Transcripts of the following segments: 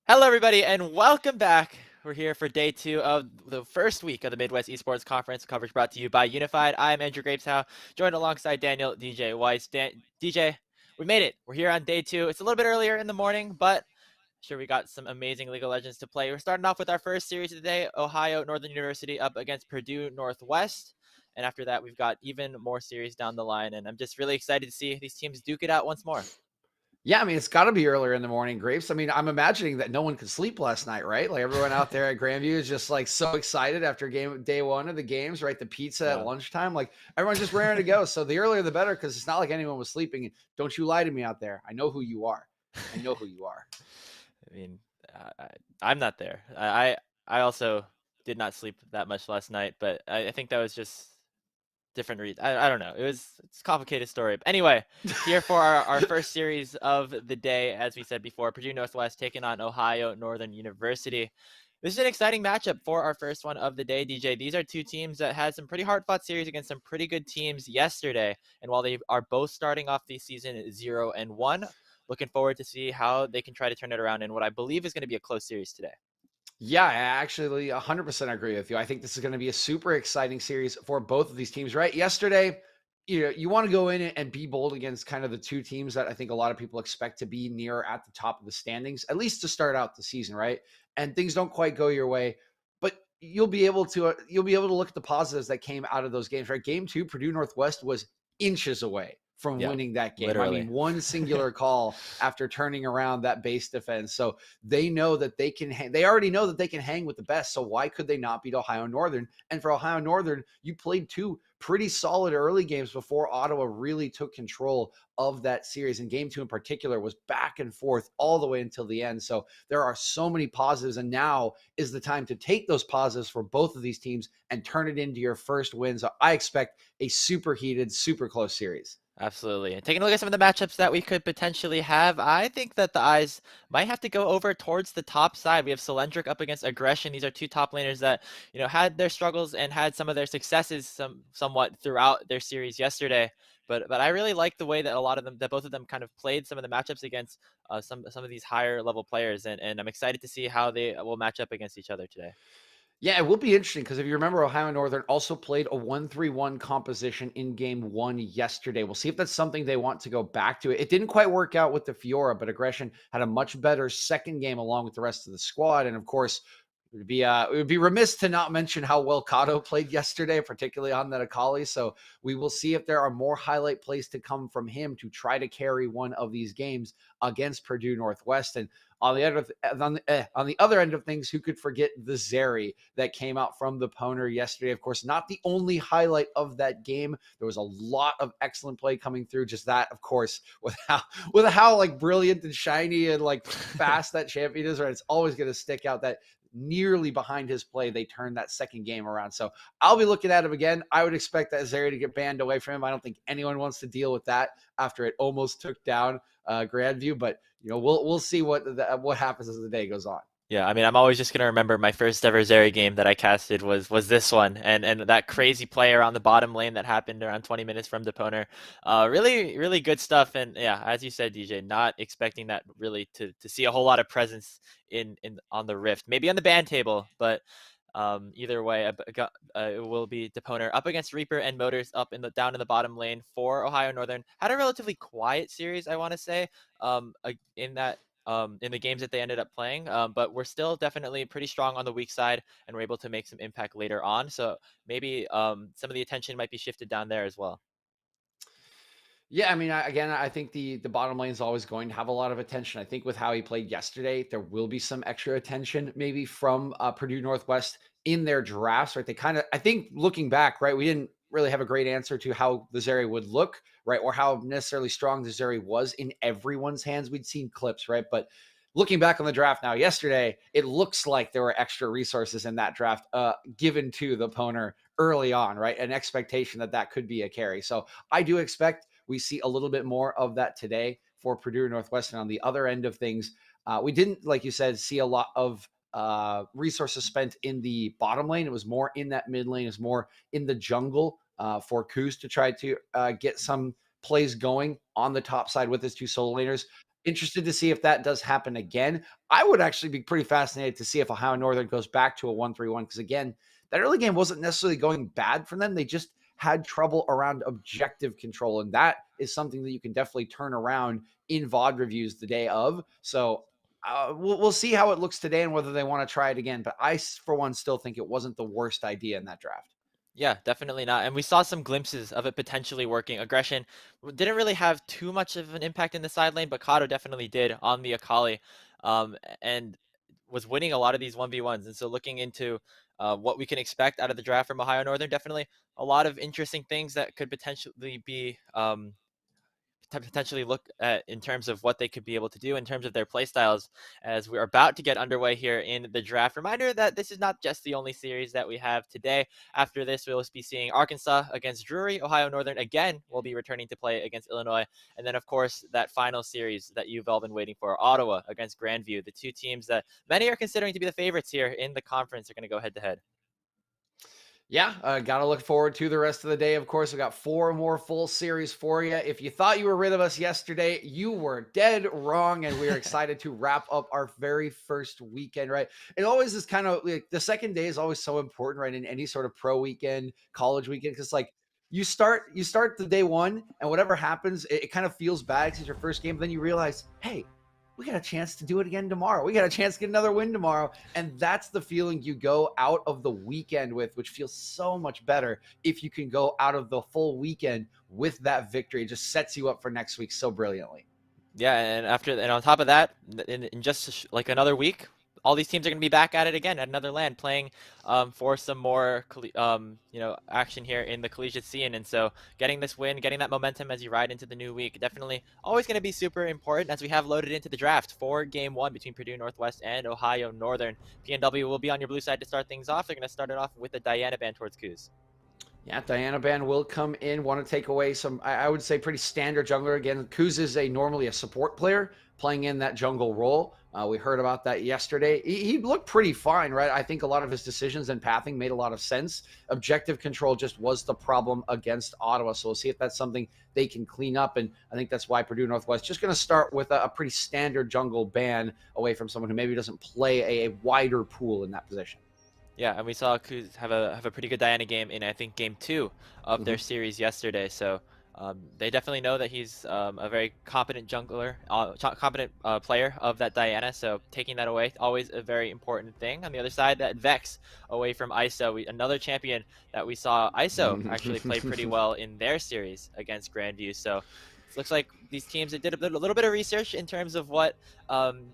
Hello, everybody, and welcome back. We're here for day two of the first week of the Midwest Esports Conference. Coverage brought to you by Unified. I'm Andrew Grapestow, joined alongside Daniel DJ Weiss. DJ, we made it. We're here on day two. It's a little bit earlier in the morning, but sure we got some amazing League of Legends to play. We're starting off with our first series of the day: Ohio Northern University up against Purdue Northwest. And after that, we've got even more series down the line, and I'm just really excited to see these teams duke it out once more. Yeah, I mean, it's got to be earlier in the morning, Grapes. I mean, I'm imagining that no one could sleep last night, right? Like everyone out there at Grandview is just like so excited after game day one of the games, right? The pizza at Yeah. lunchtime, like everyone's just raring to go. So the earlier the better, because it's not like anyone was sleeping. And don't you lie to me out there. I know who you are. I know who you are. I mean, I'm not there. I also did not sleep that much last night, but I think that was just different reasons. I don't know. It's a complicated story. But anyway, here for our first series of the day, as we said before, Purdue Northwest taking on Ohio Northern University. This is an exciting matchup for our first one of the day, DJ. These are two teams that had some pretty hard-fought series against some pretty good teams yesterday. And while they are both starting off the season 0-1, looking forward to see how they can try to turn it around in what I believe is going to be a close series today. Yeah, I actually 100% agree with you. I think this is going to be a super exciting series for both of these teams, right? Yesterday, you want to go in and be bold against kind of the two teams that I think a lot of people expect to be near at the top of the standings, at least to start out the season, right? And things don't quite go your way, but you'll be able to look at the positives that came out of those games, right? Game 2, Purdue Northwest was inches away from Yeah, winning that game. I mean, literally. one singular call after turning around that base defense. So they know that they can they already know that they can hang with the best. So why could they not beat Ohio Northern? And for Ohio Northern, you played two pretty solid early games before Ottawa really took control of that series. And game 2 in particular was back and forth all the way until the end. So there are so many positives, and now is the time to take those positives for both of these teams and turn it into your first win. So I expect a super heated, super close series. Absolutely. And taking a look at some of the matchups that we could potentially have, I think that the eyes might have to go over towards the top side. We have Cylindric up against Aggression. These are two top laners that, had their struggles and had some of their successes somewhat throughout their series yesterday. But I really like the way that both of them kind of played some of the matchups against some of these higher level players, and I'm excited to see how they will match up against each other today. Yeah, it will be interesting because if you remember, Ohio Northern also played a 1-3-1 composition in game one yesterday. We'll see if that's something they want to go back to. It didn't quite work out with the Fiora, but Aggression had a much better second game along with the rest of the squad. And of course, it would be remiss to not mention how well Kato played yesterday, particularly on that Akali. So we will see if there are more highlight plays to come from him to try to carry one of these games against Purdue Northwest. And on the other end of things, who could forget the Zeri that came out from the Poner yesterday? Of course, not the only highlight of that game. There was a lot of excellent play coming through. Just that, of course, with how like brilliant and shiny and like fast that champion is, right? It's always going to stick out that nearly behind his play, they turned that second game around. So I'll be looking at him again. I would expect that Zeri to get banned away from him. I don't think anyone wants to deal with that after it almost took down Grandview, but we'll see what happens as the day goes on. Yeah, I mean, I'm always just gonna remember my first ever Zeri game that I casted was this one, and that crazy play around the bottom lane that happened around 20 minutes from Deponer. Really, really good stuff. And yeah, as you said, DJ, not expecting that really to see a whole lot of presence in on the Rift, maybe on the ban table, but either way, it will be Deponer up against Reaper and Motors up down in the bottom lane for Ohio Northern. Had a relatively quiet series, I want to say, in that in the games that they ended up playing. But we're still definitely pretty strong on the weak side, and we're able to make some impact later on. So maybe some of the attention might be shifted down there as well. Yeah, I mean, I think the bottom lane is always going to have a lot of attention. I think with how he played yesterday, there will be some extra attention maybe from Purdue Northwest in their drafts, right? I think looking back, right, we didn't really have a great answer to how the Zeri would look, right, or how necessarily strong the Zeri was in everyone's hands. We'd seen clips, right, but looking back on the draft now, yesterday, it looks like there were extra resources in that draft given to the Poner early on, right? An expectation that that could be a carry. So I do expect we see a little bit more of that today for Purdue Northwestern. On the other end of things, we didn't, like you said, see a lot of resources spent in the bottom lane. It was more in that mid lane. It was more in the jungle for Kuz to try to get some plays going on the top side with his two solo laners. Interested to see if that does happen again. I would actually be pretty fascinated to see if Ohio Northern goes back to a 1-3-1 because again, that early game wasn't necessarily going bad for them. They just had trouble around objective control, and that is something that you can definitely turn around in VOD reviews the day of. So we'll see how it looks today and whether they want to try it again. But I, for one, still think it wasn't the worst idea in that draft. Yeah, definitely not. And we saw some glimpses of it potentially working. Aggression didn't really have too much of an impact in the side lane, but Kato definitely did on the Akali, and was winning a lot of these 1v1s. And so looking into what we can expect out of the draft from Ohio Northern, definitely a lot of interesting things that could potentially be to potentially look at in terms of what they could be able to do in terms of their play styles as we're about to get underway here in the draft. Reminder that this is not just the only series that we have today. After this, we'll be seeing Arkansas against Drury. Ohio Northern again will be returning to play against Illinois. And then, of course, that final series that you've all been waiting for, Ottawa against Grandview. The two teams that many are considering to be the favorites here in the conference are going to go head to head. Yeah, gotta look forward to the rest of the day. Of course, we got 4 more full series for you. If you thought you were rid of us yesterday, you were dead wrong, and we are excited to wrap up our very first weekend. Right, it always is kind of like the second day is always so important, right? In any sort of pro weekend, college weekend, because like you start the day one, and whatever happens, it kind of feels bad because it's your first game. But then you realize, hey, we got a chance to do it again tomorrow. We got a chance to get another win tomorrow. And that's the feeling you go out of the weekend with, which feels so much better if you can go out of the full weekend with that victory. It just sets you up for next week so brilliantly. Yeah, and on top of that, in just like another week, all these teams are going to be back at it again at another land, playing for some more action here in the collegiate scene. And so, getting this win, getting that momentum as you ride into the new week, definitely always going to be super important as we have loaded into the draft for Game One between Purdue Northwest and Ohio Northern. PNW will be on your blue side to start things off. They're going to start it off with a Diana band towards Coos. Yeah, Diana Band will come in, want to take away some, I would say, pretty standard jungler. Again, Kuz is normally a support player playing in that jungle role. We heard about that yesterday. He looked pretty fine, right? I think a lot of his decisions and pathing made a lot of sense. Objective control just was the problem against Ottawa. So we'll see if that's something they can clean up. And I think that's why Purdue Northwest just going to start with a pretty standard jungle ban away from someone who maybe doesn't play a wider pool in that position. Yeah, and we saw Kuz have a pretty good Diana game in I think game 2 of their Mhm. series yesterday. So they definitely know that he's a very competent jungler, competent player of that Diana. So taking that away, always a very important thing. On the other side, that Vex away from ISO, another champion that we saw ISO actually play pretty well in their series against Grandview. So it looks like these teams they did a little bit of research in terms of what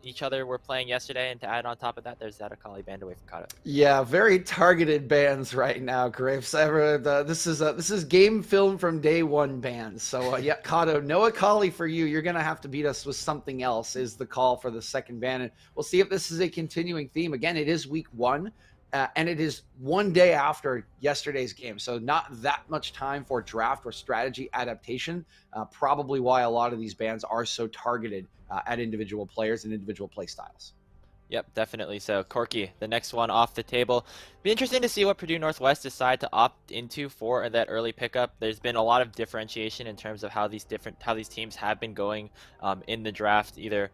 each other were playing yesterday, and to add on top of that, there's that Akali band away from Kato. Yeah, very targeted bands right now, Graves. This is game film from day one bands. So yeah, Kato, no Akali for you. You're gonna have to beat us with something else. Is the call for the second band, and we'll see if this is a continuing theme. Again, it is week one. And it is one day after yesterday's game. So not that much time for draft or strategy adaptation. Probably why a lot of these bands are so targeted at individual players and individual play styles. Yep, definitely. So Corky, the next one off the table. Be interesting to see what Purdue Northwest decide to opt into for that early pickup. There's been a lot of differentiation in terms of how these teams have been going in the draft, either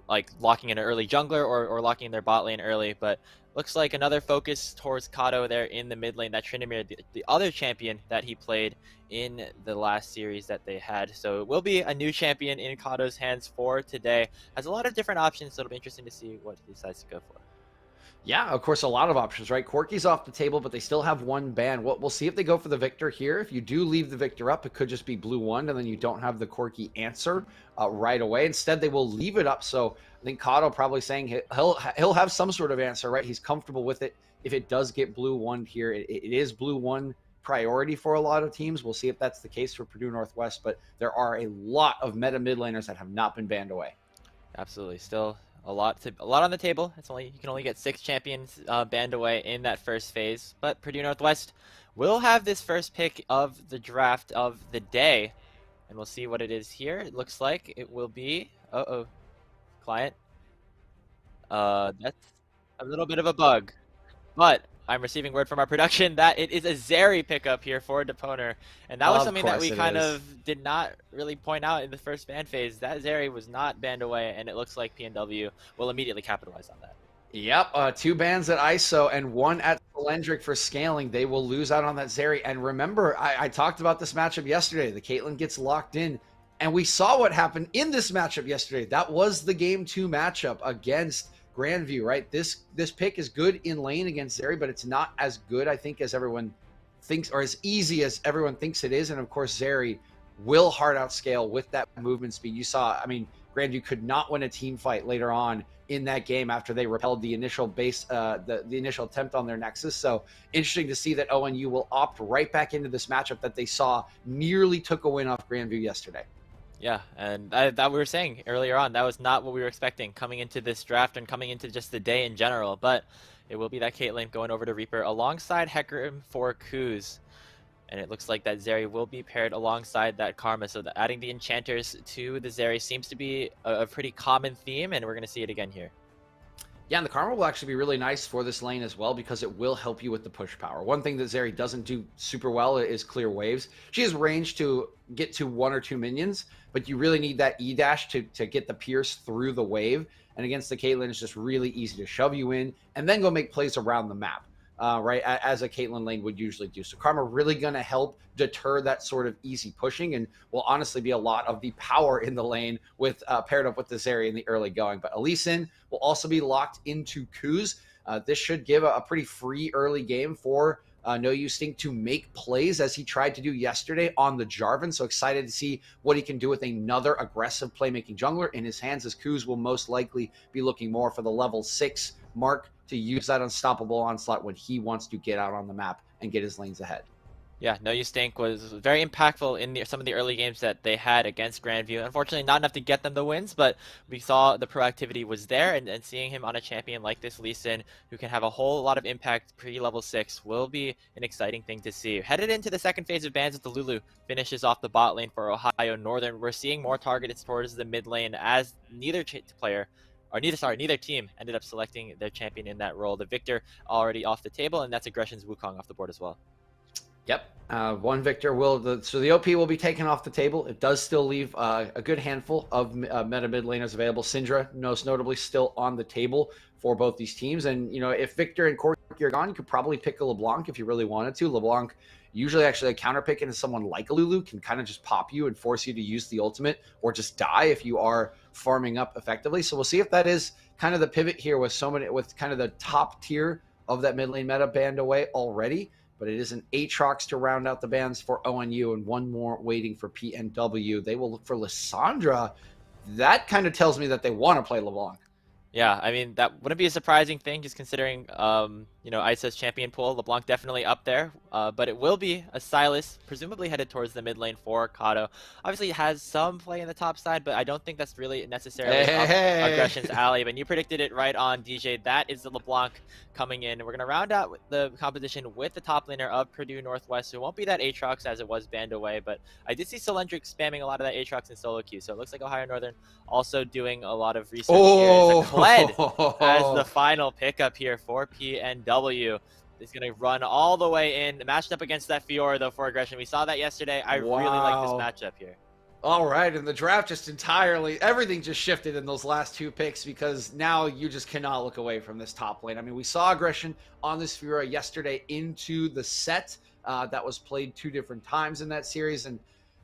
like locking in an early jungler or locking in their bot lane early. But looks like another focus towards Kato there in the mid lane. That Tryndamere, the other champion that he played in the last series that they had. So it will be a new champion in Kato's hands for today. Has a lot of different options, so it'll be interesting to see what he decides to go for. Yeah, of course, a lot of options, right? Corky's off the table, but they still have one ban. We'll see if they go for the Victor here. If you do leave the Victor up, it could just be blue one, and then you don't have the Corky answer right away. Instead, they will leave it up. So I think Kato probably saying he'll have some sort of answer, right? He's comfortable with it. If it does get blue one here, it is blue one priority for a lot of teams. We'll see if that's the case for Purdue Northwest, but there are a lot of meta mid laners that have not been banned away. Absolutely, still a lot on the table. You can only get 6 champions banned away in that first phase, but Purdue Northwest will have this first pick of the draft of the day, and we'll see what it is here. It looks like it will be client. That's a little bit of a bug, but I'm receiving word from our production that it is a Zeri pickup here for Deponer, and that was Of something that course we it kind is. of did not really point out in the first ban phase. That Zeri was not banned away, and it looks like PNW will immediately capitalize on that. Yep, two bans at ISO and one at Cylindric for scaling. They will lose out on that Zeri. And remember, I talked about this matchup yesterday. The Caitlyn gets locked in, and we saw what happened in this matchup yesterday. That was the game 2 matchup against Grandview, right? This pick is good in lane against Zeri, but it's not as good, I think, as everyone thinks, or as easy as everyone thinks it is. And of course, Zeri will hard outscale with that movement speed. You saw, I mean, Grandview could not win a team fight later on in that game after they repelled the initial base, the initial attempt on their Nexus. So interesting to see that ONU will opt right back into this matchup that they saw nearly took a win off Grandview yesterday. Yeah, and that we were saying earlier on, that was not what we were expecting coming into this draft and coming into just the day in general. But it will be that Caitlyn going over to Reaper alongside Hecarim for Kuz. And it looks like that Zeri will be paired alongside that Karma. So adding the enchanters to the Zeri seems to be a pretty common theme, and we're going to see it again here. Yeah, and the Karma will actually be really nice for this lane as well because it will help you with the push power. One thing that Zeri doesn't do super well is clear waves. She has range to get to 1 or 2 minions, but you really need that E-dash to get the pierce through the wave. And against the Caitlyn, it's just really easy to shove you in and then go make plays around the map. Right, as a Caitlyn lane would usually do. So Karma really going to help deter that sort of easy pushing and will honestly be a lot of the power in the lane with paired up with this area in the early going. But Elisin will also be locked into Kuz. This should give a pretty free early game for No Use Stink to make plays as he tried to do yesterday on the Jarvan. So excited to see what he can do with another aggressive playmaking jungler in his hands, as Kuz will most likely be looking more for the level 6 mark to use that unstoppable onslaught when he wants to get out on the map and get his lanes ahead. Yeah, No Use Stink was very impactful in some of the early games that they had against Grandview. Unfortunately, not enough to get them the wins, but we saw the proactivity was there, and seeing him on a champion like this Lee Sin, who can have a whole lot of impact pre-level 6, will be an exciting thing to see. Headed into the second phase of bans with the Lulu finishes off the bot lane for Ohio Northern. We're seeing more targets towards the mid lane as neither team ended up selecting their champion in that role. The Victor already off the table, and that's Aggression's Wukong off the board as well. Yep. One Victor so the OP will be taken off the table. It does still leave a good handful of meta mid laners available. Syndra, most notably, still on the table for both these teams. And, you know, if Victor and Corki are gone, you could probably pick a LeBlanc if you really wanted to. LeBlanc, usually actually a counter pick into someone like a Lulu, can kind of just pop you and force you to use the ultimate or just die if you are farming up effectively. So we'll see if that is kind of the pivot here with kind of the top tier of that mid lane meta banned away already. But it is an Aatrox to round out the bans for ONU and one more waiting for PNW. They will look for Lissandra. That kind of tells me that they want to play LeBlanc. Yeah, I mean, that wouldn't be a surprising thing, just considering, ISA's champion pool. LeBlanc definitely up there, but it will be a Sylas, presumably headed towards the mid lane for Kato. Obviously, it has some play in the top side, but I don't think that's really necessarily Aggression's alley. But you predicted it right on, DJ. That is the LeBlanc coming in. We're going to round out the composition with the top laner of Purdue Northwest, who won't be that Aatrox as it was banned away, but I did see Cylindric spamming a lot of that Aatrox in solo queue, so it looks like Ohio Northern also doing a lot of research here. Kled as the final pickup here for PNW. Is going to run all the way in. Matched up against that Fiora, though, for Aggression. We saw that yesterday. I really like this matchup here. All right, and the draft just everything just shifted in those last 2 picks because now you just cannot look away from this top lane. I mean, we saw Aggression on this Fiora yesterday into the set that was played 2 different times in that series, and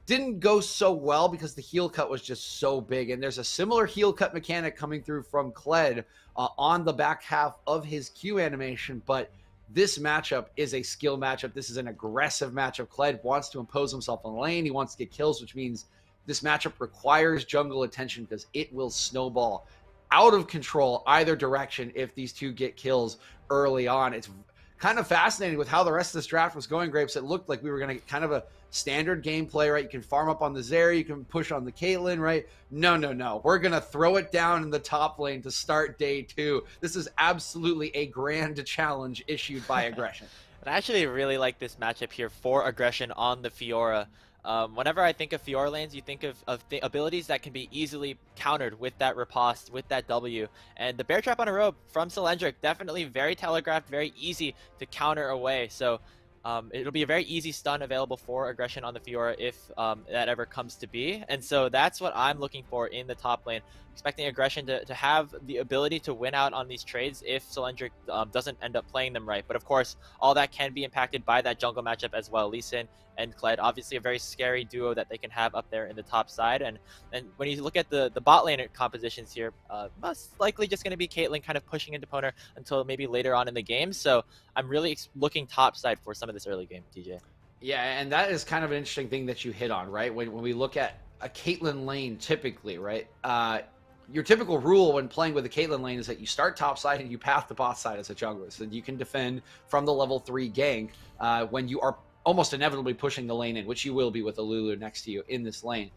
didn't go so well because the heal cut was just so big. And there's a similar heal cut mechanic coming through from Kled on the back half of his Q animation. But this matchup is a skill matchup. This is an aggressive matchup. Kled wants to impose himself on the lane. He wants to get kills, which means this matchup requires jungle attention because it will snowball out of control either direction if these two get kills early on. It's kind of fascinating with how the rest of this draft was going, Grapes. It looked like we were going to get kind of a standard gameplay, right? You can farm up on the Zeri, you can push on the Caitlyn, right? No. We're going to throw it down in the top lane to start day 2. This is absolutely a grand challenge issued by Aggression. And I actually really like this matchup here for Aggression on the Fiora. Whenever I think of Fiora lanes, you think of the abilities that can be easily countered with that riposte, with that W. And the bear trap on a rope from Cylindric, definitely very telegraphed, very easy to counter away. So it'll be a very easy stun available for aggression on the Fiora if that ever comes to be. And so that's what I'm looking for in the top lane. Expecting aggression to have the ability to win out on these trades if Cylindric doesn't end up playing them right. But of course, all that can be impacted by that jungle matchup as well. Lee Sin and Kled, obviously a very scary duo that they can have up there in the top side. And when you look at the bot lane compositions here, most likely just going to be Caitlyn kind of pushing into Poner until maybe later on in the game. So I'm really looking top side for some of this early game, TJ. Yeah, and that is kind of an interesting thing that you hit on, right? When we look at a Caitlyn lane typically, right? Your typical rule when playing with a Caitlyn lane is that you start top side and you path the bot side as a jungler. So you can defend from the level 3 gank when you are almost inevitably pushing the lane in, which you will be with a Lulu next to you in this lane.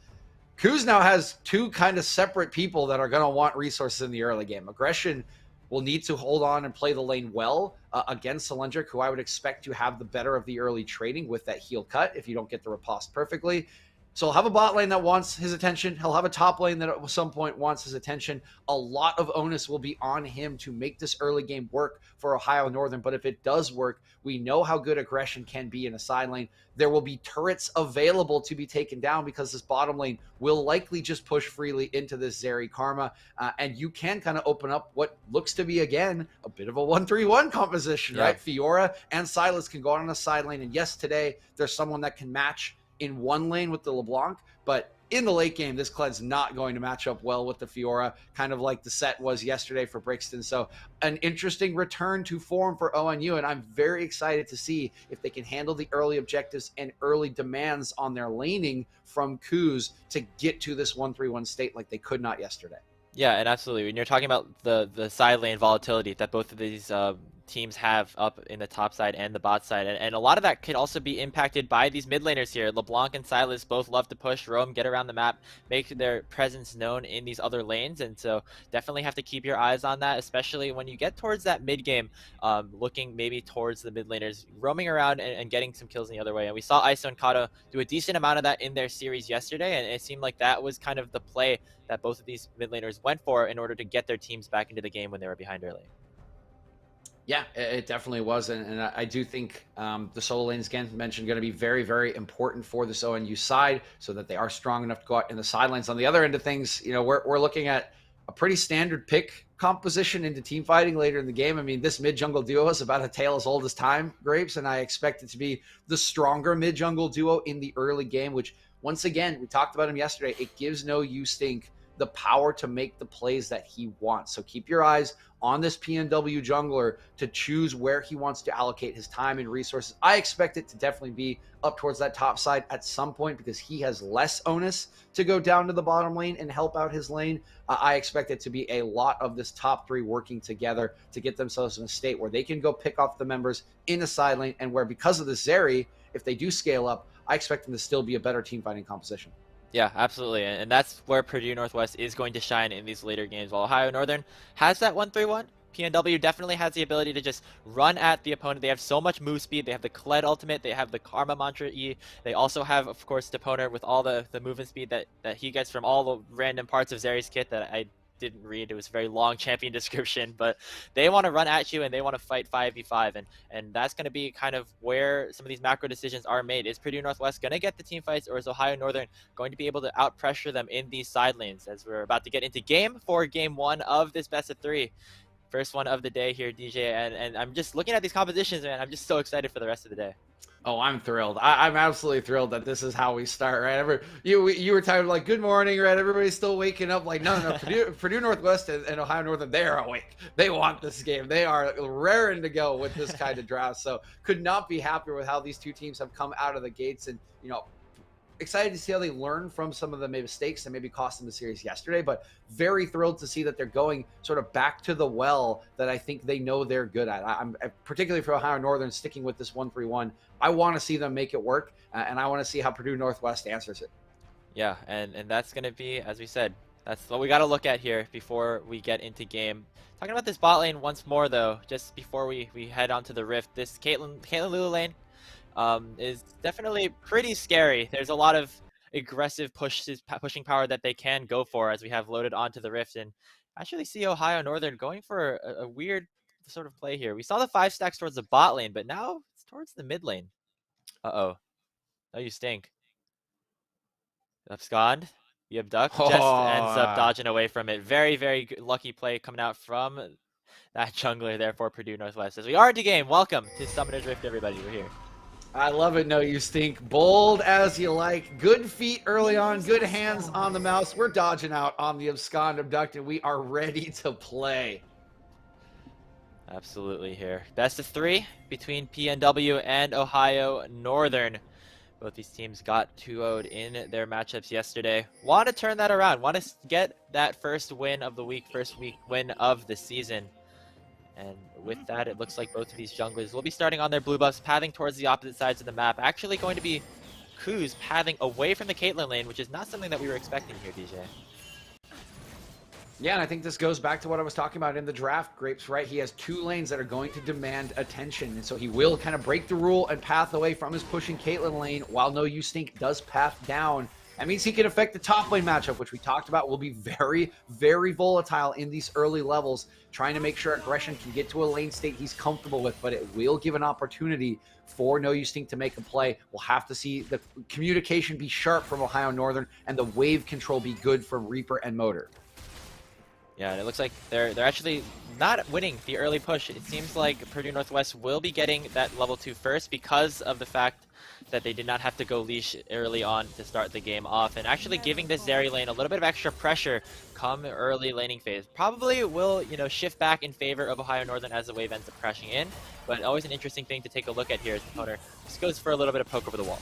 Kuz now has two kind of separate people that are going to want resources in the early game. Aggression will need to hold on and play the lane well against Cylindric, who I would expect to have the better of the early trading with that heal cut if you don't get the riposte perfectly. So he'll have a bot lane that wants his attention. He'll have a top lane that at some point wants his attention. A lot of onus will be on him to make this early game work for Ohio Northern. But if it does work, we know how good aggression can be in a side lane. There will be turrets available to be taken down because this bottom lane will likely just push freely into this Zeri Karma. And you can kind of open up what looks to be, again, a bit of a 1-3-1 composition, right? Fiora and Silas can go out on a side lane. And yes, today there's someone that can match in one lane with the LeBlanc, but in the late game, this Kled's not going to match up well with the Fiora, kind of like the set was yesterday for Brixton. So an interesting return to form for ONU, and I'm very excited to see if they can handle the early objectives and early demands on their laning from Kuz to get to this 1-3-1 state like they could not yesterday. Yeah, and absolutely. When you're talking about the side lane volatility that both of these teams have up in the top side and the bot side, and a lot of that could also be impacted by these mid laners here. LeBlanc and Silas both love to push, roam, get around the map, make their presence known in these other lanes, and so definitely have to keep your eyes on that, especially when you get towards that mid game, looking maybe towards the mid laners, roaming around and getting some kills in the other way. And we saw ISO and Kato do a decent amount of that in their series yesterday, and it seemed like that was kind of the play that both of these mid laners went for in order to get their teams back into the game when they were behind early. Yeah, it definitely was. And I do think the solo lanes, again, mentioned, going to be very, very important for this ONU side so that they are strong enough to go out in the sidelines. On the other end of things, you know, we're looking at a pretty standard pick composition into team fighting later in the game. I mean, this mid-jungle duo is about a tale as old as time, Grapes, and I expect it to be the stronger mid-jungle duo in the early game, which, once again, we talked about him yesterday, it gives no you stink the power to make the plays that he wants. So keep your eyes on this PNW jungler to choose where he wants to allocate his time and resources. I expect it to definitely be up towards that top side at some point because he has less onus to go down to the bottom lane and help out his lane. I expect it to be a lot of this top 3 working together to get themselves in a state where they can go pick off the members in the side lane, and where, because of the Zeri, if they do scale up, I expect them to still be a better team fighting composition. Yeah, absolutely. And that's where Purdue Northwest is going to shine in these later games. While Ohio Northern has that 1-3-1, PNW definitely has the ability to just run at the opponent. They have so much move speed. They have the Kled ultimate. They have the Karma Mantra E. They also have, of course, Deponer with all the movement speed that he gets from all the random parts of Zeri's kit that I didn't read. It was a very long champion description, but they want to run at you and they want to fight 5v5, and that's going to be kind of where some of these macro decisions are made. Is Purdue Northwest going to get the team fights, or is Ohio Northern going to be able to out pressure them in these side lanes, as we're about to get into game 1 of this best of 3, first one of the day here, DJ, and I'm just looking at these compositions, man. I'm just so excited for the rest of the day. Oh, I'm thrilled. I'm absolutely thrilled that this is how we start, right? You were talking like, good morning, right? Everybody's still waking up. Like, no. Purdue Northwest and Ohio Northern, they are awake. They want this game. They are raring to go with this kind of draft. So could not be happier with how these two teams have come out of the gates, and, you know, excited to see how they learn from some of the mistakes that maybe cost them the series yesterday, but very thrilled to see that they're going sort of back to the well that I think they know they're good at. I'm particularly for Ohio Northern sticking with this 1-3-1. I want to see them make it work, and I want to see how Purdue Northwest answers it. Yeah, and that's going to be, as we said, that's what we got to look at here before we get into game. Talking about this bot lane once more, though, just before we head on to the Rift, this Caitlyn Lulu lane, is definitely pretty scary. There's a lot of aggressive pushing power that they can go for as we have loaded onto the Rift. And I actually see Ohio Northern going for a weird sort of play here. We saw the 5 stacks towards the bot lane, but now it's towards the mid lane. Uh-oh. No, you stink. Abscond. The abduct just ends up Oh, dodging away from it. Very, very lucky play coming out from that jungler there for Purdue Northwest. As we are into game, welcome to Summoner's Rift, everybody. We're here. I love it. No, you stink. Bold as you like. Good feet early on. Good hands on the mouse. We're dodging out on the abscond abduct, and we are ready to play. Absolutely here. Best of 3 between PNW and Ohio Northern. Both these teams got 2-0'd in their matchups yesterday. Want to turn that around. Want to get that first win of the week, first week win of the season. And with that, it looks like both of these junglers will be starting on their blue buffs, pathing towards the opposite sides of the map. Actually going to be Kuz pathing away from the Caitlyn lane, which is not something that we were expecting here, DJ. Yeah, and I think this goes back to what I was talking about in the draft, Grapes, right? He has 2 lanes that are going to demand attention, and so he will kind of break the rule and path away from his pushing Caitlyn lane, while No You Stink does path down. That means he can affect the top lane matchup, which we talked about will be very, very volatile in these early levels, trying to make sure aggression can get to a lane state he's comfortable with, but it will give an opportunity for No You Stink to make a play. We'll have to see the communication be sharp from Ohio Northern and the wave control be good from Reaper and Motor. Yeah, and it looks like they're actually not winning the early push. It seems like Purdue Northwest will be getting that level 2 first because of the fact that they did not have to go leash early on to start the game off, and actually giving this Zeri lane a little bit of extra pressure come early laning phase. Probably will, shift back in favor of Ohio Northern as the wave ends up crashing in, but always an interesting thing to take a look at here as the opponent just goes for a little bit of poke over the wall.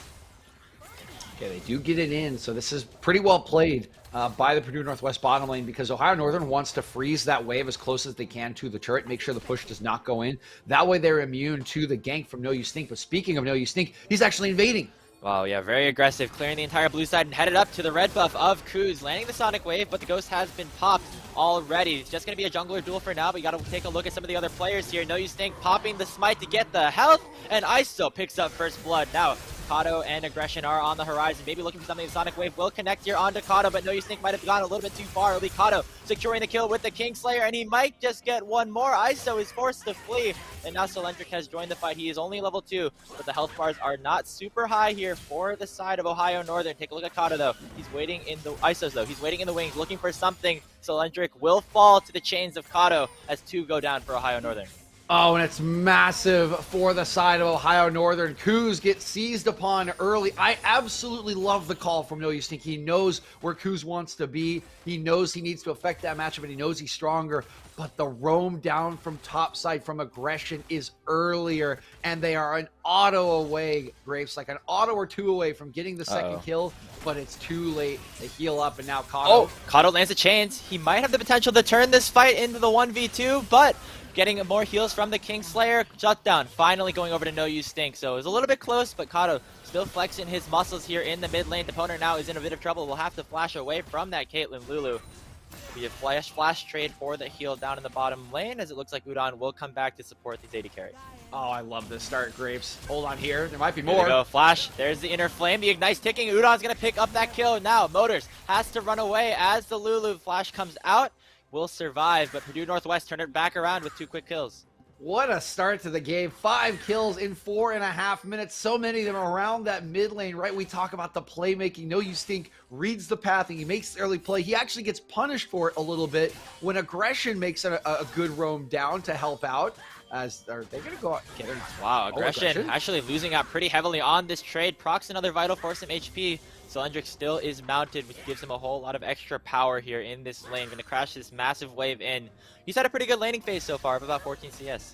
Okay, they do get it in, so this is pretty well played by the Purdue Northwest bottom lane, because Ohio Northern wants to freeze that wave as close as they can to the turret, make sure the push does not go in. That way they're immune to the gank from No You Stink. But speaking of No You Stink, he's actually invading. Wow, yeah, very aggressive, clearing the entire blue side and headed up to the red buff of Kuz, landing the Sonic Wave, but the Ghost has been popped already. It's just going to be a jungler duel for now, but you got to take a look at some of the other players here. No You Stink popping the smite to get the health, and ISO picks up first blood. Now, Kato and Aggression are on the horizon, maybe looking for something. The Sonic Wave will connect here onto Kato, but No You Stink might have gone a little bit too far. It'll be Kato securing the kill with the Kingslayer, and he might just get one more. ISO is forced to flee, and now Solendric has joined the fight. He is only level 2, but the health bars are not super high here for the side of Ohio Northern. Take a look at Kato, though. He's waiting in the ISOs, though. He's waiting in the wings, looking for something. Solendric will fall to the chains of Kato as 2 go down for Ohio Northern. Oh, and it's massive for the side of Ohio Northern. Kuz gets seized upon early. I absolutely love the call from No You Stink. He knows where Kuz wants to be. He knows he needs to affect that matchup, and he knows he's stronger. But the roam down from top side from Aggression is earlier, and they are an auto away, Grapes, like an auto or 2 away from getting the second kill, but it's too late. They heal up, and now Kato. Oh, Kato lands the chains. He might have the potential to turn this fight into the 1v2, but getting more heals from the Kingslayer. Shut down. Finally going over to No You Stink. So it was a little bit close, but Kato still flexing his muscles here in the mid lane. The opponent now is in a bit of trouble. We'll have to flash away from that Caitlyn Lulu. It'll be a flash trade for the heal down in the bottom lane, as it looks like Udon will come back to support the AD carry. Oh, I love this start, Grapes. Hold on here. There might be There more. we go. Flash. There's the inner flame. The Ignite's ticking. Udon's going to pick up that kill now. Motors has to run away as the Lulu flash comes out. Will survive, but Purdue Northwest turned it back around with 2 quick kills. What a start to the game. 5 kills in 4.5 minutes. So many of them around that mid lane, right? We talk about the playmaking. No You Stink reads the pathing. He makes the early play. He actually gets punished for it a little bit when Aggression makes a good roam down to help out. As are they going to go out? Okay, wow, Aggression actually losing out pretty heavily on this trade. Procs another Vital for some HP. Solendric still is mounted, which gives him a whole lot of extra power here in this lane. Going to crash this massive wave in. He's had a pretty good laning phase so far of about 14 CS.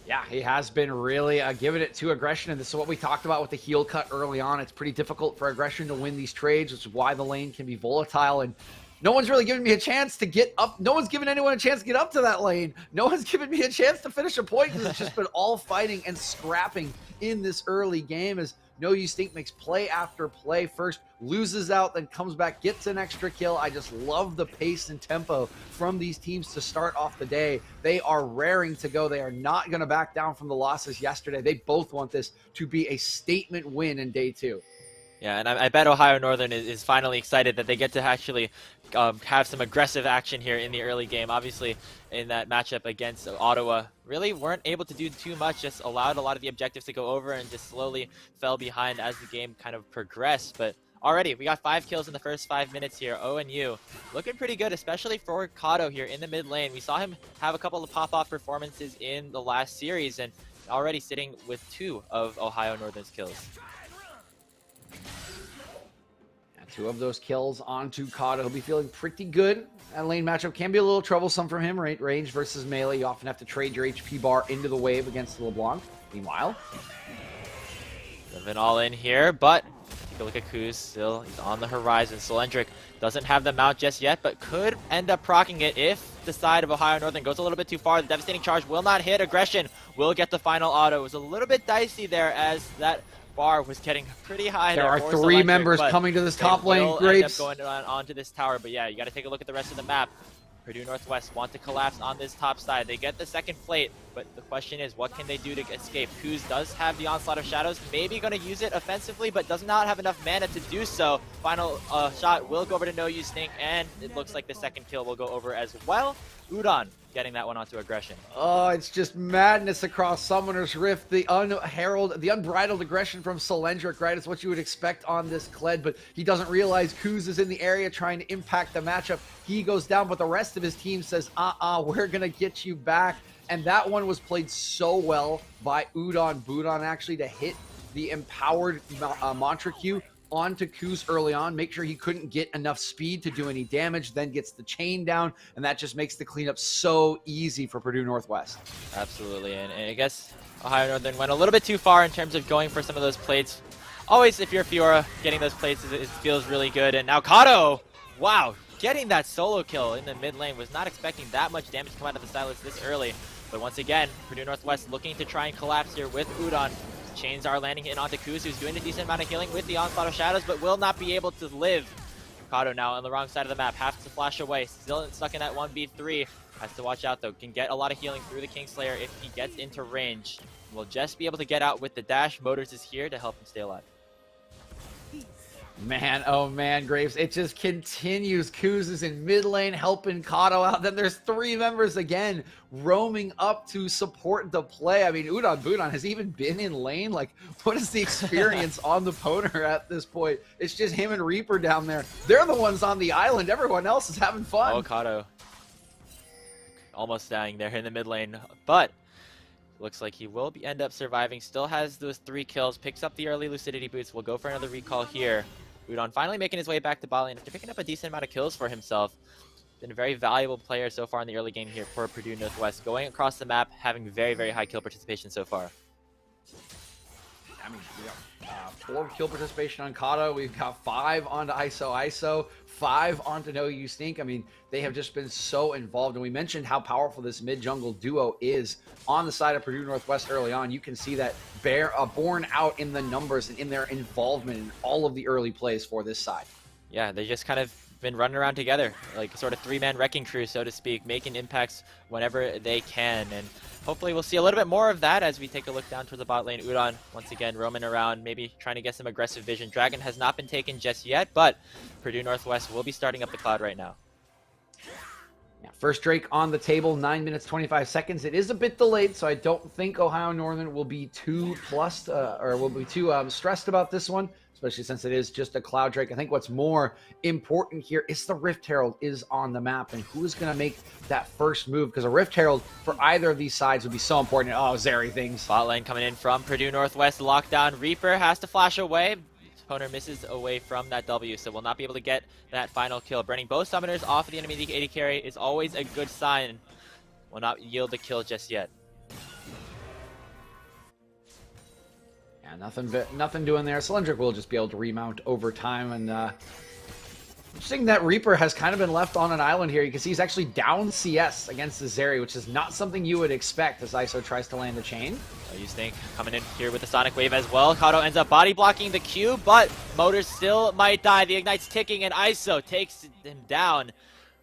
Yeah, he has been really giving it to Aggression, and this is what we talked about with the heal cut early on. It's pretty difficult for Aggression to win these trades, which is why the lane can be volatile, and no one's really giving me a chance to get up. No one's giving anyone a chance to get up to that lane. No one's giving me a chance to finish a point because it's just been all fighting and scrapping in this early game as No You Stink makes play after play. First loses out, then comes back, gets an extra kill. I just love the pace and tempo from these teams to start off the day. They are raring to go. They are not going to back down from the losses yesterday. They both want this to be a statement win in day 2. Yeah, and I bet Ohio Northern is finally excited that they get to actually have some aggressive action here in the early game. Obviously, in that matchup against Ottawa, really weren't able to do too much, just allowed a lot of the objectives to go over and just slowly fell behind as the game kind of progressed. But already, we got 5 kills in the first 5 minutes here. ONU looking pretty good, especially for Kato here in the mid lane. We saw him have a couple of pop-off performances in the last series, and already sitting with 2 of Ohio Northern's kills. 2 of those kills onto Kato. He'll be feeling pretty good. That lane matchup can be a little troublesome for him, right? Range versus melee. You often have to trade your HP bar into the wave against LeBlanc. Meanwhile, living all in here, but take a look at Kuz. Still, he's on the horizon. Solendric doesn't have the mount just yet, but could end up proccing it if the side of Ohio Northern goes a little bit too far. The devastating charge will not hit. Aggression will get the final auto. It was a little bit dicey there as that bar was getting pretty high. There are 3 members coming to this top lane. Grapes end up going onto this tower, but yeah, you got to take a look at the rest of the map. Purdue Northwest want to collapse on this top side. They get the second plate, but the question is, what can they do to escape? Kuz does have the Onslaught of Shadows, maybe going to use it offensively, but does not have enough mana to do so. Final shot will go over to No You Stink, and it looks like the second kill will go over as well. Udon getting that one onto Aggression. Oh, it's just madness across Summoner's Rift. The unbridled aggression from Solendric, right? It's what you would expect on this Kled, but he doesn't realize Kuz is in the area trying to impact the matchup. He goes down, but the rest of his team says, we're going to get you back. And that one was played so well by Udon Budon actually to hit the empowered mantra Q onto Kuz early on, make sure he couldn't get enough speed to do any damage, then gets the chain down, and that just makes the cleanup so easy for Purdue Northwest. Absolutely, and I guess Ohio Northern went a little bit too far in terms of going for some of those plates. Always, if you're Fiora, getting those plates, it feels really good, and now Kato, wow, getting that solo kill in the mid lane. Was not expecting that much damage to come out of the Stylus this early, but once again, Purdue Northwest looking to try and collapse here with Udon. Chains are landing in onto Kuz, who's doing a decent amount of healing with the Onslaught of Shadows, but will not be able to live. Kato now on the wrong side of the map, has to flash away, still stuck in that 1v3. Has to watch out though, can get a lot of healing through the Kingslayer if he gets into range. Will just be able to get out with the dash. Motors is here to help him stay alive. Man, oh man, Graves, it just continues. Kuz is in mid lane helping Kato out. Then there's 3 members again roaming up to support the play. I mean, Udon Budon has even been in lane. Like, what is the experience on the Poner at this point? It's just him and Reaper down there. They're the ones on the island. Everyone else is having fun. Oh, Kato almost dying there in the mid lane, but looks like he will end up surviving. Still has those 3 kills, picks up the early Lucidity boots. We'll go for another recall here. Udon finally making his way back to bot lane after picking up a decent amount of kills for himself. Been a very valuable player so far in the early game here for Purdue Northwest. Going across the map, having very, very high kill participation so far. I mean, we got 4 kill participation on Kato. We've got 5 onto ISO, 5 onto No You Stink. I mean, they have just been so involved. And we mentioned how powerful this mid-jungle duo is on the side of Purdue Northwest early on. You can see that born out in the numbers and in their involvement in all of the early plays for this side. Yeah, they just kind of been running around together, like sort of 3-man wrecking crew, so to speak, making impacts whenever they can. And hopefully we'll see a little bit more of that as we take a look down towards the bot lane. Udon, once again, roaming around, maybe trying to get some aggressive vision. Dragon has not been taken just yet, but Purdue Northwest will be starting up the Cloud right now. Yeah, first Drake on the table, 9 minutes, 25 seconds. It is a bit delayed, so I don't think Ohio Northern will be too stressed about this one, especially since it is just a Cloud Drake. I think what's more important here is the Rift Herald is on the map, and who's going to make that first move, because a Rift Herald for either of these sides would be so important. Oh, Zeri things. Bot lane coming in from Purdue Northwest, lockdown. Reaper has to flash away. Opponent misses away from that W, so will not be able to get that final kill. Burning both summoners off of the enemy AD carry is always a good sign. Will not yield the kill just yet. Yeah, nothing doing there. Solendric will just be able to remount over time, and Interesting that Reaper has kind of been left on an island here. You can see he's actually down CS against the Zeri, which is not something you would expect as ISO tries to land the chain. You think coming in here with the Sonic Wave as well. Kato ends up body blocking the Q, but Motor still might die. The Ignite's ticking, and ISO takes him down.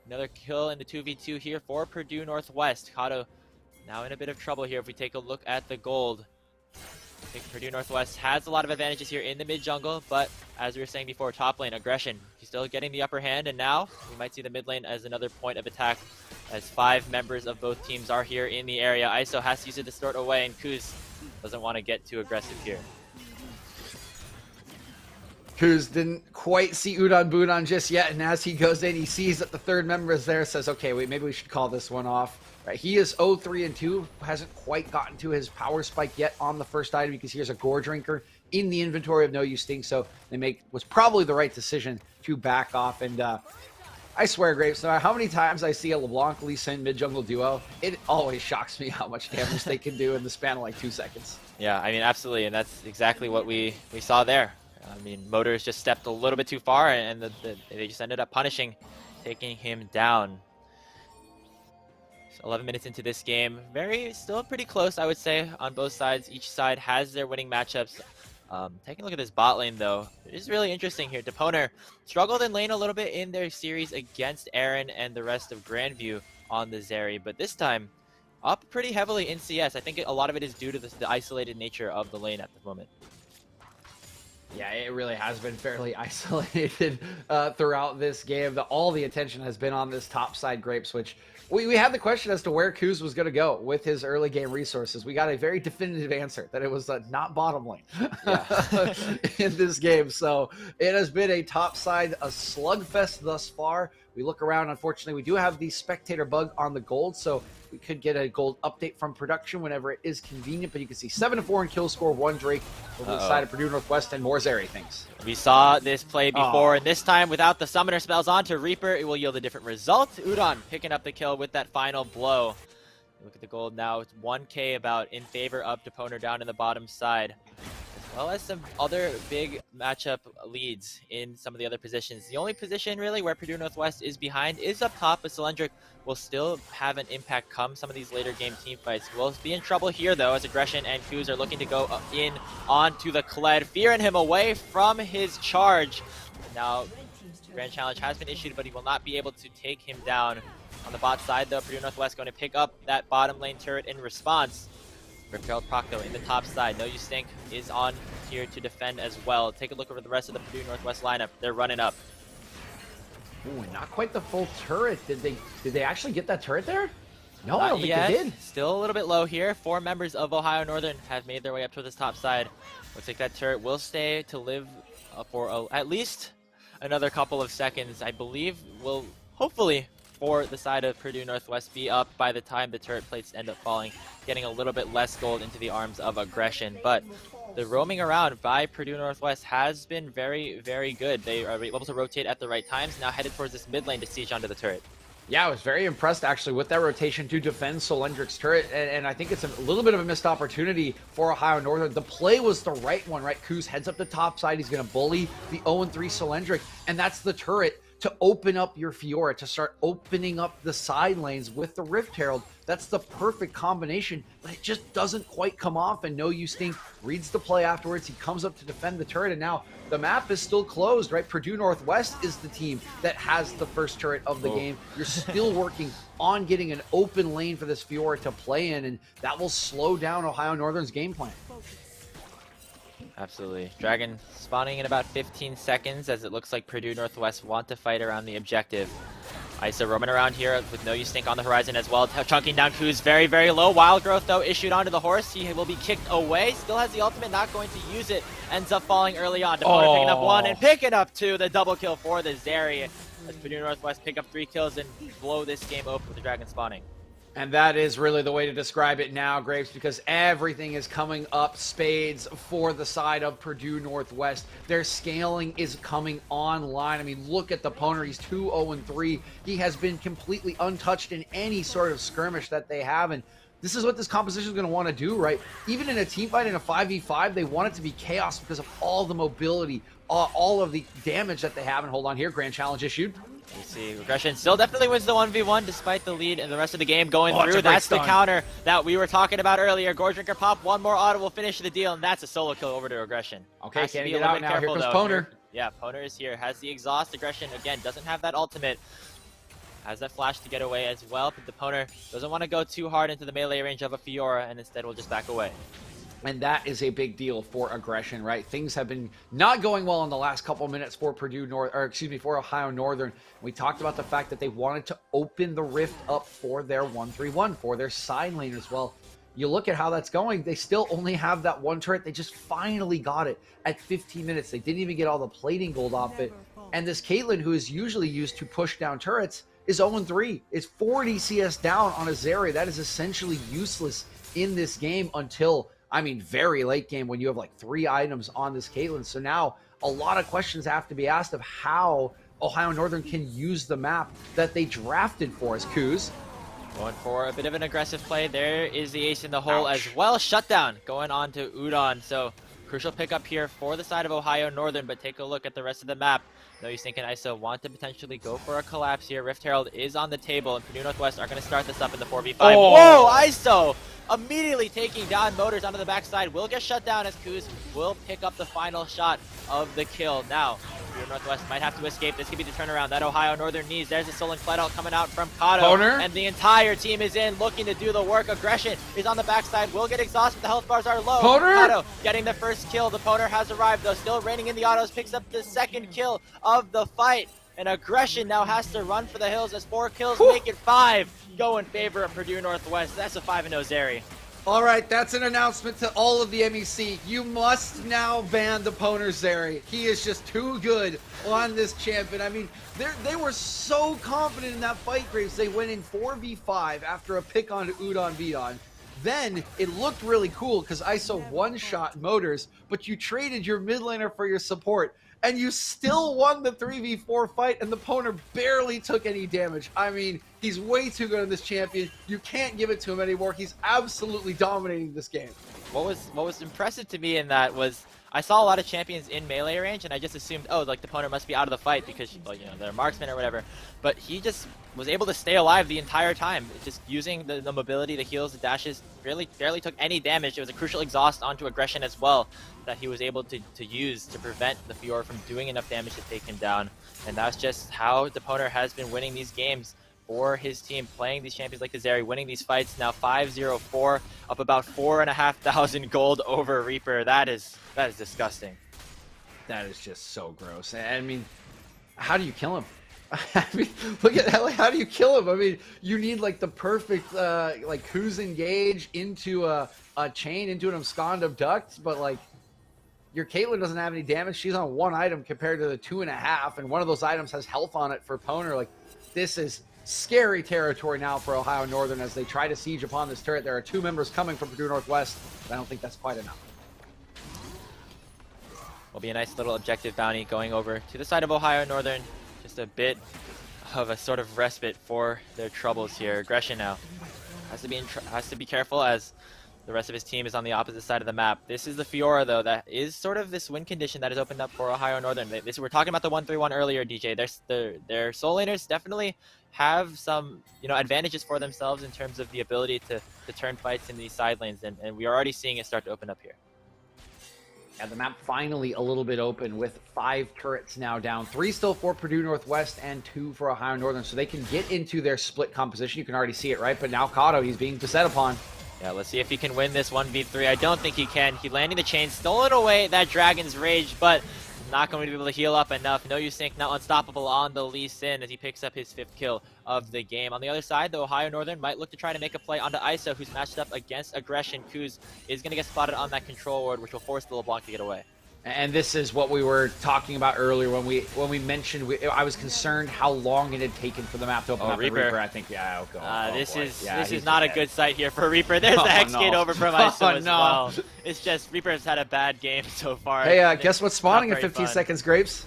Another kill in the 2v2 here for Purdue Northwest. Kato now in a bit of trouble here if we take a look at the gold. I think Purdue Northwest has a lot of advantages here in the mid jungle, but as we were saying before, top lane aggression. He's still getting the upper hand, and now we might see the mid lane as another point of attack as 5 members of both teams are here in the area. ISO has to use a distort away, and Kuz doesn't want to get too aggressive here. Kuz didn't quite see Udon Budon just yet, and as he goes in, he sees that the third member is there, says, okay, wait, maybe we should call this one off. Right, he is 0-3-2, hasn't quite gotten to his power spike yet on the first item because here's a Gore Drinker in the inventory of No Use Sting, so was probably the right decision to back off. And I swear, Grapes, no matter how many times I see a LeBlanc Lee Sin mid-jungle duo, it always shocks me how much damage they can do in the span of like 2 seconds. Yeah, I mean, absolutely, and that's exactly what we saw there. I mean, Motors just stepped a little bit too far, and they just ended up punishing, taking him down. 11 minutes into this game, still pretty close, I would say, on both sides. Each side has their winning matchups. Taking a look at this bot lane, though, it is really interesting here. Deponer struggled in lane a little bit in their series against Aaron and the rest of Grandview on the Zeri, but this time up pretty heavily in CS. I think a lot of it is due to the isolated nature of the lane at the moment. Yeah, it really has been fairly isolated throughout this game. All the attention has been on this top side Grapes, which we had the question as to where Kuz was going to go with his early game resources. We got a very definitive answer that it was not bottom lane in this game. So it has been a top side, a slugfest thus far. We look around, unfortunately, we do have the spectator bug on the gold, so we could get a gold update from production whenever it is convenient, but you can see 7-4 in kill score, 1 Drake over the side of Purdue Northwest, and more Zeri things. We saw this play before, and this time without the summoner spells onto Reaper, it will yield a different result. Udon picking up the kill with that final blow. Look at the gold now. It's 1K about in favor of Deponer down in the bottom side, as well as some other big matchup leads in some of the other positions. The only position really where Purdue Northwest is behind is up top, but Cylindric will still have an impact come some of these later game team fights. We'll be in trouble here though, as Aggression and Kuz are looking to go in onto the Kled, fearing him away from his charge. Now, Grand Challenge has been issued, but he will not be able to take him down. On the bot side though, Purdue Northwest going to pick up that bottom lane turret in response. Riptail Procto in the top side. No Use Stink is on here to defend as well. Take a look over the rest of the Purdue Northwest lineup. They're running up. Ooh, not quite the full turret. Did they actually get that turret there? No, I don't think yet. they did. Still a little bit low here. 4 members of Ohio Northern have made their way up to this top side. Looks like that turret will stay to live for at least another couple of seconds. I believe will hopefully for the side of Purdue Northwest be up by the time the turret plates end up falling, getting a little bit less gold into the arms of Aggression. But the roaming around by Purdue Northwest has been very, very good. They are able to rotate at the right times, now headed towards this mid lane to siege onto the turret. Yeah, I was very impressed actually with that rotation to defend Cylindric's turret, and I think it's a little bit of a missed opportunity for Ohio Northern. The play was the right one, right? Kuz heads up the top side, he's going to bully the 0-3 Cylindric, and that's the turret to open up your Fiora, to start opening up the side lanes with the Rift Herald. That's the perfect combination, but it just doesn't quite come off, and No Use Stink reads the play afterwards. He comes up to defend the turret, and now the map is still closed, right? Purdue Northwest is the team that has the first turret of the game. You're still working on getting an open lane for this Fiora to play in, and that will slow down Ohio Northern's game plan. Absolutely. Dragon spawning in about 15 seconds, as it looks like Purdue Northwest want to fight around the objective. Isa roaming around here with No Use Stink on the horizon as well, chunking down Kuz very, very low. Wild Growth, though, issued onto the horse. He will be kicked away. Still has the ultimate, not going to use it. Ends up falling early on. Deponer picking up 1 and picking up 2. The double kill for the Zeri, as Purdue Northwest pick up 3 kills and blow this game open with the Dragon spawning. And that is really the way to describe it now, Graves, because everything is coming up spades for the side of Purdue Northwest. Their scaling is coming online. I mean, look at the Poner. He's 2-0-3. He has been completely untouched in any sort of skirmish that they have. And this is what this composition is going to want to do, right? Even in a team fight in a 5v5, they want it to be chaos because of all the mobility, all of the damage that they have. And hold on here, Grand Challenge issued. You see, Regression still definitely wins the 1v1 despite the lead and the rest of the game going through. That's the counter that we were talking about earlier. Gorge Drinker pop, one more auto will finish the deal, and that's a solo kill over to Aggression. Okay, can't get out now. Here comes Poner. Yeah, Poner is here. Has the exhaust. Aggression, again, doesn't have that ultimate. Has that flash to get away as well, but the Poner doesn't want to go too hard into the melee range of a Fiora, and instead will just back away. And that is a big deal for Aggression, right? Things have been not going well in the last couple minutes for for Ohio Northern. We talked about the fact that they wanted to open the rift up for their 1-3-1, for their side lane as well. You look at how that's going, they still only have that one turret. They just finally got it at 15 minutes. They didn't even get all the plating gold off it. And this Caitlyn, who is usually used to push down turrets, is 0-3. It's 40 CS down on a Zeri. That is essentially useless in this game until, I mean, very late game when you have like 3 items on this Caitlyn. So now a lot of questions have to be asked of how Ohio Northern can use the map that they drafted for us. Kuz going for a bit of an aggressive play. There is the ace in the hole as well. Shutdown going on to Udon. So crucial pickup here for the side of Ohio Northern, but take a look at the rest of the map. No use thinking ISO want to potentially go for a collapse here. Rift Herald is on the table, and Purdue Northwest are going to start this up in the 4v5. Oh. Whoa, ISO immediately taking down Motors onto the backside. Will get shut down as Kuz will pick up the final shot of the kill. Now, Purdue Northwest might have to escape. This could be the turnaround that Ohio Northern needs. There's a stolen flat out coming out from Kato. Poner. And the entire team is in, looking to do the work. Aggression is on the backside. Will get exhausted. The health bars are low. Poner. Kato getting the first kill. The Poner has arrived, though. Still raining in the autos. Picks up the second kill of the fight. And Aggression now has to run for the hills as 4 kills make it 5. Go in favor of Purdue Northwest. That's a 5-0 Zeri. All right, that's an announcement to all of the MEC. You must now ban the Poner Zeri. He is just too good on this champion. I mean, they were so confident in that fight, Graves. They went in 4v5 after a pick on Udon Vidon. Then it looked really cool because ISO one-shot Motors, but you traded your mid laner for your support. And you still won the 3v4 fight, and the Poner barely took any damage. I mean, he's way too good on this champion. You can't give it to him anymore. He's absolutely dominating this game. What was impressive to me in that was I saw a lot of champions in melee range, and I just assumed, oh, like the Poner must be out of the fight because, well, you know, they're marksmen or whatever. But he just was able to stay alive the entire time, just using the mobility, the heals, the dashes. Really barely took any damage. It was a crucial exhaust onto Aggression as well that he was able to use to prevent the Fiora from doing enough damage to take him down. And that's just how the Poner has been winning these games for his team, playing these champions like the Zeri, winning these fights. Now 5-0-4, up about 4,500 gold over Reaper. That is disgusting. That is just so gross. I mean, how do you kill him? I mean, look at how do you kill him? I mean, you need like the perfect like who's engaged into a chain, into an abscond of ducts, but like your Caitlyn doesn't have any damage. She's on 1 item compared to the 2.5, and one of those items has health on it for Poner. Like, this is scary territory now for Ohio Northern as they try to siege upon this turret. There are 2 members coming from Purdue Northwest, but I don't think that's quite enough. Will be a nice little objective bounty going over to the side of Ohio Northern. Just a bit of a sort of respite for their troubles here. Aggression now has to be careful as the rest of his team is on the opposite side of the map. This is the Fiora, though, that is sort of this win condition that is opened up for Ohio Northern. We're talking about the 1-3-1 earlier, DJ. Their soul laners definitely have some, you know, advantages for themselves in terms of the ability to turn fights in these side lanes, and we are already seeing it start to open up here. And the map finally a little bit open with 5 turrets now down. 3 still for Purdue Northwest and 2 for Ohio Northern. So they can get into their split composition. You can already see it, right? But now Kato, he's being beset upon. Yeah, let's see if he can win this 1v3. I don't think he can. He landing the chain, stolen away that Dragon's Rage, but not going to be able to heal up enough. No use Sync, now unstoppable on the Lee Sin as he picks up his 5th kill of the game. On the other side, the Ohio Northern might look to try to make a play onto ISO, who's matched up against Aggression. Kuz is going to get spotted on that control ward, which will force the LeBlanc to get away. And this is what we were talking about earlier when we mentioned I was concerned how long it had taken for the map to open up. Reaper. I think, yeah, okay. This is not a good sight here for Reaper. There's the Hex Gate over from ISO as well. It's just Reaper's had a bad game so far. Hey, guess what's spawning in 15 seconds, Grapes?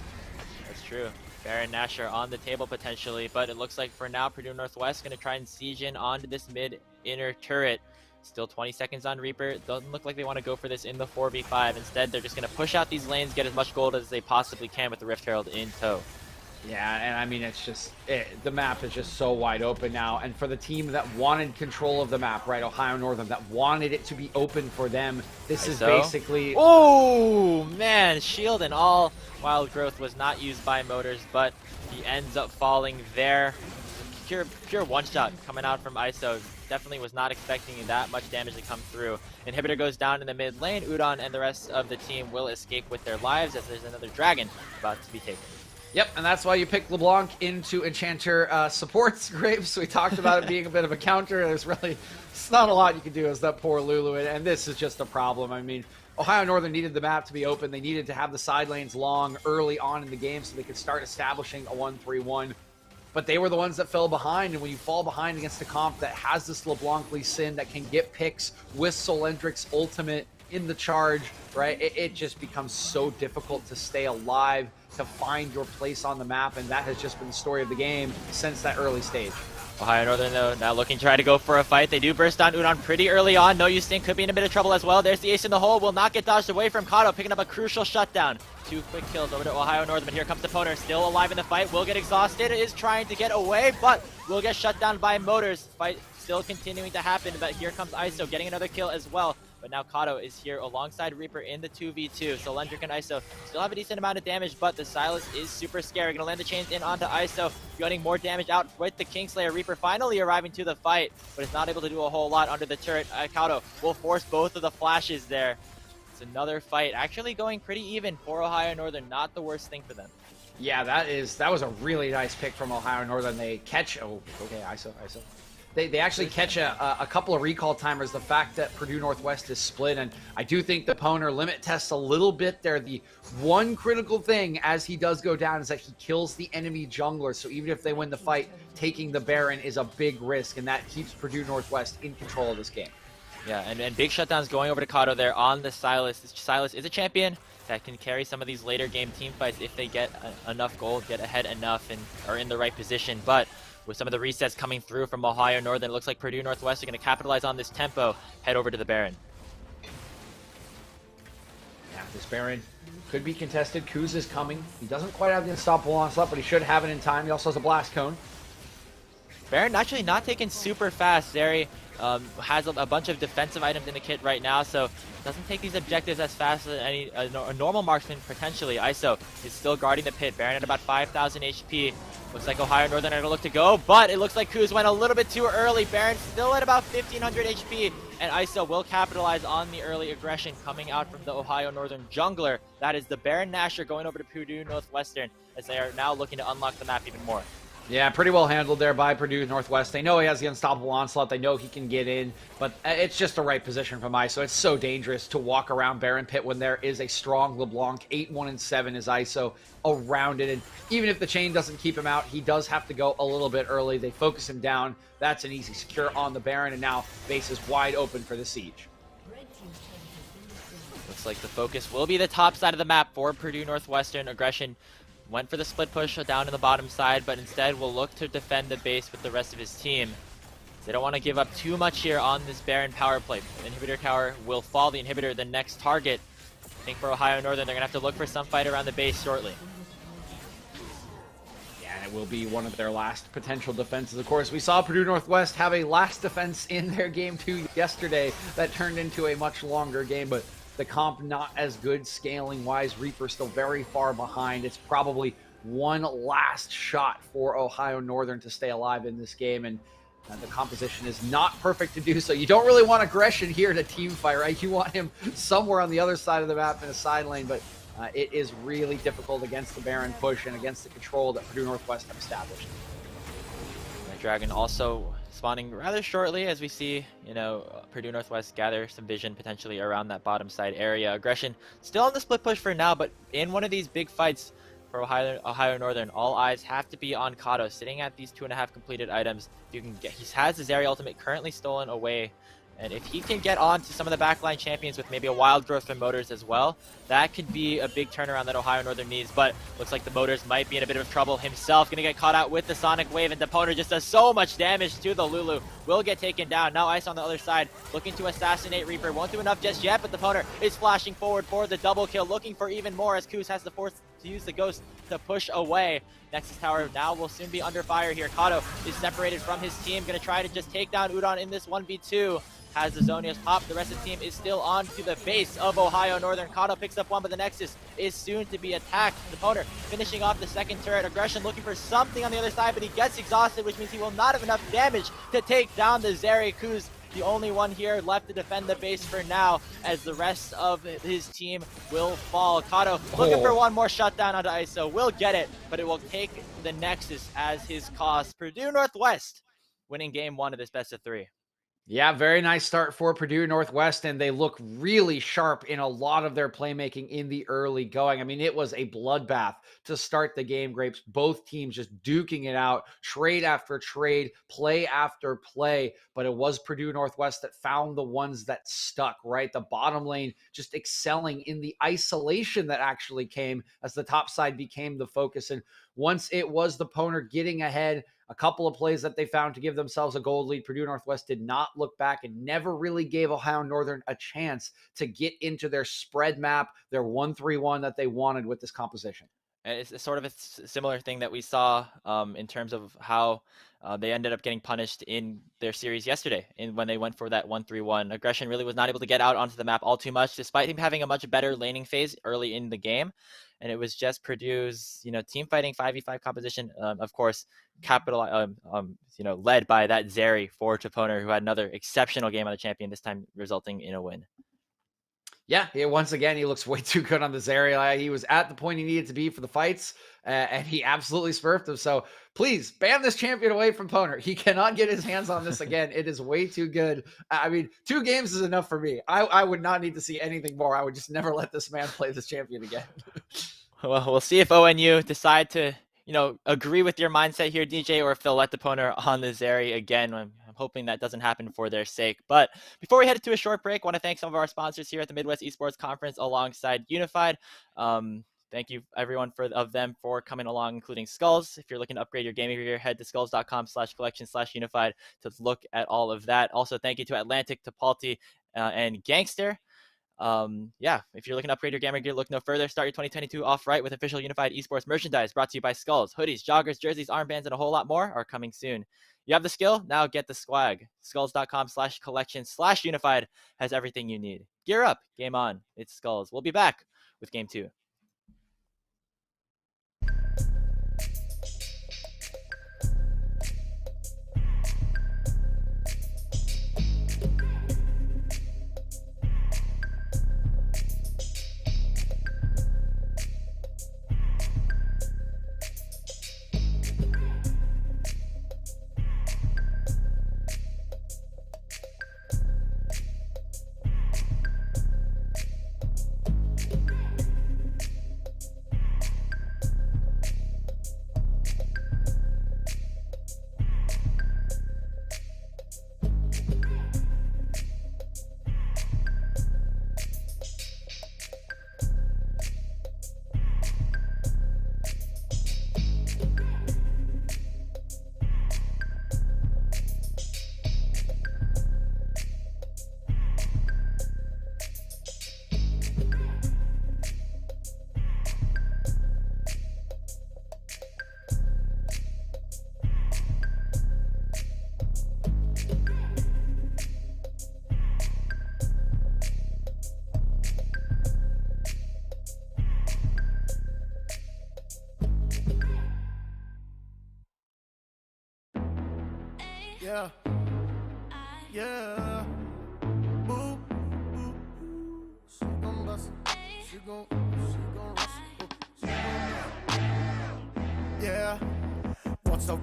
That's true. Baron Nashor on the table potentially, but it looks like for now Purdue Northwest going to try and siege in onto this mid inner turret. Still 20 seconds on Reaper. Doesn't look like they want to go for this in the 4v5. Instead, they're just going to push out these lanes, get as much gold as they possibly can with the Rift Herald in tow. Yeah, and I mean, it's just, the map is just so wide open now. And for the team that wanted control of the map, right, Ohio Northern, that wanted it to be open for them, this is basically... Oh, man, shield and all wild growth was not used by Motors, but he ends up falling there. Pure one-shot coming out from ISO. Definitely was not expecting that much damage to come through. Inhibitor goes down in the mid lane. Udon and the rest of the team will escape with their lives as there's another dragon about to be taken. Yep, and that's why you pick LeBlanc into Enchanter supports Grapes. We talked about it being a bit of a counter. There's really, it's not a lot you can do as that poor Lulu, and this is just a problem. I mean, Ohio Northern needed the map to be open. They needed to have the side lanes long early on in the game so they could start establishing a 1-3-1. But they were the ones that fell behind, and when you fall behind against a comp that has this LeBlanc Lee Sin that can get picks with Solendric's ultimate in the charge, right, it just becomes so difficult to stay alive, to find your place on the map, and that has just been the story of the game since that early stage. Ohio Northern, though, now looking to try to go for a fight. They do burst on Udon pretty early on. No Use Sting could be in a bit of trouble as well. There's the ace in the hole. Will not get dodged away from Kato, picking up a crucial shutdown. 2 quick kills over to Ohio Northern, but here comes the Poner. Still alive in the fight. Will get exhausted. Is trying to get away, but will get shut down by Motors. Fight still continuing to happen, but here comes ISO getting another kill as well. But now Kato is here alongside Reaper in the 2v2. So Lendrick and ISO still have a decent amount of damage, but the Silas is super scary. Gonna land the chains in onto ISO, getting more damage out with the Kingslayer. Reaper finally arriving to the fight, but is not able to do a whole lot under the turret. Kato will force both of the flashes there. It's another fight. Actually going pretty even for Ohio Northern. Not the worst thing for them. Yeah, that was a really nice pick from Ohio Northern. They catch... Oh, okay, ISO. They actually catch a couple of recall timers. The fact that Purdue Northwest is split, and I do think the Poner limit tests a little bit there. The one critical thing as he does go down is that he kills the enemy jungler. So even if they win the fight, taking the Baron is a big risk, and that keeps Purdue Northwest in control of this game. Yeah, and big shutdowns going over to Kato there on the Silas. Silas is a champion that can carry some of these later game team fights if they get enough gold, get ahead enough, and are in the right position. But with some of the resets coming through from Ohio Northern, it looks like Purdue Northwest are going to capitalize on this tempo, head over to the Baron. Yeah, this Baron could be contested. Kuz is coming. He doesn't quite have the unstoppable onslaught, but he should have it in time. He also has a blast cone. Baron actually not taken super fast. Zeri has a bunch of defensive items in the kit right now, so doesn't take these objectives as fast as a normal marksman potentially. ISO is still guarding the pit. Baron at about 5,000 HP. Looks like Ohio Northern had a look to go, but it looks like Kuz went a little bit too early. Baron still at about 1,500 HP, and ISO will capitalize on the early aggression coming out from the Ohio Northern jungler. That is the Baron Nashor going over to Purdue Northwestern as they are now looking to unlock the map even more. Yeah, pretty well handled there by Purdue Northwest. They know he has the unstoppable onslaught. They know he can get in, but it's just the right position from ISO. It's so dangerous to walk around Baron Pit when there is a strong LeBlanc. 8-1-7 is ISO around it, and even if the chain doesn't keep him out, he does have to go a little bit early. They focus him down. That's an easy secure on the Baron, and now base is wide open for the siege. Looks like the focus will be the top side of the map for Purdue Northwestern. Aggression went for the split push down in the bottom side, but instead will look to defend the base with the rest of his team. They don't want to give up too much here on this Baron power play. The inhibitor tower will fall. The inhibitor, the next target. I think for Ohio Northern, they're going to have to look for some fight around the base shortly. Yeah, and it will be one of their last potential defenses. Of course, we saw Purdue Northwest have a last defense in their game 2 yesterday that turned into a much longer game, but the comp not as good scaling wise. Reaper still very far behind. It's probably one last shot for Ohio Northern to stay alive in this game, and the composition is not perfect to do so. You don't really want aggression here in a team fight, right? You want him somewhere on the other side of the map in a side lane, but it is really difficult against the Baron push and against the control that Purdue Northwest have established. The Dragon also spawning rather shortly as we see, Purdue Northwest gather some vision potentially around that bottom side area. Aggression still on the split push for now, but in one of these big fights for Ohio Northern, all eyes have to be on Kato, sitting at these 2.5 completed items. If you can get, he has his area ultimate currently stolen away, and if he can get on to some of the backline champions with maybe a wild growth from Motors as well, that could be a big turnaround that Ohio Northern needs. But looks like the Motors might be in a bit of trouble himself. Gonna get caught out with the Sonic Wave, and Deponer just does so much damage to the Lulu. Will get taken down. Now Ice on the other side, looking to assassinate Reaper. Won't do enough just yet, but Deponer is flashing forward for the double kill, looking for even more as Kuz has the force to use the Ghost to push away. Nexus Tower now will soon be under fire here. Kato is separated from his team, gonna try to just take down Udon in this 1v2. Has the Zonios pop. The rest of the team is still on to the base of Ohio Northern. Kato picks up one, but the Nexus is soon to be attacked. The opponent finishing off the second turret. Aggression looking for something on the other side, but he gets exhausted, which means he will not have enough damage to take down the Zeri. Kuz, the only one here left to defend the base for now, as the rest of his team will fall. Kato looking for one more shutdown onto ISO. Will get it, but it will take the Nexus as his cost. Purdue Northwest winning game 1 of this best of 3. Yeah, very nice start for Purdue Northwest, and they look really sharp in a lot of their playmaking in the early going. I mean, it was a bloodbath to start the game, Grapes. Both teams just duking it out, trade after trade, play after play, but it was Purdue Northwest that found the ones that stuck, right? The bottom lane just excelling in the isolation that actually came as the top side became the focus. And once it was the Poner getting ahead, a couple of plays that they found to give themselves a gold lead, Purdue Northwest did not look back and never really gave Ohio Northern a chance to get into their spread map, their 1-3-1 that they wanted with this composition. And it's sort of a similar thing that we saw in terms of how they ended up getting punished in their series yesterday when they went for that 1-3-1. Aggression really was not able to get out onto the map all too much, despite him having a much better laning phase early in the game. And it was just Purdue's, team fighting 5v5 composition, of course, led by that Zeri for Toponer, who had another exceptional game on the champion, this time resulting in a win. Yeah, once again, he looks way too good on the Zeri. He was at the point he needed to be for the fights, and he absolutely smurfed him. So please ban this champion away from Poner. He cannot get his hands on this again. It is way too good. I mean, 2 games is enough for me. I would not need to see anything more. I would just never let this man play this champion again. Well, we'll see if ONU decide to, agree with your mindset here, DJ, or if they'll let the Poner on the Zeri again. I'm hoping that doesn't happen for their sake. But before we head to a short break, I want to thank some of our sponsors here at the Midwest Esports Conference alongside Unified. Thank you, everyone, of them for coming along, including Skulls. If you're looking to upgrade your gaming gear, head to skulls.com/collection/unified to look at all of that. Also, thank you to Atlantic, Topalti, and Gangster. If you're looking to upgrade your gamer gear, look no further. Start your 2022 off right with official Unified Esports merchandise brought to you by Skulls. Hoodies, joggers, jerseys, armbands, and a whole lot more are coming soon. You have the skill, now get the swag. Skulls.com/collection/unified has everything you need. Gear up, game on. It's Skulls. We'll be back with game 2. Yeah. Yeah. Boo. Boo. She gon' bust it. She gon' rush it. Yeah.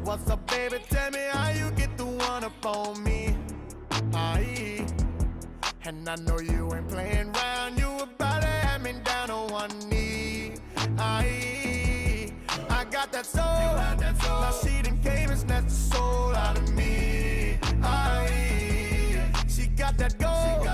What's up, baby? Tell me how you get the one run up on me. Aye. And I know you ain't playing round. You about to have me down on one knee. Aye. I got that soul. Now she done came and snatched the soul out of me. Aye. She got that gold.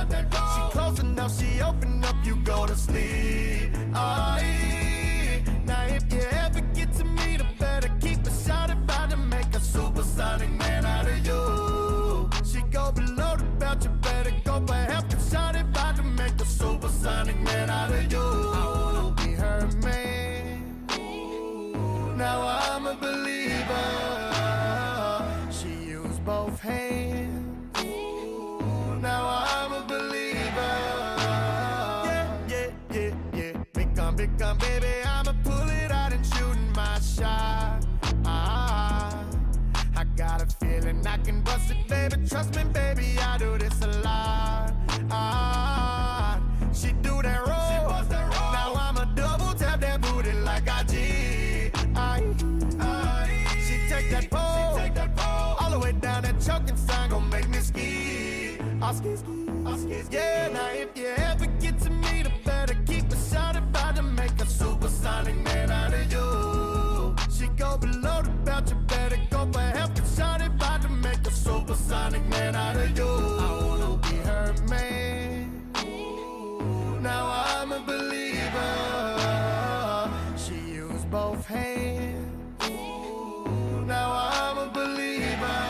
She close enough. She open up. You go to sleep. Aye. Now if you ever get to meet her, better keep a shot about to make a supersonic man out of you. She go below the belt. You better go for help. Shot about to make a supersonic man out of you. I wanna be her man. Now I'm a believer. She used both hands. Now I'm a believer. Yeah. Big gun, baby. I'ma pull it out and shooting my shot. I got a feeling I can bust it, baby. Trust me, baby, I do this a lot. She do that roll. Now I'ma double tap that booty like I did. She take that pole. All the way down that choking sign gon' make me ski. I ski. Yeah, now if you ever get to meet her, better keep a shot about to make a supersonic man out of you. She go below the belt, you better go for help. Shot about to make a supersonic man out of you. I wanna be her man. Now I'm a believer. She used both hands. Now I'm a believer.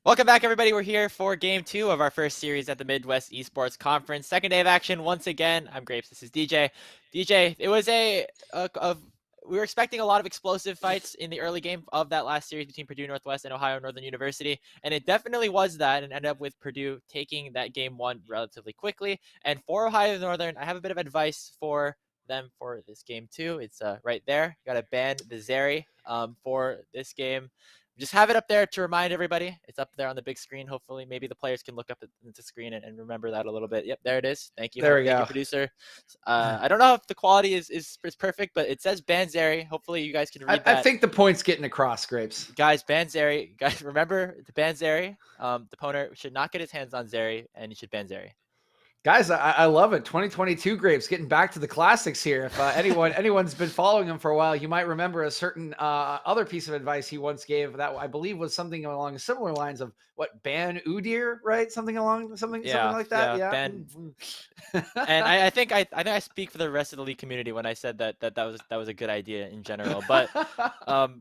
Welcome back, everybody. We're here for game 2 of our first series at the Midwest Esports Conference. Second day of action once again. I'm Grapes. This is DJ. DJ, it was we were expecting a lot of explosive fights in the early game of that last series between Purdue Northwest and Ohio Northern University, and it definitely was that, and ended up with Purdue taking that game 1 relatively quickly. And for Ohio Northern, I have a bit of advice for them for this game 2. It's right there. You got to ban the Zeri for this game. Just have it up there to remind everybody. It's up there on the big screen. Hopefully, maybe the players can look up at the screen and remember that a little bit. Yep, there it is. Thank you. There we Thank go. you, producer. I don't know if the quality is perfect, but it says Banzeri. Hopefully, you guys can read that. I think the point's getting across, Grapes. Guys, ban Zeri. Guys, remember to ban Zeri. The opponent should not get his hands on Zeri, and he should ban Zeri. Guys, I love it. 2022 Grapes getting back to the classics here. If anyone's been following him for a while, you might remember a certain other piece of advice he once gave that I believe was something along similar lines of what ban Udir, right? Something like that. Yeah. Ban. And I think I speak for the rest of the league community when I said that was a good idea in general. But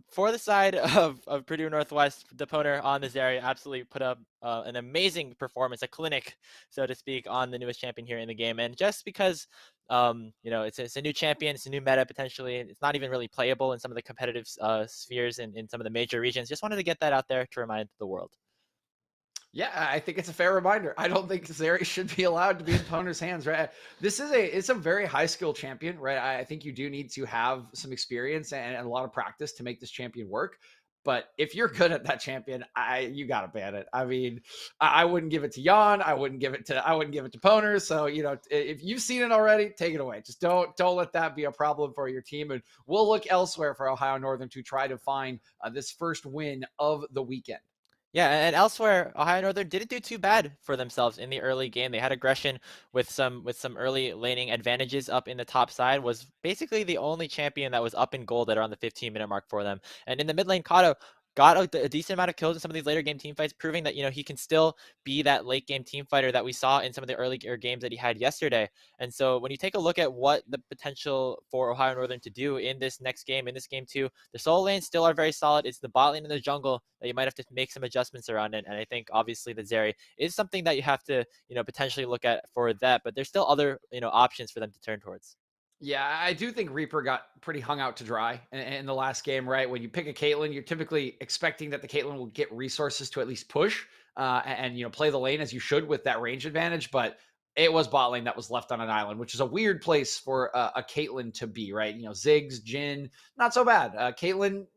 for the side of Purdue Northwest, the opponent on this area absolutely put up an amazing performance, a clinic, so to speak, on the newest champion here in the game. And just because it's a new champion, it's a new meta potentially, it's not even really playable in some of the competitive spheres in some of the major regions. Just wanted to get that out there to remind the world. Yeah, I think it's a fair reminder. I don't think Zeri should be allowed to be in opponent's hands, right? It's a very high skill champion, right? I think you do need to have some experience and a lot of practice to make this champion work. But if you're good at that champion, you gotta ban it. I mean, I wouldn't give it to Jan. I wouldn't give it to Poner. So if you've seen it already, take it away. Just don't let that be a problem for your team. And we'll look elsewhere for Ohio Northern to try to find this first win of the weekend. Yeah, and elsewhere, Ohio Northern didn't do too bad for themselves in the early game. They had aggression with some early laning advantages up in the top side. Was basically the only champion that was up in gold at around the 15-minute mark for them. And in the mid lane, Kato got a decent amount of kills in some of these later game team fights, proving that he can still be that late game team fighter that we saw in some of the earlier games that he had yesterday. And so when you take a look at what the potential for Ohio Northern to do in this next game, in this game 2, the solo lanes still are very solid. It's the bot lane and the jungle that you might have to make some adjustments around it. And I think obviously the Zeri is something that you have to potentially look at for that, but there's still other options for them to turn towards. Yeah, I do think Reaper got pretty hung out to dry in the last game, right? When you pick a Caitlyn, you're typically expecting that the Caitlyn will get resources to at least push and play the lane as you should with that range advantage. But it was bot lane that was left on an island, which is a weird place for a Caitlyn to be, right? Ziggs, Jhin, not so bad. Caitlyn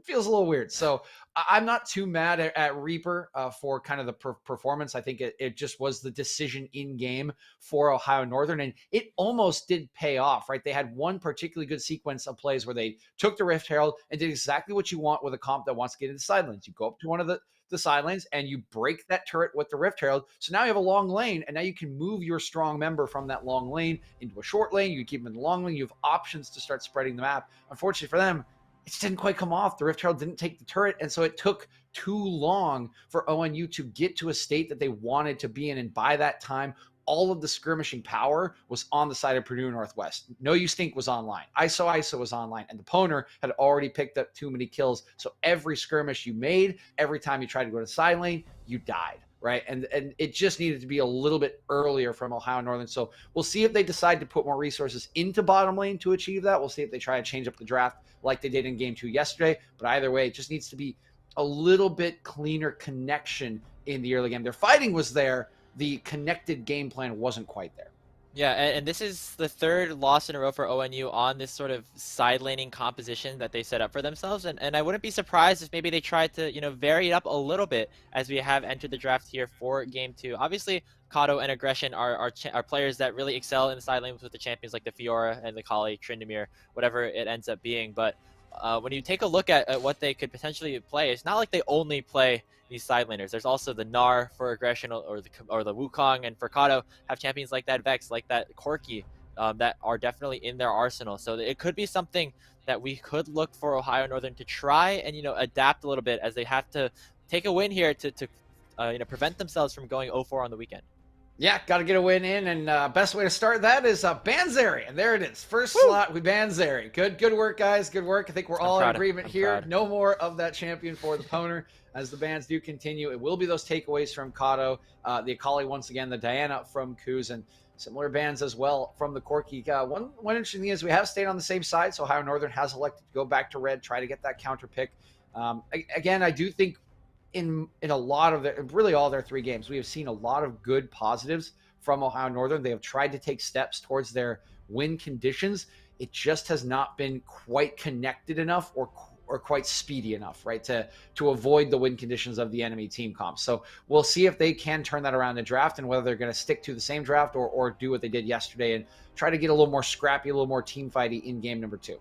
feels a little weird. So I'm not too mad at Reaper for kind of the performance. I think it just was the decision in game for Ohio Northern, and it almost did pay off, right? They had one particularly good sequence of plays where they took the Rift Herald and did exactly what you want with a comp that wants to get into the side lanes. You go up to one of the side lanes and you break that turret with the Rift Herald. So now you have a long lane, and now you can move your strong member from that long lane into a short lane. You keep them in the long lane. You have options to start spreading the map. Unfortunately for them, it just didn't quite come off. The Rift Herald didn't take the turret, and so it took too long for ONU to get to a state that they wanted to be in. And by that time, all of the skirmishing power was on the side of Purdue Northwest. No You Stink was online. ISO was online, and the Poner had already picked up too many kills. So every skirmish you made, every time you tried to go to side lane, you died. Right. And it just needed to be a little bit earlier from Ohio Northern. So we'll see if they decide to put more resources into bottom lane to achieve that. We'll see if they try to change up the draft like they did in game 2 yesterday. But either way, it just needs to be a little bit cleaner connection in the early game. Their fighting was there. The connected game plan wasn't quite there. Yeah, and this is the third loss in a row for ONU on this sort of side laning composition that they set up for themselves. And I wouldn't be surprised if maybe they tried to, vary it up a little bit as we have entered the draft here for game 2. Obviously, Kato and Aggression are players that really excel in the side lanes with the champions like the Fiora and the Kali, Tryndamere, whatever it ends up being. But when you take a look at what they could potentially play, it's not like they only play these side laners. There's also the Gnar for Aggression or the Wukong, and for Kato have champions like that Vex, like that Corki, that are definitely in their arsenal. So it could be something that we could look for Ohio Northern to try and adapt a little bit as they have to take a win here to prevent themselves from going 0-4 on the weekend. Yeah, got to get a win in, and best way to start that is Banzeri, and there it is. First Woo! slot with Banzeri. Good work, guys. Good work. I think we're I'm all in proud. agreement I'm here. proud. No more of that champion for the Poner as the bans do continue. It will be those takeaways from Kato, the Akali once again, the Diana from Kuz, and similar bans as well from the Corki. One interesting thing is we have stayed on the same side, so Ohio Northern has elected to go back to red, try to get that counter pick. Again, I do think in a lot of their, really all their 3 games, we have seen a lot of good positives from Ohio Northern. They have tried to take steps towards their win conditions. It just has not been quite connected enough or quite speedy enough, right, to avoid the win conditions of the enemy team comp. So we'll see if they can turn that around in draft, and whether they're going to stick to the same draft or do what they did yesterday and try to get a little more scrappy, a little more team fighty in game number 2.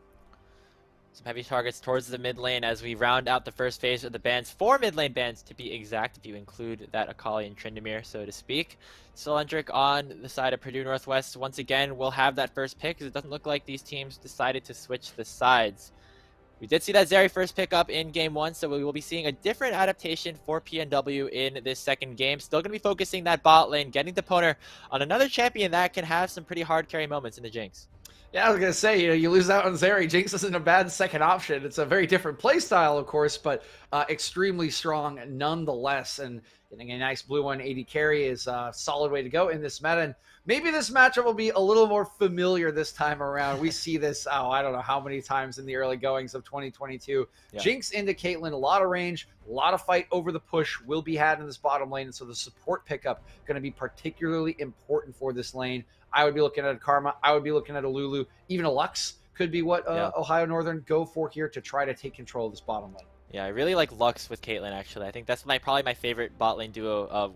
Some heavy targets towards the mid lane as we round out the first phase of the bans. 4 mid lane bans to be exact, if you include that Akali and Tryndamere, so to speak. Cylindric on the side of Purdue Northwest once again will have that first pick, because it doesn't look like these teams decided to switch the sides. We did see that Zeri first pick up in game 1, so we will be seeing a different adaptation for PNW in this second game. Still going to be focusing that bot lane, getting the Poner on another champion that can have some pretty hard carry moments in the Jinx. Yeah, I was gonna say, you lose out on Zeri. Jinx isn't a bad second option. It's a very different play style, of course, but extremely strong nonetheless. And getting a nice blue 180 carry is a solid way to go in this meta. And maybe this matchup will be a little more familiar this time around. We see this, I don't know how many times in the early goings of 2022. Yeah. Jinx into Caitlyn, a lot of range, a lot of fight over the push will be had in this bottom lane. And so the support pickup going to be particularly important for this lane. I would be looking at a Karma. I would be looking at a Lulu. Even a Lux could be what Ohio Northern go for here to try to take control of this bottom lane. Yeah, I really like Lux with Caitlyn, actually. I think that's probably my favorite bot lane duo of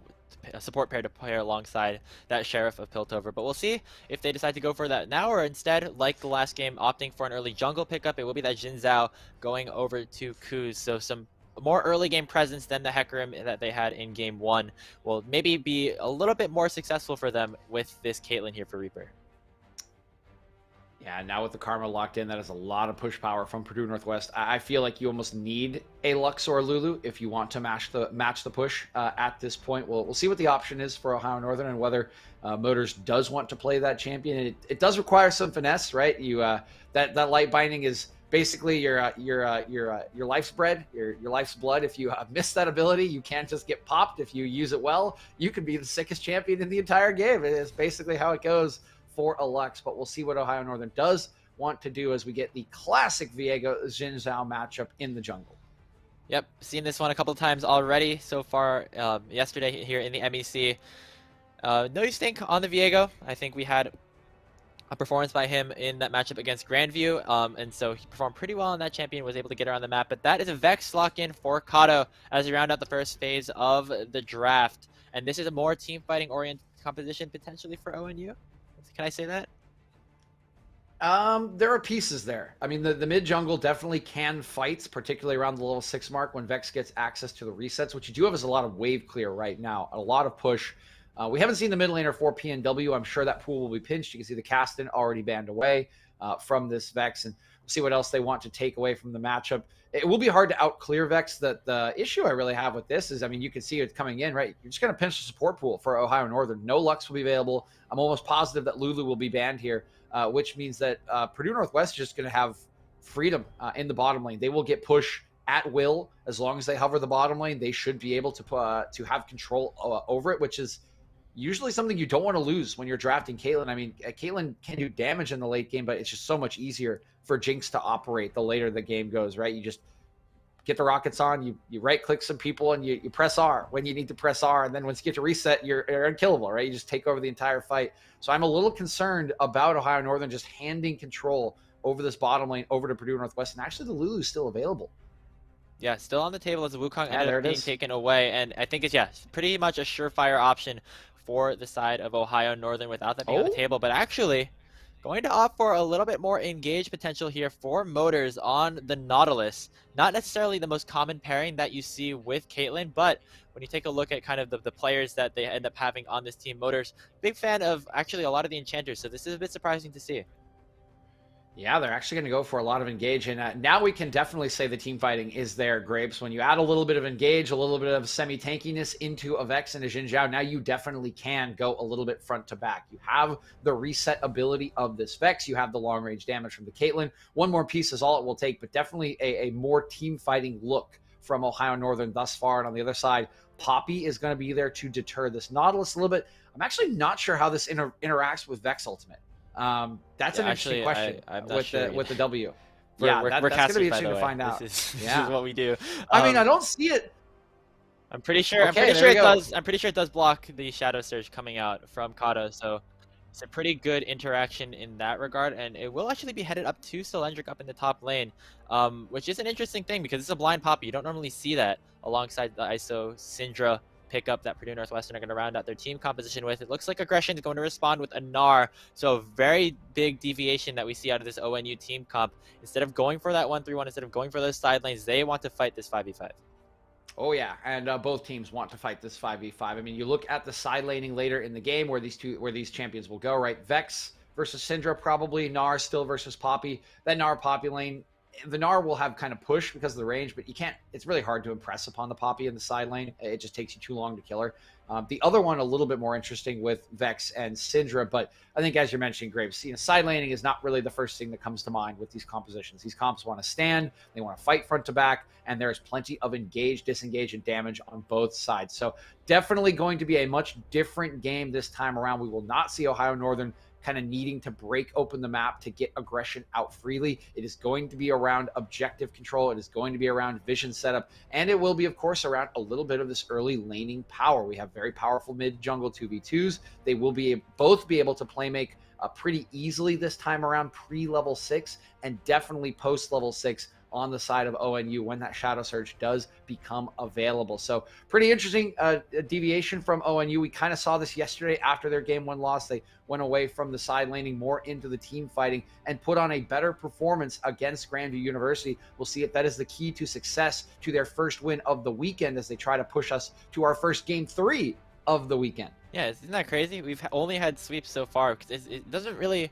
a support pair to pair alongside that Sheriff of Piltover. But we'll see if they decide to go for that now, or instead, like the last game, opting for an early jungle pickup. It will be that Jin Zhao going over to Kuz. So some more early game presence than the Hecarim that they had in game 1 will maybe be a little bit more successful for them with this Caitlyn here for Reaper. Yeah, now with the Karma locked in, that is a lot of push power from Purdue Northwest. I feel like you almost need a Lux or a Lulu if you want to match the push at this point. We'll see what the option is for Ohio Northern and whether Motors does want to play that champion. It does require some finesse, right? You that light binding is basically your life's bread, your life's blood. If you miss that ability, you can't just get popped. If you use it well, you can be the sickest champion in the entire game. It is basically how it goes for a Lux, but we'll see what Ohio Northern does want to do as we get the classic Viego Jin Zhao matchup in the jungle. Yep, seen this one a couple of times already so far yesterday here in the MEC. No use think on the Viego. I think we had a performance by him in that matchup against Grandview, and so he performed pretty well on that champion, was able to get around the map. But that is a Vex lock-in for Kato as we round out the first phase of the draft. And this is a more team-fighting oriented composition potentially for ONU. Can I say that? There are pieces there. I mean, the mid jungle definitely can fight, particularly around the level 6 mark when Vex gets access to the resets. What you do have is a lot of wave clear right now, a lot of push. We haven't seen the mid laner for PNW. I'm sure that pool will be pinched. You can see the Caston already banned away from this Vex, and we'll see what else they want to take away from the matchup. It will be hard to out clear Vex. The issue I really have with this is, I mean, you can see it coming in, right? You're just going to pinch the support pool for Ohio Northern. No Lux will be available. I'm almost positive that Lulu will be banned here, which means that Purdue Northwest is just going to have freedom in the bottom lane. They will get push at will as long as they hover the bottom lane. They should be able to have control over it, which is usually something you don't want to lose when you're drafting Caitlyn. I mean, Caitlyn can do damage in the late game, but it's just so much easier for Jinx to operate the later the game goes, right? You just get the rockets on, you right-click some people, and you press R when you need to press R, and then once you get to reset, you're unkillable, right? You just take over the entire fight. So I'm a little concerned about Ohio Northern just handing control over this bottom lane over to Purdue Northwest, and actually the Lulu's still available. Yeah, still on the table as the Wukong ended up being taken away, and I think it's pretty much a surefire option for the side of Ohio Northern without that being on the table. But actually, going to opt for a little bit more engaged potential here for Motors on the Nautilus. Not necessarily the most common pairing that you see with Caitlyn, but when you take a look at kind of the players that they end up having on this team, Motors, big fan of actually a lot of the enchanters, so this is a bit surprising to see. Yeah, they're actually going to go for a lot of engage. And now we can definitely say the team fighting is there, Grapes. When you add a little bit of engage, a little bit of semi-tankiness into a Vex and a Xin Zhao, now you definitely can go a little bit front to back. You have the reset ability of this Vex. You have the long-range damage from the Caitlyn. One more piece is all it will take, but definitely a more team fighting look from Ohio Northern thus far. And on the other side, Poppy is going to be there to deter this Nautilus a little bit. I'm actually not sure how this interacts with Vex Ultimate. That's an interesting question I'm not sure with the W. That's going to be interesting to find out. This is what we do. I mean, I don't see it. I'm pretty sure. Okay, I'm pretty sure it does. I'm pretty sure it does block the Shadow Surge coming out from Kato. So it's a pretty good interaction in that regard, and it will actually be headed up to Solendric up in the top lane, which is an interesting thing because it's a blind Poppy. You don't normally see that alongside the ISO Syndra pickup that Purdue Northwestern are going to round out their team composition with. It looks like Aggression is going to respond with a Gnar, so a very big deviation that we see out of this ONU team comp. Instead of going for that 1-3-1, instead of going for those side lanes, they want to fight this 5v5. Oh yeah, and both teams want to fight this 5v5. I mean, you look at the side laning later in the game where these champions will go, right? Vex versus Syndra, probably Gnar still versus Poppy. That Gnar Poppy lane, the Gnar will have kind of push because of the range, but you can't, it's really hard to impress upon the Poppy in the side lane. It just takes you too long to kill her. The other one, a little bit more interesting with Vex and Syndra, but I think as you're mentioning, Graves, side laning is not really the first thing that comes to mind with these compositions. These comps want to stand, they want to fight front to back, and there's plenty of engage, disengage, and damage on both sides. So definitely going to be a much different game this time around. We will not see Ohio Northern kind of needing to break open the map to get aggression out freely. It is going to be around objective control. It is going to be around vision setup. And it will be, of course, around a little bit of this early laning power. We have very powerful mid-jungle 2v2s. They will both be able to play make pretty easily this time around pre-level 6 and definitely post-level 6 on the side of ONU when that Shadow Surge does become available. So pretty interesting deviation from ONU. We kind of saw this yesterday after their game 1 loss. They went away from the side laning more into the team fighting and put on a better performance against Grandview University. We'll see if that is the key to success to their first win of the weekend as they try to push us to our first game 3 of the weekend. Yeah, isn't that crazy? We've only had sweeps so far because it doesn't really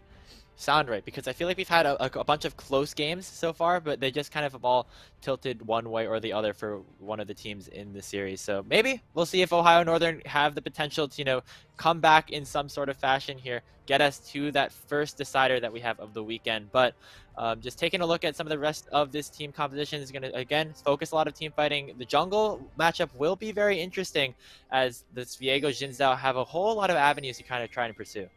sound right, because I feel like we've had a bunch of close games so far, but they just kind of have all tilted one way or the other for one of the teams in the series. So maybe we'll see if Ohio Northern have the potential to, come back in some sort of fashion here, get us to that first decider that we have of the weekend. But just taking a look at some of the rest of this team composition is going to, again, focus a lot of team fighting. The jungle matchup will be very interesting as the Viego Xin Zhao have a whole lot of avenues to kind of try and pursue.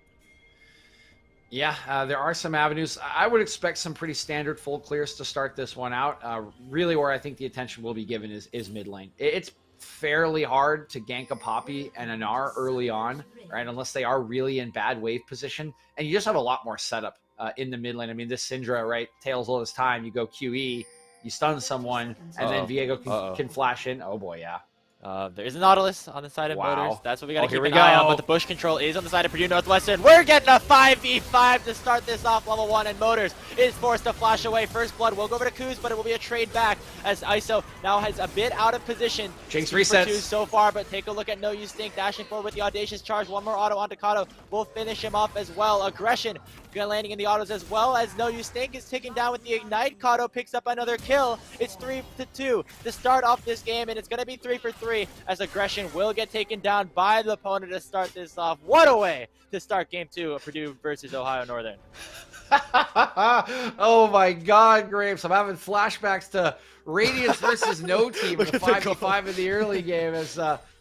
Yeah, there are some avenues. I would expect some pretty standard full clears to start this one out. Really where I think the attention will be given is mid lane. It's fairly hard to gank a Poppy and an Gnar early on, right? Unless they are really in bad wave position. And you just have a lot more setup in the mid lane. I mean, this Syndra, right, tails all this time. You go QE, you stun someone, and then Viego can flash in. Oh boy, yeah. There is a Nautilus on the side of Motors. That's what we got to keep an we eye on, but the push control is on the side of Purdue Northwestern. We're getting a 5v5 to start this off. Level 1, and Motors is forced to flash away. First blood will go over to Kuz, but it will be a trade back as ISO now has a bit out of position. Jinx resets so far, but take a look at No You Stink dashing forward with the audacious charge. One more auto onto Kato will finish him off as well. Aggression landing in the autos as well as No You Stink is taken down with the ignite. Kato picks up another kill. It's 3-2 to start off this game, and it's going to be 3 for 3 as Aggression will get taken down by the opponent to start this off. What a way to start game 2 of Purdue versus Ohio Northern. Oh my God, Graves. I'm having flashbacks to Radiance versus No Team in the 5v5 in the early game. As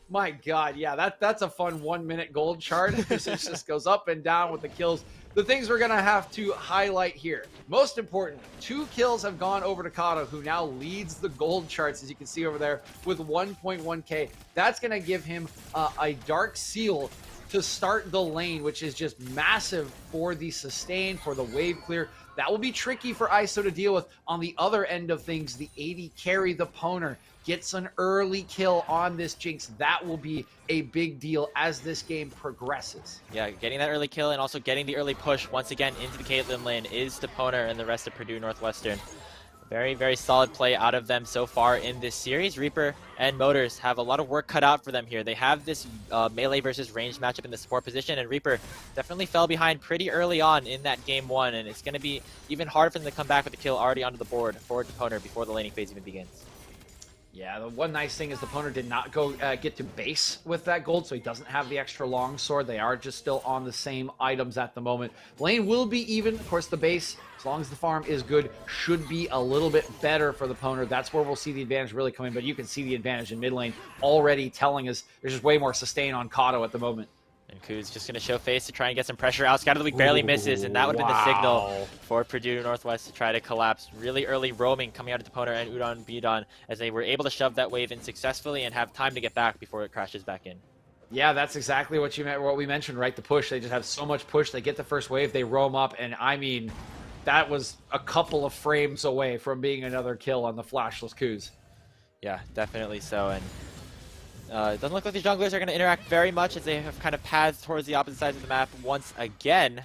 my God, yeah, that's a fun 1-minute gold chart. It just goes up and down with the kills. The things we're going to have to highlight here. Most importantly, 2 kills have gone over to Kato, who now leads the gold charts, as you can see over there, with 1.1k. That's going to give him a Dark Seal to start the lane, which is just massive for the sustain, for the wave clear. That will be tricky for ISO to deal with. On the other end of things, the 80 carry, the Poner, gets an early kill on this Jinx. That will be a big deal as this game progresses. Yeah, getting that early kill and also getting the early push once again into the Caitlyn lane is the Poner and the rest of Purdue Northwestern. Very, very solid play out of them so far in this series. Reaper and Motors have a lot of work cut out for them here. They have this melee versus ranged matchup in the support position, and Reaper definitely fell behind pretty early on in that game 1, and it's going to be even harder for them to come back with the kill already onto the board for Deponer before the laning phase even begins. Yeah, the one nice thing is the opponent did not go get to base with that gold, so he doesn't have the extra long sword. They are just still on the same items at the moment. Lane will be even. Of course, the base, as long as the farm is good, should be a little bit better for the opponent. That's where we'll see the advantage really come in, but you can see the advantage in mid lane already telling us there's just way more sustain on Kato at the moment. And Kuz just going to show face to try and get some pressure out. Scout of the Week barely misses, and that would have been the signal for Purdue Northwest to try to collapse. Really early roaming coming out of Deponer and Udon Bidon as they were able to shove that wave in successfully and have time to get back before it crashes back in. Yeah, that's exactly what we mentioned, right? The push. They just have so much push. They get the first wave, they roam up, and I mean, that was a couple of frames away from being another kill on the flashless Kuz. Yeah, definitely so. And it doesn't look like the junglers are going to interact very much as they have kind of paths towards the opposite sides of the map once again.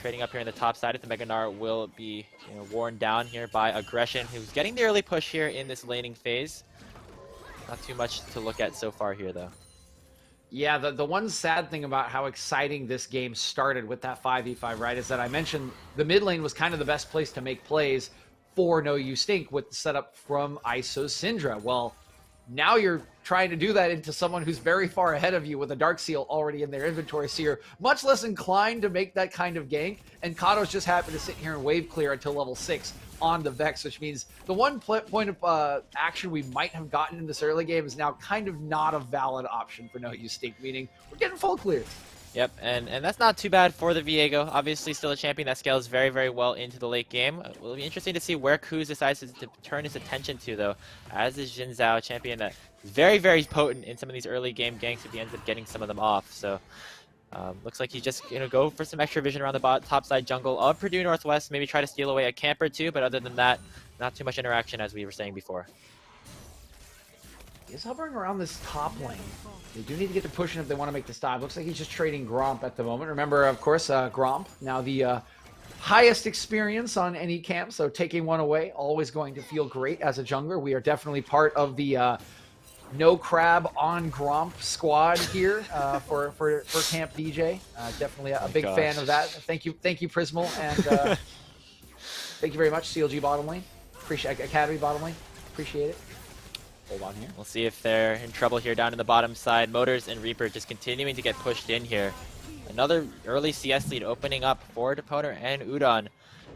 Trading up here in the top side, if the Mega Gnar will be worn down here by Aggression, who's getting the early push here in this laning phase. Not too much to look at so far here, though. Yeah, the one sad thing about how exciting this game started with that 5v5, right, is that I mentioned the mid lane was kind of the best place to make plays for No You Stink with the setup from ISO's Syndra. Well, now you're trying to do that into someone who's very far ahead of you with a Dark Seal already in their inventory, so you're much less inclined to make that kind of gank, and Kato's just happy to sit here and wave clear until level 6 on the Vex, which means the one point of action we might have gotten in this early game is now kind of not a valid option for No You Stink, meaning we're getting full clear. Yep, and that's not too bad for the Viego. Obviously still a champion that scales very, very well into the late game. It will be interesting to see where Kuz decides to turn his attention to, though, as is Jin Zhao, champion that is very, very potent in some of these early game ganks if he ends up getting some of them off. So looks like he's just go for some extra vision around the top side jungle of Purdue Northwest, maybe try to steal away a camp or two, but other than that, not too much interaction as we were saying before. He's hovering around this top lane. They do need to get to pushing if they want to make the stop. Looks like he's just trading Gromp at the moment. Remember, of course, Gromp, now the highest experience on any camp, so taking one away, always going to feel great as a jungler. We are definitely part of the no crab on Gromp squad here for Camp DJ. Definitely a big fan of that. Thank you, Prismal, and thank you very much, CLG bottom lane. Appreciate Academy bottom lane. Appreciate it. Hold on here. We'll see if they're in trouble here down in the bottom side. Motors and Reaper just continuing to get pushed in here. Another early CS lead opening up for Deponer and Udon.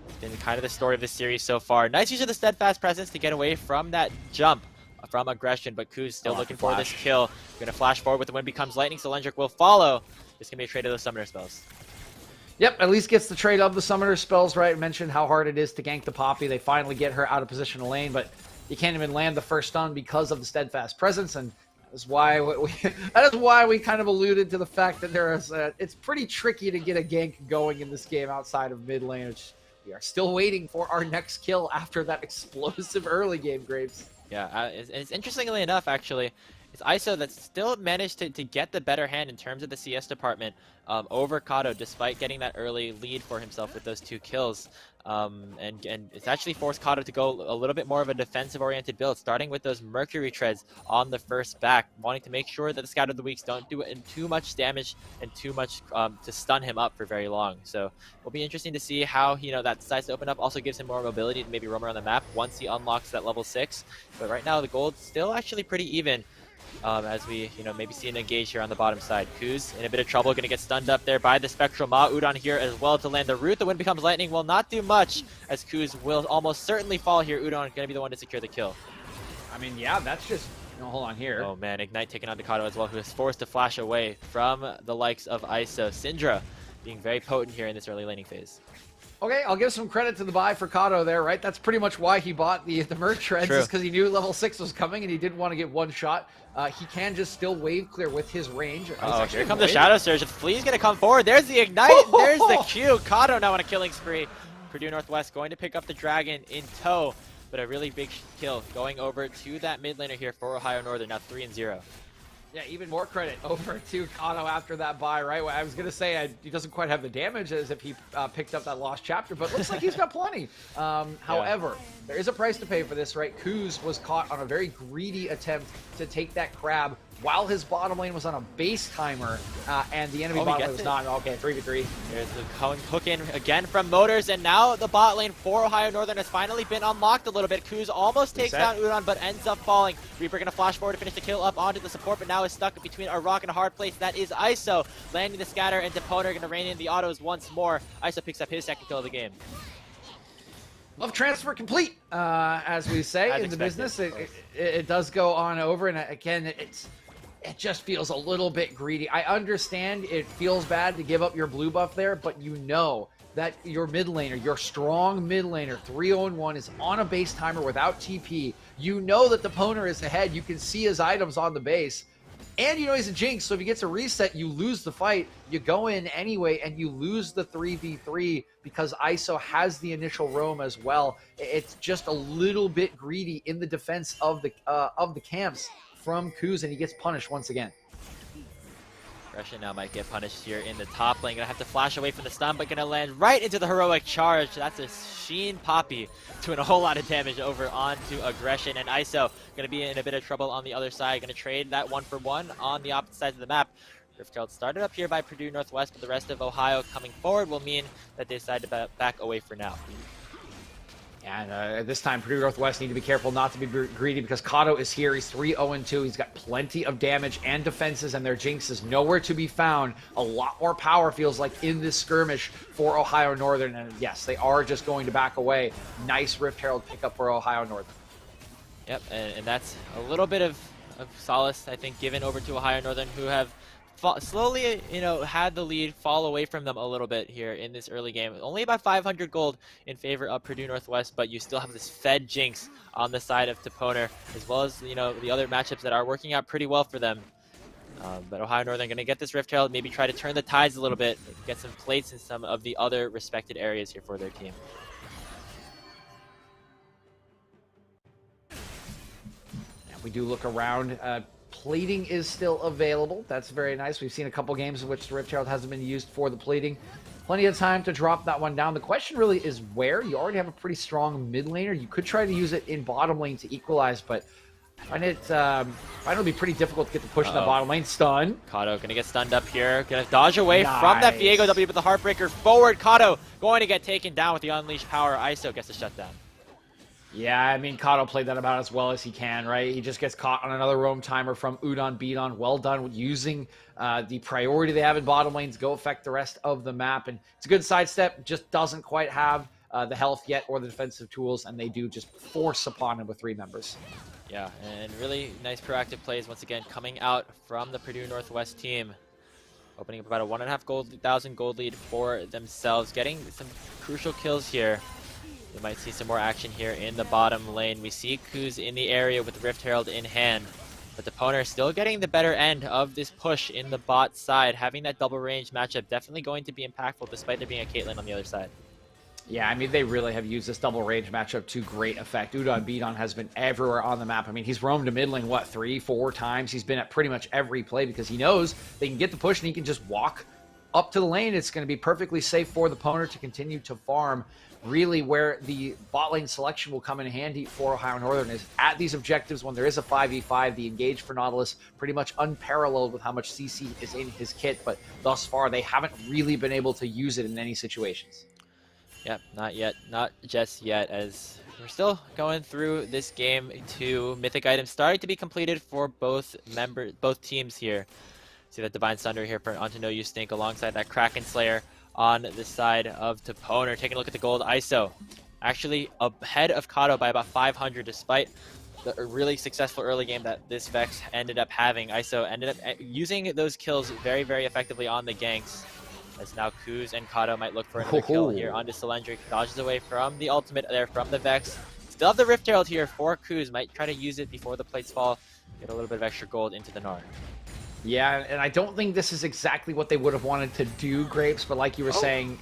It's been kind of the story of this series so far. Nice use of the steadfast presence to get away from that jump from Aggression, but Kuz still looking for this kill. Gonna flash forward with the wind becomes lightning, so Lendrick will follow. This can be a trade of those summoner spells. Yep, at least gets the trade of the summoner spells, right? I mentioned how hard it is to gank the Poppy. They finally get her out of position to lane, but you can't even land the first stun because of the steadfast presence, and that is why we kind of alluded to the fact that there is it's pretty tricky to get a gank going in this game outside of mid lane, which we are still waiting for our next kill after that explosive early game, Graves. Yeah, it's interestingly enough, actually, it's ISO that still managed to get the better hand in terms of the CS department over Kato, despite getting that early lead for himself with those 2 kills. And it's actually forced Kato to go a little bit more of a defensive-oriented build, starting with those Mercury treads on the first back, wanting to make sure that the Scout of the Weeks don't do too much damage and too much to stun him up for very long. So it'll be interesting to see how that decides to open up. Also gives him more mobility to maybe roam around the map once he unlocks that level 6. But right now the gold's still actually pretty even. As we, maybe see an engage here on the bottom side. Kuz in a bit of trouble, going to get stunned up there by the Spectral Ma. Udon here as well to land the root. The wind becomes lightning, will not do much, as Kuz will almost certainly fall here. Udon going to be the one to secure the kill. I mean, yeah, that's just... hold on here. Oh man, Ignite taking on Kato as well, who is forced to flash away from the likes of ISO. Syndra being very potent here in this early laning phase. Okay, I'll give some credit to the buy for Kato there, right? That's pretty much why he bought the Merc Treads, is because he knew level 6 was coming and he didn't want to get one shot. He can just still wave clear with his range. Oh, here comes the Shadow Surge. If Flea's going to come forward, there's the Ignite, there's the Q. Kato now on a killing spree. Purdue Northwest going to pick up the Dragon in tow, but a really big kill going over to that mid laner here for Ohio Northern, now 3-0. Yeah, even more credit over to Kano after that buy, right? Well, I was going to say he doesn't quite have the damage as if he picked up that lost chapter, but looks like he's got plenty. However, there is a price to pay for this, right? Kuz was caught on a very greedy attempt to take that crab while his bottom lane was on a base timer, and the enemy bottom lane was not. Okay, 3v3. There's the hook in again from Motors, and now the bot lane for Ohio Northern has finally been unlocked a little bit. Kuz almost takes down Udon, but ends up falling. Reaper gonna flash forward to finish the kill up onto the support, but now is stuck between a rock and a hard place. That is ISO, landing the scatter, and Deponer gonna rein in the autos once more. ISO picks up his second kill of the game. Love transfer complete, as we say in the business. It does go on over, and again, it just feels a little bit greedy. I understand it feels bad to give up your blue buff there, but you know that your mid laner, your strong mid laner, 3-0-1, is on a base timer without TP. You know that the Deponer is ahead. You can see his items on the base. And you know he's a Jinx, so if he gets a reset, you lose the fight. You go in anyway, and you lose the 3v3 because ISO has the initial roam as well. It's just a little bit greedy in the defense of the camps from Kuz, and he gets punished once again. Aggression now might get punished here in the top lane. Gonna have to flash away from the stun, but gonna land right into the heroic charge. That's a Sheen Poppy doing a whole lot of damage over onto Aggression, and ISO gonna be in a bit of trouble on the other side. Gonna trade that 1-for-1 on the opposite sides of the map. Riftchild started up here by Purdue Northwest, but the rest of Ohio coming forward will mean that they decide to back away for now. And this time, Purdue Northwest need to be careful not to be greedy because Kato is here. He's 3-0-2. He's got plenty of damage and defenses, and their Jinx is nowhere to be found. A lot more power feels like in this skirmish for Ohio Northern. And yes, they are just going to back away. Nice Rift Herald pickup for Ohio Northern. Yep, and that's a little bit of solace, I think, given over to Ohio Northern, who have slowly, had the lead fall away from them a little bit here in this early game. Only about 500 gold in favor of Purdue Northwest, but you still have this Fed Jinx on the side of Deponer, as well as, the other matchups that are working out pretty well for them. But Ohio Northern going to get this Rift Herald, maybe try to turn the tides a little bit, get some plates in some of the other respected areas here for their team. We do look around. Plating is still available. That's very nice. We've seen a couple games in which the Rift Herald hasn't been used for the plating. Plenty of time to drop that one down. The question really is where. You already have a pretty strong mid laner. You could try to use it in bottom lane to equalize, but I find it'll be pretty difficult to get the push in the bottom lane. Stun. Kato gonna get stunned up here. Gonna dodge away from that Viego W with the Heartbreaker forward. Kato going to get taken down with the Unleashed Power. ISO gets a shutdown. Yeah, I mean, Kato played that about as well as he can, right? He just gets caught on another roam timer from Udon Beaton. Well done with using the priority they have in bottom lanes, go affect the rest of the map. And it's a good sidestep, just doesn't quite have the health yet or the defensive tools, and they do just force upon him with 3 members. Yeah, and really nice proactive plays once again coming out from the Purdue Northwest team. Opening up about a 1,500 gold lead for themselves, getting some crucial kills here. We might see some more action here in the bottom lane. We see Kuz in the area with the Rift Herald in hand. But Deponer still getting the better end of this push in the bot side. Having that double range matchup definitely going to be impactful despite there being a Caitlyn on the other side. Yeah, I mean, they really have used this double range matchup to great effect. Udon Beaton has been everywhere on the map. I mean, he's roamed to mid lane, 3-4 times? He's been at pretty much every play because he knows they can get the push and he can just walk up to the lane. It's going to be perfectly safe for the opponent to continue to farm. Really where the bot lane selection will come in handy for Ohio Northern is at these objectives when there is a 5v5, the engage for Nautilus pretty much unparalleled with how much CC is in his kit, but thus far they haven't really been able to use it in any situations. Yep, not yet, not just yet, as we're still going through this game. 2 mythic items starting to be completed for both teams here. See that Divine Sunder here for onto No Use Stink alongside that Kraken Slayer on the side of Deponer. Taking a look at the gold, ISO actually ahead of Kato by about 500 despite the really successful early game that this Vex ended up having. ISO ended up using those kills very, very effectively on the ganks, as now Kuz and Kato might look for another kill here onto Cylindric. Dodges away from the ultimate there from the Vex. Still have the Rift Herald here for Kuz. Might try to use it before the plates fall. Get a little bit of extra gold into the Gnar. Yeah, and I don't think this is exactly what they would have wanted to do, Grapes, but like you were saying,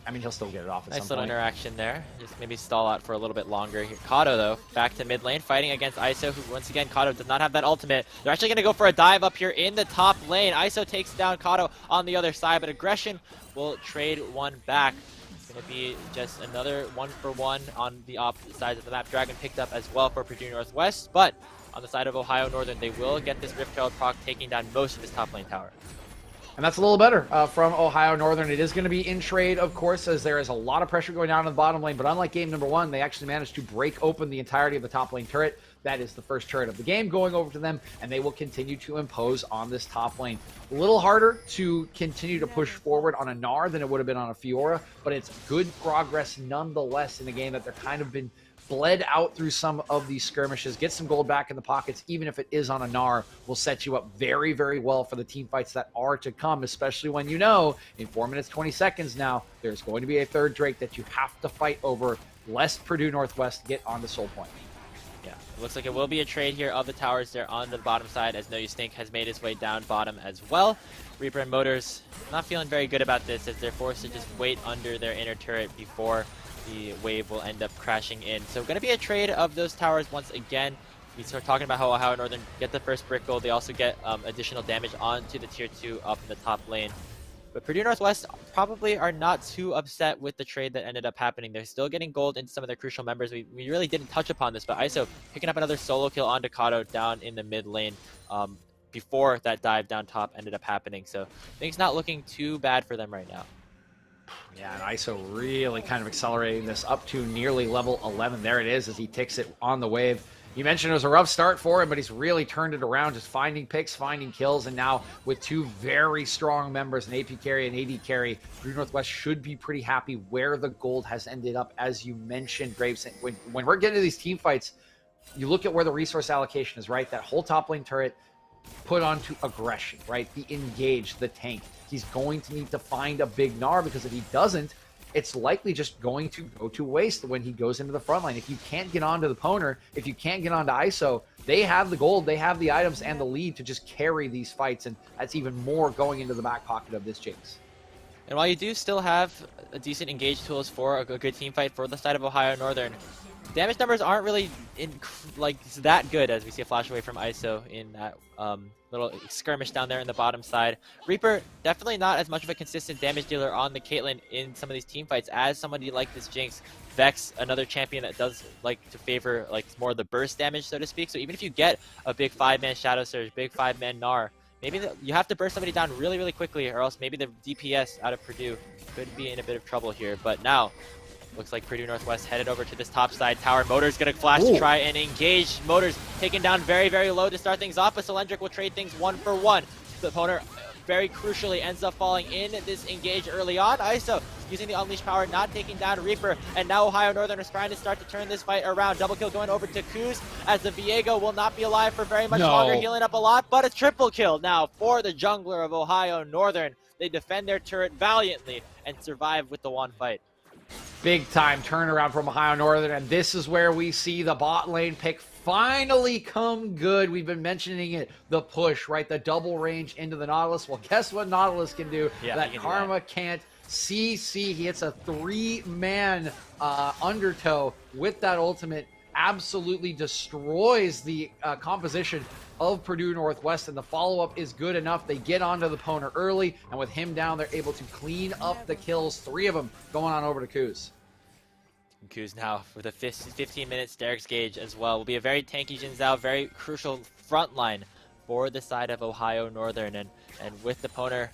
I mean, he'll still get it off at Nice some little point. interaction there. Just maybe stall out for a little bit longer here. Kato, though, back to mid lane, fighting against ISO, who, once again, Kato does not have that ultimate. They're actually going to go for a dive up here in the top lane. ISO takes down Kato on the other side, but Aggression will trade one back. It's going to be just another 1-for-1 on the opposite sides of the map. Dragon picked up as well for Purdue Northwest, but on the side of Ohio Northern, they will get this Rift Herald proc, taking down most of this top lane tower. And that's a little better from Ohio Northern. It is going to be in trade, of course, as there is a lot of pressure going down in the bottom lane. But unlike game number 1, they actually managed to break open the entirety of the top lane turret. That is the first turret of the game going over to them, and they will continue to impose on this top lane. A little harder to continue to push forward on a Gnar than it would have been on a Fiora, but it's good progress nonetheless in a game that they're kind of been bled out through some of these skirmishes. Get some gold back in the pockets, even if it is on a Gnar, will set you up very, very well for the team fights that are to come, especially when you know in 4 minutes, 20 seconds now, there's going to be a third Drake that you have to fight over, lest Purdue Northwest get onto Soul Point. Yeah, it looks like it will be a trade here of the towers there on the bottom side, as No You Stink has made his way down bottom as well. Reaper and Motors not feeling very good about this, as they're forced to just wait under their inner turret before the wave will end up crashing in. So going to be a trade of those towers once again. We start talking about how Ohio Northern get the first brick gold. They also get additional damage onto the tier 2 up in the top lane. But Purdue Northwest probably are not too upset with the trade that ended up happening. They're still getting gold into some of their crucial members. We really didn't touch upon this, but ISO picking up another solo kill on Kato down in the mid lane before that dive down top ended up happening. So things not looking too bad for them right now. Yeah, and ISO really kind of accelerating this up to nearly level 11. There it is as he takes it on the wave. You mentioned it was a rough start for him, but he's really turned it around, just finding picks, finding kills, and now with two very strong members, an AP carry and AD carry, Purdue Northwest should be pretty happy where the gold has ended up, as you mentioned, Graves. When we're getting to these team fights, you look at where the resource allocation is, right? That whole top lane turret put onto Aggression, right? The engage, the tank. He's going to need to find a big Gnar, because if he doesn't, it's likely just going to go to waste when he goes into the front line. If you can't get onto the Poner, if you can't get onto ISO, they have the gold, they have the items and the lead to just carry these fights, and that's even more going into the back pocket of this Jinx. And while you do still have a decent engage tools for a good team fight for the side of Ohio Northern, damage numbers aren't really that good, as we see a flash away from ISO in that little skirmish down there in the bottom side. Reaper, definitely not as much of a consistent damage dealer on the Caitlyn in some of these team fights as somebody like this Jinx. Vex, another champion that does like to favor more of the burst damage, so to speak. So even if you get a big 5-man Shadow Surge, big 5-man Gnar, maybe you have to burst somebody down really, really quickly, or else maybe the DPS out of Purdue could be in a bit of trouble here. But now, looks like Purdue Northwest headed over to this top side tower. Motors gonna flash to try and engage. Motors taken down very, very low to start things off, but Cylindric will trade things 1 for 1. The opponent very crucially ends up falling in this engage early on. ISO using the Unleashed power, not taking down Reaper, and now Ohio Northern is trying to start to turn this fight around. Double kill going over to Kuz, as the Viego will not be alive for very much longer, healing up a lot, but a triple kill now for the jungler of Ohio Northern. They defend their turret valiantly and survive with the one fight. Big time turnaround from Ohio Northern, and this is where we see the bot lane pick finally come good. We've been mentioning it, the push, right? The double range into the Nautilus. Well, guess what Nautilus can do? Yeah, that Karma can't. CC, he hits a 3-man undertow with that ultimate, absolutely destroys the composition of Purdue Northwest, and the follow-up is good enough. They get onto the Poner early, and with him down, they're able to clean up the kills. 3 of them going on over to Kuz. Kuz now with a 15 minutes Derek's Gauge as well. Will be a very tanky Jin Zhao, very crucial front line for the side of Ohio Northern, and with the Poner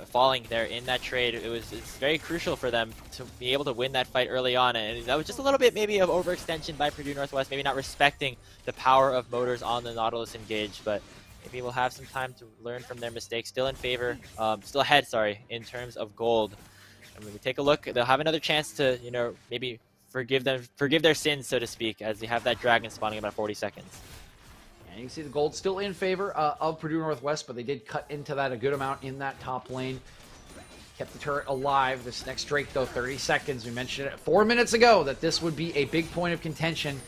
falling there in that trade, it's very crucial for them to be able to win that fight early on, and that was just a little bit maybe of overextension by Purdue Northwest, maybe not respecting the power of Motors on the Nautilus engage, but maybe we'll have some time to learn from their mistakes. Still in favor, still ahead, sorry, in terms of gold. And when we take a look, they'll have another chance to, maybe forgive their sins, so to speak, as they have that dragon spawning in about 40 seconds. And you can see the gold still in favor of Purdue Northwest, but they did cut into that a good amount in that top lane. Kept the turret alive. This next Drake, though, 30 seconds. We mentioned it 4 minutes ago that this would be a big point of contention.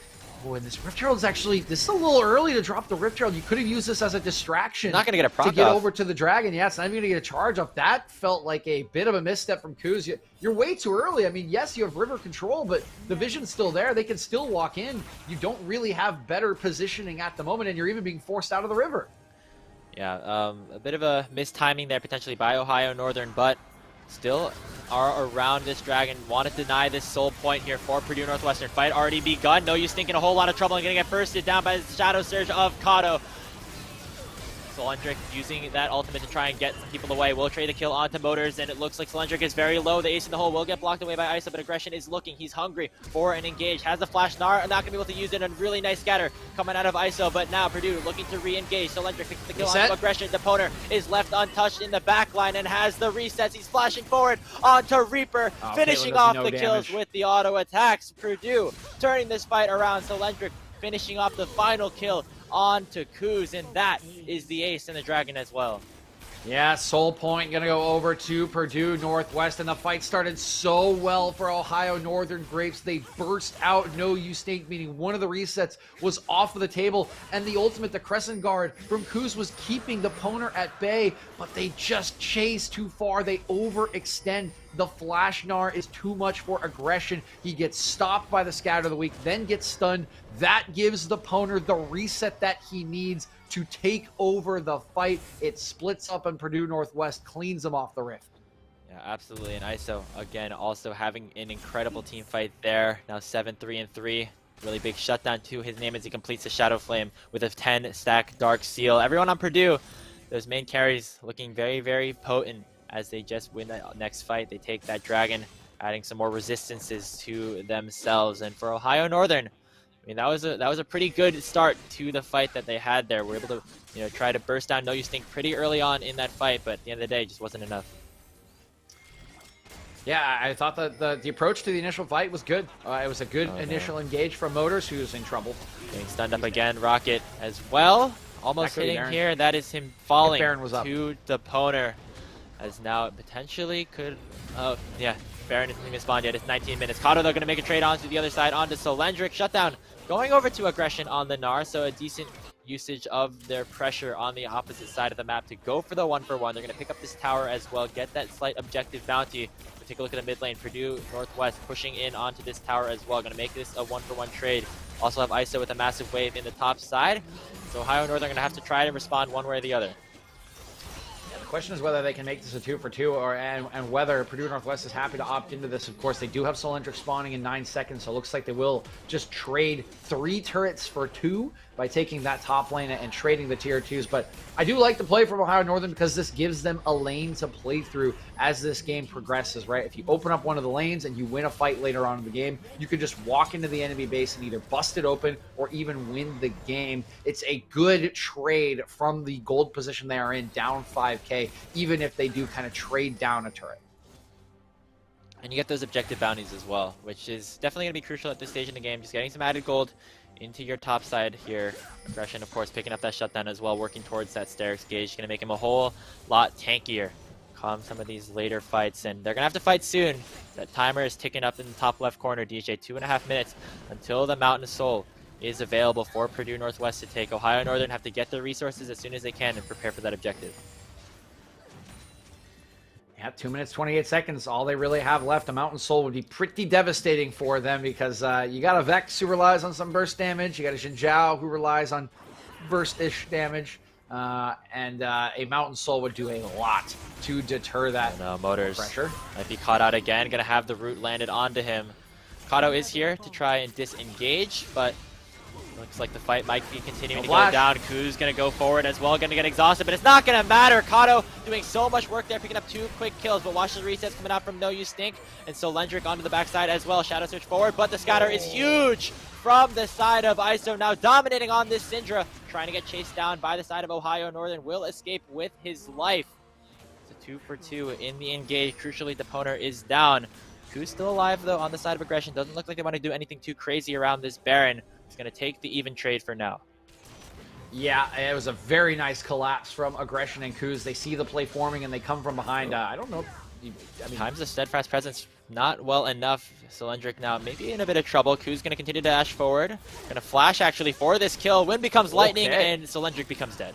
Oh, and this Rift Herald's actually, this is a little early to drop the Rift Herald. You could have used this as a distraction. Not going to get a proc to get off. over to the Dragon. Yeah, it's not even going to get a charge off. That felt like a bit of a misstep from Kuz. You're way too early. I mean, yes, you have river control, but the vision's still there. They can still walk in. You don't really have better positioning at the moment, and you're even being forced out of the river. Yeah, a bit of a mistiming there potentially by Ohio Northern, but still are around this Dragon. Want to deny this soul point here for Purdue Northwestern. Fight already begun. No use thinking a whole lot of trouble and going to get bursted down by the Shadow Surge of Kato. Solendric using that ultimate to try and get some people away. Will trade the kill onto Motors, and it looks like Solendric is very low. The ace in the hole will get blocked away by Iso, but Aggression is looking. He's hungry for an engage. Has the flash. Not going to be able to use it. A really nice scatter coming out of Iso, but now Purdue looking to re-engage. Solendric picks the kill onto Aggression. Deponer is left untouched in the back line and has the resets. He's flashing forward onto Reaper, finishing off the kills with the auto attacks. Purdue turning this fight around. Solendric finishing off the final kill on to Kuz, and that is the ace in the Dragon as well. Yeah, Soul Point going to go over to Purdue Northwest, and the fight started so well for Ohio Northern Grapes. They burst out, no use think, meaning one of the resets was off of the table, and the ultimate, the Crescent Guard from Kuz, was keeping the Poner at bay, but they just chase too far. They overextend. The Flash Gnar is too much for Aggression. He gets stopped by the Scatter of the Week, then gets stunned. That gives the Poner the reset that he needs to take over the fight. It splits up, and Purdue Northwest cleans them off the Rift. Yeah, absolutely. And Iso, again, also having an incredible team fight there. Now 7-3-3. Really big shutdown to his name as he completes the Shadow Flame with a 10-stack Dark Seal. Everyone on Purdue, those main carries looking very, very potent as they just win the next fight. They take that Dragon, adding some more resistances to themselves. And for Ohio Northern, I mean, that was a pretty good start to the fight that they had there. We're able to, try to burst down No Use Think pretty early on in that fight, but at the end of the day, it just wasn't enough. Yeah, I thought that the approach to the initial fight was good. It was a good initial engage from Motors, who's in trouble. Getting stunned up again. Rocket as well. Almost hitting here. That is him falling to the Poner. As now it potentially could... Oh, yeah. Baron isn't even spawned yet. It's 19 minutes. Kato, though, going to make a trade onto the other side, onto Solendric. Shutdown. Going over to Aggression on the Gnar, so a decent usage of their pressure on the opposite side of the map to go for the 1-for-1. They're going to pick up this tower as well, get that slight objective bounty. We'll take a look at the mid lane. Purdue Northwest pushing in onto this tower as well. Going to make this a 1-for-1 trade. Also have Iso with a massive wave in the top side. So Ohio Northern going to have to try to respond one way or the other. The question is whether they can make this a 2-for-2 and whether Purdue Northwest is happy to opt into this. Of course, they do have Solendric spawning in 9 seconds, so it looks like they will just trade 3 turrets for 2 by taking that top lane and trading the tier 2s. But I do like the play from Ohio Northern because this gives them a lane to play through as this game progresses, right? If you open up one of the lanes and you win a fight later on in the game, you can just walk into the enemy base and either bust it open or even win the game. It's a good trade from the gold position they are in, down 5k, even if they do kind of trade down a turret. And you get those objective bounties as well, which is definitely going to be crucial at this stage in the game. Just getting some added gold into your top side here. Aggression, of course, picking up that shutdown as well, working towards that Sterix gauge. Going to make him a whole lot tankier come some of these later fights. And they're going to have to fight soon. That timer is ticking up in the top left corner, DJ. 2.5 minutes until the Mountain of Soul is available for Purdue Northwest to take. Ohio Northern have to get their resources as soon as they can and prepare for that objective. Yeah, 2 minutes, 28 seconds. All they really have left. A Mountain Soul would be pretty devastating for them because you got a Vex who relies on some burst damage. You got a Xin Zhao who relies on burst-ish damage. And a Mountain Soul would do a lot to deter that Motors pressure. Might be caught out again. Going to have the root landed onto him. Kato is here to try and disengage, but looks like the fight might be continuing to go down. Kuz going to go forward as well, going to get exhausted, but it's not going to matter. Kato doing so much work there, picking up 2 quick kills, but watch the resets coming out from No Use Think, and Solendric onto the backside as well. Shadow Search forward, but the scatter is huge from the side of Iso, now dominating on this Syndra, trying to get chased down by the side of Ohio Northern, will escape with his life. It's a 2-for-2 in the engage. Crucially, Deponer is down. Kuz still alive, though, on the side of Aggression. Doesn't look like they want to do anything too crazy around this Baron. He's going to take the even trade for now. Yeah, it was a very nice collapse from Aggression and Kuz. They see the play forming and they come from behind. I don't know. Times the Steadfast Presence not well enough. Cylindric now maybe in a bit of trouble. Ku's going to continue to dash forward. Going to flash actually for this kill. Wind becomes lightning, and Cylindric becomes dead.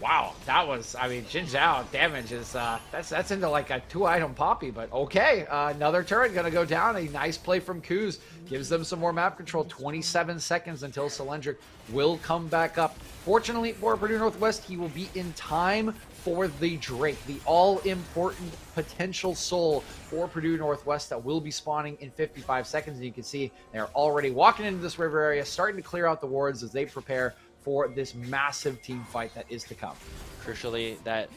Wow, that was, I mean, Jin Zhao damage is, that's into like a 2-item poppy, but okay. Another turret gonna go down. A nice play from Kuz. Gives them some more map control. 27 seconds until Cylindric will come back up. Fortunately for Purdue Northwest, he will be in time for the Drake, the all-important potential soul for Purdue Northwest that will be spawning in 55 seconds. And you can see they're already walking into this river area, starting to clear out the wards as they prepare for this massive team fight that is to come. Crucially, that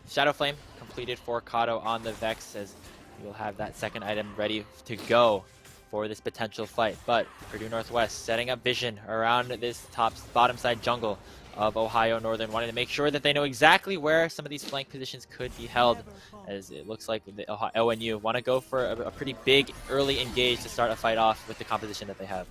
Shadow Flame completed for Kato on the Vex, as he will have that second item ready to go for this potential fight. But Purdue Northwest setting up vision around this bottom side jungle of Ohio Northern, wanting to make sure that they know exactly where some of these flank positions could be held, as it looks like the ONU want to go for a pretty big early engage to start a fight off with the composition that they have.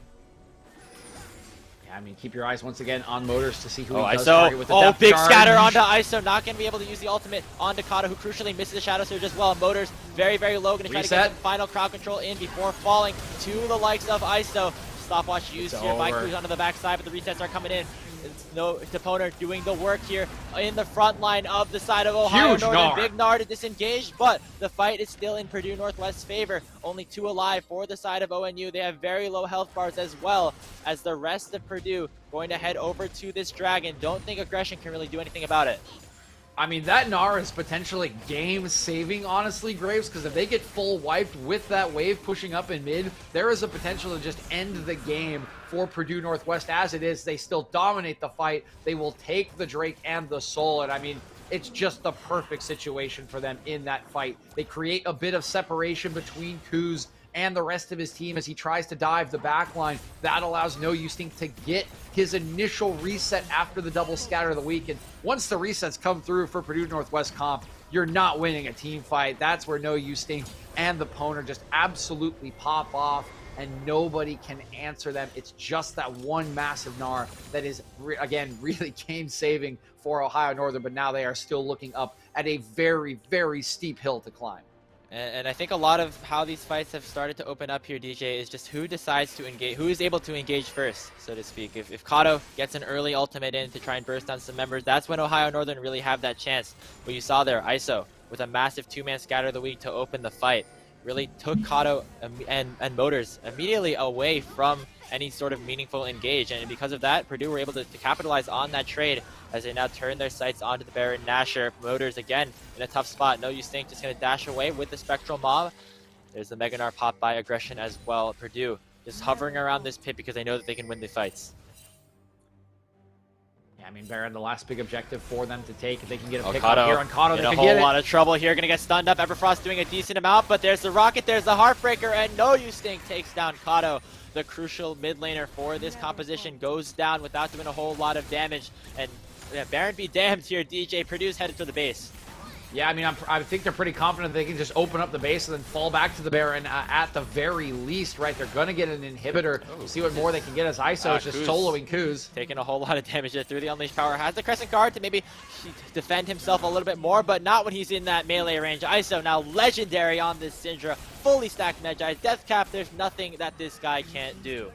I mean, keep your eyes once again on Motors to see who he does ISO. target with the depth Big charge. scatter onto ISO. Not going to be able to use the ultimate onto Kato, who crucially misses the Shadow Surge as well. Motors very, very low. Going to try to get some final crowd control in before falling to the likes of ISO. Stopwatch used here by Cruz onto the backside, but the resets are coming in. It's no Deponer doing the work here in the front line of the side of Ohio Northern. Big Gnar to disengage, but the fight is still in Purdue Northwest's favor. Only 2 alive for the side of ONU. They have very low health bars as well as the rest of Purdue going to head over to this Dragon. Don't think Aggression can really do anything about it. I mean, that Gnar is potentially game-saving, honestly, Graves, because if they get full wiped with that wave pushing up in mid, there is a potential to just end the game for Purdue Northwest. As it is, they still dominate the fight. They will take the Drake and the Soul, and I mean, it's just the perfect situation for them in that fight. They create a bit of separation between Kuz and the rest of his team as he tries to dive the back line. That allows No Ustink to get his initial reset after the double scatter of the week. And once the resets come through for Purdue Northwest comp, you're not winning a team fight. That's where No Ustink and the Poner just absolutely pop off, and nobody can answer them. It's just that one massive Gnar that is, again, really game-saving for Ohio Northern, but now they are still looking up at a very, very steep hill to climb. And I think a lot of how these fights have started to open up here, DJ, is just who decides to engage, who is able to engage first, so to speak. If Kato gets an early ultimate in to try and burst down some members, that's when Ohio Northern really have that chance. What you saw there, ISO, with a massive 2-man scatter of the week to open the fight, really took Kato and Motors immediately away from any sort of meaningful engage. And because of that, Purdue were able to capitalize on that trade as they now turn their sights onto the Baron Nashor. Motors again in a tough spot. No Ustink just going to dash away with the Spectral Mob. There's the Mega Gnar pop by Aggression as well. Purdue just hovering around this pit because they know that they can win the fights. Yeah, I mean, Baron, the last big objective for them to take. If they can get a pick Kato up here on Kato, in they a can whole get it. lot of trouble here. Going to get stunned up. Everfrost doing a decent amount, but there's the Rocket, there's the Heartbreaker, and No Ustink takes down Kato. The crucial mid laner for this composition goes down without doing a whole lot of damage. And yeah, Baron be damned here, DJ. Purdue's headed to the base. Yeah, I mean, I think they're pretty confident they can just open up the base and then fall back to the Baron at the very least, right? They're going to get an inhibitor. We'll see what more they can get as ISO is just soloing Kuz. Taking a whole lot of damage there through the Unleashed Power. Has the Crescent Guard to maybe defend himself a little bit more, but not when he's in that melee range. ISO now legendary on this Syndra. Fully stacked Magi. Death Cap, there's nothing that this guy can't do.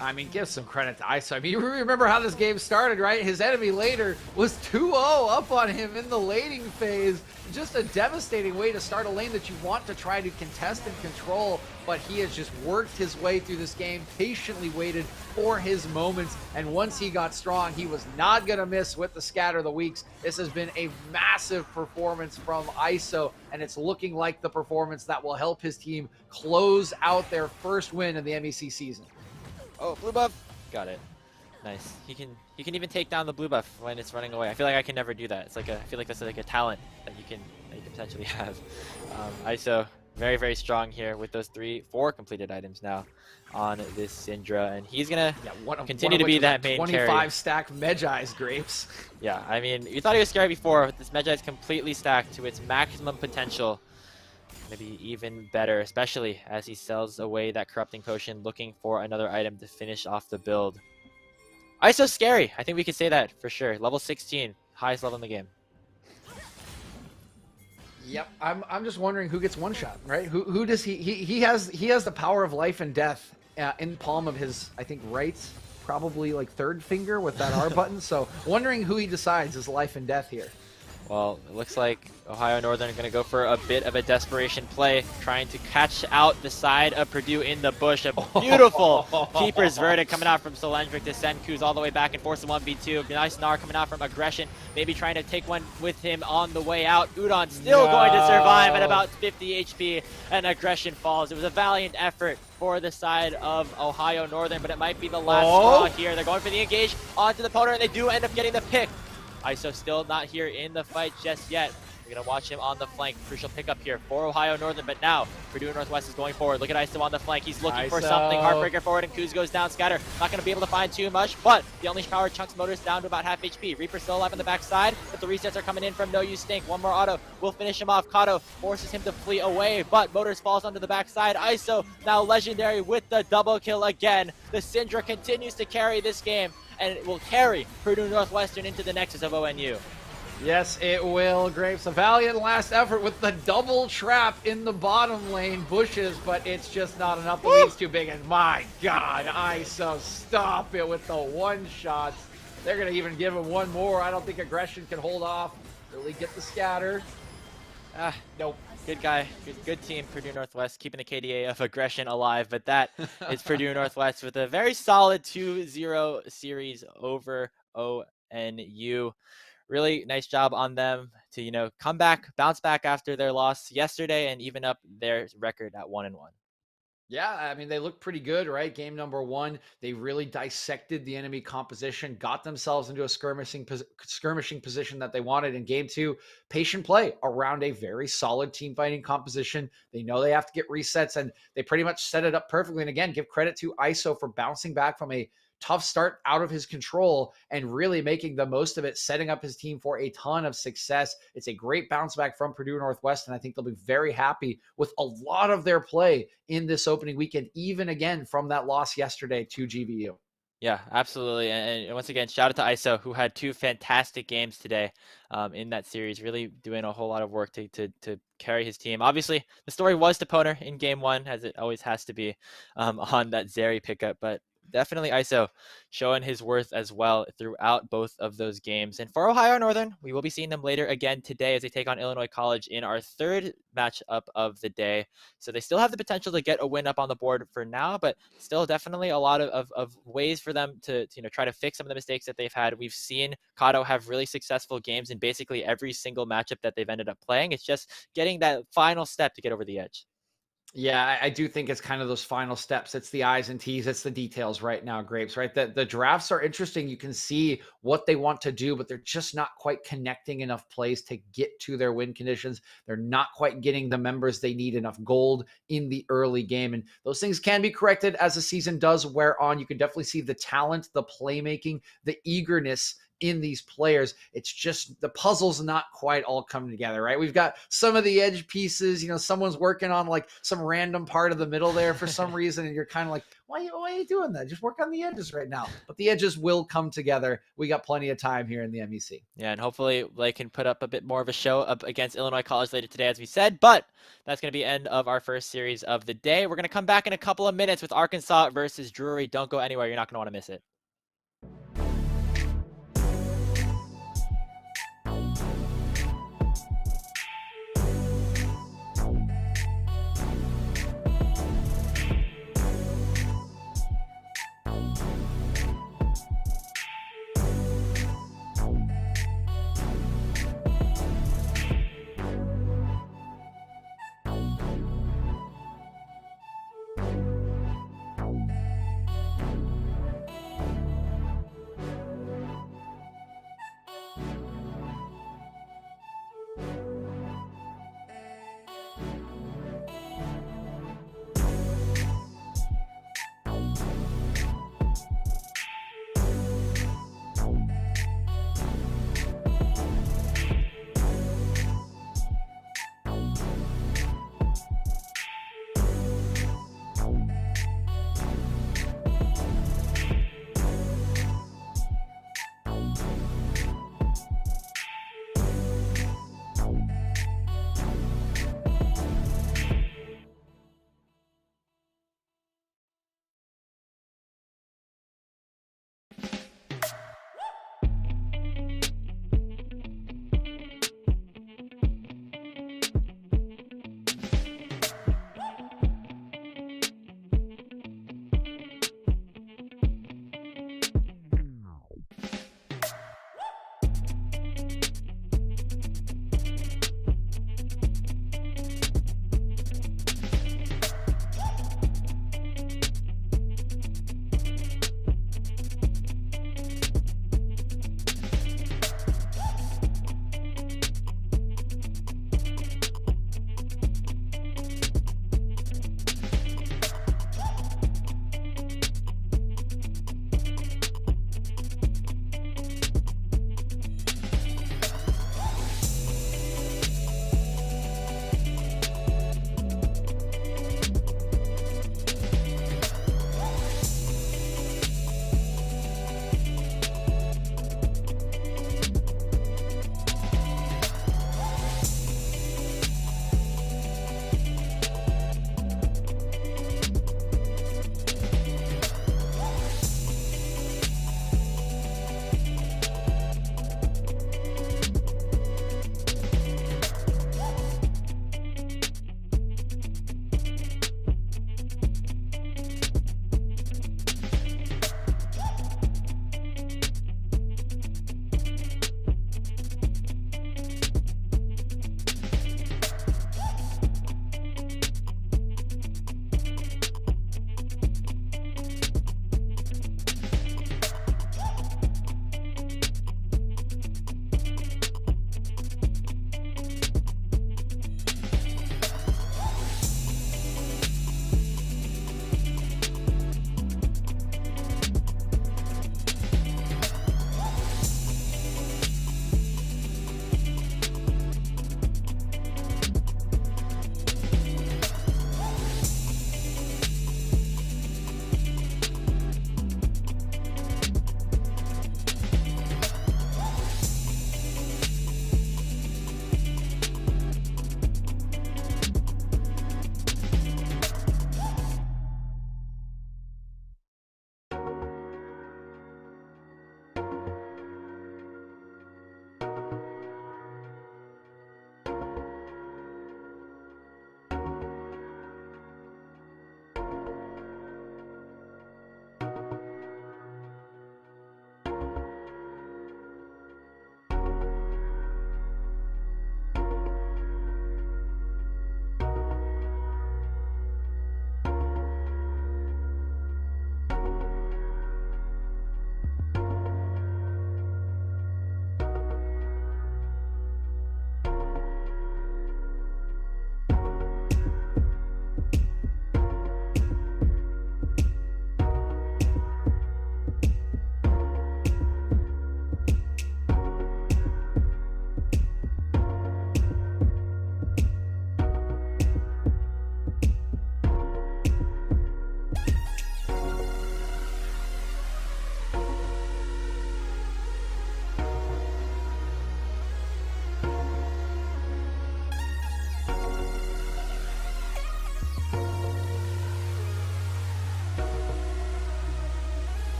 I mean, give some credit to ISO. I mean, you remember how this game started, right? His enemy later was 2-0 up on him in the laning phase. Just a devastating way to start a lane that you want to try to contest and control, but he has just worked his way through this game, patiently waited for his moments, and once he got strong, he was not going to miss with the scatter of the weeks. This has been a massive performance from ISO, and it's looking like the performance that will help his team close out their first win in the MEC season. Oh, blue buff. Got it. Nice. He can even take down the blue buff when it's running away. I feel like I can never do that. It's like I feel like that's like a talent that you can potentially have. ISO very, very strong here with those 4 completed items now on this Syndra, and he's gonna continue to be that main 25 carry. stack Magi's Grapes. Yeah, I mean, you thought he was scary before, but this Magi is completely stacked to its maximum potential. Maybe even better, especially as he sells away that Corrupting Potion, looking for another item to finish off the build. ISO's scary. I think we can say that for sure. Level 16, highest level in the game. Yep, I'm just wondering who gets one shot, right? Who does he has the power of life and death in the palm of his, I think, right, probably like third finger with that R button. So wondering who he decides is life and death here. Well, it looks like Ohio Northern are going to go for a bit of a desperation play, trying to catch out the side of Purdue in the bush. A beautiful keeper's verdict coming out from Solendric to send Kuz all the way back and force a 1v2. Nice Gnar coming out from Aggression, maybe trying to take one with him on the way out. Udon still going to survive at about 50 HP, and Aggression falls. It was a valiant effort for the side of Ohio Northern, but it might be the last straw here. They're going for the engage onto the opponent, and they do end up getting the pick. ISO still not here in the fight just yet. We're going to watch him on the flank. Crucial pickup here for Ohio Northern, but now Purdue Northwest is going forward. Look at ISO on the flank. He's looking for something. Heartbreaker forward, and Kuz goes down. Scatter not going to be able to find too much, but the Unleash Power chunks Motors down to about half HP. Reaper still alive on the backside, but the resets are coming in from No Use Stink. One more auto will finish him off. Kato forces him to flee away, but Motors falls onto the backside. ISO now legendary with the double kill again. The Syndra continues to carry this game, and it will carry Purdue Northwestern into the Nexus of ONU. Yes, it will, Grapes. A valiant last effort with the double trap in the bottom lane bushes, but it's just not enough. The lead's too big, and my God, ISO, stop it with the one shots. They're going to even give him one more. I don't think Aggression can hold off. Really get the scatter. Nope. Good guy, good team, Purdue Northwest, keeping the KDA of Aggression alive, but that is Purdue Northwest with a very solid 2-0 series over ONU. Really nice job on them to, come back, bounce back after their loss yesterday and even up their record at 1-1. Yeah, I mean, they look pretty good, right? Game number one, they really dissected the enemy composition, got themselves into a skirmishing position that they wanted. In game two, patient play around a very solid team fighting composition. They know they have to get resets, and they pretty much set it up perfectly. And again, give credit to ISO for bouncing back from a tough start out of his control and really making the most of it, setting up his team for a ton of success. It's a great bounce back from Purdue Northwest, and I think they'll be very happy with a lot of their play in this opening weekend, even again from that loss yesterday to GVU. Yeah, absolutely. And once again, shout out to ISO, who had two fantastic games today in that series, really doing a whole lot of work to carry his team. Obviously, the story was Toponer in game one, as it always has to be on that Zeri pickup, but definitely ISO showing his worth as well throughout both of those games. And for Ohio Northern, we will be seeing them later again today as they take on Illinois College in our third matchup of the day. So they still have the potential to get a win up on the board for now, but still definitely a lot of ways for them to try to fix some of the mistakes that they've had. We've seen Kato have really successful games in basically every single matchup that they've ended up playing. It's just getting that final step to get over the edge. Yeah, I do think it's kind of those final steps. It's the I's and T's. It's the details right now, Grapes, right? The drafts are interesting. You can see what they want to do, but they're just not quite connecting enough plays to get to their win conditions. They're not quite getting the members they need, enough gold in the early game. And those things can be corrected as the season does wear on. You can definitely see the talent, the playmaking, the eagerness in these players. It's just the puzzle's not quite all coming together, right? We've got some of the edge pieces, someone's working on like some random part of the middle there for some reason, and you're kind of like, why are you doing that? Just work on the edges right now. But the edges will come together. We got plenty of time here in the MEC. Yeah, and hopefully they can put up a bit more of a show up against Illinois College later today, as we said, but that's going to be end of our first series of the day. We're going to come back in a couple of minutes with Arkansas versus Drury. Don't go anywhere. You're not going to want to miss it.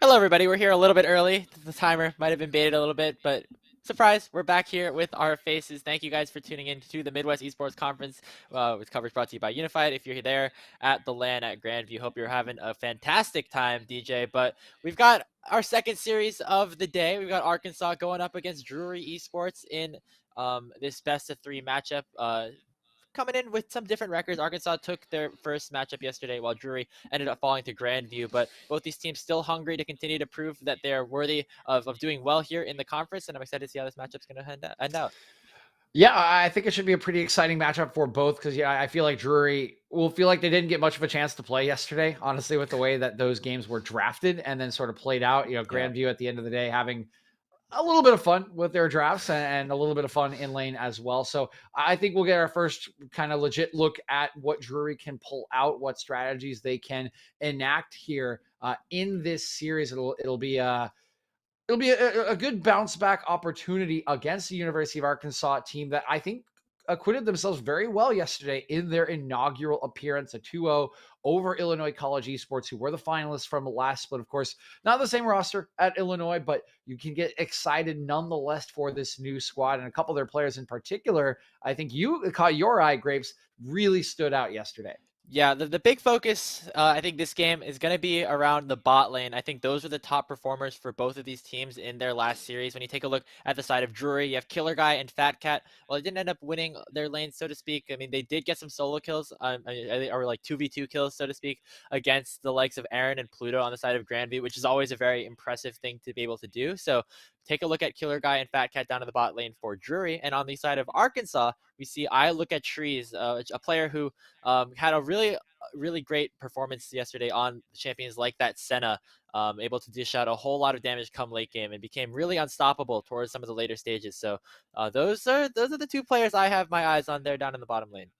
Hello, everybody. We're here a little bit early. The timer might have been baited a little bit, but surprise, we're back here with our faces. Thank you guys for tuning in to the Midwest Esports Conference, with coverage brought to you by Unified. If you're there at the LAN at Grandview, hope you're having a fantastic time, DJ. But we've got our second series of the day. We've got Arkansas going up against Drury Esports in this best of three matchup. Coming in with some different records. Arkansas took their first matchup yesterday, while Drury ended up falling to Grandview. But both these teams still hungry to continue to prove that they're worthy of doing well here in the conference. And I'm excited to see how this matchup's going to end out. Yeah, I think it should be a pretty exciting matchup for both because, yeah, I feel like Drury will feel like they didn't get much of a chance to play yesterday, honestly, with the way that those games were drafted and then sort of played out. Yeah. Grandview at the end of the day having a little bit of fun with their drafts and a little bit of fun in lane as well. So I think we'll get our first kind of legit look at what Drury can pull out, what strategies they can enact here in this series. It'll be a good bounce back opportunity against the University of Arkansas team that I think acquitted themselves very well yesterday in their inaugural appearance, a 2-0 over Illinois College Esports, who were the finalists from last split. Of course, not the same roster at Illinois, but you can get excited nonetheless for this new squad. And a couple of their players in particular, I think you caught your eye, Grapes, really stood out yesterday. Yeah, the big focus, I think this game is going to be around the bot lane. I think those were the top performers for both of these teams in their last series. When you take a look at the side of Drury, you have Killer Guy and Fat Cat. Well, they didn't end up winning their lane, so to speak. I mean, they did get some solo kills, or like 2v2 kills, so to speak, against the likes of Aaron and Pluto on the side of Grandview, which is always a very impressive thing to be able to do. So take a look at Killer Guy and Fat Cat down to the bot lane for Drury. And on the side of Arkansas, we see I Look at Trees, a player who had a really great performance yesterday on champions like that Senna, able to dish out a whole lot of damage come late game and became really unstoppable towards some of the later stages. So those are the two players I have my eyes on there down in the bottom lane.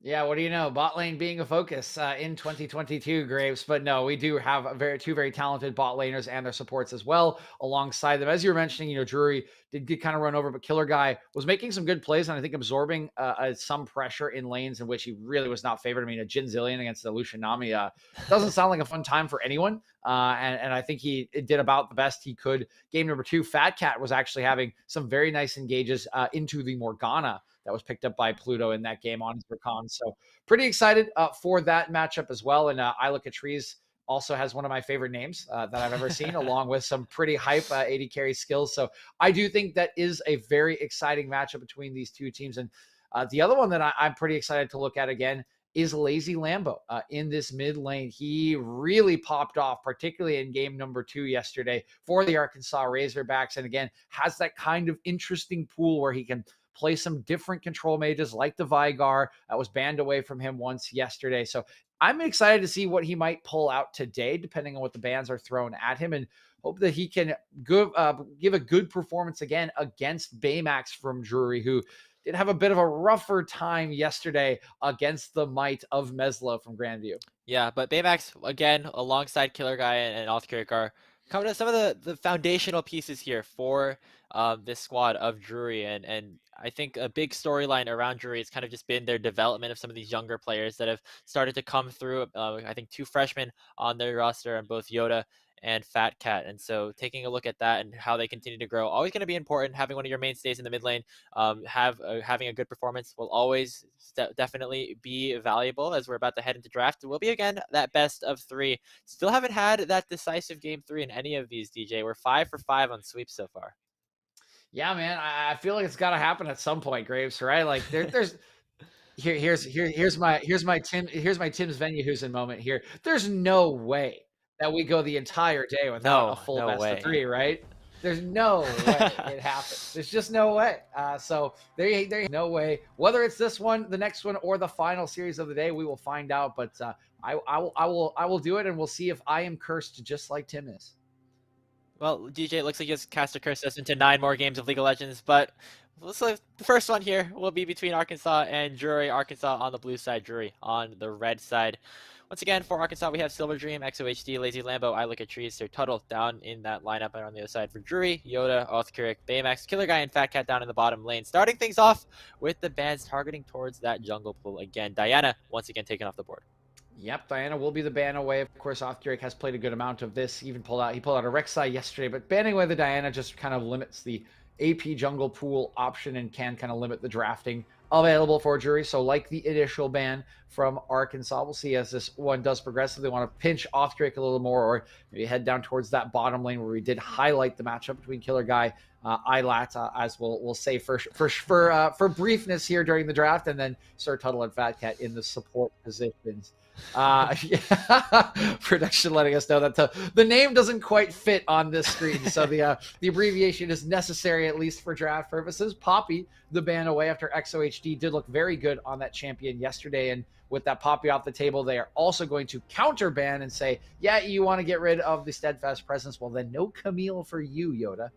Yeah, what do you know? Bot lane being a focus in 2022, Graves. But no, we do have two very talented bot laners and their supports as well alongside them. As you were mentioning, Drury did get kind of run over, but Killer Guy was making some good plays and I think absorbing some pressure in lanes in which he really was not favored. I mean, a Jin Zillion against the Lucian Nami doesn't sound like a fun time for anyone. And I think he did about the best he could. Game number 2, Fat Cat was actually having some very nice engages into the Morgana that was picked up by Pluto in that game on his Rakan. So pretty excited for that matchup as well. And I Look at Trees also has one of my favorite names that I've ever seen, along with some pretty hype AD carry skills. So I do think that is a very exciting matchup between these two teams. And the other one that I'm pretty excited to look at again is Lazy Lambo in this mid lane. He really popped off, particularly in game number 2 yesterday for the Arkansas Razorbacks. And again, has that kind of interesting pool where he can play some different control mages like the Vigar that was banned away from him once yesterday. So I'm excited to see what he might pull out today, depending on what the bans are thrown at him, and hope that he can give a good performance again against Baymax from Drury, who did have a bit of a rougher time yesterday against the might of Meslo from Grandview. Yeah, but Baymax, again, alongside Killer Guy and Althkirk, are coming to some of the foundational pieces here for this squad of Drury. And I think a big storyline around Drury has kind of just been their development of some of these younger players that have started to come through. I think 2 freshmen on their roster, and both Yoda and Fat Cat. And so taking a look at that and how they continue to grow, always going to be important. Having one of your mainstays in the mid lane having a good performance will always definitely be valuable. As we're about to head into draft, it will be again that best of 3. Still haven't had that decisive game 3 in any of these, DJ. We're 5 for 5 on sweeps so far. Yeah, man, I feel like it's got to happen at some point, Graves. Right? Like there's here's my Tim's Venue Who's moment here. There's no way that we go the entire day without a full best of 3, right? There's no way it happens. There's just no way. So there no way. Whether it's this one, the next one, or the final series of the day, we will find out. But I will do it, and we'll see if I am cursed just like Tim is. Well, DJ, it looks like you just cast a curse us into 9 more games of League of Legends, but the first one here will be between Arkansas and Drury. Arkansas on the blue side, Drury on the red side. Once again, for Arkansas, we have Silver Dream, XOHD, Lazy Lambo, I Look at Trees. They're Tuttle down in that lineup. And on the other side for Drury, Yoda, Othkirk, Baymax, Killer Guy, and Fat Cat down in the bottom lane. Starting things off with the bans targeting towards that jungle pool again. Diana, once again, taken off the board. Yep, Diana will be the ban away. Of course, Othgaric has played a good amount of this. He pulled out a Rek'Sai yesterday, but banning away the Diana just kind of limits the AP jungle pool option and can kind of limit the drafting available for jury. So like the initial ban from Arkansas, we'll see as this one does progress if they want to pinch Othgaric a little more, or maybe head down towards that bottom lane where we did highlight the matchup between Killer Guy Ilat, as we'll say for briefness here during the draft, and then Sir Tuttle and Fat Cat in the support positions. Yeah. Production letting us know that the name doesn't quite fit on this screen, so the abbreviation is necessary at least for draft purposes. Poppy, the ban away after XOHD, did look very good on that champion yesterday, and with that Poppy off the table, they are also going to counter ban and say, yeah, you want to get rid of the steadfast presence, well then no Camille for you, Yoda.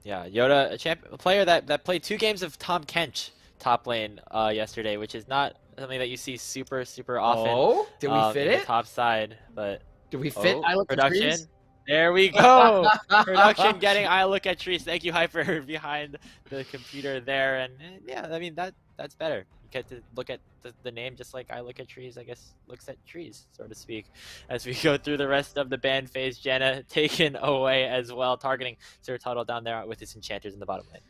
Yeah, Yoda, a player that played 2 games of Tom Kench top lane yesterday, which is not something that you see super often. Oh, did we fit it? Top side, but did we fit? I look production. At trees? There we go. Production getting I look at trees. Thank you, Hyper, behind the computer there, and yeah, I mean that's better. You get to look at the name just like I look at trees. I guess looks at trees, so to speak. As we go through the rest of the ban phase, Janna taken away as well, targeting Sir Tuttle down there with his enchanters in the bottom lane.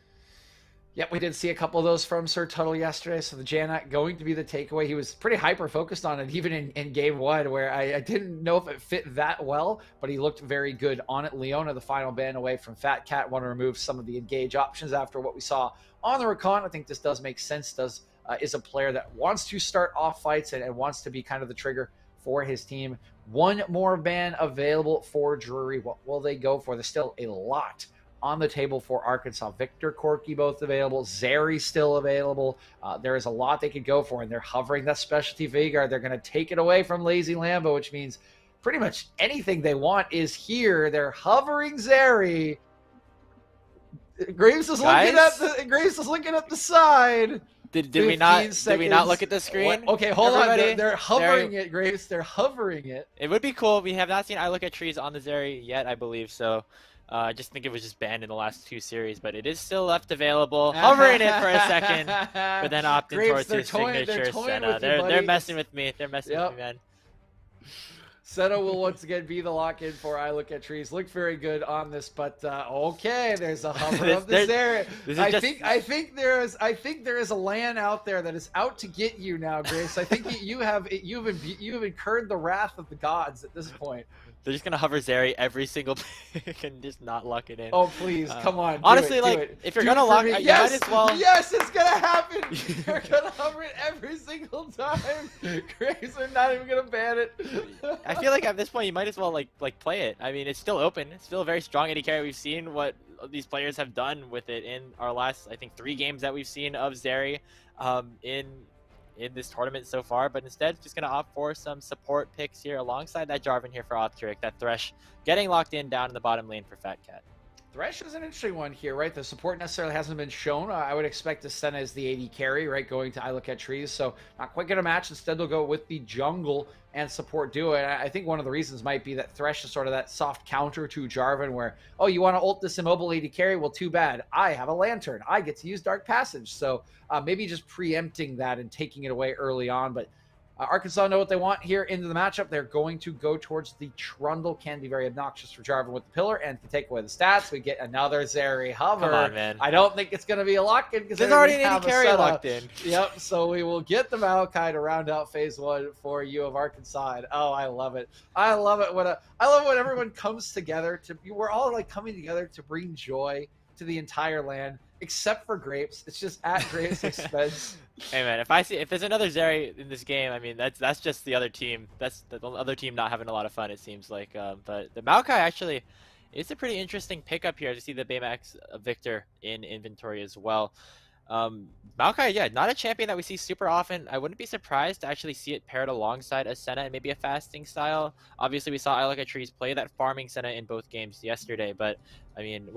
Yep, we did see a couple of those from Sir Tuttle yesterday. So the Janna going to be the takeaway. He was pretty hyper-focused on it, even in game 1, where I didn't know if it fit that well, but he looked very good on it. Leona, the final ban away from Fat Cat, want to remove some of the engage options after what we saw on the recon. I think this does make sense. Is a player that wants to start off fights and wants to be kind of the trigger for his team. One more ban available for Drury. What will they go for? There's still a lot on the table for Arkansas. Victor, Corky both available. Zeri still available. There is a lot they could go for, and they're hovering that specialty Veigar. They're going to take it away from Lazy Lambo, which means pretty much anything they want is here. They're hovering Zeri. Graves is looking at the side. Did we not look at the screen? What? Okay, hold on. They're hovering it, Graves. They're hovering it. It would be cool. We have not seen I look at trees on the Zeri yet, I believe. So I just think it was just banned in the last 2 series, but it is still left available. Hovering it for a second, but then opting towards his signature Senna. They're messing with me. They're messing with me, man. Senna will once again be the lock-in for I Look at Trees. Looked very good on this, but okay, there's a hover of this area. I think there is a LAN out there that is out to get you now, Grace. I think you have incurred the wrath of the gods at this point. They're just gonna hover Zeri every single pick and just not lock it in. Oh please, come on! Honestly, if you're gonna lock, you might as well. Yes, it's gonna happen. You're gonna hover it every single time. Grace, are not even gonna ban it. I feel like at this point you might as well like play it. I mean, it's still open. It's still a very strong AD carry. We've seen what these players have done with it in our last, I think, 3 games that we've seen of Zeri in this tournament so far, but instead just going to opt for some support picks here alongside that Jarvan here for Othgaric, that Thresh getting locked in down in the bottom lane for Fat Cat. Thresh is an interesting one here, right? The support necessarily hasn't been shown. I would expect Senna as the AD carry, right, going to I Look at Trees, so not quite going to match. Instead, they'll go with the jungle and support duo. And I think one of the reasons might be that Thresh is sort of that soft counter to Jarvan where, oh, you want to ult this immobile AD carry? Well, too bad. I have a lantern. I get to use Dark Passage. So maybe just preempting that and taking it away early on. But Arkansas know what they want here into the matchup. They're going to go towards the Trundle. Can be very obnoxious for Jarvan with the pillar, and to take away the stats, we get another Zeri hover. Come on, man. I don't think it's going to be a lock-in because there's already an AD carry locked in. Yep. So we will get the Maokai to round out phase 1 for you of Arkansas. And, oh, I love it. I love it when everyone comes together we're all like coming together to bring joy to the entire land, except for Grapes. It's just at Grapes' expense. Hey man, if there's another Zeri in this game, I mean that's just the other team. That's the other team not having a lot of fun, it seems like. But the Maokai actually is a pretty interesting pickup here to see the Baymax Victor in inventory as well. Maokai, yeah, not a champion that we see super often. I wouldn't be surprised to actually see it paired alongside a Senna and maybe a fasting style. Obviously, we saw I Look at Trees play that farming Senna in both games yesterday, but I mean,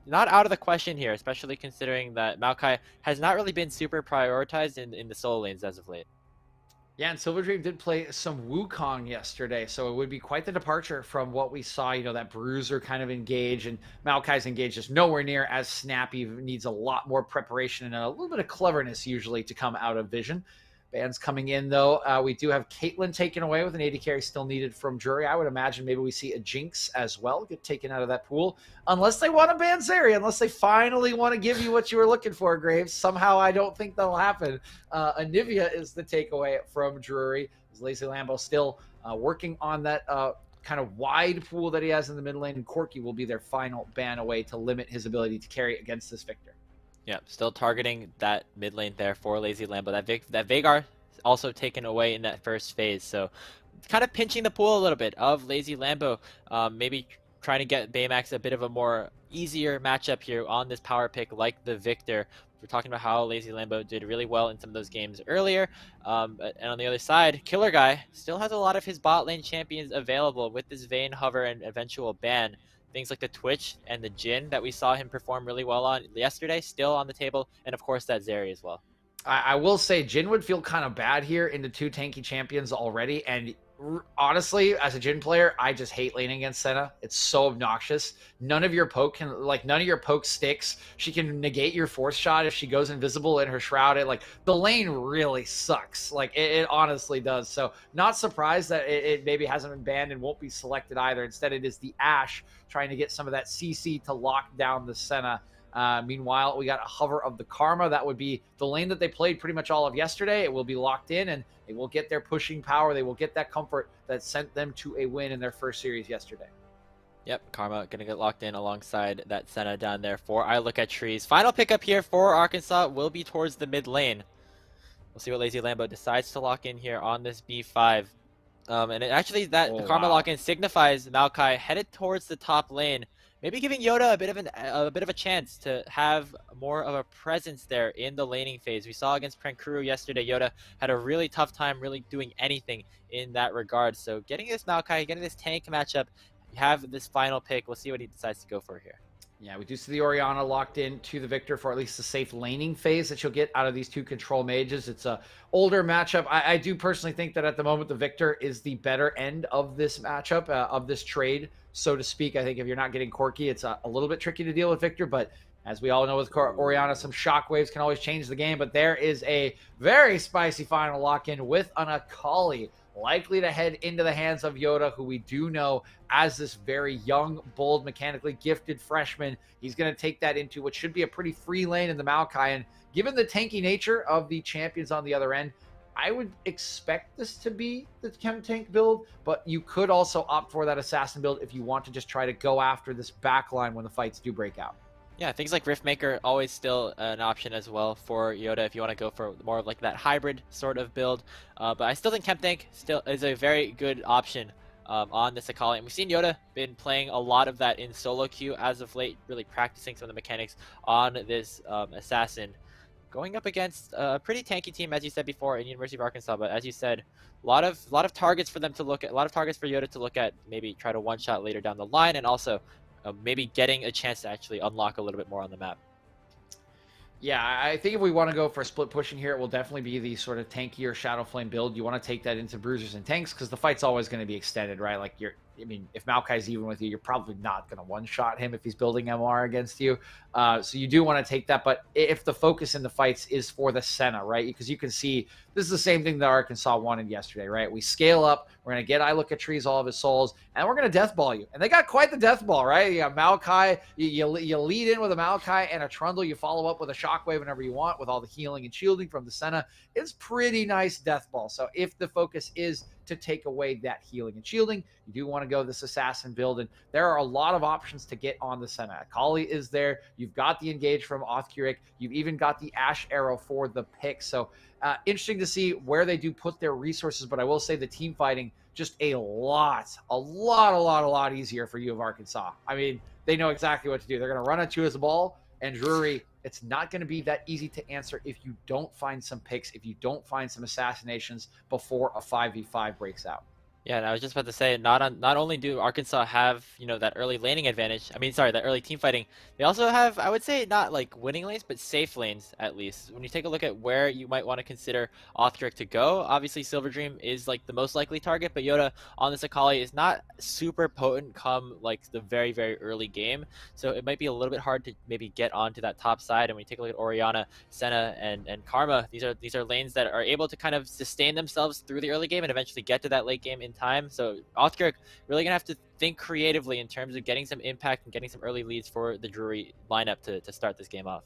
not out of the question here, especially considering that Maokai has not really been super prioritized in the solo lanes as of late. Yeah, and Silver Dream did play some Wukong yesterday, so it would be quite the departure from what we saw, that Bruiser kind of engage, and Maokai's engage just nowhere near as snappy, needs a lot more preparation and a little bit of cleverness usually to come out of Vision. Bans coming in, though. We do have Caitlyn taken away with an AD carry still needed from Drury. I would imagine maybe we see a Jinx as well get taken out of that pool. Unless they want to ban Zeri, unless they finally want to give you what you were looking for, Graves. Somehow I don't think that'll happen. Anivia is the takeaway from Drury. Lazy Lambo still working on that kind of wide pool that he has in the mid lane, and Corki will be their final ban away to limit his ability to carry against this Victor. Yeah, still targeting that mid lane there for Lazy Lambo. That Veigar also taken away in that first phase, so kind of pinching the pool a little bit of Lazy Lambo. Maybe trying to get Baymax a bit of a more easier matchup here on this power pick like the Victor. We're talking about how Lazy Lambo did really well in some of those games earlier. And on the other side, Killer Guy still has a lot of his bot lane champions available with this Vayne Hover and eventual ban. Things like the Twitch and the Jhin that we saw him perform really well on yesterday, still on the table. And of course, that Zeri as well. I will say Jhin would feel kind of bad here into 2 tanky champions already. And honestly, as a Jhin player, I just hate laning against Senna. It's so obnoxious. None of your poke sticks. She can negate your force shot if she goes invisible in her shroud. The lane really sucks. It honestly does. So not surprised that it maybe hasn't been banned and won't be selected either. Instead, it is the Ashe trying to get some of that CC to lock down the Senna. Meanwhile, we got a hover of the Karma. That would be the lane that they played pretty much all of yesterday. It will be locked in, and they will get their pushing power. They will get that comfort that sent them to a win in their first series yesterday. Yep, Karma going to get locked in alongside that Senna down there for I Look at Trees. Final pickup here for Arkansas will be towards the mid lane. We'll see what Lazy Lambo decides to lock in here on this B5. The Karma lock-in signifies Maokai headed towards the top lane. Maybe giving Yoda a bit of a chance to have more of a presence there in the laning phase. We saw against Prankuru yesterday, Yoda had a really tough time really doing anything in that regard. So getting this Maokai, getting this tank matchup, you have this final pick. We'll see what he decides to go for here. Yeah, we do see the Orianna locked in to the Victor for at least the safe laning phase that you'll get out of these 2 control mages. It's a older matchup. I do personally think that at the moment the Victor is the better end of this matchup, of this trade, so to speak. I think if you're not getting Corki, it's a little bit tricky to deal with Victor, but as we all know with Orianna, some shockwaves can always change the game. But there is a very spicy final lock-in with an Akali, likely to head into the hands of Yoda, who we do know as this very young, bold, mechanically gifted freshman. He's going to take that into what should be a pretty free lane in the Maokai. And given the tanky nature of the champions on the other end, I would expect this to be the chem tank build, but you could also opt for that assassin build if you want to just try to go after this backline when the fights do break out. Yeah, things like Riftmaker always still an option as well for Yoda if you want to go for more of like that hybrid sort of build. But I still think Chem Tank still is a very good option on this Akali. And we've seen Yoda been playing a lot of that in solo queue as of late, really practicing some of the mechanics on this assassin. Going up against a pretty tanky team, as you said before, in University of Arkansas. But as you said, a lot of targets for them to look at, a lot of targets for Yoda to look at, maybe try to one-shot later down the line, and also maybe getting a chance to actually unlock a little bit more on the map. Yeah, I think if we want to go for split pushing here, it will definitely be the sort of tankier Shadow Flame build. You want to take that into bruisers and tanks because the fight's always going to be extended, right? Like if Maokai's even with you, you're probably not going to one-shot him if he's building MR against you. So you do want to take that. But if the focus in the fights is for the Senna, right? Because you can see this is the same thing that Arkansas wanted yesterday, right? We scale up. We're going to get I Look at Trees, all of his souls, and we're going to death ball you. And they got quite the death ball, right? You got Maokai. You lead in with a Maokai and a Trundle. You follow up with a Shockwave whenever you want with all the healing and shielding from the Senna. It's pretty nice death ball. So if the focus is to take away that healing and shielding, you do want to go this assassin build, and there are a lot of options to get on the Senna. Akali is there. You've got the engage from Othkuric. You've even got the Ashe arrow for the pick. So interesting to see where they do put their resources, but I will say the team fighting just a lot easier for U of Arkansas. I mean, they know exactly what to do. They're going to run at you as a ball, and Drury, it's not going to be that easy to answer if you don't find some picks, if you don't find some assassinations before a 5v5 breaks out. Yeah, and I was just about to say, not only do Arkansas have, that early laning advantage, I mean, sorry, that early team fighting, they also have, I would say, not like winning lanes, but safe lanes at least. When you take a look at where you might want to consider Othric to go, obviously Silver Dream is like the most likely target, but Yoda on this Akali is not super potent come like the very, very early game. So it might be a little bit hard to maybe get onto that top side. And when you take a look at Orianna, Senna, and Karma, these are lanes that are able to kind of sustain themselves through the early game and eventually get to that late game in time. So Othric really gonna have to think creatively in terms of getting some impact and getting some early leads for the Drury lineup to start this game off.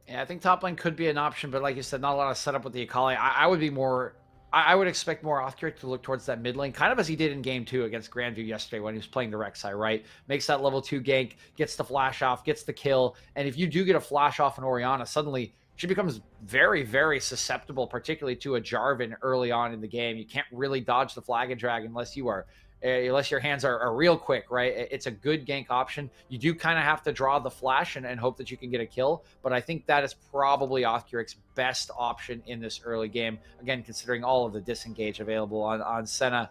Yeah, I think top lane could be an option, but like you said, not a lot of setup with the Akali. I would be more. I would expect more Othric to look towards that mid lane, kind of as he did in game 2 against Grandview yesterday when he was playing the Rek'Sai, right? Makes that level 2 gank, gets the flash off, gets the kill, and if you do get a flash off on Orianna, suddenly she becomes very, very susceptible, particularly to a Jarvan early on in the game. You can't really dodge the flag and drag unless your hands are real quick, right? It's a good gank option. You do kind of have to draw the flash and hope that you can get a kill, but I think that is probably Othric's best option in this early game. Again, considering all of the disengage available on Senna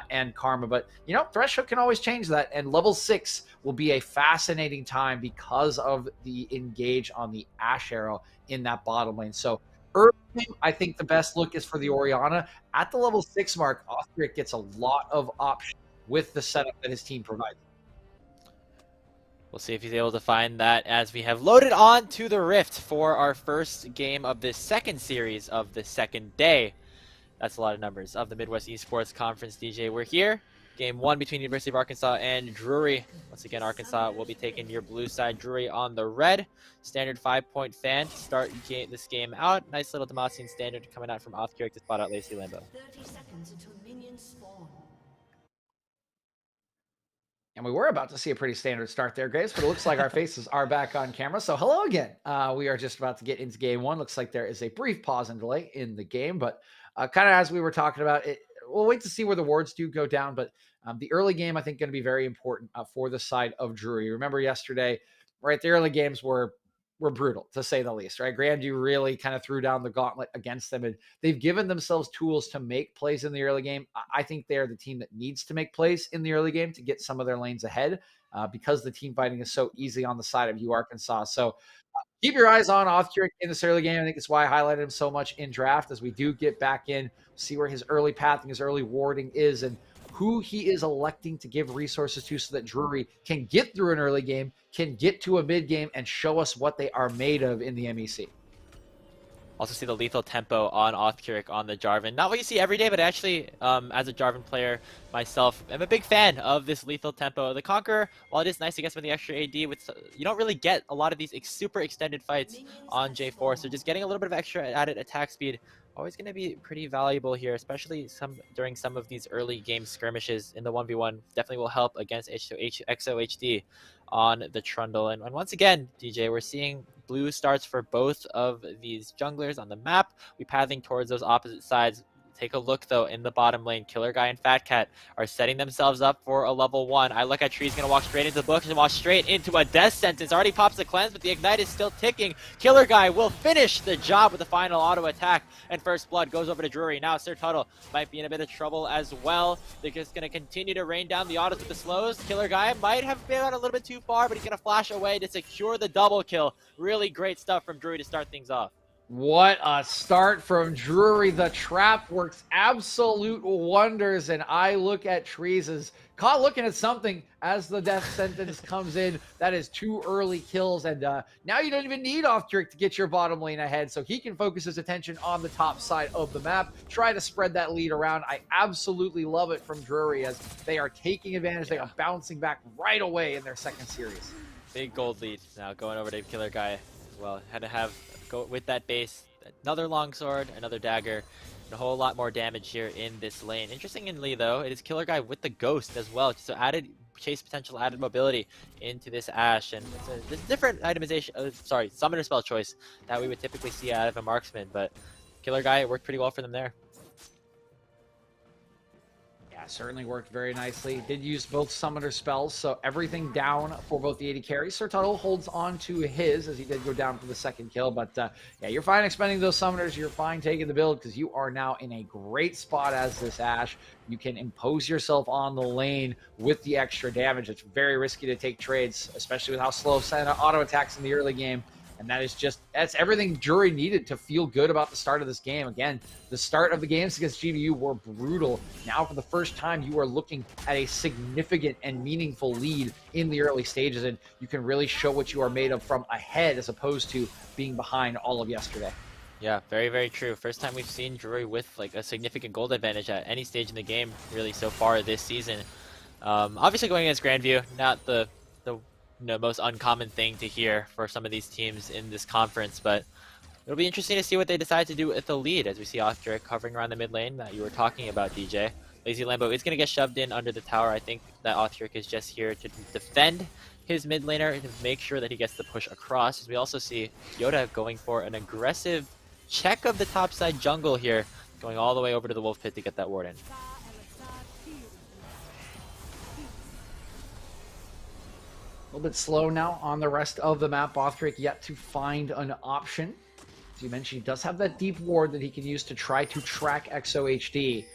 and Karma, but Threshold can always change that, and level 6 will be a fascinating time because of the engage on the Ash Arrow in that bottom lane. So early game, I think the best look is for the Orianna. At the level 6 mark, Othric gets a lot of options with the setup that his team provides. We'll see if he's able to find that as we have loaded on to the Rift for our first game of this second series of the second day. That's a lot of numbers of the Midwest Esports Conference, DJ. We're here. Game 1 between University of Arkansas and Drury. Once again, Arkansas will be taking your blue side, Drury on the red. Standard 5-point fan to start this game out. Nice little Demacian standard coming out from Othric to spot out Lacey Lambo. 30 seconds until minions spawn. And we were about to see a pretty standard start there, Grace, but it looks like our faces are back on camera. So hello again. We are just about to get into game 1. Looks like there is a brief pause and delay in the game, but kind of as we were talking about it, we'll wait to see where the wards do go down, but the early game, I think, going to be very important for the side of Drury. Remember yesterday, right? The early games were brutal, to say the least, right? Grandview really kind of threw down the gauntlet against them, and they've given themselves tools to make plays in the early game. I think they're the team that needs to make plays in the early game to get some of their lanes ahead because the team fighting is so easy on the side of you, Arkansas. So keep your eyes on Othric in this early game. I think it's why I highlighted him so much in draft as we do get back in, see where his early pathing, his early warding is, and who he is electing to give resources to so that Drury can get through an early game, can get to a mid game, and show us what they are made of in the MEC. Also see the lethal tempo on Othric on the Jarvan. Not what you see every day, but actually, as a Jarvan player myself, I'm a big fan of this lethal tempo. The Conqueror, while it is nice to get some of the extra AD, you don't really get a lot of these super extended fights on J4, so just getting a little bit of extra added attack speed always going to be pretty valuable here, especially during some of these early game skirmishes in the 1v1. Definitely will help against XOHD on the Trundle. And once again, DJ, we're seeing blue starts for both of these junglers on the map. We're pathing towards those opposite sides. Take a look, though, in the bottom lane. Killer Guy and Fat Cat are setting themselves up for a level 1. I look at Tree's going to walk straight into the bush and walk straight into a death sentence. Already pops the cleanse, but the Ignite is still ticking. Killer Guy will finish the job with the final auto attack, and First Blood goes over to Drury. Now Sir Tuttle might be in a bit of trouble as well. They're just going to continue to rain down the autos with the slows. Killer Guy might have been out a little bit too far, but he's going to flash away to secure the double kill. Really great stuff from Drury to start things off. What a start from Drury. The trap works absolute wonders, and I look at Trees as caught looking at something as the death sentence comes in. That is 2 early kills, and now you don't even need Othric to get your bottom lane ahead, so he can focus his attention on the top side of the map, try to spread that lead around. I absolutely love it from Drury as they are taking advantage. They are bouncing back right away in their second series. Big gold lead now going over to Killer Guy as well. Had to go with that base, another longsword, another dagger, and a whole lot more damage here in this lane. Interestingly, though, it is Killer Guy with the ghost as well, so added chase potential, added mobility into this Ashe, and it's a different itemization, summoner spell choice that we would typically see out of a marksman, but Killer Guy, it worked pretty well for them there. certainly worked very nicely. Did use both summoner spells, so everything down for both the AD carries. Sir Tuttle holds on to his as he did go down for the second kill, but yeah, you're fine expending those summoners. You're fine taking the build because you are now in a great spot as this Ashe. You can impose yourself on the lane with the extra damage. It's very risky to take trades, especially with how slow Santa auto attacks in the early game. And that's everything Jury needed to feel good about the start of this game. Again, the start of the games against GVU were brutal. Now, for the first time, you are looking at a significant and meaningful lead in the early stages, and you can really show what you are made of from ahead as opposed to being behind all of yesterday. Yeah, very, very true. First time we've seen Drury with like a significant gold advantage at any stage in the game, really, so far this season. Obviously, going against Grandview, not the most uncommon thing to hear for some of these teams in this conference, but it'll be interesting to see what they decide to do at the lead as we see Othric hovering around the mid lane that you were talking about, DJ. Lazy Lambo is going to get shoved in under the tower. I think that Othric is just here to defend his mid laner and to make sure that he gets the push across. As we also see Yoda going for an aggressive check of the topside jungle here, going all the way over to the Wolf Pit to get that ward in. A little bit slow now on the rest of the map. Othric yet to find an option. As you mentioned, he does have that deep ward that he can use to try to track XOHD.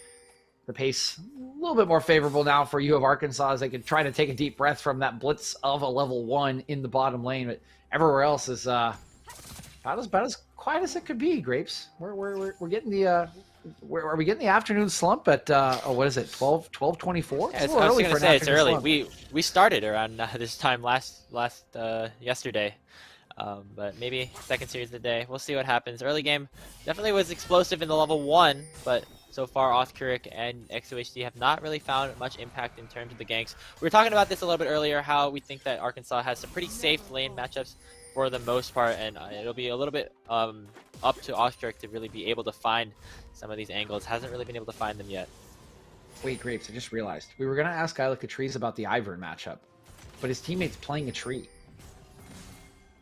The pace a little bit more favorable now for U of Arkansas as they can try to take a deep breath from that blitz of a level 1 in the bottom lane. But everywhere else is about as quiet as it could be, Grapes. We're getting the... are we getting the afternoon slump at what is it, 12:24? Yeah, I was going to say it's early. Slump. We started around this time yesterday, but maybe second series of the day. We'll see what happens. Early game definitely was explosive in the level 1, but so far Othric and XOHD have not really found much impact in terms of the ganks. We were talking about this a little bit earlier, how we think that Arkansas has some pretty safe lane matchups for the most part, and it'll be a little bit up to Othric to really be able to find some of these angles. Hasn't really been able to find them yet. Wait, Grapes, I just realized. We were going to ask Ilika Trees about the Ivern matchup, but his teammate's playing a tree.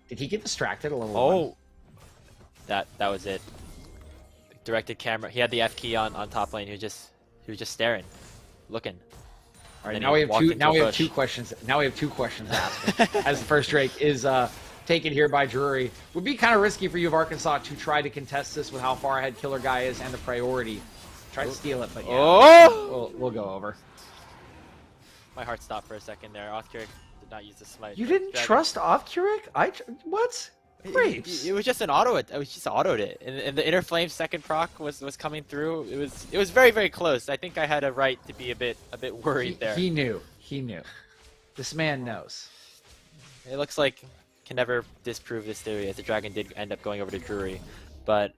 Did he get distracted a little? Oh, that was it. Directed camera. He had the F key on top lane. He was just staring, looking. All right, now we have two questions. Now we have two questions asked. As the first Drake is taken here by Drury. Would be kind of risky for U of Arkansas to try to contest this with how far ahead Killer Guy is and the priority. Try to steal it, but yeah, we'll go over. My heart stopped for a second there. Othric did not use the smite. You didn't trust Othric? What? Grapes. It was just an auto. It was just autoed it, and the Inner Flame second proc was coming through. It was very, very close. I think I had a right to be a bit worried there. He knew. This man knows. It looks like can never disprove this theory, as the dragon did end up going over to Drury. But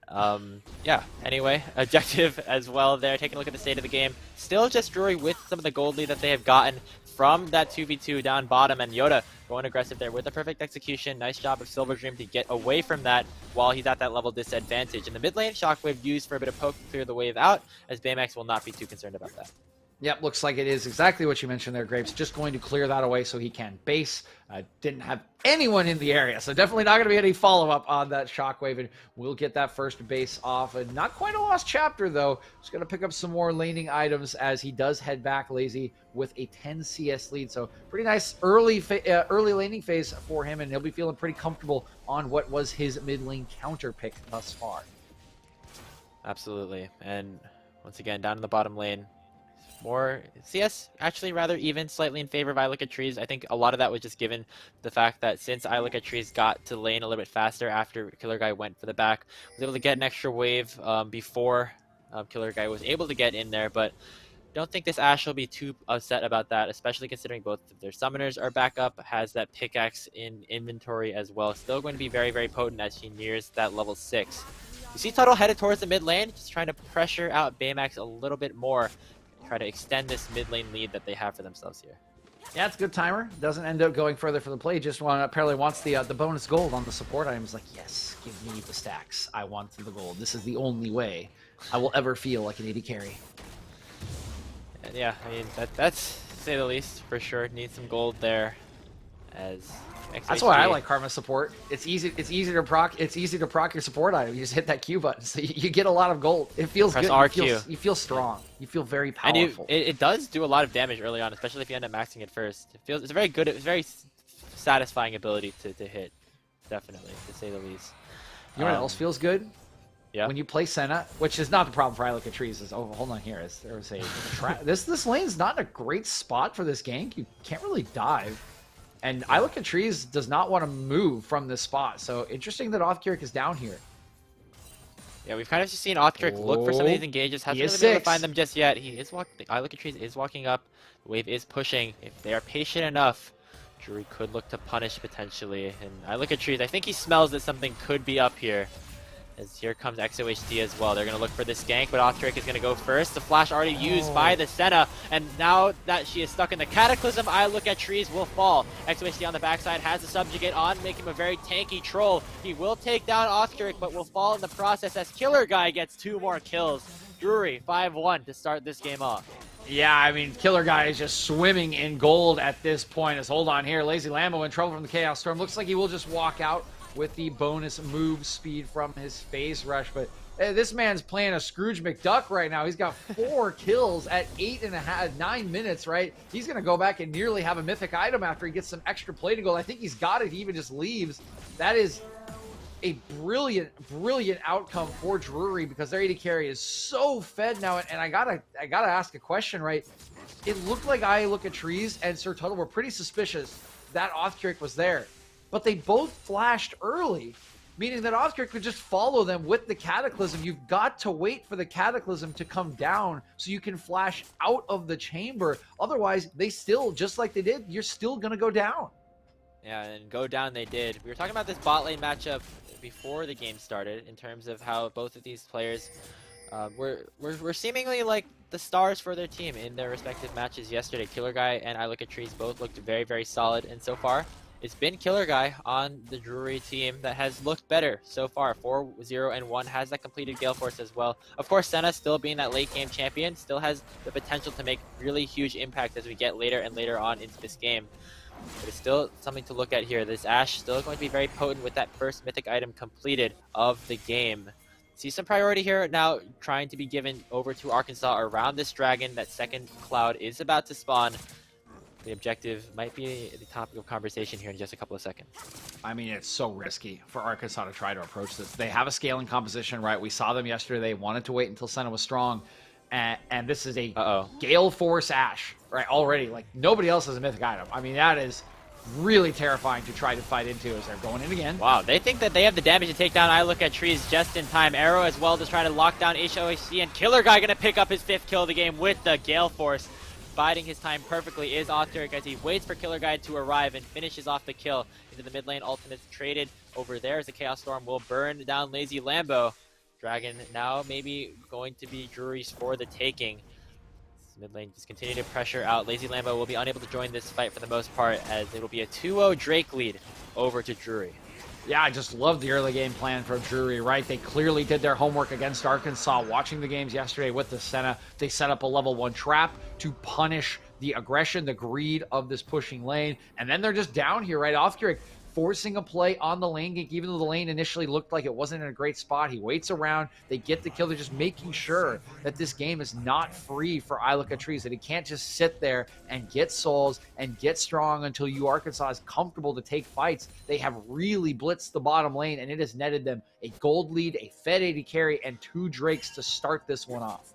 yeah, anyway, objective as well there. Taking a look at the state of the game. Still just Drury with some of the gold lead that they have gotten from that 2v2 down bottom, and Yoda going aggressive there with a perfect execution. Nice job of Silver Dream to get away from that while he's at that level disadvantage. In the mid lane, Shockwave used for a bit of poke to clear the wave out, as Baymax will not be too concerned about that. Yep, looks like it is exactly what you mentioned there, Grapes. Just going to clear that away so he can base. Didn't have anyone in the area, so definitely not going to be any follow-up on that Shockwave, and we'll get that first base off. And not quite a lost chapter, though. Just going to pick up some more laning items as he does head back, Lazy, with a 10 CS lead. So pretty nice early laning phase for him, and he'll be feeling pretty comfortable on what was his mid-lane counter pick thus far. Absolutely, and once again, down in the bottom lane, more CS actually rather even, slightly in favor of Ilika Trees. I think a lot of that was just given the fact that since Ilika Trees got to lane a little bit faster after Killer Guy went for the back, was able to get an extra wave before Killer Guy was able to get in there. But don't think this Ashe will be too upset about that, especially considering both of their summoners are back up, has that pickaxe in inventory as well. Still going to be very, very potent as she nears that level 6. You see Tuttle headed towards the mid lane, just trying to pressure out Baymax a little bit more. Try to extend this mid lane lead that they have for themselves here. Yeah, it's a good timer. Doesn't end up going further for the play. Just apparently wants the bonus gold on the support items. Like, yes, give me the stacks. I want the gold. This is the only way I will ever feel like an AD carry. And yeah, I mean that's to say the least for sure. Need some gold there, as That's why I XYZ. like Karma support. It's easy. It's easy to proc. It's easy to proc your support item. You just hit that Q button, so you get a lot of gold. It feels Press good. RQ. You feel strong. You feel very And powerful. it does do a lot of damage early on, especially if you end up maxing it first. It's a very good, it's a very satisfying ability to hit, definitely, to say the least. You know what else feels good? Yeah. When you play Senna, which is not the problem for I Look at Trees. Is hold on here. There was a this lane's not a great spot for this gank. You can't really dive. And I Look at Trees does not want to move from this spot. So interesting that Off-Kirik is down here. Yeah, we've kind of just seen Off-Kirik look for some of these engages. Hasn't He really is been able to 6. find them just yet. He is walking. I Look at Trees is walking up. The wave is pushing. If they are patient enough, Drury could look to punish potentially. And I Look at Trees. I think he smells that something could be up here. As here comes XOHD as well. They're going to look for this gank, but Off-Kirik is going to go first. The flash already used by the Senna, and now that she is stuck in the Cataclysm, I Look at Trees will fall. XOHD on the backside has the Subjugate on, making him a very tanky troll. He will take down Off-Kirik, but will fall in the process as Killer Guy gets 2 more kills. Drury 5-1 to start this game off. Yeah, I mean, Killer Guy is just swimming in gold at this point. As hold on here, Lazy Lambo in trouble from the Chaos Storm. Looks like he will just walk out with the bonus move speed from his phase rush. But this man's playing a Scrooge McDuck right now. He's got 4 kills at 9 minutes, right? He's going to go back and nearly have a mythic item after he gets some extra play to go. I think he's got it. He even just leaves. That is a brilliant outcome for Drury because their AD carry is so fed now. And I gotta ask a question, right? It looked like I Look at Trees and Sir Tuttle were pretty suspicious that Off-Kirik was there. But they both flashed early, meaning that Off-Kirik could just follow them with the Cataclysm. You've got to wait for the Cataclysm to come down so you can flash out of the chamber. Otherwise, they still, just like they did, you're still going to go down. Yeah, and go down they did. We were talking about this bot lane matchup before the game started in terms of how both of these players were seemingly like the stars for their team in their respective matches yesterday. Killer Guy and I Look at Trees both looked very solid, and so far it's been Killer Guy on the Drury team that has looked better so far. 4-0-1 has that completed Gale Force as well. Of course, Senna still being that late game champion still has the potential to make really huge impact as we get later and later on into this game. But it's still something to look at here. This Ashe still going to be very potent with that first mythic item completed of the game. See some priority here now trying to be given over to Arkansas around this dragon. That second cloud is about to spawn. The objective might be the topic of conversation here in just a couple of seconds. I mean, it's so risky for Arkansas to try to approach this. They have a scaling composition, right? We saw them yesterday. They wanted to wait until Senna was strong. And this is a Gale Force Ashe, right? Already, like, nobody else has a mythic item. I mean, that is really terrifying to try to fight into as they're going in again. Wow, they think that they have the damage to take down I Look at Trees just in time. Arrow as well to try to lock down HOHC, and Killer Guy going to pick up his 5th kill of the game with the Gale Force. Biding his time perfectly is Off-Kirik as he waits for Killer Guy to arrive and finishes off the kill into the mid lane. Ultimates traded over there as the Chaos Storm will burn down Lazy Lambo. Dragon now maybe going to be Drury's for the taking. Mid lane just continue to pressure out. Lazy Lambo will be unable to join this fight for the most part as it will be a 2-0 Drake lead over to Drury. Yeah, I just love the early game plan from Drury, right? They clearly did their homework against Arkansas. Watching the games yesterday with the Senna, they set up a level 1 trap to punish the aggression, the greed of this pushing lane. And then they're just down here, right? Off-Kirik forcing a play on the lane gank, even though the lane initially looked like it wasn't in a great spot. He waits around, they get the kill. They're just making sure that this game is not free for I Look at Trees, that he can't just sit there and get souls and get strong until Arkansas is comfortable to take fights. They have really blitzed the bottom lane, and it has netted them a gold lead, a fed 80 carry, and 2 Drakes to start this one off.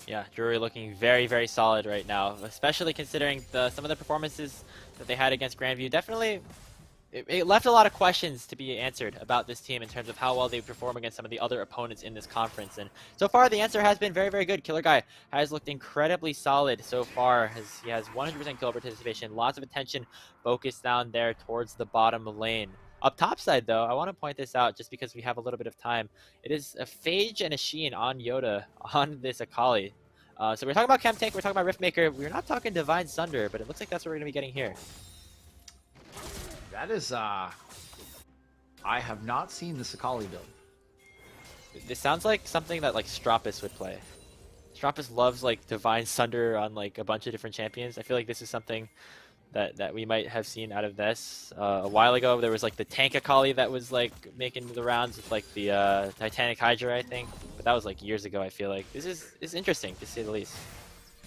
Yeah, Drury looking very solid right now, especially considering some of the performances that they had against Grandview. Definitely it left a lot of questions to be answered about this team in terms of how well they perform against some of the other opponents in this conference. And so far, the answer has been very good. Killer Guy has looked incredibly solid so far. He has 100% kill participation, lots of attention focused down there towards the bottom lane. Up top side, though, I want to point this out just because we have a little bit of time. It is a Phage and a Sheen on Yoda on this Akali. So we're talking about Chem Tank, we're talking about Riftmaker. We're not talking Divine Sunder, but it looks like that's what we're going to be getting here. That is, I have not seen the Sakali build. This sounds like something that like Stropus would play. Stropus loves like Divine Sunder on like a bunch of different champions. I feel like this is something that we might have seen out of this. A while ago, there was like the Tankakali that was like making the rounds with like the Titanic Hydra, I think. But that was like years ago. I feel like this is interesting to say the least.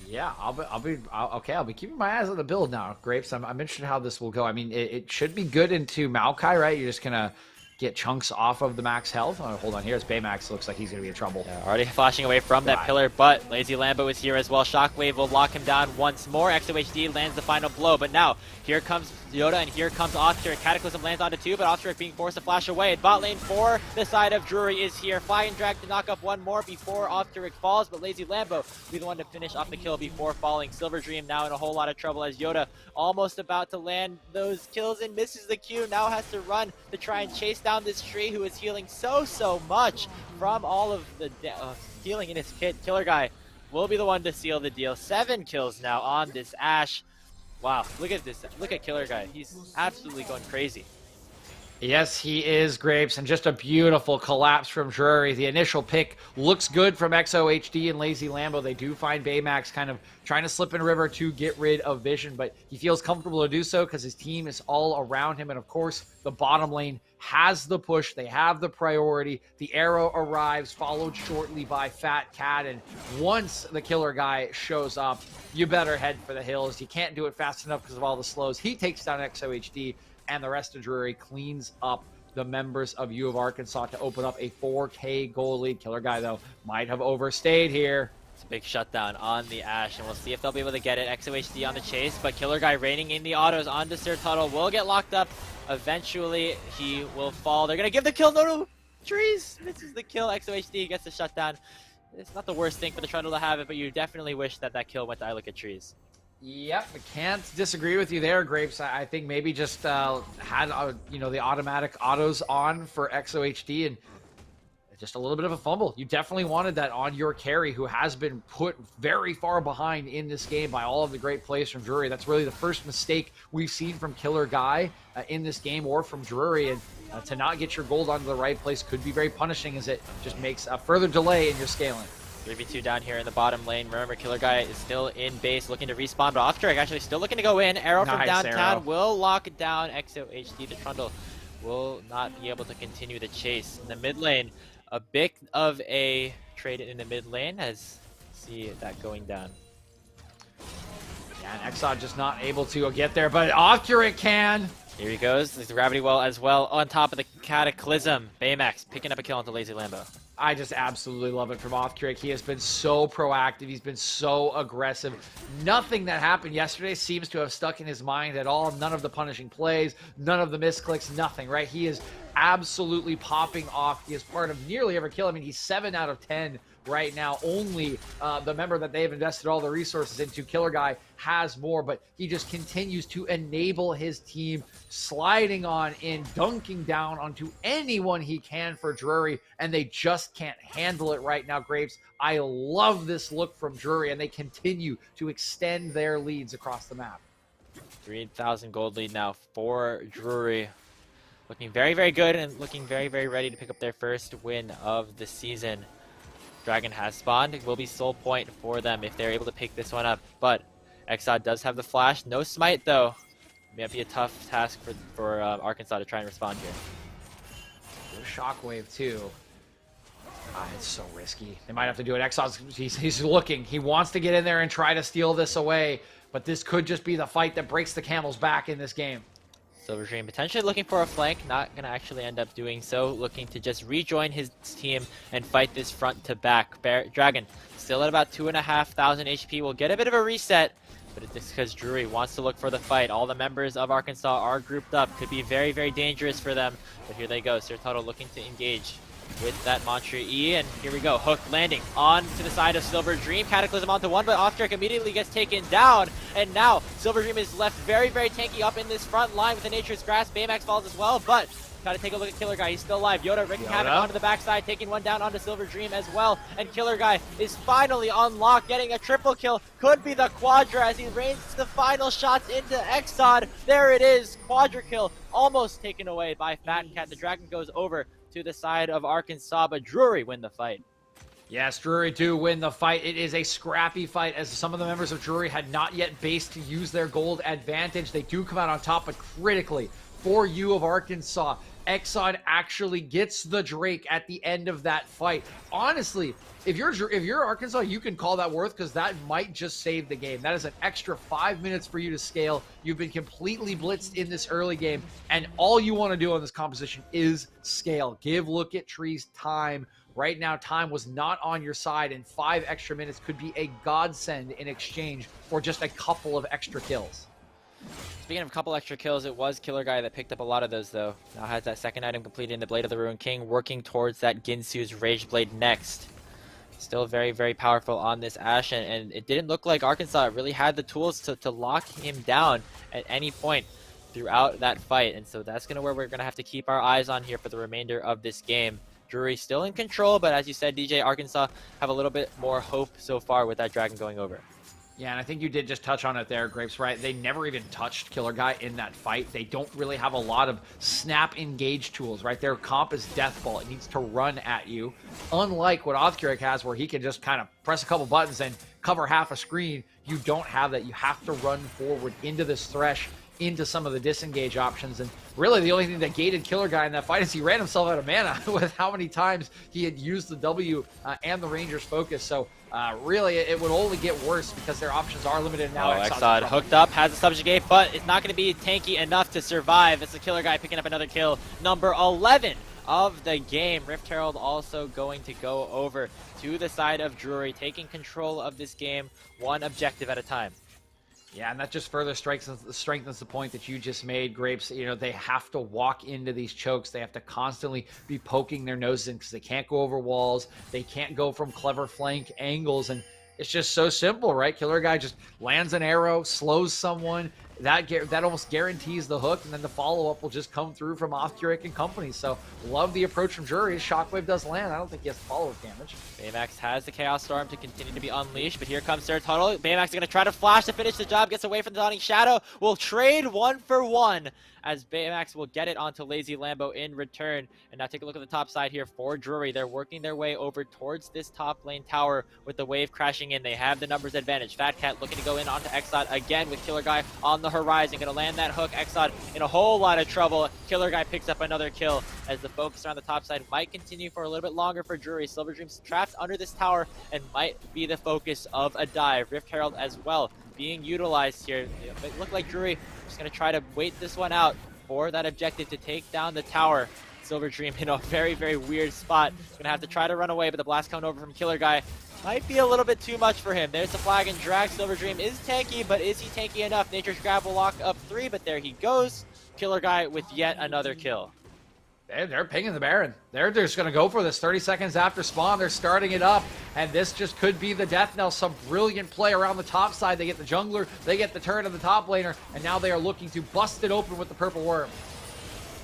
Yeah, I'll be keeping my eyes on the build now, Grapes. I'm interested how this will go. I mean, it should be good into Maokai, right? You're just gonna get chunks off of the max health. Oh, hold on, here's Baymax. Looks like he's gonna be in trouble. Yeah, already flashing away from that pillar, but Lazy Lambo is here as well. Shockwave will lock him down once more. XOHD lands the final blow, but now here comes Yoda and here comes Osterich. Cataclysm lands onto 2, but Osterich being forced to flash away. And bot lane for the side of Drury is here. Flying Drag to knock up one more before Osterich falls, but Lazy Lambo will be the one to finish off the kill before falling. Silver Dream now in a whole lot of trouble as Yoda almost about to land those kills and misses the Q. Now has to run to try and chase down this tree who is healing so much from all of the healing in his kit. Killer Guy will be the one to seal the deal. 7 kills now on this Ashe. Wow, look at this. Look at Killer Guy. He's absolutely going crazy. Yes, he is, Grapes, and just a beautiful collapse from Drury. The initial pick looks good from XOHD and Lazy Lambo. They do find Baymax kind of trying to slip in river to get rid of Vision, but he feels comfortable to do so because his team is all around him. And of course, the bottom lane has the push. They have the priority. The arrow arrives, followed shortly by Fat Cat. And once the Killer Guy shows up, you better head for the hills. You can't do it fast enough because of all the slows. He takes down XOHD, and the rest of Drury cleans up the members of U of Arkansas to open up a 4K goal lead. Killer Guy, though, might have overstayed here. It's a big shutdown on the Ashe, and we'll see if they'll be able to get it. XOHD on the chase, but Killer Guy raining in the autos onto Sir Tuttle will get locked up. Eventually, he will fall. They're going to give the kill. No, trees. Misses the kill. XOHD gets the shutdown. It's not the worst thing for the Trundle to have it, but you definitely wish that that kill went to I Look at Trees. Yep, I can't disagree with you there, Grapes. I think maybe just had the automatic autos on for XOHD and just a little bit of a fumble. You definitely wanted that on your carry, who has been put very far behind in this game by all of the great plays from Drury. That's really the first mistake we've seen from Killer Guy in this game or from Drury, and to not get your gold onto the right place could be very punishing, as it just makes a further delay in your scaling. 3v2 down here in the bottom lane. Remember, Killer Guy is still in base looking to respawn, but Osterich actually still looking to go in. Arrow from downtown will lock it down. XOHD, the Trundle, will not be able to continue the chase. In the mid lane, a bit of a trade in the mid lane as see that going down. Yeah, and Exod just not able to get there, but Osterich can. Here he goes. There's the gravity well as well on top of the Cataclysm. Baymax picking up a kill onto Lazy Lambo. I just absolutely love it from Osterich. He has been so proactive. He's been so aggressive. Nothing that happened yesterday seems to have stuck in his mind at all. None of the punishing plays, none of the misclicks, nothing, right? He is absolutely popping off. He is part of nearly every kill. I mean, he's 7 out of 10 right now. Only the member that they've invested all the resources into, Killer Guy, has more, but he just continues to enable his team, sliding on in, dunking down onto anyone he can for Drury, and they just can't handle it right now, Grapes. I love this look from Drury, and they continue to extend their leads across the map. 3,000 gold lead now for Drury. Looking very, very good and looking very, very ready to pick up their first win of the season. Dragon has spawned. It will be soul point for them if they're able to pick this one up. But Exod does have the flash. No smite, though. May be a tough task for Arkansas to try and respond here. Shockwave, too. It's so risky. They might have to do it. Exod's, he's looking. He wants to get in there and try to steal this away. But this could just be the fight that breaks the camel's back in this game. Silver Dream potentially looking for a flank, not going to actually end up doing so, looking to just rejoin his team and fight this front to back. Dragon still at about 2,500 HP, will get a bit of a reset, but it's because Drury wants to look for the fight. All the members of Arkansas are grouped up, could be very, very dangerous for them, but here they go. Sir Tuttle looking to engage with that Mantra E, and here we go. Hook landing on to the side of Silver Dream. Cataclysm onto one, but Osterich immediately gets taken down, and now Silver Dream is left very, very tanky up in this front line with the Nature's Grasp. Baymax falls as well, but gotta take a look at Killer Guy. He's still alive. Yoda wreaking havoc onto the backside, taking one down onto Silver Dream as well, and Killer Guy is finally unlocked, getting a triple kill. Could be the Quadra as he rains the final shots into Exod. There it is, Quadra kill, almost taken away by Fat Cat. The Dragon goes over to the side of Arkansas, but Drury win the fight. Yes, Drury do win the fight. It is a scrappy fight as some of the members of Drury had not yet based to use their gold advantage. They do come out on top, but critically for you of Arkansas, Exxon actually gets the Drake at the end of that fight. Honestly, if you're Arkansas, you can call that worth because that might just save the game. That is an extra 5 minutes for you to scale. You've been completely blitzed in this early game, and all you want to do on this composition is scale. Give Look at Trees time. Right now, time was not on your side, and 5 extra minutes could be a godsend in exchange for just a couple of extra kills. Speaking of a couple extra kills, it was Killer Guy that picked up a lot of those, though. Now has that second item completed in the Blade of the Ruined King, working towards that Ginsu's Rage Blade next. Still very, very powerful on this Ashe, and it didn't look like Arkansas really had the tools to lock him down at any point throughout that fight, and so that's where we're going to have to keep our eyes on here for the remainder of this game. Drury still in control, but as you said, DJ, Arkansas have a little bit more hope so far with that Dragon going over. Yeah, and I think you did just touch on it there, Grapes, right? They never even touched Killer Guy in that fight. They don't really have a lot of snap engage tools, right? Their comp is Death Ball. It needs to run at you. Unlike what Othkirk has, where he can just kind of press a couple buttons and cover half a screen, you don't have that. You have to run forward into this Thresh, into some of the disengage options. And really the only thing that gated Killer Guy in that fight is he ran himself out of mana with how many times he had used the W and the Ranger's focus. So really it would only get worse because their options are limited now. Exod hooked up, has a subjugate, but it's not going to be tanky enough to survive. It's the Killer Guy picking up another kill, number 11 of the game. Rift Herald also going to go over to the side of Drury, taking control of this game one objective at a time. Yeah, and that just further strengthens the point that you just made, Grapes. You know, they have to walk into these chokes. They have to constantly be poking their noses in because they can't go over walls. They can't go from clever flank angles. And it's just so simple, right? Killer Guy just lands an arrow, slows someone. That almost guarantees the hook, and then the follow-up will just come through from Othkirk and company. So love the approach from Drury. Shockwave does land. I don't think he has follow-up damage. Baymax has the Chaos Storm to continue to be unleashed, but here comes Sir Tuttle. Baymax is going to try to flash to finish the job, gets away from the Dawning Shadow. Will trade 1 for 1 as Baymax will get it onto Lazy Lambo in return. And now take a look at the top side here for Drury. They're working their way over towards this top lane tower with the wave crashing in. They have the numbers advantage. Fat Cat looking to go in onto Exod again with Killer Guy on the horizon. Going to land that hook. Exod in a whole lot of trouble. Killer Guy picks up another kill as the focus around the top side might continue for a little bit longer for Drury. Silver Dream's trapped under this tower and might be the focus of a dive. Rift Herald as well being utilized here. It looked like Drury was going to try to wait this one out for that objective to take down the tower. Silver Dream in a very, very weird spot. Gonna have to try to run away, but the blast coming over from Killer Guy might be a little bit too much for him. There's the flag and drag. Silver Dream is tanky, but is he tanky enough? Nature's Grab will lock up 3, but there he goes. Killer Guy with yet another kill. They're pinging the Baron. They're just going to go for this 30 seconds after spawn. They're starting it up, and this just could be the death knell. Some brilliant play around the top side. They get the jungler, they get the turret of the top laner, and now they are looking to bust it open with the purple worm.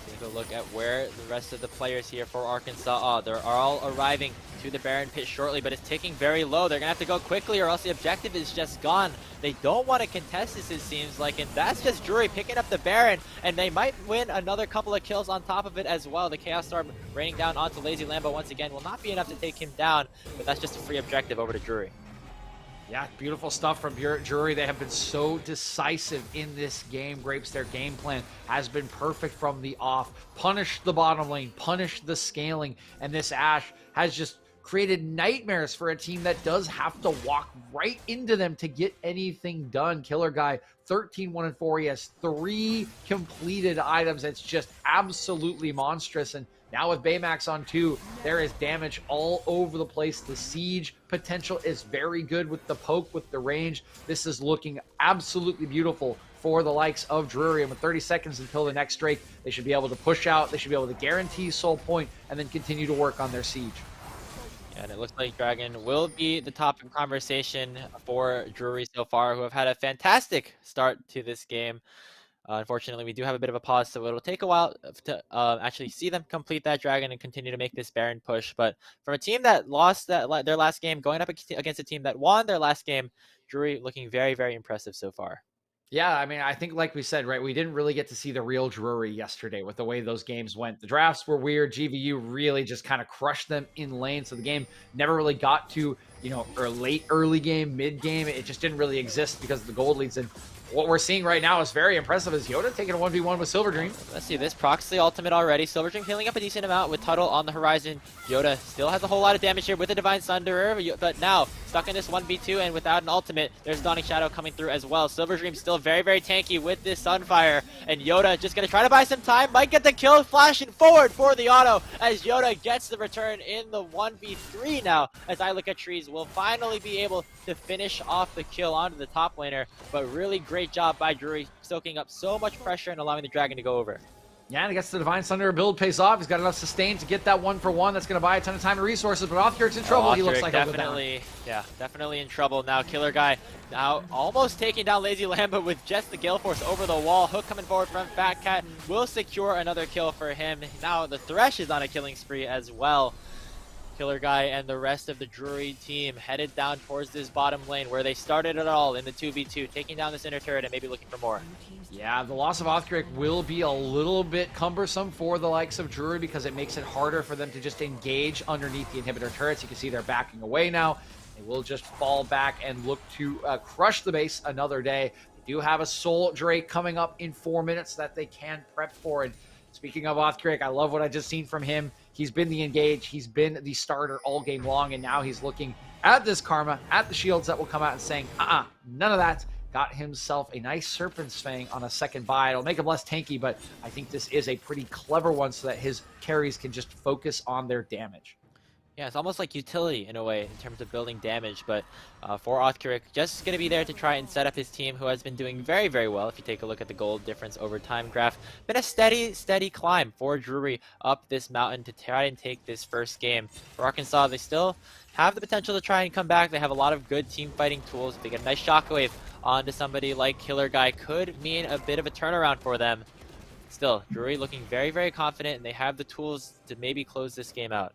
Take a look at where the rest of the players here for Arkansas are. They're all arriving to the Baron pit shortly, but it's ticking very low. They're going to have to go quickly or else the objective is just gone. They don't want to contest this, it seems like, and that's just Drury picking up the Baron, and they might win another couple of kills on top of it as well. The Chaos Storm raining down onto Lazy Lambo once again will not be enough to take him down, but that's just a free objective over to Drury. Yeah, beautiful stuff from Drury. They have been so decisive in this game. Grapes, their game plan has been perfect from the off. Punish the bottom lane, punish the scaling, and this Ashe has just created nightmares for a team that does have to walk right into them to get anything done. Killer Guy, 13-1-4. He has 3 completed items. It's just absolutely monstrous. And now with Baymax on 2, there is damage all over the place. The siege potential is very good with the poke, with the range. This is looking absolutely beautiful for the likes of Drury. And with 30 seconds until the next Drake, they should be able to push out. They should be able to guarantee soul point and then continue to work on their siege. And it looks like Dragon will be the topic of conversation for Drury so far, who have had a fantastic start to this game. Unfortunately, we do have a bit of a pause, so it'll take a while to actually see them complete that Dragon and continue to make this Baron push. But from a team that lost their last game, going up against a team that won their last game, Drury looking very, very impressive so far. Yeah, I mean, I think like we said, right, we didn't really get to see the real Drury yesterday with the way those games went. The drafts were weird. GVU really just kind of crushed them in lane. So the game never really got to, or late early game, mid game. It just didn't really exist because of the gold leads. And what we're seeing right now is very impressive as Yoda taking a 1v1 with Silver Dream. Let's see this Proxy ultimate already. Silver Dream healing up a decent amount with Tuttle on the horizon. Yoda still has a whole lot of damage here with the Divine Sunderer, but now stuck in this 1v2 and without an ultimate, there's Dawning Shadow coming through as well. Silver Dream still very, very tanky with this Sunfire, and Yoda just going to try to buy some time, might get the kill, flashing forward for the auto as Yoda gets the return in the 1v3 now, as I Look at Trees will finally be able to finish off the kill onto the top laner, but really great job by Drury soaking up so much pressure and allowing the Dragon to go over. Yeah, and I guess the Divine Thunder build pays off. He's got enough sustain to get that 1-for-1. That's going to buy a ton of time and resources, but Othkirk's in trouble. He looks like definitely in trouble now. Killer Guy now almost taking down Lazy Lamba with just the Gale Force over the wall. Hook coming forward from Fat Cat will secure another kill for him. Now the Thresh is on a killing spree as well. Killer Guy and the rest of the Drury team headed down towards this bottom lane where they started it all in the 2v2, taking down this inner turret and maybe looking for more. Yeah, the loss of Othkirk will be a little bit cumbersome for the likes of Drury because it makes it harder for them to just engage underneath the inhibitor turrets. You can see they're backing away now. They will just fall back and look to crush the base another day. They do have a Soul Drake coming up in 4 minutes that they can prep for. And speaking of Othkirk, I love what I just seen from him. He's been the engage. He's been the starter all game long, and now he's looking at this Karma, at the shields that will come out and saying, none of that. Got himself a nice Serpent's Fang on a second buy. It'll make him less tanky, but I think this is a pretty clever one so that his carries can just focus on their damage. Yeah, it's almost like utility in a way in terms of building damage, but for Othkirk, just going to be there to try and set up his team, who has been doing very, very well. If you take a look at the gold difference over time graph, been a steady climb for Drury up this mountain to try and take this first game. For Arkansas, they still have the potential to try and come back. They have a lot of good team fighting tools. If they get a nice shockwave onto somebody like Killer Guy, could mean a bit of a turnaround for them. Still, Drury looking very, very confident, and they have the tools to maybe close this game out.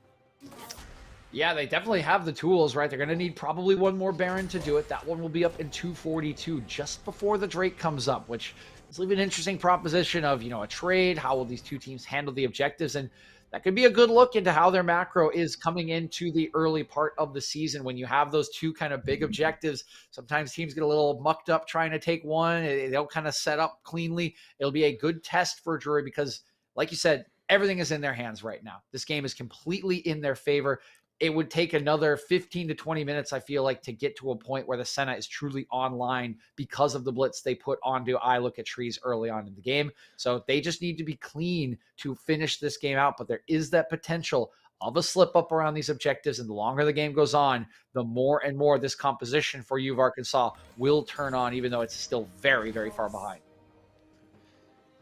Yeah, they definitely have the tools, right? They're going to need probably one more Baron to do it. That one will be up in 242 just before the Drake comes up, which is leaving an interesting proposition of, a trade. How will these two teams handle the objectives? And that could be a good look into how their macro is coming into the early part of the season. When you have those two kind of big objectives, sometimes teams get a little mucked up trying to take one. They don't kind of set up cleanly. It'll be a good test for Drury because, like you said, everything is in their hands right now. This game is completely in their favor. It would take another 15 to 20 minutes, I feel like, to get to a point where the Senna is truly online because of the blitz they put onto I Look at Trees early on in the game. So they just need to be clean to finish this game out. But there is that potential of a slip up around these objectives. And the longer the game goes on, the more and more this composition for U of Arkansas will turn on, even though it's still very, very far behind.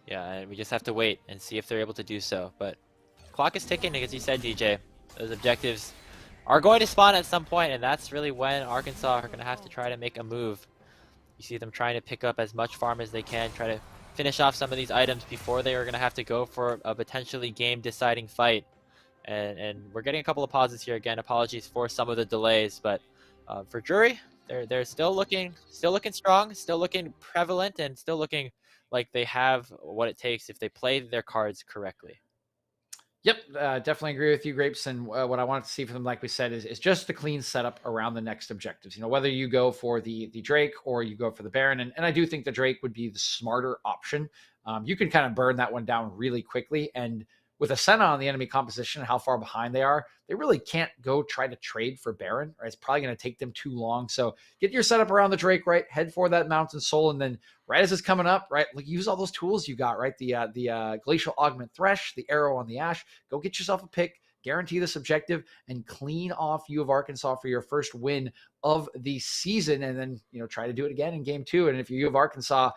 Yeah, and we just have to wait and see if they're able to do so. But clock is ticking, as you said, DJ. Those objectives are going to spawn at some point, and that's really when Arkansas are going to have to try to make a move. You see them trying to pick up as much farm as they can, try to finish off some of these items before they are going to have to go for a potentially game-deciding fight. And we're getting a couple of pauses here again. Apologies for some of the delays, but for Drury, they're still looking strong, still looking prevalent, and still looking like they have what it takes if they play their cards correctly. Yep, definitely agree with you, Grapes. And what I want to see from them, like we said, is just a clean setup around the next objectives. Whether you go for the Drake or you go for the Baron. And I do think the Drake would be the smarter option. You can kind of burn that one down really quickly. And with a Senna on the enemy composition, how far behind they are, they really can't go try to trade for Baron. Right? It's probably going to take them too long. So get your setup around the Drake, right? Head for that Mountain Soul, and then right as it's coming up, right, like use all those tools you got, right? The Glacial Augment Thresh, the Arrow on the Ash. Go get yourself a pick, guarantee this objective, and clean off U of Arkansas for your first win of the season. And then try to do it again in game 2. And if you're U of Arkansas,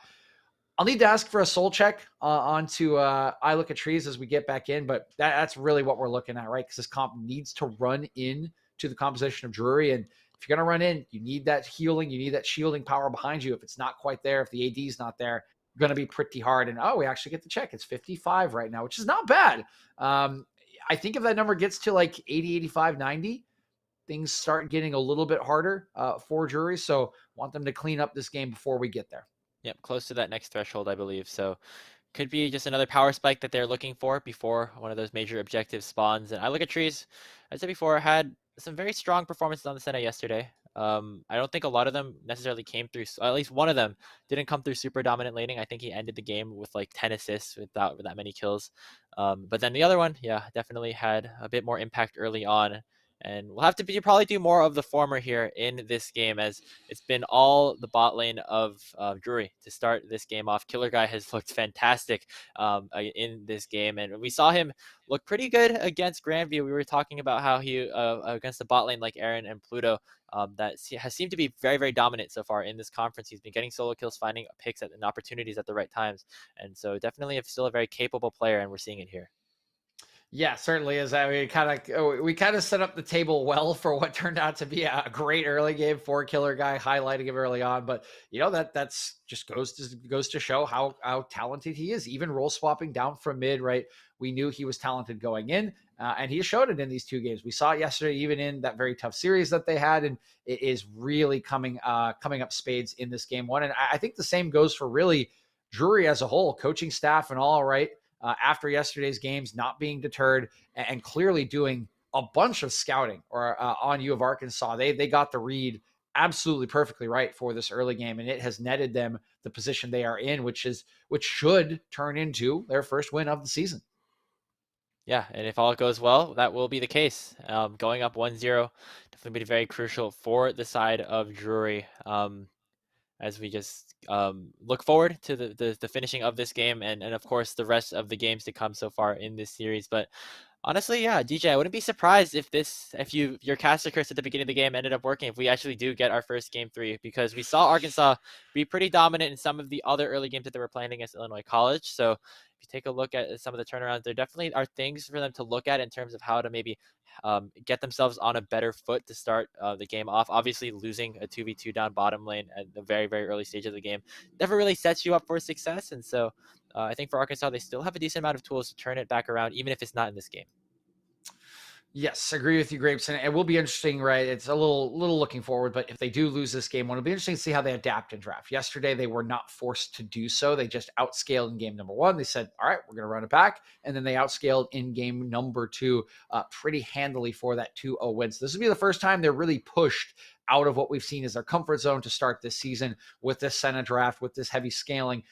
I'll need to ask for a soul check onto I Look at Trees as we get back in, but that's really what we're looking at, right? Because this comp needs to run in to the composition of Drury, and if you're going to run in, you need that healing, you need that shielding power behind you. If it's not quite there, if the AD is not there, going to be pretty hard. And we actually get the check. It's 55 right now, which is not bad. I think if that number gets to like 80, 85, 90, things start getting a little bit harder for Drury. So want them to clean up this game before we get there. Yep, close to that next threshold, I believe. So could be just another power spike that they're looking for before one of those major objectives spawns. And I look at trees, as I said before, had some very strong performances on the Senate yesterday. I don't think a lot of them necessarily came through. At least one of them didn't come through super dominant laning. I think he ended the game with like 10 assists without that many kills. But then the other one, yeah, definitely had a bit more impact early on. And we'll have to probably do more of the former here in this game, as it's been all the bot lane of Drury to start this game off. Killer Guy has looked fantastic in this game, and we saw him look pretty good against Grandview. We were talking about how he against the bot lane like Aaron and Pluto, has seemed to be very, very dominant so far in this conference. He's been getting solo kills, finding picks and opportunities at the right times, and so definitely still a very capable player, and we're seeing it here. Yeah, certainly is. I mean, we kind of set up the table well for what turned out to be a great early game for Killer Guy, highlighting him early on. But that's just goes to show how talented he is. Even role swapping down from mid, right? We knew he was talented going in, and he showed it in these 2 games. We saw it yesterday, even in that very tough series that they had, and it is really coming up spades in this game 1. And I think the same goes for really Drury as a whole, coaching staff and all. Right. After yesterday's games, not being deterred and clearly doing a bunch of scouting on U of Arkansas. They got the read absolutely perfectly right for this early game, and it has netted them the position they are in, which should turn into their first win of the season. Yeah, and if all goes well, that will be the case. Going up 1-0 definitely be very crucial for the side of Drury. As we just look forward to the finishing of this game, and of course the rest of the games to come so far in this series. But honestly, yeah, DJ, I wouldn't be surprised if your caster curse at the beginning of the game ended up working, if we actually do get our first game 3, because we saw Arkansas be pretty dominant in some of the other early games that they were playing against Illinois College. So if you take a look at some of the turnarounds, there definitely are things for them to look at in terms of how to maybe get themselves on a better foot to start the game off. Obviously, losing a 2v2 down bottom lane at the very, very early stage of the game never really sets you up for success. And so I think for Arkansas, they still have a decent amount of tools to turn it back around, even if it's not in this game. Yes, agree with you, Grapes. And it will be interesting, right? It's a little looking forward, but if they do lose this game, it'll be interesting to see how they adapt in draft. Yesterday, they were not forced to do so. They just outscaled in game number 1. They said, all right, we're going to run it back. And then they outscaled in game number 2 pretty handily for that 2-0 win. So this will be the first time they're really pushed out of what we've seen as their comfort zone to start this season with this Senate draft, with this heavy scaling.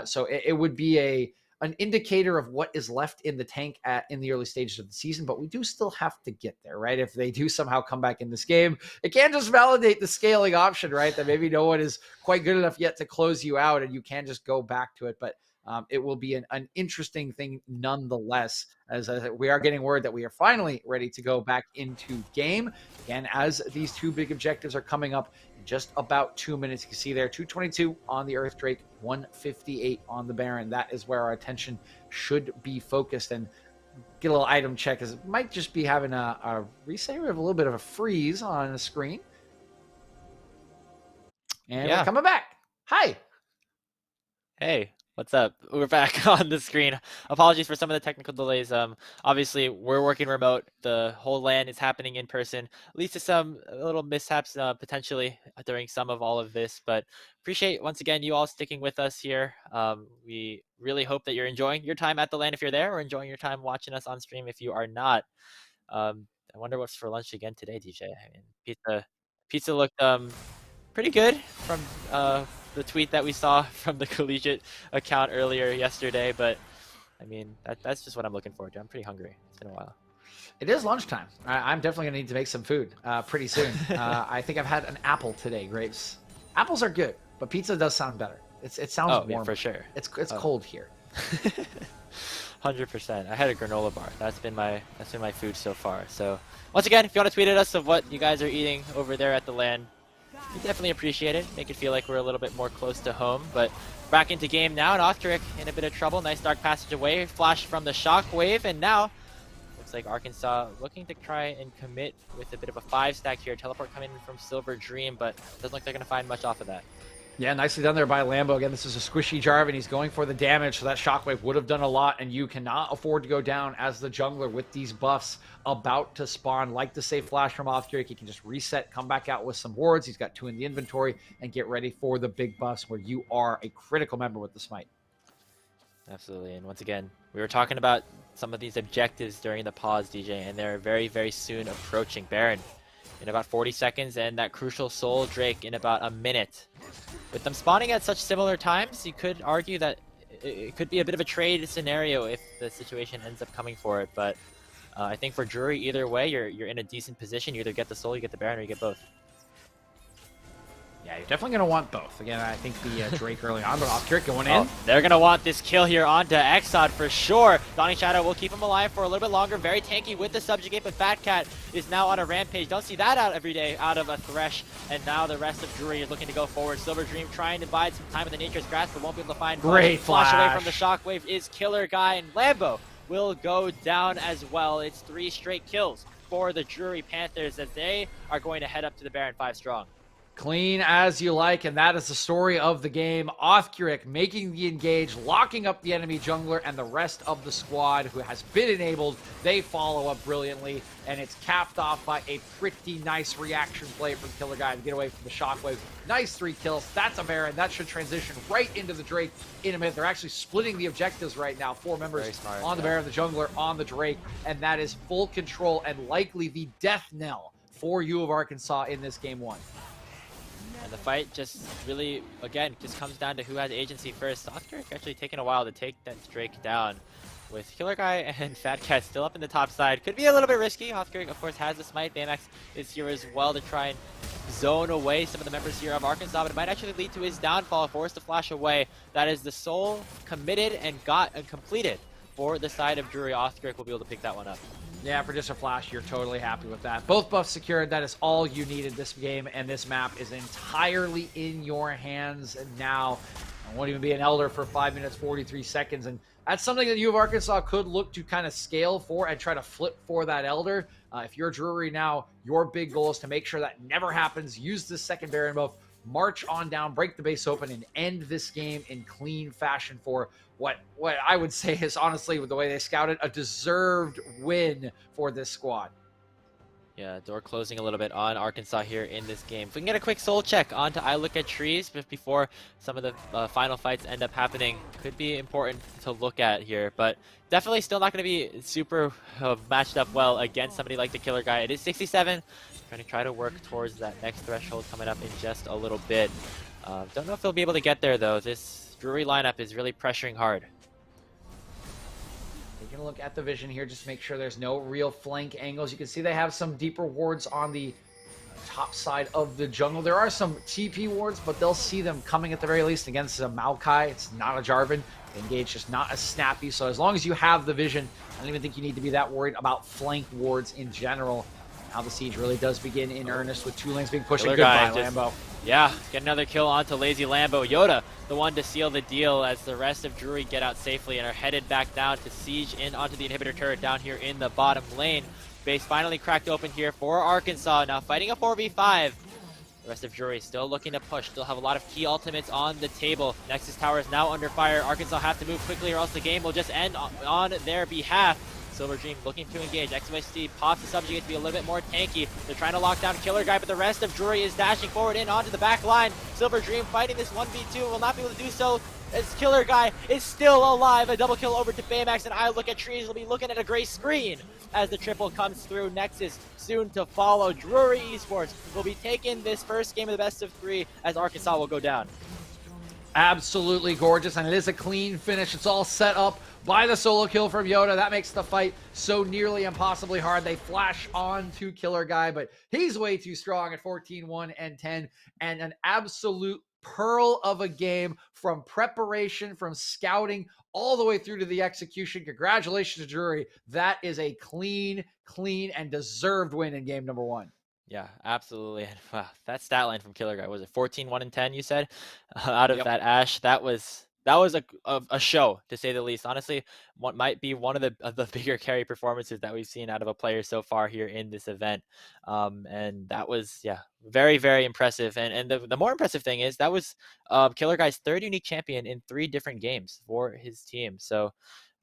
So it would be an indicator of what is left in the tank in the early stages of the season, but we do still have to get there, right? If they do somehow come back in this game, it can't just validate the scaling option, right? That maybe no one is quite good enough yet to close you out and you can just go back to it. But it will be an interesting thing nonetheless, as we are getting word that we are finally ready to go back into game. Again, as these 2 big objectives are coming up in just about 2 minutes. You can see there, 222 on the Earth Drake, 158 on the Baron. That is where our attention should be focused. And get a little item check, as it might just be having a reset. We have a little bit of a freeze on the screen. And we're coming back. Hi. Hey. What's up? We're back on the screen. Apologies for some of the technical delays. Obviously, we're working remote. The whole LAN is happening in person. Leads to some little mishaps potentially during some of all of this. But appreciate, once again, you all sticking with us here. We really hope that you're enjoying your time at the LAN if you're there, or enjoying your time watching us on stream if you are not. I wonder what's for lunch again today, DJ. I mean, pizza looked pretty good from the tweet that we saw from the collegiate account earlier yesterday, but I mean, that's just what I'm looking forward to. I'm pretty hungry. It's been a while. It is lunchtime. I'm definitely going to need to make some food pretty soon. I think I've had an apple today, Grapes. Apples are good, but pizza does sound better. It sounds warm. Yeah, for sure. It's cold here. 100%. I had a granola bar. That's been my food so far. So once again, if you want to tweet at us of what you guys are eating over there at the LAN, we definitely appreciate it. Make it feel like we're a little bit more close to home. But back into game now, and Octrick in a bit of trouble. Nice dark passage away. Flash from the shockwave, and now looks like Arkansas looking to try and commit with a bit of a 5-stack here. Teleport coming in from Silver Dream, but doesn't look like they're going to find much off of that. Yeah, nicely done there by Lambo. Again, this is a squishy Jarvan. He's going for the damage, so that shockwave would have done a lot, and you cannot afford to go down as the jungler with these buffs about to spawn. Like the safe flash from Offcurig, he can just reset, come back out with some wards. He's got 2 in the inventory, and get ready for the big buffs where you are a critical member with the smite. Absolutely. And once again, we were talking about some of these objectives during the pause, DJ, and they're very, very soon approaching. Baron in about 40 seconds, and that crucial Soul Drake in about a minute. With them spawning at such similar times, you could argue that it could be a bit of a trade scenario if the situation ends up coming for it. But I think for Drury, either way, you're in a decent position. You either get the Soul, you get the Baron, or you get both. Yeah, you're definitely going to want both. Again, I think the Drake early on, but Offcurig going in. They're going to want this kill here onto Exod for sure. Dawning Shadow will keep him alive for a little bit longer. Very tanky with the subjugate, but Fat Cat is now on a rampage. Don't see that out every day out of a Thresh. And now the rest of Drury is looking to go forward. Silver Dream trying to bide some time in the Nature's Grasp, but won't be able to find great flash away from the Shockwave is Killer Guy, and Lambo will go down as well. It's 3 straight kills for the Drury Panthers as they are going to head up to the Baron 5 strong. Clean as you like, and that is the story of the game. Offcurig making the engage, locking up the enemy jungler, and the rest of the squad who has been enabled. They follow up brilliantly, and it's capped off by a pretty nice reaction play from Killer Guy to get away from the Shockwave. Nice 3 kills. That's a Baron. That should transition right into the Drake in a minute. They're actually splitting the objectives right now. 4 members smart, on the Baron, the jungler on the Drake, and that is full control and likely the death knell for U of Arkansas in this game 1. And the fight just really, again, just comes down to who has agency first. Offcurig actually taking a while to take that Drake down, with Killer Guy and Fat Cat still up in the top side. Could be a little bit risky. Offcurig, of course, has the smite. Baymax is here as well to try and zone away some of the members here of Arkansas, but it might actually lead to his downfall, forced to flash away. That is the Soul committed and got and completed for the side of Drury. Offcurig will be able to pick that one up. Yeah, for just a flash, you're totally happy with that. Both buffs secured. That is all you needed this game, and this map is entirely in your hands now. It won't even be an Elder for 5 minutes, 43 seconds, and that's something that U of Arkansas could look to kind of scale for and try to flip for that Elder. If you're Drury now, your big goal is to make sure that never happens. Use this second Baron buff, march on down, break the base open, and end this game in clean fashion for what I would say is, honestly, with the way they scouted, a deserved win for this squad. Yeah, door closing a little bit on Arkansas here in this game. If we can get a quick soul check onto I Look at Trees before some of the final fights end up happening, could be important to look at here, but definitely still not going to be super matched up well against somebody like the Killer Guy. It is 67, trying to work towards that next threshold coming up in just a little bit. Don't know if he'll be able to get there though. This Drury lineup is really pressuring hard. Taking a look at the vision here, just make sure there's no real flank angles. You can see they have some deeper wards on the top side of the jungle. There are some TP wards, but they'll see them coming at the very least. Again, this is a Maokai. It's not a Jarvan. Engage just not as snappy. So as long as you have the vision, I don't even think you need to be that worried about flank wards in general. Now the siege really does begin in earnest with 2 lanes being pushed. Goodbye, Lambo. Yeah, get another kill onto Lazy Lambo. Yoda, the one to seal the deal as the rest of Drury get out safely and are headed back down to siege in onto the inhibitor turret down here in the bottom lane. Base finally cracked open here for Arkansas, now fighting a 4v5. The rest of Drury still looking to push, still have a lot of key ultimates on the table. Nexus Tower is now under fire. Arkansas have to move quickly or else the game will just end on their behalf. Silver Dream looking to engage. XYZ pops the subjugate to be a little bit more tanky. They're trying to lock down Killer Guy, but the rest of Drury is dashing forward in onto the back line. Silver Dream fighting this 1v2 will not be able to do so as Killer Guy is still alive. A double kill over to Baymax, and I Look at Trees will be looking at a gray screen as the triple comes through. Nexus soon to follow. Drury Esports will be taking this first game of the best of 3 as Arkansas will go down. Absolutely gorgeous, and it is a clean finish. It's all set up by the solo kill from Yoda. That makes the fight so nearly impossibly hard. They flash on to Killer Guy, but he's way too strong at 14-1 and 10, and an absolute pearl of a game from preparation, from scouting, all the way through to the execution. Congratulations to Drury. That is a clean, and deserved win in game number 1. Yeah, absolutely. Wow, that stat line from Killer Guy, was it 14-1 and 10, you said? Out of that Ashe, that was That was a show, to say the least. Honestly, what might be one of the bigger carry performances that we've seen out of a player so far here in this event. And that was, yeah, very, very impressive. And the more impressive thing is that was Killer Guy's third unique champion in 3 different games for his team. So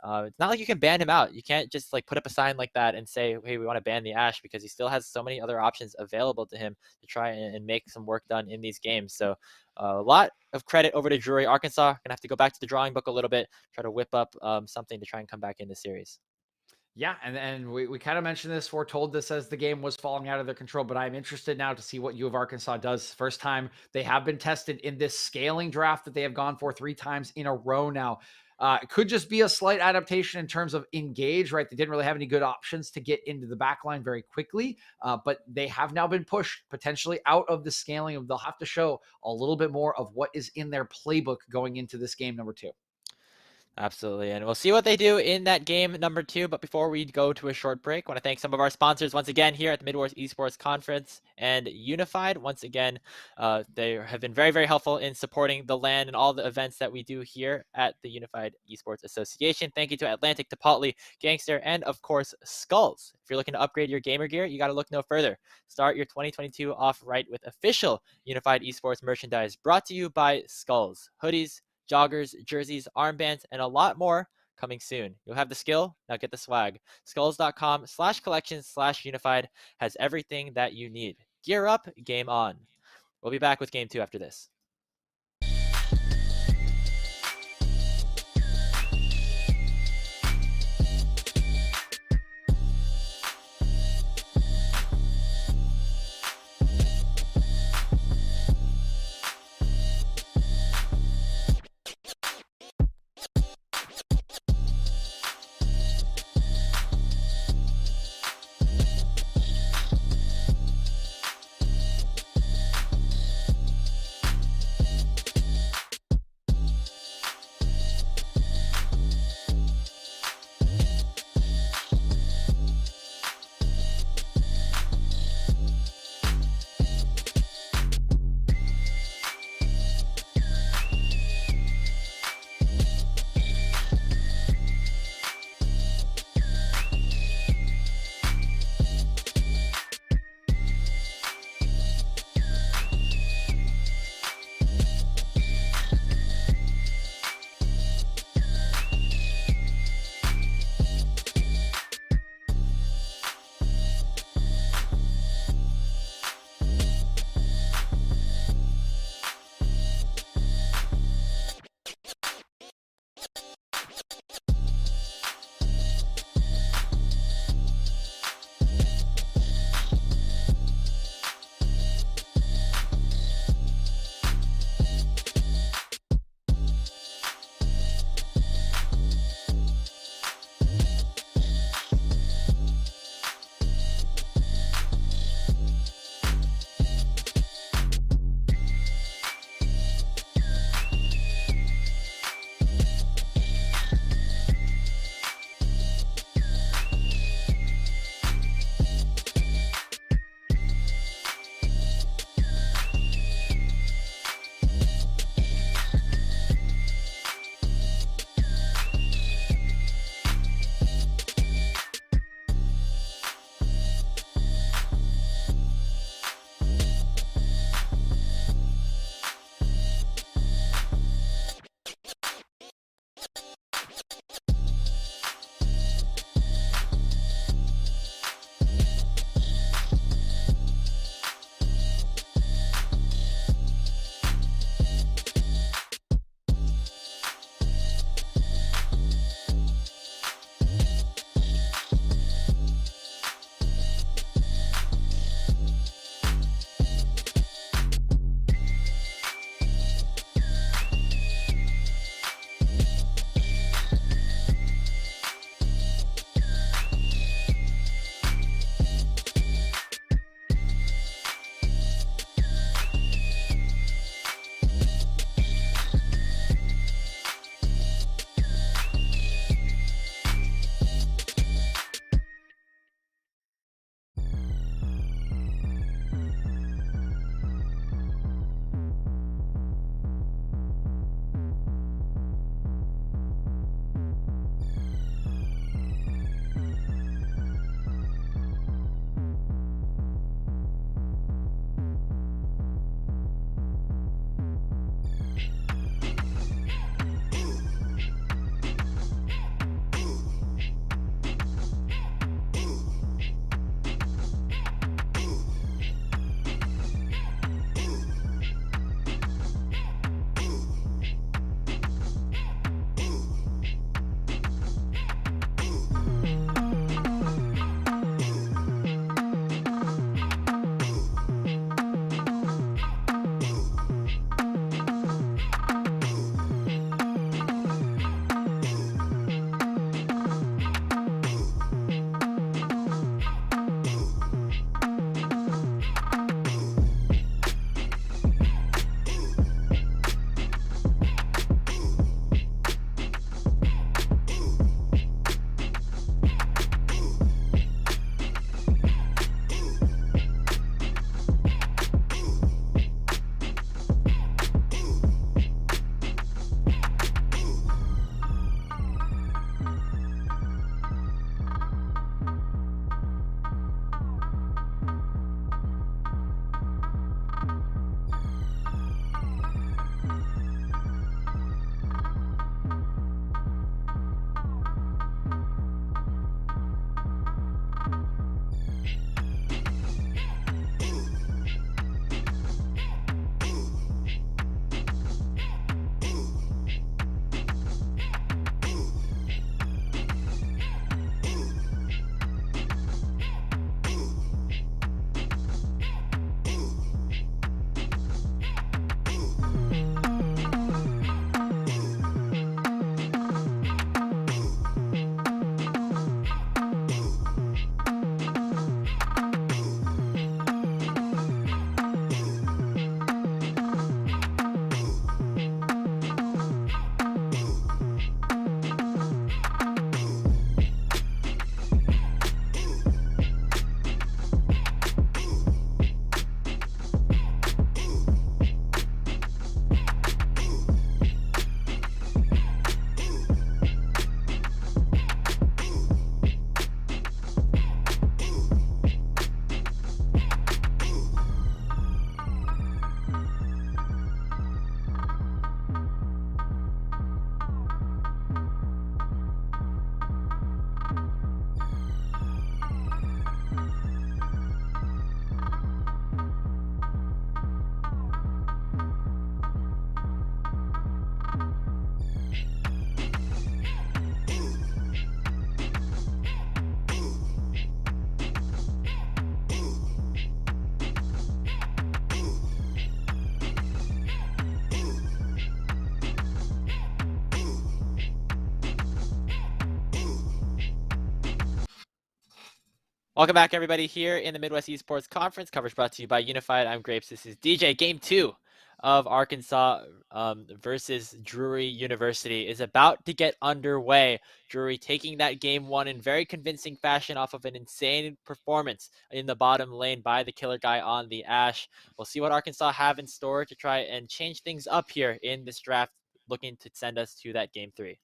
it's not like you can ban him out. You can't just like put up a sign like that and say, hey, we want to ban the Ash, because he still has so many other options available to him to try and make some work done in these games. So a lot of credit over to Drury. Arkansas gonna have to go back to the drawing book a little bit, try to whip up something to try and come back in the series. Yeah, and we kind of mentioned this, foretold this as the game was falling out of their control, but I'm interested now to see what U of Arkansas does. First time they have been tested in this scaling draft that they have gone for 3 times in a row now. It could just be a slight adaptation in terms of engage, right? They didn't really have any good options to get into the backline very quickly, but they have now been pushed potentially out of the scaling. They'll have to show a little bit more of what is in their playbook going into this game number 2. Absolutely. And we'll see what they do in that game number 2. But before we go to a short break, I want to thank some of our sponsors once again here at the Midwest Esports Conference and Unified. Once again, they have been very, very helpful in supporting the LAN and all the events that we do here at the Unified Esports Association. Thank you to Atlantic, Tepotli, Gangster, and of course, Skulls. If you're looking to upgrade your gamer gear, you got to look no further. Start your 2022 off right with official Unified Esports merchandise brought to you by Skulls. Hoodies, joggers, jerseys, armbands, and a lot more coming soon. You'll have the skill, now get the swag. Skulls.com/collections/unified has everything that you need. Gear up, game on. We'll be back with game 2 after this. Welcome back, everybody, here in the Midwest Esports Conference. Coverage brought to you by Unified. I'm Grapes. This is DJ. Game 2 of Arkansas versus Drury University is about to get underway. Drury taking that Game 1 in very convincing fashion off of an insane performance in the bottom lane by the killer guy on the Ashe. We'll see what Arkansas have in store to try and change things up here in this draft, looking to send us to that Game 3.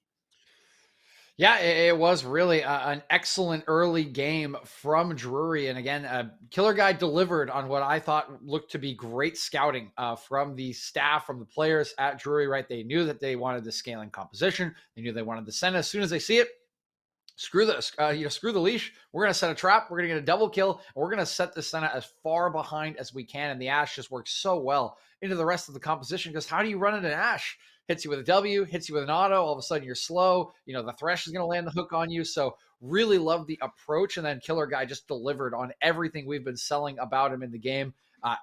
Yeah, it was really an excellent early game from Drury. And again, Killer Guy delivered on what I thought looked to be great scouting from the staff, from the players at Drury, right? They knew that they wanted the scaling composition. They knew they wanted the Senna. As soon as they see it, screw the leash. We're going to set a trap. We're going to get a double kill. And we're going to set the Senna as far behind as we can. And the Ashe just works so well into the rest of the composition, because how do you run it an Ashe? Hits you with a W, hits you with an auto, all of a sudden you're slow. The Thresh is going to land the hook on you. So really love the approach. And then Killer Guy just delivered on everything we've been selling about him in the game.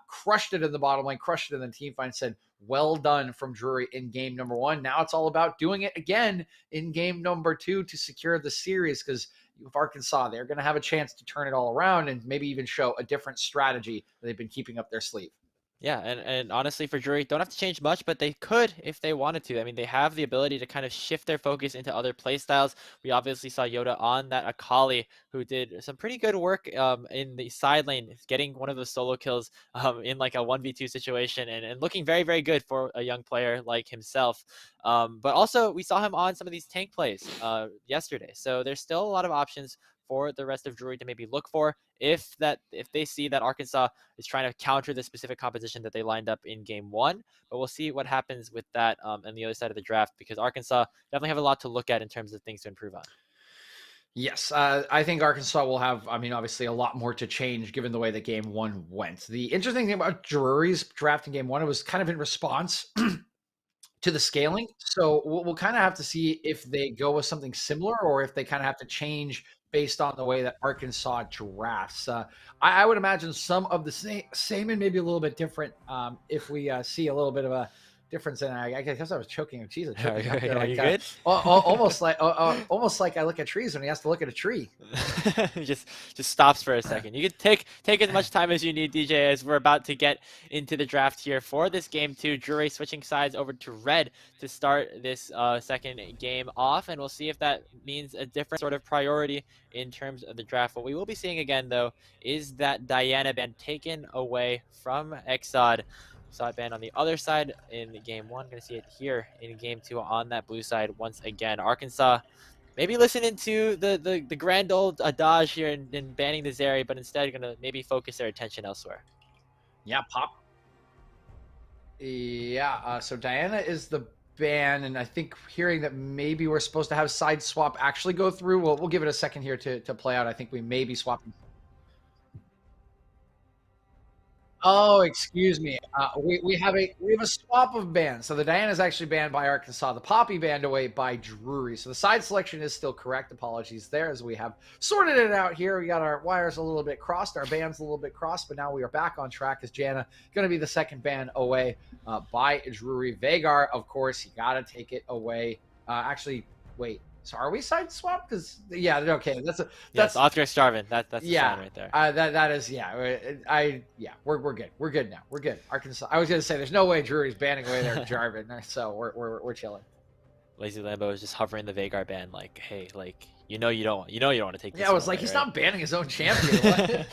Crushed it in the bottom lane, crushed it in the team fight, said, well done from Drury in game number 1. Now it's all about doing it again in game number 2 to secure the series, because with Arkansas, they're going to have a chance to turn it all around and maybe even show a different strategy that they've been keeping up their sleeve. Yeah, and honestly, for Drury, don't have to change much, but they could if they wanted to. I mean, they have the ability to kind of shift their focus into other playstyles. We obviously saw Yoda on that Akali, who did some pretty good work in the side lane, getting one of those solo kills in like a 1v2 situation, and looking very, very good for a young player like himself. But also, we saw him on some of these tank plays yesterday. So there's still a lot of options for the rest of Drury to maybe look for if they see that Arkansas is trying to counter the specific composition that they lined up in game 1. But we'll see what happens with that on the other side of the draft, because Arkansas definitely have a lot to look at in terms of things to improve on. Yes, I think Arkansas will have, obviously a lot more to change given the way that game 1 went. The interesting thing about Drury's draft in game 1, it was kind of in response to the scaling. So we'll kind of have to see if they go with something similar, or if they kind of have to change based on the way that Arkansas drafts. I would imagine some of the same and maybe a little bit different if we see a little bit of a difference in. I guess I was choking. Jeez, Are you good? Almost like I look at trees when he has to look at a tree. just stops for a second. You can take as much time as you need, DJ, as we're about to get into the draft here for this game 2. Drury switching sides over to red to start this second game off, and we'll see if that means a different sort of priority in terms of the draft. What we will be seeing again, though, is that Diana ban taken away from Exod. Saw it banned on the other side in game 1. Going to see it here in game 2 on that blue side once again. Arkansas maybe listening to the grand old adage here in banning the Zeri, but instead going to maybe focus their attention elsewhere. Yeah, pop. Yeah, so Diana is the ban, and I think hearing that maybe we're supposed to have side swap actually go through. We'll give it a second here to play out. I think we may be swapping. Oh, excuse me. We have a swap of bans. So the Diana is actually banned by Arkansas. The Poppy banned away by Drury. So the side selection is still correct. Apologies there, as we have sorted it out here. We got our wires a little bit crossed, our bands a little bit crossed, but now we are back on track, as Jana going to be the second ban away by Drury. Vhagar, of course, you got to take it away. Actually, wait. So are we side swap? Because okay, that's Oscar Starvin. That's the sign right there. That is we're good. We're good now. We're good. Arkansas. I was gonna say there's no way Drury's banning away their Jarvan, so we're chilling. Lazy Lambo is just hovering the Vhagar ban, like, hey, like you don't want to take this. Yeah, I was away, like, he's right? not banning his own champion.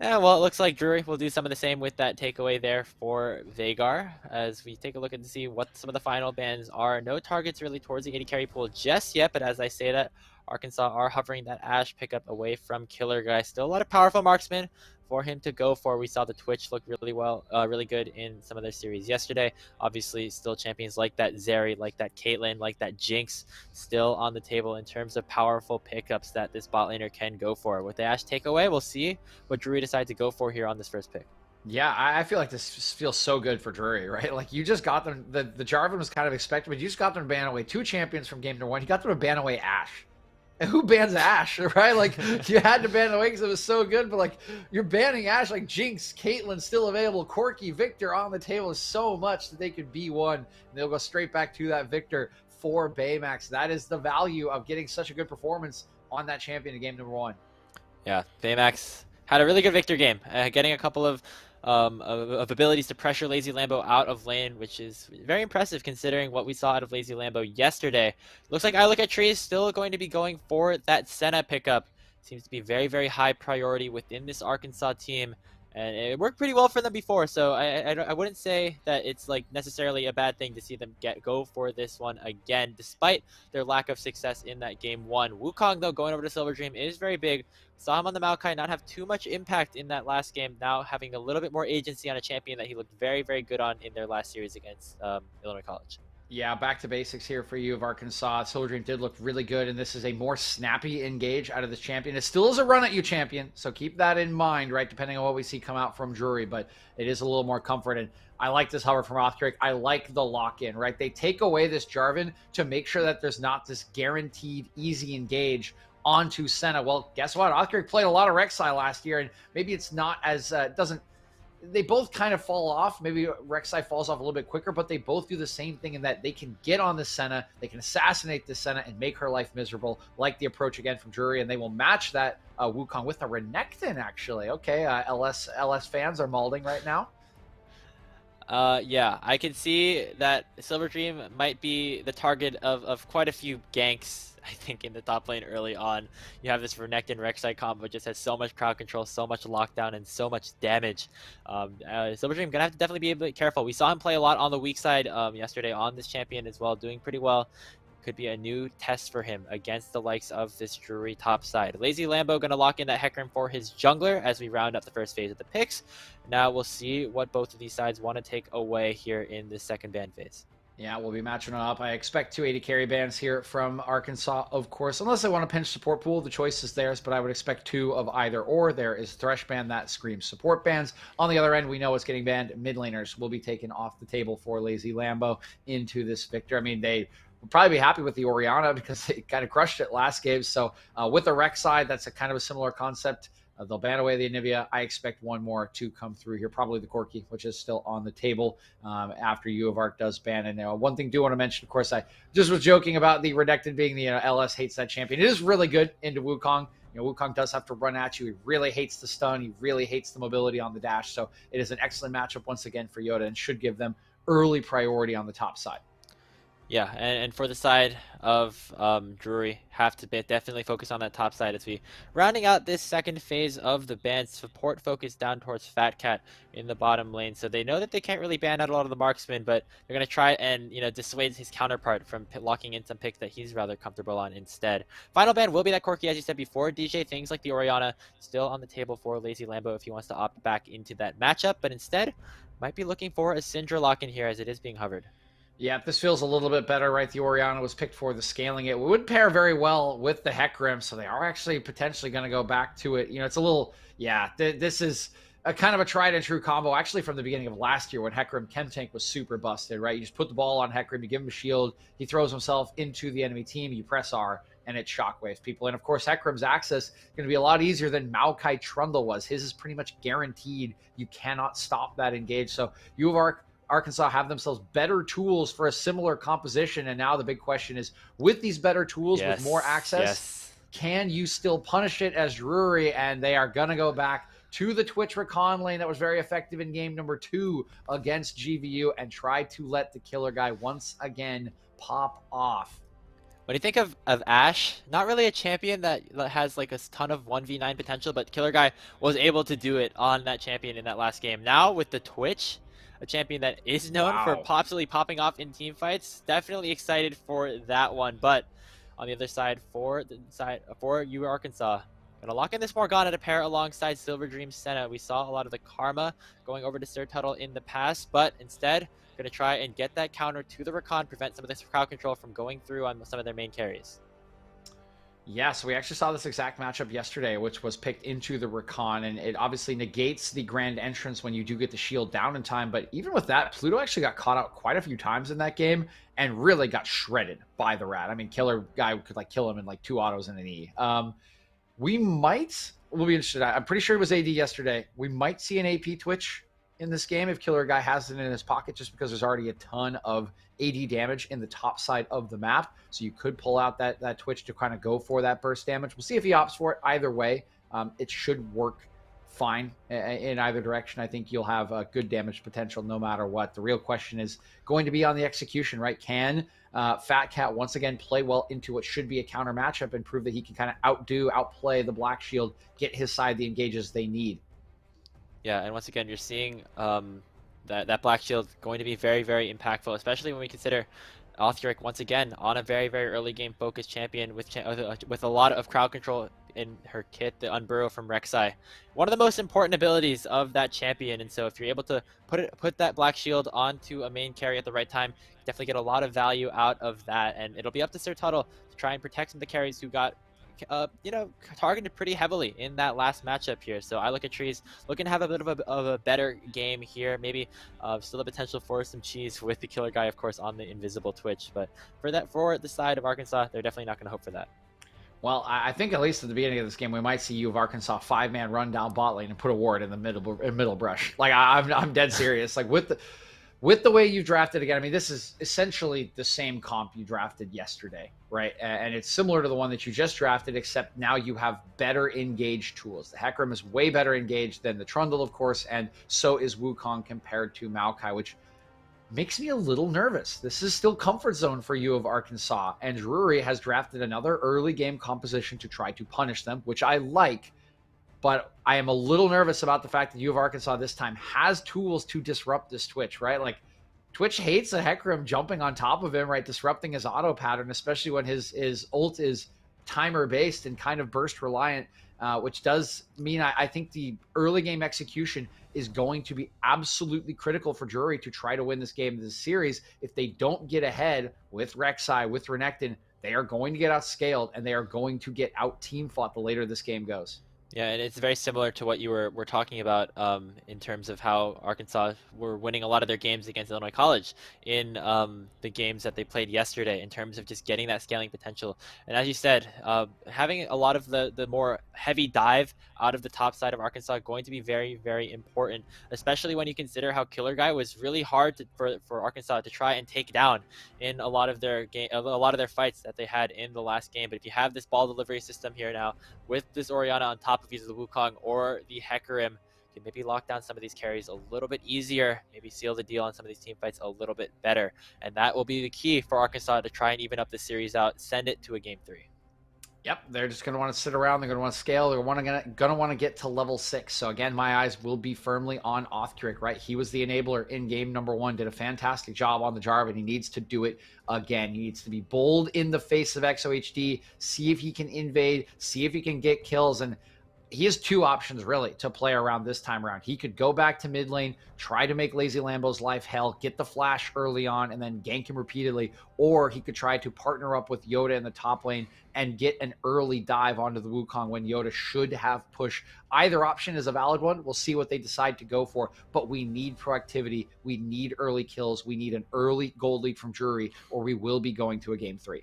Yeah, well, it looks like Drury will do some of the same with that takeaway there for Vhagar, as we take a look and see what some of the final bans are. No targets really towards the AD carry pool just yet, but as I say that, Arkansas are hovering that Ashe pickup away from Killer Guy. Still a lot of powerful marksmen for him to go for. We saw the Twitch look really good in some of their series yesterday. Obviously, still champions like that Zeri, like that Caitlyn, like that Jinx, still on the table in terms of powerful pickups that this bot laner can go for. With the Ashe takeaway, we'll see what Drury decides to go for here on this first pick. Yeah, I feel like this feels so good for Drury, right? Like, you just got them. The Jarvan was kind of expected, but you just got them to ban away 2 champions from game number 1. You got them to ban away Ashe. And who bans Ashe, right? Like, you had to ban it away because it was so good, but like, you're banning Ashe, like Jinx, Caitlyn still available, Corki, Victor on the table is so much that they could B1, and they'll go straight back to that Victor for Baymax. That is the value of getting such a good performance on that champion in game number 1. Yeah, Baymax had a really good Victor game, getting a couple of abilities to pressure Lazy Lambo out of lane, which is very impressive considering what we saw out of Lazy Lambo yesterday. Looks like I Look at Tree is still going to be going for that Senna pickup. Seems to be very, very high priority within this Arkansas team. And it worked pretty well for them before, so I wouldn't say that it's like necessarily a bad thing to see them go for this one again, despite their lack of success in that game one. Wukong, though, going over to Silver Dream is very big. Saw him on the Maokai not have too much impact in that last game, now having a little bit more agency on a champion that he looked very, very good on in their last series against Illinois College. Yeah, back to basics here for you of Arkansas. Silver Dream did look really good, and this is a more snappy engage out of this champion. It still is a run at you champion, so keep that in mind, right, depending on what we see come out from Drury, but it is a little more comfort, and I like this hover from Othric. I like the lock-in, right? They take away this Jarvan to make sure that there's not this guaranteed easy engage onto Senna. Well, guess what? Othric played a lot of Rek'Sai last year, and maybe it's not as, they both kind of fall off. Maybe Rek'Sai falls off a little bit quicker, but they both do the same thing in that they can get on the Senna, they can assassinate the Senna and make her life miserable, like the approach again from Drury, and they will match that Wukong with a Renekton, actually. Okay, LS fans are malding right now. Yeah, I can see that Silver Dream might be the target of quite a few ganks, I think, in the top lane early on. You have this Renekton Rek'Sai combo, just has so much crowd control, so much lockdown, and so much damage. Silver Dream gonna have to definitely be a bit careful. We saw him play a lot on the weak side yesterday on this champion as well, doing pretty well. Could be a new test for him against the likes of this Drury top side. Lazy Lambo going to lock in that Hecarim for his jungler as we round up the first phase of the picks. Now we'll see what both of these sides want to take away here in the second ban phase. Yeah, we'll be matching up. I expect 280 carry bans here from Arkansas, of course. Unless they want to pinch support pool, the choice is theirs, but I would expect 2 of either or. There is Thresh ban that screams support bans. On the other end, we know what's getting banned. Mid laners will be taken off the table for Lazy Lambo into this victor. I mean, they will probably be happy with the Orianna because they kind of crushed it last game. So with the Rek'Sai, that's a kind of a similar concept. They'll ban away the Anivia. I expect one more to come through here, probably the Corki, which is still on the table after U of Arc does ban. And one thing I do want to mention, of course, I just was joking about the Renekton being the LS hates that champion. It is really good into Wukong. Wukong does have to run at you. He really hates the stun. He really hates the mobility on the dash. So it is an excellent matchup once again for Yoda and should give them early priority on the top side. Yeah, and for the side of Drury, have to definitely focus on that top side as we rounding out this second phase of the ban. Support focus down towards Fat Cat in the bottom lane, so they know that they can't really ban out a lot of the marksmen, but they're going to try and dissuade his counterpart from locking in some picks that he's rather comfortable on instead. Final ban will be that Corki, as you said before. DJ, things like the Orianna still on the table for Lazy Lambo if he wants to opt back into that matchup, but instead might be looking for a Syndra lock in here as it is being hovered. Yeah, this feels a little bit better, right? The Orianna was picked for the scaling. It would pair very well with the Hecarim, so they are actually potentially going to go back to it. It's a little, this is a kind of a tried and true combo, actually from the beginning of last year when Hecarim Chem Tank was super busted, right? You just put the ball on Hecarim, you give him a shield, he throws himself into the enemy team, you press R, and it shockwaves people. And of course, Hecarim's access is going to be a lot easier than Maokai Trundle was. His is pretty much guaranteed. You cannot stop that engage. So U of Arkansas have themselves better tools for a similar composition. And now the big question is, with these better tools, with more access, can you still punish it as Drury? And they are going to go back to the Twitch Recon lane that was very effective in game number 2 against GVU and try to let the killer guy once again pop off. When you think of Ashe, not really a champion that has like a ton of 1v9 potential, but Killer Guy was able to do it on that champion in that last game. Now with the Twitch, a champion that is known for possibly popping off in team fights. Definitely excited for that one. But on the other side, for U Arkansas, gonna lock in this Morgana to pair alongside Silver Dream Senna. We saw a lot of the Karma going over to Sir Tuttle in the past, but instead gonna try and get that counter to the Recon, prevent some of this crowd control from going through on some of their main carries. Yeah, so we actually saw this exact matchup yesterday, which was picked into the Recon, and it obviously negates the grand entrance when you do get the shield down in time. But even with that, Pluto actually got caught out quite a few times in that game and really got shredded by the Rat. I mean, Killer Guy could kill him in 2 autos and an E. We'll be interested. I'm pretty sure it was AD yesterday. We might see an AP Twitch in this game if Killer Guy has it in his pocket, just because there's already a ton of AD damage in the top side of the map. So you could pull out that Twitch to kind of go for that burst damage. We'll see if he opts for it either way. it should work fine in either direction. I think you'll have a good damage potential no matter what. The real question is going to be on the execution, right? Can Fat Cat once again play well into what should be a counter matchup and prove that he can kind of outplay the Black Shield, get his side the engages they need? Yeah, and once again, you're seeing that Black Shield going to be very, very impactful, especially when we consider Othric once again on a very, very early game focused champion with a lot of crowd control in her kit, the Unburrow from Rek'Sai. One of the most important abilities of that champion, and so if you're able to put that Black Shield onto a main carry at the right time, definitely get a lot of value out of that, and it'll be up to Sir Tuttle to try and protect some of the carries who got targeted pretty heavily in that last matchup here. So I look at Trees looking to have a bit of a better game here. Maybe still the potential for some cheese with the Killer Guy, of course, on the invisible Twitch. But for the side of Arkansas, they're definitely not going to hope for that. Well, I think at least at the beginning of this game, we might see U of Arkansas 5-man run down bot lane and put a ward in the middle brush. Like I'm dead serious. Like with the way you drafted again, I mean, this is essentially the same comp you drafted yesterday, right? And it's similar to the one that you just drafted, except now you have better engaged tools. The Hecarim is way better engaged than the Trundle, of course, and so is Wukong compared to Maokai, which makes me a little nervous. This is still comfort zone for U of Arkansas, and Drury has drafted another early game composition to try to punish them, which I like. But I am a little nervous about the fact that U of Arkansas this time has tools to disrupt this Twitch, right? Like, Twitch hates a Hecarim jumping on top of him, right? Disrupting his auto pattern, especially when his ult is timer-based and kind of burst reliant, which does mean I think the early game execution is going to be absolutely critical for Drury to try to win this game, this series. If they don't get ahead with Rek'Sai, with Renekton, they are going to get outscaled, and they are going to get out-team fought the later this game goes. Yeah, and it's very similar to what you were talking about in terms of how Arkansas were winning a lot of their games against Illinois College in the games that they played yesterday, in terms of just getting that scaling potential. And as you said, having a lot of the more heavy dive out of the top side of Arkansas going to be very, very important, especially when you consider how Killer Guy was really hard for Arkansas to try and take down in a lot of their fights that they had in the last game. But if you have this ball delivery system here now with this Orianna on top of either the Wukong or the Hecarim, can maybe lock down some of these carries a little bit easier, maybe seal the deal on some of these team fights a little bit better. And that will be the key for Arkansas to try and even up the series out, send it to a game 3. Yep, they're just going to want to sit around. They're going to want to scale. They're going to want to get to level 6. So again, my eyes will be firmly on Othric, right? He was the enabler in game number 1, did a fantastic job on the Jarvan. He needs to do it again. He needs to be bold in the face of XOHD, see if he can invade, see if he can get kills. And he has 2 options really to play around this time around. He could go back to mid lane, try to make Lazy Lambo's life hell, get the flash early on, and then gank him repeatedly. Or he could try to partner up with Yoda in the top lane and get an early dive onto the Wukong when Yoda should have push. Either option is a valid one. We'll see what they decide to go for. But we need proactivity. We need early kills. We need an early gold lead from Drury, or we will be going to a game 3.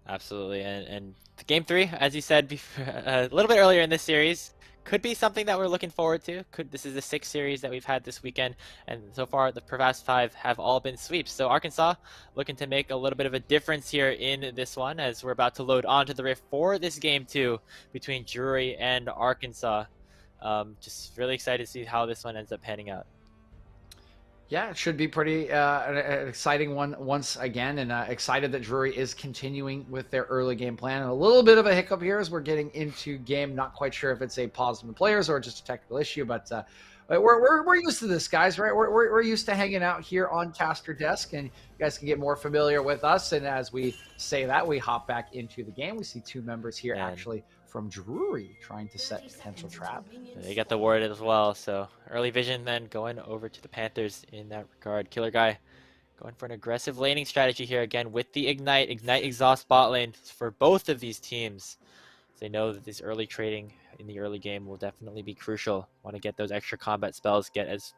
Absolutely, and game 3, as you said a little bit earlier in this series, could be something that we're looking forward to. This is the 6th series that we've had this weekend, and so far the past 5 have all been sweeps. So Arkansas looking to make a little bit of a difference here in this one, as we're about to load onto the Rift for this game 2 between Drury and Arkansas. Just really excited to see how this one ends up panning out. Yeah, it should be pretty an exciting one once again, and excited that Drury is continuing with their early game plan. And a little bit of a hiccup here as we're getting into game. Not quite sure if it's a pause from the players or just a technical issue, but we're used to this, guys, right? We're used to hanging out here on Caster Desk, and you guys can get more familiar with us. And as we say that, we hop back into the game. We see 2 members here actually from Drury trying to set a potential trap. They got the ward as well, so early vision then going over to the Panthers in that regard. Killer Guy going for an aggressive laning strategy here again with the Ignite exhaust bot lane for both of these teams. They know that this early trading in the early game will definitely be crucial. Want to get those extra combat spells, get as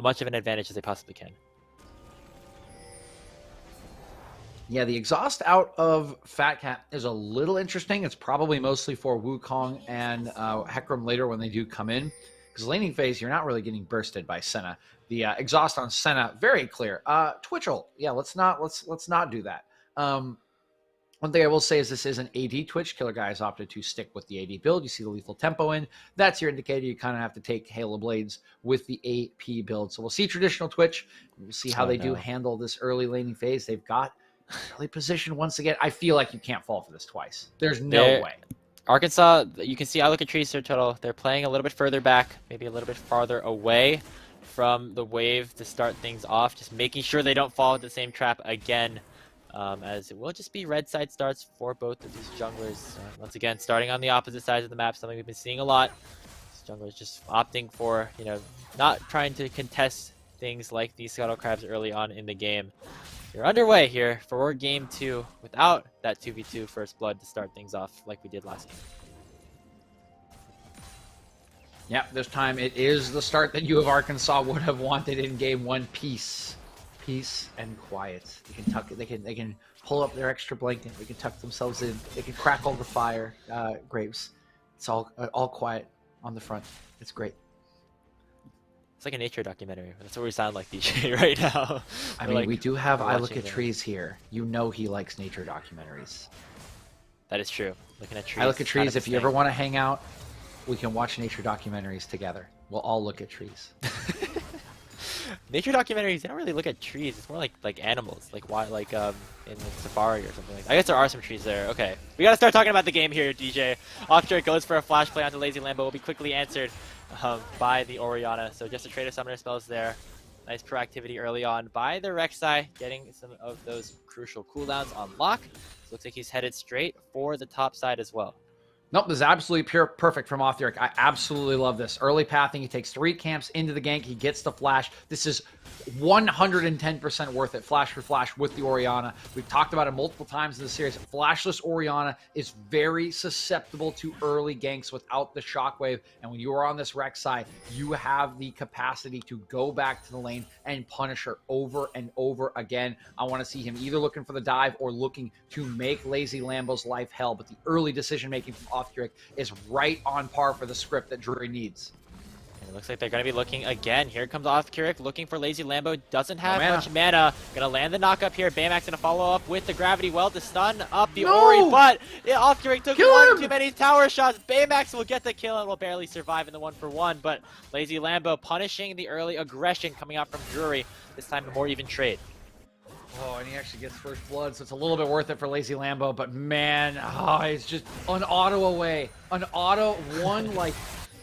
much of an advantage as they possibly can. Yeah, the exhaust out of Fat Cat is a little interesting. It's probably mostly for Wukong and Hecarim later when they do come in. Because laning phase, you're not really getting bursted by Senna. The exhaust on Senna, very clear. Twitchell, yeah, let's not do that. One thing I will say is this is an AD Twitch. Killer Guy has opted to stick with the AD build. You see the lethal tempo in. That's your indicator. You kind of have to take Halo Blades with the AP build. So we'll see traditional Twitch. We'll see how they do handle this early laning phase. They've got early position once again. I feel like you can't fall for this twice. There's no way. Arkansas, you can see I look at trees their total. They're playing a little bit further back, maybe a little bit farther away from the wave to start things off. Just making sure they don't fall into the same trap again. As it will just be red side starts for both of these junglers. Once again, starting on the opposite sides of the map, something we've been seeing a lot. These junglers just opting for, not trying to contest things like these scuttle crabs early on in the game. You're underway here for game 2 without that 2v2 first blood to start things off like we did last game. Yeah, this time it is the start that you of Arkansas would have wanted in game 1. Peace and quiet. They can tuck it. They can pull up their extra blanket. They can tuck themselves in. They can crackle the fire grapes. It's all quiet on the front. It's great. It's like a nature documentary. That's what we sound like, DJ, right now. I mean, we do have I Look at Trees here. You know he likes nature documentaries. That is true. Looking at trees. I Look at Trees. If you ever want to hang out, we can watch nature documentaries together. We'll all look at trees. Nature documentaries, they don't really look at trees. It's more like animals, like why, in safari or something like that. I guess there are some trees there. Okay, we gotta start talking about the game here, DJ. Octor goes for a flash play onto Lazy Lambo. Will be quickly answered by the Orianna. So just a trade of summoner spells there. Nice proactivity early on by the Rek'Sai, getting some of those crucial cooldowns on lock. So looks like he's headed straight for the top side as well. Nope, this is absolutely perfect from Othric. I absolutely love this. Early pathing, he takes 3 camps into the gank. He gets the flash. This is 110% worth it, flash for flash with the Orianna. We've talked about it multiple times in the series. Flashless Orianna is very susceptible to early ganks without the shockwave. And when you are on this Rek'Sai, you have the capacity to go back to the lane and punish her over and over again. I want to see him either looking for the dive or looking to make Lazy Lambo's life hell. But the early decision-making from Othric is right on par for the script that Drury needs. And it looks like they're going to be looking again. Here comes Othric looking for Lazy Lambo. Doesn't have much mana. Going to land the knock up here. Baymax going to follow up with the gravity well to stun up the Ori. But Othric took one too many tower shots. Baymax will get the kill and will barely survive in the 1-for-1. But Lazy Lambo punishing the early aggression coming out from Drury. This time a more even trade. Oh, and he actually gets first blood, so it's a little bit worth it for Lazy Lambo, but man, it's just an auto away. An auto, one,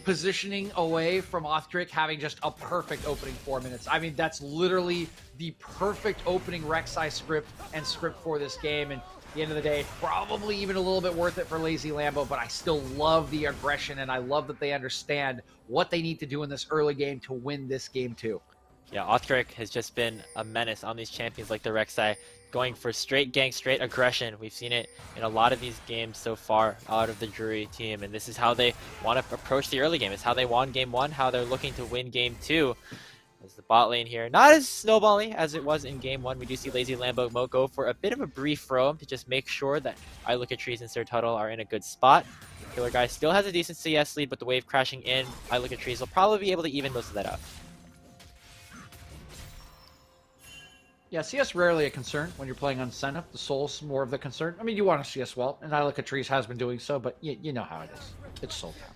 positioning away from Othric having just a perfect opening 4 minutes. I mean, that's literally the perfect opening Rek'Sai script for this game, and at the end of the day, probably even a little bit worth it for Lazy Lambo, but I still love the aggression, and I love that they understand what they need to do in this early game to win this game too. Yeah, Othric has just been a menace on these champions like the Rek'Sai, going for straight gank, straight aggression. We've seen it in a lot of these games so far out of the Drury team, and this is how they want to approach the early game. It's how they won game 1, how they're looking to win game 2. As the bot lane here, not as snowbally as it was in game 1. We do see Lazy Lambo go for a bit of a brief roam to just make sure that I Look at Trees and Sir Tuttle are in a good spot. Killer Guy still has a decent CS lead, but the wave crashing in, I Look at Trees will probably be able to even most of that out. Yeah, CS rarely a concern when you're playing on Senna. The Soul's more of the concern. I mean, you want to CS well, and I Look at Trees has been doing so, but you know how it is. It's Soul Town.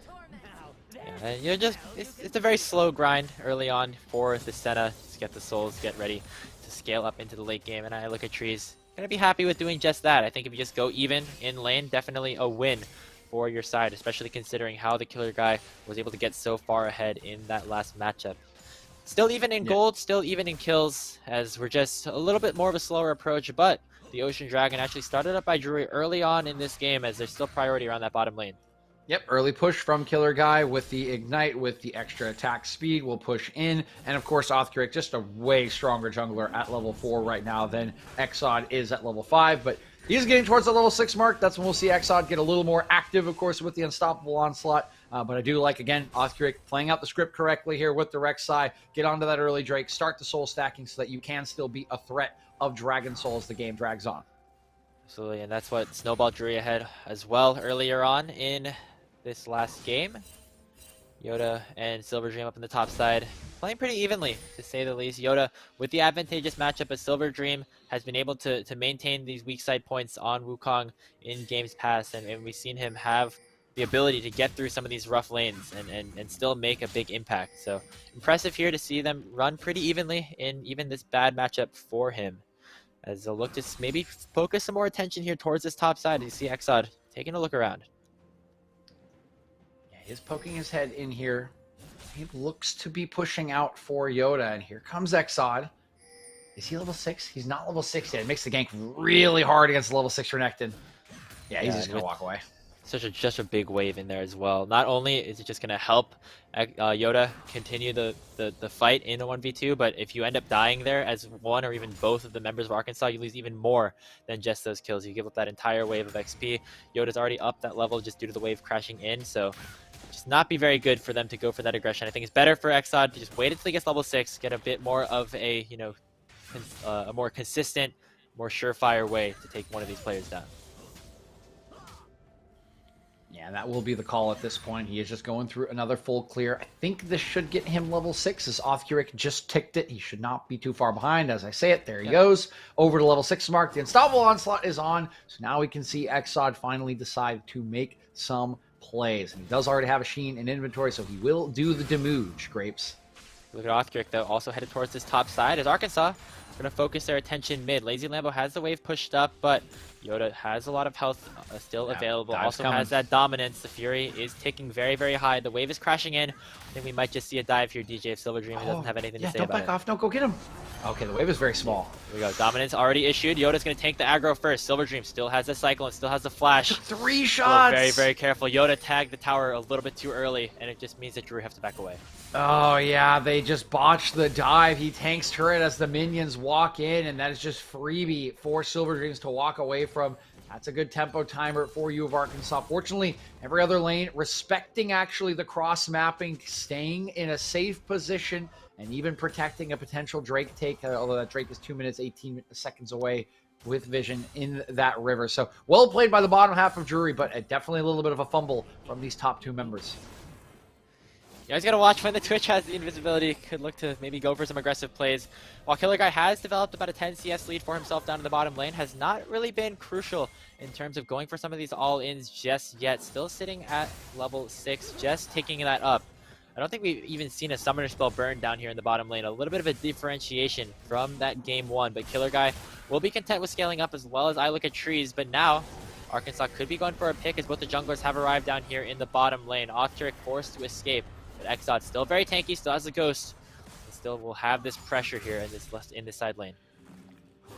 Yeah, and you're just, it's a very slow grind early on for the Senna. Just get the souls, get ready to scale up into the late game, and I Look at Trees gonna be happy with doing just that. I think if you just go even in lane, definitely a win for your side, especially considering how the Killer Guy was able to get so far ahead in that last matchup. Still even in gold, still even in kills, as we're just a little bit more of a slower approach, but the Ocean Dragon actually started up by Drury early on in this game, as there's still priority around that bottom lane. Yep, early push from Killer Guy with the Ignite, with the extra attack speed, will push in. And of course, Othric, just a way stronger jungler at level 4 right now than Exod is at level 5. But he's getting towards the level 6 mark. That's when we'll see Exod get a little more active, of course, with the Unstoppable Onslaught. But I do like, again, Othric playing out the script correctly here with the Rek'Sai. Get onto that early Drake, start the soul stacking so that you can still be a threat of Dragon Soul as the game drags on. Absolutely, and that's what snowballed Drury ahead as well earlier on in this last game. Yoda and Silver Dream up in the top side. playing pretty evenly, to say the least. Yoda, with the advantageous matchup of Silver Dream, has been able to maintain these weak side points on Wukong in games past, and we've seen him have the ability to get through some of these rough lanes and still make a big impact. So impressive here to see them run pretty evenly in even this bad matchup for him. As they'll look to maybe focus some more attention here towards this top side. You see Exod taking a look around. Yeah, he's poking his head in here. He looks to be pushing out for Yoda, and here comes Exod. Is he level 6? He's not level 6 yet. It makes the gank really hard against the level 6 Renekton. Yeah, he's just going to walk away. Just a big wave in there as well. Not only is it just going to help Yoda continue the fight in a 1v2, but if you end up dying there as one or even both of the members of Arkansas, you lose even more than just those kills. You give up that entire wave of XP. Yoda's already up that level just due to the wave crashing in, so just not be very good for them to go for that aggression. I think it's better for Exod to just wait until he gets level 6, get a bit more of a, a more consistent, more surefire way to take one of these players down. Yeah, that will be the call at this point. He is just going through another full clear. I think this should get him level 6 as Offcuric just ticked it. He should not be too far behind. As I say it, there he goes. Over to level 6 mark. The Unstoppable Onslaught is on. So now we can see Exod finally decide to make some plays. And he does already have a Sheen in inventory, so he will do the Demuge, Grapes. Look at Offcuric, though, also headed towards this top side as Arkansas going to focus their attention mid. Lazy Lambo has the wave pushed up, but Yoda has a lot of health still available. Also has that dominance. The Fury is ticking very, very high. The wave is crashing in. I think we might just see a dive here, DJ, if Silver Dream doesn't have anything to say about it. Don't back off. No, go get him. Okay, the wave is very small. Here we go. Dominance already issued. Yoda's going to tank the aggro first. Silver Dream still has the cycle and still has the flash. 3 shots. Very, very careful. Yoda tagged the tower a little bit too early, and it just means that Drew has to back away. Oh, yeah, they just botched the dive. He tanks turret as the minions walk in, and that is just freebie for Silver Dreams to walk away from. That's a good tempo timer for you of Arkansas. Fortunately, every other lane respecting actually the cross mapping, staying in a safe position, and even protecting a potential Drake take, although that Drake is 2 minutes, 18 seconds away with vision in that river. So well played by the bottom half of Drury, but definitely a little bit of a fumble from these top 2 members. You guys gotta watch when the Twitch has the invisibility. Could look to maybe go for some aggressive plays. While Killer Guy has developed about a 10 CS lead for himself down in the bottom lane, has not really been crucial in terms of going for some of these all-ins just yet. Still sitting at level 6, just taking that up. I don't think we've even seen a Summoner Spell burn down here in the bottom lane. A little bit of a differentiation from that game 1, but Killer Guy will be content with scaling up as well as I look at trees. But now, Arkansas could be going for a pick as both the junglers have arrived down here in the bottom lane. Octeric forced to escape. But Exod still very tanky, still has the ghost. And still will have this pressure here in this side lane.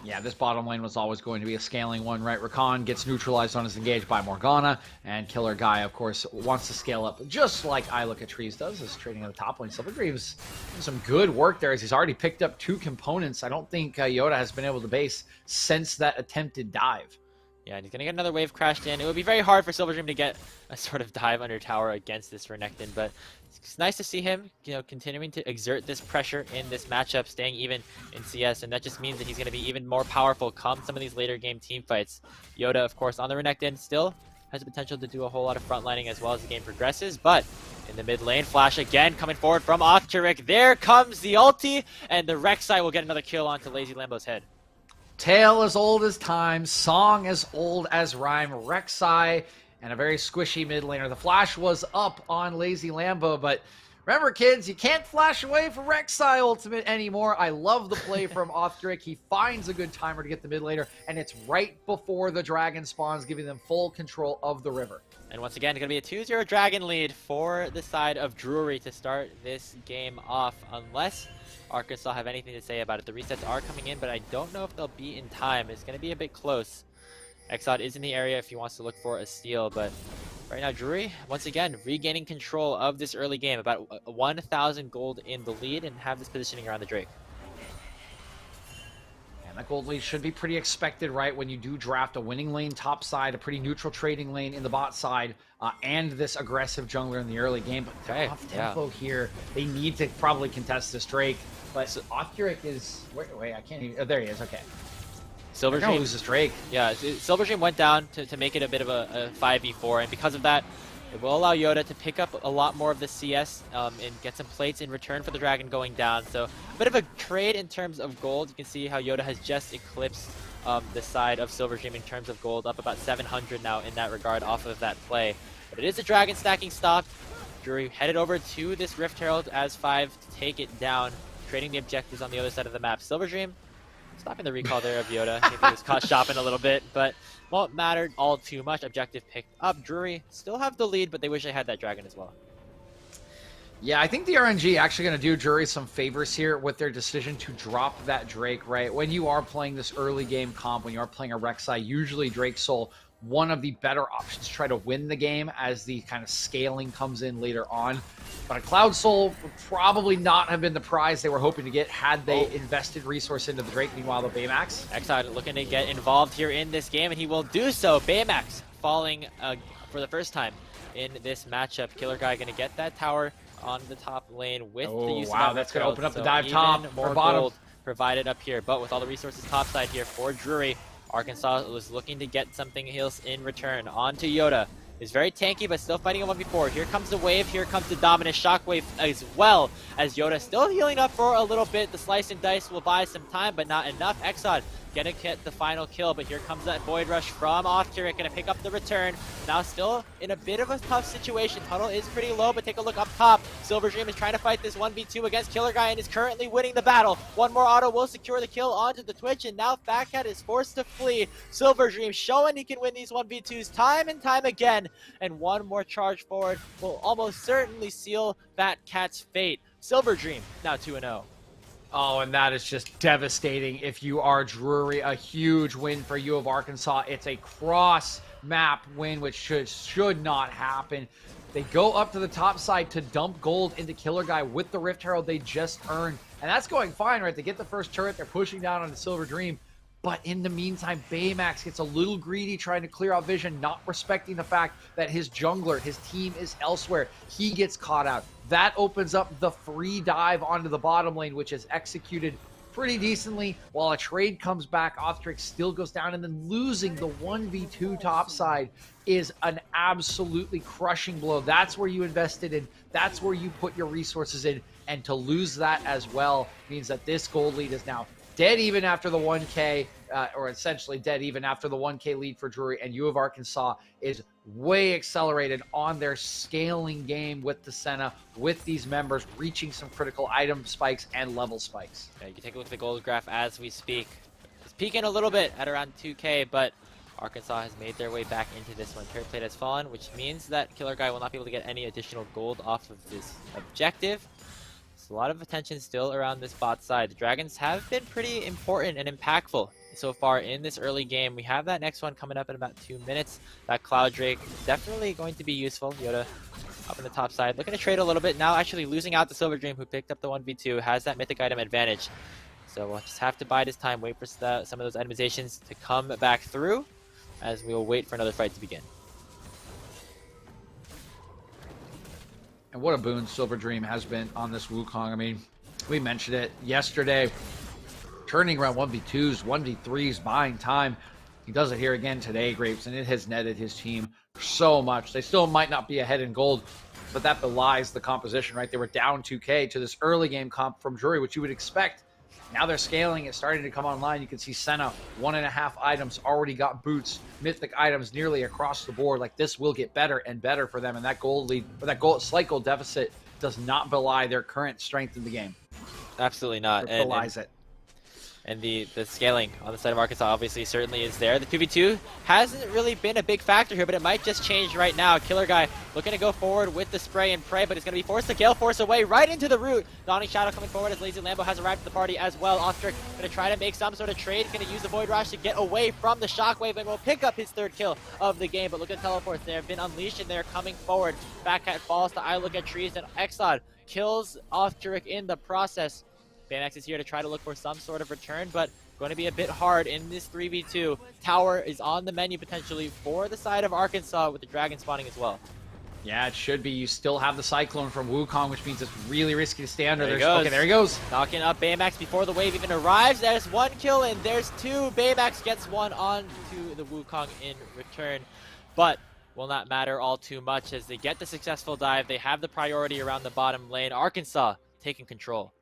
Yeah, this bottom lane was always going to be a scaling one, right? Rakan gets neutralized on his engage by Morgana, and Killer Guy, of course, wants to scale up just like I Look at Trees does, is trading on the top lane. Silver Greaves doing some good work there as he's already picked up 2 components. I don't think Yoda has been able to base since that attempted dive. Yeah, and he's going to get another wave crashed in. It would be very hard for Silver Dream to get a sort of dive under tower against this Renekton, but it's nice to see him, continuing to exert this pressure in this matchup, staying even in CS, and that just means that he's going to be even more powerful come some of these later game team fights. Yoda, of course, on the Renekton still has the potential to do a whole lot of frontlining as well as the game progresses, but in the mid lane, Flash again coming forward from Octeric. There comes the ulti, and the Rek'Sai will get another kill onto Lazy Lambo's head. Tale as old as time, song as old as rhyme, Rek'Sai, and a very squishy mid laner. The flash was up on Lazy Lambo, but remember, kids, you can't flash away from Rek'Sai ultimate anymore. I love the play from Offgrick. He finds a good timer to get the mid laner, and it's right before the dragon spawns, giving them full control of the river. And once again, it's going to be a 2-0 dragon lead for the side of Drury to start this game off, unless Arkansas have anything to say about it. The resets are coming in, but I don't know if they'll be in time. It's going to be a bit close. Exod is in the area if he wants to look for a steal, but right now Drury, once again, regaining control of this early game. About 1,000 gold in the lead and have this positioning around the Drake. And that gold lead should be pretty expected, right? When you do draft a winning lane top side, a pretty neutral trading lane in the bot side, and this aggressive jungler in the early game. But they're off tempo here. They need to probably contest this Drake. But Offcuric is... Wait, I can't even... Oh, there he is. Okay. Silver Dream loses Drake. Yeah, Silver Dream went down to make it a bit of a 5v4, and because of that, It will allow Yoda to pick up a lot more of the CS and get some plates in return for the Dragon going down. So a bit of a trade in terms of gold. You can see how Yoda has just eclipsed the side of Silver Dream in terms of gold, up about 700 now in that regard off of that play. But it is a Dragon stacking stop. Drury headed over to this Rift Herald as 5 to take it down, trading the objectives on the other side of the map. Silver Dream stopping the recall there of Yoda. Maybe he was caught shopping a little bit, but won't matter all too much. Objective picked up. Drury still have the lead, but they wish they had that Dragon as well. Yeah, I think the RNG actually going to do Drury some favors here with their decision to drop that Drake, right? When you are playing this early game comp, when you are playing a Rek'Sai, usually Drake Soul, one of the better options to try to win the game as the kind of scaling comes in later on. But a Cloud Soul would probably not have been the prize they were hoping to get had they invested resource into the Drake. Meanwhile, the Baymax. Exide looking to get involved here in this game, and he will do so. Baymax falling for the first time in this matchup. Killer Guy going to get that tower on the top lane with the use of that that's going to open up the so dive top more or bottom. gold provided up here, but with all the resources topside here for Drury, Arkansas was looking to get something else in return. On to Yoda. Is very tanky, but still fighting a 1v4. Here comes the wave. Here comes the dominant shockwave as well as Yoda still healing up for a little bit. The slice and dice will buy some time, but not enough. Exod gonna get the final kill, but here comes that Void Rush from Off-Turret, gonna pick up the return. Now still in a bit of a tough situation. Tunnel is pretty low, but take a look up top. Silver Dream is trying to fight this 1v2 against Killer Guy and is currently winning the battle. One more auto will secure the kill onto the Twitch, and now Fat Cat is forced to flee. Silver Dream showing he can win these 1v2s time and time again, and one more charge forward will almost certainly seal Fat Cat's fate. Silver Dream now 2-0. Oh, and that is just devastating if you are Drury. A huge win for U of Arkansas. It's a cross-map win, which should not happen. They go up to the top side to dump gold into Killer Guy with the Rift Herald they just earned. And that's going fine, right? They get the first turret. They're pushing down on the Silver Dream. But in the meantime, Baymax gets a little greedy trying to clear out vision, not respecting the fact that his jungler, his team is elsewhere. He gets caught out. That opens up the free dive onto the bottom lane, which is executed pretty decently, while a trade comes back. Off-Trick still goes down, and then losing the 1v2 topside is an absolutely crushing blow. That's where you invested in. That's where you put your resources in. And to lose that as well means that this gold lead is now dead even after the 1K, or essentially dead even after the 1K lead for Drury, and U of Arkansas is way accelerated on their scaling game with the Senna, with these members reaching some critical item spikes and level spikes. Yeah, you can take a look at the gold graph as we speak. It's peaking a little bit at around 2K, but Arkansas has made their way back into this one. Turret plate has fallen, which means that Killer Guy will not be able to get any additional gold off of this objective. A lot of attention still around this bot side. The Dragons have been pretty important and impactful so far in this early game. We have that next one coming up in about 2 minutes. That Cloud Drake definitely going to be useful. Yoda up on the top side, looking to trade a little bit. Now actually losing out the Silver Dream, who picked up the 1v2, has that mythic item advantage. So we'll just have to bide his time, wait for some of those itemizations to come back through, as we will wait for another fight to begin. And what a boon Silver Dream has been on this Wukong. I mean, we mentioned it yesterday. Turning around 1v2s, 1v3s, buying time. He does it here again today, Grapes, and it has netted his team so much. They still might not be ahead in gold, but that belies the composition, right? They were down 2K to this early game comp from Drury, which you would expect. Now they're scaling. It's starting to come online. You can see Senna, 1.5 items, already got boots, mythic items nearly across the board. Like, this will get better and better for them. And that gold lead, or that slight gold deficit, does not belie their current strength in the game. Absolutely not. It belies it. And the scaling on the side of Arkansas obviously certainly is there. The 2v2 hasn't really been a big factor here, but it might just change right now. Killer Guy looking to go forward with the spray and pray, but it's going to be forced to Gale Force away right into the root. Dawning Shadow coming forward as Lazy Lambo has arrived at the party as well. Off-Trick going to try to make some sort of trade. Going to use the Void Rush to get away from the Shockwave and will pick up his 3rd kill of the game. But look at the teleports. They have been unleashed and they're coming forward. Fat Cat falls to I Look at Trees, and Exod kills Off-Trick in the process. Baymax is here to try to look for some sort of return, but going to be a bit hard in this 3v2. Tower is on the menu potentially for the side of Arkansas, with the Dragon spawning as well. Yeah, it should be. You still have the Cyclone from Wukong, which means it's really risky to stay under. There he goes. Okay, there he goes. Knocking up Baymax before the wave even arrives. There's 1 kill and there's 2. Baymax gets 1 on to the Wukong in return. But will not matter all too much as they get the successful dive. They have the priority around the bottom lane. Arkansas taking control.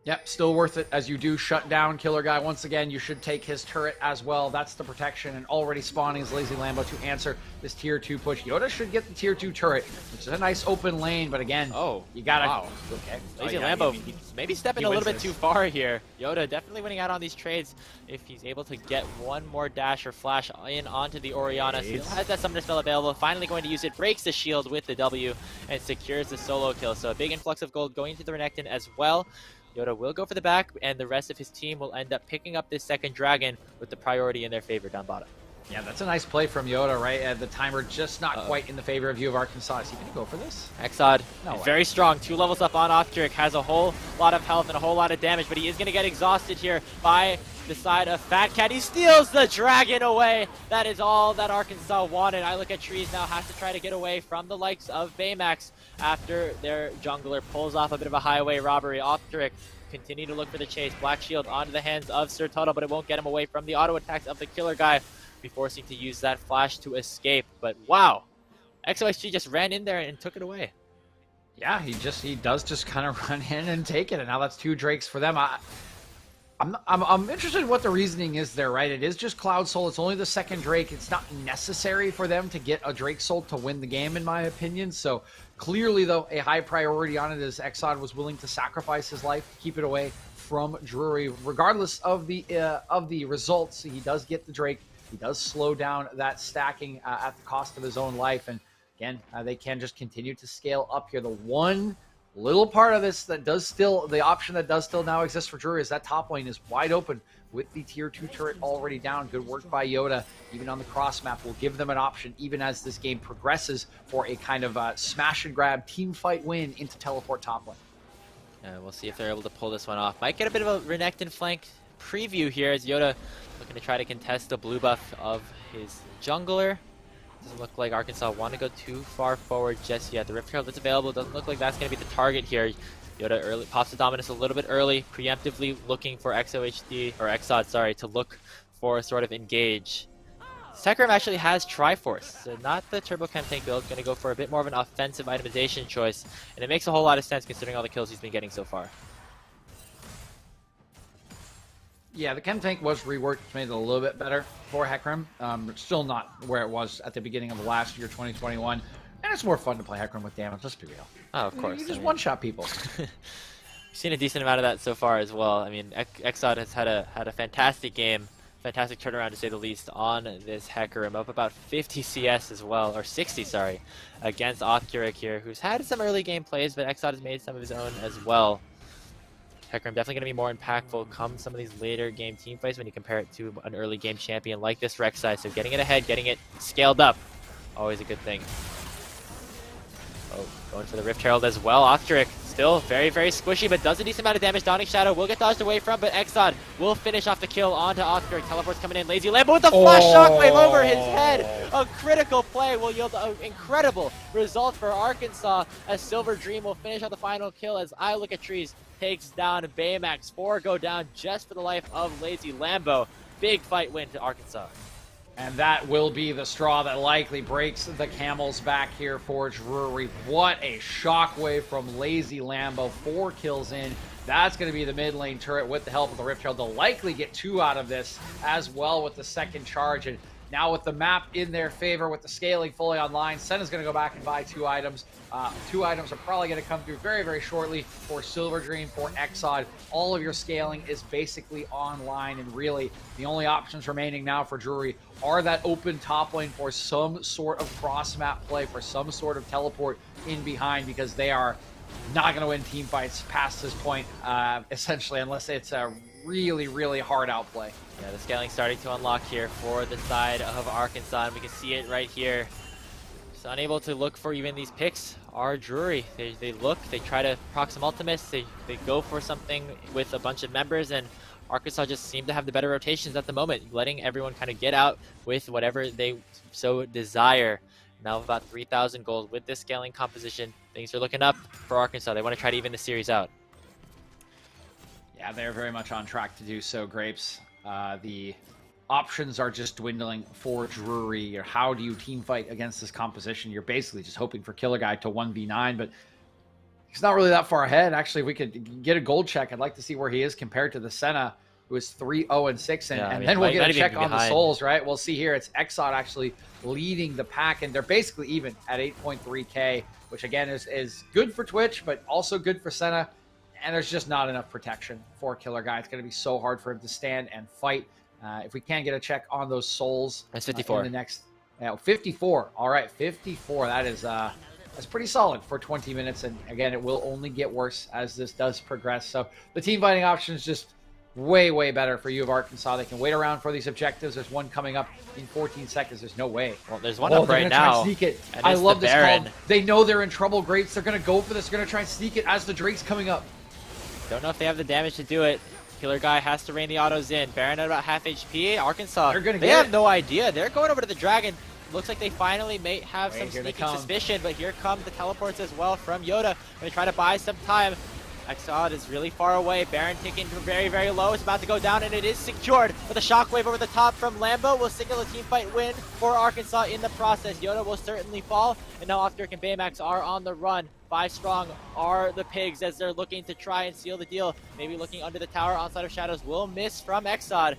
Yep, still worth it as you do shut down Killer Guy. Once again, you should take his turret as well. That's the protection, and already spawning is Lazy Lambo to answer this tier 2 push. Yoda should get the tier 2 turret, which is a nice open lane, but again, you gotta... Wow. Okay. Lazy Lambo maybe stepping a little bit too far here. Yoda definitely winning out on these trades if he's able to get one more dash or flash in onto the Orianna. Still has that summoner spell available, finally going to use it, breaks the shield with the W, and secures the solo kill. So a big influx of gold going into the Renekton as well. Yoda will go for the back, and the rest of his team will end up picking up this second dragon with the priority in their favor down bottom. Yeah, that's a nice play from Yoda, right? The timer just not quite in the favor of you of Arkansas. Is he going to go for this? Exod No is way. very strong. 2 levels up on Octric, has a whole lot of health and a whole lot of damage, but he is going to get exhausted here by the side of Fat Cat. He steals the dragon away. That is all that Arkansas wanted. I look at Trees now, has to try to get away from the likes of Baymax after their jungler pulls off a bit of a highway robbery. Octric continue to look for the chase. Black Shield onto the hands of Sir Tuttle, but it won't get him away from the auto attacks of the Killer Guy, be forcing to use that flash to escape. But wow, XOXG just ran in there and took it away. Yeah, he does just kind of run in and take it, and now that's 2 Drakes for them. I'm interested in what the reasoning is there, right? It is just Cloud Soul. It's only the second Drake. It's not necessary for them to get a Drake Soul to win the game, in my opinion. So clearly, though, a high priority on it as Exod was willing to sacrifice his life to keep it away from Drury. Regardless of the results, he does get the Drake. He does slow down that stacking at the cost of his own life. And again, they can just continue to scale up here. The one little part of this that does still, the option that does still now exist for Drury is that top lane is wide open with the tier 2 turret already down. Good work by Yoda, even on the cross map, will give them an option even as this game progresses for a kind of smash and grab team fight win into teleport top lane. We'll see if they're able to pull this one off. Might get a bit of a Renekton flank preview here as Yoda looking to try to contest the blue buff of his jungler. Doesn't look like Arkansas want to go too far forward just yet. The Rift Herald that's available doesn't look like that's going to be the target here. Yoda early pops the Dominus a little bit early, preemptively looking for Exod, sorry, to look for sort of engage. Sekram actually has Triforce, so not the Turbo Chem tank build, going to go for a bit more of an offensive itemization choice, and it makes a whole lot of sense considering all the kills he's been getting so far. Yeah, the Chem Tank was reworked, made it a little bit better for Hecarim. Still not where it was at the beginning of last year, 2021. And it's more fun to play Hecarim with damage, let's be real. Oh, of course. You just one-shot people. We've seen a decent amount of that so far as well. I mean, Exod has had a fantastic game, fantastic turnaround to say the least on this Hecarim, up about 50 CS as well, or 60, sorry, against Ocuric here, who's had some early game plays, but Exod has made some of his own as well. Hecarim definitely going to be more impactful come some of these later game team fights when you compare it to an early game champion like this Rek'Sai. So getting it ahead, getting it scaled up, always a good thing. Oh, going for the Rift Herald as well. Octric still very, very squishy, but does a decent amount of damage. Dawning Shadow will get dodged away from, but Exod will finish off the kill onto Octric. Teleport's coming in. Lazy Lambo with the flash shockwave over his head. A critical play will yield an incredible result for Arkansas as Silver Dream will finish out the final kill as I Look at Trees takes down Baymax. 4 go down just for the life of Lazy Lambo. Big fight win to Arkansas. And that will be the straw that likely breaks the camel's back here for Drury. What a shockwave from Lazy Lambo. 4 kills in. That's going to be the mid lane turret with the help of the Rift Herald. They'll likely get 2 out of this as well with the second charge. And now with the map in their favor, with the scaling fully online, Senna's going to go back and buy 2 items. 2 items are probably going to come through very, very shortly for Silver Dream, for Exod. All of your scaling is basically online, and really the only options remaining now for Drury are that open top lane for some sort of cross-map play, for some sort of teleport in behind, because they are not going to win team fights past this point, essentially, unless it's a really, really hard outplay. Yeah, the scaling starting to unlock here for the side of Arkansas, and we can see it right here. Just unable to look for even these picks are Drury. They look, they try to proc some ultimates, they go for something with a bunch of members, and Arkansas just seem to have the better rotations at the moment, letting everyone kind of get out with whatever they so desire. Now about 3,000 gold with this scaling composition. Things are looking up for Arkansas. They want to try to even the series out. Yeah, they're very much on track to do so, Grapes. The options are just dwindling for Drury. Or how do you team fight against this composition? You're basically just hoping for Killer Guy to 1v9, but he's not really that far ahead. Actually, if we could get a gold check, I'd like to see where he is compared to the Senna, who is 3-0-6, and then we'll get a check on the Souls, right? We'll see here. It's Exod actually leading the pack, and they're basically even at 8.3K, which again is good for Twitch, but also good for Senna. And there's just not enough protection for Killer Guy. It's going to be so hard for him to stand and fight. If we can get a check on those Souls, that's 54. In the next 54. All right, 54. That is that's pretty solid for 20 minutes. And again, it will only get worse as this does progress. So the team fighting option is just way better for U of Arkansas. They can wait around for these objectives. There's one coming up in 14 seconds. There's no way. Well, there's one up right now. Sneak it. I love this call. They know they're in trouble, Grapes. They're going to go for this. They're going to try and sneak it as the Drake's coming up. Don't know if they have the damage to do it. Killer Guy has to rain the autos in. Baron at about half HP. Arkansas, they have no idea. They're going over to the Dragon. Looks like they finally may have some sneaking suspicion, but here come the teleports as well from Yoda. They try to buy some time. Exod is really far away. Baron ticking very low. It's about to go down, and it is secured. With a shockwave over the top from Lambo will signal a team fight win for Arkansas in the process. Yoda will certainly fall, and now Offdirk and Baymax are on the run. 5 strong are the Pigs as they're looking to try and seal the deal. Maybe looking under the tower. Onside of Shadows will miss from Exod.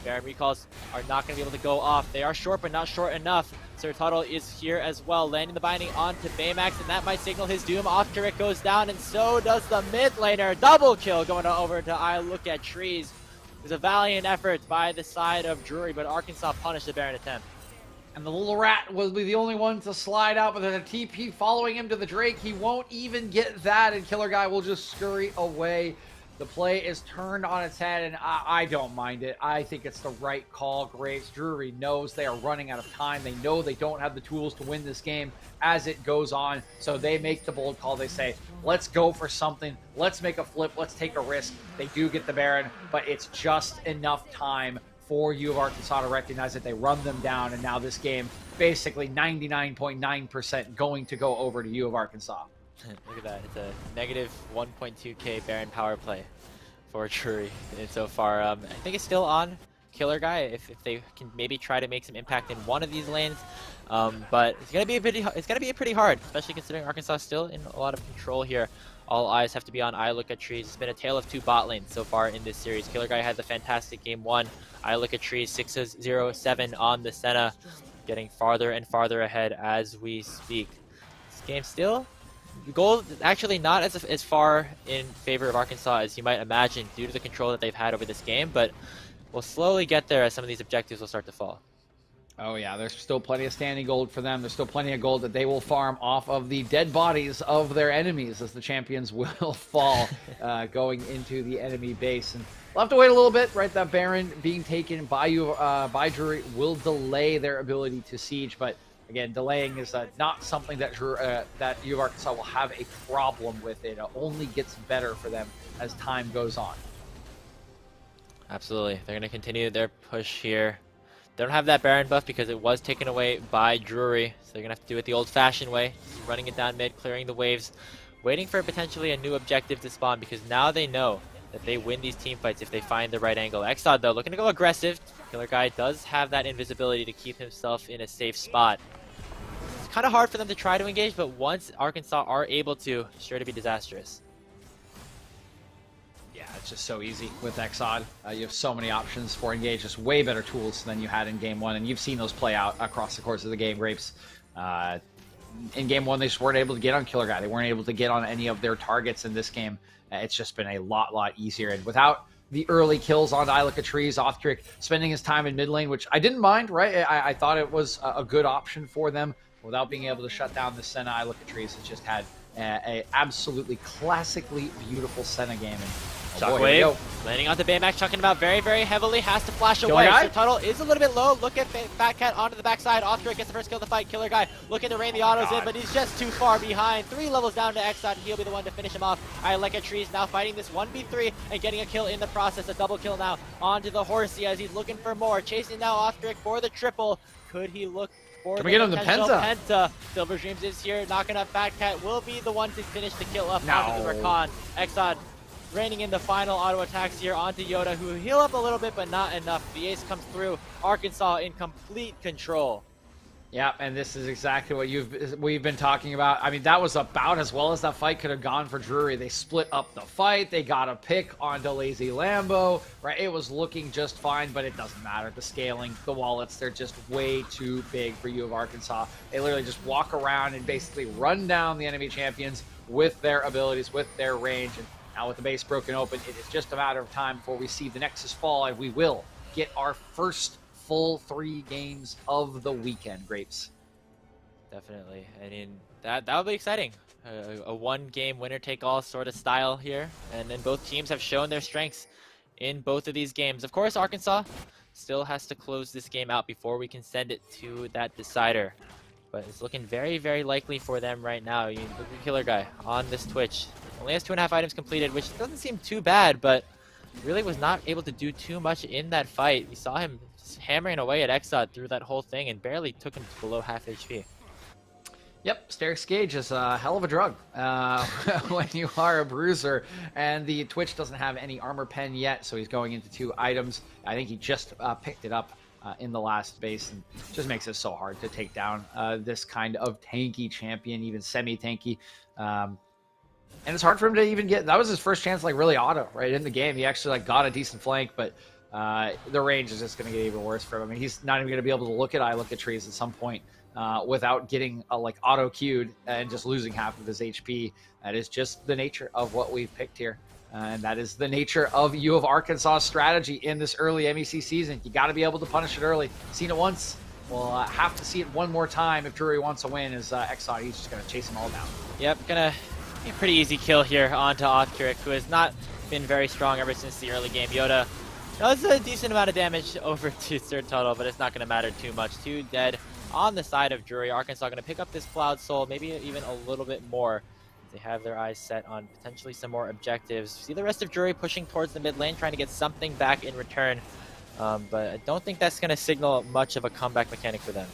Baron recalls are not going to be able to go off. They are short, but not short enough. Sir Tuttle is here as well, landing the binding onto Baymax, and that might signal his doom. Off turret goes down, and so does the mid laner. Double kill going over to I Look at Trees. It was a valiant effort by the side of Drury, but Arkansas punished the Baron attempt. And the little rat will be the only one to slide out, but there's a TP following him to the Drake. He won't even get that, and Killer Guy will just scurry away. The play is turned on its head, and I don't mind it. I think it's the right call. Graves Drury knows they are running out of time. They know they don't have the tools to win this game as it goes on, so they make the bold call. They say, let's go for something. Let's make a flip. Let's take a risk. They do get the Baron, but it's just enough time for U of Arkansas to recognize that they run them down, and now this game basically 99.9% going to go over to U of Arkansas. Look at that. It's a negative 1.2k Baron power play for Drury so far. I think it's still on Killer Guy if they can maybe try to make some impact in one of these lanes. But it's gonna be pretty hard, especially considering Arkansas is still in a lot of control here. All eyes have to be on I Look at Trees. It's been a tale of 2 bot lanes so far in this series. Killer Guy had the fantastic game 1. I Look at Trees 6-0-7 on the Senna, getting farther and farther ahead as we speak. This game still, the goal is actually not as far in favor of Arkansas as you might imagine due to the control that they've had over this game, but we'll slowly get there as some of these objectives will start to fall. Oh yeah, there's still plenty of standing gold for them. There's still plenty of gold that they will farm off of the dead bodies of their enemies as the champions will fall going into the enemy base. And we'll have to wait a little bit, right? That Baron being taken by Drury will delay their ability to siege, but again, delaying is not something that that U of Arkansas will have a problem with. It only gets better for them as time goes on. Absolutely. They're going to continue their push here. They don't have that Baron buff because it was taken away by Drury, so they're going to have to do it the old-fashioned way. Running it down mid, clearing the waves, waiting for potentially a new objective to spawn because now they know that they win these team fights if they find the right angle. Exod, though, looking to go aggressive. Killer Guy does have that invisibility to keep himself in a safe spot. It's kind of hard for them to try to engage, but once Arkansas are able to, sure to be disastrous. Yeah, it's just so easy with Exod. You have so many options for engage, just way better tools than you had in Game 1, and you've seen those play out across the course of the game, Grapes. In Game 1, they just weren't able to get on Killer Guy. They weren't able to get on any of their targets in this game. It's just been a lot easier, and without the early kills on I Look at Trees, Offtrick spending his time in mid lane, which I didn't mind, right? I thought it was a good option for them. Without being able to shut down the Senna, I Look at Trees has just had a absolutely classically beautiful Senna game. And Shockwave, landing onto Baymax, chucking him out very heavily, has to flash away. So Tuttle is a little bit low. Look at Fat Cat onto the backside. Offdirk gets the first kill of the fight. Killer Guy looking to rain the autos in, but he's just too far behind. 3 levels down to Exod, and he'll be the one to finish him off. I Like a Trees now fighting this 1v3 and getting a kill in the process. A double kill now onto the Horsey as he's looking for more. Chasing now Offdirk for the triple. Could he look for Can we get him the Penta? Silver Dreams is here, knocking up Fat Cat. Will be the one to finish the kill up onto the Rakan. Exod raining in the final auto attacks here onto Yoda, who heal up a little bit, but not enough. The ace comes through. Arkansas in complete control. Yeah, and this is exactly what we've been talking about. I mean, that was about as well as that fight could have gone for Drury. They split up the fight. They got a pick onto Lazy Lambo, right? It was looking just fine, but it doesn't matter. The scaling, the wallets, they're just way too big for U of Arkansas. They literally just walk around and basically run down the enemy champions with their abilities, with their range. And now with the base broken open, it is just a matter of time before we see the Nexus fall, and we will get our first full 3 games of the weekend, Grapes. Definitely. I mean, that'll be exciting. A one-game winner-take-all sort of style here, and then both teams have shown their strengths in both of these games. Of course, Arkansas still has to close this game out before we can send it to that decider, but it's looking very, very likely for them right now. You look at Killer Guy on this Twitch. Only has 2.5 items completed, which doesn't seem too bad, but really was not able to do too much in that fight. We saw him hammering away at Exod through that whole thing and barely took him to below half HP. Yep, Sterix Gauge is a hell of a drug when you are a bruiser, and the Twitch doesn't have any armor pen yet, so he's going into 2 items. I think he just picked it up in the last base, and just makes it so hard to take down this kind of tanky champion, even semi-tanky. And it's hard for him to even get, that was his first chance, like, really auto, right, in the game. He actually, like, got a decent flank, but the range is just going to get even worse for him. I mean, he's not even going to be able to look at trees at some point without getting like auto queued and just losing half of his HP. That is just the nature of what we've picked here, and that is the nature of U of Arkansas strategy in this early MEC season. You got to be able to punish it early. Seen it once, we'll have to see it one more time if Drury wants to win. As Exod, he's just going to chase them all down. Yep, gonna be a pretty easy kill here onto Othkirk, who has not been very strong ever since the early game. Yoda does a decent amount of damage over to Sir Tuttle, but it's not going to matter too much. 2 dead on the side of Drury. Arkansas going to pick up this Cloud Soul, maybe even a little bit more. They have their eyes set on potentially some more objectives. See the rest of Drury pushing towards the mid lane, trying to get something back in return. But I don't think that's going to signal much of a comeback mechanic for them.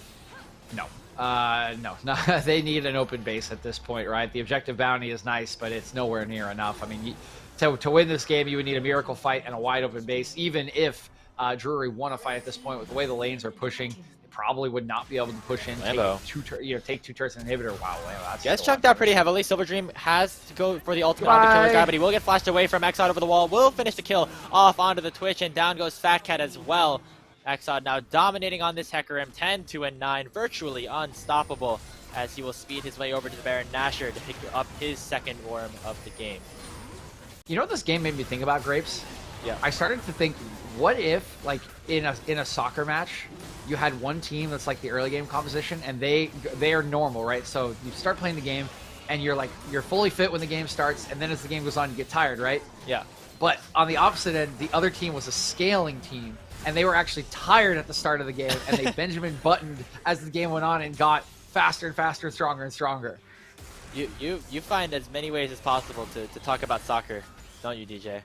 No. No. They need an open base at this point, right? The objective bounty is nice, but it's nowhere near enough. I mean, to win this game, you would need a miracle fight and a wide open base. Even if Drury won a fight at this point, with the way the lanes are pushing, they probably would not be able to push in. Take 2 turrets and inhibitor. Wow, that's gets chunked out pretty heavily. Silver Dream has to go for the ultimate on the Killer Guy, but he will get flashed away from Exod over the wall. Will finish the kill off onto the Twitch, and down goes Fat Cat as well. Exod now dominating on this Hecarim, 10-9, virtually unstoppable, as he will speed his way over to the Baron Nashor to pick up his second worm of the game. You know what this game made me think about, Grapes? Yeah. I started to think, what if, like, in a soccer match, you had one team that's like the early game composition, and they are normal, right? So you start playing the game, and you're fully fit when the game starts, and then as the game goes on, you get tired, right? Yeah. But on the opposite end, the other team was a scaling team, and they were actually tired at the start of the game, and they Benjamin buttoned as the game went on and got faster and faster, stronger and stronger. You find as many ways as possible to talk about soccer, don't you, DJ?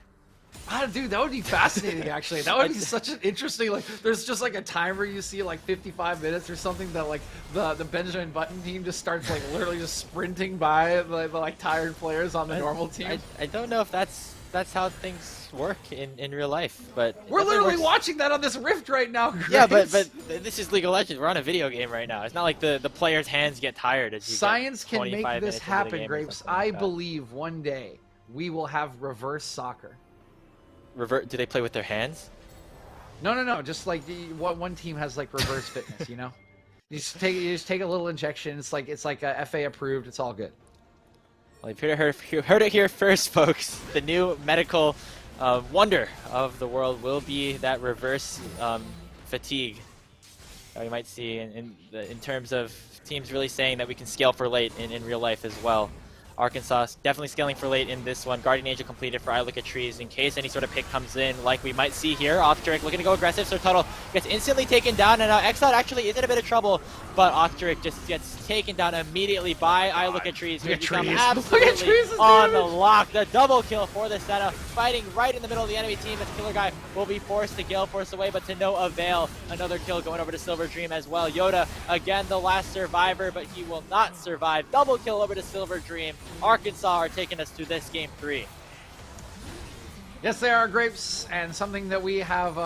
Dude, that would be fascinating, actually. That would be such an interesting, like, there's just like a timer you see, like 55 minutes or something, that like the Benjamin Button team just starts like literally just sprinting by the like tired players on the normal team. I don't know if that's how things work in real life, but we're literally watching that on this Rift right now, Grace. Yeah, but this is League of Legends. We're on a video game right now. It's not like the players' hands get tired as you Science get can make this happen, Grapes. I like believe one day we will have reverse soccer. Do they play with their hands? No. Just like one team has like reverse fitness, you know. You just take a little injection. It's like a FA approved. It's all good. Well, you heard it here first, folks. The new medical wonder of the world will be that reverse fatigue that we might see in terms of teams really saying that we can scale for late in real life as well. Arkansas definitely scaling for late in this one. Guardian Angel completed for I Look at Trees in case any sort of pick comes in, like we might see here. Othkirk looking to go aggressive, so Tuttle gets instantly taken down, and Exod actually is in a bit of trouble, but Othkirk just gets taken down immediately by I Look at Trees, who become absolutely on the lock. The double kill for the Senna, fighting right in the middle of the enemy team, as Killer Guy will be forced to gale force away, but to no avail. Another kill going over to Silver Dream as well. Yoda, again, the last survivor, but he will not survive. Double kill over to Silver Dream. Arkansas are taking us to this game 3. Yes, they are grapes, and something that we have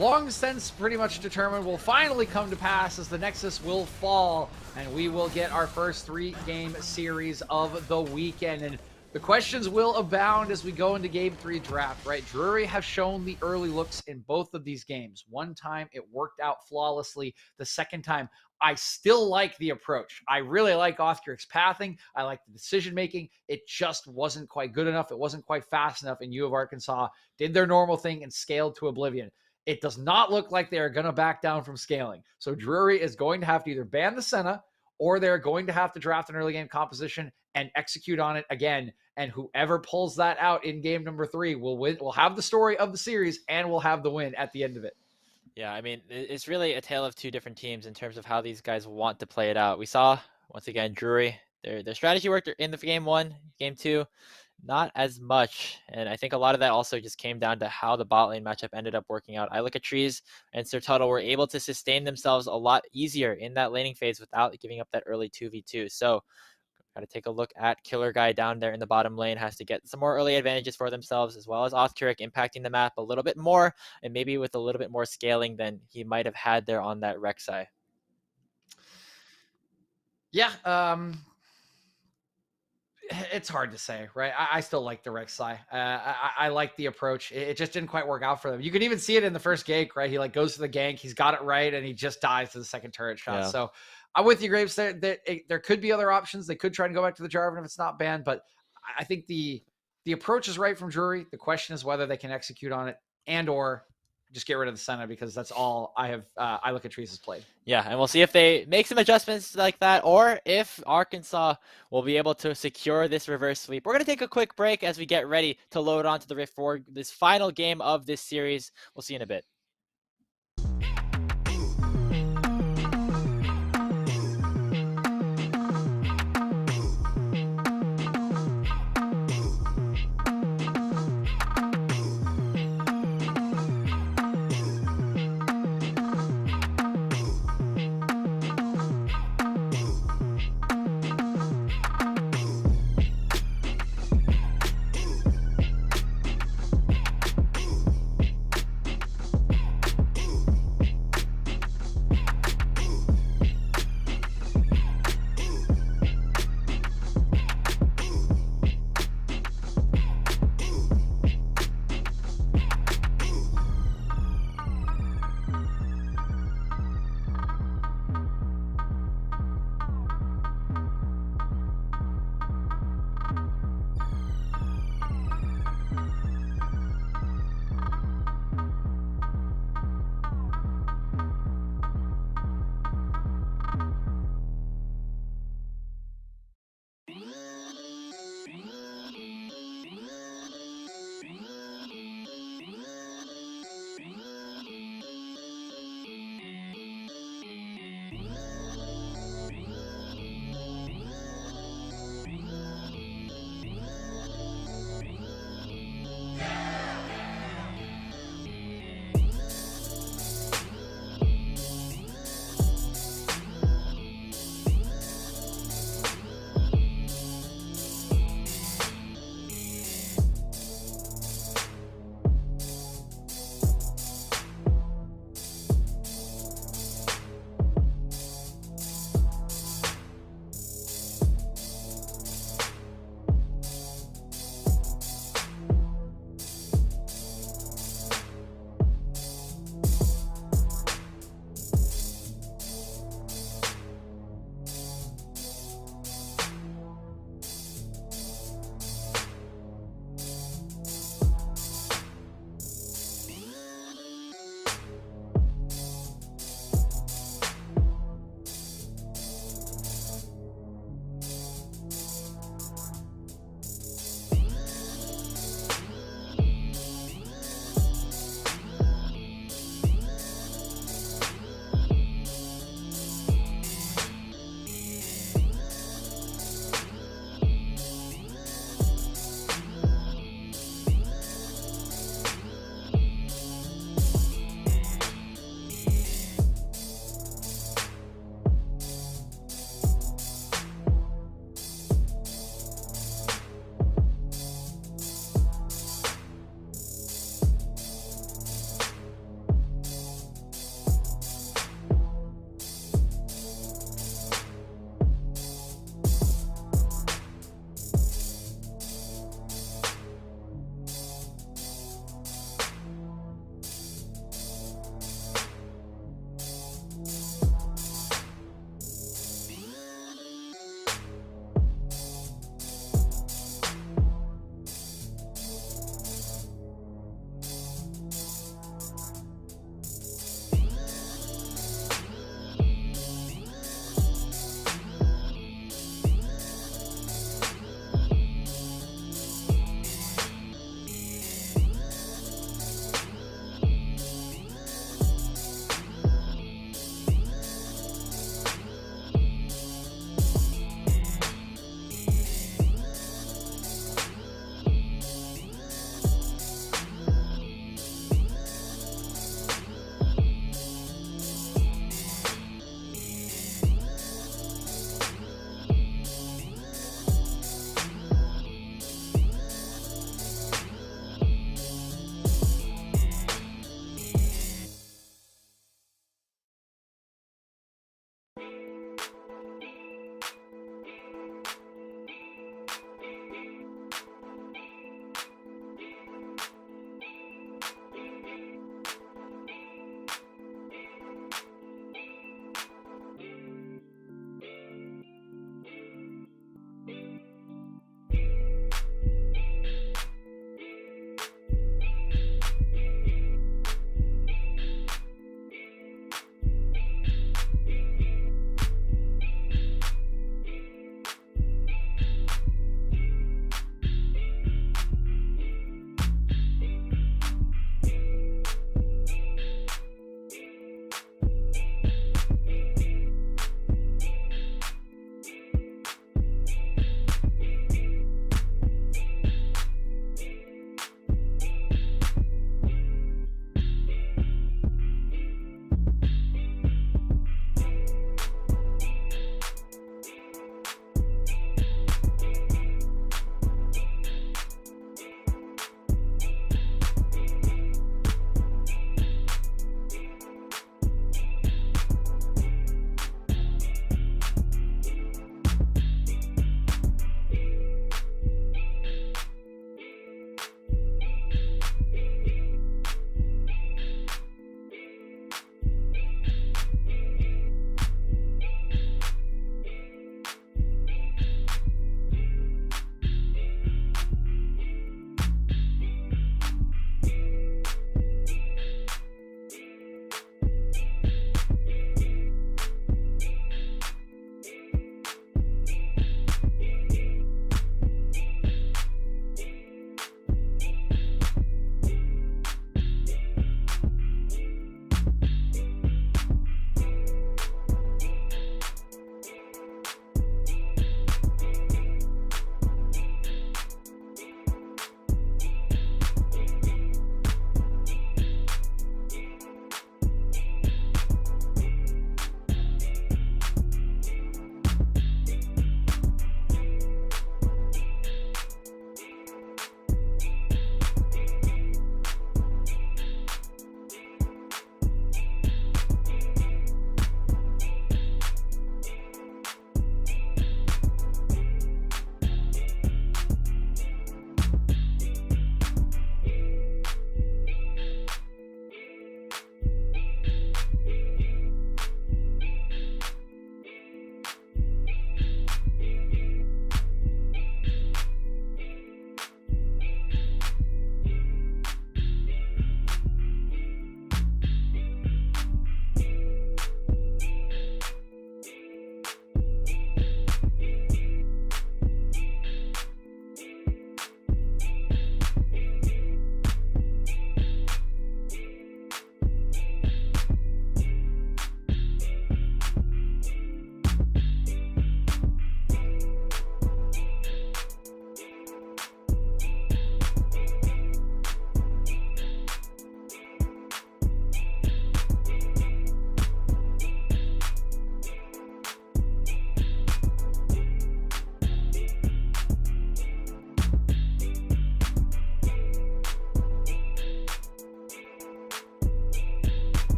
long since pretty much determined will finally come to pass as the Nexus will fall, and we will get our first 3-game series of the weekend. And the questions will abound as we go into Game 3 draft, right? Drury have shown the early looks in both of these games. One time it worked out flawlessly. The second time, I still like the approach. I really like Othkirk's pathing. I like the decision making. It just wasn't quite good enough. It wasn't quite fast enough. And U of Arkansas did their normal thing and scaled to oblivion. It does not look like they are going to back down from scaling. So Drury is going to have to either ban the Senna or they're going to have to draft an early game composition and execute on it again. And whoever pulls that out in game number 3 will win. Will have the story of the series and will have the win at the end of it. Yeah, I mean, it's really a tale of two different teams in terms of how these guys want to play it out. We saw, once again, Drury, their strategy worked in the game 1, game 2, not as much. And I think a lot of that also just came down to how the bot lane matchup ended up working out. I look at Trees and Sir Tuttle were able to sustain themselves a lot easier in that laning phase without giving up that early 2v2. So got to take a look at Killer Guy down there in the bottom lane, has to get some more early advantages for themselves, as well as Othkirk impacting the map a little bit more, and maybe with a little bit more scaling than he might have had there on that Rek'Sai. Yeah, it's hard to say, right? I still like the Rek'Sai. I like the approach. It just didn't quite work out for them. You can even see it in the first gank, right? He like goes to the gank, he's got it right, and he just dies to the second turret shot. Yeah. So I'm with you, Graves. There could be other options. They could try and go back to the Jarvan if it's not banned, but I think the approach is right from Drury. The question is whether they can execute on it and or just get rid of the Senna, because that's all I have. I look at Trees has played. Yeah, and we'll see if they make some adjustments like that, or if Arkansas will be able to secure this reverse sweep. We're going to take a quick break as we get ready to load onto the Rift for this final game of this series. We'll see you in a bit.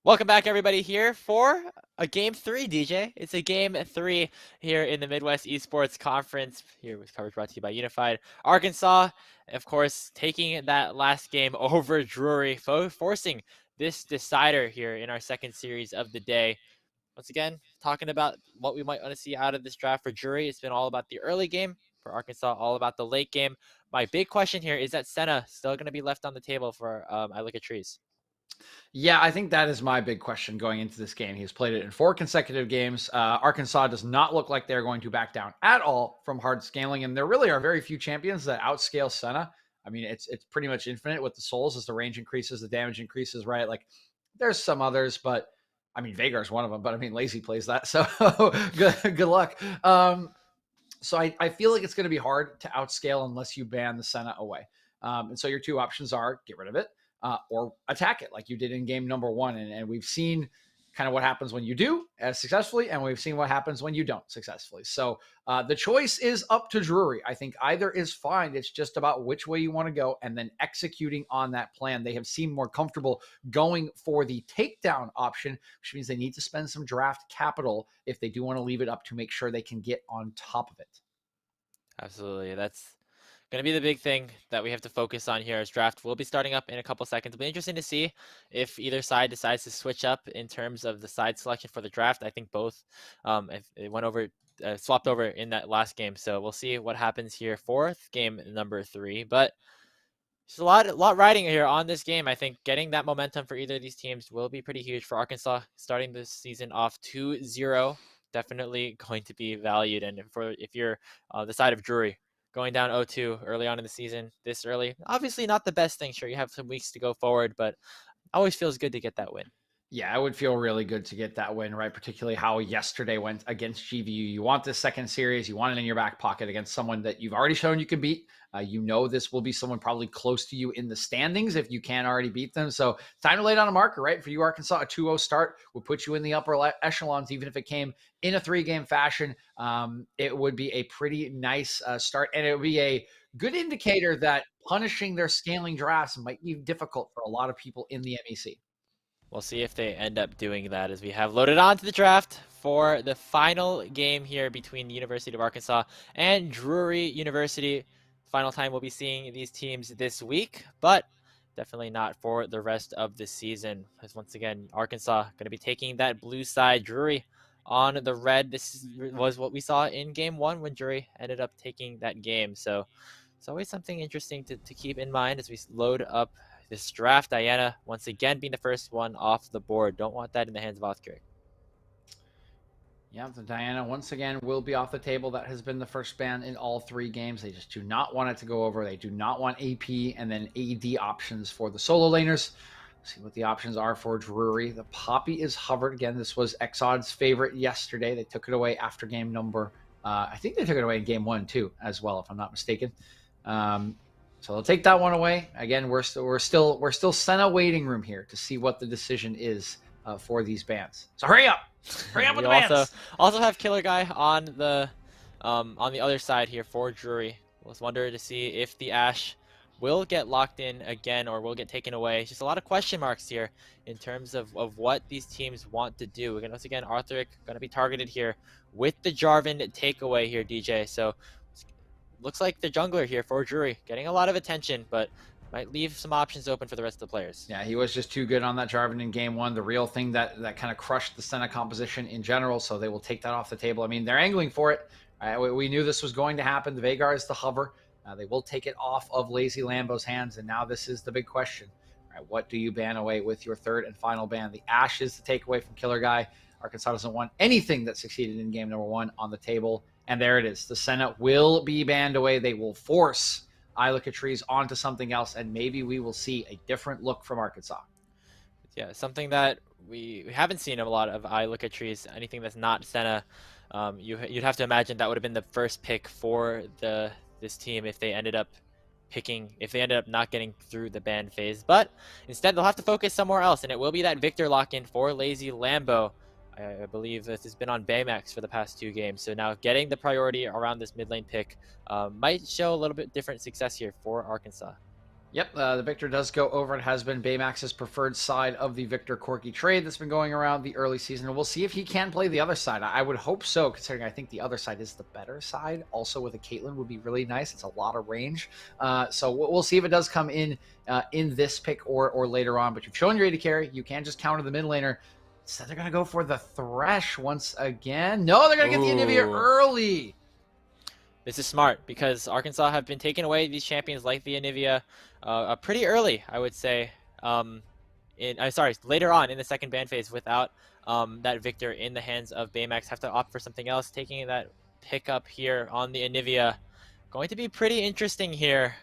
Welcome back, everybody, here for a Game 3, DJ. It's a Game 3 here in the Midwest Esports Conference. Here with coverage brought to you by Unified. Arkansas, of course, taking that last game over Drury, forcing this decider here in our second series of the day. Once again, talking about what we might want to see out of this draft for Drury. It's been all about the early game. For Arkansas, all about the late game. My big question here is that Senna still going to be left on the table for I Look at Trees? Yeah, I think that is my big question going into this game. He's played it in 4 consecutive games. Arkansas does not look like they're going to back down at all from hard scaling, and there really are very few champions that outscale Senna. I mean, it's pretty much infinite with the souls as the range increases, the damage increases, right? Like, there's some others, but I mean, Vagar is one of them. But I mean, Lazy plays that, so good luck. So I feel like it's going to be hard to outscale unless you ban the Senna away. And so your two options are get rid of it or attack it like you did in game number 1. And we've seen kind of what happens when you do successfully, and we've seen what happens when you don't successfully. So the choice is up to Drury. I think either is fine. It's just about which way you want to go and then executing on that plan. They have seemed more comfortable going for the takedown option, which means they need to spend some draft capital if they do want to leave it up to make sure they can get on top of it. Absolutely. That's going to be the big thing that we have to focus on here as draft will be starting up in a couple seconds. It'll be interesting to see if either side decides to switch up in terms of the side selection for the draft. I think both if it went over, swapped over in that last game. So we'll see what happens here for game number 3. But there's a lot riding here on this game. I think getting that momentum for either of these teams will be pretty huge for Arkansas. Starting this season off 2-0, definitely going to be valued. And if you're the side of Drury, going down 0-2 early on in the season, this early, obviously not the best thing. Sure, you have some weeks to go forward, but always feels good to get that win. Yeah, it would feel really good to get that win, right? Particularly how yesterday went against GVU. You want this second series, you want it in your back pocket against someone that you've already shown you can beat. You know this will be someone probably close to you in the standings if you can't already beat them. So time to lay down a marker, right? For you, Arkansas, a 2-0 start would put you in the upper echelons, even if it came in a 3-game fashion. It would be a pretty nice start, and it would be a good indicator that punishing their scaling drafts might be difficult for a lot of people in the MEC. We'll see if they end up doing that as we have loaded on to the draft for the final game here between the University of Arkansas and Drury University. Final time we'll be seeing these teams this week, but definitely not for the rest of the season. As once again, Arkansas going to be taking that blue side, Drury on the red. This was what we saw in game 1 when Drury ended up taking that game. So it's always something interesting to keep in mind as we load up this draft. Diana once again being the first one off the board. Don't want that in the hands of Othkirk. Yeah, the Diana once again will be off the table. That has been the first ban in all 3 games. They just do not want it to go over. They do not want AP and then AD options for the solo laners. See what the options are for Drury. The Poppy is hovered. Again, this was Exod's favorite yesterday. They took it away after game number. I think they took it away in game 1 too, as well, if I'm not mistaken. So they'll take that one away. Again, we're still Senna waiting room here to see what the decision is for these bans. So hurry up with the bans. Also have Killer Guy on the other side here for Drury. Let's wonder to see if the Ashe will get locked in again or will get taken away. Just a lot of question marks here in terms of what these teams want to do. Again, once again, Arthuric going to be targeted here with the Jarvan takeaway here, DJ. So looks like the jungler here for Drury getting a lot of attention, but might leave some options open for the rest of the players. Yeah, he was just too good on that Jarvan in game 1. The real thing that kind of crushed the Senna composition in general, so they will take that off the table. I mean, they're angling for it. We knew this was going to happen. The Vagar is the hover. They will take it off of Lazy Lambo's hands, and now this is the big question. All right, what do you ban away with your third and final ban? The Ashe is the takeaway from Killer Guy. Arkansas doesn't want anything that succeeded in game number 1 on the table. And there it is. The Senate will be banned away. They will force I Look at Trees onto something else, and maybe we will see a different look from Arkansas. Yeah, something that we haven't seen a lot of I Look at Trees, anything that's not Senna. You'd have to imagine that would have been the first pick for this team if they ended up not getting through the ban phase. But instead, they'll have to focus somewhere else, and it will be that Victor lock-in for Lazy Lambo. I believe this has been on Baymax for the past 2 games. So now getting the priority around this mid lane pick might show a little bit different success here for Arkansas. Yep, the Victor does go over and has been Baymax's preferred side of the Victor Corki trade that's been going around the early season. And we'll see if he can play the other side. I would hope so, considering I think the other side is the better side. Also, with a Caitlyn would be really nice. It's a lot of range. So we'll see if it does come in this pick or later on. But you've shown your AD carry. You can just counter the mid laner. So they're going to go for the Thresh once again. No, they're going to get the Anivia early. This is smart because Arkansas have been taking away these champions like the Anivia pretty early, I would say. Later on in the second ban phase without that Victor in the hands of Baymax. Have to opt for something else. Taking that pickup here on the Anivia. Going to be pretty interesting here.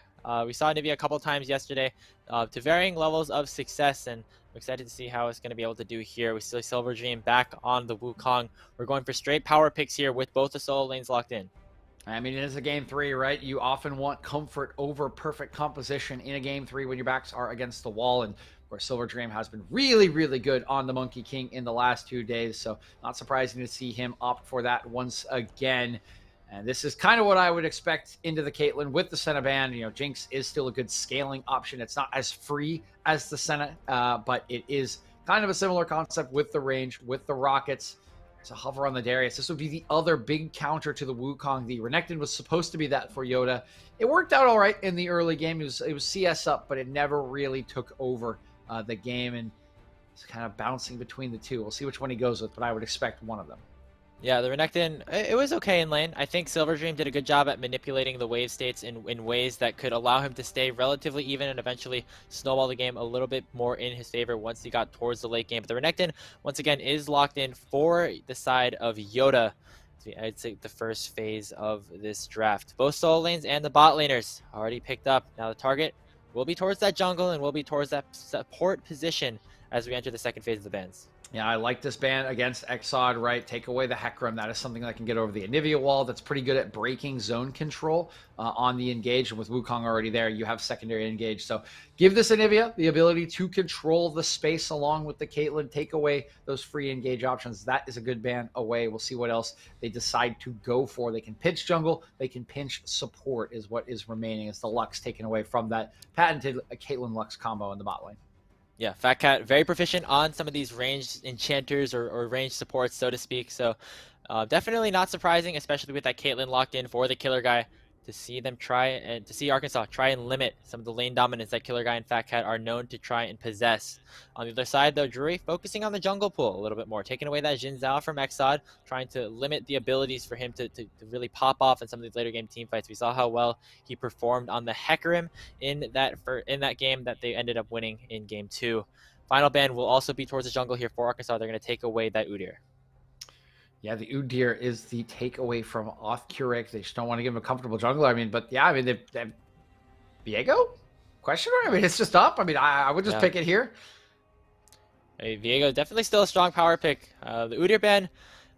We saw Anivia a couple times yesterday to varying levels of success, and I'm excited to see how it's going to be able to do here. We see Silver Dream back on the Wukong. We're going for straight power picks here with both the solo lanes locked in. I mean, it is a game 3, right? You often want comfort over perfect composition in a game 3 when your backs are against the wall. And of course, Silver Dream has been really, really good on the Monkey King in the last 2 days. So not surprising to see him opt for that once again. And this is kind of what I would expect into the Caitlyn with the Senna ban. You know, Jinx is still a good scaling option. It's not as free as the Senna, but it is kind of a similar concept with the range, with the rockets. There's a hover on the Darius. This would be the other big counter to the Wukong. The Renekton was supposed to be that for Yoda. It worked out all right in the early game. It was CS up, but it never really took over the game, and it's kind of bouncing between the two. We'll see which one he goes with, but I would expect one of them. Yeah, the Renekton, it was okay in lane. I think Silver Dream did a good job at manipulating the wave states in ways that could allow him to stay relatively even and eventually snowball the game a little bit more in his favor once he got towards the late game. But the Renekton, once again, is locked in for the side of Yoda. I'd say the first phase of this draft. Both solo lanes and the bot laners already picked up. Now the target will be towards that jungle and will be towards that support position as we enter the second phase of the bans. Yeah, I like this ban against Exod, right? Take away the Hecarim. That is something that can get over the Anivia wall. That's pretty good at breaking zone control on the engage. And with Wukong already there, you have secondary engage. So give this Anivia the ability to control the space along with the Caitlyn. Take away those free engage options. That is a good ban away. We'll see what else they decide to go for. They can pinch jungle. They can pinch support is what is remaining. It's the Lux taken away from that patented Caitlyn Lux combo in the bot lane. Yeah, Fat Cat, very proficient on some of these ranged enchanters or ranged supports, so to speak. So definitely not surprising, especially with that Caitlyn locked in for the Killer Guy, to see them to see Arkansas try and limit some of the lane dominance that Killer Guy and Fat Cat are known to try and possess. On the other side, though, Drury focusing on the jungle pool a little bit more, taking away that Jin Zhao from Exod, trying to limit the abilities for him to really pop off in some of these later game team fights. We saw how well he performed on the Hecarim in that game that they ended up winning in game 2. Final ban will also be towards the jungle here for Arkansas. They're going to take away that Udyr. Yeah, the Udyr is the takeaway from Othcuric. They just don't want to give him a comfortable jungler. I mean, but yeah, I mean, they have Viego? Question mark? I mean, it's just up. I mean, I would just pick it here. Hey, Viego, definitely still a strong power pick. The Udyr ban,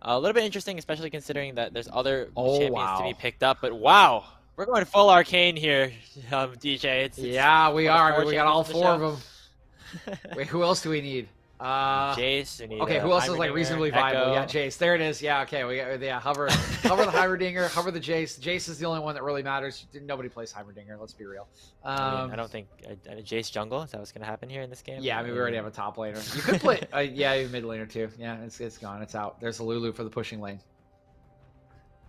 a little bit interesting, especially considering that there's other champions to be picked up. But wow, we're going full arcane here, DJ. Yeah, we are. I mean, we got all 4 of them. Wait, who else do we need? Jace. Okay, who else is like reasonably viable? Yeah, Jace. There it is. Yeah, okay. We got hover the Heimerdinger, hover the Jace. Jace is the only one that really matters. Nobody plays Heimerdinger. Let's be real. I don't think Jace jungle. Is that what's gonna happen here in this game? Yeah, I mean we already have a top laner. You could play. Yeah, mid laner too. Yeah, it's gone. It's out. There's a Lulu for the pushing lane.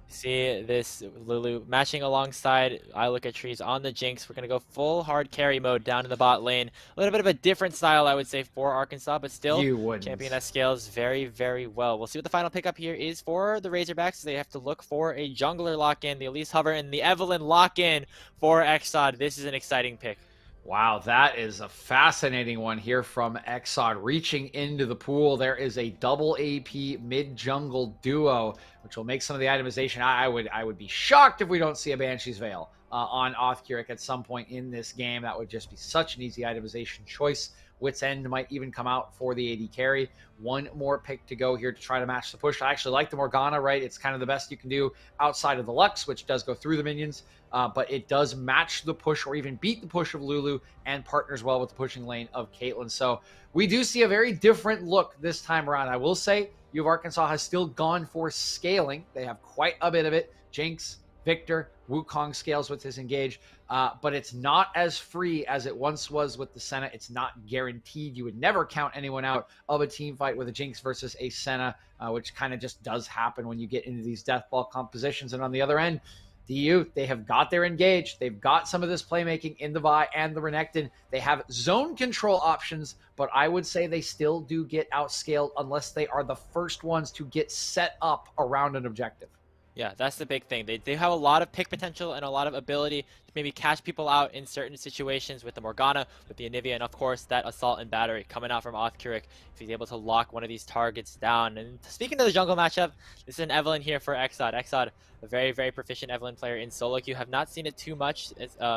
See this Lulu matching alongside I Look at Trees on the Jinx. We're going to go full hard carry mode down in the bot lane. A little bit of a different style, I would say, for Arkansas, but still champion that scales very, very well. We'll see what the final pickup here is for the Razorbacks. They have to look for a jungler lock-in, the Elise Hover, and the Evelyn lock-in for Exod. This is an exciting pick. Wow, that is a fascinating one here from Exod. Reaching into the pool, there is a double AP mid-jungle duo, which will make some of the itemization. I would be shocked if we don't see a Banshee's Veil on Othcuric at some point in this game. That would just be such an easy itemization choice. Wit's End might even come out for the AD carry. One more pick to go here to try to match the push. I actually like the Morgana, right? It's kind of the best you can do outside of the Lux, which does go through the minions, but it does match the push or even beat the push of Lulu and partners well with the pushing lane of Caitlyn. So we do see a very different look this time around. I will say U of Arkansas has still gone for scaling. They have quite a bit of it. Jinx, Victor. Wukong scales with his engage, but it's not as free as it once was with the Senna. It's not guaranteed. You would never count anyone out of a team fight with a Jinx versus a Senna, which kind of just does happen when you get into these death ball compositions. And on the other end, DU, they have got their engage. They've got some of this playmaking in the Vi and the Renekton. They have zone control options, but I would say they still do get outscaled unless they are the first ones to get set up around an objective. Yeah, that's the big thing. They have a lot of pick potential and a lot of ability to maybe catch people out in certain situations with the Morgana, with the Anivia, and of course that Assault and Battery coming out from Othkirk if he's able to lock one of these targets down. And speaking of the jungle matchup, this is an Evelynn here for Exod. Exod, a very, very proficient Evelynn player in solo queue. Have not seen it too much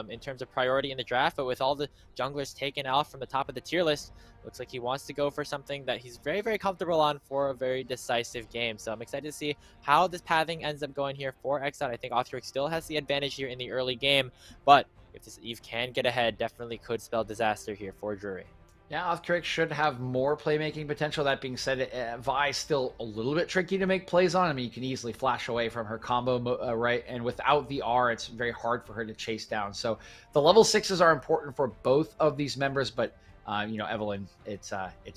in terms of priority in the draft, but with all the junglers taken off from the top of the tier list, looks like he wants to go for something that he's very, very comfortable on for a very decisive game. So I'm excited to see how this pathing ends up going here for Exod. I think Othkirk still has the advantage here in the early game, but if this Eve can get ahead, definitely could spell disaster here for Drury. Yeah, Othkirk should have more playmaking potential. That being said, Vi is still a little bit tricky to make plays on. I mean, you can easily flash away from her combo, right? And without the R, it's very hard for her to chase down. So the level 6s are important for both of these members, but Evelynn, it's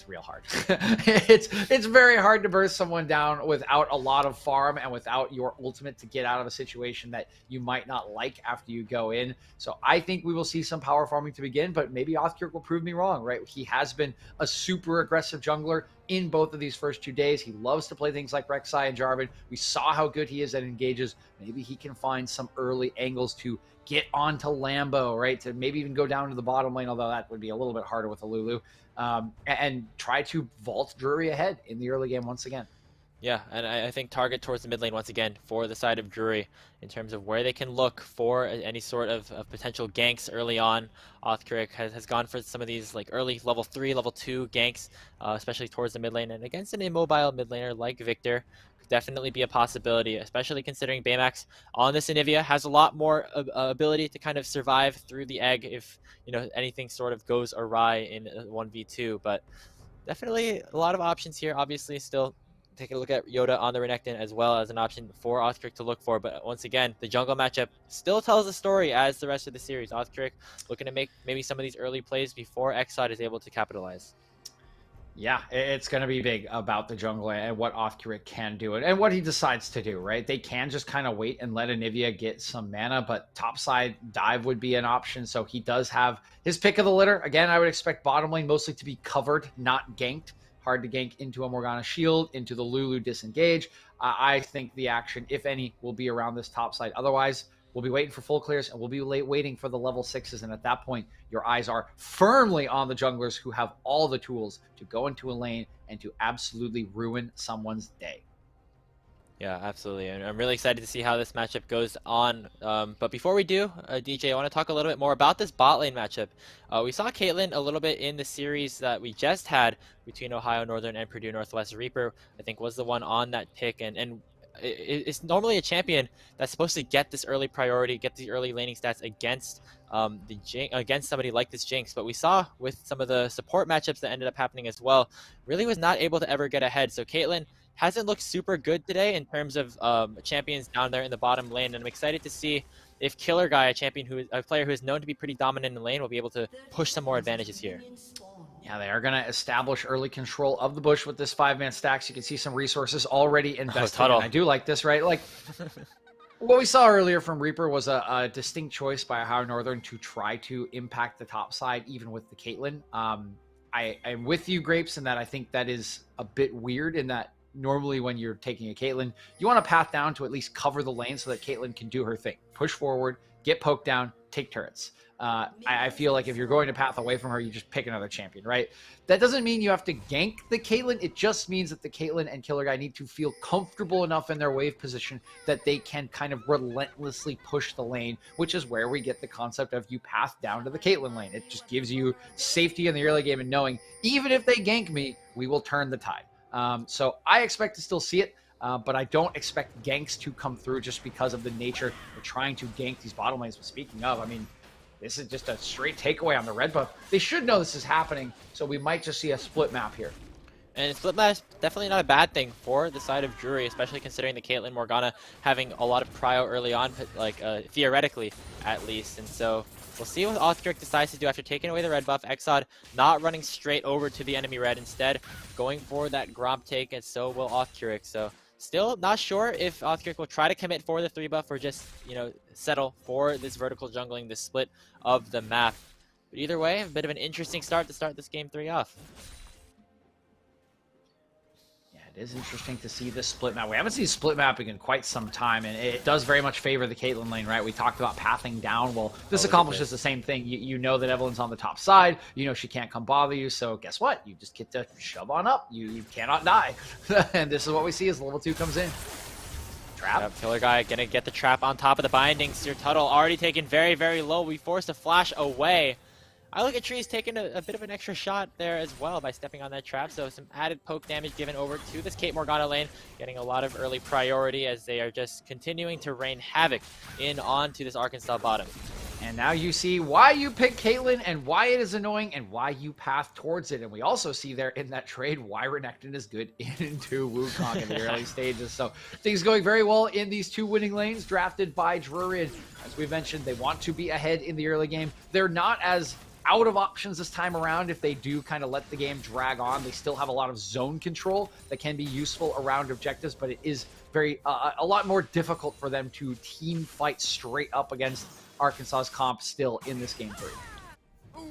real hard. it's very hard to burst someone down without a lot of farm and without your ultimate to get out of a situation that you might not like after you go in. So I think we will see some power farming to begin, but maybe Othkirk will prove me wrong, right? He has been a super aggressive jungler in both of these first 2 days. He loves to play things like Rek'Sai and Jarvan. We saw how good he is at engages. Maybe he can find some early angles to get onto Lambo, right? To maybe even go down to the bottom lane, although that would be a little bit harder with a Lulu, and try to vault Drury ahead in the early game once again. Yeah, and I think target towards the mid lane once again for the side of Drury in terms of where they can look for any sort of potential ganks early on. Othkirk has gone for some of these like early level 3, level 2 ganks, especially towards the mid lane, and against an immobile mid laner like Victor, could definitely be a possibility, especially considering Baymax on this Anivia has a lot more ability to kind of survive through the egg if anything sort of goes awry in 1v2. But definitely a lot of options here. Obviously, still take a look at Yoda on the Renekton as well as an option for Othkirk to look for. But once again, the jungle matchup still tells the story as the rest of the series. Othkirk looking to make maybe some of these early plays before Exod is able to capitalize. Yeah, it's going to be big about the jungle and what Othkirk can do and what he decides to do, right? They can just kind of wait and let Anivia get some mana, but topside dive would be an option. So he does have his pick of the litter. Again, I would expect bottom lane mostly to be covered, not ganked. Hard to gank into a Morgana shield, into the Lulu disengage. I think the action, if any, will be around this top side. Otherwise, we'll be waiting for full clears and we'll be waiting for the level 6s. And at that point, your eyes are firmly on the junglers who have all the tools to go into a lane and to absolutely ruin someone's day. Yeah, absolutely. And I'm really excited to see how this matchup goes on. But before we do, DJ, I want to talk a little bit more about this bot lane matchup. We saw Caitlyn a little bit in the series that we just had between Ohio Northern and Purdue Northwest. Reaper, I think, was the one on that pick. And it's normally a champion that's supposed to get this early priority, get the early laning stats against against somebody like this Jinx. But we saw with some of the support matchups that ended up happening as well, really was not able to ever get ahead. So Caitlyn hasn't looked super good today in terms of champions down there in the bottom lane, and I'm excited to see if Killer Guy, a player who is known to be pretty dominant in the lane, will be able to push some more advantages here. Yeah, they are going to establish early control of the bush with this 5-man stack. So you can see some resources already invested. And I do like this, right? Like what we saw earlier from Reaper was a distinct choice by Ohio Northern to try to impact the top side, even with the Caitlyn. I'm with you, Grapes, in that I think that is a bit weird in that normally when you're taking a Caitlyn, you want to path down to at least cover the lane so that Caitlyn can do her thing. Push forward, get poked down, take turrets. I feel like if you're going to path away from her, you just pick another champion, right? That doesn't mean you have to gank the Caitlyn. It just means that the Caitlyn and Killer Guy need to feel comfortable enough in their wave position that they can kind of relentlessly push the lane, which is where we get the concept of you path down to the Caitlyn lane. It just gives you safety in the early game and knowing even if they gank me, we will turn the tide. So I expect to still see it, but I don't expect ganks to come through just because of the nature of trying to gank these bottom lanes. But speaking of, I mean, this is just a straight takeaway on the red buff. They should know this is happening, so we might just see a split map here. And split match, definitely not a bad thing for the side of Drury, especially considering the Caitlyn Morgana having a lot of prio early on, like theoretically at least. And so we'll see what Othric decides to do after taking away the red buff. Exod not running straight over to the enemy red, instead going for that Gromp take, and so will Othric. So still not sure if Othric will try to commit for the 3 buff or just, you know, settle for this vertical jungling, this split of the map. But either way, a bit of an interesting start to start this game 3 off. It is interesting to see this split map. We haven't seen split mapping in quite some time, and it does very much favor the Caitlyn lane, right? We talked about pathing down. Well, this accomplishes the same thing. You know that Evelyn's on the top side. You know she can't come bother you, so guess what? You just get to shove on up. You cannot die. And this is what we see as level 2 comes in. Trap. Yep, Killer Guy gonna get the trap on top of the binding. Seer Tuttle already taken very, very low. We forced a flash away. I look at Tree's taking a bit of an extra shot there as well by stepping on that trap, so some added poke damage given over to this Kate Morgana lane, getting a lot of early priority as they are just continuing to rain havoc in onto this Arkansas bottom. And now you see why you pick Caitlyn and why it is annoying and why you path towards it. And we also see there in that trade why Renekton is good into Wukong in the early stages. So things going very well in these 2 winning lanes drafted by Drury. And as we mentioned, they want to be ahead in the early game. They're not as out of options this time around. If they do kind of let the game drag on, they still have a lot of zone control that can be useful around objectives, but it is very a lot more difficult for them to team fight straight up against Arkansas's comp still in this game 3.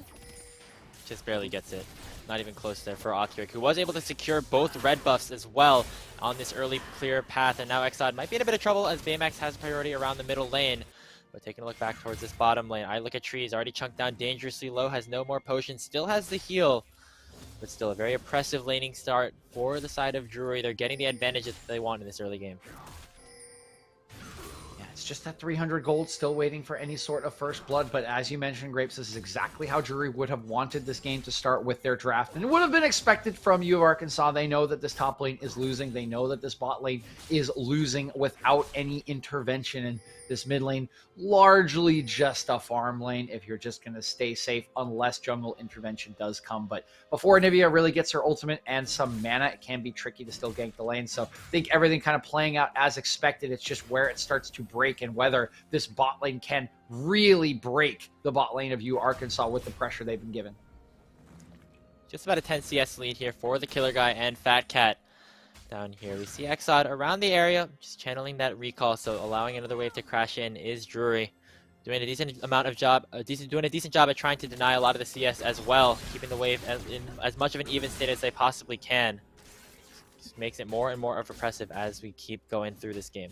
Just barely gets it. Not even close there for Othric, who was able to secure both red buffs as well on this early clear path, and now Exod might be in a bit of trouble as Baymax has priority around the middle lane. But taking a look back towards this bottom lane, I look at Trees, already chunked down dangerously low, has no more potions, still has the heal. But still a very oppressive laning start for the side of Drury. They're getting the advantage that they want in this early game. Yeah, it's just that 300 gold still waiting for any sort of first blood. But as you mentioned, Grapes, this is exactly how Drury would have wanted this game to start with their draft. And it would have been expected from you, Arkansas. They know that this top lane is losing. They know that this bot lane is losing without any intervention. And this mid lane, largely just a farm lane if you're just going to stay safe unless jungle intervention does come. But before Nivea really gets her ultimate and some mana, it can be tricky to still gank the lane. So I think everything kind of playing out as expected. It's just where it starts to break and whether this bot lane can really break the bot lane of you, Arkansas, with the pressure they've been given. Just about a 10 CS lead here for the Killer Guy and Fat Cat. Down here, we see Exod around the area, just channeling that recall, so allowing another wave to crash in is Drury. Doing a decent job at trying to deny a lot of the CS as well, keeping the wave in as much of an even state as they possibly can. Just makes it more and more oppressive as we keep going through this game.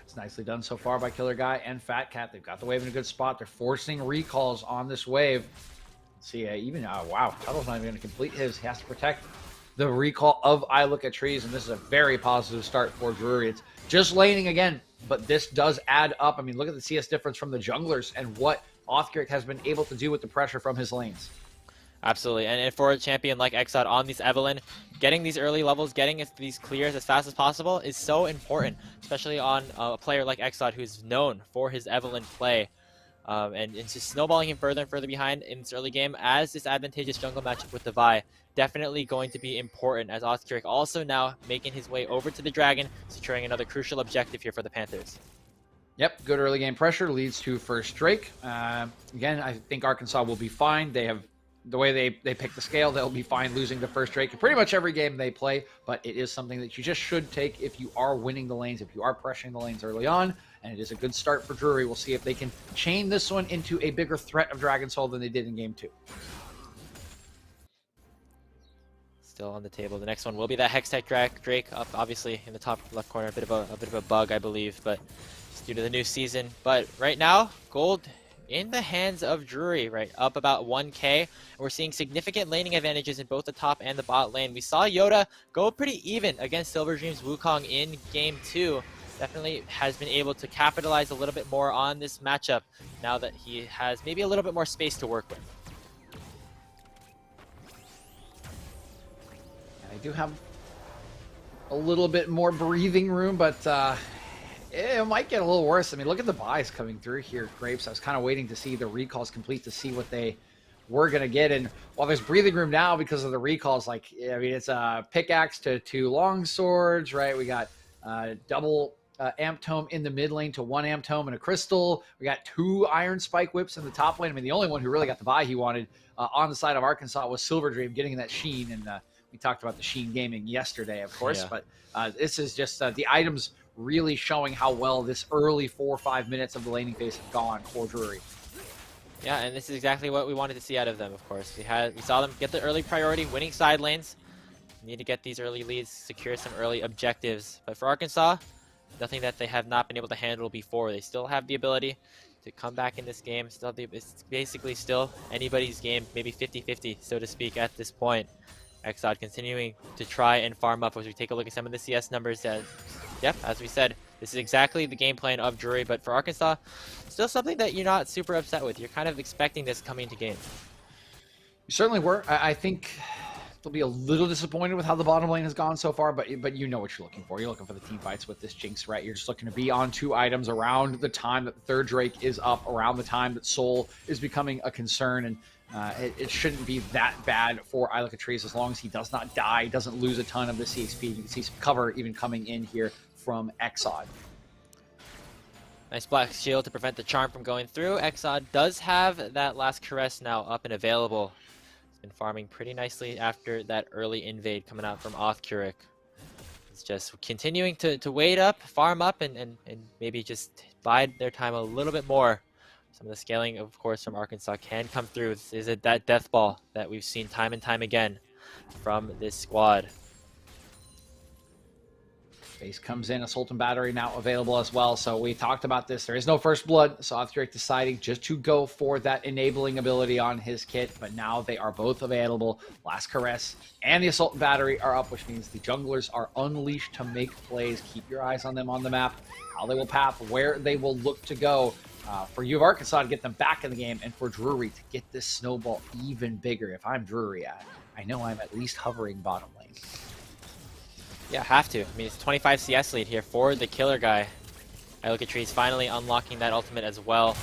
It's nicely done so far by Killer Guy and Fat Cat. They've got the wave in a good spot. They're forcing recalls on this wave. See, wow, Tuttle's not even going to complete his. He has to protect the recall of I Look at Trees, and this is a very positive start for Drury. It's just laning again, but this does add up. I mean, look at the CS difference from the junglers and what Othric has been able to do with the pressure from his lanes. Absolutely, and for a champion like Exod on these Evelynn, getting these early levels, getting these clears as fast as possible is so important, especially on a player like Exod who's known for his Evelynn play. And it's just snowballing him further and further behind in this early game as this advantageous jungle matchup with the Vi. Definitely going to be important as Othric also now making his way over to the Dragon, securing another crucial objective here for the Panthers. Yep, good early game pressure leads to first Drake. Again, I think Arkansas will be fine. They have the way they pick the scale, they'll be fine losing the first Drake in pretty much every game they play, but it is something that you just should take if you are winning the lanes, if you are pressuring the lanes early on, and it is a good start for Drury. We'll see if they can chain this one into a bigger threat of Dragon Soul than they did in game 2. Still on the table. The next one will be that Hextech Drake up obviously in the top left corner. A bit of a bug, I believe, but it's due to the new season. But right now, gold in the hands of Drury, right? Up about 1k. And we're seeing significant laning advantages in both the top and the bot lane. We saw Yoda go pretty even against Silver Dream's Wukong in game 2. Definitely has been able to capitalize a little bit more on this matchup now that he has maybe a little bit more space to work with. I do have a little bit more breathing room, but it might get a little worse. I mean, look at the buys coming through here, Grapes. I was kind of waiting to see the recalls complete to see what they we're going to get. And while there's breathing room now because of the recalls, like, I mean, it's a pickaxe to 2 long swords, right? We got double amp tome in the mid lane to 1 amp tome and a crystal. We got 2 iron spike whips in the top lane. I mean, the only one who really got the buy he wanted on the side of Arkansas was Silver Dream, getting that sheen. And we talked about the sheen gaming yesterday, of course, but this is just the items really showing how well this early 4 or 5 minutes of the laning phase have gone for Drury. Yeah, and this is exactly what we wanted to see out of them, of course. We saw them get the early priority, winning side lanes. Need to get these early leads, secure some early objectives. But for Arkansas, nothing that they have not been able to handle before. They still have the ability to come back in this game. It's basically still anybody's game, maybe 50-50, so to speak, at this point. Exod continuing to try and farm up as we take a look at some of the CS numbers. Yep, as we said, this is exactly the game plan of Drury, but for Arkansas, still something that you're not super upset with. You're kind of expecting this coming into game. You certainly were. I think they'll be a little disappointed with how the bottom lane has gone so far, but you know what you're looking for. You're looking for the team fights with this Jinx, right? You're just looking to be on 2 items around the time that the 3rd Drake is up, around the time that Soul is becoming a concern, and it shouldn't be that bad for Ilocatrice as long as he does not die, doesn't lose a ton of the CHP. You can see some cover even coming in here from Exod. Nice black shield to prevent the charm from going through. Exod does have that last caress now up and available. He's been farming pretty nicely after that early invade coming out from Othcuric. It's just continuing to wait up, farm up, and maybe just bide their time a little bit more. Some of the scaling, of course, from Arkansas can come through. This is that death ball that we've seen time and time again from this squad. Base comes in, a Sultan Battery now available as well. So we talked about this. There is no first blood. So Othcuric deciding just to go for that enabling ability on his kit. But now they are both available. Last Caress and the Assault Battery are up, which means the junglers are unleashed to make plays. Keep your eyes on them on the map, how they will path, where they will look to go. For you of Arkansas to get them back in the game, and for Drury to get this snowball even bigger. If I'm Drury, I know I'm at least hovering bottom lane. Yeah, have to. I mean, it's 25 CS lead here for the killer guy. Ilocatrice finally unlocking that ultimate as well.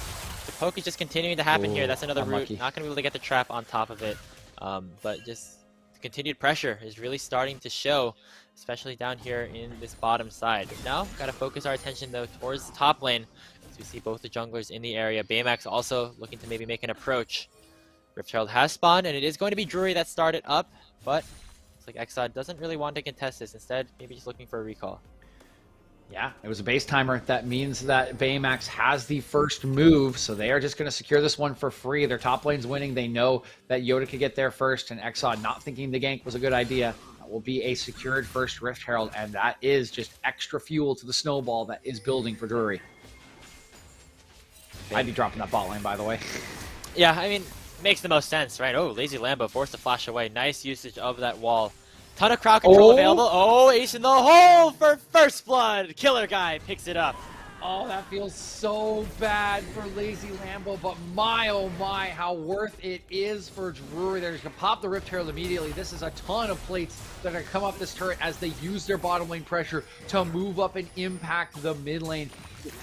The poke is just continuing to happen here. That's another route. Not going to be able to get the trap on top of it. But just the continued pressure is really starting to show, especially down here in this bottom side. Now, got to focus our attention, though, towards the top lane. As we see both the junglers in the area. Baymax also looking to maybe make an approach. Rift Herald has spawned, and it is going to be Drury that started up, but like Exod doesn't really want to contest this. Instead, maybe just looking for a recall. Yeah, it was a base timer. That means that Baymax has the first move, so they are just going to secure this one for free. Their top lane's winning. They know that Yoda could get there first, and Exod not thinking the gank was a good idea. That will be a secured first Rift Herald, and that is just extra fuel to the snowball that is building for Drury. I'd be dropping that bot lane, by the way. Yeah, I mean, makes the most sense, right? Oh, Lazy Lambo forced to flash away. Nice usage of that wall. Ton of crowd control available. Oh, ace in the hole for first blood. Killer guy picks it up. Oh, that feels so bad for Lazy Lambo, but my, oh my, how worth it is for Drury. They're just going to pop the Rift Herald immediately. This is a ton of plates that are going to come up this turret as they use their bottom lane pressure to move up and impact the mid lane.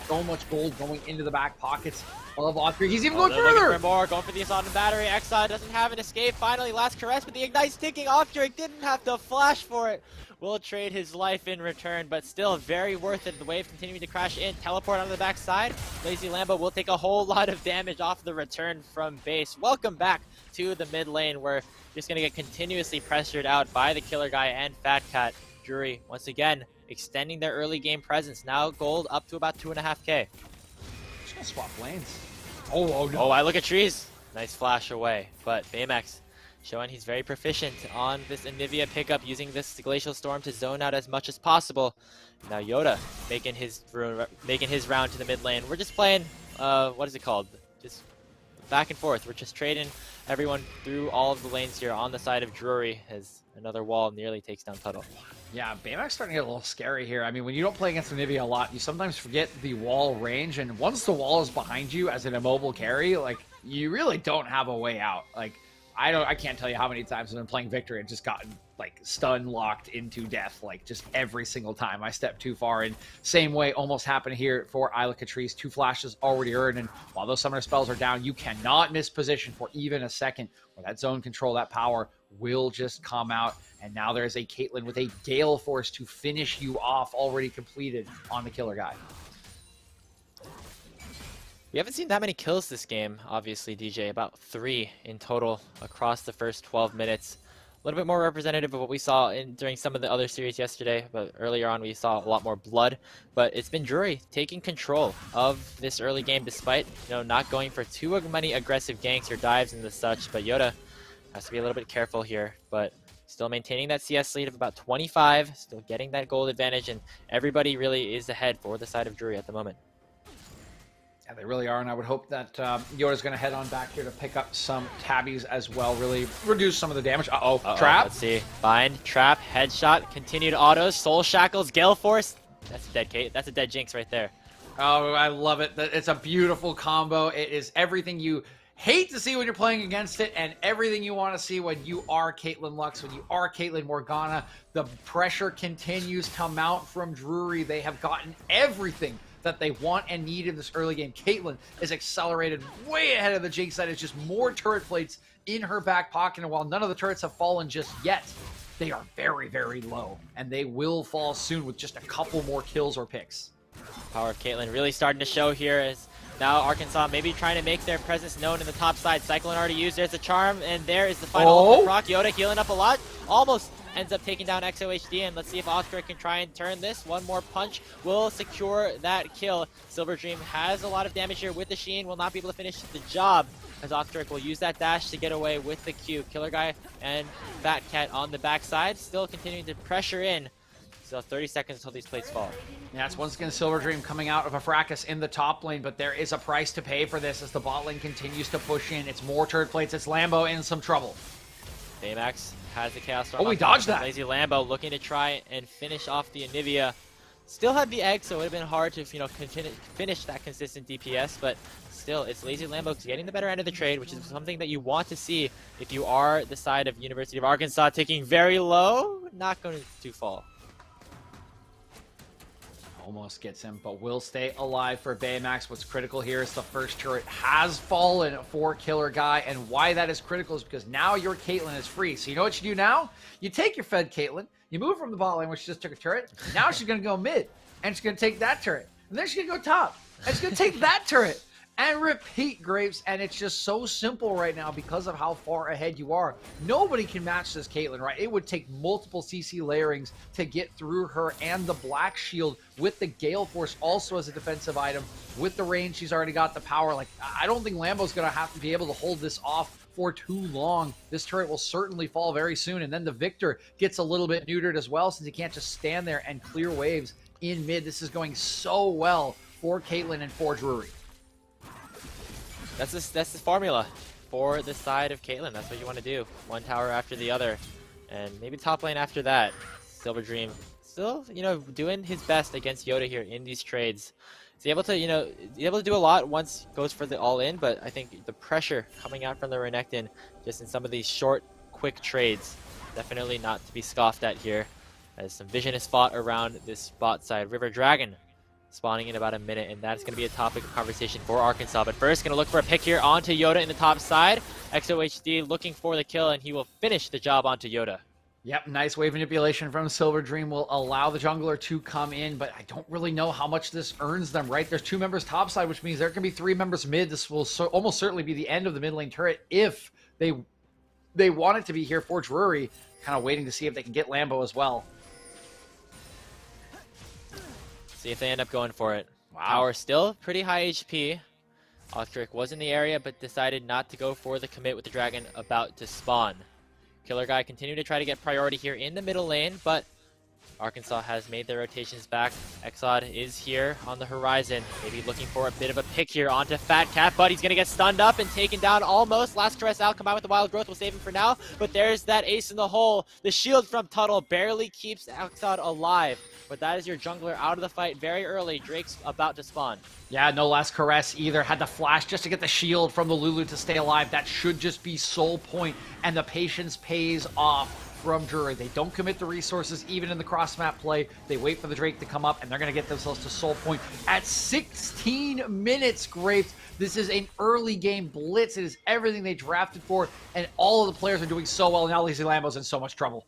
So much gold going into the back pockets of Othcuric. He's even going further! For more, going for the Assault and Battery. Exod doesn't have an escape. Finally, last caress, but the Ignite's ticking. Othcuric didn't have to flash for it. Will trade his life in return, but still very worth it. The wave continuing to crash in. Teleport on the backside. Lazy Lambo will take a whole lot of damage off the return from base. Welcome back to the mid lane, where just going to get continuously pressured out by the killer guy and Fat Cat. Drury, once again, extending their early game presence. Now gold up to about 2.5k. Just gonna swap lanes. Oh no. Oh, I look at trees. Nice flash away. But Baymax showing he's very proficient on this Anivia pickup, using this Glacial Storm to zone out as much as possible. Now Yoda making his round to the mid lane. We're just playing, what is it called? Just back and forth. We're just trading everyone through all of the lanes here on the side of Drury, as another wall nearly takes down Tuttle. Yeah, Baymax starting to get a little scary here. I mean, when you don't play against Anivia a lot, you sometimes forget the wall range, and once the wall is behind you as an immobile carry, like, you really don't have a way out. Like, I can't tell you how many times I've been playing Victory and just gotten, like, stun locked into death, like just every single time I step too far. And same way almost happened here for Isla Catrice. 2 flashes already earned, and while those summoner spells are down, you cannot miss position for even a second, or that zone control, that power will just come out. And now there's a Caitlyn with a Gale Force to finish you off, already completed on the killer guy. We haven't seen that many kills this game, obviously, DJ. About 3 in total across the first 12 minutes. A little bit more representative of what we saw during some of the other series yesterday, but earlier on we saw a lot more blood. But it's been Drury taking control of this early game, despite not going for too many aggressive ganks or dives and the such. But Yoda has to be a little bit careful here, but still maintaining that CS lead of about 25, still getting that gold advantage, and everybody really is ahead for the side of Drury at the moment. Yeah, they really are, and I would hope that Yoda's going to head on back here to pick up some tabbies as well, really reduce some of the damage. Trap. Let's see. Bind, trap, headshot, continued autos, soul shackles, Gale Force. That's a dead Kate. That's a dead Jinx right there. Oh, I love it. It's a beautiful combo. It is everything you hate to see when you're playing against it, and everything you want to see when you are Caitlyn Lux, when you are Caitlyn Morgana. The pressure continues to mount from Drury. They have gotten everything that they want and need in this early game. Caitlyn is accelerated way ahead of the Jinx side. It's just more turret plates in her back pocket, and while none of the turrets have fallen just yet, they are very, very low, and they will fall soon with just a couple more kills or picks. Power of Caitlyn really starting to show here as now Arkansas maybe trying to make their presence known in the top side. Cyclone already used. There's a charm, and there is the final ultimate proc. Yoda healing up a lot. Almost ends up taking down XOHD, and let's see if Oscar can try and turn this. One more punch will secure that kill. Silver Dream has a lot of damage here with the Sheen, will not be able to finish the job, as Oscar will use that dash to get away with the Q. Killer Guy and Fat Cat on the backside, still continuing to pressure in. Still 30 seconds until these plates fall. Yeah, it's once again Silver Dream coming out of a fracas in the top lane, but there is a price to pay for this as the bot lane continues to push in. It's more turret plates, it's Lambo in some trouble. Baymax has the Chaos Storm. Oh, we dodged that. Lazy Lambo looking to try and finish off the Anivia. Still had the egg, so it would have been hard to finish that consistent DPS, but still, it's Lazy Lambo getting the better end of the trade, which is something that you want to see if you are the side of University of Arkansas, taking very low, not going to fall. Almost gets him, but will stay alive for Baymax. What's critical here is the first turret has fallen for Killer Guy, and why that is critical is because now your Caitlyn is free. So you know what you do now? You take your fed Caitlyn, you move from the bot lane, which just took a turret. Now she's going to go mid, and she's going to take that turret. And then she's going to go top, and she's going to take that turret. And repeat, Grapes, and it's just so simple right now because of how far ahead you are. Nobody can match this Caitlyn, right? It would take multiple CC layerings to get through her, and the Black Shield with the Gale Force also as a defensive item. With the range, she's already got the power. Like, I don't think Lambo's going to have to be able to hold this off for too long. This turret will certainly fall very soon, and then the Victor gets a little bit neutered as well since he can't just stand there and clear waves in mid. This is going so well for Caitlyn and for Drury. That's the formula for the side of Caitlyn. That's what you want to do. One tower after the other, and maybe top lane after that. Silver Dream still, doing his best against Yoda here in these trades. He's able to, do a lot once goes for the all-in, but I think the pressure coming out from the Renekton just in some of these short, quick trades, definitely not to be scoffed at here. As some vision is fought around this bot side. River Dragon spawning in about a minute, and that's going to be a topic of conversation for Arkansas. But first, going to look for a pick here onto Yoda in the top side. XOHD looking for the kill, and he will finish the job onto Yoda. Yep, nice wave manipulation from Silver Dream will allow the jungler to come in, but I don't really know how much this earns them, right? There's 2 members topside, which means there can be 3 members mid. This will almost certainly be the end of the mid lane turret if they want it to be here for Drury. Kind of waiting to see if they can get Lambo as well. See if they end up going for it. Wow. Power still pretty high HP. Ostric was in the area, but decided not to go for the commit with the dragon about to spawn. Killer Guy continued to try to get priority here in the middle lane, but Arkansas has made their rotations back. Exod is here on the horizon. Maybe looking for a bit of a pick here onto Fat Cat, but he's going to get stunned up and taken down almost. Last caress out, come out with the wild growth. We'll save him for now, but there's that ace in the hole. The shield from Tuttle barely keeps Exod alive, but that is your jungler out of the fight very early. Drake's about to spawn. Yeah, no last caress either. Had the flash just to get the shield from the Lulu to stay alive. That should just be soul point, and the patience pays off from Drury. They don't commit the resources even in the cross-map play. They wait for the Drake to come up, and they're going to get themselves to Soul Point at 16 minutes, Grapes. This is an early game blitz. It is everything they drafted for, and all of the players are doing so well. Now Lazy Lambo's in so much trouble.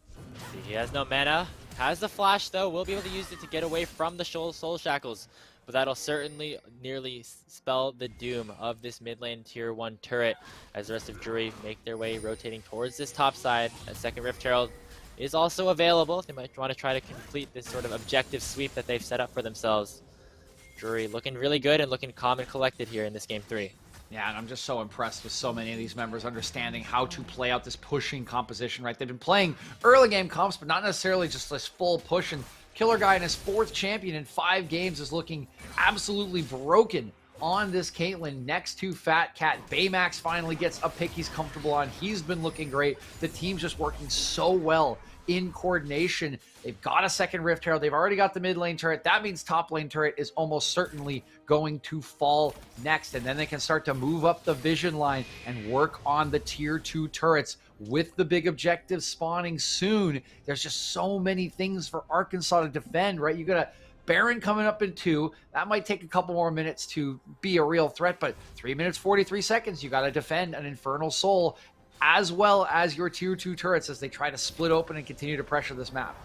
He has no mana. Has the flash, though. Will be able to use it to get away from the Soul Shackles. But that'll certainly nearly spell the doom of this mid lane tier 1 turret as the rest of Drury make their way rotating towards this top side. A second Rift Herald is also available. They might want to try to complete this sort of objective sweep that they've set up for themselves. Drury looking really good and looking calm and collected here in this game 3. Yeah, and I'm just so impressed with so many of these members understanding how to play out this pushing composition, right? They've been playing early game comps, but not necessarily just this full push. And Killer Guy in his 4th champion in 5 games is looking absolutely broken on this Caitlyn next to Fat Cat. Baymax finally gets a pick he's comfortable on. He's been looking great. The team's just working so well in coordination. They've got a second Rift Herald. They've already got the mid lane turret. That means top lane turret is almost certainly going to fall next. And then they can start to move up the vision line and work on the tier 2 turrets with the big objective spawning soon. There's just so many things for Arkansas to defend, right? You got a Baron coming up in 2. That might take a couple more minutes to be a real threat, but 3 minutes, 43 seconds, you got to defend an Infernal Soul as well as your tier 2 turrets as they try to split open and continue to pressure this map.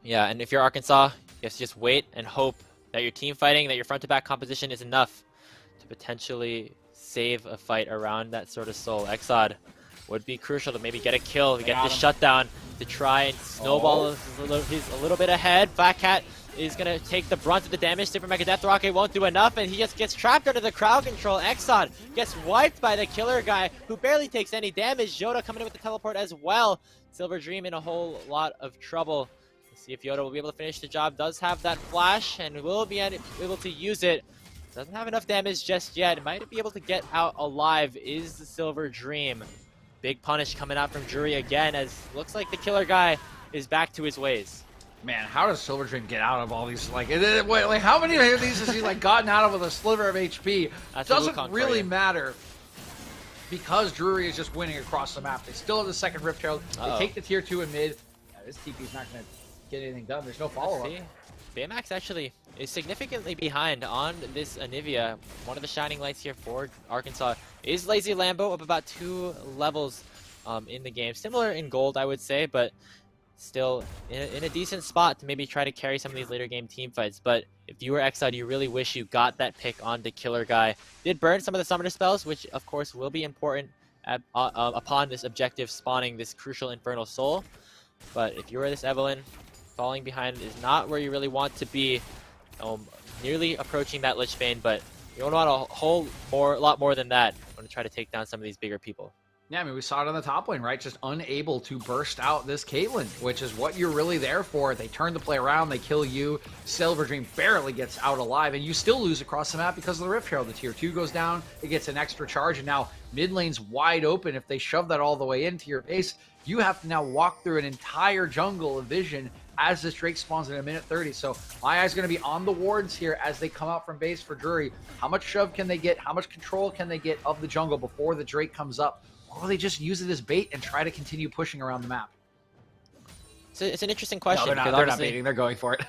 Yeah, and if you're Arkansas, you have to just wait and hope that your team fighting, that your front-to-back composition is enough to potentially save a fight around that sort of soul. Exod would be crucial to maybe get a kill, to get the shutdown, to try and snowball. He's a little bit ahead. Fat Cat is going to take the brunt of the damage. Super Mega Death Rocket won't do enough, and he just gets trapped under the crowd control. Exod gets wiped by the Killer Guy, who barely takes any damage. Yoda coming in with the teleport as well. Silver Dream in a whole lot of trouble. Let's see if Yoda will be able to finish the job. Does have that flash, and will be able to use it. Doesn't have enough damage just yet. Might be able to get out alive is the Silver Dream. Big punish coming out from Drury again, as looks like the Killer Guy is back to his ways. Man, how does Silver Dream get out of all these? Like how many of these has he gotten out of with a sliver of HP? Doesn't really matter because Drury is just winning across the map. They still have the second Rift Herald. They take the tier 2 in mid. Yeah, this TP's not going to get anything done. There's no follow-up. Baymax actually is significantly behind on this Anivia. One of the shining lights here for Arkansas is Lazy Lambo, up about 2 levels in the game. Similar in gold, I would say, but still in a decent spot to maybe try to carry some of these later game team fights. But if you were Exide, you really wish you got that pick on the Killer Guy. Did burn some of the summoner spells, which of course will be important upon this objective spawning this crucial Infernal Soul. But if you were this Evelynn, falling behind is not where you really want to be. Nearly approaching that Lich Bane, but you don't want a lot more than that. You want to try to take down some of these bigger people. Yeah, I mean, we saw it on the top lane, right? Just unable to burst out this Caitlyn, which is what you're really there for. They turn the play around, they kill you. Silver Dream barely gets out alive, and you still lose across the map because of the Rift Herald. The tier 2 goes down, it gets an extra charge, and now mid lane's wide open. If they shove that all the way into your base, you have to now walk through an entire jungle of vision as this Drake spawns in a minute 30. So my eye's going to be on the wards here as they come out from base for Drury. How much shove can they get? How much control can they get of the jungle before the Drake comes up? Or will they just use it as bait and try to continue pushing around the map? So it's an interesting question. No, they're not baiting. They're going for it.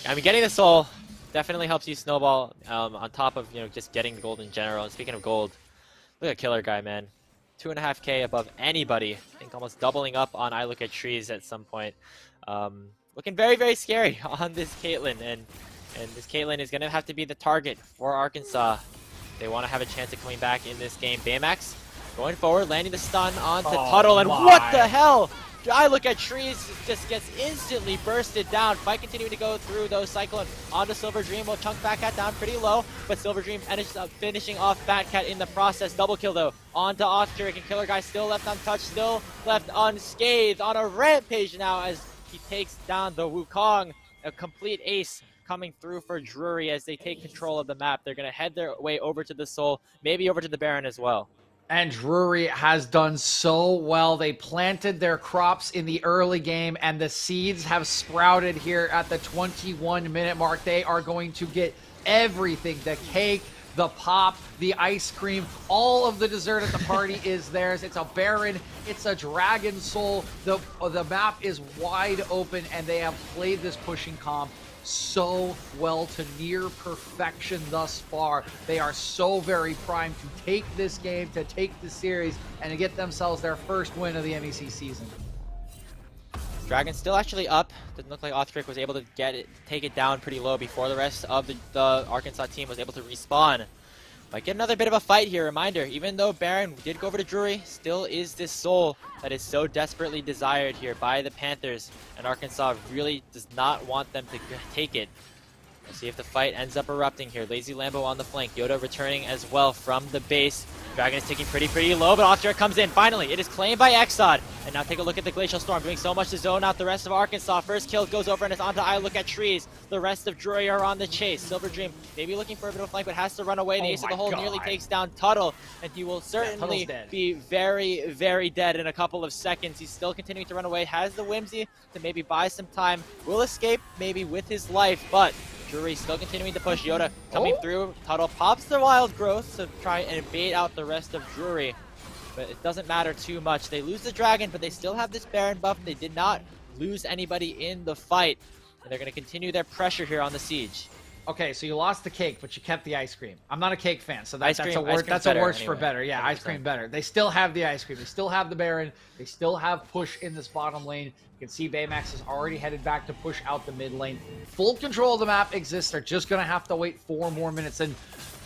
I mean, getting the soul definitely helps you snowball on top of just getting the gold in general. And speaking of gold, look at Killer Guy, man. 2.5k above anybody. I think almost doubling up on I Look at Trees at some point. Looking very, very scary on this Caitlyn, and this Caitlyn is going to have to be the target for Arkansas. They want to have a chance of coming back in this game. Baymax going forward, landing the stun onto Tuttle, and what the hell? I Look at Trees just gets instantly bursted down. Fight continuing to go through though. Cyclone onto Silver Dream. Will chunk Fat Cat down pretty low, but Silver Dream ends up finishing off Fat Cat in the process. Double kill though onto Ostrich, and Killer Guy still left untouched, still left unscathed on a rampage now as he takes down the Wukong. A complete ace coming through for Drury as they take control of the map. They're going to head their way over to the Soul, maybe over to the Baron as well. And Drury has done so well. They planted their crops in the early game, and the seeds have sprouted here at the 21-minute mark. They are going to get everything, the cake, the pop, the ice cream, all of the dessert at the party is theirs. It's a Baron, it's a Dragon Soul. The map is wide open, and they have played this pushing comp so well to near perfection thus far. They are so very primed to take this game, to take the series, and to get themselves their first win of the MEC season. Dragon's still actually up. Doesn't look like Othric was able to take it down pretty low before the rest of the Arkansas team was able to respawn. Might get another bit of a fight here. Reminder, even though Baron did go over to Drury, still is this soul that is so desperately desired here by the Panthers, and Arkansas really does not want them to take it. We'll see if the fight ends up erupting here. Lazy Lambo on the flank. Yoda returning as well from the base. Dragon is taking pretty low, but Othric comes in. Finally, it is claimed by Exod. And now take a look at the Glacial Storm, doing so much to zone out the rest of Arkansas. First kill goes over and it's onto I Look at Trees. The rest of Drury are on the chase. Silver Dream maybe looking for a bit of a flank, but has to run away. The Ace of the Hole nearly takes down Tuttle, and he will certainly be very dead in a couple of seconds. He's still continuing to run away. Has the whimsy to maybe buy some time. Will escape maybe with his life, but Drury still continuing to push. Yoda coming through. Tuttle pops the Wild Growth to try and bait out the rest of Drury, but it doesn't matter too much. They lose the Dragon, but they still have this Baron buff. They did not lose anybody in the fight, and they're going to continue their pressure here on the siege. Okay, so you lost the cake, but you kept the ice cream. I'm not a cake fan, so that's a word. That's a worse for better. Yeah, 100%. Ice cream better. They still have the ice cream. They still have the Baron. They still have push in this bottom lane. You can see Baymax is already headed back to push out the mid lane. Full control of the map exists. They're just going to have to wait 4 more minutes. And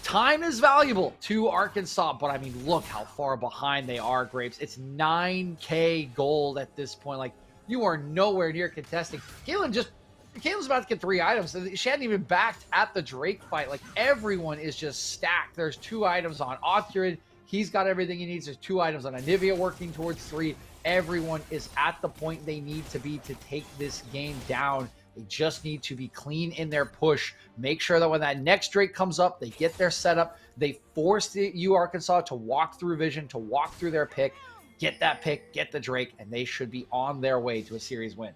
time is valuable to Arkansas, but I mean, look how far behind they are, Grapes. It's 9K gold at this point. Like, you are nowhere near contesting. Caitlin's about to get 3 items. She hadn't even backed at the Drake fight. Like, everyone is just stacked. There's 2 items on Othrid. He's got everything he needs. There's 2 items on Anivia working towards 3. Everyone is at the point they need to be to take this game down. They just need to be clean in their push. Make sure that when that next Drake comes up, they get their setup. They force you, Arkansas, to walk through vision, to walk through their pick. Get that pick, get the Drake, and they should be on their way to a series win.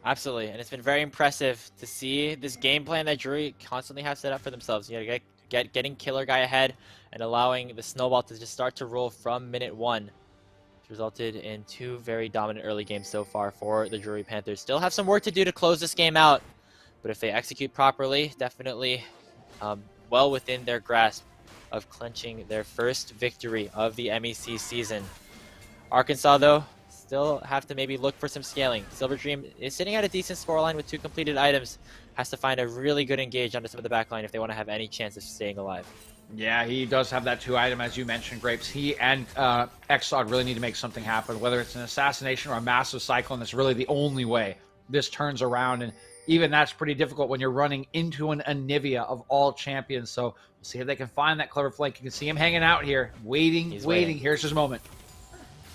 Absolutely, and it's been very impressive to see this game plan that Drury constantly have set up for themselves. You know, getting Killer Guy ahead and allowing the snowball to just start to roll from minute 1. Which resulted in 2 very dominant early games so far for the Drury Panthers. Still have some work to do to close this game out, but if they execute properly, definitely well within their grasp of clinching their first victory of the MEC season. Arkansas, though, still have to maybe look for some scaling. Silver Dream is sitting at a decent scoreline with 2 completed items. Has to find a really good engage onto some of the backline if they want to have any chance of staying alive. Yeah, he does have that 2 item, as you mentioned, Grapes. He and Exod really need to make something happen, whether it's an assassination or a massive cyclone. That's really the only way this turns around, and even that's pretty difficult when you're running into an Anivia of all champions. So we'll see if they can find that clever flank. You can see him hanging out here, waiting. Here's his moment.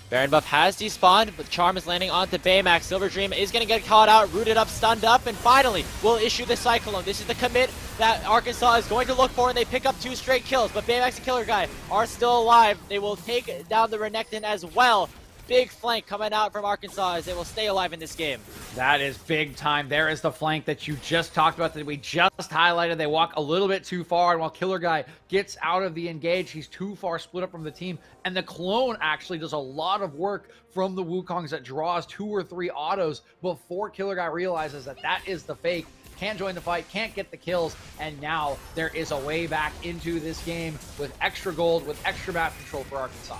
Baron buff has despawned, but Charm is landing onto Baymax. Silver Dream is going to get caught out, rooted up, stunned up, and finally will issue the Cyclone. This is the commit that Arkansas is going to look for, and they pick up 2 straight kills, but Baymax and Killer Guy are still alive. They will take down the Renekton as well. Big flank coming out from Arkansas as they will stay alive in this game. That is big time. There is the flank that you just talked about, that we just highlighted. They walk a little bit too far, and while Killer Guy gets out of the engage, he's too far split up from the team. And the clone actually does a lot of work from the Wukongs that draws 2 or 3 autos before Killer Guy realizes that that is the fake. Can't join the fight, can't get the kills, and now there is a way back into this game with extra gold, with extra map control for Arkansas.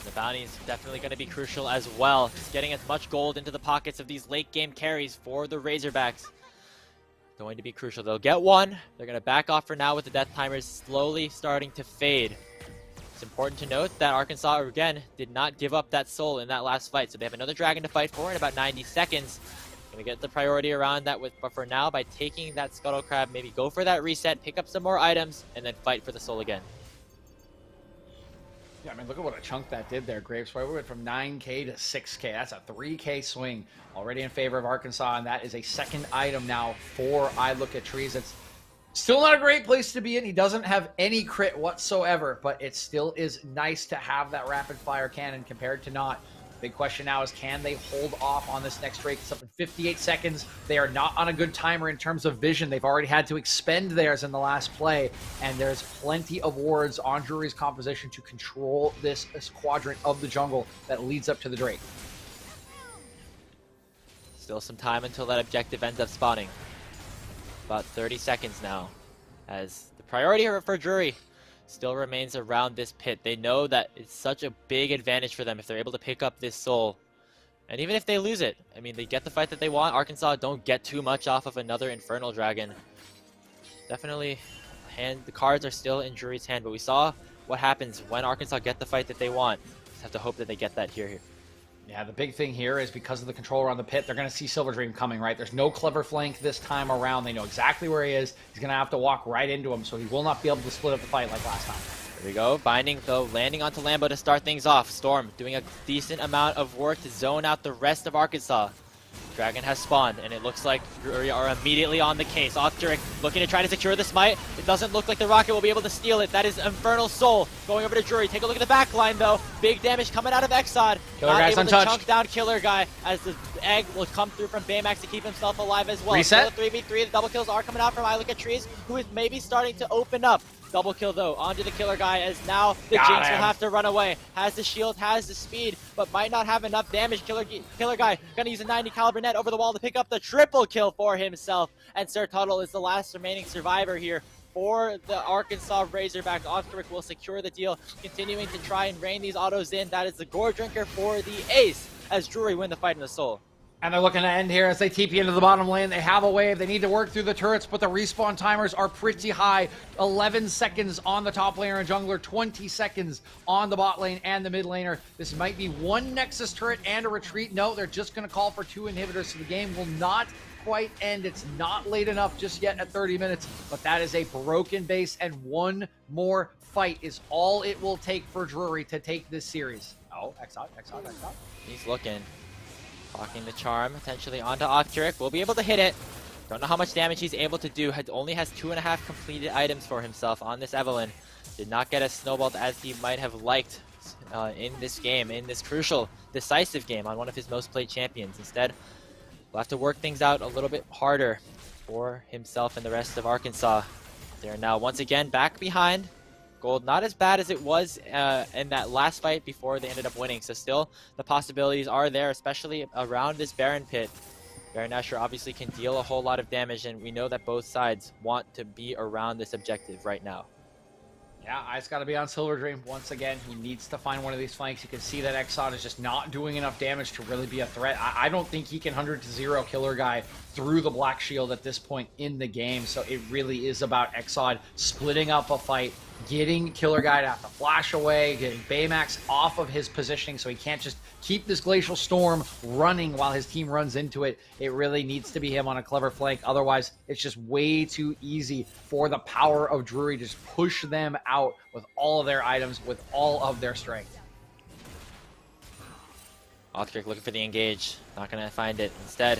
The bounty is definitely going to be crucial as well. Just getting as much gold into the pockets of these late game carries for the Razorbacks. Going to be crucial. They'll get 1. They're going to back off for now with the death timers slowly starting to fade. It's important to note that Arkansas, again, did not give up that soul in that last fight. So they have another dragon to fight for in about 90 seconds. Going to get the priority around that, but for now, by taking that Scuttle Crab, maybe go for that reset, pick up some more items, and then fight for the soul again. Yeah, I mean, look at what a chunk that did there, Grapes. We went from 9K to 6K. That's a 3K swing already in favor of Arkansas, and that is a second item now for I Look at Trees. It's still not a great place to be in. He doesn't have any crit whatsoever, but it still is nice to have that rapid fire cannon compared to not. Big question now is, can they hold off on this next Drake? It's up in 58 seconds. They are not on a good timer in terms of vision. They've already had to expend theirs in the last play, and there's plenty of wards on Drury's composition to control this quadrant of the jungle that leads up to the Drake. Still some time until that objective ends up spawning. About 30 seconds now, as the priority for Drury still remains around this pit. They know that it's such a big advantage for them if they're able to pick up this soul. And even if they lose it, I mean, they get the fight that they want. Arkansas don't get too much off of another Infernal Dragon. Definitely, the cards are still in Drury's hand, but we saw what happens when Arkansas get the fight that they want. Just have to hope that they get that here. Yeah, the big thing here is because of the control around the pit, they're going to see Silver Dream coming, right? There's no clever flank this time around. They know exactly where he is. He's going to have to walk right into him, so he will not be able to split up the fight like last time. There we go. Binding, though, landing onto Lambo to start things off. Storm doing a decent amount of work to zone out the rest of Arkansas. Dragon has spawned, and it looks like Drury are immediately on the case. Octoric looking to try to secure the smite. It doesn't look like the Rocket will be able to steal it. That is Infernal Soul going over to Drury. Take a look at the back line, though. Big damage coming out of Exod. Killer Not Guy's able untouched. to chunk down Killer Guy, as the egg will come through from Baymax to keep himself alive as well. Reset. Still a 3v3. The double kills are coming out from I Look at Trees, who is maybe starting to open up. Double kill, though, onto the Killer Guy, as now the Got Jinx will him. have to run away. Has the shield, has the speed, but might not have enough damage. Killer Guy gonna use a 90 caliber net over the wall to pick up the triple kill for himself. And Sir Tuttle is the last remaining survivor here for the Arkansas Razorback. Octoric will secure the deal, continuing to try and rein these autos in. That is the Gore Drinker for the ace, as Drury win the fight in the soul. And they're looking to end here as they TP into the bottom lane. They have a wave. They need to work through the turrets, but the respawn timers are pretty high. 11 seconds on the top laner and jungler, 20 seconds on the bot lane and the mid laner. This might be one Nexus turret and a retreat. No, they're just going to call for 2 inhibitors, so the game will not quite end. It's not late enough just yet at 30 minutes, but that is a broken base, and one more fight is all it will take for Drury to take this series. Oh, Exod. He's looking. Blocking the charm, potentially onto Octoric. Will be able to hit it. Don't know how much damage he's able to do. Only has 2.5 completed items for himself on this Evelynn. Did not get as snowballed as he might have liked in this game, in this crucial, decisive game on one of his most played champions. Instead, we'll have to work things out a little bit harder for himself and the rest of Arkansas. They're now once again back behind. Gold not as bad as it was in that last fight before they ended up winning, so still the possibilities are there, especially around this Baron pit. Baron Nashor obviously can deal a whole lot of damage, and we know that both sides want to be around this objective right now. Yeah, I's got to be on Silver Dream once again. He needs to find one of these flanks. You can see that Exod is just not doing enough damage to really be a threat. I don't think he can 100-0 Killer Guy through the Black Shield at this point in the game. So it really is about Exod splitting up a fight, getting Killer Guy to have to flash away, getting Baymax off of his positioning so he can't just keep this Glacial Storm running while his team runs into it. It really needs to be him on a clever flank. Otherwise, it's just way too easy for the power of Drury to just push them out with all of their items, with all of their strength. Octoric looking for the engage. Not going to find it. Instead,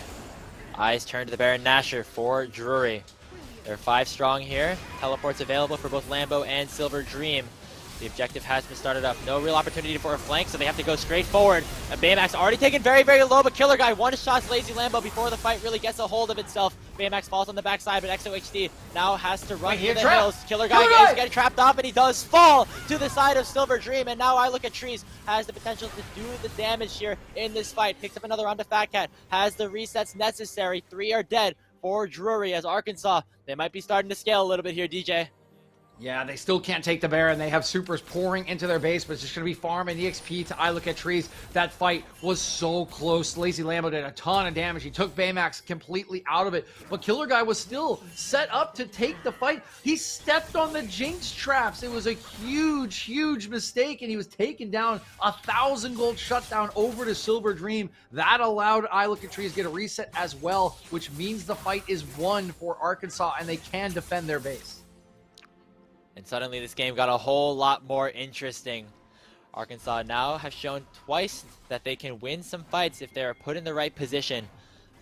eyes turn to the Baron Nashor for Drury. They're 5 strong here. Teleports available for both Lambo and Silver Dream. The objective has been started up. No real opportunity for a flank, so they have to go straight forward. And Baymax already taken very, very low, but Killer Guy one-shots Lazy Lambo before the fight really gets a hold of itself. Baymax falls on the backside, but XOHD now has to run through the hills. Killer Guy is getting trapped off, and he does fall to the side of Silver Dream. And now I Look at Trees has the potential to do the damage here in this fight. Picks up another onto Fat Cat. Has the resets necessary. 3 are dead for Drury, as Arkansas, they might be starting to scale a little bit here, DJ. Yeah, they still can't take the Baron. They have supers pouring into their base, but it's just going to be farm and EXP to I Look at Trees. That fight was so close. Lazy Lambo did a ton of damage. He took Baymax completely out of it, but Killer Guy was still set up to take the fight. He stepped on the Jinx traps. It was a huge, huge mistake, and he was taken down. 1,000 gold shutdown over to Silver Dream. That allowed I Look at Trees to get a reset as well, which means the fight is won for Arkansas, and they can defend their base. And suddenly this game got a whole lot more interesting. Arkansas now have shown twice that they can win some fights if they are put in the right position.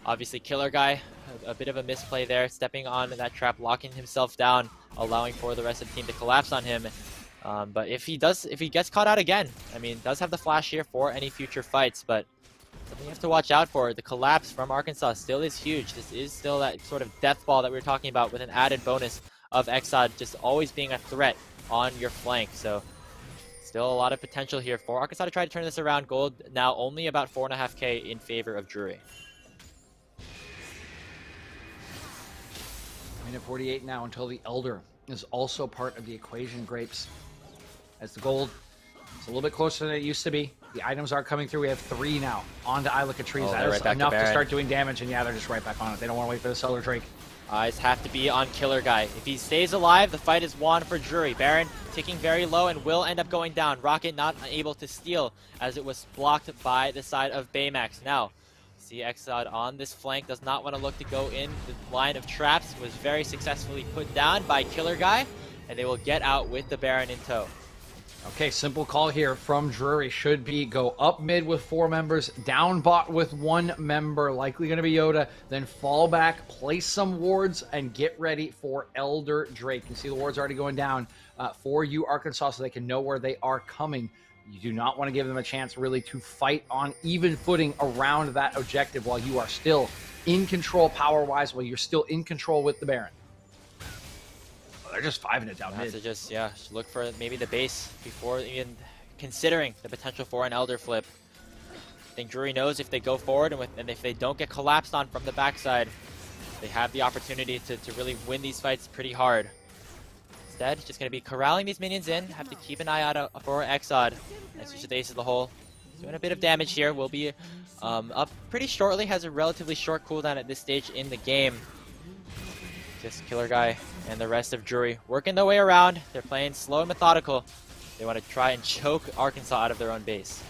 Obviously, Killer Guy, a bit of a misplay there, stepping on that trap, locking himself down, allowing for the rest of the team to collapse on him. But if he gets caught out again, I mean, does have the flash here for any future fights, but something you have to watch out for. The collapse from Arkansas still is huge. This is still that sort of death ball that we were talking about, with an added bonus of Exod just always being a threat on your flank. So still a lot of potential here for Arkansas to try to turn this around. Gold now only about 4.5K in favor of Drury. Minute 48 now until the Elder is also part of the equation, Grapes. As the gold is a little bit closer than it used to be. The items are coming through. We have 3 now onto Iloka Trees. That is enough to start doing damage, and yeah, they're just right back on it. They don't want to wait for the Solar Drake. Eyes have to be on Killer Guy. If he stays alive, the fight is won for Drury. Baron ticking very low and will end up going down. Rocket not able to steal, as it was blocked by the side of Baymax. Now, see Exod on this flank, does not want to look to go in. The line of traps was very successfully put down by Killer Guy, and they will get out with the Baron in tow. Okay, simple call here from Drury should be go up mid with 4 members, down bot with 1 member, likely going to be Yoda, then fall back, place some wards, and get ready for Elder Drake. You see the wards already going down for you, Arkansas, so they can know where they are coming. You do not want to give them a chance really to fight on even footing around that objective while you are still in control power-wise, while you're still in control with the Baron. They're just 5-ing it down mid. To just look for maybe the base before even considering the potential for an Elder flip. I think Drury knows if they go forward and if they don't get collapsed on from the backside, they have the opportunity to really win these fights pretty hard. Instead, just going to be corralling these minions in. Have to keep an eye out for Exod. Nice use of the Ace of the Hole. Doing a bit of damage here. Will be up pretty shortly. Has a relatively short cooldown at this stage in the game. Just Killer Guy and the rest of Drury working their way around. They're playing slow and methodical. They want to try and choke Arkansas out of their own base.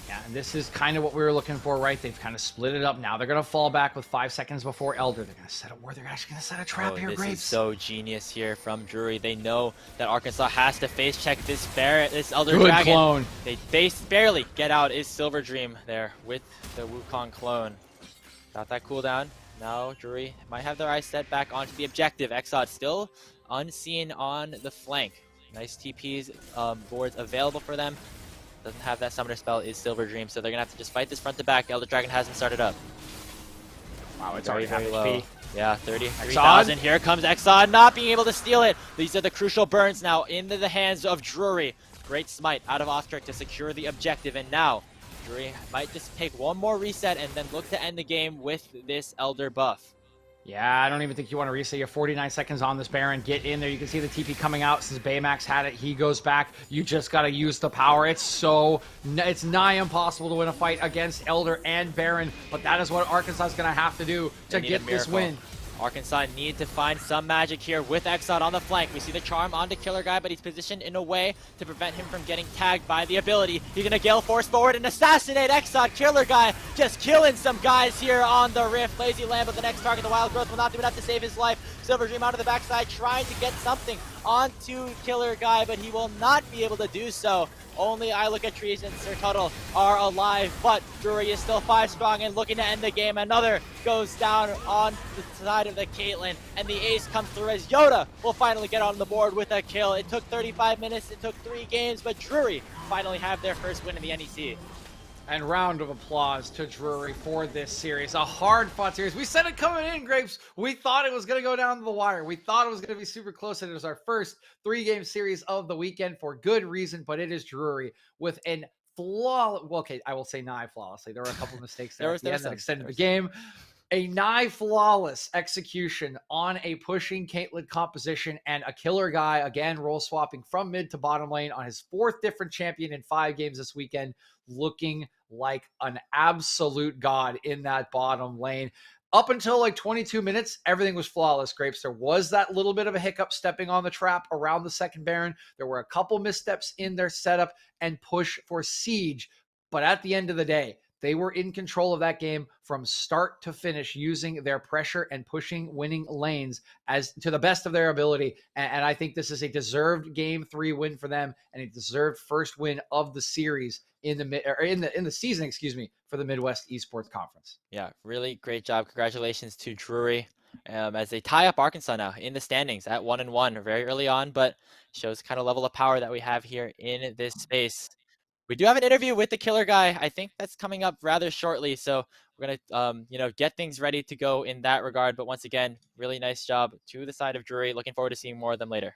Yeah, and this is kind of what we were looking for, right? They've kind of split it up now. They're going to fall back with 5 seconds before Elder. They're going to set up where they're actually going to set a trap here, This Graves. is so genius here from Drury. They know that Arkansas has to face check this Elder Good Dragon. clone. They barely get out. Is Silver Dream there with the Wukong clone. Got that cooldown. Now Drury might have their eyes set back onto the objective. Exod still unseen on the flank. Nice TPs, boards available for them. Doesn't have that summoner spell, is Silver Dream, so they're going to have to just fight this front to back. Elder Dragon hasn't started up. Wow, it's Very, already very half low. HP. Yeah, 33,000. Here comes Exod, not being able to steal it. These are the crucial burns now into the hands of Drury. Great smite out of Ostrich to secure the objective, and now Drury might just take one more reset and then look to end the game with this Elder buff. Yeah, I don't even think you want to reset. You have 49 seconds on this Baron. Get in there. You can see the TP coming out since Baymax had it. He goes back. You just got to use the power. It's nigh impossible to win a fight against Elder and Baron, but that is what Arkansas is going to have to do to get this win. Arkansas need to find some magic here with Exod on the flank. We see the charm onto Killer Guy, but he's positioned in a way to prevent him from getting tagged by the ability. He's going to Gale Force forward and assassinate Exod. Killer Guy just killing some guys here on the Rift. Lazy Lamb, but the next target, the Wild Growth, will not do enough to save his life. Silver Dream out of the backside, trying to get something onto Killer Guy, but he will not be able to do so. Only Iloka Trees and Sir Tuttle are alive, but Drury is still 5 strong and looking to end the game. Another goes down on the side of the Caitlyn, and the ace comes through as Yoda will finally get on the board with a kill. It took 35 minutes, it took 3 games, but Drury finally have their first win in the NEC. And round of applause to Drury for this series. A hard-fought series. We said it coming in, Grapes. We thought it was going to go down to the wire. We thought it was going to be super close, and it was our first 3-game series of the weekend for good reason, but it is Drury with an flawless... Well, okay, I will say nigh flawlessly. There were a couple of mistakes there at the end that extended the game. A nigh flawless execution on a pushing Caitlyn composition, and a Killer Guy, again, role swapping from mid to bottom lane on his 4th different champion in 5 games this weekend, looking like an absolute god in that bottom lane. Up until like 22 minutes, everything was flawless, Grapes. There was that little bit of a hiccup stepping on the trap around the second Baron. There were a couple missteps in their setup and push for Siege. But at the end of the day, they were in control of that game from start to finish, using their pressure and pushing winning lanes as to the best of their ability. And I think this is a deserved Game 3 win for them, and a deserved first win of the series in the season, for the Midwest Esports Conference. Yeah, really great job. Congratulations to Drury. as they tie up Arkansas now in the standings at 1-1 very early on, but shows kind of level of power that we have here in this space. We do have an interview with the killer guy. I think that's coming up rather shortly. So we're going to, get things ready to go in that regard. But once again, really nice job to the side of Drury. Looking forward to seeing more of them later.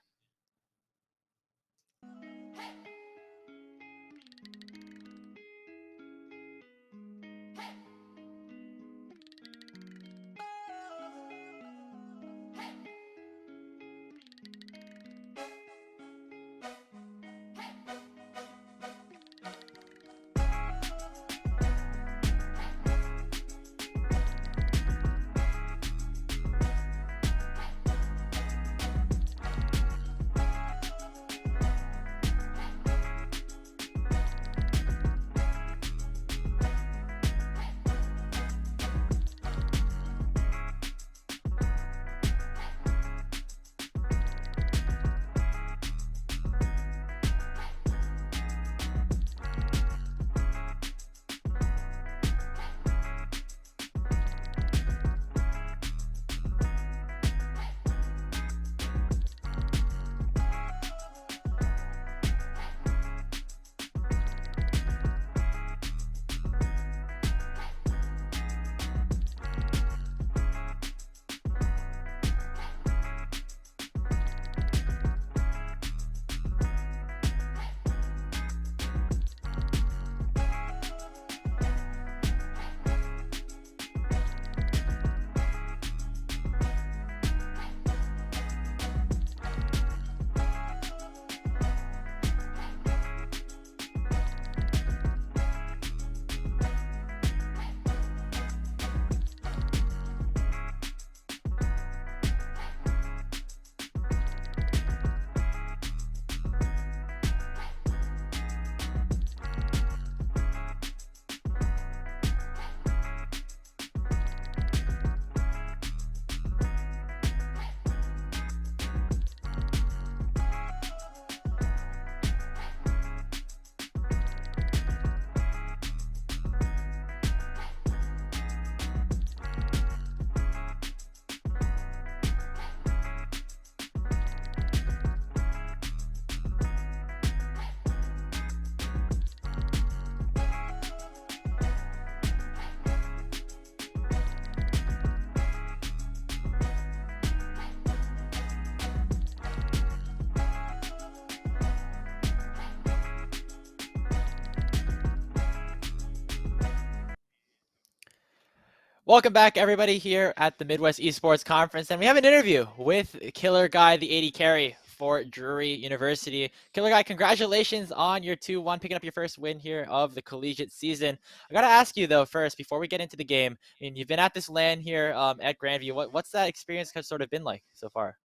Welcome back, everybody, here at the Midwest Esports Conference. And we have an interview with Killer Guy, the 80 carry for Drury University. Killer Guy, congratulations on your 2-1, picking up your first win here of the collegiate season. I got to ask you, though, first, before we get into the game, I mean, you've been at this LAN here at Grandview. What's that experience sort of been like so far?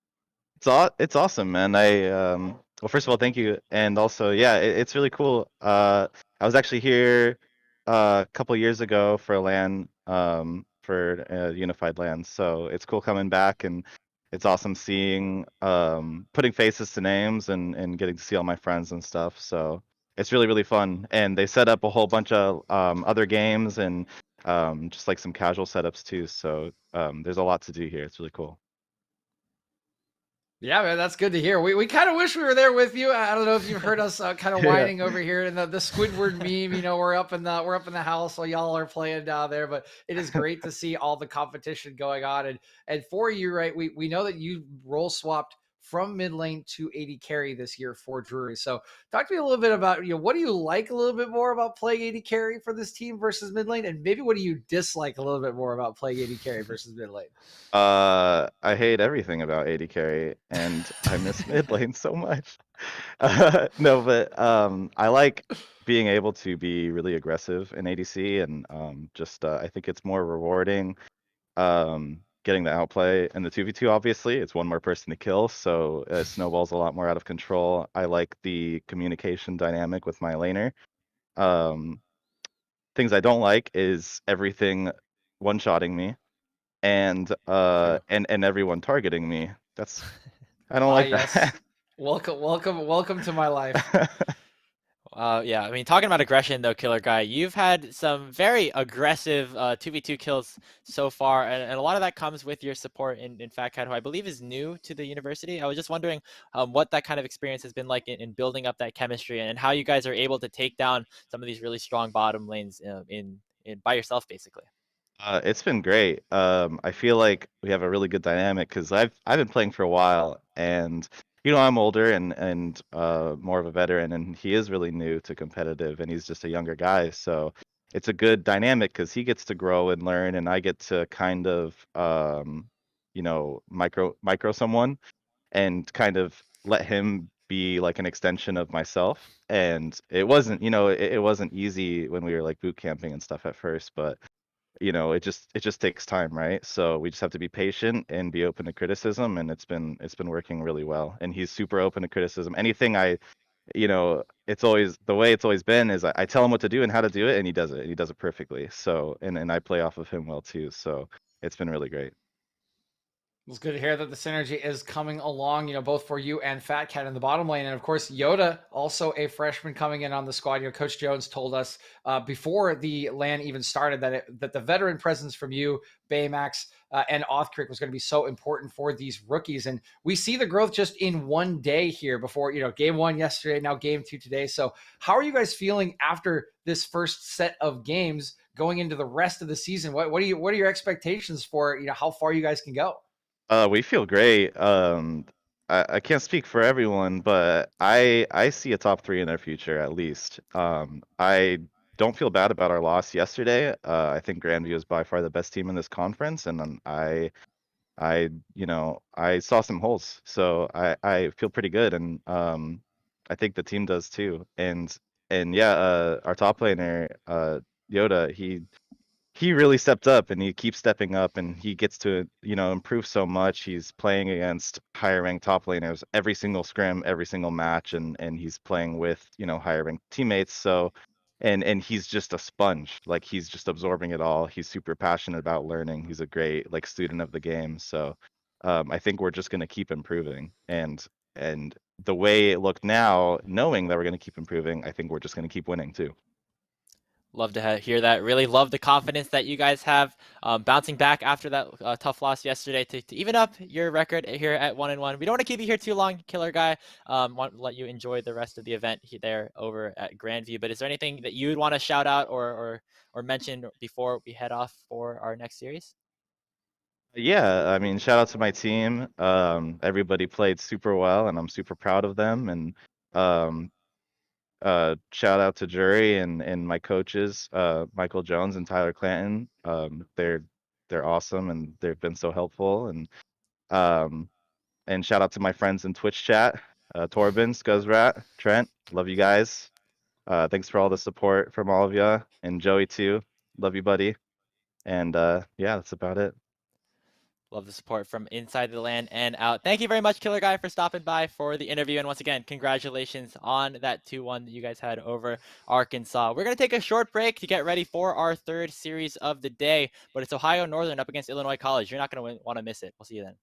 It's awesome, man. Well, first of all, thank you, and also, yeah, it's really cool. I was actually here a couple years ago for a LAN, for Unified LAN, so it's cool coming back, and it's awesome seeing putting faces to names and getting to see all my friends and stuff. So it's really fun, and they set up a whole bunch of other games and just like some casual setups too. So there's a lot to do here. It's really cool. Yeah, man, that's good to hear. We kind of wish we were there with you. I don't know if you've heard us kind of Yeah. whining over here in the Squidward meme. You know, we're up in the house while y'all are playing down there. But it is great to see all the competition going on. And for you, right? We know that you role swapped from mid lane to 80 carry this year for Drury. So talk to me a little bit about, what do you like a little bit more about playing 80 carry for this team versus mid lane, and maybe what do you dislike a little bit more about playing 80 carry versus mid lane? I hate everything about AD carry, and I miss mid lane so much. No, but I like being able to be really aggressive in ADC, and just I think it's more rewarding. Getting the outplay and the 2v2, obviously, it's one more person to kill, so snowballs a lot more out of control. I like the communication dynamic with my laner. Things I don't like is everything one-shotting me and and everyone targeting me. I don't like Yes. that. Welcome to my life. Yeah, I mean, talking about aggression though, Killer Guy, you've had some very aggressive 2v2 kills so far, and a lot of that comes with your support in Fat Cat, who I believe is new to the university. I was just wondering what that kind of experience has been like in building up that chemistry, and how you guys are able to take down some of these really strong bottom lanes in by yourself, basically. It's been great. I feel like we have a really good dynamic because I've been playing for a while, and I'm older and more of a veteran, and he is really new to competitive, and he's just a younger guy. So it's a good dynamic because he gets to grow and learn, and I get to kind of micro someone and kind of let him be like an extension of myself. And it wasn't, it wasn't easy when we were like boot camping and stuff at first, but it just takes time, right? So we just have to be patient and be open to criticism, and it's been working really well. And he's super open to criticism. Anything it's always the way it's always been is I tell him what to do and how to do it, and he does it. And he does it perfectly. So and I play off of him well too. So it's been really great. It's good to hear that the synergy is coming along, both for you and Fat Cat in the bottom lane. And of course, Yoda, also a freshman coming in on the squad. Coach Jones told us before the LAN even started that the veteran presence from you, Baymax, and Othkrieg was going to be so important for these rookies. And we see the growth just in one day here before, game 1 yesterday, now game 2 today. So how are you guys feeling after this first set of games going into the rest of the season? What are your expectations for, how far you guys can go? We feel great. I can't speak for everyone, but I see a top 3 in our future at least. I don't feel bad about our loss yesterday. I think Grandview is by far the best team in this conference, and I saw some holes, so I feel pretty good, and I think the team does too. And yeah, our top laner, Yoda, he really stepped up, and he keeps stepping up, and he gets to improve so much. He's playing against higher ranked top laners every single scrim, every single match, and he's playing with higher ranked teammates. So and he's just a sponge. Like, he's just absorbing it all. He's super passionate about learning. He's a great like student of the game. So I think we're just going to keep improving, and the way it looked now, knowing that we're going to keep improving, I think we're just going to keep winning too. Love to hear that. Really love the confidence that you guys have, bouncing back after that tough loss yesterday to even up your record here at 1-1. We don't want to keep you here too long, Killer Guy. Want to let you enjoy the rest of the event there over at Grandview. But is there anything that you would want to shout out or mention before we head off for our next series? Yeah, I mean, shout out to my team. Everybody played super well, and I'm super proud of them. And um, shout out to Jury and my coaches, Michael Jones and Tyler Clanton. They're awesome, and they've been so helpful. Um, and shout out to my friends in Twitch chat, Torben, Scuzzrat, Trent. Love you guys. Thanks for all the support from all of you, and Joey too. Love you, buddy. And yeah, that's about it. Love the support from inside the land and out. Thank you very much, Killer Guy, for stopping by for the interview. And once again, congratulations on that 2-1 that you guys had over Arkansas. We're going to take a short break to get ready for our third series of the day, but it's Ohio Northern up against Illinois College. You're not going to want to miss it. We'll see you then.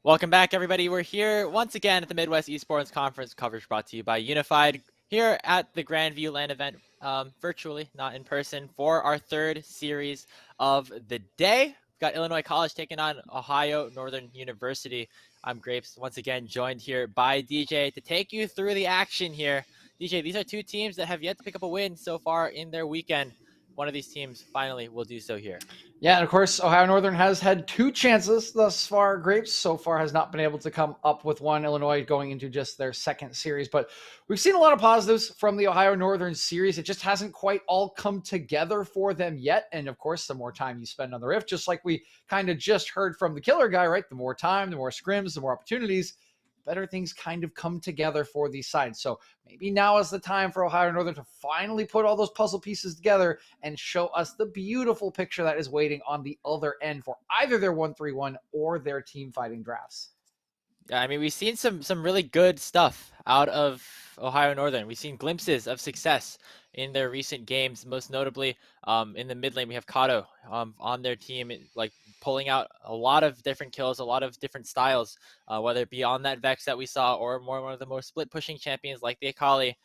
Welcome back, everybody. We're here once again at the Midwest Esports Conference, coverage brought to you by Unified, here at the Grandview LAN event, virtually, not in person, for our third series of the day. We've got Illinois College taking on Ohio Northern University. I'm Grapes, once again joined here by DJ to take you through the action here. DJ, these are two teams that have yet to pick up a win so far in their weekend. One of these teams finally will do so here. Yeah, and of course, Ohio Northern has had two chances thus far. Grapes so far has not been able to come up with one. Illinois going into just their second series, but we've seen a lot of positives from the Ohio Northern series. It just hasn't quite all come together for them yet. And of course, the more time you spend on the Rift, just like we kind of just heard from the killer guy, right? The more time, the more scrims, the more opportunities, better things kind of come together for these sides. So maybe now is the time for Ohio Northern to finally put all those puzzle pieces together and show us the beautiful picture that is waiting on the other end for either their 1-3-1 or their team fighting drafts. Yeah, I mean, we've seen some really good stuff out of Ohio Northern. We've seen glimpses of success in their recent games, most notably in the mid lane. We have Kato on their team, like pulling out a lot of different kills, a lot of different styles, whether it be on that Vex that we saw or one of the more split pushing champions like the Akali.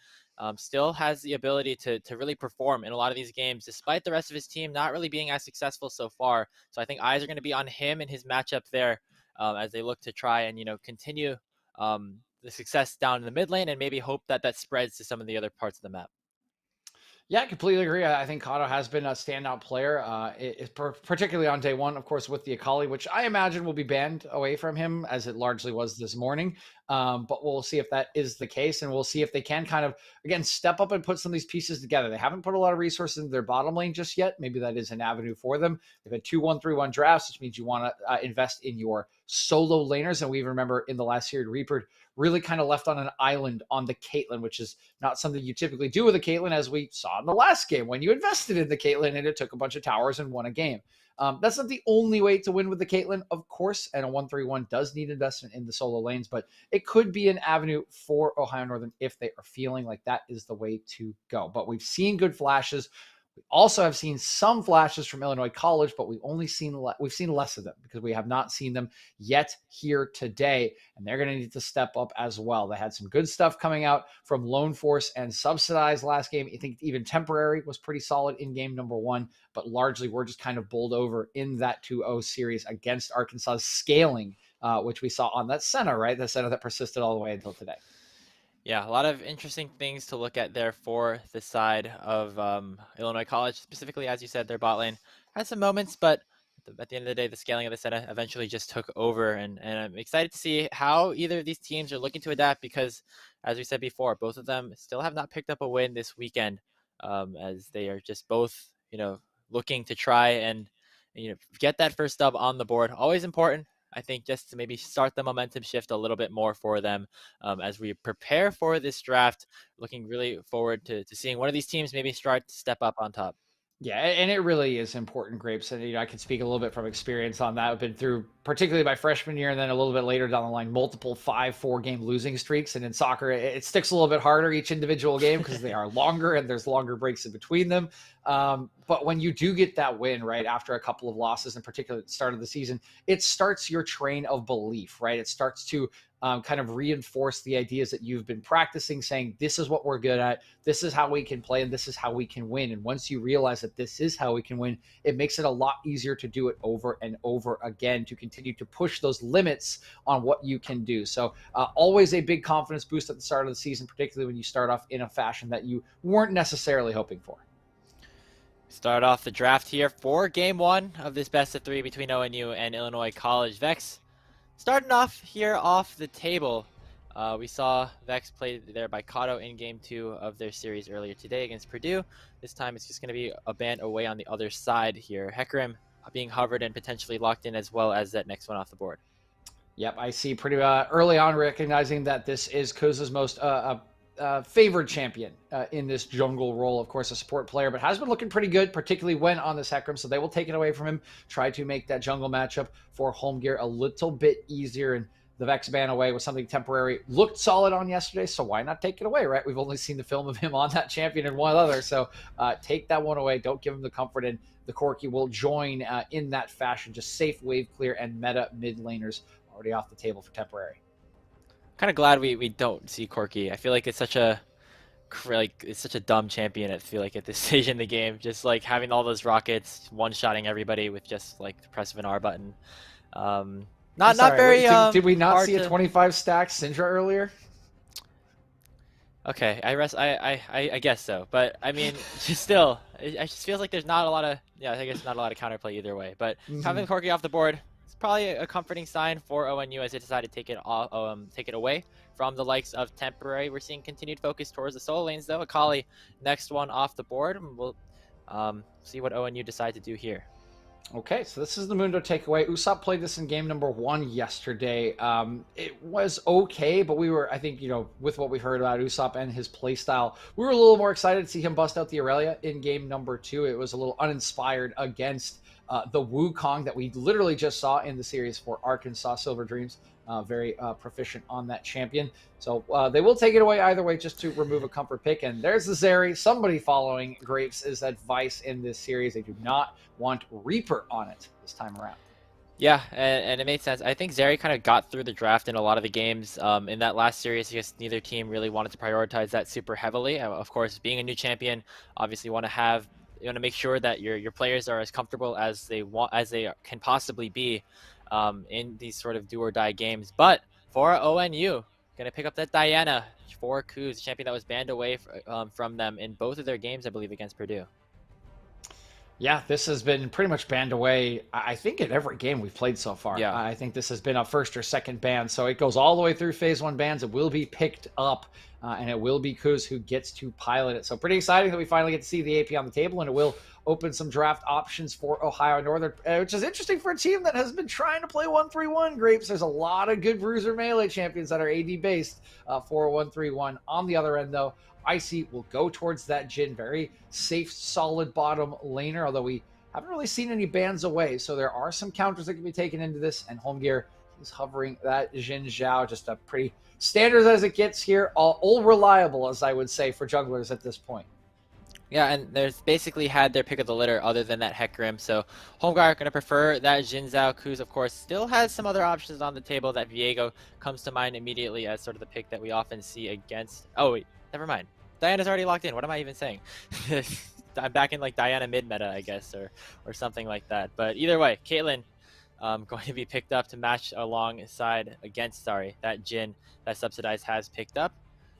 Still has the ability to really perform in a lot of these games, despite the rest of his team not really being as successful so far. So I think eyes are going to be on him and his matchup there. As they look to try and continue the success down in the mid lane and maybe hope that that spreads to some of the other parts of the map. Yeah, I completely agree. I think Kato has been a standout player, particularly on day one, of course, with the Akali, which I imagine will be banned away from him as it largely was this morning. But we'll see if that is the case, and we'll see if they can kind of, again, step up and put some of these pieces together. They haven't put a lot of resources into their bottom lane just yet. Maybe that is an avenue for them. They've had 2-1-3-1 drafts, which means you want to invest in your solo laners. And we remember in the last series, Reaper really kind of left on an island on the Caitlyn, which is not something you typically do with a Caitlyn, as we saw in the last game when you invested in the Caitlyn and it took a bunch of towers and won a game. That's not the only way to win with the Caitlyn, of course, and a 1-3-1 does need investment in the solo lanes, but it could be an avenue for Ohio Northern if they are feeling like that is the way to go. But we've seen good flashes. We also have seen some flashes from Illinois College, but we've seen less of them because we have not seen them yet here today, and they're going to need to step up as well. They had some good stuff coming out from Lone Force and Subsidized last game. I think even Temporary was pretty solid in game number one, but largely we're just kind of bowled over in that 2-0 series against Arkansas's scaling, which we saw on that center, right? The center that persisted all the way until today. Yeah, a lot of interesting things to look at there for the side of Illinois College, specifically, as you said, their bot lane had some moments, but at the end of the day, the scaling of the center eventually just took over, and I'm excited to see how either of these teams are looking to adapt because, as we said before, both of them still have not picked up a win this weekend, as they are just both, looking to try and, get that first dub on the board. Always important. I think just to maybe start the momentum shift a little bit more for them as we prepare for this draft. Looking really forward to seeing one of these teams maybe start to step up on top. Yeah, and it really is important, Grapes. And I can speak a little bit from experience on that. I've been through, particularly my freshman year, and then a little bit later down the line, multiple 5-4 game losing streaks. And in soccer, it sticks a little bit harder each individual game because they are longer and there's longer breaks in between them. But when you do get that win, right, after a couple of losses, in particular at the start of the season, it starts your train of belief, right? It starts to kind of reinforce the ideas that you've been practicing, saying, this is what we're good at, this is how we can play, and this is how we can win. And once you realize that this is how we can win, it makes it a lot easier to do it over and over again, to continue to push those limits on what you can do. So always a big confidence boost at the start of the season, particularly when you start off in a fashion that you weren't necessarily hoping for. Start off the draft here for game one of this best of three between ONU and Illinois College. Vex starting off here off the table. We saw Vex played there by Kato in game two of their series earlier today against Purdue. This time it's just going to be a band away on the other side here. Hecarim being hovered and potentially locked in as well as that next one off the board. Yep, I see pretty early on recognizing that this is Koza's most favored champion in this jungle role. Of course, a support player, but has been looking pretty good, particularly when on this Hecarim. So they will take it away from him, try to make that jungle matchup for home gear a little bit easier. And the Vex ban away was something Temporary looked solid on yesterday, so why not take it away, right? We've only seen the film of him on that champion and one other, so take that one away. Don't give him the comfort, and the Corki will join in that fashion. Just safe wave clear and meta mid laners are already off the table for temporary. Kind of glad we don't see Corki. I feel like it's such a it's such a dumb champion. I feel like at this stage in the game, just like having all those rockets, one-shotting everybody with just like the press of an R button. Um, I'm not sorry, very did we not hard see a to. 25 stack Syndra earlier? Okay, I guess so, but I mean, just still, it just feels like there's not a lot of, yeah, I guess not a lot of counterplay either way. But having Corki off the board, it's probably a comforting sign for ONU as they decided to take it away from the likes of temporary. We're seeing continued focus towards the solo lanes though. Akali, next one off the board, and we'll see what ONU decide to do here. Okay, so this is the Mundo takeaway. Usopp played this in game number 1 yesterday. It was okay, but we were, I think, with what we heard about Usopp and his playstyle, we were a little more excited to see him bust out the Aurelia in game number 2. It was a little uninspired against the Wukong that we literally just saw in the series for Arkansas Silver Dreams. Very proficient on that champion. So they will take it away either way just to remove a comfort pick. And there's the Zeri. Somebody following Grapes' advice in this series. They do not want Reaper on it this time around. Yeah, and it made sense. I think Zeri kind of got through the draft in a lot of the games. In that last series, because neither team really wanted to prioritize that super heavily. Of course, being a new champion, obviously you want to make sure that your players are as comfortable as they can possibly be in these sort of do or die games. But for ONU, gonna pick up that Diana for Kuz, the champion that was banned away from them in both of their games, I believe, against Purdue. Yeah, this has been pretty much banned away, I think, in every game we've played so far. Yeah. I think this has been a first or second ban, so it goes all the way through phase 1 bans. It will be picked up, and it will be Kuz who gets to pilot it. So pretty exciting that we finally get to see the AP on the table, and it will open some draft options for Ohio Northern, which is interesting for a team that has been trying to play 1-3-1. Grapes, there's a lot of good bruiser melee champions that are AD based for 1-3-1. On the other end, though, Icy will go towards that Jhin, very safe, solid bottom laner, although we haven't really seen any bans away, so there are some counters that can be taken into this, and Homegear is hovering that Jhin Zhao, just a pretty standard as it gets here, all reliable, as I would say, for junglers at this point. Yeah, and there's basically had their pick of the litter other than that Hecarim, so Homeguard going to prefer that Jhin Zhao. Kuz, of course, still has some other options on the table. That Viego comes to mind immediately as sort of the pick that we often see against... Oh, wait, never mind. Diana's already locked in. What am I even saying? I'm back in like Diana mid-meta, I guess, or something like that. But either way, Caitlyn going to be picked up to match alongside against, that Jhin that Subsidized has picked up.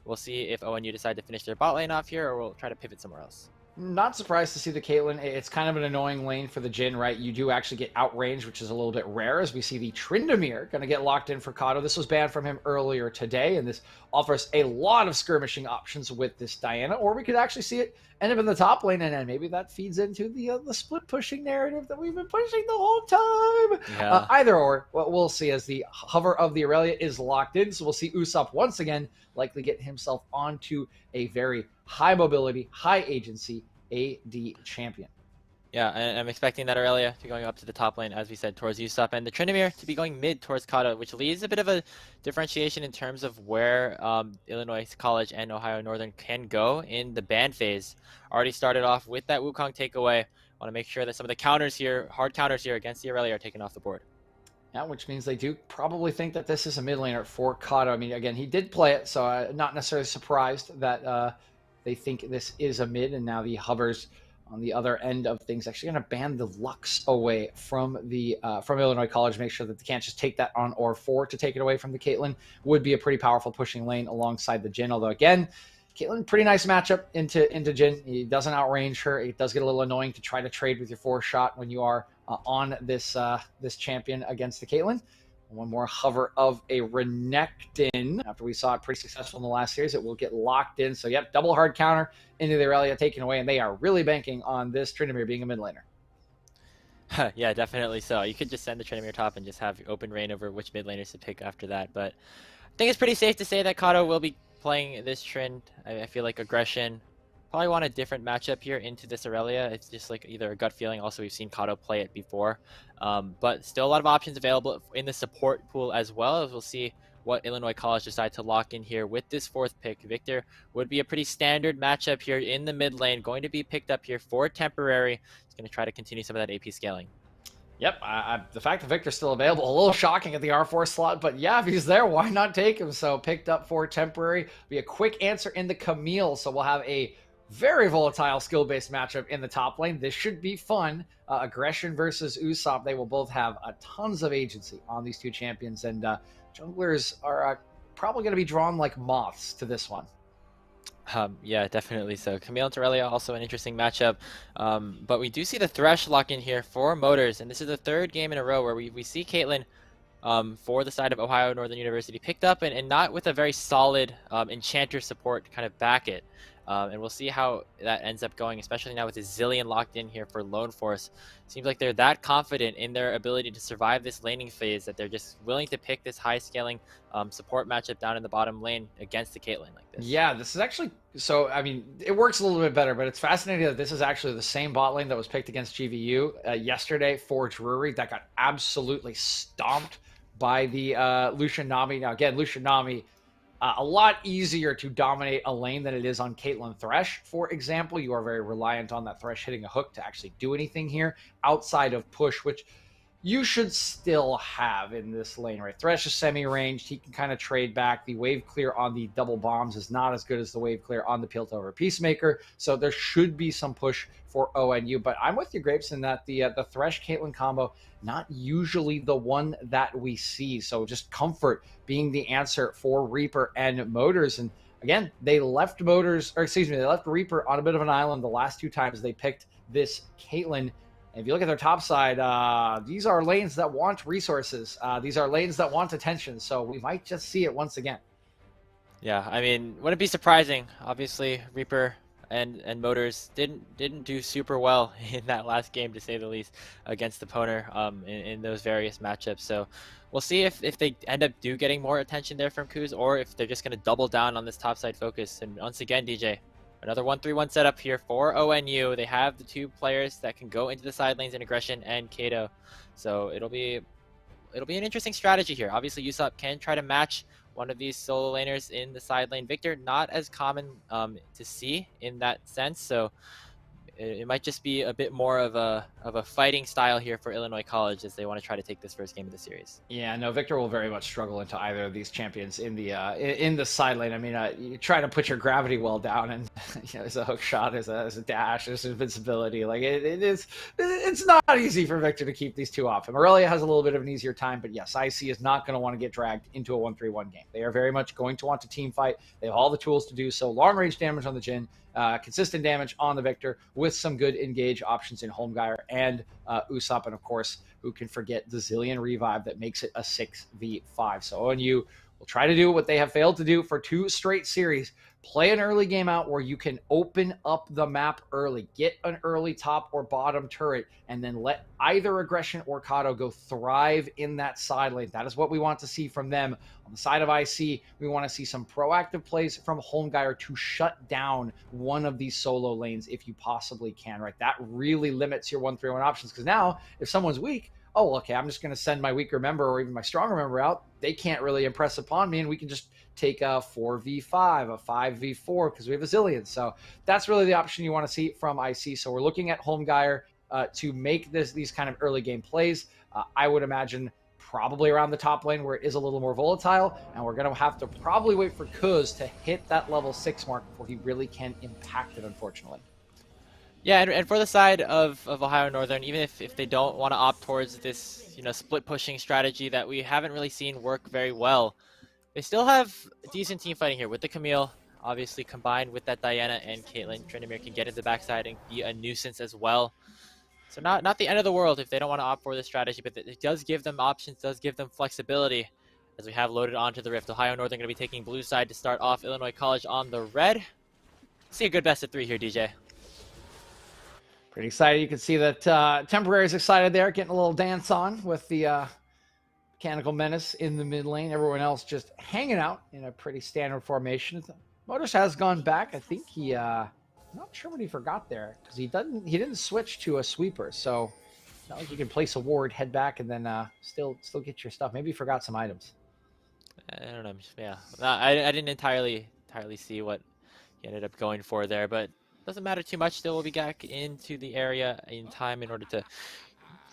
We'll see if ONU decide to finish their bot lane off here, or we'll try to pivot somewhere else. Not surprised to see the Caitlyn. It's kind of an annoying lane for the Jhin, right? You do actually get outrange, which is a little bit rare, as we see the Tryndamere going to get locked in for Kato. This was banned from him earlier today, and this offers a lot of skirmishing options with this Diana, or we could actually see it end up in the top lane, and then maybe that feeds into the split pushing narrative that we've been pushing the whole time. Yeah. Either or, what we'll see as the hover of the Aurelia is locked in, so we'll see Usopp once again likely get himself onto a very high mobility, high agency AD champion. Yeah, and I'm expecting that Aurelia to be going up to the top lane, as we said, towards Usopp, and the Tryndamere to be going mid towards Kato, which leaves a bit of a differentiation in terms of where Illinois College and Ohio Northern can go in the ban phase. Already started off with that Wukong takeaway. Want to make sure that some of the counters here, hard counters here against the Aurelia, are taken off the board. Yeah, which means they do probably think that this is a mid laner for Kato. I mean, again, he did play it, so not necessarily surprised that they think this is a mid, and now the hovers on the other end of things actually going to ban the Lux away from the from Illinois College. Make sure that they can't just take that on or 4 to take it away from the Caitlyn. Would be a pretty powerful pushing lane alongside the Jhin, although again, Caitlyn, pretty nice matchup into Jhin. He doesn't outrange her. It does get a little annoying to try to trade with your 4 shot when you are on this this champion against the Caitlyn. One more hover of a Renekton. After we saw it pretty successful in the last series, it will get locked in. So, yep, double hard counter into the Aurelia taken away, and they are really banking on this Tryndamere being a mid laner. Yeah, definitely so. You could just send the Tryndamere top and just have open reign over which mid laners to pick after that. But I think it's pretty safe to say that Kato will be playing this Trynd. I feel like aggression. Probably want a different matchup here into this Aurelia. It's just like either a gut feeling. Also, we've seen Kato play it before. But still a lot of options available in the support pool as well. As we'll see what Illinois College decide to lock in here with this 4th pick. Victor would be a pretty standard matchup here in the mid lane. Going to be picked up here for temporary. He's going to try to continue some of that AP scaling. Yep, the fact that Victor's still available, a little shocking at the R4 slot, but yeah, if he's there, why not take him? So picked up for temporary. Be a quick answer in the Camille, so we'll have a very volatile skill-based matchup in the top lane. This should be fun. Aggression versus Usopp, they will both have tons of agency on these two champions, and junglers are probably going to be drawn like moths to this one. Yeah, definitely so. Camille and Aurelia, also an interesting matchup. But we do see the Thresh lock in here for Motors, and this is the third game in a row where we see Caitlyn for the side of Ohio Northern University picked up and not with a very solid Enchanter support to kind of back it. And we'll see how that ends up going, especially now with the Zillion locked in here for Lone Force. Seems like they're that confident in their ability to survive this laning phase that they're just willing to pick this high scaling support matchup down in the bottom lane against the Caitlyn like this. Yeah, this is actually, so, I mean, it works a little bit better, but it's fascinating that this is actually the same bot lane that was picked against GVU yesterday for Drury that got absolutely stomped by the Lucian Nami. Now, again, Lucian Nami, a lot easier to dominate a lane than it is on Caitlyn Thresh, for example. You are very reliant on that Thresh hitting a hook to actually do anything here outside of push, which you should still have in this lane, right? Thresh is semi-ranged. He can kind of trade back. The wave clear on the double bombs is not as good as the wave clear on the Piltover Peacemaker. So there should be some push for ONU. But I'm with you, Grapes, in that the Thresh-Caitlyn combo, not usually the one that we see. So just comfort being the answer for Reaper and Motors. And again, they left Motors, or excuse me, they left Reaper on a bit of an island the last two times they picked this Caitlyn. And if you look at their top side, these are lanes that want resources. These are lanes that want attention. So we might just see it once again. Yeah, I mean, wouldn't be surprising. Obviously, Reaper and Motors didn't do super well in that last game, to say the least, against the Poner in those various matchups. So we'll see if they end up getting more attention there from Kuz, or if they're just going to double down on this topside focus. And once again, DJ, another 1-3-1 setup here for ONU. They have the two players that can go into the side lanes in Aggression and Kato. So it'll be an interesting strategy here. Obviously, Usopp can try to match one of these solo laners in the side lane. Victor, not as common to see in that sense. So it might just be a bit more of a fighting style here for Illinois College as they want to try to take this first game of the series. Yeah, no, Victor will very much struggle into either of these champions in the side lane. I mean, you try to put your gravity well down, and there's a hook shot, there's a dash, there's invincibility. Like it's not easy for Victor to keep these two off. And Aurelia has a little bit of an easier time, but yes, IC is not going to want to get dragged into a 1-3-1 game. They are very much going to want to team fight. They have all the tools to do so. Long range damage on the Jhin. Consistent damage on the Victor with some good engage options in Holmgeier and Usopp, and of course, who can forget the Zillion revive that makes it a 6v5. So ONU will try to do what they have failed to do for 2 straight series. Play an early game out where you can open up the map early, get an early top or bottom turret, and then let either Aggression or Kato go thrive in that side lane. That is what we want to see from them. On the side of IC, we want to see some proactive plays from Holmgeier to shut down one of these solo lanes if you possibly can, right? That really limits your 1-3-1 options, because now if someone's weak, oh, okay, I'm just going to send my weaker member or even my stronger member out. They can't really impress upon me, and we can just take a 4v5, a 5v4, because we have a Zillion. So that's really the option you want to see from IC. So we're looking at Holmgeier to make these kind of early game plays. I would imagine probably around the top lane where it is a little more volatile, and we're going to have to probably wait for Kuz to hit that level 6 mark before he really can impact it, unfortunately. Yeah, and for the side of Ohio Northern, even if they don't want to opt towards this, split pushing strategy that we haven't really seen work very well, they still have decent team fighting here with the Camille, obviously combined with that Diana and Caitlyn. Tryndamere can get into the backside and be a nuisance as well. So not the end of the world if they don't want to opt for this strategy, but it does give them options, does give them flexibility as we have loaded onto the Rift. Ohio Northern going to be taking blue side to start off, Illinois College on the red. See a good best of 3 here, DJ. Pretty excited. You can see that Temporary is excited there, getting a little dance on with the Mechanical Menace in the mid lane. Everyone else just hanging out in a pretty standard formation. Motors has gone back. I think he, I'm not sure what he forgot there, because he didn't switch to a sweeper. So it's not like you can place a ward, head back, and then still get your stuff. Maybe he forgot some items. I don't know. Yeah, I didn't entirely see what he ended up going for there, but doesn't matter too much. Still, we'll be back into the area in time in order to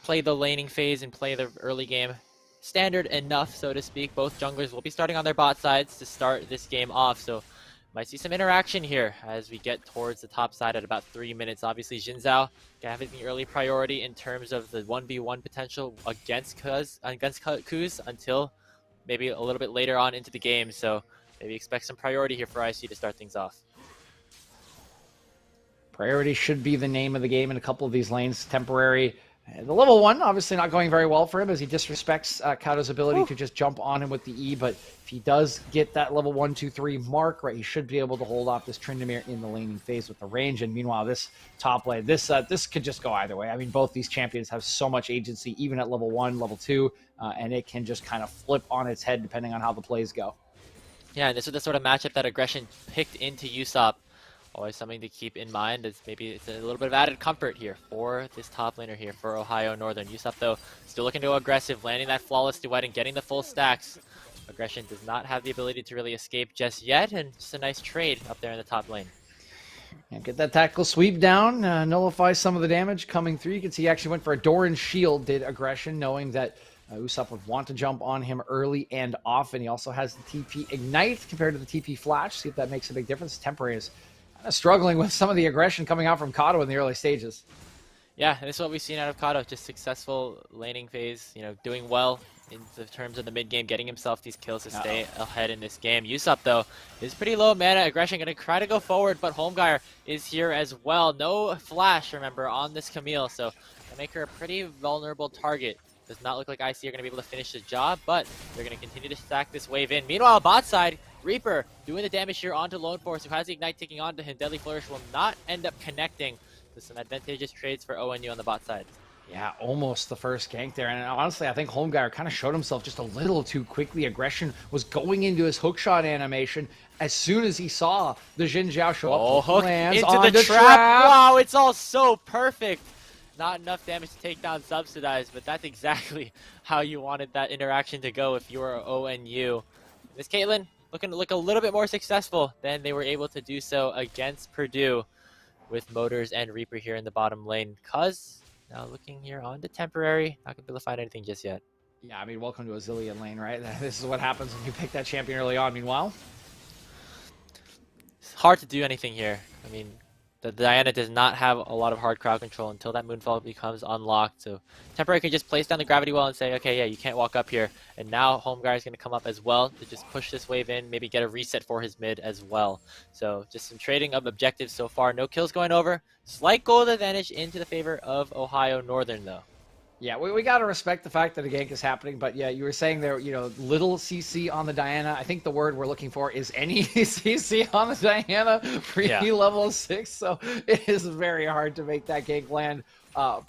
play the laning phase and play the early game standard enough, so to speak. Both junglers will be starting on their bot sides to start this game off, so might see some interaction here as we get towards the top side at about 3 minutes. Obviously, Xin Zhao having the early priority in terms of the 1v1 potential against Kuz until maybe a little bit later on into the game, so maybe expect some priority here for IC to start things off. Priority should be the name of the game in a couple of these lanes. Temporary. The level 1, obviously not going very well for him as he disrespects Kato's ability to just jump on him with the E, but if he does get that level 1, 2, 3 mark, right, he should be able to hold off this Tryndamere in the laning phase with the range, and meanwhile, this top lane, this could just go either way. I mean, both these champions have so much agency, even at level 1, level 2, and it can just kind of flip on its head depending on how the plays go. Yeah, and this is the sort of matchup that Aggression picked into Usopp. Always something to keep in mind is maybe it's a little bit of added comfort here for this top laner here for Ohio Northern. Usopp, though, still looking to go aggressive, landing that flawless duet and getting the full stacks. Aggression does not have the ability to really escape just yet, and just a nice trade up there in the top lane. And get that tactical sweep down, nullify some of the damage coming through. You can see he actually went for a Doran shield, did Aggression, knowing that Usopp would want to jump on him early and often. He also has the TP Ignite compared to the TP Flash. See if that makes a big difference. Temporary is struggling with some of the aggression coming out from Kato in the early stages. Yeah, this is what we've seen out of Kato. Just successful laning phase, doing well in the terms of the mid game, getting himself these kills to stay ahead in this game. Usopp, though, is pretty low mana. Aggression going to try to go forward, but Holmgeier is here as well. No flash, remember, on this Camille, so gonna make her a pretty vulnerable target. Does not look like IC are going to be able to finish the job, but they're going to continue to stack this wave in. Meanwhile, bot side, Reaper doing the damage here onto Lone Force, who has the Ignite ticking onto him. Deadly Flourish will not end up connecting to some advantageous trades for ONU on the bot side. Yeah, almost the first gank there. And honestly, I think Holmgeier kind of showed himself just a little too quickly. Aggression was going into his hookshot animation as soon as he saw the Xin Zhao show up. Hook lands into on the trap. Wow, it's all so perfect. Not enough damage to take down Subsidized, but that's exactly how you wanted that interaction to go if you were ONU. Miss Caitlyn looking to look a little bit more successful than they were able to do so against Purdue with Motors and Reaper here in the bottom lane. Cuz now looking here on the temporary, not going to be able to find anything just yet. Yeah, I mean, welcome to a Zillion lane, right? This is what happens when you pick that champion early on. Meanwhile, it's hard to do anything here. I mean, the Diana does not have a lot of hard crowd control until that Moonfall becomes unlocked. So Temporary can just place down the Gravity Well and say, okay, yeah, you can't walk up here. And now Holmgeier is going to come up as well to just push this wave in, maybe get a reset for his mid as well. So just some trading of objectives so far. No kills going over. Slight gold advantage into the favor of Ohio Northern, though. Yeah, we got to respect the fact that a gank is happening, but yeah, you were saying there, little CC on the Diana. I think the word we're looking for is any CC on the Diana pre-level 6, so it is very hard to make that gank land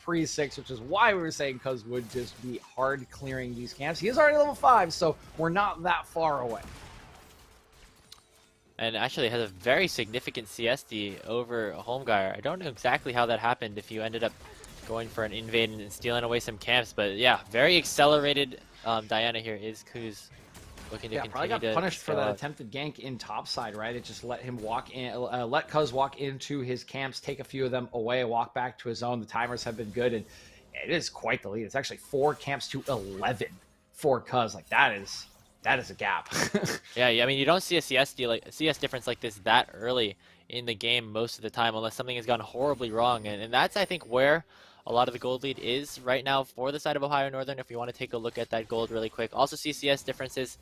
pre-6, which is why we were saying Cuz would just be hard clearing these camps. He is already level 5, so we're not that far away. And actually has a very significant CSD over Holmgeier. I don't know exactly how that happened if you ended up going for an invade and stealing away some camps, but yeah, very accelerated. Diana here is Kuz looking to continue probably got to punished for that attempted gank in topside, right? It just let him walk in, let Kuz walk into his camps, take a few of them away, walk back to his own. The timers have been good, and it is quite the lead. It's actually 4 camps to 11 for Kuz. Like that is a gap. yeah, I mean, you don't see a CS difference like this that early in the game most of the time, unless something has gone horribly wrong, and that's I think where a lot of the gold lead is right now for the side of Ohio Northern. If you want to take a look at that gold really quick, also CS differences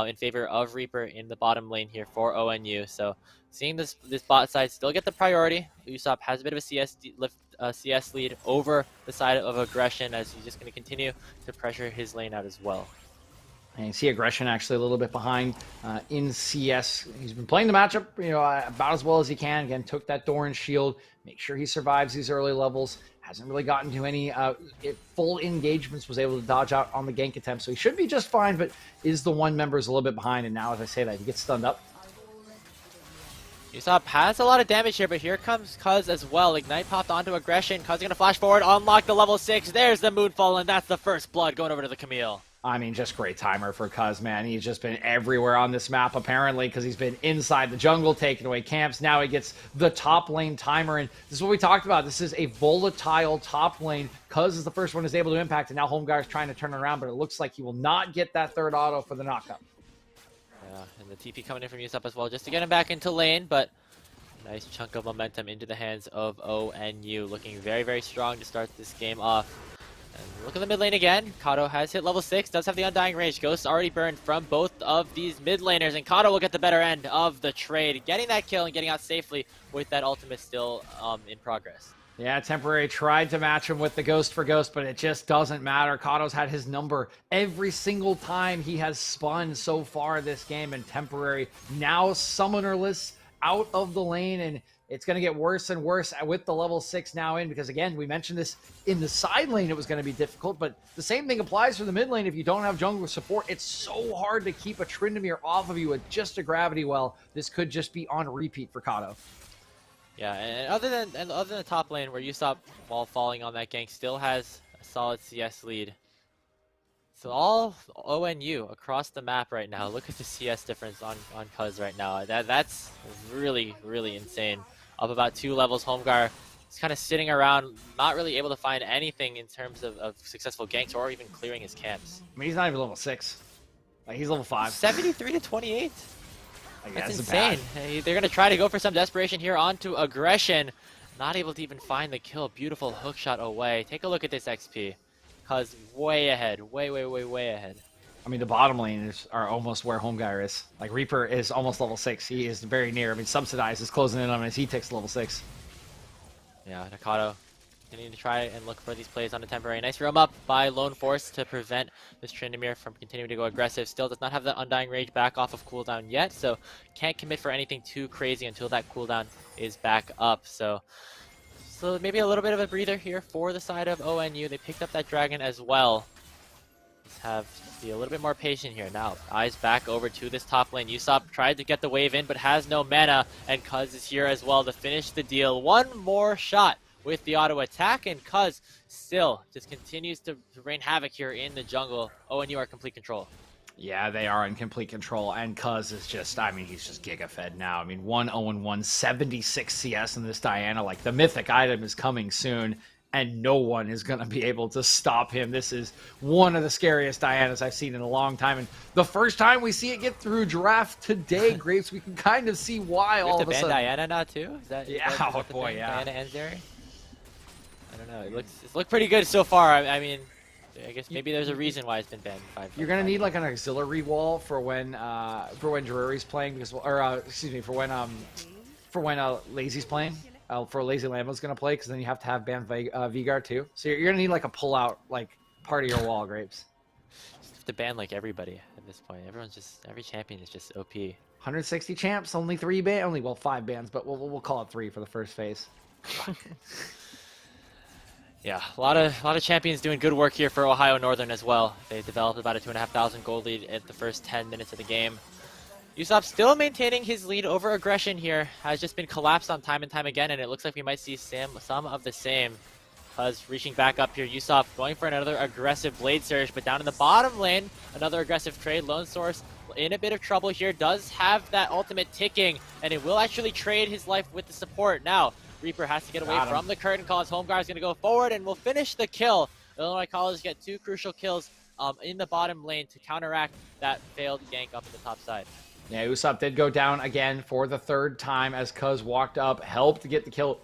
in favor of Reaper in the bottom lane here for ONU. So seeing this bot side still get the priority. Usopp has a bit of a CS lead over the side of Aggression as he's just going to continue to pressure his lane out as well. And you see Aggression actually a little bit behind in CS. He's been playing the matchup, about as well as he can. Again, took that Doran shield, make sure he survives these early levels. Hasn't really gotten to any full engagements, was able to dodge out on the gank attempt. So he should be just fine, but is the one member is a little bit behind. And now, as I say that, he gets stunned up. Usopp has a lot of damage here, but here comes Cuz as well. Ignite popped onto Aggression. Cuz going to flash forward, unlock the level 6. There's the Moonfall, and that's the first blood going over to the Camille. I mean, just great timer for Cuz, man. He's just been everywhere on this map, apparently, because he's been inside the jungle, taking away camps. Now he gets the top lane timer, and this is what we talked about. This is a volatile top lane. Cuz is the first one who's able to impact, and now Homegar is trying to turn it around, but it looks like he will not get that third auto for the knockup. Yeah, and the TP coming in from Usopp as well, just to get him back into lane, but nice chunk of momentum into the hands of ONU, looking very, very strong to start this game off. And look at the mid lane again. Kato has hit level 6, does have the Undying Rage. Ghost already burned from both of these mid laners, and Kato will get the better end of the trade, getting that kill and getting out safely with that ultimate still in progress. Yeah, Temporary tried to match him with the Ghost for Ghost, but it just doesn't matter. Kato's had his number every single time he has spun so far this game, and Temporary now summonerless out of the lane, and it's going to get worse and worse with the level 6 now in, because again, we mentioned this in the side lane, it was going to be difficult, but the same thing applies for the mid lane. If you don't have jungle support, it's so hard to keep a Tryndamere off of you with just a gravity well. This could just be on repeat for Kato. Yeah, and other than the top lane where Usopp, while falling on that gank, still has a solid CS lead. So all ONU across the map right now. Look at the CS difference on Cuz right now. That's really, really insane. Up about 2 levels. Homegar is kind of sitting around, not really able to find anything in terms of successful ganks or even clearing his camps. I mean, he's not even level 6. Like, he's level 5. 73 to 28. Like, That's insane. They're going to try to go for some desperation here onto aggression. Not able to even find the kill. Beautiful hook shot away. Take a look at this XP. Cuz way ahead. Way ahead. I mean, the bottom laners are almost where Homegar is. Like, Reaper is almost level 6. He is very near. I mean, Subsidize is closing in on him as he takes level 6. Yeah, Nakato continuing to try and look for these plays on a Temporary. Nice roam up by Lone Force to prevent this Tryndamere from continuing to go aggressive. Still does not have the Undying Rage back off of cooldown yet, so can't commit for anything too crazy until that cooldown is back up. So maybe a little bit of a breather here for the side of ONU. They picked up that dragon as well. Just have to be a little bit more patient here. Now, eyes back over to this top lane. Usopp tried to get the wave in, but has no mana, and Cuz is here as well to finish the deal. One more shot with the auto attack, and Cuz still just continues to rain havoc here in the jungle. ONU are complete control. Yeah, they are in complete control, and Cuz is just, I mean, he's just giga-fed now. I mean, 1-0-1, 76 CS in this Diana. Like, the mythic item is coming soon, and no one is going to be able to stop him. This is one of the scariest Dianas I've seen in a long time, and the first time we see it get through draft today, Grapes, we can kind of see why all of a sudden. Diana now, too? Is that, yeah, is that oh boy, yeah. Diana ends there? I don't know. It's looked pretty good so far. I mean, I guess maybe there's a reason why it's been banned. You're gonna need like an auxiliary wall for when Drury's playing, because excuse me, for when Lazy's playing. For Lazy Lambo's gonna play, because then you have to have ban Vigar too. So you're gonna need like a pull out like part of your wall, Grapes. Just have to ban like everybody at this point. Every champion is just OP. 160 champs, only 5 bans, but we'll call it 3 for the first phase. Yeah, a lot of champions doing good work here for Ohio Northern as well. They developed about a 2,500 gold lead at the first 10 minutes of the game. Usopp still maintaining his lead over aggression here. Has just been collapsed on time and time again, and it looks like we might see some of the same. Cuz reaching back up here, Usopp going for another aggressive blade surge, but down in the bottom lane, another aggressive trade. Lone Source in a bit of trouble here, does have that ultimate ticking, and it will actually trade his life with the support. Now, Reaper has to get away from the curtain call. Homegar is going to go forward and will finish the kill. Illinois College get 2 crucial kills in the bottom lane to counteract that failed gank up in the top side. Yeah, Usopp did go down again for the 3rd time as Cuz walked up, helped to get the kill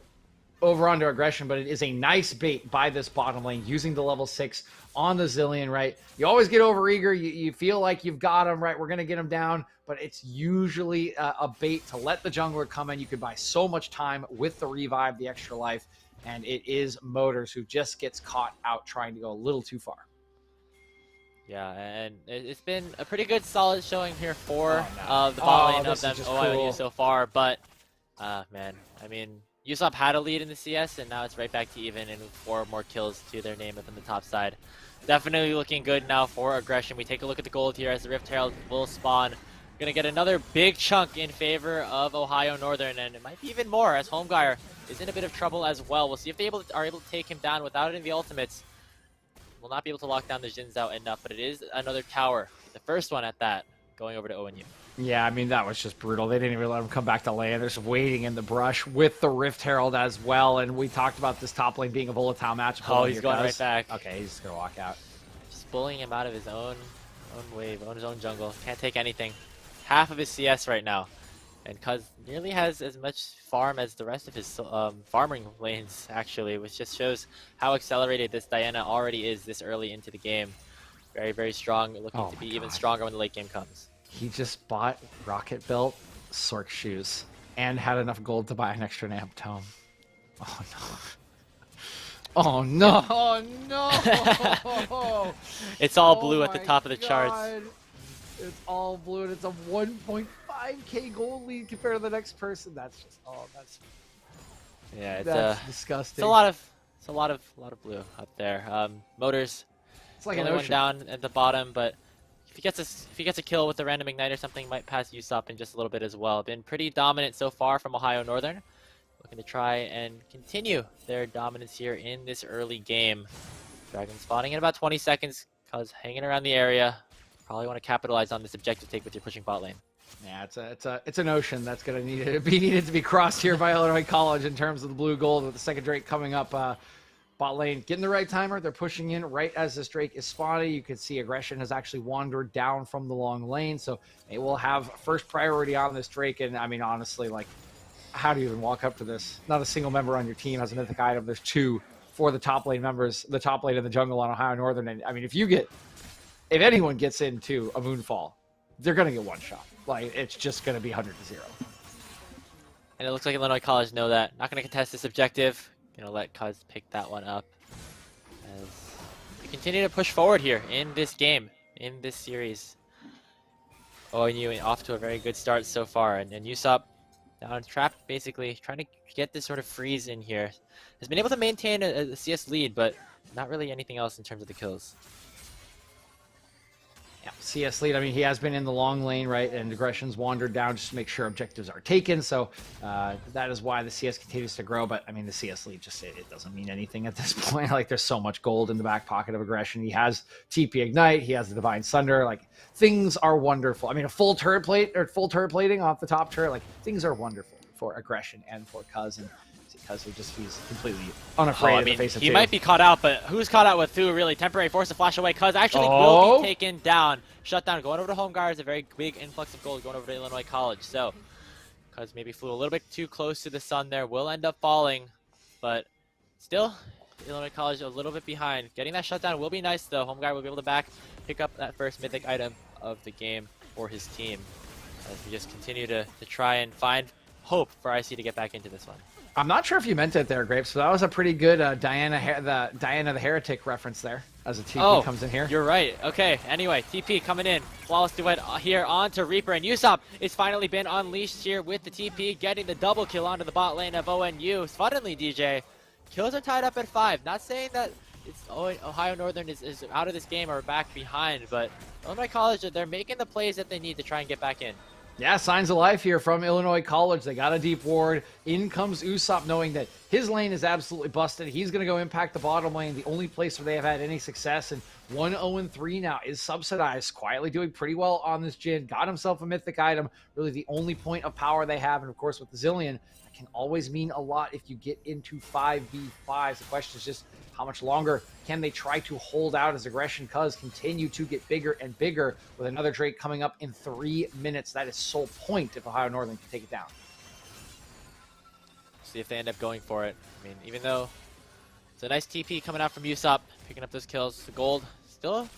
over onto aggression, but it is a nice bait by this bottom lane using the level 6 on the Zillion, right? You always get over eager. You feel like you've got him, right? We're going to get him down, but it's usually a bait to let the jungler come in. You could buy so much time with the revive, the extra life, and it is Motors who just gets caught out trying to go a little too far. Yeah, and it's been a pretty good solid showing here for the bot lane of them ONU so far, but man, I mean, Usopp had a lead in the CS, and now it's right back to even, and 4 more kills to their name up on the top side. Definitely looking good now for aggression. We take a look at the gold here as the Rift Herald will spawn. We're going to get another big chunk in favor of Ohio Northern, and it might be even more as Homegar is in a bit of trouble as well. We'll see if they are able to take him down without any of the ultimates. will not be able to lock down the Jin Zhao enough, but it is another tower. The first one at that, going over to ONU. Yeah, I mean, that was just brutal. They didn't even let him come back to land. They're just waiting in the brush with the Rift Herald as well. And we talked about this top lane being a volatile match. Oh, he's going right back. Okay, he's just going to walk out. Just bullying him out of his own wave, his own jungle. Can't take anything. Half of his CS right now. And Cuz nearly has as much farm as the rest of his farming lanes, actually, which just shows how accelerated this Diana already is this early into the game. Very, very strong, looking to be even stronger when the late game comes. He just bought Rocket Belt Sork shoes and had enough gold to buy an extra Namp Tome. Oh no. Oh no. Oh no. It's all blue at the top of the charts. It's all blue and it's a 1.5k gold lead compared to the next person. That's just yeah, that's disgusting. It's a lot of blue up there. Motors, it's like the an only one ocean. down at the bottom, but if he gets a kill with the random ignite or something, might pass Usopp in just a little bit as well. Been pretty dominant so far from Ohio Northern. Looking to try and continue their dominance here in this early game. Dragon spawning in about 20 seconds, Cuz hanging around the area. Probably want to capitalize on this objective take with your pushing bot lane. Yeah, it's an ocean that's gonna needed to be crossed here by Illinois College in terms of the blue gold with the second Drake coming up. Bot lane getting the right timer. They're pushing in right as this Drake is spawning. You can see aggression has actually wandered down from the long lane, so they will have first priority on this Drake. And I mean, honestly, like, how do you even walk up to this? Not a single member on your team has a mythic item. There's two for the top lane members, the top lane of the jungle on Ohio Northern. And I mean, if anyone gets into a Moonfall, they're gonna get one shot. Like, it's just gonna be 100-0. And it looks like Illinois College know that. Not going to contest this objective. Gonna let Cuz pick that one up as we continue to push forward here in this game, in this series. ONU off to a very good start so far, and Usopp down trapped, basically trying to get this sort of freeze in here. Has been able to maintain a CS lead, but not really anything else in terms of the kills. Yeah, CS lead. I mean, he has been in the long lane, right? And aggression's wandered down just to make sure objectives are taken. So that is why the CS continues to grow. But I mean, the CS lead just it doesn't mean anything at this point. Like, there's so much gold in the back pocket of aggression. He has TP Ignite. He has the Divine Sunder. Like, things are wonderful. I mean, a full turret plating off the top turret. Like, things are wonderful for aggression and for Cuz. And because he's completely unafraid of the face of he two. might be caught out, but who's caught out with Thu? Really, temporary force to flash away. Cuz actually will be taken down. Shut down. Going over to Home Guard is a very big influx of gold going over to Illinois College. So Cuz maybe flew a little bit too close to the sun there. Will end up falling, but still Illinois College a little bit behind. Getting that shutdown will be nice though. Home Guard will be able to pick up that first mythic item of the game for his team as we just continue to try and find hope for IC to get back into this one. I'm not sure if you meant it there, Grapes, but that was a pretty good Diana the Heretic reference there as a TP comes in here. You're right. Okay, anyway, TP coming in. Flawless duet here onto Reaper, and Usopp is finally been unleashed here with the TP, getting the double kill onto the bot lane of ONU. Suddenly, DJ, kills are tied up at 5. Not saying that Ohio Northern is out of this game or back behind, but Illinois College, they're making the plays that they need to try and get back in. Yeah, signs of life here from Illinois College. They got a deep ward. In comes Usopp, knowing that his lane is absolutely busted. He's going to go impact the bottom lane, the only place where they have had any success. And 1-0-3 now is subsidized, quietly doing pretty well on this Jin. Got himself a mythic item, really the only point of power they have. And of course, with the Zillion, that can always mean a lot if you get into 5v5s. The question is just, how much longer can they try to hold out as aggression Cuz continue to get bigger and bigger with another Drake coming up in 3 minutes? That is sole point if Ohio Northern can take it down. See if they end up going for it. I mean, even though it's a nice TP coming out from Usopp, picking up those kills, the gold still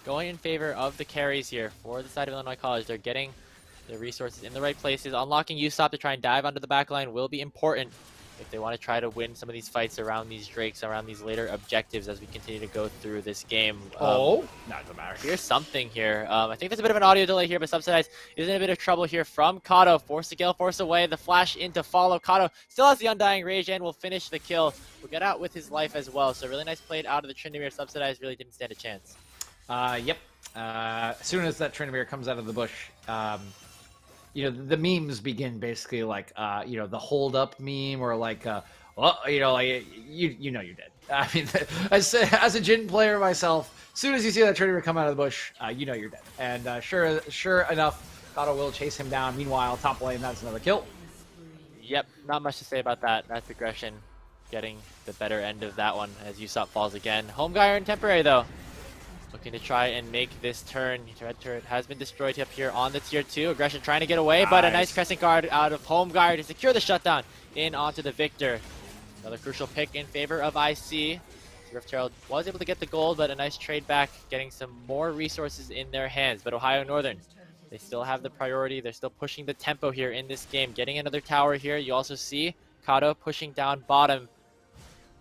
going in favor of the carries here for the side of Illinois College. They're getting their resources in the right places. Unlocking Usopp to try and dive onto the back line will be important if they want to try to win some of these fights around these Drakes, around these later objectives as we continue to go through this game. No, it doesn't matter. Here's something here. I think there's a bit of an audio delay here, but Subsidized is in a bit of trouble here from Kato. Force the Gale Force away. The flash in to follow. Kato still has the Undying Rage and will finish the kill. Will get out with his life as well. So really nice played out of the Tryndamere. Subsidized really didn't stand a chance. Yep. As soon as that Tryndamere comes out of the bush, you know, the memes begin basically like, you know, the hold up meme or like, well, you know, like you know you're dead. I mean, as a Jin player myself, as soon as you see that Trinity come out of the bush, you know you're dead. And sure enough, Kato will chase him down. Meanwhile, top lane, that's another kill. Yep, not much to say about that. That's aggression getting the better end of that one as Usopp falls again. Homeguire and Temporary though. Looking to try and make this turn. Red turret has been destroyed up here on the tier 2. Aggression trying to get away, but a nice crescent guard out of Homeguire to secure the shutdown in onto the Victor. Another crucial pick in favor of IC. Rift Herald was able to get the gold, but a nice trade back, getting some more resources in their hands. But Ohio Northern, they still have the priority. They're still pushing the tempo here in this game. Getting another tower here. You also see Kato pushing down bottom.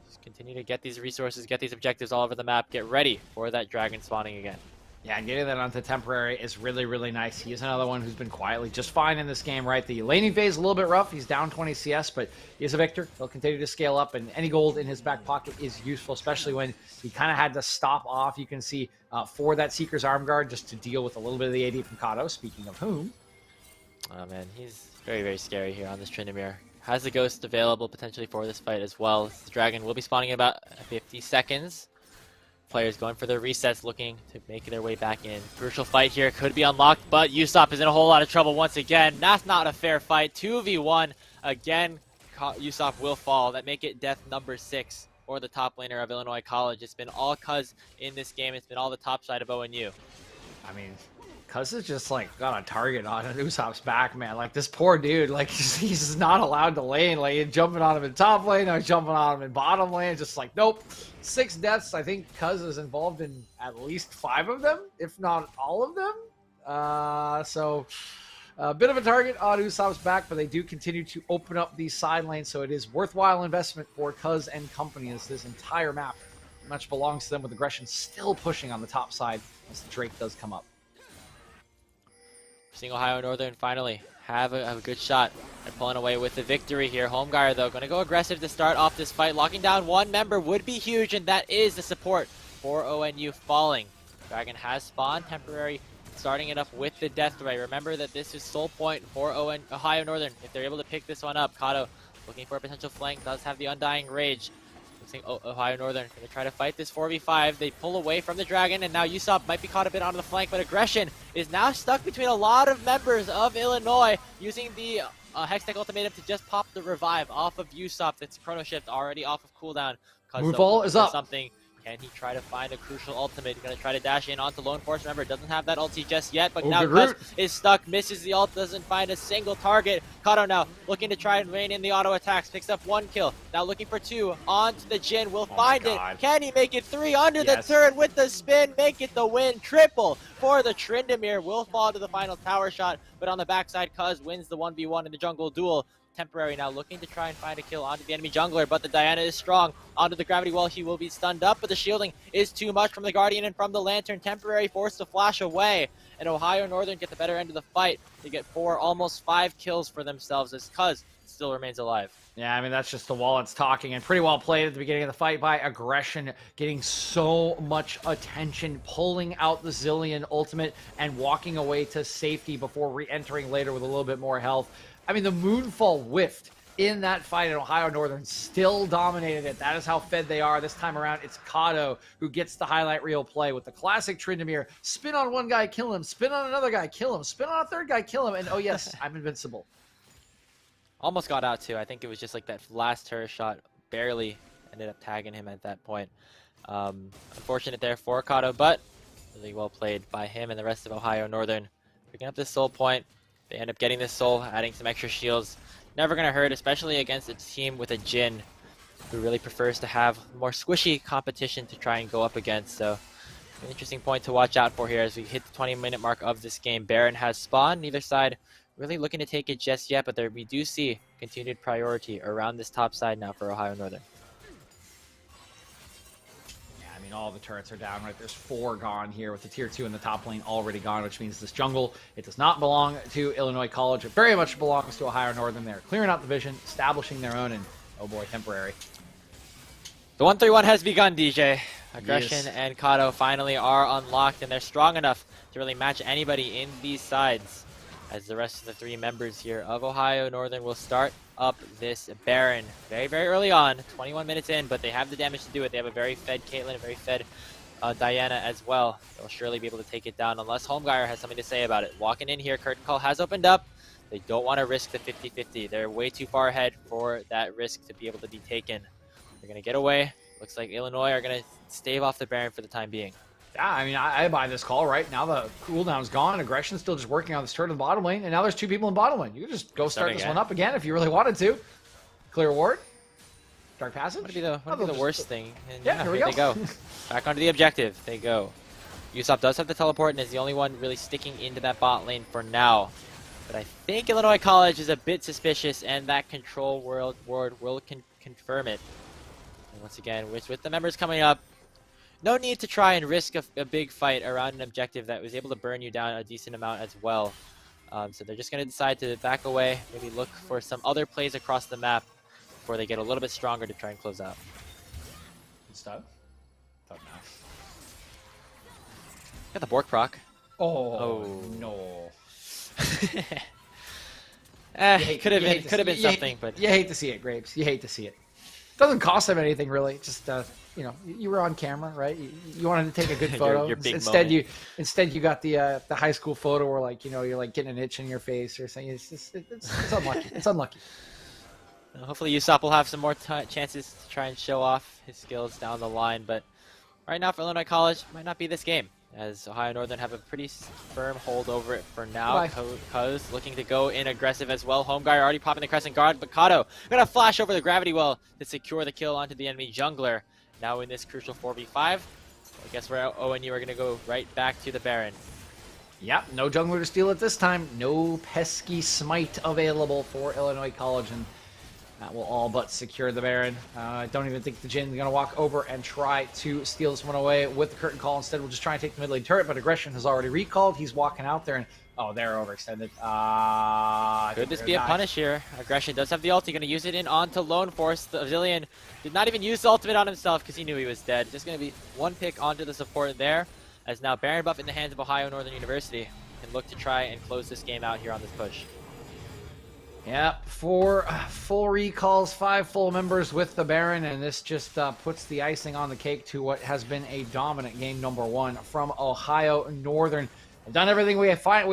Just continue to get these resources, get these objectives all over the map. Get ready for that dragon spawning again. Yeah, and getting that onto Temporary is really, really nice. He is another one who's been quietly just fine in this game, right? The laning phase is a little bit rough. He's down 20 CS, but he is a Victor. He'll continue to scale up, and any gold in his back pocket is useful, especially when he kind of had to stop off, you can see, for that Seeker's Arm Guard, just to deal with a little bit of the AD from Kato, speaking of whom. Oh man, he's very, very scary here on this Tryndamere. Has the Ghost available potentially for this fight as well. The Dragon will be spawning in about 50 seconds. Players going for their resets, looking to make their way back in. Crucial fight here, could be unlocked, but Usopp is in a whole lot of trouble once again. That's not a fair fight. 2v1. Again, Usopp will fall. That make it death number 6 for the top laner of Illinois College. It's been all Cuz in this game. It's been all the top side of ONU. I mean, Cuz is just like got a target on Usopp's back, man. Like this poor dude, like he's not allowed to lane. Like he's jumping on him in top lane, now he's jumping on him in bottom lane. Just like, nope. 6 deaths. I think Cuz is involved in at least 5 of them, if not all of them. So a bit of a target on Usopp's back, but they do continue to open up these side lanes, so it is worthwhile investment for Cuz and company as this entire map much belongs to them, with aggression still pushing on the top side as the Drake does come up. Seeing Ohio Northern finally have a good shot at pulling away with the victory here. Homeguire, though, going to go aggressive to start off this fight. Locking down one member would be huge, and that is the support for ONU falling. Dragon has spawned. Temporary starting it up with the Death Ray. Remember that this is sole point for Ohio Northern. If they're able to pick this one up, Kato looking for a potential flank, does have the Undying Rage. Ohio Northern going to try to fight this 4v5. They pull away from the Dragon, and now Usopp might be caught a bit onto the flank, but aggression is now stuck between a lot of members of Illinois, using the Hextech Ultimatum to just pop the revive off of Usopp. That's Chrono Shift already off of cooldown. Move ball is up. Something. Can he try to find a crucial ultimate? He's going to try to dash in onto Lone Force. Remember, doesn't have that ulti just yet, but now Cuz is stuck, misses the ult, doesn't find a single target. Kato now looking to try and rein in the auto attacks, picks up 1 kill. Now looking for 2 onto the Jin, will find it. Can he make it 3 under the turret with the spin, make it the win? Triple for the Tryndamere, will fall to the final tower shot, but on the backside, Cuz wins the 1v1 in the jungle duel. Temporary now looking to try and find a kill onto the enemy jungler, but the Diana is strong. Onto the gravity wall, he will be stunned up, but the shielding is too much from the Guardian and from the Lantern. Temporary forced to flash away, and Ohio Northern get the better end of the fight. They get 4, almost 5 kills for themselves as Cuz still remains alive. Yeah, I mean, that's just the wall that's talking, and pretty well played at the beginning of the fight by aggression, getting so much attention, pulling out the Zillion ultimate and walking away to safety before re-entering later with a little bit more health. I mean, the Moonfall whiffed in that fight, and Ohio Northern still dominated it. That is how fed they are. This time around, it's Kato who gets the highlight reel play with the classic Tryndamere. Spin on one guy, kill him. Spin on another guy, kill him. Spin on a third guy, kill him. And oh yes, I'm invincible. Almost got out too. I think it was just like that last turret shot barely ended up tagging him at that point. Unfortunate there for Kato, but really well played by him and the rest of Ohio Northern. Picking up this soul point. They end up getting this soul, adding some extra shields. Never going to hurt, especially against a team with a Jin who really prefers to have more squishy competition to try and go up against. So an interesting point to watch out for here as we hit the 20-minute mark of this game. Baron has spawned. Neither side really looking to take it just yet, but we do see continued priority around this top side now for Ohio Northern. I mean, all the turrets are down, right? There's 4 gone here with the tier 2 in the top lane already gone, which means this jungle, it does not belong to Illinois College. It very much belongs to Ohio Northern. They're clearing out the vision, establishing their own, and oh boy, Temporary. The 1-3-1 has begun, DJ. Aggression and Kato finally are unlocked, and they're strong enough to really match anybody in these sides. as the rest of the 3 members here of Ohio Northern will start up this Baron very, very early on, 21 minutes in, but they have the damage to do it. They have a very fed Caitlyn, a very fed Diana as well. They'll surely be able to take it down unless Homegeyer has something to say about it. Walking in here, curtain call has opened up. They don't want to risk the 50-50. They're way too far ahead for that risk to be able to be taken. They're going to get away. Looks like Illinois are going to stave off the Baron for the time being. Yeah, I mean, I buy this call, right? Now the cooldown's gone. Aggression's still just working on this turret in the bottom lane, and now there's 2 people in bottom lane. You can just go start this one up again if you really wanted to. Clear ward. Dark Passage. Wouldn't be the worst thing. And yeah, here we they go. Back onto the objective. They go. Usopp does have the teleport and is the only one really sticking into that bot lane for now. But I think Illinois College is a bit suspicious, and that control ward will confirm it. And once again, with the members coming up, no need to try and risk a big fight around an objective that was able to burn you down a decent amount as well. So they're just going to decide to back away, maybe look for some other plays across the map before they get a little bit stronger to try and close out. Good stuff. Thought now. Got the Bork proc. Oh, no. Could have been something, but you hate to see it, Grapes. You hate to see it. Doesn't cost them anything really. Just you know, you were on camera, right? You wanted to take a good photo. your big instead, moment. you got the high school photo where, like, you know, you're like getting an itch in your face or something. It's just it's unlucky. It's unlucky. Hopefully Usopp will have some more chances to try and show off his skills down the line, but right now for Illinois College, might not be this game, as Ohio Northern have a pretty firm hold over it for now. Cuz looking to go in aggressive as well. Homeguy already popping the Crescent Guard, but Kato gonna flash over the Gravity Well to secure the kill onto the enemy jungler. Now in this crucial 4v5, I guess we're ONU are gonna go right back to the Baron. Yep, no jungler to steal it this time. No pesky smite available for Illinois College, and that will all but secure the Baron. I don't even think the Jin's going to walk over and try to steal this one away with the curtain call. Instead, we'll just try and take the mid lane turret, but Aggression has already recalled. He's walking out there, and oh, they're overextended. Could this be a punish here? Aggression does have the ult. He's going to use it in onto Lone Force. The Zillion did not even use the ultimate on himself because he knew he was dead. Just going to be one pick onto the support there, as now Baron buff in the hands of Ohio Northern University can look to try and close this game out here on this push. Yeah, 4 full recalls, 5 full members with the Baron, and this just puts the icing on the cake to what has been a dominant game number 1 from Ohio Northern. They've done everything we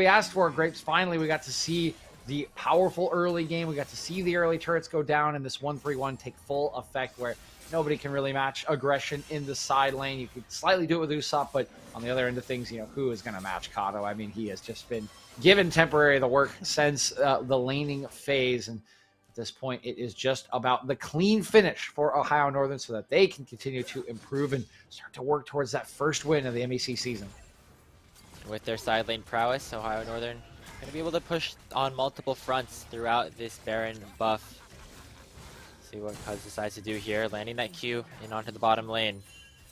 asked for, Grapes. Finally, we got to see the powerful early game. We got to see the early turrets go down and this 1-3-1 take full effect, where nobody can really match Aggression in the side lane. You could slightly do it with Usopp, but on the other end of things, you know, who is going to match Kato? I mean, he has just been given temporary the work since the laning phase, and at this point it is just about the clean finish for Ohio Northern so that they can continue to improve and start to work towards that first win of the MEC season. With their side lane prowess, Ohio Northern going to be able to push on multiple fronts throughout this Baron buff. See what Cuz decides to do here, landing that Q in onto the bottom lane.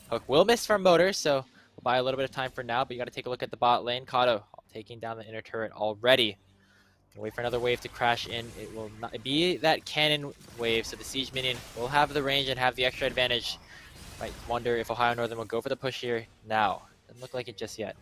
Hook will miss from Motor, so we'll buy a little bit of time for now, but you got to take a look at the bot lane. Kato taking down the inner turret already. Wait for another wave to crash in. It will not be that cannon wave, so the siege minion will have the range and have the extra advantage. Might wonder if Ohio Northern will go for the push here now. Doesn't look like it just yet.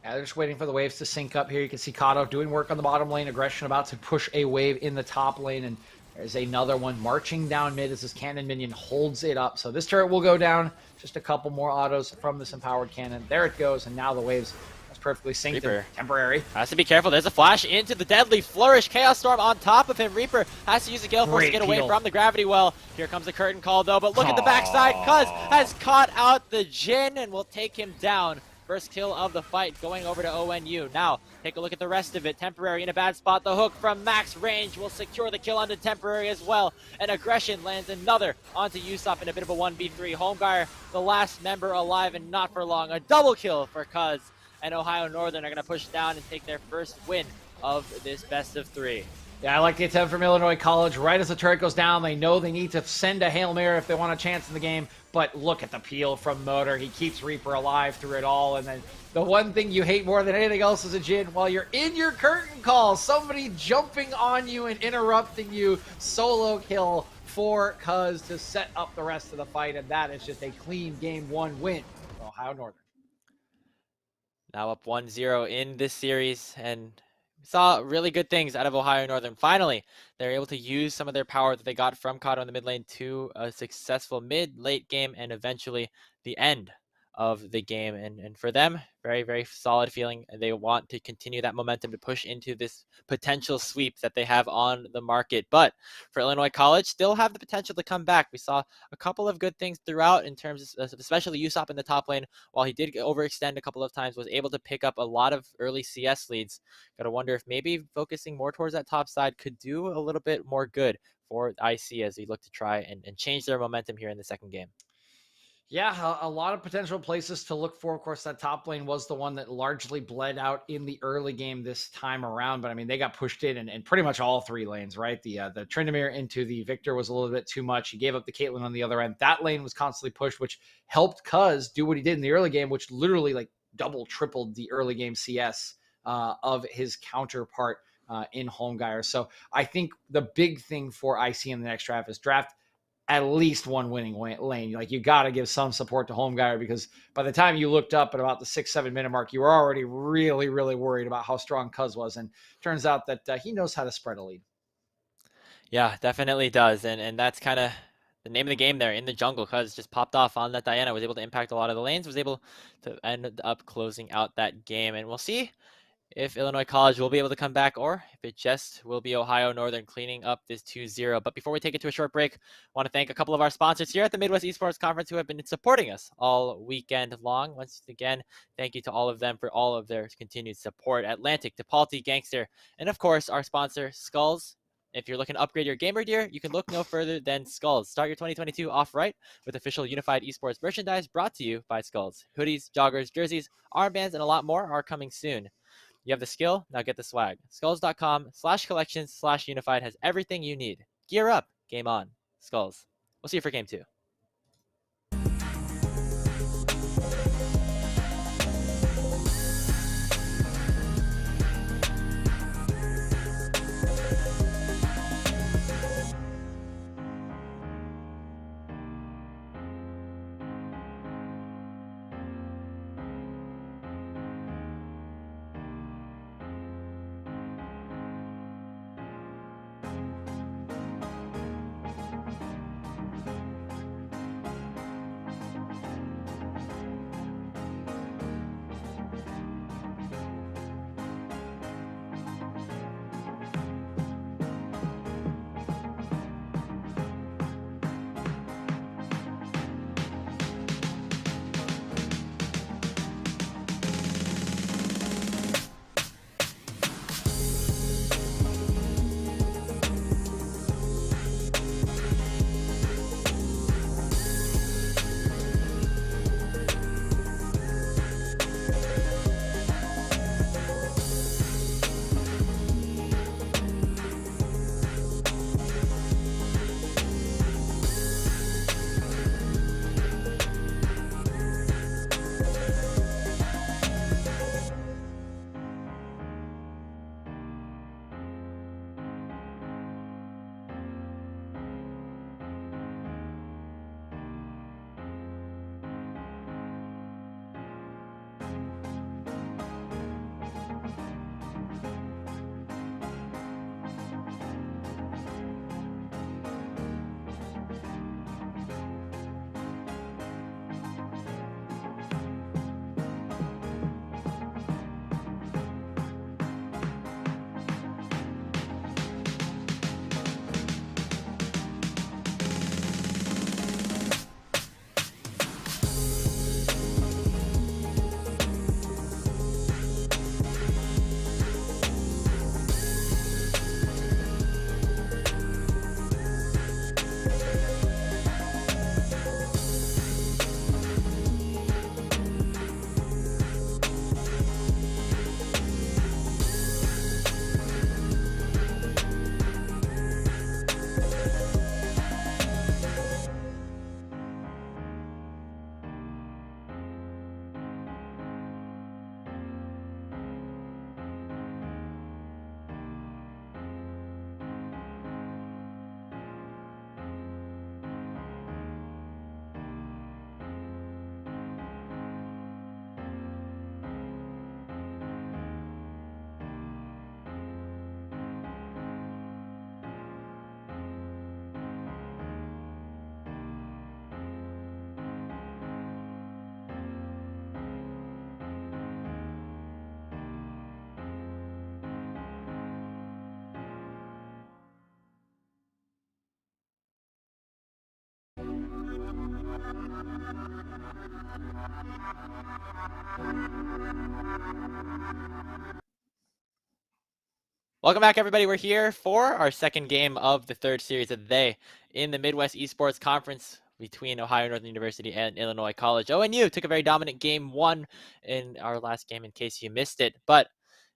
Yeah, they're just waiting for the waves to sync up here. You can see Kato doing work on the bottom lane. Aggression about to push a wave in the top lane, and there's another one marching down mid as this cannon minion holds it up. So this turret will go down. Just a couple more autos from this empowered cannon. There it goes, and now the waves perfectly synced. Reaper temporary. Has to be careful. There's a flash into the deadly flourish. Chaos Storm on top of him. Reaper has to use the Gale Force to get away from the Gravity Well. Here comes the curtain call though, but look at the backside. Cuz has caught out the Jin and will take him down. First kill of the fight going over to ONU. Now, take a look at the rest of it. Temporary in a bad spot. The hook from max range will secure the kill onto Temporary as well. And Aggression lands another onto Usopp in a bit of a 1v3. Homeguy, the last member alive and not for long. A double kill for Cuz. And Ohio Northern are going to push down and take their first win of this best of 3. Yeah, I like the attempt from Illinois College. Right as the turret goes down, they know they need to send a Hail Mary if they want a chance in the game. But look at the peel from Motor. He keeps Reaper alive through it all. And then the one thing you hate more than anything else is a Jin, while you're in your curtain call, somebody jumping on you and interrupting you. Solo kill for Cuz to set up the rest of the fight. And that is just a clean game 1 win for Ohio Northern. Now up 1-0 in this series, and saw really good things out of Ohio Northern. Finally, they're able to use some of their power that they got from Kato in the mid lane to a successful mid-late game and eventually the end of the game. And for them, very, very solid feeling. They want to continue that momentum to push into this potential sweep that they have on the market. But for Illinois College, still have the potential to come back. We saw a couple of good things throughout in terms of especially Usopp in the top lane. While he did overextend a couple of times, was able to pick up a lot of early CS leads. Gotta wonder if maybe focusing more towards that top side could do a little bit more good for IC as we look to try and change their momentum here in the second game. Yeah, a lot of potential places to look for. Of course, that top lane was the one that largely bled out in the early game this time around. But I mean, they got pushed in pretty much all three lanes, right? The Tryndamere into the Victor was a little bit too much. He gave up the Caitlyn on the other end. That lane was constantly pushed, which helped Cuz do what he did in the early game, which literally like double, tripled the early game CS of his counterpart in Homegeyer. So I think the big thing for IC in the next draft is draft at least one winning lane. Like you got to give some support to Homegeyer because by the time you looked up at about the 6-7 minute mark, you were already really, really worried about how strong Cuz was. And turns out that he knows how to spread a lead. Yeah, definitely does. And that's kind of the name of the game there in the jungle. Cuz just popped off on that Diana, was able to impact a lot of the lanes, was able to end up closing out that game. And we'll see if Illinois College will be able to come back or if it just will be Ohio Northern cleaning up this 2-0. But before we take it to a short break, I want to thank a couple of our sponsors here at the Midwest Esports Conference who have been supporting us all weekend long. Once again, thank you to all of them for all of their continued support. Atlantic, DePaulty, Gangster, and of course, our sponsor, Skulls. If you're looking to upgrade your gamer gear, you can look no further than Skulls. Start your 2022 off right with official Unified Esports merchandise brought to you by Skulls. Hoodies, joggers, jerseys, armbands, and a lot more are coming soon. You have the skill, now get the swag. Skulls.com/collections/unified has everything you need. Gear up, game on. Skulls. We'll see you for game 2. Welcome back, everybody. We're here for our second game of the third series of the day in the Midwest Esports Conference between Ohio Northern University and Illinois College. ONU took a very dominant game one in our last game in case you missed it, but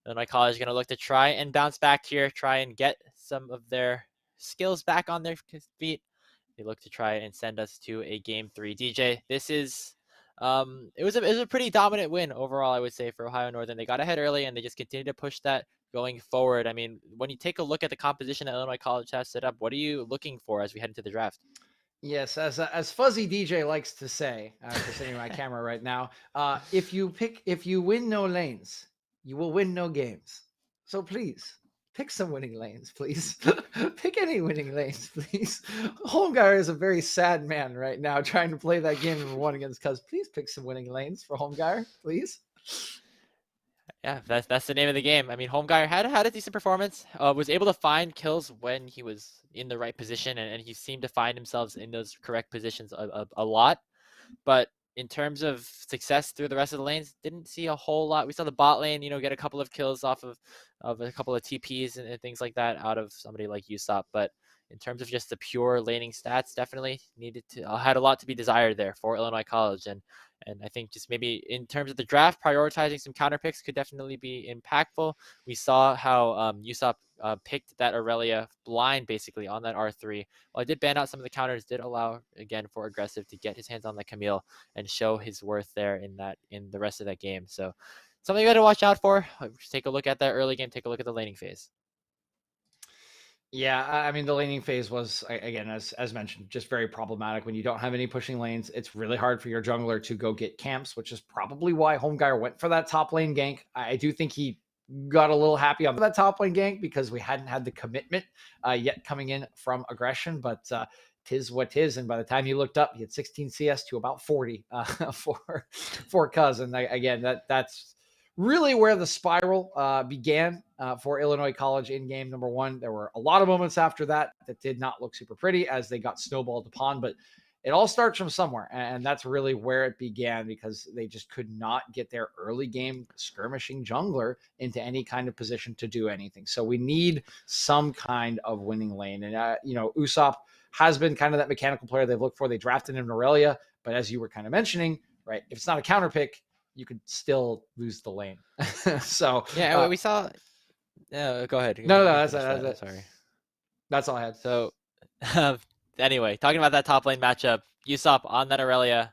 Illinois College is going to look to try and bounce back here, try and get some of their skills back on their feet. They look to try and send us to a game three. DJ, this is it was a pretty dominant win overall, I would say, for Ohio Northern. They got ahead early and they just continued to push that going forward. I mean, when you take a look at the composition that Illinois College has set up, what are you looking for as we head into the draft? Yes, as Fuzzy DJ likes to say, just sitting my camera right now, if you win no lanes, you will win no games. So please pick some winning lanes, please. Pick any winning lanes, please. Holmgeier is a very sad man right now trying to play that game number one against Cuz. Please pick some winning lanes for Holmgeier, please. Yeah, that's the name of the game. I mean, Holmgeier had a decent performance. Was able to find kills when he was in the right position, and he seemed to find himself in those correct positions a lot. But in terms of success through the rest of the lanes, didn't see a whole lot. We saw the bot lane, get a couple of kills off of a couple of TPs and things like that out of somebody like Usopp. But in terms of just the pure laning stats, definitely had a lot to be desired there for Illinois College. And I think just maybe in terms of the draft, prioritizing some counter picks could definitely be impactful. We saw how Usopp picked that Aurelia blind basically on that R3. While I did ban out some of the counters, did allow again for Aggressive to get his hands on the Camille and show his worth there in the rest of that game. So something you got to watch out for. Take a look at that early game. Take a look at the laning phase. Yeah, I mean, the laning phase was, again, as mentioned, just very problematic. When you don't have any pushing lanes, it's really hard for your jungler to go get camps, which is probably why Holmgeier went for that top lane gank. I do think he got a little happy on that top lane gank because we hadn't had the commitment yet coming in from aggression, but tis what tis. And by the time he looked up, he had 16 CS to about 40 for Cuz. And again, that's really where the spiral began for Illinois College in game number one. There were a lot of moments after that did not look super pretty as they got snowballed upon, but it all starts from somewhere. And that's really where it began because they just could not get their early game skirmishing jungler into any kind of position to do anything. So we need some kind of winning lane. And, Usopp has been kind of that mechanical player they've looked for. They drafted him in Aurelia, but as you were kind of mentioning, right, if it's not a counter pick, you could still lose the lane. So yeah, we saw. Go ahead. No, that's it. Sorry, that's all I had. So, anyway, talking about that top lane matchup, Usopp on that Aurelia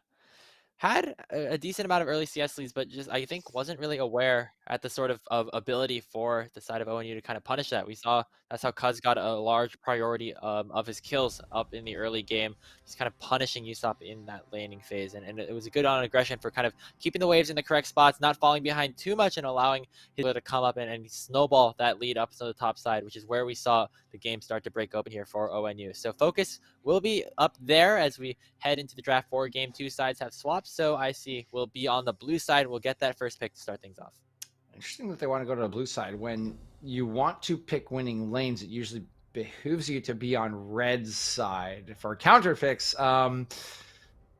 had a decent amount of early CS leads, but just I think wasn't really aware at the sort of ability for the side of ONU to kind of punish that. We saw that's how Cuz got a large priority of his kills up in the early game, just kind of punishing Usopp in that laning phase. And it was a good on aggression for kind of keeping the waves in the correct spots, not falling behind too much and allowing his to come up and snowball that lead up to the top side, which is where we saw the game start to break open here for ONU. So focus will be up there as we head into the draft 4. Game 2 sides have swapped, so I see we'll be on the blue side. We'll get that first pick to start things off. Interesting that they want to go to the blue side. When you want to pick winning lanes, it usually behooves you to be on red's side. For counter picks,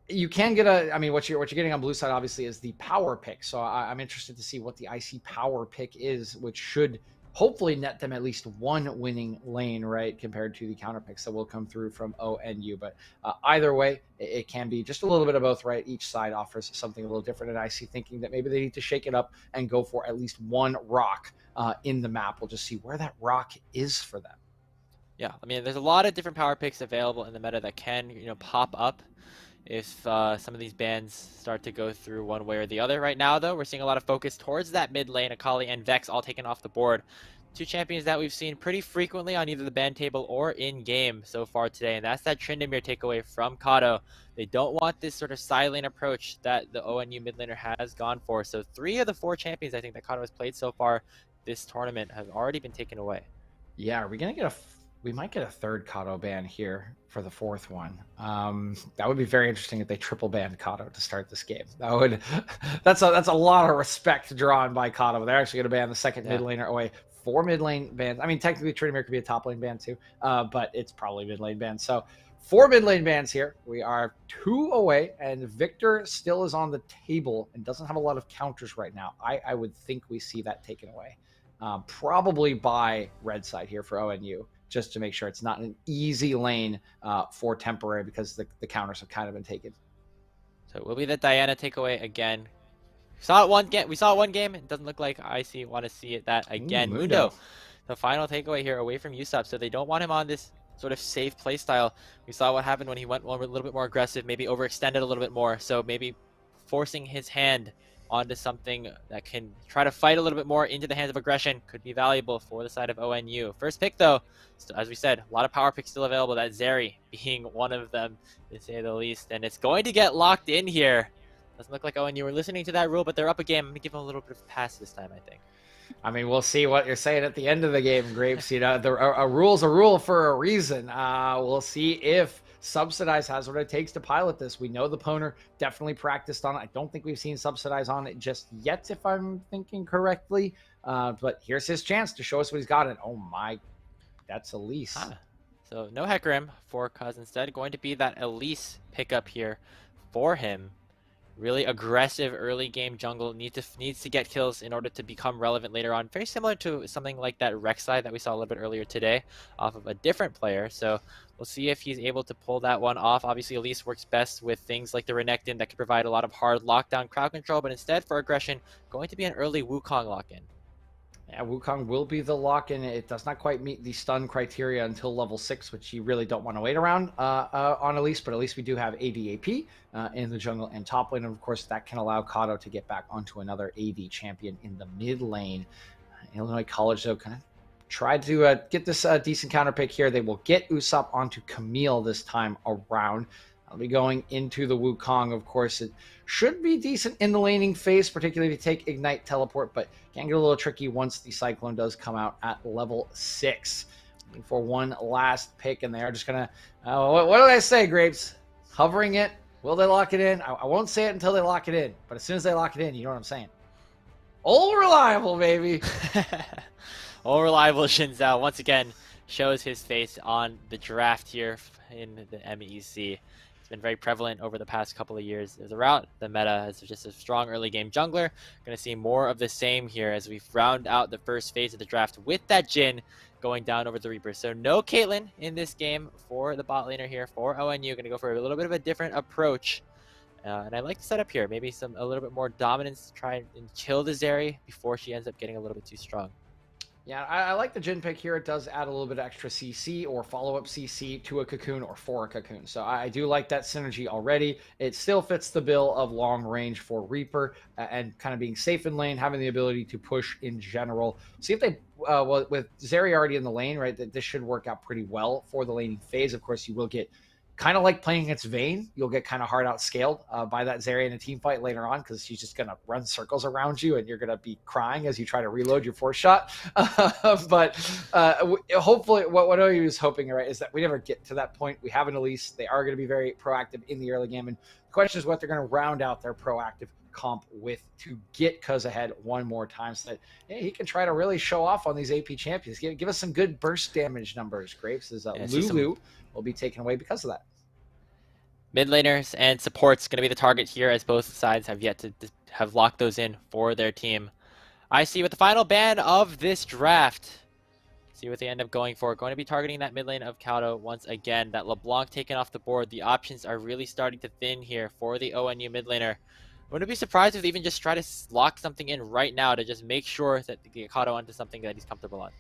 you can get what you're getting on blue side obviously is the power pick. So I'm interested to see what the IC power pick is, which should hopefully net them at least one winning lane, right, compared to the counter picks that will come through from ONU. But either way, it can be just a little bit of both, right? Each side offers something a little different, and I see thinking that maybe they need to shake it up and go for at least one rock in the map. We'll just see where that rock is for them. Yeah, I mean, there's a lot of different power picks available in the meta that can, pop up if some of these bans start to go through one way or the other. Right now, though, we're seeing a lot of focus towards that mid lane. Akali and Vex all taken off the board. 2 champions that we've seen pretty frequently on either the ban table or in-game so far today, and that's that Tryndamere takeaway from Kato. They don't want this sort of side lane approach that the ONU mid laner has gone for. So 3 of the 4 champions I think that Kato has played so far this tournament have already been taken away. Yeah, are we going to get we might get a 3rd Kato ban here for the 4th one. That would be very interesting if they triple banned Kato to start this game. That's a lot of respect drawn by Kato. They're actually going to ban the 2nd mid laner away 4 mid lane bans. I mean, technically Trinamere could be a top lane ban too, but it's probably mid lane ban. So 4 mid lane bans here. We are 2 away, and Victor still is on the table and doesn't have a lot of counters right now. I would think we see that taken away, probably by red side here for ONU, just to make sure it's not an easy lane for temporary, because the counters have kind of been taken. So it will be the Diana takeaway again. We saw it one game. It doesn't look like I want to see it that again. Mundo, the final takeaway here away from Usopp. So they don't want him on this sort of safe play style. We saw what happened when he went a little bit more aggressive, maybe overextended a little bit more. So maybe forcing his hand onto something that can try to fight a little bit more into the hands of aggression could be valuable for the side of ONU. First pick though, as we said, a lot of power picks still available, that Zeri being one of them, to say the least. And it's going to get locked in here. Doesn't look like ONU were listening to that rule, but they're up a game. I'm going to give them a little bit of a pass this time, I think. I mean, we'll see what you're saying at the end of the game, Grapes. You know, a rule's a rule for a reason. We'll see if Subsidize has what it takes to pilot this. We know the Poner definitely practiced on it. I don't think we've seen Subsidize on it just yet, if I'm thinking correctly. But here's his chance to show us what he's got. And oh my, that's Elise. So no Hecarim for Cuz. Instead, going to be that Elise pickup here for him. Really aggressive early game jungle, needs to get kills in order to become relevant later on. Very similar to something like that Rek'Sai that we saw a little bit earlier today off of a different player. So we'll see if he's able to pull that one off. Obviously, Elise works best with things like the Renekton that can provide a lot of hard lockdown crowd control, but instead for aggression, going to be an early Wukong lock-in. Yeah, Wukong will be the lock-in. It does not quite meet the stun criteria until level 6, which you really don't want to wait around on Elise, but at least we do have AD/AP in the jungle and top lane. And of course, that can allow Kato to get back onto another AD champion in the mid lane. Illinois College, though, kind of tried to get this decent counter pick here. They will get Usopp onto Camille this time around. I'll be going into the Wukong. Of course, it should be decent in the laning phase, particularly to take Ignite Teleport, but can get a little tricky once the Cyclone does come out at level 6. Looking for one last pick, and they are just going to... what did I say, Grapes? Hovering it. Will they lock it in? I won't say it until they lock it in, but as soon as they lock it in, you know what I'm saying. Old reliable, baby. Old reliable Shinzao once again shows his face on the draft here in the MEC. Been very prevalent over the past couple of years throughout the meta as just a strong early game jungler. Going to see more of the same here as we round out the first phase of the draft with that Jhin going down over the Reaper. So no Caitlyn in this game for the bot laner here for ONU. Going to go for a little bit of a different approach. And I like the setup here. Maybe a little bit more dominance to try and kill the Zeri before she ends up getting a little bit too strong. Yeah, I like the Jhin pick here. It does add a little bit of extra CC or follow-up CC to a Cocoon or for a Cocoon. So I do like that synergy already. It still fits the bill of long range for Reaper and kind of being safe in lane, having the ability to push in general. See if they, with Zeri already in the lane, right, that this should work out pretty well for the laning phase. Of course, you will get kind of like playing against Vayne. You'll get kind of hard outscaled by that Zeri in a team fight later on, because she's just going to run circles around you and you're going to be crying as you try to reload your force shot. But hopefully what OU is hoping, right, is that we never get to that point. We have an Elise. They are going to be very proactive in the early game. And the question is what they're going to round out their proactive comp with to get Cuz ahead one more time, so that he can try to really show off on these AP champions. Give us some good burst damage numbers, Grapes, as Lulu will be taken away because of that. Mid laners and supports going to be the target here, as both sides have yet to have locked those in for their team. I see with the final ban of this draft. See what they end up going for. Going to be targeting that mid lane of Kato once again. That LeBlanc taken off the board. The options are really starting to thin here for the ONU mid laner. Wouldn't be surprised if they even just try to lock something in right now to just make sure that they get Kato onto something that he's comfortable on.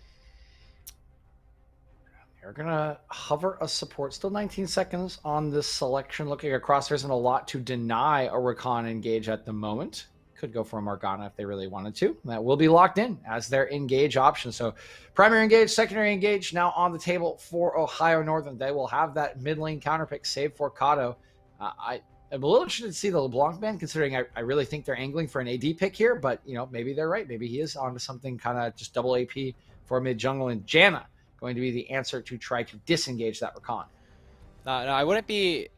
They're going to hover a support. Still 19 seconds on this selection. Looking across, there isn't a lot to deny a Rakan engage at the moment. Could go for a Morgana if they really wanted to. That will be locked in as their engage option. So primary engage, secondary engage now on the table for Ohio Northern. They will have that mid lane counter pick saved for Kato. I'm a little interested to see the LeBlanc ban, considering I really think they're angling for an AD pick here. But, you know, maybe they're right. Maybe he is onto something kind of just double AP for mid jungle. And Janna going to be the answer to try to disengage that Rakan. No, I wouldn't be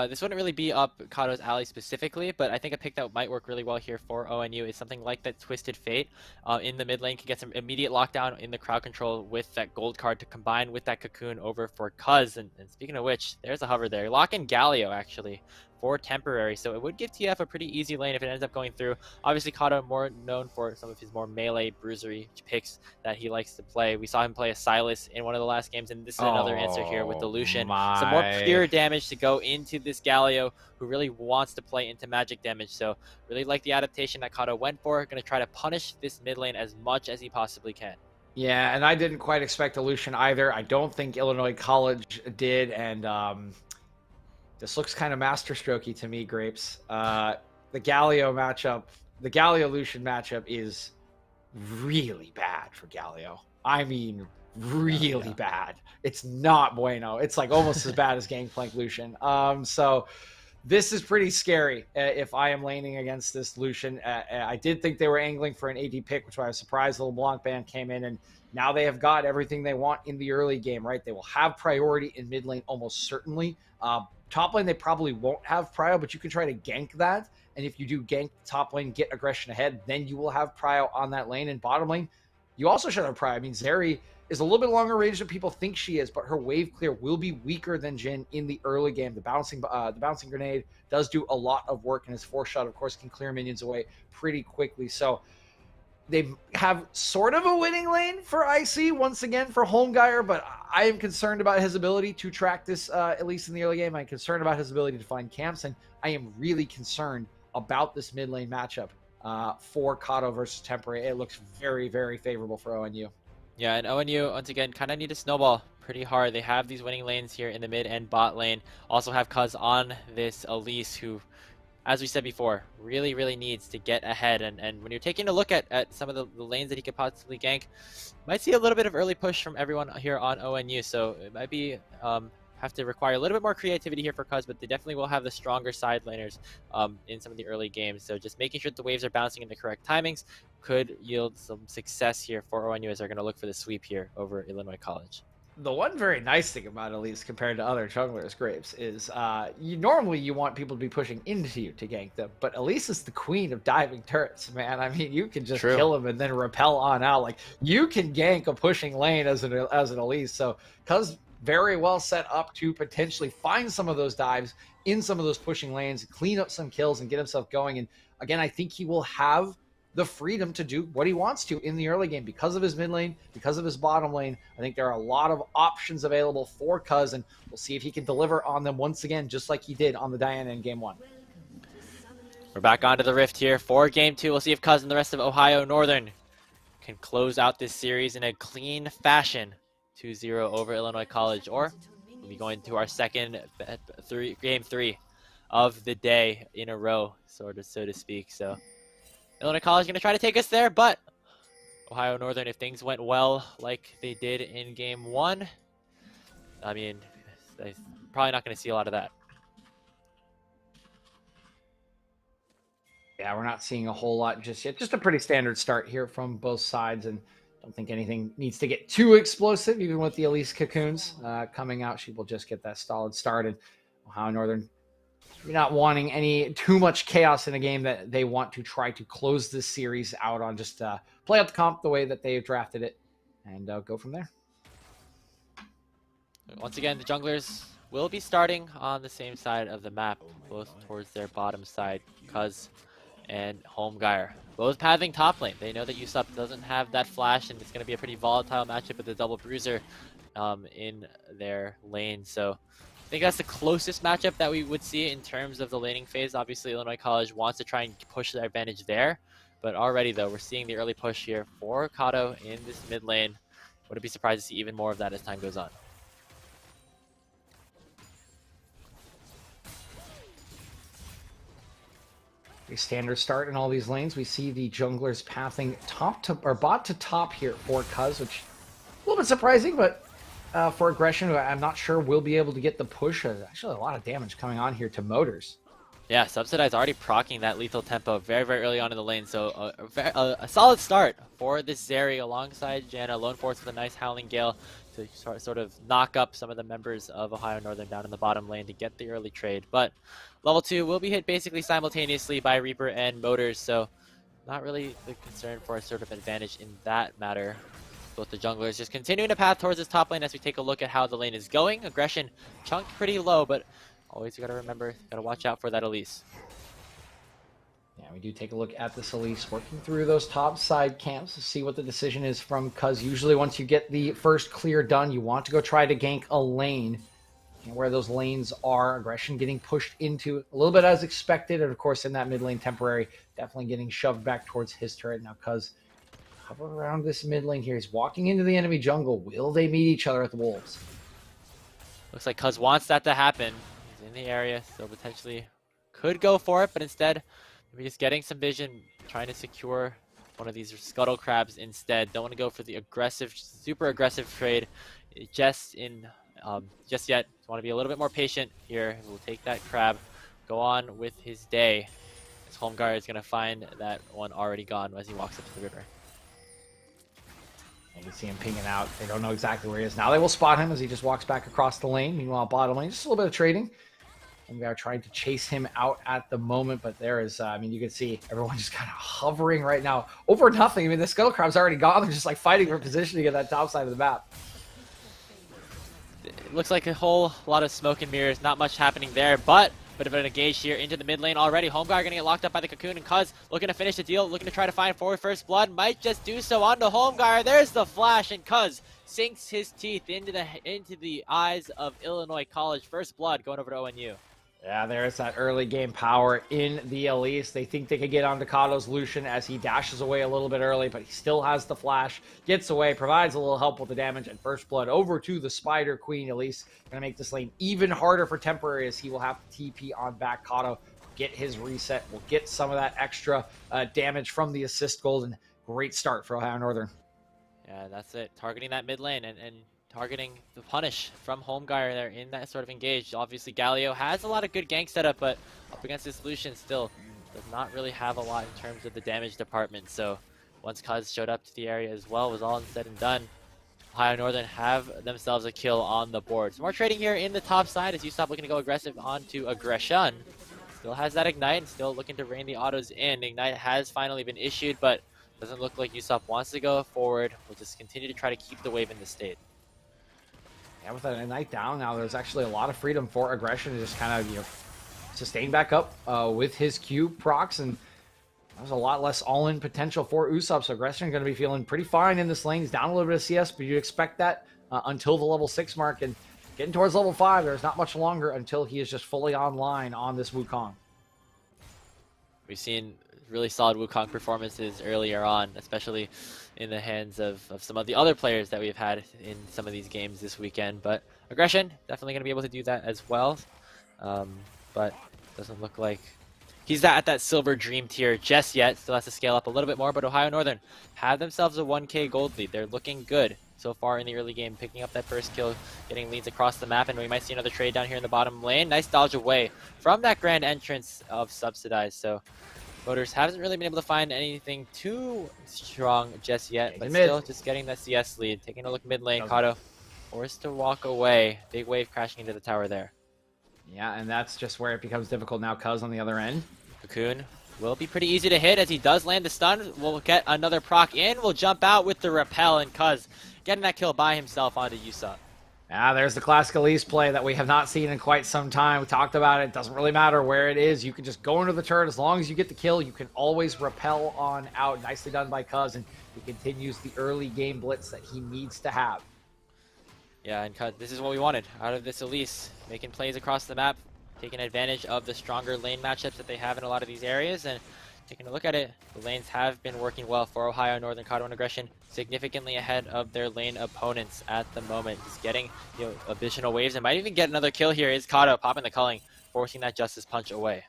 this wouldn't really be up Kato's alley specifically, but I think a pick that might work really well here for ONU is something like that Twisted Fate in the mid lane. Can get some immediate lockdown in the crowd control with that gold card to combine with that cocoon over for Cuz. And speaking of which, there's a hover there. Lock in Galio actually for temporary, so it would give TF a pretty easy lane if it ends up going through. Obviously Kato more known for some of his more melee bruisery picks that he likes to play. We saw him play a Sylas in one of the last games, and this is another answer here with the Lucian. Some more pure damage to go into this Galio, who really wants to play into magic damage. So really like the adaptation that Kato went for. Going to try to punish this mid lane as much as he possibly can. Yeah, and I didn't quite expect a Lucian either. I don't think Illinois College did, and this looks kind of masterstrokey to me, Grapes. The Galio matchup, the Galio-Lucian matchup is really bad for Galio. I mean, really bad. It's not bueno. It's like almost as bad as Gangplank Lucian. So this is pretty scary if I am laning against this Lucian. I did think they were angling for an AD pick, which I was surprised the LeBlanc band came in, and now they have got everything they want in the early game, right? They will have priority in mid lane almost certainly. Top lane, they probably won't have prio, but you can try to gank that. And if you do gank top lane, get aggression ahead, then you will have prio on that lane. And bottom lane, you also should have prio. I mean, Zeri is a little bit longer range than people think she is, but her wave clear will be weaker than Jhin in the early game. The bouncing grenade does do a lot of work, and his force shot, of course, can clear minions away pretty quickly. So they have sort of a winning lane for IC once again for Holmgeier, but I am concerned about his ability to track this, at least in the early game. I'm concerned about his ability to find camps, and I am really concerned about this mid lane matchup for Kato versus Temporary. It looks very, very favorable for ONU. Yeah, and ONU, once again, kind of need to snowball pretty hard. They have these winning lanes here in the mid and bot lane. Also have Cuz on this Elise, who, as we said before, really, really needs to get ahead. And when you're taking a look at some of the lanes that he could possibly gank, might see a little bit of early push from everyone here on ONU. So it might be have to require a little bit more creativity here for Cuz, but they definitely will have the stronger side laners in some of the early games. So just making sure that the waves are bouncing in the correct timings could yield some success here for ONU as they're going to look for the sweep here over Illinois College. The one very nice thing about Elise compared to other junglers, Grapes, is normally you want people to be pushing into you to gank them, but Elise is the queen of diving turrets, man. I mean, you can just kill him and then repel on out. Like, you can gank a pushing lane as an Elise. So Cuz very well set up to potentially find some of those dives in some of those pushing lanes, clean up some kills and get himself going. And again, I think he will have the freedom to do what he wants to in the early game because of his mid lane, because of his bottom lane. I think there are a lot of options available for Cuz, and we'll see if he can deliver on them once again, just like he did on the Diana in game 1. We're back onto the Rift here for game 2. We'll see if Cuz and the rest of Ohio Northern can close out this series in a clean fashion. 2-0 over Illinois College, or we'll be going to our second game 3 of the day in a row, so to speak. So Illinois College is going to try to take us there, but Ohio Northern, if things went well like they did in game 1, I mean, they're probably not going to see a lot of that. Yeah, we're not seeing a whole lot just yet. Just a pretty standard start here from both sides, and I don't think anything needs to get too explosive, even with the Elise Cocoons coming out. She will just get that solid start, and Ohio Northern, you're not wanting too much chaos in a game that they want to try to close this series out on. Just play out the comp the way that they've drafted it and go from there. Once again, the junglers will be starting on the same side of the map, both towards their bottom side, Cuz and Holmgeier. Both pathing top lane. They know that Usopp doesn't have that flash, and it's going to be a pretty volatile matchup with the double bruiser in their lane. So I think that's the closest matchup that we would see in terms of the laning phase. Obviously, Illinois College wants to try and push their advantage there. But already, though, we're seeing the early push here for Kato in this mid lane. Wouldn't be surprised to see even more of that as time goes on. A standard start in all these lanes. We see the junglers pathing bot to top here for Cuz, which is a little bit surprising, but for aggression, I'm not sure we'll be able to get the push. Actually, a lot of damage coming on here to Motors. Yeah, Subsidize already proccing that lethal tempo very, very early on in the lane. So a solid start for this Zeri alongside Janna. Lone Force with a nice Howling Gale to sort of knock up some of the members of Ohio Northern down in the bottom lane to get the early trade. But level 2 will be hit basically simultaneously by Reaper and Motors. So not really the concern for a sort of advantage in that matter. Both the junglers just continuing to path towards this top lane as we take a look at how the lane is going. Aggression chunked pretty low, but always you gotta remember, gotta watch out for that Elise. Yeah, we do take a look at this Elise working through those top side camps to see what the decision is from Cuz. Usually once you get the first clear done, you want to go try to gank a lane. And where those lanes are, Aggression getting pushed into a little bit as expected. And of course in that mid lane temporary, definitely getting shoved back towards his turret. Now Cuz hover around this mid lane here. He's walking into the enemy jungle. Will they meet each other at the Wolves? Looks like Cuz wants that to happen. He's in the area, so potentially could go for it, but instead, maybe just getting some vision, trying to secure one of these scuttle crabs instead. Don't want to go for the aggressive, super aggressive trade just yet. Want to be a little bit more patient here. We'll take that crab, go on with his day. His home guard is going to find that one already gone as he walks up to the river. You can see him pinging out. They don't know exactly where he is. Now they will spot him as he just walks back across the lane. Meanwhile, bottom lane, just a little bit of trading. And we are trying to chase him out at the moment, but there is, I mean, you can see everyone just kind of hovering right now over nothing. I mean, the Scuttle Crab's already gone. They're just like fighting for positioning at that top side of the map. It looks like a whole lot of smoke and mirrors. Not much happening there, but bit of an engage here into the mid lane already. Homeguard gonna get locked up by the Cocoon, and Cuz looking to finish the deal, looking to try to find forward first blood. Might just do so onto Homeguard. There's the flash, and Cuz sinks his teeth into the eyes of Illinois College. First blood going over to ONU. Yeah, there's that early game power in the Elise. They think they could get onto Kato's Lucian as he dashes away a little bit early, but he still has the flash, gets away, provides a little help with the damage, and first blood over to the Spider Queen. Elise going to make this lane even harder for Temporary as he will have to TP on back. Kato get his reset, will get some of that extra damage from the assist gold, and great start for Ohio Northern. Yeah, that's it. Targeting that mid lane and targeting the punish from Homeguard there in that sort of engage. Obviously, Galio has a lot of good gank setup, but up against this Lucian still does not really have a lot in terms of the damage department. So once Cuz showed up to the area as well, was all said and done, Ohio Northern have themselves a kill on the board. So more trading here in the top side as Usopp looking to go aggressive onto Aggression. Still has that Ignite and still looking to rein the autos in. Ignite has finally been issued, but doesn't look like Usopp wants to go forward. We'll just continue to try to keep the wave in the state. Yeah, with a Ignite down now, there's actually a lot of freedom for Aggression to just kind of, sustain back up with his Q procs, and there's a lot less all-in potential for Usopp, so Aggression going to be feeling pretty fine in this lane. He's down a little bit of CS, but you expect that until the level 6 mark, and getting towards level 5, there's not much longer until he is just fully online on this Wukong. We've seen really solid Wukong performances earlier on, especially in the hands of some of the other players that we've had in some of these games this weekend. But Aggression, definitely going to be able to do that as well. But doesn't look like he's at that silver dream tier just yet. Still has to scale up a little bit more, but Ohio Northern have themselves a 1K gold lead. They're looking good so far in the early game, picking up that first kill, getting leads across the map, and we might see another trade down here in the bottom lane. Nice dodge away from that grand entrance of Subsidized. So Motors hasn't really been able to find anything too strong just yet, but still just getting that CS lead. Taking a look mid lane, Kato forced to walk away. Big wave crashing into the tower there. Yeah, and that's just where it becomes difficult now. Cuz on the other end. Cocoon will be pretty easy to hit as he does land the stun. We'll get another proc in. We'll jump out with the repel, and Cuz getting that kill by himself onto Usopp. Ah, there's the classic Elise play that we have not seen in quite some time. We talked about it. Doesn't really matter where it is. You can just go into the turret. As long as you get the kill, you can always repel on out. Nicely done by Cuz, and he continues the early game blitz that he needs to have. Yeah, and this is what we wanted out of this Elise. Making plays across the map, taking advantage of the stronger lane matchups that they have in a lot of these areas, and taking a look at it, the lanes have been working well for Ohio Northern. Kato and Aggression significantly ahead of their lane opponents at the moment. Just getting additional waves and might even get another kill here is Kato popping the culling, forcing that Justice Punch away.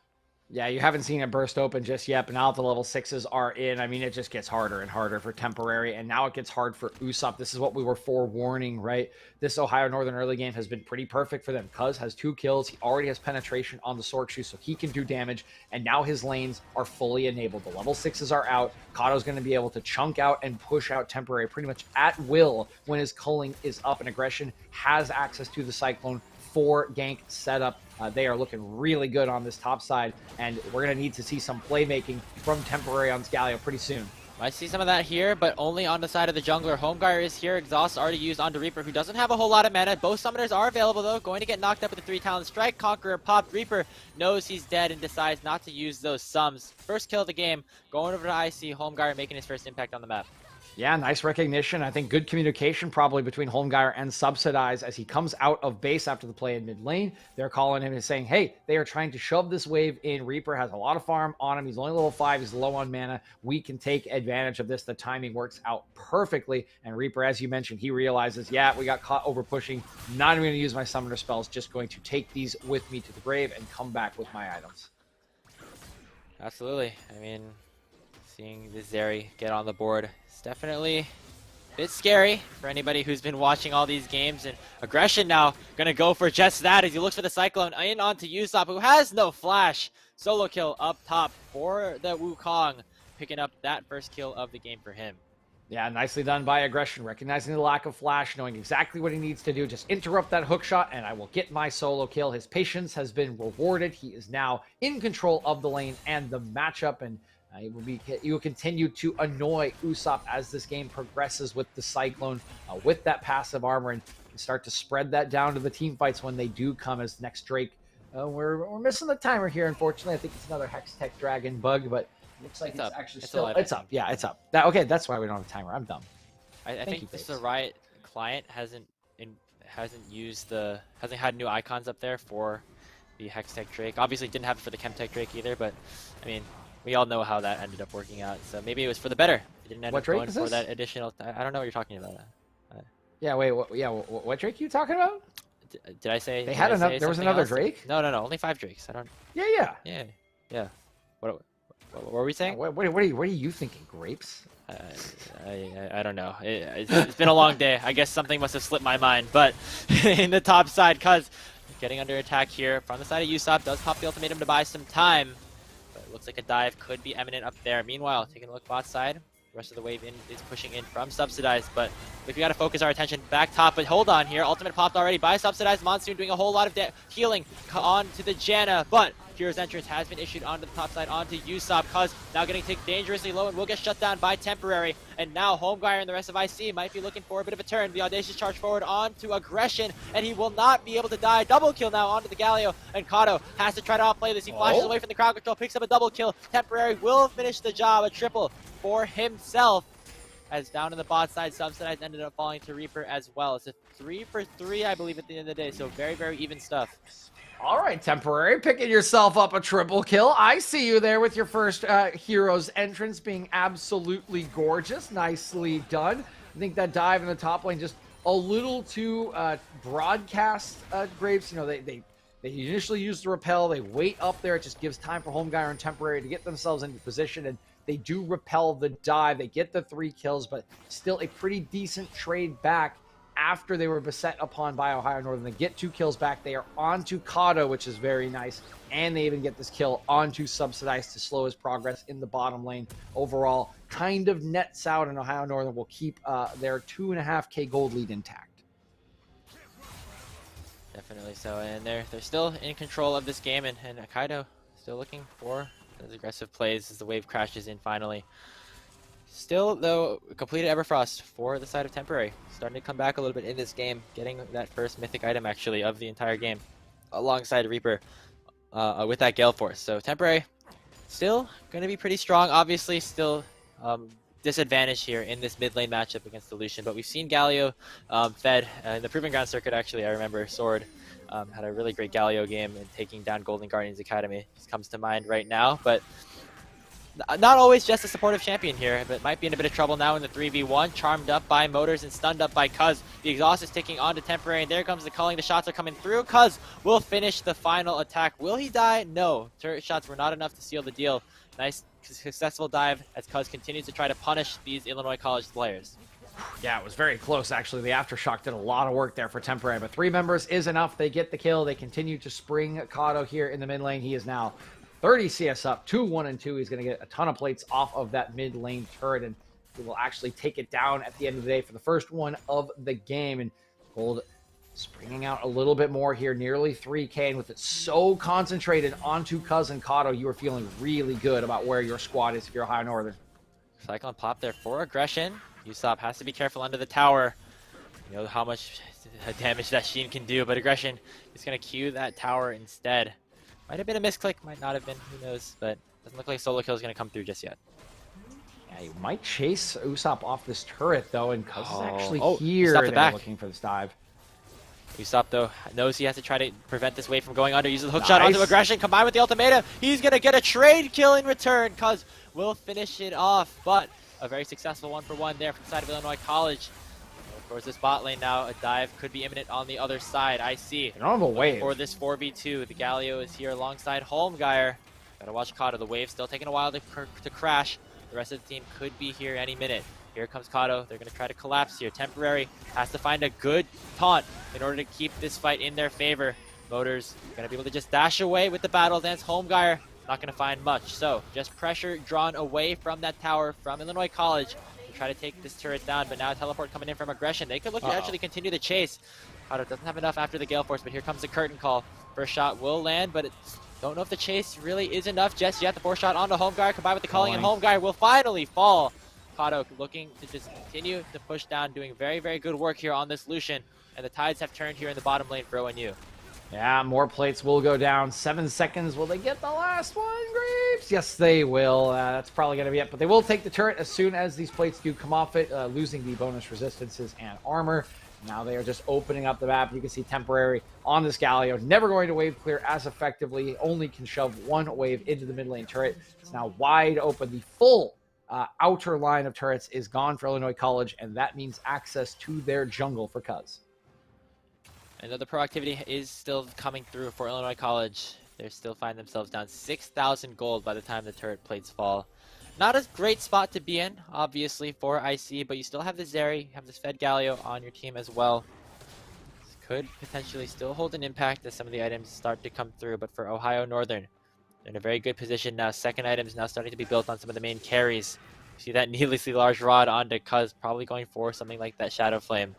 Yeah, you haven't seen it burst open just yet, but now that the level 6s are in, I mean, it just gets harder and harder for Temporary, and now it gets hard for Usopp. This is what we were forewarning, right? This Ohio Northern early game has been pretty perfect for them. Cuz has 2 kills. He already has penetration on the Sword Shoe, so he can do damage, and now his lanes are fully enabled. The level 6s are out. Kato's going to be able to chunk out and push out Temporary pretty much at will when his culling is up, and Aggression has access to the Cyclone for gank setup. They are looking really good on this top side, and we're going to need to see some playmaking from Temporary on Scalio pretty soon. Might see some of that here, but only on the side of the jungler. Homeguard is here. Exhaust already used onto Reaper, who doesn't have a whole lot of mana. Both summoners are available, though. Going to get knocked up with the 3 talent strike. Conqueror popped. Reaper knows he's dead and decides not to use those sums. First kill of the game. Going over to IC. Homeguard making his first impact on the map. Yeah, nice recognition. I think good communication probably between Holmgeier and Subsidize as he comes out of base after the play in mid lane. They're calling him and saying, hey, they are trying to shove this wave in. Reaper has a lot of farm on him. He's only level 5. He's low on mana. We can take advantage of this. The timing works out perfectly. And Reaper, as you mentioned, he realizes, yeah, we got caught over pushing. Not even going to use my summoner spells. Just going to take these with me to the grave and come back with my items. Absolutely. I mean, seeing the Zeri get on the board, it's definitely a bit scary for anybody who's been watching all these games. And Aggression now gonna go for just that as he looks for the Cyclone in onto Usopp, who has no flash. Solo kill up top for the Wukong, picking up that first kill of the game for him. Yeah, nicely done by Aggression, recognizing the lack of flash, knowing exactly what he needs to do. Just interrupt that hook shot, and I will get my solo kill. His patience has been rewarded. He is now in control of the lane and the matchup, and he will continue to annoy Usopp as this game progresses with the Cyclone, with that passive armor, and start to spread that down to the team fights when they do come as next Drake. We're missing the timer here, unfortunately. I think it's another Hex Tech Dragon bug, but looks like it's actually still... It's up. Yeah, it's up. Okay, that's why we don't have a timer. I'm dumb. I think this is a Riot client hasn't had new icons up there for the Hex Tech Drake. Obviously didn't have it for the Chem Tech Drake either, but I mean, we all know how that ended up working out. So maybe it was for the better. It didn't end up going for that additional. I don't know what you're talking about. Yeah, wait. What Drake are you talking about? Did I say they had another? There was another else? Drake. No, only 5 Drakes. I don't. Yeah. What were we saying? What are you thinking? Grapes? I don't know. It's been a long day. I guess something must have slipped my mind. But in the top side, Cuz getting under attack here from the side of Usopp, does pop the ultimatum to buy some time. But it looks like a dive could be imminent up there. Meanwhile, taking a look bot side. The rest of the wave is pushing in from Subsidized, but we got to focus our attention back top. But hold on here. Ultimate popped already by Subsidized. Monsoon doing a whole lot of healing onto the Janna, but Hero's entrance has been issued onto the top side, onto Usopp. Cuz now getting taken dangerously low and will get shut down by Temporary. And now Homeguire and the rest of IC might be looking for a bit of a turn. The Audacious charge forward onto Aggression, and he will not be able to die. Double kill now onto the Galio, and Kato has to try to outplay this. He flashes away from the crowd control, picks up a double kill. Temporary will finish the job, a triple for himself. As down in the bot side, Subsidized ended up falling to Reaper as well. It's a 3 for 3, I believe, at the end of the day. So very, very even stuff. All right, Temporary, picking yourself up a triple kill. I see you there with your first Hero's entrance being absolutely gorgeous. Nicely done. I think that dive in the top lane just a little too broadcast, Graves. You know, they initially use the repel. They wait up there. It just gives time for Homeguire and Temporary to get themselves into position, and they do repel the dive. They get the 3 kills, but still a pretty decent trade back after they were beset upon by Ohio Northern. They get 2 kills back. They are onto Kato, which is very nice, and they even get this kill onto Subsidized to slow his progress in the bottom lane. Overall, kind of nets out, and Ohio Northern will keep their 2.5K gold lead intact. Definitely so, and they're still in control of this game, and Kaido still looking for those aggressive plays as the wave crashes in finally. Still, though, completed Everfrost for the side of Temporary. Starting to come back a little bit in this game, getting that first mythic item, actually, of the entire game, alongside Reaper with that Gale Force. So Temporary still going to be pretty strong. Obviously, still disadvantaged here in this mid lane matchup against the Lucian. But we've seen Galio fed in the Proving Ground circuit, actually. I remember Sword had a really great Galio game and taking down Golden Guardians Academy. Just comes to mind right now. But not always just a supportive champion here, but might be in a bit of trouble now in the 3v1. Charmed up by Motors and stunned up by Cuz. The exhaust is ticking onto Temporary, and there comes the culling. The shots are coming through. Cuz will finish the final attack. Will he die? No. Turret shots were not enough to seal the deal. Nice, successful dive as Cuz continues to try to punish these Illinois College players. Yeah, it was very close, actually. The Aftershock did a lot of work there for Temporary, but 3 members is enough. They get the kill. They continue to spring Kato here in the mid lane. He is now 30 CS up, 2-1 and 2. He's going to get a ton of plates off of that mid lane turret, and he will actually take it down at the end of the day for the first one of the game. And Gold springing out a little bit more here, nearly 3K, and with it so concentrated onto Cousin Kato, you are feeling really good about where your squad is if you're Ohio Northern. Cyclone pop there for aggression. Usopp has to be careful under the tower. You know how much damage that Sheen can do, but aggression is going to queue that tower instead. Might have been a misclick, might not have been, who knows, but doesn't look like solo kill is going to come through just yet. Yeah, you might chase Usopp off this turret, though, and Cuz is actually Usopp here. the back. Looking for this dive. Usopp, though, knows he has to try to prevent this wave from going under. Uses the hook shot onto aggression, combined with the ultimatum. He's going to get a trade kill in return. Cuz will finish it off, but a very successful 1-for-1 there from the side of Illinois College. Towards this bot lane now, a dive could be imminent on the other side. I see. They don't have a wave. For this 4v2, the Galio is here alongside Holmgeier. Gotta watch Kato. The wave's still taking a while to crash. The rest of the team could be here any minute. Here comes Kato. They're gonna try to collapse here. Temporary has to find a good taunt in order to keep this fight in their favor. Motors gonna be able to just dash away with the battle dance. Holmgeier not gonna find much. So just pressure drawn away from that tower from Illinois College. Try to take this turret down, but now a teleport coming in from aggression. They could look to actually continue the chase. Kato doesn't have enough after the Gale Force, but here comes the curtain call. First shot will land, but don't know if the chase really is enough just yet. The 4 shot onto Holmgeier combined with the calling, and Holmgeier will finally fall. Kato looking to just continue to push down, doing very, very good work here on this Lucian, and the tides have turned here in the bottom lane for ONU. Yeah, more plates will go down. 7 seconds. Will they get the last one, Graves? Yes, they will. That's probably going to be it. But they will take the turret as soon as these plates do come off it, losing the bonus resistances and armor. Now they are just opening up the map. You can see Temporary on this Galio. Never going to wave clear as effectively. Only can shove 1 wave into the mid lane turret. It's now wide open. The full outer line of turrets is gone for Illinois College, and that means access to their jungle for Cuz. And though the proactivity is still coming through for Illinois College, they still find themselves down 6,000 gold by the time the turret plates fall. Not a great spot to be in, obviously, for IC, but you still have the Zeri, you have this Fed Galio on your team as well. This could potentially still hold an impact as some of the items start to come through, but for Ohio Northern, they're in a very good position now. Second item is now starting to be built on some of the main carries. You see that needlessly large rod onto Cuz, probably going for something like that Shadow Flame.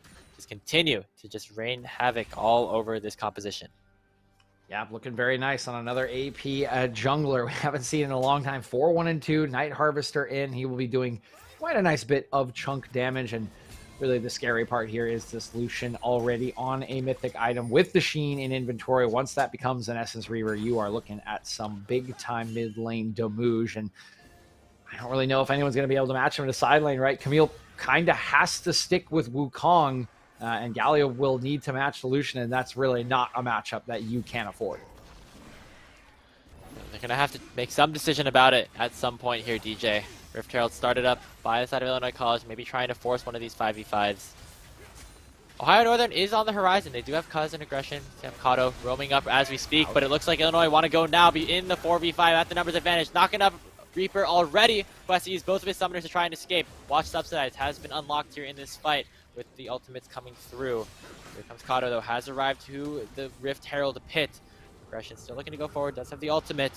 Continue to just rain havoc all over this composition. Yeah, looking very nice on another AP jungler we haven't seen in a long time. 4-1 and 2, Night Harvester in. He will be doing quite a nice bit of chunk damage, and really the scary part here is this Lucian already on a mythic item with the Sheen in inventory. Once that becomes an Essence Reaver, you are looking at some big time mid lane damage, and I don't really know if anyone's going to be able to match him in the side lane, right? Camille kind of has to stick with Wukong. And Galio will need to match the Lucian, and that's really not a matchup that you can afford. They're going to have to make some decision about it at some point here, DJ. Rift Herald started up by the side of Illinois College, maybe trying to force one of these 5v5s. Ohio Northern is on the horizon. They do have Cuz and aggression. They have Kato roaming up as we speak, but it looks like Illinois want to go now, be in the 4v5 at the numbers advantage, knocking up Reaper already, who has to use both of his summoners to try and escape. Watch Subsidize has been unlocked here in this fight with the ultimates coming through. Here comes Kato, though, has arrived to the Rift Herald pit. Aggression still looking to go forward, does have the ultimate.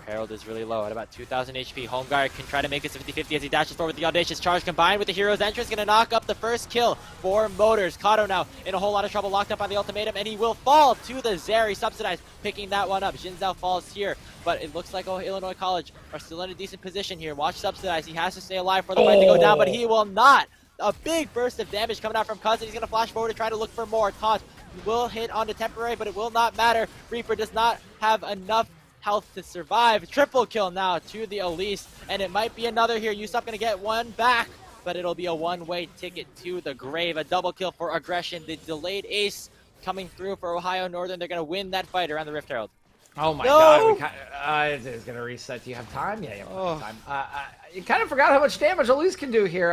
Herald is really low at about 2,000 HP. Holmgeier can try to make this 50-50 as he dashes forward with the Audacious Charge combined with the Hero's Entrance. Going to knock up the first kill for Motors. Kato now in a whole lot of trouble, locked up by the ultimatum, and he will fall to the Zeri. Subsidized, picking that one up. Jinzhao falls here, but it looks like Illinois College are still in a decent position here. Watch Subsidized. He has to stay alive for the fight to go down, but he will not. A big burst of damage coming out from Cousin. He's going to flash forward to try to look for more. Taunt will hit onto Temporary, but it will not matter. Reaper does not have enough health to survive. Triple kill now to the Elise, and it might be another here. Usopp going to get one back, but it'll be a one-way ticket to the grave. A double kill for aggression. The delayed ace coming through for Ohio Northern. They're going to win that fight around the Rift Herald. Oh my No! god, it's going to reset. Do you have time? Yeah, you have Oh. time. You kind of forgot how much damage Elise can do here,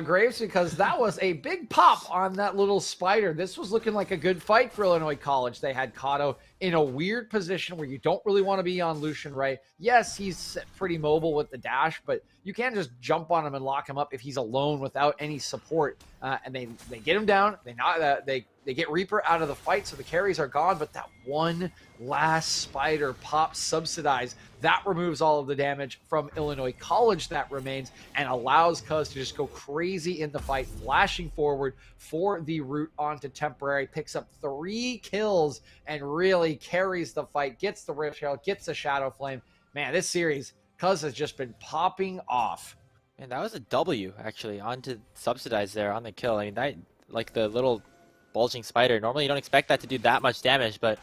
Graves, because that was a big pop on that little spider. This was looking like a good fight for Illinois College. They had Kato in a weird position where you don't really want to be on Lucian, right? Yes, he's pretty mobile with the dash, but you can't just jump on him and lock him up if he's alone without any support. And they get him down. They get Reaper out of the fight, so the carries are gone. But that one last spider pop subsidized. That removes all of the damage from Illinois College that remains and allows Cuz to just go crazy in the fight, flashing forward for the route onto temporary, picks up 3 kills and really carries the fight, gets the Rift Herald, gets the Shadow Flame. Man, this series, Cuz has just been popping off. And that was a W, actually, onto subsidize there on the kill. I mean, that, like the little bulging spider, normally you don't expect that to do that much damage, but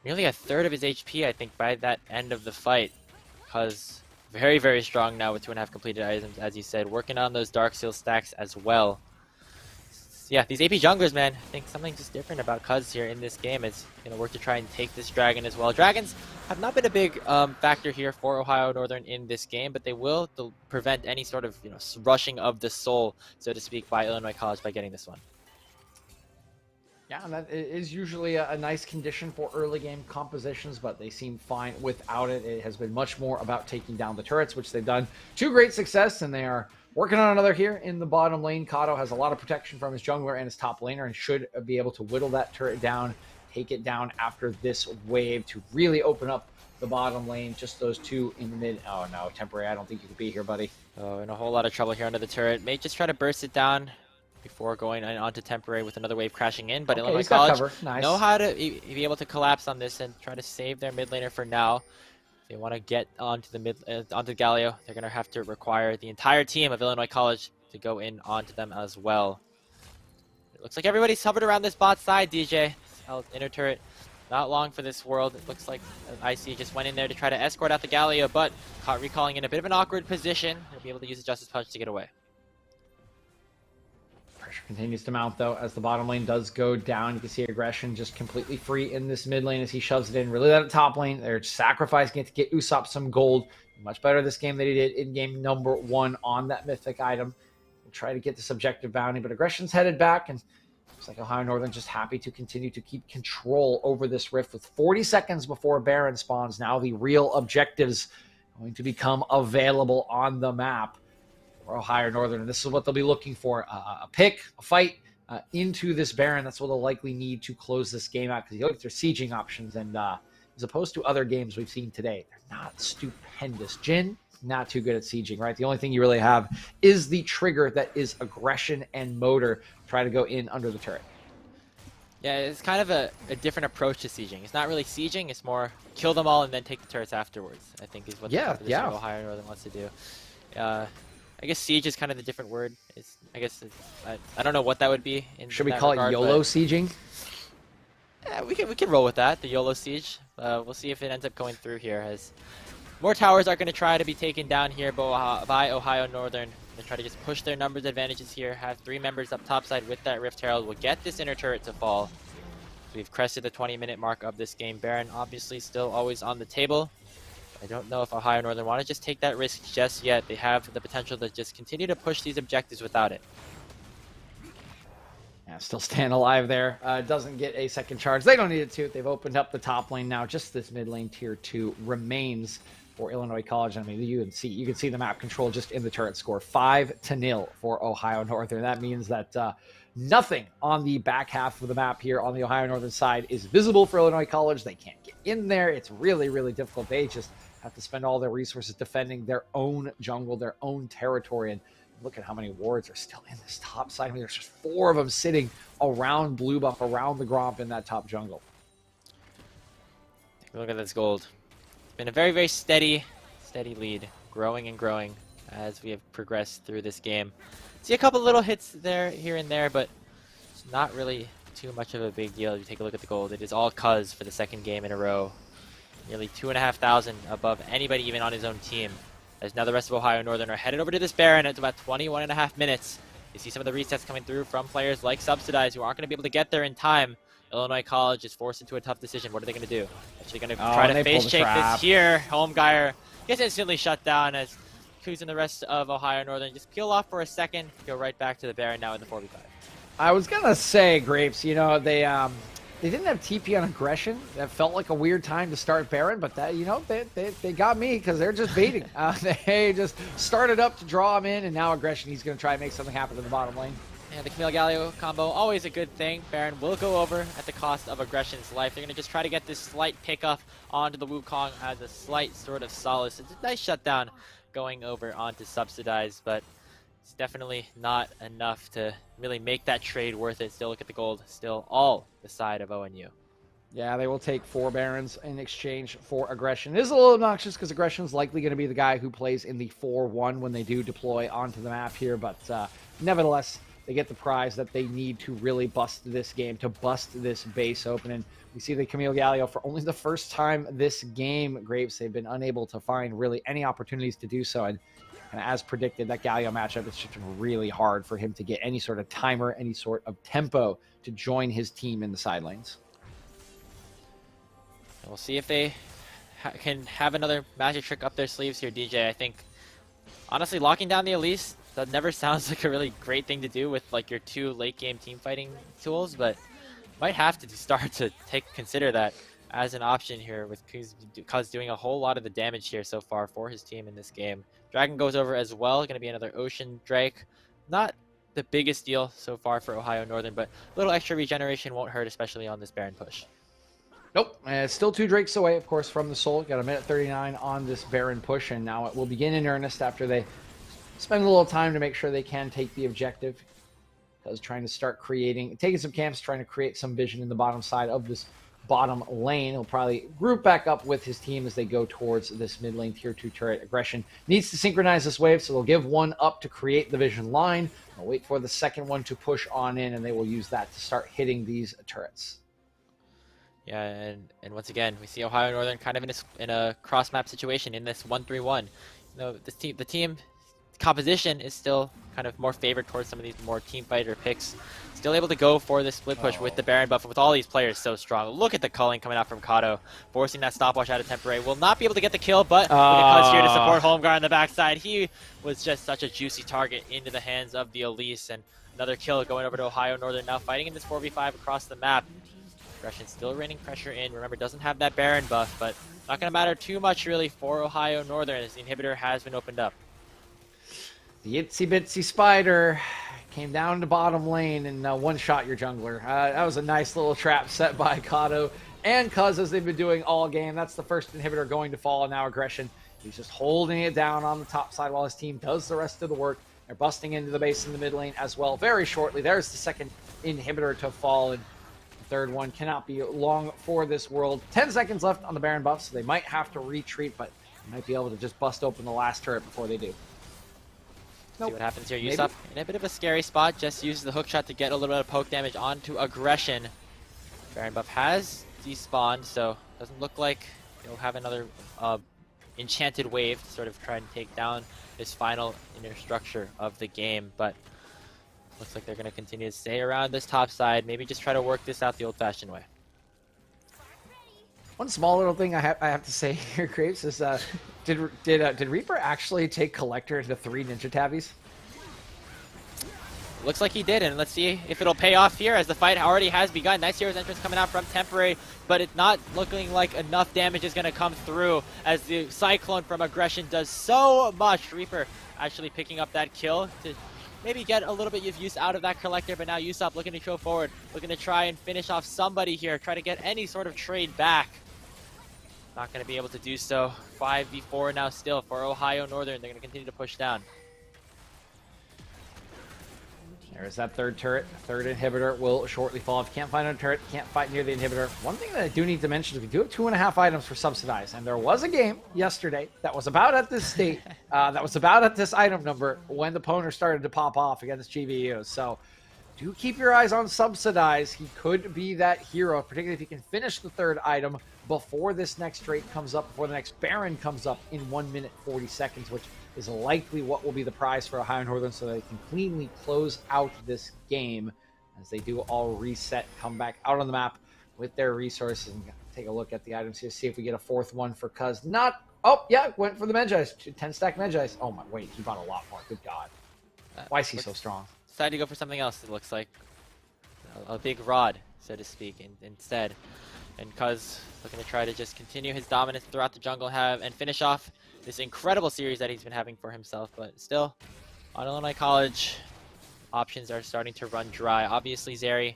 nearly a third of his HP, I think, by that end of the fight. Cuz very, very strong now with 2.5 completed items, as you said, working on those Dark Seal stacks as well. Yeah, these AP junglers, man, I think something just different about Cuz here in this game is going to work to try and take this dragon as well. Dragons have not been a big factor here for Ohio Northern in this game, but they will prevent any sort of rushing of the soul, so to speak, by Illinois College by getting this one. Yeah, and that is usually a nice condition for early game compositions, but they seem fine without it. It has been much more about taking down the turrets, which they've done to great success, and they are working on another here in the bottom lane. Kato has a lot of protection from his jungler and his top laner and should be able to whittle that turret down, take it down after this wave to really open up the bottom lane. Just those two in the mid. Oh no, temporary, I don't think you could be here, buddy. Oh, in a whole lot of trouble here under the turret. May just try to burst it down before going onto temporary with another wave crashing in, but Okay, Illinois he's got College cover. Nice. know how to be able to collapse on this and try to save their mid laner for now. If they want to get onto the onto Galio, they're going to have to require the entire team of Illinois College to go in onto them as well. It looks like everybody's hovered around this bot side, DJ. Inner turret, not long for this world. It looks like IC just went in there to try to escort out the Galio, but caught recalling in a bit of an awkward position. He'll be able to use the Justice Punch to get away. Pressure continues to mount, though, as the bottom lane does go down. You can see aggression just completely free in this mid lane as he shoves it in. Really that top lane. They're sacrificing it to get Usopp some gold. Much better this game than he did in game number 1 on that mythic item. We'll try to get this objective bounty, but aggression's headed back, and looks like Ohio Northern just happy to continue to keep control over this rift with 40 seconds before Baron spawns. Now the real objectives going to become available on the map for Ohio Northern, and this is what they'll be looking for: a pick, a fight into this Baron. That's what they'll likely need to close this game out, because you look at their sieging options, and as opposed to other games we've seen today, they're not stupendous. Jhin, not too good at sieging, right? The only thing you really have is the trigger that is aggression and motor. Try to go in under the turret. Yeah, it's kind of a different approach to sieging. It's not really sieging, it's more kill them all and then take the turrets afterwards, I think is what the composition of Ohio Northern wants to do. I guess siege is kind of the different word. I don't know what that would be. Should we call it YOLO sieging? Yeah, we can roll with that, the YOLO siege. We'll see if it ends up going through here, as more towers are going to try to be taken down here by Ohio Northern. They try to just push their numbers advantages here, have 3 members up topside with that Rift Herald. Will get this inner turret to fall. So we've crested the 20-minute mark of this game. Baron obviously still always on the table. I don't know if Ohio Northern want to just take that risk just yet. They have the potential to just continue to push these objectives without it. Yeah, still staying alive there. Doesn't get a second charge. They don't need it to. They've opened up the top lane now. Just this mid lane tier 2 remains for Illinois College. I mean, you can see the map control just in the turret score. 5-0 for Ohio Northern. That means that nothing on the back half of the map here on the Ohio Northern side is visible for Illinois College. They can't get in there. It's really, really difficult. They just have to spend all their resources defending their own jungle, their own territory. And look at how many wards are still in this top side. I mean, there's just 4 of them sitting around blue buff, around the Gromp in that top jungle. Take a look at this gold. It's been a very, very steady lead, growing and growing as we have progressed through this game. See a couple little hits there, here and there, but it's not really too much of a big deal if you take a look at the gold. It is all Cuz for the 2nd game in a row. Nearly 2,500 above anybody even on his own team. As now the rest of Ohio Northern are headed over to this Baron at about 21.5 minutes. You see some of the resets coming through from players like Subsidize who aren't going to be able to get there in time. Illinois College is forced into a tough decision. What are they going to do? Actually going to Oh, try and to they pull face the shake trap. this here. Homeguyer gets instantly shut down as Kuz and the rest of Ohio Northern just peel off for a second, go right back to the Baron now in the 4v5. I was gonna say, Grapes, you know, they didn't have TP on aggression. That felt like a weird time to start Baron, but that, you know, they got me because they're just baiting. They just started up to draw him in, and now aggression, he's gonna try and make something happen in the bottom lane. Yeah, the Camille Galio combo, always a good thing. Baron will go over at the cost of aggression's life. They're going to just try to get this slight pickup onto the Wukong as a slight sort of solace. It's a nice shutdown going over onto Subsidize, but it's definitely not enough to really make that trade worth it. Still look at the gold, still all the side of ONU. Yeah, they will take 4 Barons in exchange for aggression. It is a little obnoxious because aggression is likely going to be the guy who plays in the 4-1 when they do deploy onto the map here, but nevertheless, they get the prize that they need to really bust this game, to bust this base open. And we see the Camille Galio for only the first time this game, Grapes, they've been unable to find really any opportunities to do so. And as predicted, that Galio matchup, it's just really hard for him to get any sort of timer, any sort of tempo to join his team in the side lanes. And we'll see if they can have another magic trick up their sleeves here, DJ. I think, honestly, locking down the Elise, that never sounds like a really great thing to do with like your 2 late game team fighting tools, but might have to start to consider that as an option here with Kuz doing a whole lot of the damage here so far for his team in this game. Dragon goes over as well, going to be another Ocean Drake. Not the biggest deal so far for Ohio Northern, but a little extra regeneration won't hurt, especially on this Baron push. Nope, still 2 Drakes away, of course, from the Soul. Got a minute 39 on this Baron push, and now it will begin in earnest after they spend a little time to make sure they can take the objective. Because trying to start creating, taking some camps, trying to create some vision in the bottom side of this bottom lane. He'll probably group back up with his team as they go towards this mid lane tier 2 turret. Aggression needs to synchronize this wave, so they'll give one up to create the vision line. They'll wait for the second one to push on in, and they will use that to start hitting these turrets. Yeah, and once again, we see Ohio Northern kind of in a cross map situation in this 1-3-1. You know, the team composition is still kind of more favored towards some of these more team fighter picks. Still able to go for the split push with the Baron buff with all these players so strong. Look at the culling coming out from Kato, forcing that stopwatch out of Temporary. Will not be able to get the kill, but because here to support Homeguard on the backside, he was just such a juicy target into the hands of the Elise, and another kill going over to Ohio Northern, now fighting in this 4v5 across the map. Aggression still raining pressure in. Remember, doesn't have that Baron buff, but not going to matter too much really for Ohio Northern as the inhibitor has been opened up. The itsy bitsy spider came down to bottom lane and one-shot your jungler. That was a nice little trap set by Kato and Cuz, as they've been doing all game. That's the first inhibitor going to fall, and now Aggression. He's just holding it down on the top side while his team does the rest of the work. They're busting into the base in the mid lane as well very shortly. There's the second inhibitor to fall, and the third one cannot be long for this world. 10 seconds left on the Baron buff, so they might have to retreat, but they might be able to just bust open the last turret before they do. See what happens here. Usopp in a bit of a scary spot. Just uses the hook shot to get a little bit of poke damage onto Aggression. Baron buff has despawned, so doesn't look like he'll have another enchanted wave to sort of try and take down this final inner structure of the game. But looks like they're going to continue to stay around this top side. Maybe just try to work this out the old-fashioned way. One small little thing I have to say here, Crepes, is did Reaper actually take Collector into 3 Ninja Tabbies? Looks like he did, and let's see if it'll pay off here as the fight already has begun. Nice hero's entrance coming out from Temporary, but it's not looking like enough damage is going to come through as the Cyclone from Aggression does so much. Reaper actually picking up that kill to maybe get a little bit of use out of that Collector, but now Usopp looking to go forward, looking to try and finish off somebody here, try to get any sort of trade back. Not going to be able to do so. 5v4 now still for Ohio Northern. They're going to continue to push down. There's that third turret. Third inhibitor will shortly fall. If you can't find a turret, you can't fight near the inhibitor. One thing that I do need to mention is we do have 2.5 items for Subsidize, and there was a game yesterday that was about at this state, that was about at this item number when the Poner started to pop off against GVU. So do keep your eyes on Subsidize. He could be that hero, particularly if he can finish the third item before this next Drake comes up, before the next Baron comes up in 1 minute 40 seconds, which is likely what will be the prize for Ohio Northern, so they can cleanly close out this game. as they do all reset, come back out on the map with their resources, and take a look at the items here, see if we get a fourth one for Cuz. Not, oh yeah, went for the Medjais, 10 stack Medjais. Oh my, wait, he bought a lot more, good God. Why is he so strong? Decided to go for something else, it looks like. A big rod, so to speak, instead. And Cuz looking to try to just continue his dominance throughout the jungle and finish off this incredible series that he's been having for himself. But still, on Illinois College, options are starting to run dry. Obviously, Zeri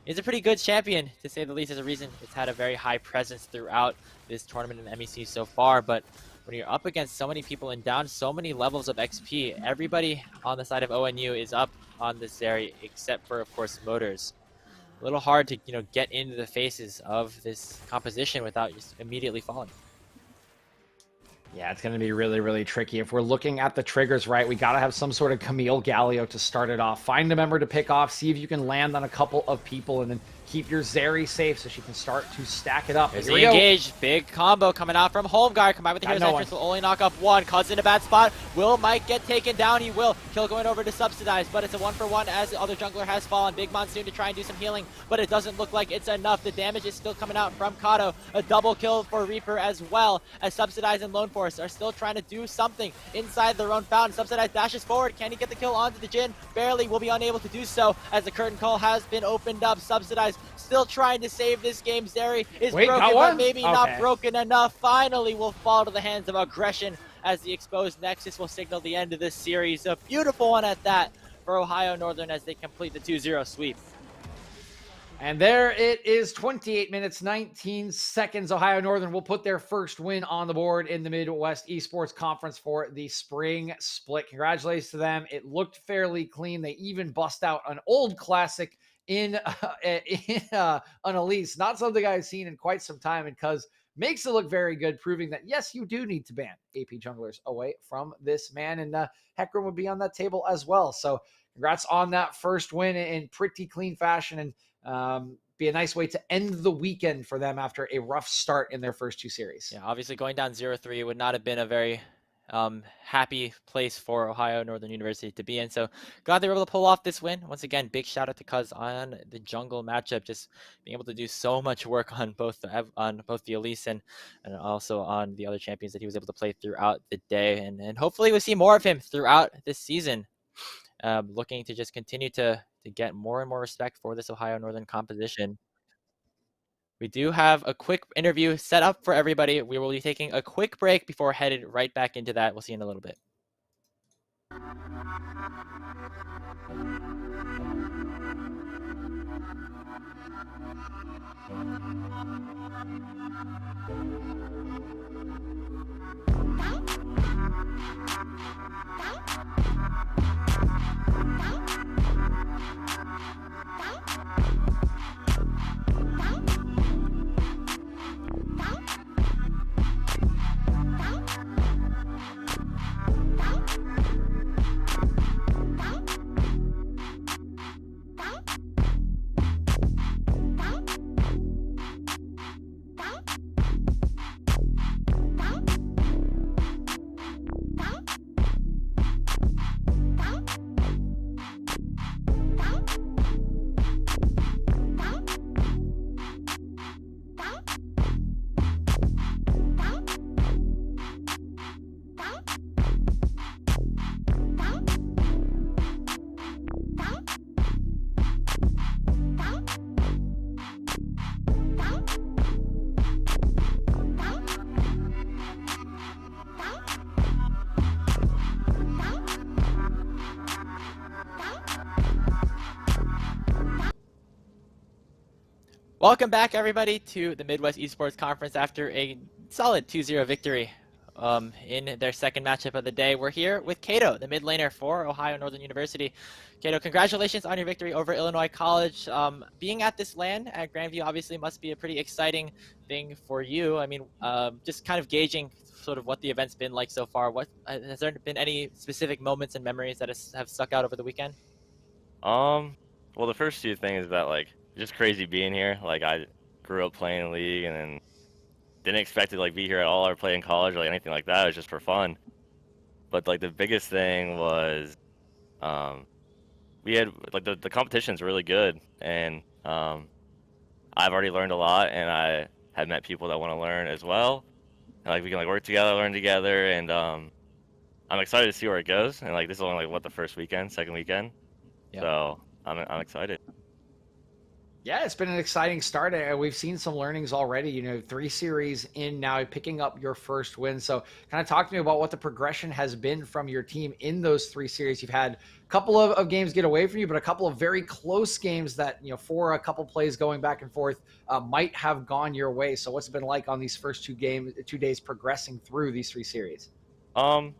is a pretty good champion, to say the least. There's a reason it's had a very high presence throughout this tournament in the MEC so far. But when you're up against so many people and down so many levels of XP, everybody on the side of ONU is up on this Zeri, except for, of course, Motors. A little hard to, get into the faces of this composition without just immediately falling. Yeah, it's going to be really, really tricky. If we're looking at the triggers right, we got to have some sort of Camille Galio to start it off. Find a member to pick off, see if you can land on a couple of people, and then keep your Zeri safe so she can start to stack it up. There's the engaged. Big combo coming out from Homeguard. Combined with the Hero's Entrance will only knock up one. Cuz in a bad spot. Might get taken down. He will. Kill going over to Subsidize, but it's a 1-for-1 as the other jungler has fallen. Big Monsoon to try and do some healing, but it doesn't look like it's enough. The damage is still coming out from Kato. A double kill for Reaper as well, as Subsidize and Lone Force are still trying to do something inside their own fountain. Subsidize dashes forward. Can he get the kill onto the Jhin? Barely. Will be unable to do so as the curtain call has been opened up. Subsidize still trying to save this game. Zeri is broken, but maybe not broken enough. Finally will fall to the hands of aggression as the exposed Nexus will signal the end of this series. A beautiful one at that for Ohio Northern as they complete the 2-0 sweep. And there it is, 28 minutes, 19 seconds. Ohio Northern will put their first win on the board in the Midwest Esports Conference for the spring split. Congratulations to them. It looked fairly clean. They even bust out an old classic in an Elise. Not something I've seen in quite some time, and Cuz makes it look very good, proving that, yes, you do need to ban AP junglers away from this man, and Heckram would be on that table as well. So congrats on that first win in pretty clean fashion, and be a nice way to end the weekend for them after a rough start in their first two series. Yeah, obviously going down 0-3 would not have been a very happy place for Ohio Northern University to be in. So glad they were able to pull off this win. Once again, big shout out to Cuz on the jungle matchup, just being able to do so much work on both the Elise and also on the other champions that he was able to play throughout the day. And hopefully we'll see more of him throughout this season. Looking to just continue to get more and more respect for this Ohio Northern composition. We do have a quick interview set up for everybody. We will be taking a quick break before headed right back into that. We'll see you in a little bit. Welcome back, everybody, to the Midwest Esports Conference after a solid 2-0 victory in their second matchup of the day. We're here with Kato, the mid laner for Ohio Northern University. Kato, congratulations on your victory over Illinois College. Being at this LAN at Grandview obviously must be a pretty exciting thing for you. I mean, just kind of gauging sort of what the event's been like so far. What has there been any specific moments and memories that have stuck out over the weekend? Well, the first two things that just crazy being here. Like, I grew up playing League and then didn't expect to be here at all or play in college or anything like that. It was just for fun. But the biggest thing was we had like the competition's really good, and I've already learned a lot, and I have met people that want to learn as well. And like we can like work together, learn together, and I'm excited to see where it goes. And like this is only like what the first weekend, second weekend, Yeah. so I'm excited. Yeah, it's been an exciting start. We've seen some learnings already. 3 series in now, picking up your first win. So, kind of talk to me about what the progression has been from your team in those 3 series. You've had a couple of games get away from you, but a couple of very close games that, for a couple plays going back and forth, might have gone your way. So, what's it been like on these first 2 days progressing through these 3 series? Well,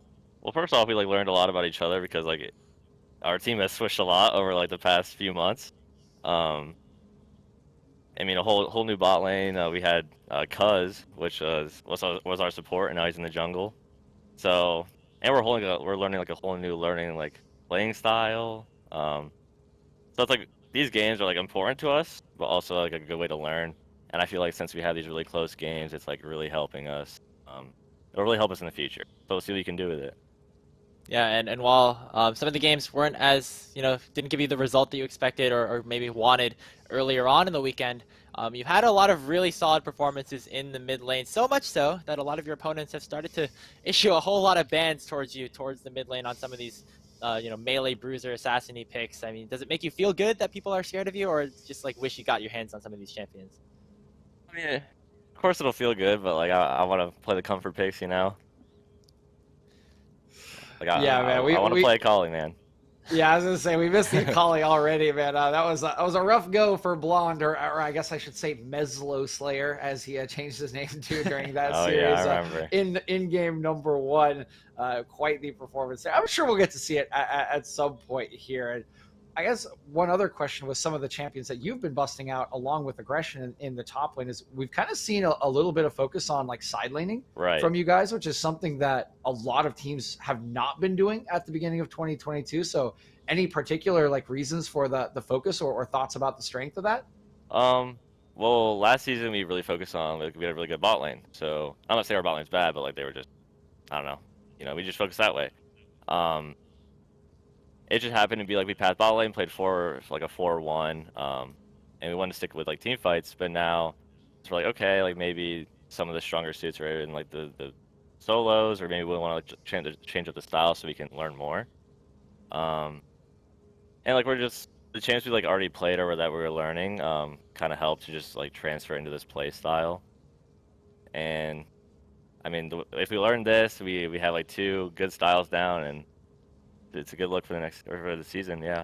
first off, we like learned a lot about each other because like our team has switched a lot over like the past few months. I mean, a whole new bot lane. We had Cuz, which was our support, and now he's in the jungle. So, and we're learning like a whole new like playing style. So it's like these games are like important to us, but also like a good way to learn. And I feel like since we have these really close games, it's like really helping us. It'll really help us in the future. So we'll see what we can do with it. Yeah, and while some of the games weren't as, didn't give you the result that you expected or maybe wanted earlier on in the weekend, you've had a lot of really solid performances in the mid lane, so much so that a lot of your opponents have started to issue a whole lot of bans towards you, towards the mid lane on some of these, melee bruiser assassin-y picks. I mean, does it make you feel good that people are scared of you, or just like wish you got your hands on some of these champions? I mean, of course it'll feel good, but like I want to play the comfort picks, you know? Like Yeah, man. I want to play Calling, man. Yeah, I was gonna say we missed the Kali already, man. That was a rough go for Blonde, or I guess I should say Meslo Slayer, as he changed his name to during that Oh series. yeah, I remember. In game number 1, quite the performance there. I'm sure we'll get to see it at some point here. And I guess one other question with some of the champions that you've been busting out along with aggression in the top lane is we've kind of seen a little bit of focus on like side laning Right. from you guys, which is something that a lot of teams have not been doing at the beginning of 2022. So any particular like reasons for the focus or thoughts about the strength of that? Well, last season we really focused on like we had a really good bot lane. So I'm not saying our bot lane's bad, but like they were just, I don't know, we just focused that way. It just happened to be like we passed bot lane, played like a 4-1, and we wanted to stick with like team fights. But now it's like okay, like maybe some of the stronger suits are in like the solos, or maybe we want to change up the style so we can learn more. And like we're just the champs we like already played over that we were learning, kind of helped to just like transfer into this play style. And I mean, if we learn this, we have like 2 good styles down, and it's a good look for the season. Yeah.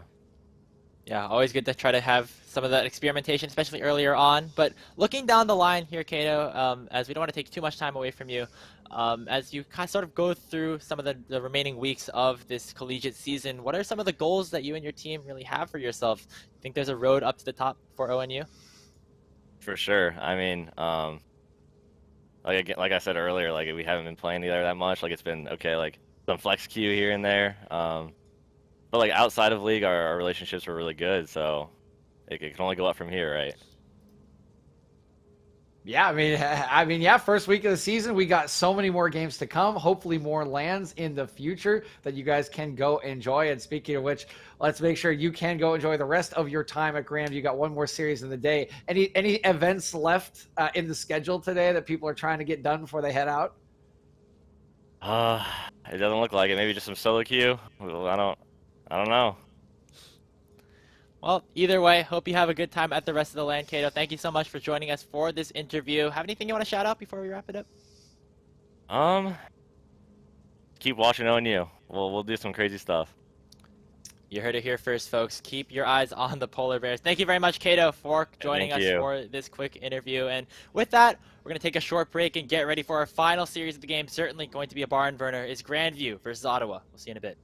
Yeah, always good to try to have some of that experimentation, especially earlier on. But looking down the line here, Kato, as we don't want to take too much time away from you, as you kind of sort of go through some of the remaining weeks of this collegiate season, what are some of the goals that you and your team really have for yourself? You think there's a road up to the top for ONU? For sure. I mean, like I said earlier, like we haven't been playing together that much. Like it's been okay, like some flex queue here and there. But like outside of league, our relationships were really good. So it can only go up from here, right? Yeah, I mean, yeah. First week of the season, we got so many more games to come. Hopefully, more lands in the future that you guys can go enjoy. And speaking of which, let's make sure you can go enjoy the rest of your time at Grand. You got one more series in the day. Any events left in the schedule today that people are trying to get done before they head out? It doesn't look like it. Maybe just some solo queue. Well, I don't know. Well, either way, hope you have a good time at the rest of the LAN, Kato. Thank you so much for joining us for this interview. Have anything you want to shout out before we wrap it up? Keep watching ONU. We'll do some crazy stuff. You heard it here first, folks. Keep your eyes on the polar bears. Thank you very much, Kato, for joining us for this quick interview. And with that, we're going to take a short break and get ready for our final series of the game. Certainly going to be a barn burner. Is Grandview versus Ottawa. We'll see you in a bit.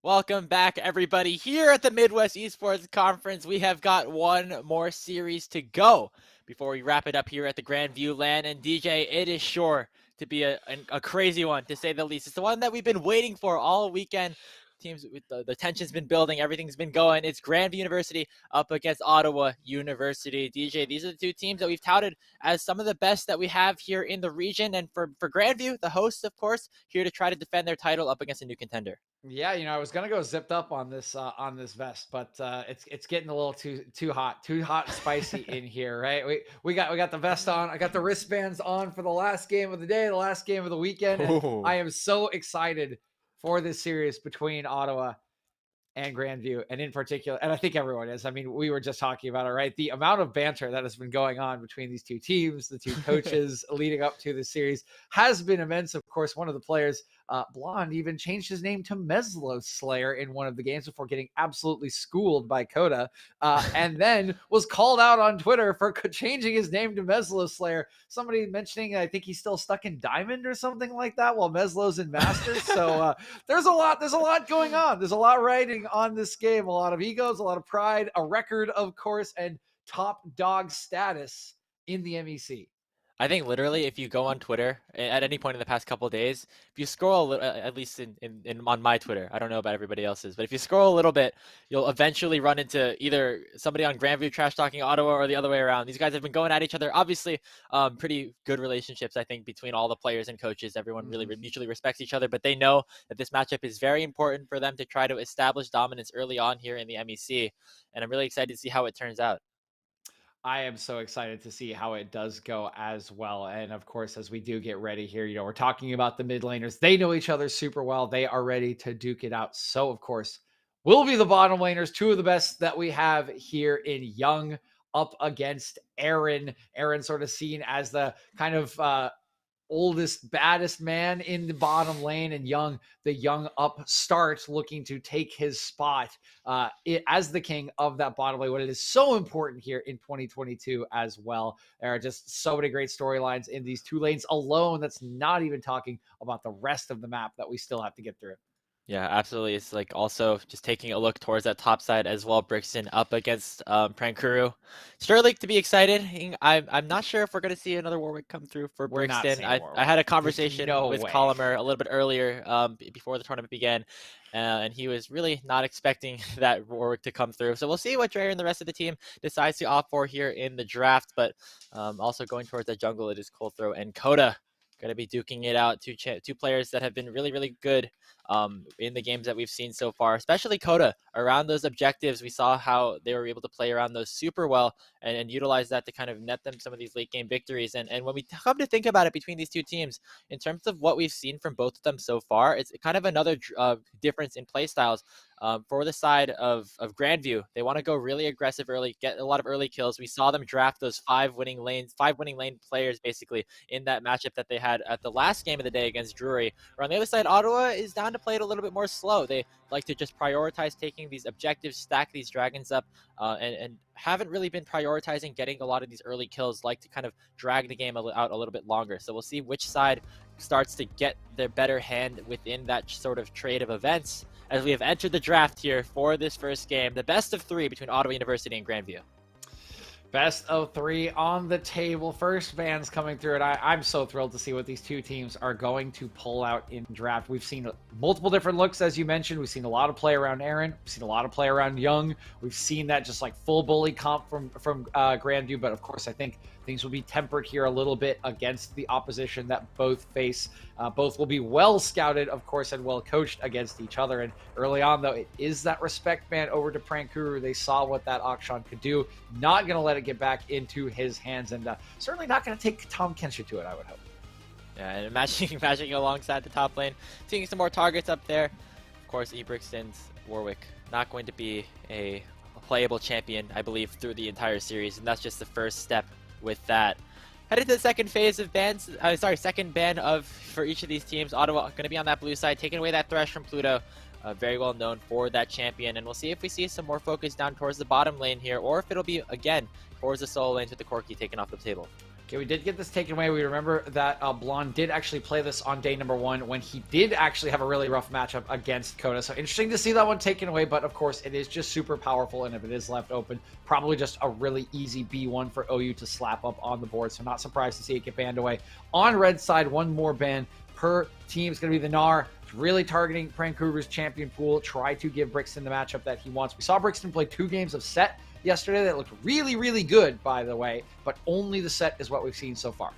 Welcome back, everybody. Here at the Midwest Esports Conference, we have got one more series to go before we wrap it up here at the Grandview LAN. And DJ, it is sure to be a crazy one, to say the least. It's the one that we've been waiting for all weekend. Teams with the tension's been building, everything's been going. It's Grandview University up against Ottawa University. DJ, these are the two teams that we've touted as some of the best that we have here in the region. And for Grandview, the hosts, of course, here to try to defend their title up against a new contender. Yeah, I was gonna go zipped up on this vest, but it's getting a little too hot and spicy in here, right? We got the vest on. I got the wristbands on for the last game of the day, the last game of the weekend. And I am so excited for this series between Ottawa and Grandview, and in particular, and I think everyone is. I mean, we were just talking about it, right? The amount of banter that has been going on between these two teams, the two coaches leading up to the series, has been immense. Of course, one of the players, Blonde, even changed his name to Meslo Slayer in one of the games before getting absolutely schooled by Coda, and then was called out on Twitter for changing his name to Meslo Slayer. Somebody mentioning, I think he's still stuck in Diamond or something like that, while Meslo's in Masters. So there's a lot going on. There's a lot riding on this game, a lot of egos, a lot of pride, a record, of course, and top dog status in the MEC. I think literally, if you go on Twitter at any point in the past couple of days, if you scroll at least on my Twitter, I don't know about everybody else's, but if you scroll a little bit, you'll eventually run into either somebody on Grandview trash talking Ottawa or the other way around. These guys have been going at each other. Obviously, pretty good relationships, I think, between all the players and coaches. Everyone really mutually respects each other, but they know that this matchup is very important for them to try to establish dominance early on here in the MEC, and I'm really excited to see how it turns out. I am so excited to see how it does go as well. And of course, as we do get ready here, we're talking about the mid laners. They know each other super well. They are ready to duke it out. So, of course, we'll be the bottom laners, two of the best that we have here in Young up against Aaron. Aaron sort of seen as the kind of oldest, baddest man in the bottom lane, and the young upstart looking to take his spot as the king of that bottom lane. What it is so important here in 2022 as well. There are just so many great storylines in these two lanes alone. That's not even talking about the rest of the map that we still have to get through. Yeah, absolutely. It's like also just taking a look towards that top side as well. Brixton up against Prankuru. Surely to be excited. I'm not sure if we're going to see another Warwick come through for Brixton. I had a conversation with Colomer a little bit earlier before the tournament began. And he was really not expecting that Warwick to come through. So we'll see what Dreyer and the rest of the team decides to opt for here in the draft. But also going towards the jungle, it is Coldthrow and Coda going to be duking it out. Two players that have been really, really good in the games that we've seen so far, especially Coda. Around those objectives, we saw how they were able to play around those super well and utilize that to kind of net them some of these late game victories. And when we come to think about it between these two teams, in terms of what we've seen from both of them so far, it's kind of another difference in play styles. For the side of Grandview, they want to go really aggressive early, get a lot of early kills. We saw them draft those five winning lane players basically in that matchup that they had at the last game of the day against Drury. Or on the other side, Ottawa is down to play it a little bit more slow. They like to just prioritize taking these objectives, stack these dragons up, and haven't really been prioritizing getting a lot of these early kills, like to kind of drag the game out a little bit longer. So we'll see which side starts to get their better hand within that sort of trade of events as we have entered the draft here for this first game, the best of three between Ottawa University and Grandview. Best of three on the table. First bands coming through, and I'm so thrilled to see what these two teams are going to pull out in draft. We've seen multiple different looks, as you mentioned. We've seen a lot of play around Aaron. We've seen a lot of play around Young. We've seen that just like full bully comp from Grandview, but of course I think things will be tempered here a little bit against the opposition that both face. Both will be well scouted, of course, and well coached against each other. And early on, though, it is that respect ban over to Prankuru. They saw what that Akshan could do. Not going to let it get back into his hands, and certainly not going to take Tom Kensher to it, I would hope. Yeah, and matching alongside the top lane, seeing some more targets up there. Of course, Brixton's Warwick not going to be a playable champion, I believe, through the entire series, and that's just the first step with that. Headed to the second phase of bans, second ban for each of these teams. Ottawa going to be on that blue side, taking away that Thresh from Pluto. Very well known for that champion, and we'll see if we see some more focus down towards the bottom lane here, or if it'll be, again, towards the solo lanes with the Corki taken off the table. Okay, we did get this taken away. We remember that Blonde did actually play this on day number 1 when he did actually have a really rough matchup against Coda. So interesting to see that one taken away, but of course it is just super powerful, and if it is left open, probably just a really easy B1 for OU to slap up on the board. So not surprised to see it get banned away. On red side, one more ban per team is going to be the Gnar. It's really targeting Prankuru's champion pool. Try to give Brixton the matchup that he wants. We saw Brixton play 2 games of set yesterday that looked really, really good, by the way, but only the set is what we've seen so far.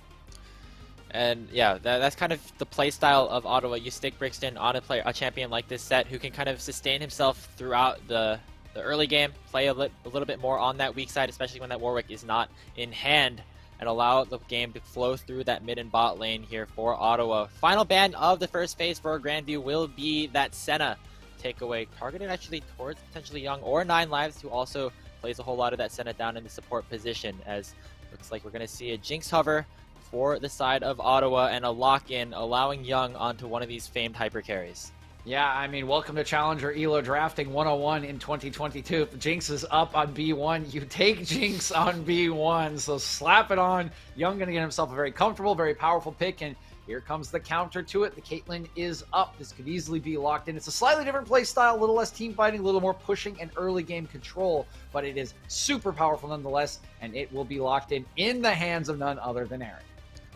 And yeah, that's kind of the play style of Ottawa. You stick Brixton on a champion like this set who can kind of sustain himself throughout the early game, play a little bit more on that weak side, especially when that Warwick is not in hand, and allow the game to flow through that mid and bot lane here for Ottawa. Final ban of the first phase for Grandview will be that Senna takeaway, targeted actually towards potentially Young or 9 Lives, who also plays a whole lot of that Senna down in the support position, as looks like we're going to see a Jinx hover for the side of Ottawa and a lock-in, allowing Young onto one of these famed hyper carries. Yeah, I mean, welcome to Challenger ELO Drafting 101 in 2022. If the Jinx is up on B1, you take Jinx on B1, so slap it on. Young going to get himself a very comfortable, very powerful pick, and here comes the counter to it. The Caitlyn is up. This could easily be locked in. It's a slightly different play style, a little less team fighting, a little more pushing and early game control, but it is super powerful nonetheless, and it will be locked in the hands of none other than Aaron.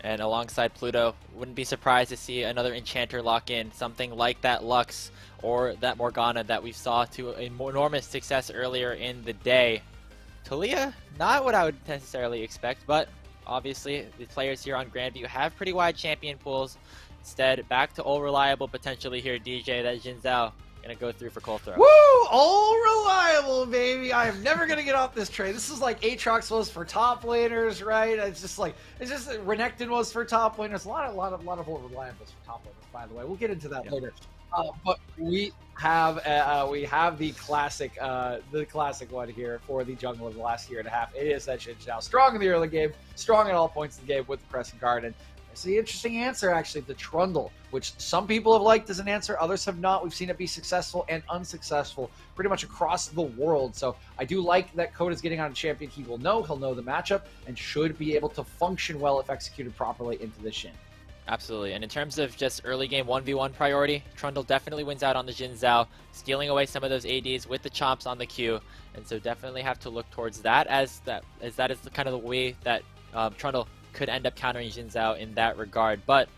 And alongside Pluto, wouldn't be surprised to see another Enchanter lock in, something like that Lux or that Morgana that we saw to enormous success earlier in the day. Talia, not what I would necessarily expect, but obviously the players here on Grandview have pretty wide champion pools. Instead, back to all reliable potentially here, DJ, that Jin Zhao gonna go through for Cold Throw. Woo! All reliable, baby. I am never gonna get off this train. This is like Aatrox was for top laners, right? It's just Renekton was for top laners. A lot of all reliables for top laners, by the way. We'll get into that later. But we have the classic one here for the jungle of the last year and a half. It is that Jin Zhao, strong in the early game, strong at all points of the game with the Crescent Guard. And it's the interesting answer, actually, the Trundle, which some people have liked as an answer, others have not. We've seen it be successful and unsuccessful pretty much across the world. So I do like that Coda's getting on a champion he'll know the matchup, and should be able to function well if executed properly into the Shin. Absolutely, and in terms of just early game 1v1 priority, Trundle definitely wins out on the Jin Zhao, stealing away some of those ADs with the chomps on the queue, and so definitely have to look towards that as that is the kind of the way that Trundle could end up countering Jin Zhao in that regard. But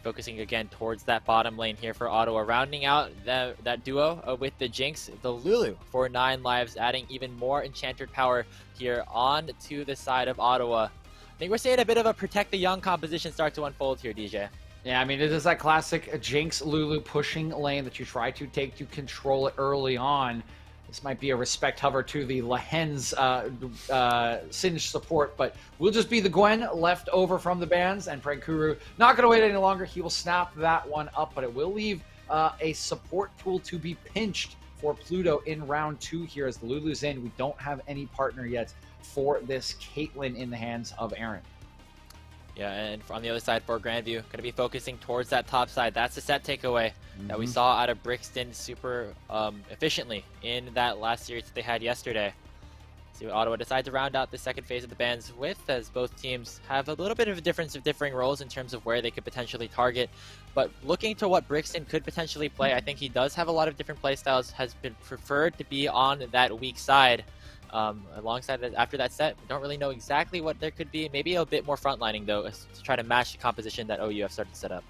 focusing again towards that bottom lane here for Ottawa, rounding out that duo with the Jinx, the Lulu for 9 Lives, adding even more enchanted power here on to the side of Ottawa. I think we're seeing a bit of a protect the young composition start to unfold here, DJ. Yeah, I mean, it is that classic Jinx Lulu pushing lane that you try to take to control it early on. This might be a respect hover to the Lahen's Singe support, but we'll just be the Gwen left over from the bans, and Prankuru not going to wait any longer. He will snap that one up, but it will leave a support pool to be pinched for Pluto in round 2 here as the Lulu's in. We don't have any partner yet for this Caitlyn in the hands of Aaron. Yeah, and on the other side for Grandview, going to be focusing towards that top side. That's the set takeaway that we saw out of Brixton super efficiently in that last series that they had yesterday. See what Ottawa decide to round out the second phase of the bans with, as both teams have a little bit of a difference of differing roles in terms of where they could potentially target. But looking to what Brixton could potentially play, I think he does have a lot of different play styles, has been preferred to be on that weak side. Alongside that, after that set, we don't really know exactly what there could be. Maybe a bit more frontlining though, to try to match the composition that OU have started to set up.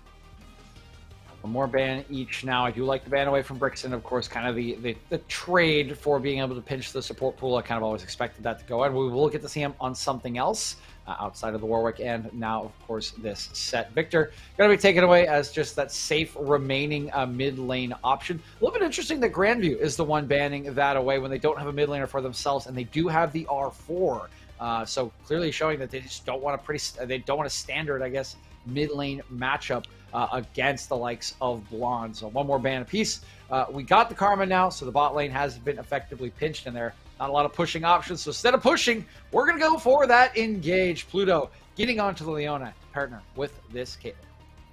One more ban each now. I do like the ban away from Brixton, of course, kind of the trade for being able to pinch the support pool. I kind of always expected that to go on. We will get to see him on something else outside of the Warwick, and now, of course, this set. Victor going to be taken away as just that safe remaining mid lane option. A little bit interesting that Grandview is the one banning that away when they don't have a mid laner for themselves, and they do have the R4. So clearly showing that they just don't want a standard, I guess, mid lane matchup against the likes of Blonde. So one more ban apiece. We got the Karma now, so the bot lane has been effectively pinched in there. Not a lot of pushing options, so instead of pushing, we're going to go for that engage. Pluto getting onto the Leona to partner with this Caitlyn.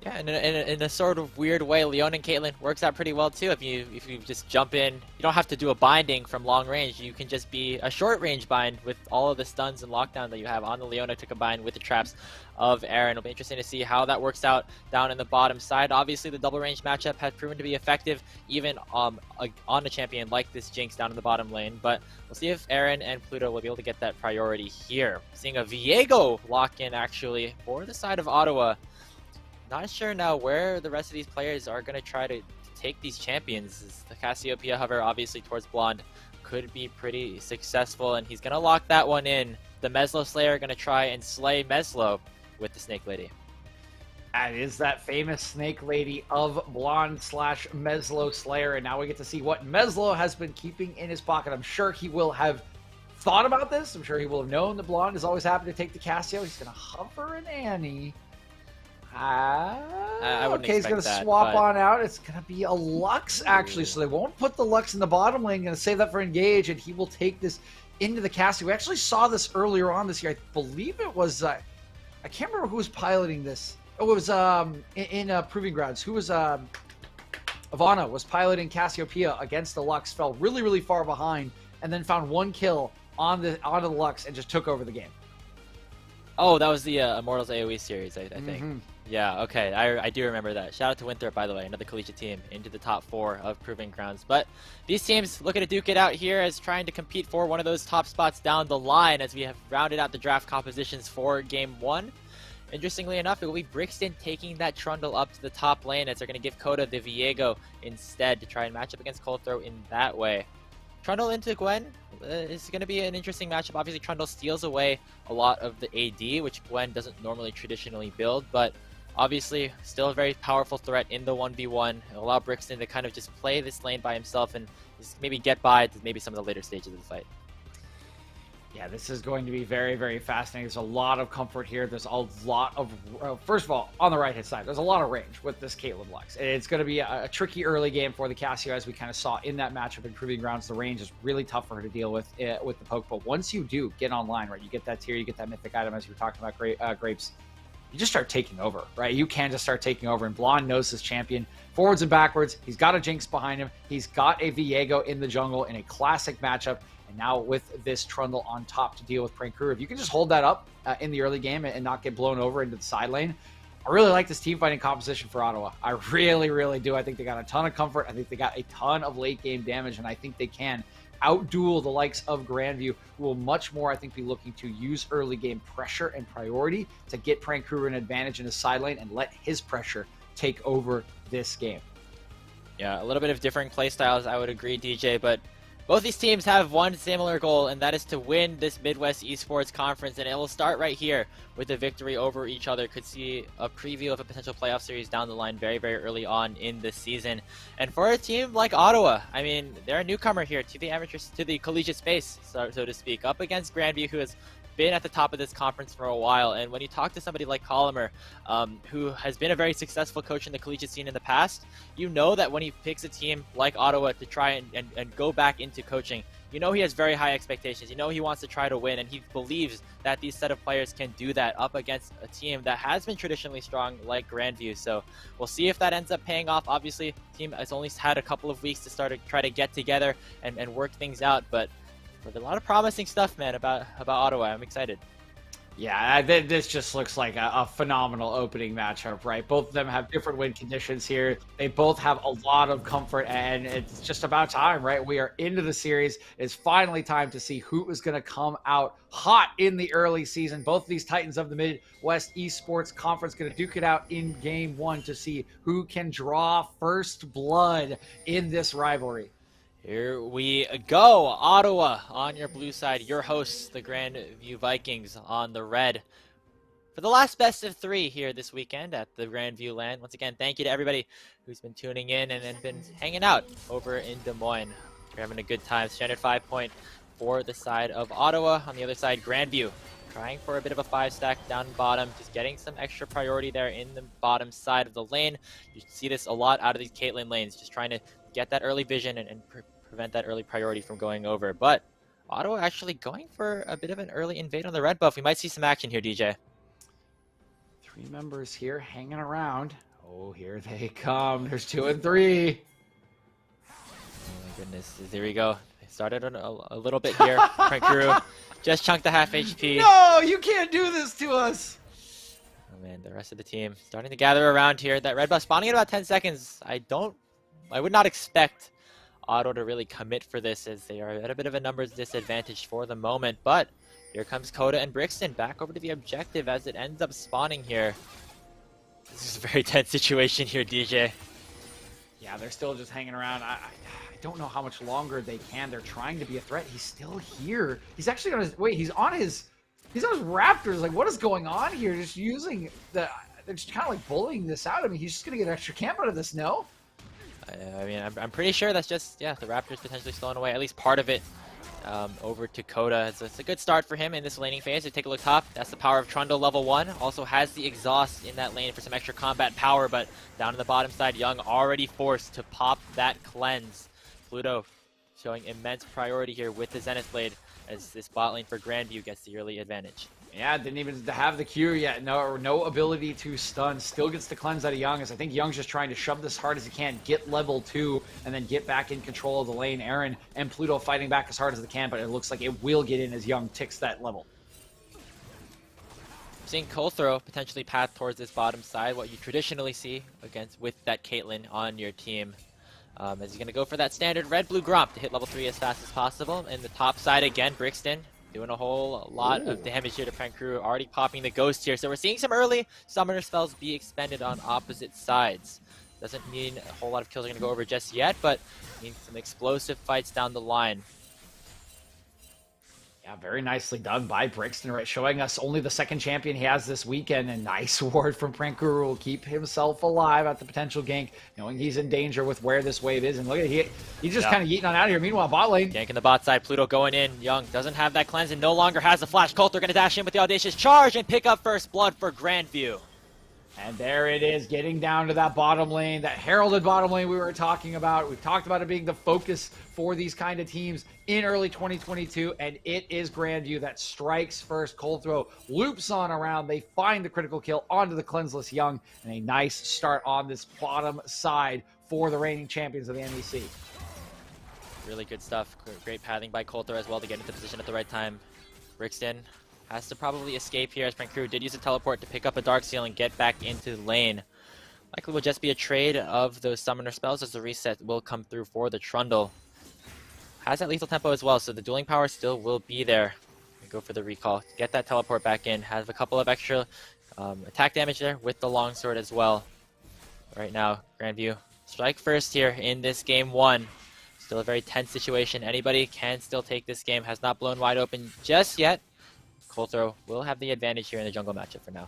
Yeah, in a sort of weird way, Leon and Caitlyn works out pretty well too. If you just jump in, you don't have to do a binding from long range. You can just be a short range bind with all of the stuns and lockdown that you have on the Leona to combine with the traps of Aaron. It'll be interesting to see how that works out down in the bottom side. Obviously, the double range matchup has proven to be effective even on a champion like this Jinx down in the bottom lane. But we'll see if Aaron and Pluto will be able to get that priority here. Seeing a Viego lock in actually for the side of Ottawa. Not sure now where the rest of these players are going to try to take these champions. The Cassiopeia hover obviously towards Blonde could be pretty successful, and he's going to lock that one in. The Meslo Slayer going to try and slay Meslo with the Snake Lady. That is that famous Snake Lady of Blonde / Meslo Slayer, and now we get to see what Meslo has been keeping in his pocket. I'm sure he will have thought about this. I'm sure he will have known that Blonde is always happy to take the Cassio. He's going to hover an Annie. Okay, he's going to swap on out. It's going to be a Lux, actually, so they won't put the Lux in the bottom lane. Going to save that for Engage, and he will take this into the Cassio. We actually saw this earlier on this year. I believe it was, I can't remember who was piloting this. Oh, it was in Proving Grounds. Who was, Ivana was piloting Cassiopeia against the Lux, fell really, really far behind, and then found one kill on the Lux and just took over the game. Oh, that was the Immortals AoE series, I think. Yeah, okay, I do remember that. Shout out to Winthrop, by the way, another collegiate team into the top 4 of Proving Grounds. But these teams looking to duke it out here as trying to compete for one of those top spots down the line as we have rounded out the draft compositions for Game 1. Interestingly enough, it will be Brixton taking that Trundle up to the top lane as they're going to give Coda the Viego instead to try and match up against Coldthrow in that way. Trundle into Gwen is going to be an interesting matchup. Obviously, Trundle steals away a lot of the AD, which Gwen doesn't normally traditionally build, but obviously still a very powerful threat in the 1v1. It'll allow Brixton to kind of just play this lane by himself and just maybe get by to maybe some of the later stages of the fight. Yeah, this is going to be very, very fascinating. There's a lot of comfort here. There's a lot of, first of all, on the right-hand side, there's a lot of range with this Caitlyn Lux. It's going to be a tricky early game for the Cassio, as we kind of saw in that matchup in Proving Grounds. The range is really tough for her to deal with the poke, but once you do get online, right, you get that tier, you get that mythic item, as you were talking about, Grapes, you just start taking over, right? You can just start taking over, and Blonde knows his champion. Forwards and backwards, he's got a Jinx behind him. He's got a Viego in the jungle in a classic matchup. And now with this Trundle on top to deal with Prank Crew, if you can just hold that up in the early game and not get blown over into the side lane, I really like this team fighting composition for Ottawa. I really, really do. I think they got a ton of comfort. I think they got a ton of late game damage, and I think they can outduel the likes of Grandview, who will much more, I think, be looking to use early game pressure and priority to get Prank Crew an advantage in the side lane and let his pressure take over this game. Yeah, a little bit of differing play styles, I would agree, DJ, but both these teams have one similar goal, and that is to win this Midwest Esports Conference, and it will start right here with a victory over each other. Could see a preview of a potential playoff series down the line very, very early on in the season. And for a team like Ottawa, I mean, they're a newcomer here to the amateurs, to the collegiate space, so to speak, up against Grandview, who has been at the top of this conference for a while. And when you talk to somebody like Colomer, who has been a very successful coach in the collegiate scene in the past, you know that when he picks a team like Ottawa to try and go back into coaching, you know he has very high expectations. You know he wants to try to win, and he believes that these set of players can do that up against a team that has been traditionally strong like Grandview. So we'll see if that ends up paying off. Obviously, the team has only had a couple of weeks to start to try to get together and work things out, but a lot of promising stuff, man, about Ottawa. I'm excited. Yeah, this just looks like a phenomenal opening matchup, right? Both of them have different win conditions here. They both have a lot of comfort, and it's just about time, right? We are into the series. It's finally time to see who is going to come out hot in the early season. Both of these titans of the Midwest Esports Conference going to duke it out in Game 1 to see who can draw first blood in this rivalry. Here we go. Ottawa on your blue side. Your hosts, the Grandview Vikings, on the red. For the last best of 3 here this weekend at the Grandview Land. Once again, thank you to everybody who's been tuning in and been hanging out over in Des Moines. We're having a good time. Stranded 5 point for the side of Ottawa. On the other side, Grandview trying for a bit of a 5-stack down bottom, just getting some extra priority there in the bottom side of the lane. You see this a lot out of these Caitlyn lanes, just trying to get that early vision and prevent that early priority from going over. But Ottawa actually going for a bit of an early invade on the red buff. We might see some action here, DJ. 3 members here hanging around. Oh, here they come. There's 2 and 3. Oh my goodness. Here we go. They started on a little bit here. Frank Guru just chunked the half HP. No, you can't do this to us. Oh man, the rest of the team starting to gather around here. That red buff spawning in about 10 seconds. I would not expect Otto to really commit for this, as they are at a bit of a numbers disadvantage for the moment. But here comes Coda and Brixton back over to the objective as it ends up spawning here. This is a very tense situation here, DJ. Yeah, they're still just hanging around. I don't know how much longer they can. They're trying to be a threat. He's still here. He's actually on his he's on his raptors. Like, what is going on here? Just using they're just kind of like bullying this out. I mean, he's just gonna get an extra camp out of this, no? I mean, I'm pretty sure that's just, yeah, the Raptors potentially stolen away at least part of it over to Coda. It's a good start for him in this laning phase. If you take a look top, that's the power of Trundle level 1. Also has the exhaust in that lane for some extra combat power, but down on the bottom side, Young already forced to pop that cleanse. Pluto showing immense priority here with the Zenith Blade as this bot lane for Grandview gets the early advantage. Yeah, didn't even have the Q yet. No ability to stun. Still gets the cleanse out of Young, as I think Young's just trying to shove this hard as he can, get level 2, and then get back in control of the lane. Aaron and Pluto fighting back as hard as they can, but it looks like it will get in as Young ticks that level. Seeing Colthrow potentially path towards this bottom side, what you traditionally see with that Caitlyn on your team. As he's going to go for that standard red-blue Gromp to hit level 3 as fast as possible. And the top side again, Brixton doing a whole lot of damage here to Prankuru, already popping the Ghost here. So we're seeing some early Summoner spells be expended on opposite sides. Doesn't mean a whole lot of kills are going to go over just yet, but means some explosive fights down the line. Yeah, very nicely done by Brixton, right? Showing us only the second champion he has this weekend, and nice ward from Prankuru will keep himself alive at the potential gank, knowing he's in danger with where this wave is. And look at he's just kind of yeeting on out of here. Meanwhile, bot lane. Gank in the bot side, Pluto going in. Young doesn't have that cleanse and no longer has the flash. Coulter going to dash in with the audacious charge and pick up first blood for Grandview. And there it is, getting down to that bottom lane, that heralded bottom lane we were talking about. We've talked about it being the focus for these kind of teams in early 2022, and it is Grandview that strikes first. Colthrow loops on around. They find the critical kill onto the cleanseless Young, and a nice start on this bottom side for the reigning champions of the NEC. Really good stuff. Great pathing by Coulter as well to get into position at the right time. Brixton has to probably escape here, as Prankuru did use a teleport to pick up a Darkseal and get back into the lane. Likely will just be a trade of those summoner spells, as the reset will come through for the Trundle. Has that lethal tempo as well, so the dueling power still will be there. Go for the recall. Get that teleport back in. Have a couple of extra attack damage there with the longsword as well. Right now, Grandview strike first here in this game 1. Still a very tense situation. Anybody can still take this game. Has not blown wide open just yet. Colthrow will have the advantage here in the jungle matchup for now.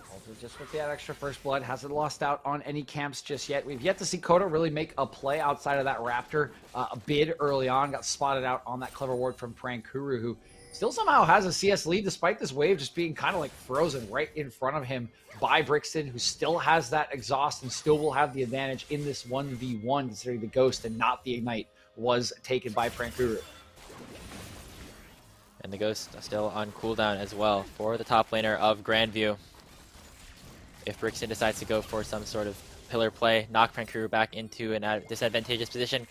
Colthrow just with that extra first blood, hasn't lost out on any camps just yet. We've yet to see Coda really make a play outside of that Raptor a bid early on. Got spotted out on that clever ward from Prankuru, who still somehow has a CS lead despite this wave just being kind of like frozen right in front of him by Brixton, who still has that exhaust and still will have the advantage in this 1v1, considering the Ghost and not the Ignite was taken by Prankuru. And the Ghost still on cooldown as well for the top laner of Grandview. If Brixton decides to go for some sort of pillar play, knock Prankuru back into a disadvantageous position,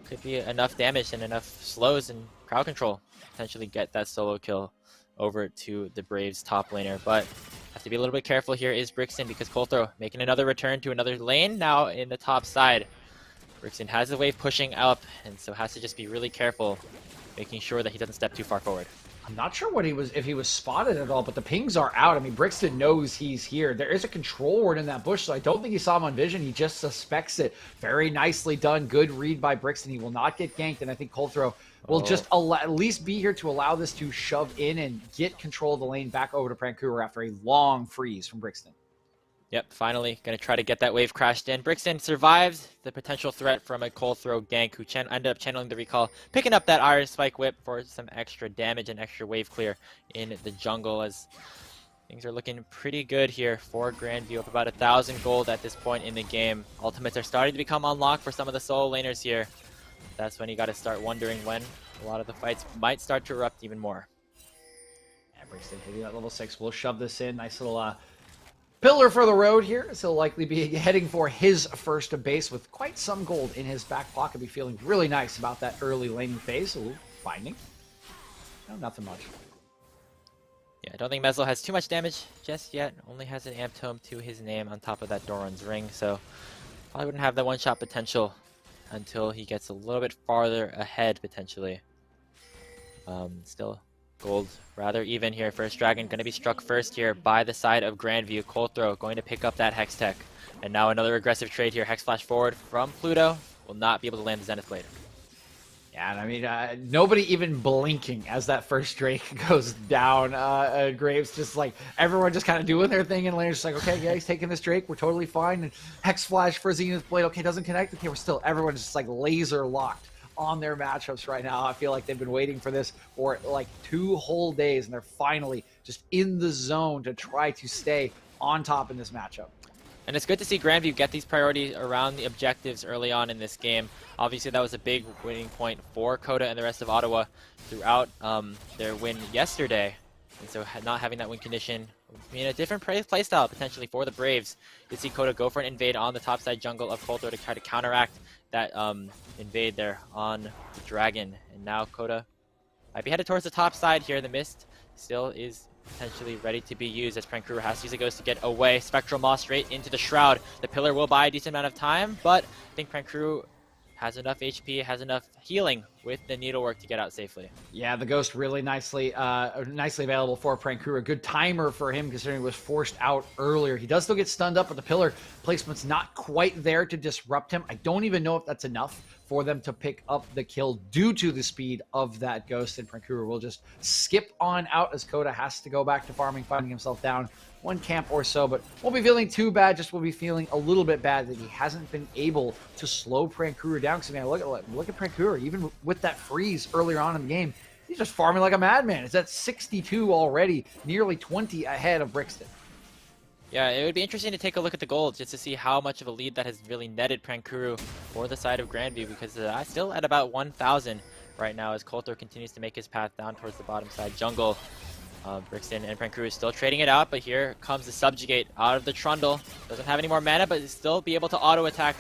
could be enough damage and enough slows and crowd control. Potentially get that solo kill over to the Braves top laner. But have to be a little bit careful here is Brixton, because Colthrow making another return to another lane now in the top side. Brixton has the wave pushing up, and so has to just be really careful, making sure that he doesn't step too far forward. I'm not sure if he was spotted at all, but the pings are out. I mean, Brixton knows he's here. There is a control ward in that bush, so I don't think he saw him on vision. He just suspects it. Very nicely done. Good read by Brixton. He will not get ganked, and I think Colthrow will just at least be here to allow this to shove in and get control of the lane back over to Prankuru after a long freeze from Brixton. Yep, finally going to try to get that wave crashed in. Brixton survives the potential threat from a Colthrow gank, who ended up channeling the recall, picking up that Iron Spike Whip for some extra damage and extra wave clear in the jungle, as things are looking pretty good here for Grandview, up about 1,000 gold at this point in the game. Ultimates are starting to become unlocked for some of the solo laners here. That's when you got to start wondering when a lot of the fights might start to erupt even more. Yeah, Brixton hitting that level 6. We'll shove this in. Nice little Pillar for the road here, so he'll likely be heading for his first base with quite some gold in his back pocket. Be feeling really nice about that early laning phase. Ooh, finding. No, nothing much. Yeah, I don't think Meslo has too much damage just yet. Only has an Amp Tome to his name on top of that Doran's Ring, so probably wouldn't have that one-shot potential until he gets a little bit farther ahead, potentially. Still gold rather even here. First Dragon going to be struck first here by the side of Grandview. Cold Throw going to pick up that Hex Tech. And now another aggressive trade here. Hex Flash forward from Pluto. Will not be able to land the Zenith Blade. Yeah, and I mean, nobody even blinking as that first Drake goes down. Graves just like, everyone just kind of doing their thing, and Laner's just like, okay, yeah, he's taking this Drake, we're totally fine. And Hex Flash for Zenith Blade, okay, doesn't connect, okay, we're still, everyone's just like laser locked on their matchups right now. I feel like they've been waiting for this for like 2 whole days, and they're finally just in the zone to try to stay on top in this matchup. And it's good to see Grandview get these priorities around the objectives early on in this game. Obviously, that was a big winning point for Coda and the rest of Ottawa throughout their win yesterday. And so not having that win condition, I mean, a different playstyle potentially for the Braves. You see Coda go for an invade on the top side jungle of Coulter to try to counteract that invade there on the Dragon. And now Coda might be headed towards the top side here. The Mist still is potentially ready to be used as Prankuru has to use a Ghost to get away. Spectral Moss straight into the Shroud. The Pillar will buy a decent amount of time, but I think Prankuru has enough HP, has enough healing with the needlework to get out safely. Yeah, the Ghost really nicely available for Prankuru. A good timer for him considering he was forced out earlier. He does still get stunned up, but the Pillar placement's not quite there to disrupt him. I don't even know if that's enough for them to pick up the kill due to the speed of that Ghost, and Prankuru will just skip on out as Coda has to go back to farming, finding himself down 1 camp or so, but won't be feeling too bad, just will be feeling a little bit bad that he hasn't been able to slow Prankuru down. Because, man, look at Prankuru, even with that freeze earlier on in the game, he's just farming like a madman. It's at 62 already, nearly 20 ahead of Brixton. Yeah, it would be interesting to take a look at the gold just to see how much of a lead that has really netted Prankuru for the side of Grandview, because still at about 1,000 right now as Coulter continues to make his path down towards the bottom side jungle. Brixton and Prankuru is still trading it out, but here comes the Subjugate out of the Trundle. Doesn't have any more mana, but still be able to auto-attack.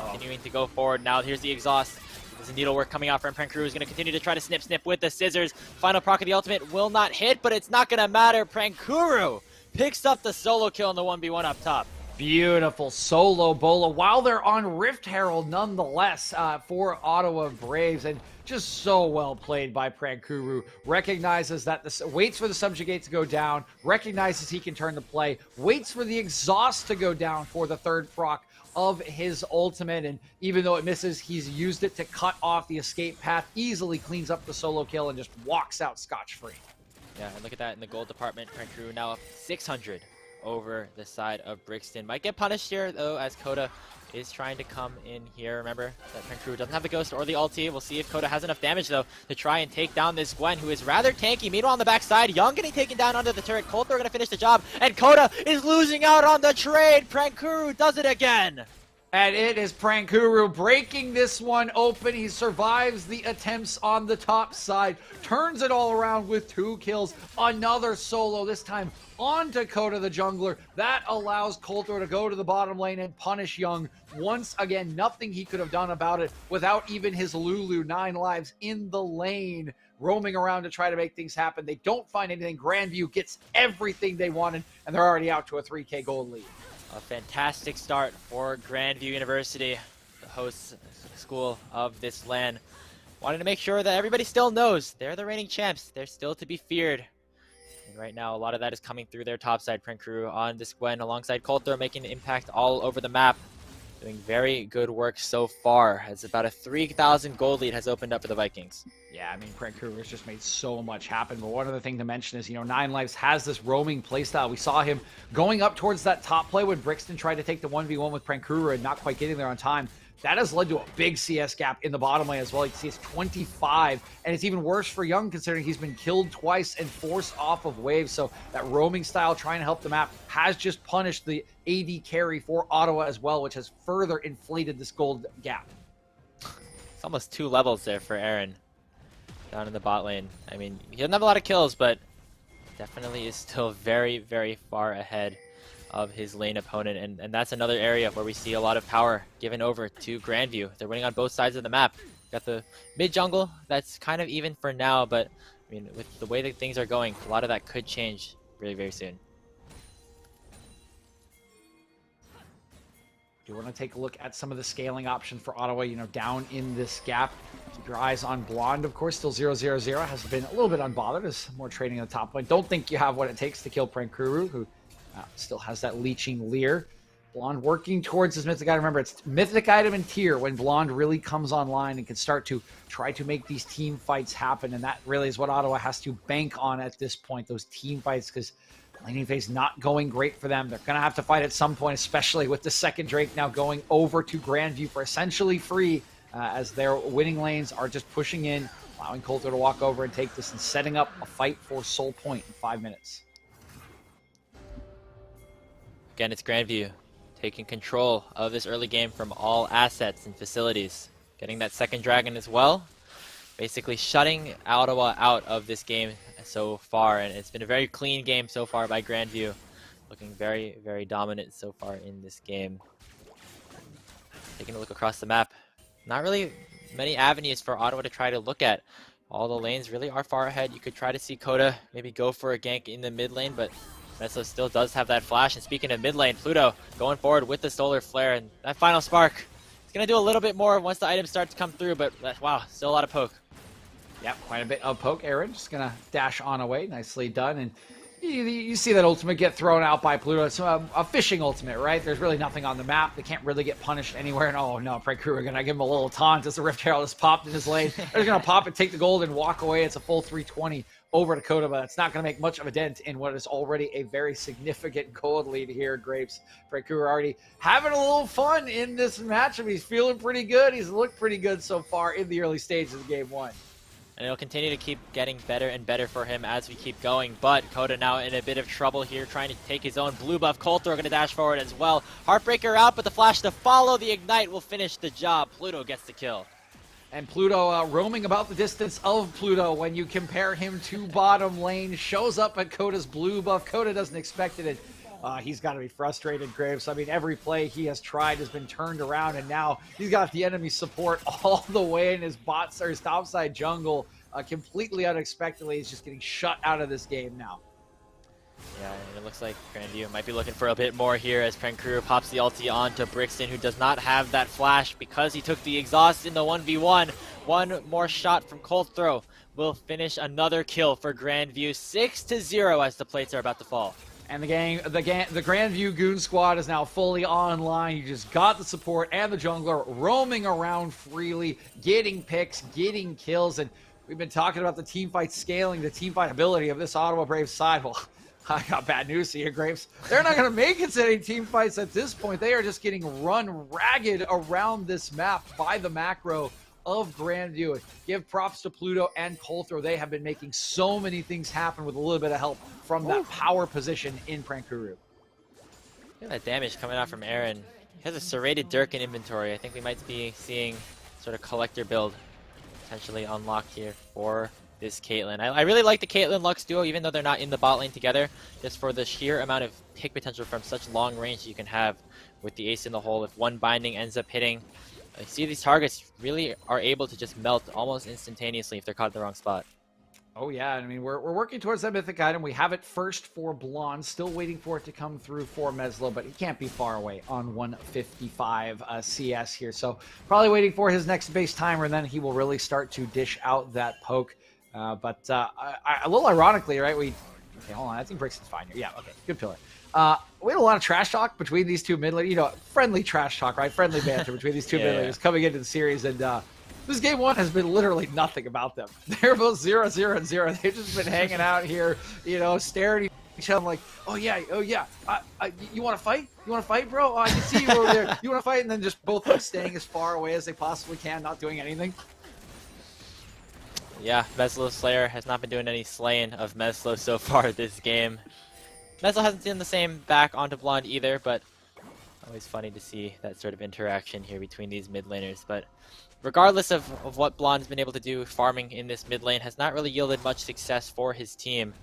Continuing to go forward. Now here's the Exhaust. There's a needlework coming out from Prankuru. Is going to continue to try to snip with the scissors. Final proc of the ultimate will not hit, but it's not going to matter. Prankuru picks up the solo kill in the 1v1 up top. Beautiful solo bola while they're on Rift Herald nonetheless for Ottawa Braves, and just so well played by Prankuru. Recognizes that waits for the Subjugate to go down, recognizes he can turn the play, waits for the Exhaust to go down for the 3rd proc of his ultimate, and even though it misses, he's used it to cut off the escape path, easily cleans up the solo kill, and just walks out scotch-free. Yeah, and look at that in the gold department. Prankuru now up 600 over the side of Brixton. Might get punished here, though, as Coda is trying to come in here. Remember that Prankuru doesn't have the Ghost or the ulti. We'll see if Coda has enough damage, though, to try and take down this Gwen, who is rather tanky. Meanwhile, on the backside, Young getting taken down under the turret. Coulter going to finish the job, and Coda is losing out on the trade. Prankuru does it again. And it is Prankuru breaking this one open. He survives the attempts on the top side, turns it all around with 2 kills, another solo, this time on Coda the jungler. That allows Coulter to go to the bottom lane and punish Young. Once again, nothing he could have done about it without even his Lulu, 9 lives in the lane, roaming around to try to make things happen. They don't find anything. Grandview gets everything they wanted, and they're already out to a 3K gold lead. A fantastic start for Grandview University, the host school of this LAN. Wanted to make sure that everybody still knows they're the reigning champs. They're still to be feared. And right now, a lot of that is coming through their topside. Prankuru on this Gwen alongside Coulter, making an impact all over the map. Doing very good work so far, as about a 3,000 gold lead has opened up for the Vikings. Yeah, I mean, Prankuru has just made so much happen. But one other thing to mention is, 9 Lives has this roaming playstyle. We saw him going up towards that top play when Brixton tried to take the 1v1 with Prankuru and not quite getting there on time. That has led to a big CS gap in the bottom lane as well. You can see it's 25, and it's even worse for Young considering he's been killed twice and forced off of waves. So that roaming style, trying to help the map, has just punished the AD carry for Ottawa as well, which has further inflated this gold gap. It's almost 2 levels there for Aaron down in the bot lane. I mean, he doesn't have a lot of kills, but definitely is still very, very far ahead of his lane opponent, and that's another area where we see a lot of power given over to Grandview. They're winning on both sides of the map. Got the mid jungle that's kind of even for now, but I mean, with the way that things are going, a lot of that could change very, very soon. Do you want to take a look at some of the scaling options for Ottawa, down in this gap? Keep your eyes on Blonde, of course, still 0-0-0, has been a little bit unbothered as more trading in the top lane. Don't think you have what it takes to kill Prankuru, who still has that leeching Leer. Blonde working towards his mythic item. Remember, it's mythic item and tier when Blonde really comes online and can start to try to make these team fights happen, and that really is what Ottawa has to bank on at this point, those team fights, because laning phase not going great for them. They're going to have to fight at some point, especially with the second Drake now going over to Grandview for essentially free, as their winning lanes are just pushing in, allowing Coulter to walk over and take this and setting up a fight for Soul Point in 5 minutes. Again, it's Grandview taking control of this early game from all assets and facilities. Getting that second dragon as well. Basically shutting Ottawa out of this game so far, and it's been a very clean game so far by Grandview. Looking very, very dominant so far in this game. Taking a look across the map. Not really many avenues for Ottawa to try to look at. All the lanes really are far ahead. You could try to see Coda maybe go for a gank in the mid lane, but Meslo still does have that flash. And speaking of mid lane, Pluto going forward with the Solar Flare, and that final spark. It's going to do a little bit more once the items start to come through, but wow, still a lot of poke. Yep, quite a bit of poke. Aaron just going to dash on away. Nicely done. And you see that ultimate get thrown out by Pluto. It's a fishing ultimate, right? There's really nothing on the map. They can't really get punished anywhere. And oh no, Prankuru are going to give him a little taunt as the Rift Herald has popped in his lane. They're going to pop it, take the gold, and walk away. It's a full 320 over to Coda, but it's not going to make much of a dent in what is already a very significant gold lead here. Grapes, Prankuru already having a little fun in this matchup. He's feeling pretty good. He's looked pretty good so far in the early stages of game one. And it'll continue to keep getting better and better for him as we keep going. But Coda now in a bit of trouble here, trying to take his own blue buff. Coulter going to dash forward as well. Heartbreaker out, but the flash to follow. The ignite will finish the job. Pluto gets the kill. And Pluto roaming about the distance of Pluto when you compare him to bottom lane. Shows up at Coda's blue buff. Coda doesn't expect it. He's got to be frustrated, Graves. I mean, every play he has tried has been turned around, and now he's got the enemy support all the way in his bots or his topside jungle. Completely unexpectedly, he's just getting shut out of this game now. Yeah, and it looks like Grandview might be looking for a bit more here as Prankuru pops the ulti onto Brixton, who does not have that flash because he took the exhaust in the 1v1. One more shot from Cold Throw will finish another kill for Grandview. 6-0 as the plates are about to fall. And the Grandview Goon Squad is now fully online. You just got the support and the jungler roaming around freely, getting picks, getting kills, and we've been talking about the team fight scaling, the team fight ability of this Ottawa Braves side. Well, I got bad news to you, Graves. They're not going to make it to any team fights at this point. They are just getting run ragged around this map by the macro of Grandview. Give props to Pluto and Coulter. They have been making so many things happen with a little bit of help from that power position in Prankuru. Look at that damage coming out from Aaron. He has a serrated Dirk in inventory. I think we might be seeing sort of collector build potentially unlocked here for this Caitlyn. I really like the Caitlyn Lux duo, even though they're not in the bot lane together, just for the sheer amount of pick potential from such long range you can have with the ace in the hole. If one binding ends up hitting, I see these targets really are able to just melt almost instantaneously if they're caught in the wrong spot. Oh yeah, I mean, we're working towards that mythic item. We have it first for Blonde, still waiting for it to come through for Meslo, but he can't be far away on 155 CS here. So probably waiting for his next base timer, and then he will really start to dish out that poke. But a little ironically, right, okay, hold on, I think Brixton's fine here. Yeah, okay, good pillar. We had a lot of trash talk between these two mid laners, friendly trash talk, right? Friendly banter between these two mid laners coming into the series, and this game one has been literally nothing about them. They're both 0-0 and 0. They've just been hanging out here, staring at each other. I'm like, oh yeah. You want to fight? You want to fight, bro? Oh, I can see you over there. You want to fight? And then just both staying as far away as they possibly can, not doing anything. Yeah, Meslo Slayer has not been doing any slaying of Meslo so far this game. Meslo hasn't seen the same back onto Blonde either, but always funny to see that sort of interaction here between these mid laners. But regardless of what Blonde's been able to do, farming in this mid lane has not really yielded much success for his team.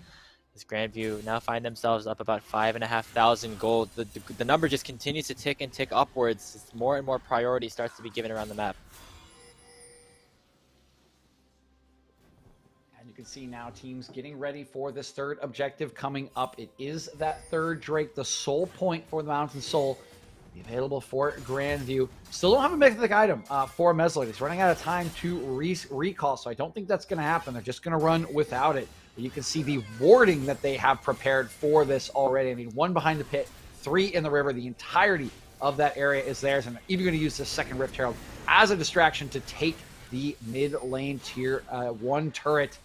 As Grandview now find themselves up about 5,500 gold. The number just continues to tick and tick upwards as more and more priority starts to be given around the map. And you can see now teams getting ready for this third objective coming up. It is that third Drake, the sole point for the Mountain Soul. Be available for Grandview. Still don't have a mythic item for Mesloid. He's running out of time to recall, so I don't think that's going to happen. They're just going to run without it. You can see the warding that they have prepared for this already. I mean, 1 behind the pit, 3 in the river. The entirety of that area is theirs, and they're even going to use the second Rift Herald as a distraction to take the mid lane tier 1 turret.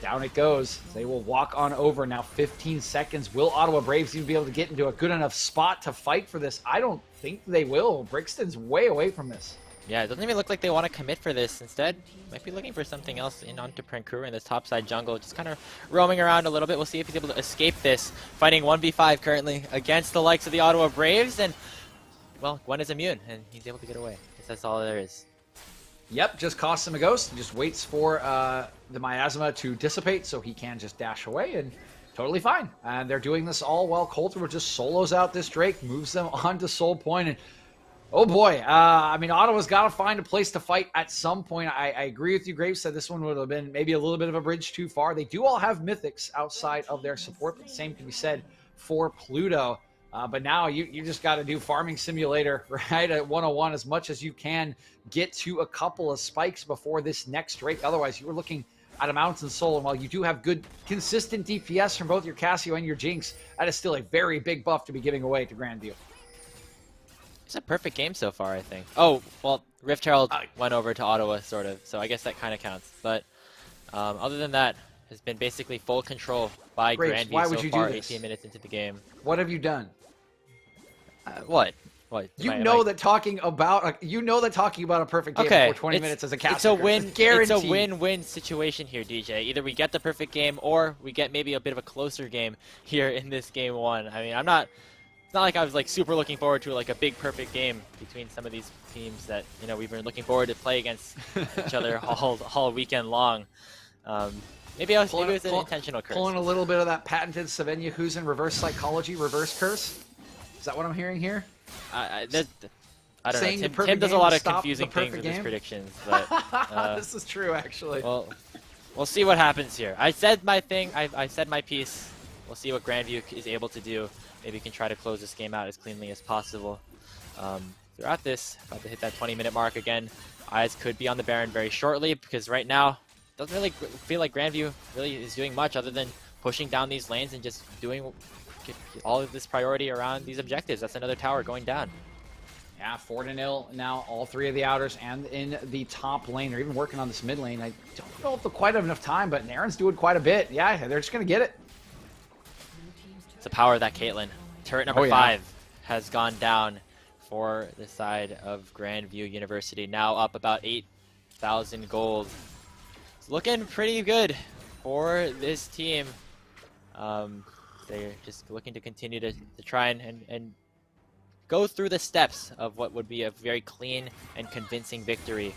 Down it goes. They will walk on over now. 15 seconds. Will Ottawa Braves even be able to get into a good enough spot to fight for this? I don't think they will. Brixton's way away from this. Yeah, it doesn't even look like they want to commit for this. Instead, might be looking for something else in onto Prankura in this topside jungle. Just kind of roaming around a little bit. We'll see if he's able to escape this. Fighting 1v5 currently against the likes of the Ottawa Braves. And, well, Gwen is immune, and he's able to get away. I guess that's all there is. Yep, just costs him a ghost. He just waits for the miasma to dissipate so he can just dash away, and totally fine. And they're doing this all while Coulter just solos out this Drake, moves them onto Soul Point, and oh boy, I mean, Ottawa's got to find a place to fight at some point. I agree with you, Graves, said this one would have been maybe a little bit of a bridge too far. They do all have mythics outside of their support, but the same can be said for Pluto. But now you just got to do Farming Simulator, right, at 101 as much as you can. Get to a couple of spikes before this next Drake. Otherwise, you were looking at a Mountain Soul, and while you do have good, consistent DPS from both your Cassio and your Jinx, that is still a very big buff to be giving away to Grandview. It's a perfect game so far, I think. Oh, well, Rift Herald went over to Ottawa, sort of, so I guess that kind of counts. But other than that, has been basically full control by Graves, Grandview why would so you far, do this? 18 minutes into the game. What have you done? What? You know that talking about a perfect game Okay, for 20 minutes as a cast. It's a win-win situation here, DJ. Either we get the perfect game, or we get maybe a bit of a closer game here in this game 1. I mean, it's not like I was like super looking forward to like a big perfect game between some of these teams that we've been looking forward to play against each other all weekend long. Maybe it was an intentional curse. Pulling a little bit of that patented Savenya who's in reverse psychology, reverse curse. Is that what I'm hearing here? I don't know. Tim does a lot of confusing things with his predictions, but this is true actually. Well, we'll see what happens here. I said my thing. I said my piece. We'll see what Grandview is able to do. Maybe we can try to close this game out as cleanly as possible. Throughout this, about to hit that 20-minute mark again. Eyes could be on the Baron very shortly because right now doesn't really feel like Grandview really is doing much other than pushing down these lanes and just doing all of this priority around these objectives. That's another tower going down. Yeah, 4-0 now, all 3 of the outers and in the top lane. They're even working on this mid lane. I don't know if they'll quite have enough time, but Naren's doing quite a bit. Yeah, they're just going to get it. It's the power of that Caitlyn. Turret number 5 has gone down for the side of Grandview University. Now up about 8,000 gold. It's looking pretty good for this team. They're just looking to continue to try and go through the steps of what would be a very clean and convincing victory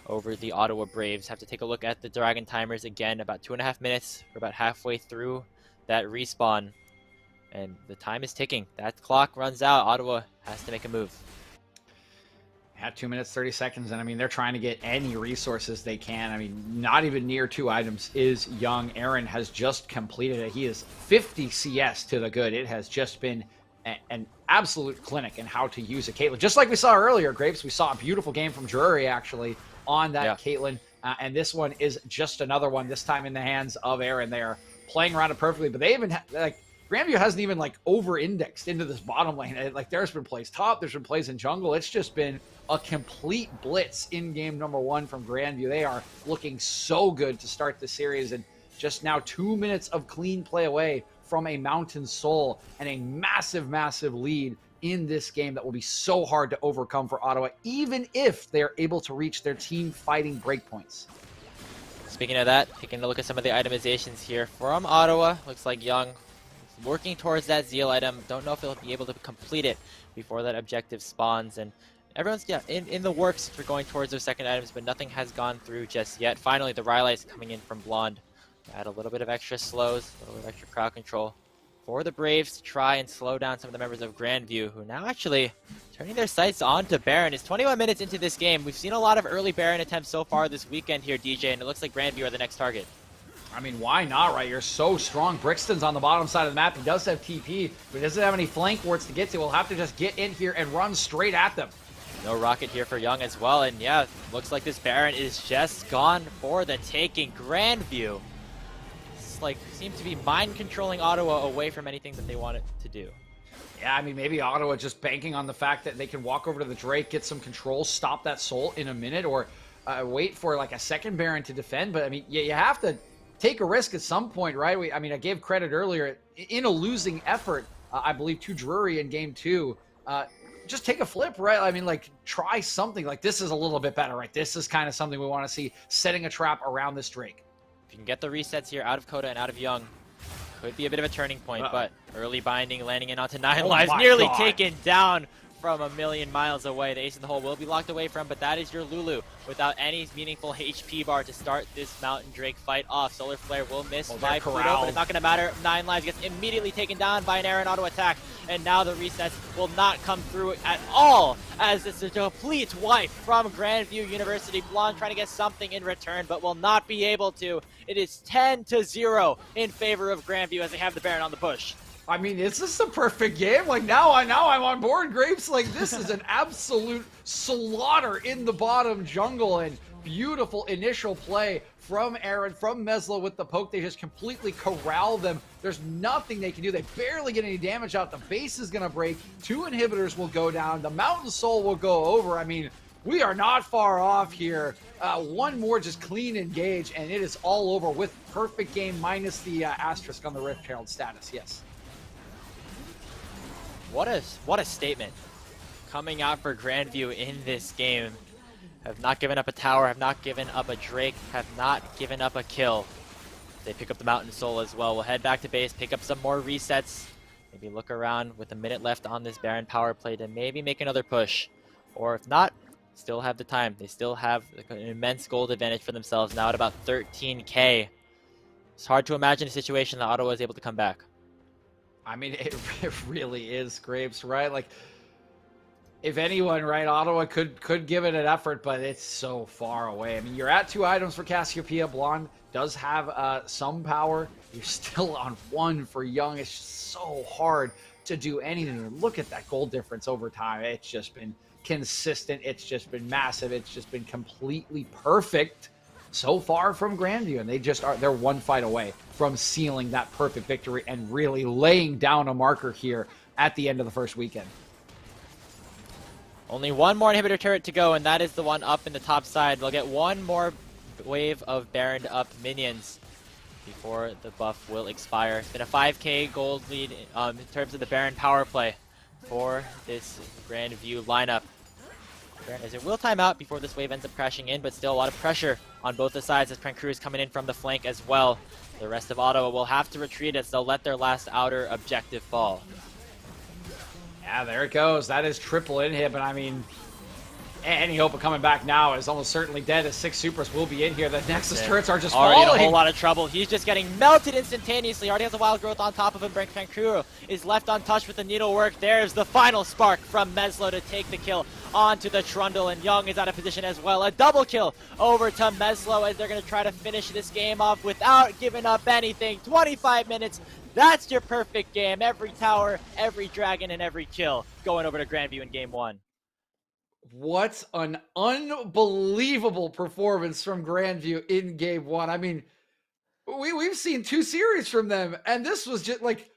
over the Ottawa Braves. Have to take a look at the Dragon timers again. About 2.5 minutes. We're about halfway through that respawn. And the time is ticking. That clock runs out. Ottawa has to make a move. At 2 minutes, 30 seconds, and I mean, they're trying to get any resources they can. I mean, not even near 2 items is young. Aaron has just completed it. He is 50 CS to the good. It has just been an absolute clinic in how to use a Caitlyn. Just like we saw earlier, Grapes, we saw a beautiful game from Drury, actually, on that Caitlyn. And this one is just another one, this time in the hands of Aaron. They are playing around it perfectly, but they even, Grandview hasn't even, over-indexed into this bottom lane. There's been plays top, there's been plays in jungle. It's just been a complete blitz in game number 1 from Grandview. They are looking so good to start the series, and just now 2 minutes of clean play away from a Mountain Soul and a massive, massive lead in this game that will be so hard to overcome for Ottawa, even if they're able to reach their team fighting breakpoints. Speaking of that, taking a look at some of the itemizations here from Ottawa. Looks like Young is working towards that Zeal item. Don't know if he'll be able to complete it before that objective spawns, and everyone's in the works for going towards those second items, but nothing has gone through just yet. Finally, the Rylai's coming in from Blonde. Add a little bit of extra slows, a little bit of extra crowd control for the Braves to try and slow down some of the members of Grandview, who now actually turning their sights onto Baron. It's 21 minutes into this game. We've seen a lot of early Baron attempts so far this weekend here, DJ, and it looks like Grandview are the next target. I mean, why not, right? You're so strong. Brixton's on the bottom side of the map. He does have TP, but he doesn't have any flank wards to get to. We'll have to just get in here and run straight at them. No rocket here for Young as well, and yeah, looks like this Baron is just gone for the taking. Grandview like seems to be mind controlling Ottawa away from anything that they want it to do. Yeah, I mean, maybe Ottawa just banking on the fact that they can walk over to the Drake, get some control, stop that Soul in a minute, or wait for like a second Baron to defend. But I mean, you have to take a risk at some point, right? I mean, I gave credit earlier in a losing effort, I believe, to Drury in game 2. Just take a flip, right? I mean, like, try something. Like, this is a little bit better, right? This is kind of something we want to see, setting a trap around this Drake. If you can get the resets here out of Coda and out of Young, could be a bit of a turning point, but early binding, landing in onto 9 lives, nearly taken down from a million miles away. The ace in the hole will be locked away from, but that is your Lulu without any meaningful HP bar to start this Mountain Drake fight off. Solar Flare will miss by Pluto, but it's not going to matter. 9 lives gets immediately taken down by an Aaron auto attack, and now the resets will not come through at all as it's a complete wipe from Grandview University. Blonde trying to get something in return, but will not be able to. It is 10-0 in favor of Grandview as they have the Baron on the push. I mean, is this the perfect game? Like, now I'm on board, Grapes. Like, this is an absolute slaughter in the bottom jungle, and beautiful initial play from Aaron, from Meslo with the poke. They just completely corral them. There's nothing they can do. They barely get any damage out. The base is going to break. 2 inhibitors will go down. The Mountain Soul will go over. I mean, we are not far off here. One more just clean engage, and it is all over with perfect game minus the asterisk on the Rift Herald status. Yes. What a statement coming out for Grandview in this game. Have not given up a tower, have not given up a Drake, have not given up a kill. They pick up the Mountain Soul as well. We'll head back to base, pick up some more resets. Maybe look around with a minute left on this Baron power play to maybe make another push. Or if not, still have the time. They still have an immense gold advantage for themselves now at about 13k. It's hard to imagine a situation that Ottawa is able to come back. I mean, it really is, Grapes, right? Like, if anyone, right, Ottawa could give it an effort, but it's so far away. I mean, you're at 2 items for Cassiopeia. Blonde does have some power. You're still on 1 for Young. It's just so hard to do anything. Look at that gold difference over time. It's just been consistent. It's just been massive. It's just been completely perfect so far from Grandview, and they're 1 fight away from sealing that perfect victory and really laying down a marker here at the end of the first weekend. Only 1 more inhibitor turret to go, and that is the one up in the top side. They'll get 1 more wave of Baroned up minions before the buff will expire. It's been a 5k gold lead in terms of the Baron power play for this Grandview lineup. As it will time out before this wave ends up crashing in, but still a lot of pressure on both the sides as Prankuru is coming in from the flank as well. The rest of Ottawa will have to retreat as they'll let their last outer objective fall. Yeah, there it goes. That is triple inhib, and I mean, any hope of coming back now is almost certainly dead as 6 supers will be in here. The Nexus turrets are just already falling. in a whole lot of trouble. He's just getting melted instantaneously. Already has a wild growth on top of him. Prankuru is left untouched with the needlework. There's the final spark from Meslo to take the kill onto the Trundle, and Young is out of position as well. A double kill over to Meslo as they're going to try to finish this game off without giving up anything. 25 minutes. That's your perfect game. Every tower, every dragon, and every kill going over to Grandview in game 1. What an unbelievable performance from Grandview in game 1. I mean, we've seen 2 series from them, and this was just like,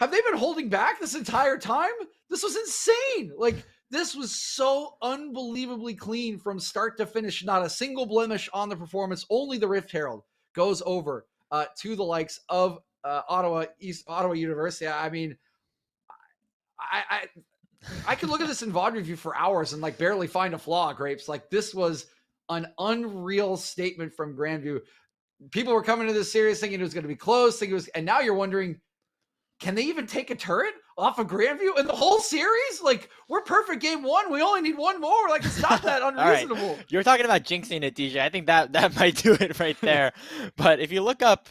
have they been holding back this entire time? This was insane. Like, this was so unbelievably clean from start to finish. Not a single blemish on the performance. Only the Rift Herald goes over to the likes of Ottawa University. I mean, I could look at this in VOD review for hours and like barely find a flaw, Grapes. Like, this was an unreal statement from Grandview. People were coming to this series thinking it was going to be close, and now you're wondering, can they even take a turret off of Grandview in the whole series? Like, we're perfect game 1. We only need 1 more. Like, it's not that unreasonable. Right. You're talking about jinxing it, DJ. I think that might do it right there. But if you look up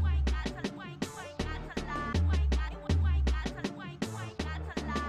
Why not to lie?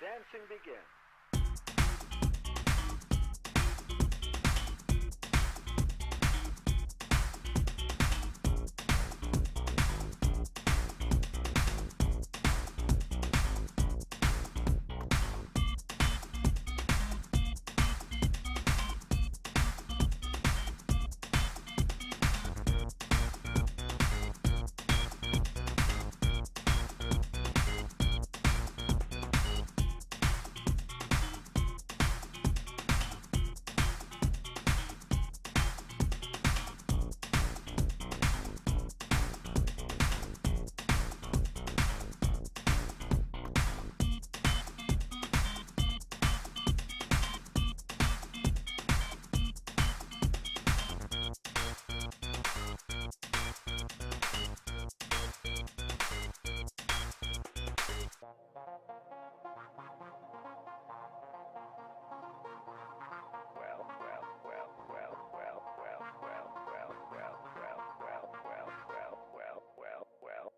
dancing begin.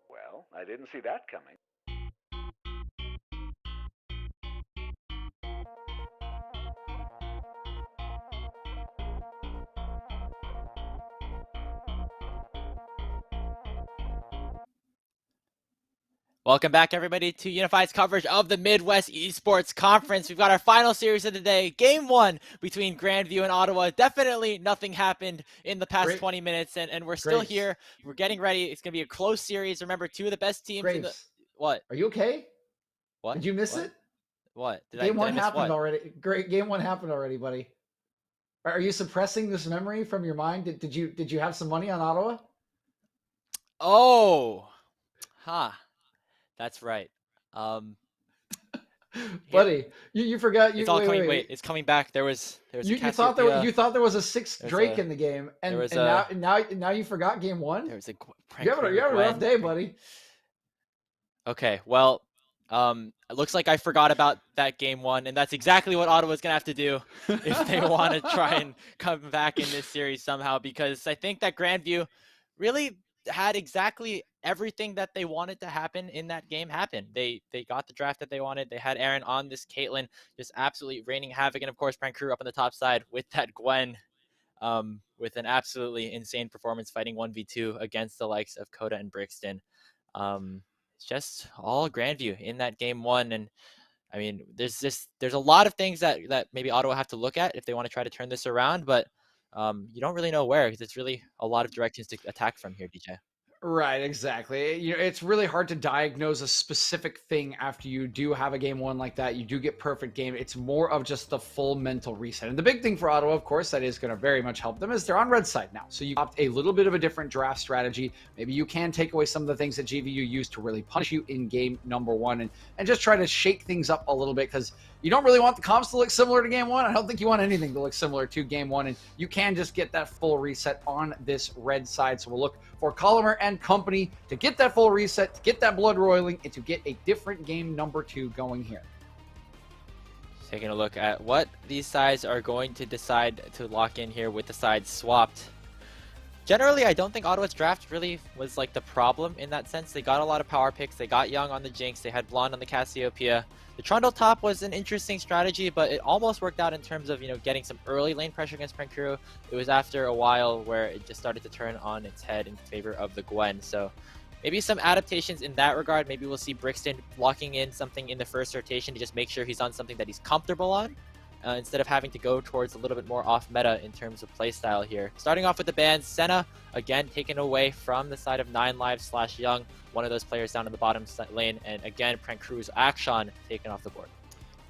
Well, I didn't see that coming. Welcome back, everybody, to Unified's coverage of the Midwest Esports Conference. We've got our final series of the day, Game 1 between Grandview and Ottawa. Definitely nothing happened in the past 20 minutes, and we're still here. We're getting ready. It's going to be a close series. Remember, two of the best teams in the... What? Are you okay? What? Did you miss it? What? Game 1 happened already. Great. Game 1 happened already, buddy. Are you suppressing this memory from your mind? Did you have some money on Ottawa? Oh. Huh. That's right. Buddy, you forgot. It's all coming. Wait, it's coming back. There was you thought there was a sixth Drake in the game, and now you forgot game 1. There was a you have a rough day, buddy. Okay, well, it looks like I forgot about that game 1, and that's exactly what Ottawa's gonna have to do if they want to try and come back in this series somehow. Because I think that Grandview really had exactly everything that they wanted to happen in that game happen. They got the draft that they wanted. They had Aaron on this Caitlyn, just absolutely raining havoc, and of course Prank Crew up on the top side with that Gwen, with an absolutely insane performance fighting 1v2 against the likes of Coda and Brixton. It's just all Grandview in that game 1, and I mean, there's a lot of things that maybe Ottawa have to look at if they want to try to turn this around, but you don't really know where, because it's really a lot of directions to attack from here, DJ. Right, exactly. It's really hard to diagnose a specific thing after you do have a game 1 like that. You do get perfect game. It's more of just the full mental reset. And the big thing for Ottawa, of course, that is going to very much help them is they're on red side now. So you opt a little bit of a different draft strategy. Maybe you can take away some of the things that GVU used to really punish you in game number 1 and just try to shake things up a little bit, because you don't really want the comps to look similar to game 1. I don't think you want anything to look similar to game 1, and you can just get that full reset on this red side. So we'll look for Colomer and company to get that full reset, to get that blood roiling, and to get a different game number 2 going here. Taking a look at what these sides are going to decide to lock in here with the sides swapped. Generally, I don't think Ottawa's draft really was like the problem in that sense. They got a lot of power picks. They got Young on the Jinx. They had Blonde on the Cassiopeia. The Trundle top was an interesting strategy, but it almost worked out in terms of, getting some early lane pressure against Prankuru. It was after a while where it just started to turn on its head in favor of the Gwen. So maybe some adaptations in that regard. Maybe we'll see Brixton locking in something in the first rotation to just make sure he's on something that he's comfortable on, instead of having to go towards a little bit more off meta in terms of playstyle here. Starting off with the bans, Senna, again, taken away from the side of 9Lives / Young, one of those players down in the bottom lane, and again, Prank Crew's Akshan taken off the board.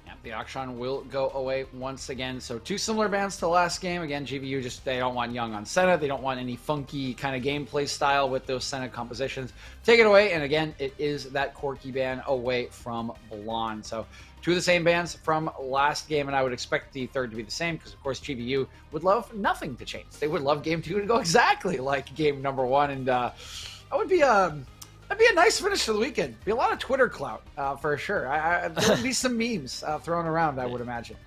Yeah, the Akshan will go away once again. So 2 similar bans to last game. Again, GVU they don't want Young on Senna. They don't want any funky kind of gameplay style with those Senna compositions. Take it away, and again, it is that Corki ban away from Blonde. So 2 of the same bans from last game, and I would expect the third to be the same, because of course GVU would love nothing to change. They would love game 2 to go exactly like game number 1, and that would be that'd be a nice finish to the weekend. Be a lot of Twitter clout for sure. There would be some memes thrown around, I would imagine.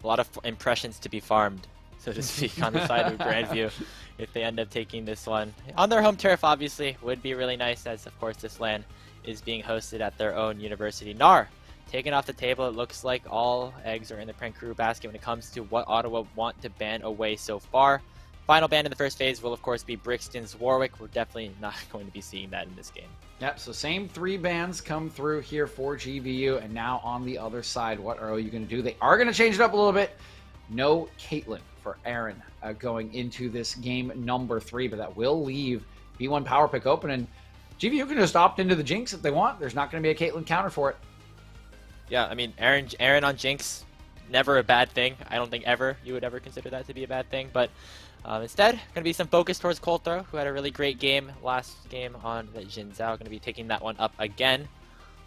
A lot of impressions to be farmed, so to speak, on the side of Grandview if they end up taking this one. On their home turf, obviously, would be really nice, as of course this LAN is being hosted at their own university. Nar taken off the table. It looks like all eggs are in the Prank Crew basket when it comes to what Ottawa want to ban away so far. Final ban in the first phase will, of course, be Brixton's Warwick. We're definitely not going to be seeing that in this game. Yep, so same 3 bans come through here for GVU, and now on the other side, what are you going to do? They are going to change it up a little bit. No Caitlyn for Aaron going into this game number 3, but that will leave B1 power pick open, and GVU can just opt into the Jinx if they want. There's not going to be a Caitlyn counter for it. Yeah, I mean, Aaron on Jinx, never a bad thing. I don't think ever you would ever consider that to be a bad thing, but instead, going to be some focus towards Cold Throw, who had a really great game last game on the Jin Zhao. Going to be taking that one up again.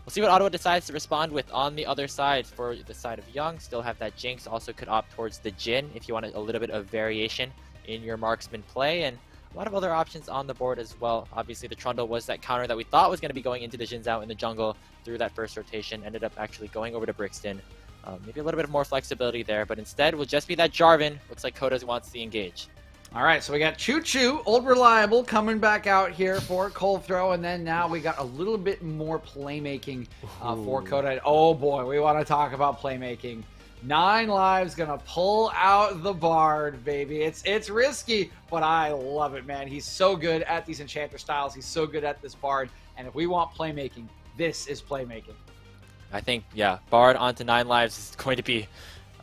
We'll see what Ottawa decides to respond with on the other side. For the side of Young, still have that Jinx. Also could opt towards the Jin if you want a little bit of variation in your marksman play, and a lot of other options on the board as well. Obviously, the Trundle was that counter that we thought was going to be going into the Jin Zhao in the jungle through that first rotation. Ended up actually going over to Brixton. Maybe a little bit more flexibility there, but instead will just be that Jarvan. Looks like Koda wants to engage. All right, so we got Choo Choo, Old Reliable, coming back out here for Cold Throw, and then now we got a little bit more playmaking for Koda. Oh boy, we want to talk about playmaking. 9 lives gonna pull out the Bard, baby. It's risky, but I love it, man. He's so good at these Enchanter styles. He's so good at this Bard, and if we want playmaking, this is playmaking. I think, yeah, Bard onto 9 lives is going to be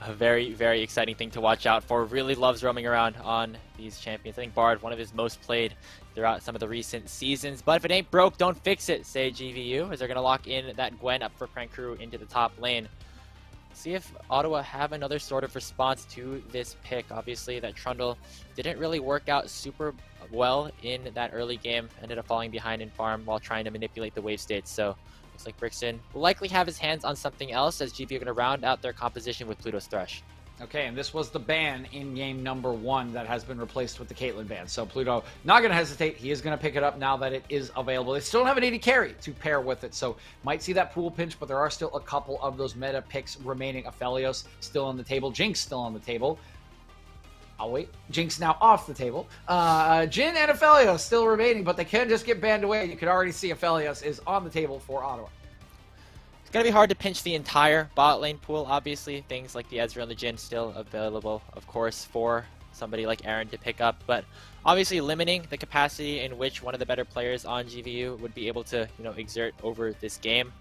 a very, very exciting thing to watch out for. Really loves roaming around on these champions. I think Bard, one of his most played throughout some of the recent seasons. But if it ain't broke, don't fix it, say GVU, as they're going to lock in that Gwen up for Prank Crew into the top lane. See if Ottawa have another sort of response to this pick. Obviously, that Trundle didn't really work out super well in that early game. Ended up falling behind in farm while trying to manipulate the wave states. So looks like Brixton will likely have his hands on something else, as GVU are going to round out their composition with Pluto's Thresh. Okay, and this was the ban in game number 1 that has been replaced with the Caitlyn ban. So Pluto not going to hesitate. He is going to pick it up now that it is available. They still don't have an AD carry to pair with it, so might see that pool pinch, but there are still a couple of those meta picks remaining. Aphelios still on the table. Jinx still on the table. I'll wait. Jinx now off the table. Jin and Aphelios still remaining, but they can just get banned away. You can already see Aphelios is on the table for Ottawa. It's going to be hard to pinch the entire bot lane pool, obviously. Things like the Ezreal and the Jhin still available, of course, for somebody like Aaron to pick up. But obviously limiting the capacity in which one of the better players on GVU would be able to, exert over this game.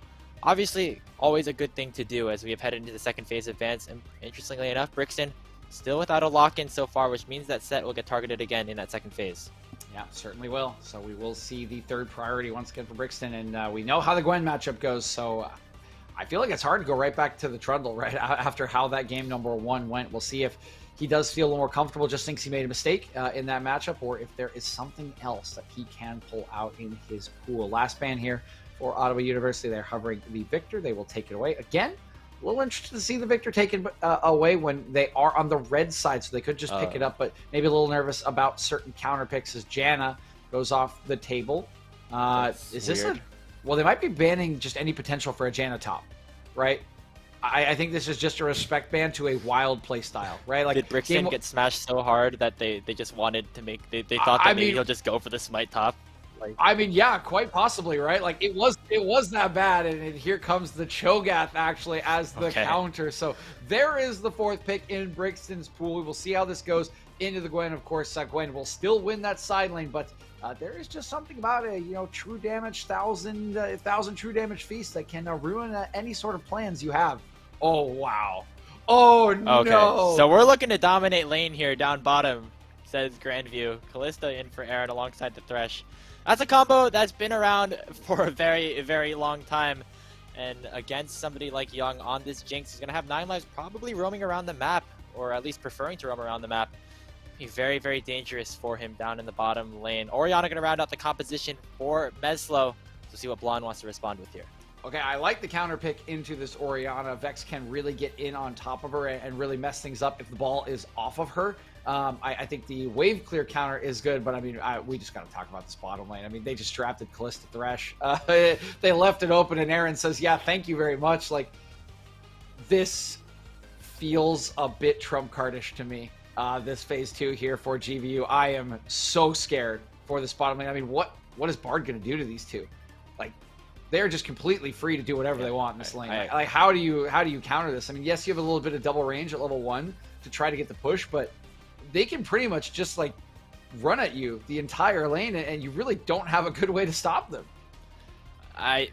Obviously, always a good thing to do as we have headed into the second phase advance. And interestingly enough, Brixton still without a lock-in so far, which means that set will get targeted again in that second phase. Yeah, certainly will. So we will see the third priority once again for Brixton. And we know how the Gwen matchup goes, so I feel like it's hard to go right back to the Trundle right after how that game number 1 went. We'll see if he does feel a little more comfortable, just thinks he made a mistake in that matchup, or if there is something else that he can pull out in his pool. Last ban here for Ottawa University. They're hovering the Victor. They will take it away. Again, a little interested to see the Victor taken away when they are on the red side, so they could just pick it up, but maybe a little nervous about certain counter picks as Janna goes off the table. Is this weird. Well, they might be banning just any potential for a Janna top, right? I think this is just a respect ban to a wild play style, right? Like, did Brixton get smashed so hard that they just wanted to make they thought that maybe he'll just go for the smite top? I mean, yeah, quite possibly, right? Like, it was that bad, and here comes the Cho'Gath actually as the counter. So there is the 4th pick in Brixton's pool. We will see how this goes into the Gwen. Of course, Gwen will still win that side lane, but there is just something about a true damage 1,000 true damage feast that can ruin any sort of plans you have. Oh wow! Oh no! Okay, so we're looking to dominate lane here down bottom, says Grandview. Kalista in for Aaron alongside the Thresh. That's a combo that's been around for a very, very long time. And against somebody like Young on this Jinx, he's going to have 9 lives probably roaming around the map, or at least preferring to roam around the map. Be very, very dangerous for him down in the bottom lane. Orianna going to round out the composition for Meslo. So see what Blonde wants to respond with here. Okay, I like the counter pick into this Orianna. Vex can really get in on top of her and really mess things up if the ball is off of her. I think the wave clear counter is good, but I mean, we just got to talk about this bottom lane. I mean, they just drafted Kalista Thresh. They left it open, and Aaron says, yeah, thank you very much. Like, this feels a bit trump cardish to me, this phase 2 here for GVU. I am so scared for this bottom lane. I mean, what is Bard going to do to these two? Like, they're just completely free to do whatever they want in this lane. I- Like, how do you counter this? I mean, yes, you have a little bit of double range at level 1 to try to get the push, but they can pretty much just like run at you the entire lane, and you really don't have a good way to stop them. I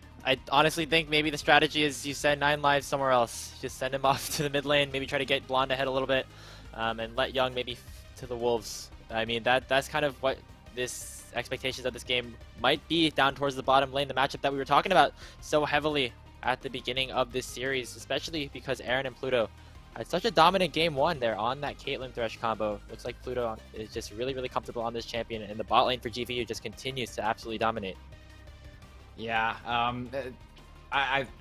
honestly think maybe the strategy is you send 9 lives somewhere else. Just send him off to the mid lane, maybe try to get Blonde ahead a little bit, and let Young maybe to the Wolves. I mean, that's kind of what this expectations of this game might be down towards the bottom lane, the matchup that we were talking about so heavily at the beginning of this series, especially because Aaron and Pluto had such a dominant game 1 there on that Caitlyn Thresh combo. Looks like Pluto is just really, really comfortable on this champion, and the bot lane for GVU just continues to absolutely dominate. Yeah,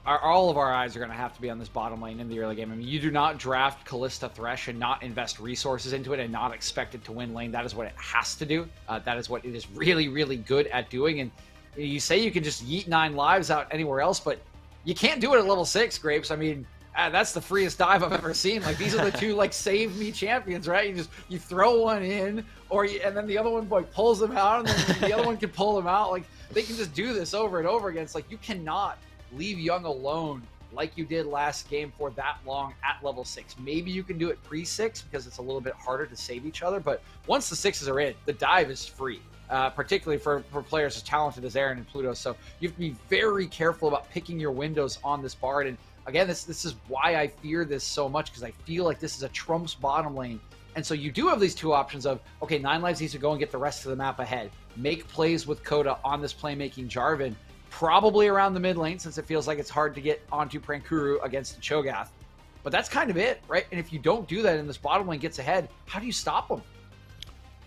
all of our eyes are going to have to be on this bottom lane in the early game. I mean, you do not draft Kalista Thresh and not invest resources into it and not expect it to win lane. That is what it has to do. That is what it is really, really good at doing. And you say you can just yeet 9 lives out anywhere else, but you can't do it at level 6, Grapes. I mean, that's the freest dive I've ever seen. Like, these are the two like save me champions, right? You throw one in, and then the other one like pulls them out, and then the other one can pull them out. Like, they can just do this over and over again. It's like you cannot leave Young alone like you did last game for that long at level 6. Maybe you can do it pre-6 because it's a little bit harder to save each other, but once the 6s are in, the dive is free. Particularly for players as talented as Aaron and Pluto. So you have to be very careful about picking your windows on this Bard. And again, this is why I fear this so much, because I feel like this is a Trump's bottom lane. And so you do have these two options of, okay, 9 lives needs to go and get the rest of the map ahead. Make plays with Coda on this playmaking Jarvan, probably around the mid lane, since it feels like it's hard to get onto Prankuru against the Cho'Gath. But that's kind of it, right? And if you don't do that and this bottom lane gets ahead, how do you stop them?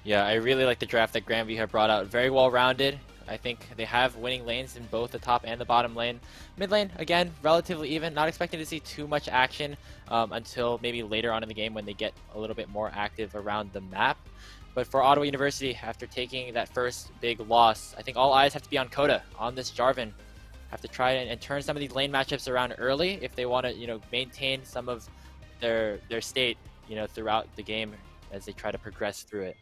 Yeah, I really like the draft that Grandview have brought out. Very well rounded. I think they have winning lanes in both the top and the bottom lane. Mid lane, again, relatively even. Not expecting to see too much action until maybe later on in the game when they get a little bit more active around the map. But for Ottawa University, after taking that first big loss, I think all eyes have to be on Coda, on this Jarvan. Have to try and turn some of these lane matchups around early if they want to, maintain some of their state, throughout the game as they try to progress through it.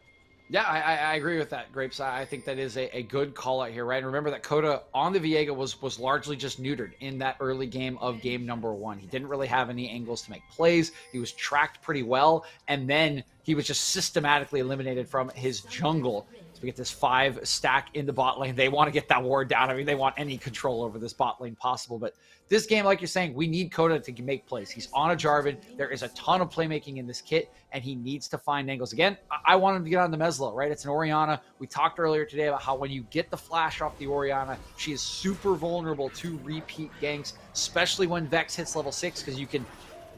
Yeah, I agree with that, Grapes. I think that is a good call out here, right? And remember that Coda on the Viega was largely just neutered in that early game of game number 1. He didn't really have any angles to make plays. He was tracked pretty well, and then he was just systematically eliminated from his jungle. So we get this 5 stack in the bot lane. They want to get that ward down. I mean, they want any control over this bot lane possible. But this game, like you're saying, we need Coda to make plays. He's on a Jarvan. There is a ton of playmaking in this kit, and he needs to find angles. Again, I want him to get on the Meslo, right? It's an Orianna. We talked earlier today about how when you get the flash off the Orianna, she is super vulnerable to repeat ganks, especially when Vex hits level 6, because you can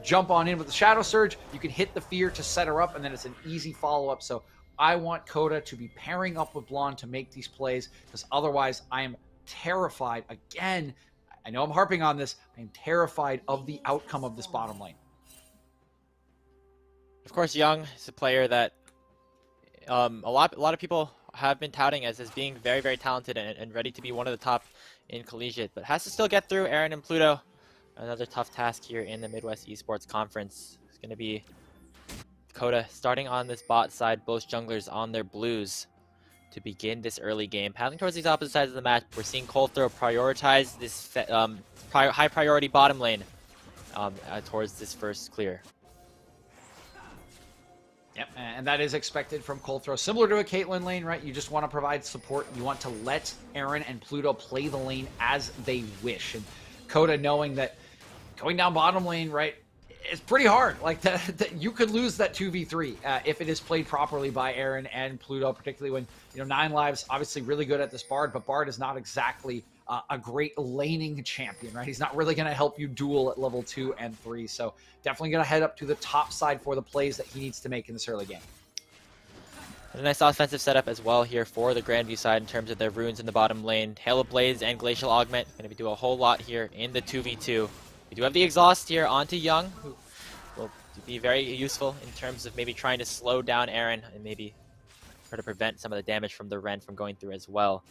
jump on in with the Shadow Surge, you can hit the Fear to set her up, and then it's an easy follow-up. So I want Coda to be pairing up with Blonde to make these plays, because otherwise I am terrified. Again, I know I'm harping on this. I am terrified of the outcome of this bottom lane. Of course, Young is a player that a lot of people have been touting as being very, very talented and ready to be one of the top in collegiate, but has to still get through Aaron and Pluto. Another tough task here in the Midwest Esports Conference. It's going to be Coda starting on this bot side, both junglers on their blues to begin this early game. Paddling towards these opposite sides of the map, we're seeing Coldthrow prioritize this high priority bottom lane towards this first clear. Yep, and that is expected from Coldthrow. Similar to a Caitlyn lane, right? You just want to provide support. You want to let Aaron and Pluto play the lane as they wish. And Coda knowing that going down bottom lane, right, it's pretty hard. Like, you could lose that 2v3 if it is played properly by Aaron and Pluto, particularly when, 9 lives, obviously really good at this Bard, but Bard is not exactly a great laning champion, right? He's not really going to help you duel at level 2 and 3. So definitely going to head up to the top side for the plays that he needs to make in this early game. And a nice offensive setup as well here for the Grandview side in terms of their runes in the bottom lane. Hail of Blaze and Glacial Augment going to do a whole lot here in the 2v2. We do have the exhaust here onto Young, who will be very useful in terms of maybe trying to slow down Aaron and maybe try to prevent some of the damage from the Ren from going through as well.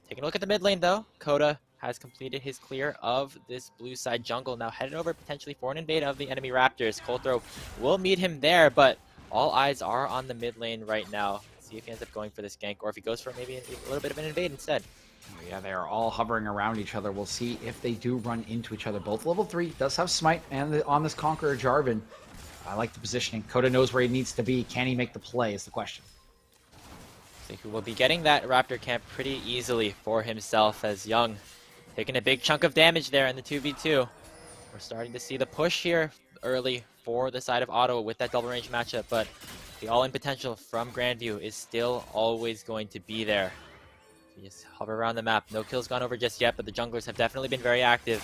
Taking a look at the mid lane though, Coda has completed his clear of this blue side jungle. Now headed over potentially for an invade of the enemy Raptors. Coldthrow will meet him there, but all eyes are on the mid lane right now. See if he ends up going for this gank or if he goes for maybe a little bit of an invade instead. Yeah, they are all hovering around each other. We'll see if they do run into each other. Both level 3 does have Smite, and on this Conqueror Jarvan, I like the positioning. Coda knows where he needs to be. Can he make the play is the question. So he will be getting that Raptor camp pretty easily for himself as Young taking a big chunk of damage there in the 2v2. We're starting to see the push here early for the side of Ottawa with that double range matchup, but the all-in potential from Grandview is still always going to be there. So you just hover around the map. No kills gone over just yet, but the junglers have definitely been very active.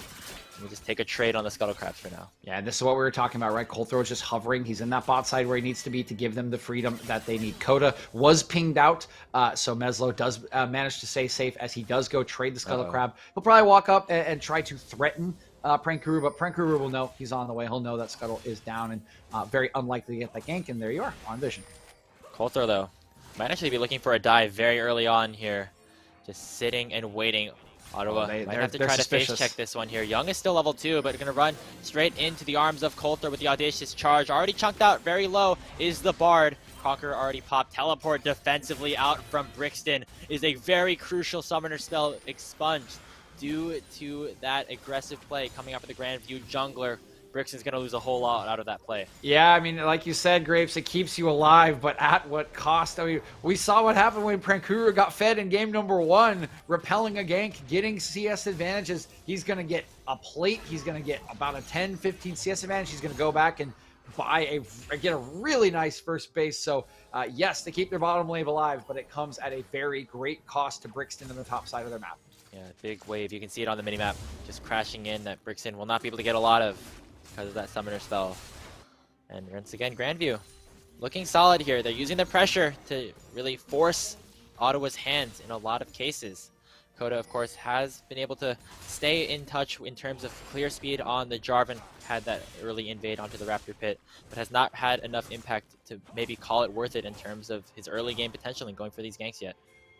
We'll just take a trade on the Scuttle Crabs for now. Yeah, this is what we were talking about, right? Cold Throw is just hovering. He's in that bot side where he needs to be to give them the freedom that they need. Coda was pinged out, so Meslo does manage to stay safe as he does go trade the Scuttle Crab. He'll probably walk up and try to threaten Prankuru, but Prankuru will know he's on the way. He'll know that Scuttle is down and very unlikely to get that gank, and there you are on vision. Coulter, though, might actually be looking for a dive very early on here. Just sitting and waiting. Ottawa might have to try to face check this one here. Young is still level 2, but going to run straight into the arms of Coulter with the audacious charge. Already chunked out very low is the Bard. Conqueror already popped. Teleport defensively out from Brixton is a very crucial summoner spell expunged due to that aggressive play coming out of the Grandview jungler. Brixton's going to lose a whole lot out of that play. Yeah, I mean, like you said, Grapes, it keeps you alive, but at what cost? I mean, we saw what happened when Prankuru got fed in game number 1, repelling a gank, getting CS advantages. He's going to get a plate. He's going to get about a 10, 15 CS advantage. He's going to go back and get a really nice first base. So, yes, they keep their bottom lane alive, but it comes at a very great cost to Brixton in the top side of their map. Yeah, big wave. You can see it on the minimap. Just crashing in that Brixton will not be able to get a lot of because of that summoner spell. And once again, Grandview looking solid here. They're using the pressure to really force Ottawa's hands in a lot of cases. Coda, of course, has been able to stay in touch in terms of clear speed on the Jarvan, had that early invade onto the Raptor pit, but has not had enough impact to maybe call it worth it in terms of his early game potential and going for these ganks yet.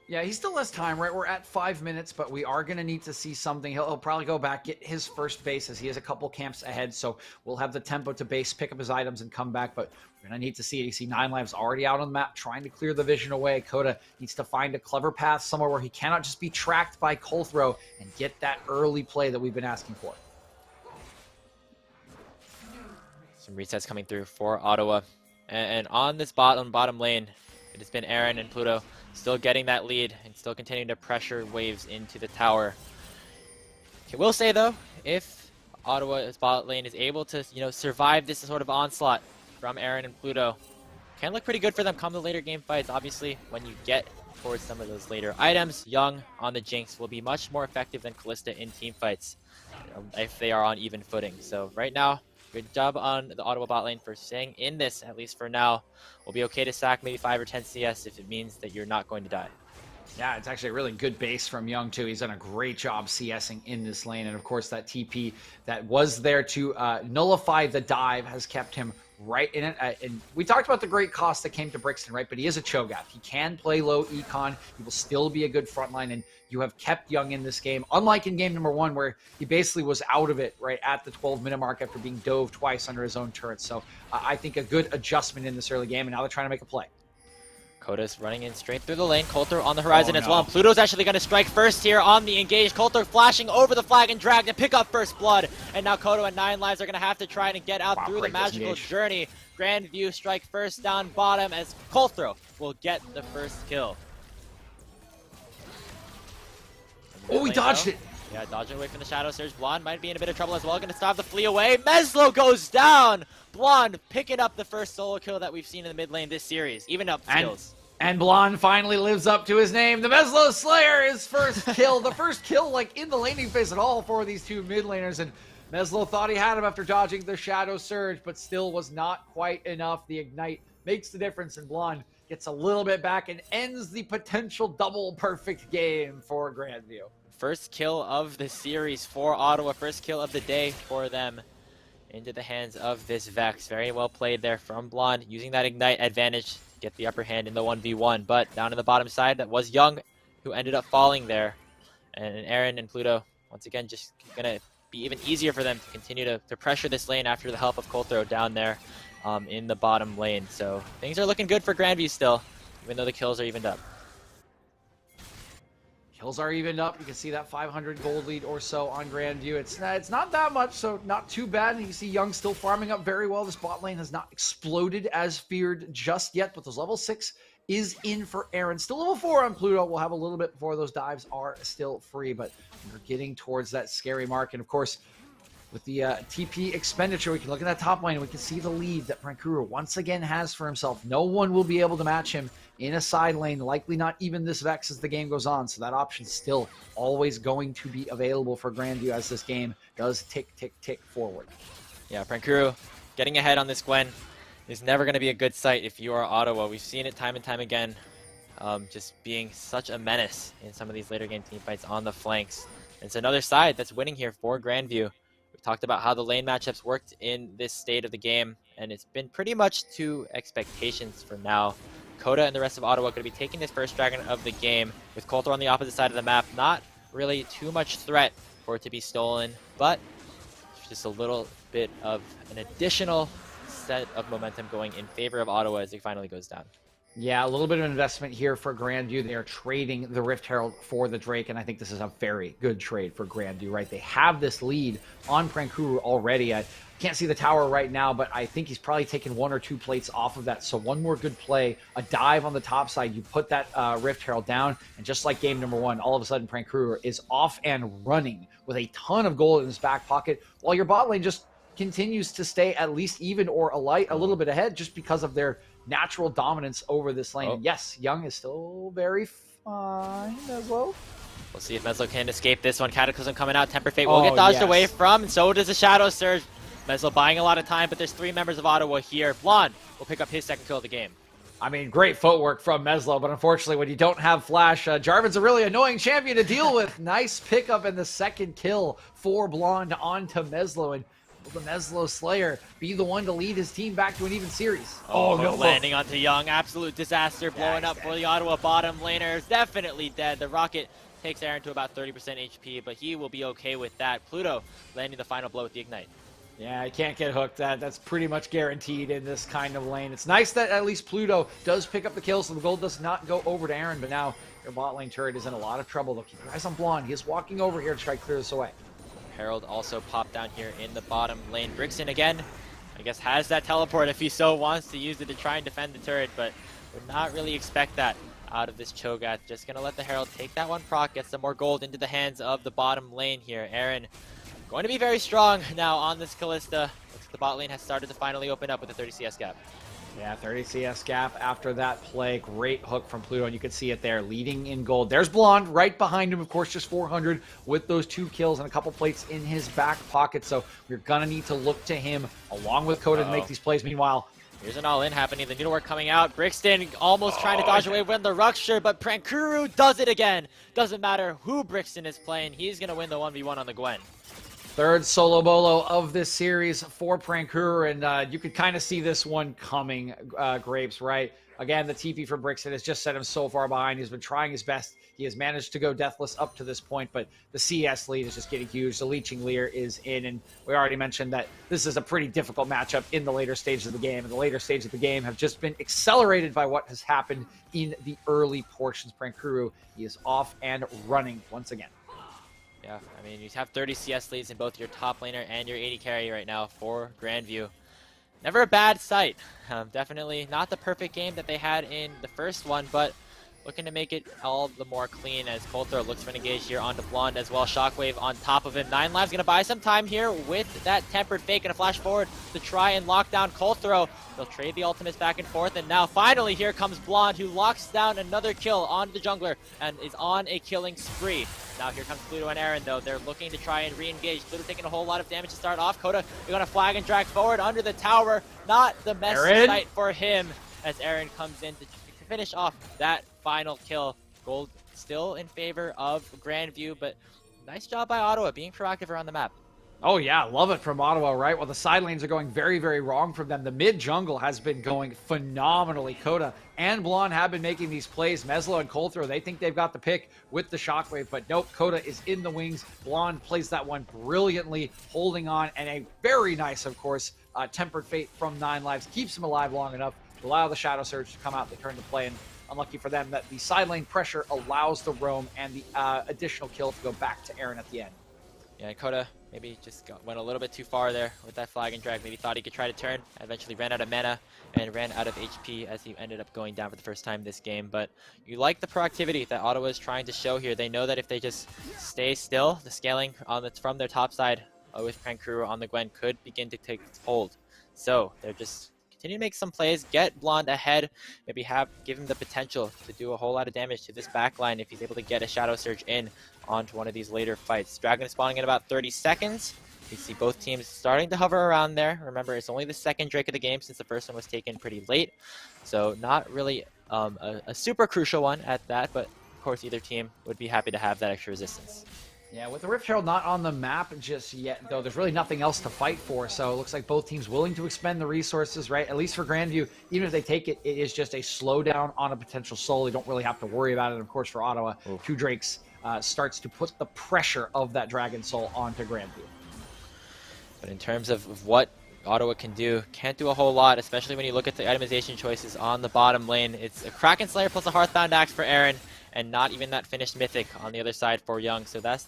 Yeah, he still has time, right? We're at 5 minutes, but we are going to need to see something. He'll probably go back, get his first base as he has a couple camps ahead. So we'll have the tempo to base, pick up his items, and come back. But we're going to need to see it. You see 9 lives already out on the map, trying to clear the vision away. Coda needs to find a clever path somewhere where he cannot just be tracked by Colthrow and get that early play that we've been asking for. Some resets coming through for Ottawa. And on this bottom lane, it has been Aaron and Pluto still getting that lead and still continuing to pressure waves into the tower. I will say though, if Ottawa's bot lane is able to, survive this sort of onslaught from Aaron and Pluto, can look pretty good for them come the later game fights. Obviously, when you get towards some of those later items, Young on the Jinx will be much more effective than Callista in team fights if they are on even footing. So right now, good job on the Ottawa bot lane for staying in this, at least for now. We'll be okay to sack maybe 5 or 10 CS if it means that you're not going to die. Yeah, it's actually a really good base from Young, too. He's done a great job CSing in this lane. And, of course, that TP that was there to nullify the dive has kept him right in it. And we talked about the great cost that came to Brixton, right? But he is a Cho'Gath. He can play low econ. He will still be a good frontline. And you have kept Young in this game, unlike in game number 1, where he basically was out of it right at the 12-minute mark after being dove twice under his own turret. So I think a good adjustment in this early game. And now they're trying to make a play. Coda's running in straight through the lane. Coulter on the horizon as well. And Pluto's actually going to strike first here on the engage. Coulter flashing over the flag and drag to pick up first blood. And now Coda and 9 lives are going to have to try and get out through the magical journey. Grandview strike first down bottom as Coulter will get the first kill. Oh, he dodged it. Yeah, dodging away from the Shadow Surge. Blonde might be in a bit of trouble as well. Going to stop the flee away. Meslo goes down. Blonde picking up the first solo kill that we've seen in the mid lane this series. Even up skills. And Blonde finally lives up to his name. The Meslo Slayer is first kill. The first kill like in the laning phase at all for these two mid laners. And Meslo thought he had him after dodging the Shadow Surge, but still was not quite enough. The Ignite makes the difference, and Blonde gets a little bit back and ends the potential double perfect game for Grandview. First kill of the series for Ottawa. First kill of the day for them into the hands of this Vex. Very well played there from Blonde, using that Ignite advantage to get the upper hand in the 1v1. But down in the bottom side, that was Young who ended up falling there. And Aaron and Pluto, once again, just going to be even easier for them to continue to pressure this lane after the help of Coulter down there in the bottom lane. So things are looking good for Grandview still, even though the kills are evened up. Kills are evened up. You can see that 500 gold lead or so on Grandview. It's not that much, so not too bad. And you see Young still farming up very well. This bot lane has not exploded as feared just yet, but those level 6 is in for Aaron. Still level 4 on Pluto. We'll have a little bit before those dives are still free, but we're getting towards that scary mark. And of course, with the TP expenditure, we can look at that top lane and we can see the lead that Prankuru once again has for himself. No one will be able to match him in a side lane, likely not even this Vex as the game goes on. So that option's still always going to be available for Grandview as this game does tick, tick, tick forward. Yeah, Prankuru getting ahead on this Gwen is never going to be a good sight if you are Ottawa. We've seen it time and time again, just being such a menace in some of these later game team fights on the flanks. It's another side that's winning here for Grandview. We talked about how the lane matchups worked in this state of the game, and it's been pretty much to expectations for now. Coda and the rest of Ottawa going to be taking this first dragon of the game with Coulter on the opposite side of the map. Not really too much threat for it to be stolen, but just a little bit of an additional set of momentum going in favor of Ottawa as it finally goes down. Yeah, a little bit of investment here for Grandview. They are trading the Rift Herald for the Drake, and I think this is a very good trade for Grandview, right? They have this lead on Prankuru already. I can't see the tower right now, but I think he's probably taken 1 or 2 plates off of that. So one more good play, a dive on the top side, you put that Rift Herald down, and just like game number 1, all of a sudden Prankuru is off and running with a ton of gold in his back pocket, while your bot lane just continues to stay at least even or a little bit ahead just because of their natural dominance over this lane. And yes, Young is still very fine as well. We'll see if Meslo can escape this one. Cataclysm coming out. Temper Fate will get dodged away from, and so does the Shadow Surge. Meslo buying a lot of time, but there's 3 members of Ottawa here. Blonde will pick up his second kill of the game. I mean, great footwork from Meslo, but unfortunately when you don't have Flash, Jarvan's a really annoying champion to deal with. Nice pickup in the second kill for Blonde onto Meslo, and will the Meslo Slayer be the one to lead his team back to an even series? Oh no, landing onto Young. Absolute disaster, blowing up for the Ottawa bottom laner. Definitely dead. The rocket takes Aaron to about 30% HP, but he will be okay with that. Pluto landing the final blow with the Ignite. Yeah, I can't get hooked. That's pretty much guaranteed in this kind of lane. It's nice that at least Pluto does pick up the kill, so the gold does not go over to Aaron, but now your bot lane turret is in a lot of trouble. Though, keep your eyes on Blonde. He is walking over here to try to clear this away. Herald also popped down here in the bottom lane. Brixton again, I guess, has that teleport if he so wants to use it to try and defend the turret, but would not really expect that out of this Cho'Gath. Just going to let the Herald take that one proc, get some more gold into the hands of the bottom lane here. Aaron going to be very strong now on this Kalista. Looks like the bot lane has started to finally open up with a 30 CS gap. Yeah, 30 CS gap after that play. Great hook from Pluto, and you can see it there, leading in gold. There's Blonde right behind him, of course, just 400 with those 2 kills and a couple plates in his back pocket. So we're going to need to look to him along with Coda to make these plays. Meanwhile, here's an all-in happening. The needlework coming out. Brixton almost trying to dodge away with the rupture, but Prankuru does it again. Doesn't matter who Brixton is playing. He's going to win the 1v1 on the Gwen. Third solo bolo of this series for Prankuru, and you could kind of see this one coming, Grapes, right? Again, the TP for Brixton has just set him so far behind. He's been trying his best. He has managed to go deathless up to this point, but the CS lead is just getting huge. The Leeching Leer is in, and we already mentioned that this is a pretty difficult matchup in the later stages of the game, and the later stages of the game have just been accelerated by what has happened in the early portions. Prankuru, he is off and running once again. Yeah, I mean, you have 30 CS leads in both your top laner and your 80 carry right now for Grandview. Never a bad sight. Definitely not the perfect game that they had in the first one, but looking to make it all the more clean as Coulter looks for an engage here onto Blonde as well. Shockwave on top of him. 9 lives going to buy some time here with that tempered fake and a flash forward to try and lock down Coulter. They'll trade the ultimates back and forth, and now finally here comes Blonde, who locks down another kill onto the jungler and is on a killing spree. Now here comes Pluto and Aaron, though. They're looking to try and re-engage. Pluto taking a whole lot of damage to start off. Coda, they're going to flag and drag forward under the tower. Not the best sight for him as Aaron comes in to finish off that final kill. Gold still in favor of Grandview, but nice job by Ottawa being proactive around the map. Oh yeah, love it from Ottawa, right? Well, the side lanes are going very, very wrong from them. The mid jungle has been going phenomenally. Coda and Blonde have been making these plays. Meslo and Coulter, they think they've got the pick with the Shockwave, but nope, Coda is in the wings. Blonde plays that one brilliantly, holding on, and a very nice, of course, Tempered Fate from 9 lives. Keeps him alive long enough to allow the Shadow Surge to come out. They turn the play, and unlucky for them that the side lane pressure allows the roam and the additional kill to go back to Aaron at the end. Yeah, Coda maybe just went a little bit too far there with that flag and drag. Maybe thought he could try to turn. Eventually ran out of mana and ran out of HP as he ended up going down for the first time this game. But you like the proactivity that Ottawa is trying to show here. They know that if they just stay still, the scaling from their top side with Prankuru on the Gwen could begin to take hold. So they're just continue to make some plays, get Blonde ahead, maybe give him the potential to do a whole lot of damage to this backline if he's able to get a Shadow Surge in onto one of these later fights. Dragon is spawning in about 30 seconds. You see both teams starting to hover around there. Remember, it's only the second Drake of the game since the first one was taken pretty late. So not really a super crucial one at that, but of course either team would be happy to have that extra resistance. Yeah, with the Rift Herald not on the map just yet, though, there's really nothing else to fight for. So it looks like both teams willing to expend the resources, right? At least for Grandview, even if they take it, it is just a slowdown on a potential soul. They don't really have to worry about it. Of course, for Ottawa, two Drakes starts to put the pressure of that Dragon Soul onto Grandview. But in terms of what Ottawa can do, can't do a whole lot, especially when you look at the itemization choices on the bottom lane. It's a Kraken Slayer plus a Hearthbound Axe for Aaron, and not even that finished Mythic on the other side for Young. So that's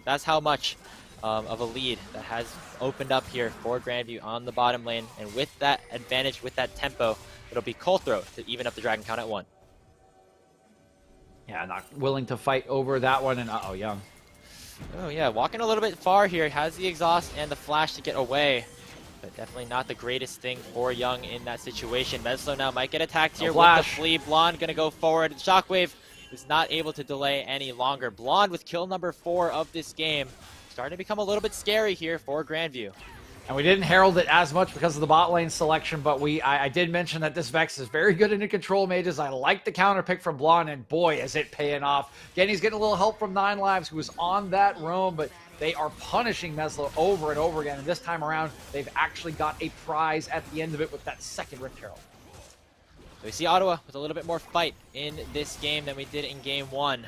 that's how much of a lead that has opened up here for Grandview on the bottom lane. And with that advantage, with that tempo, it'll be Colthrow to even up the Dragon count at 1. Yeah, not willing to fight over that one, and Young. Oh yeah, walking a little bit far here, has the exhaust and the flash to get away. But definitely not the greatest thing for Young in that situation. Meslo now might get attacked here with the Flea. Blonde gonna go forward. Shockwave is not able to delay any longer. Blonde with kill number 4 of this game. Starting to become a little bit scary here for Grandview. And we didn't herald it as much because of the bot lane selection, but I did mention that this Vex is very good into control mages. I like the counter pick from Blonde, and boy, is it paying off. Again, he's getting a little help from 9 Lives, who was on that roam, but they are punishing Meslo over and over again. And this time around, they've actually got a prize at the end of it with that second Rift Herald. So we see Ottawa with a little bit more fight in this game than we did in game 1.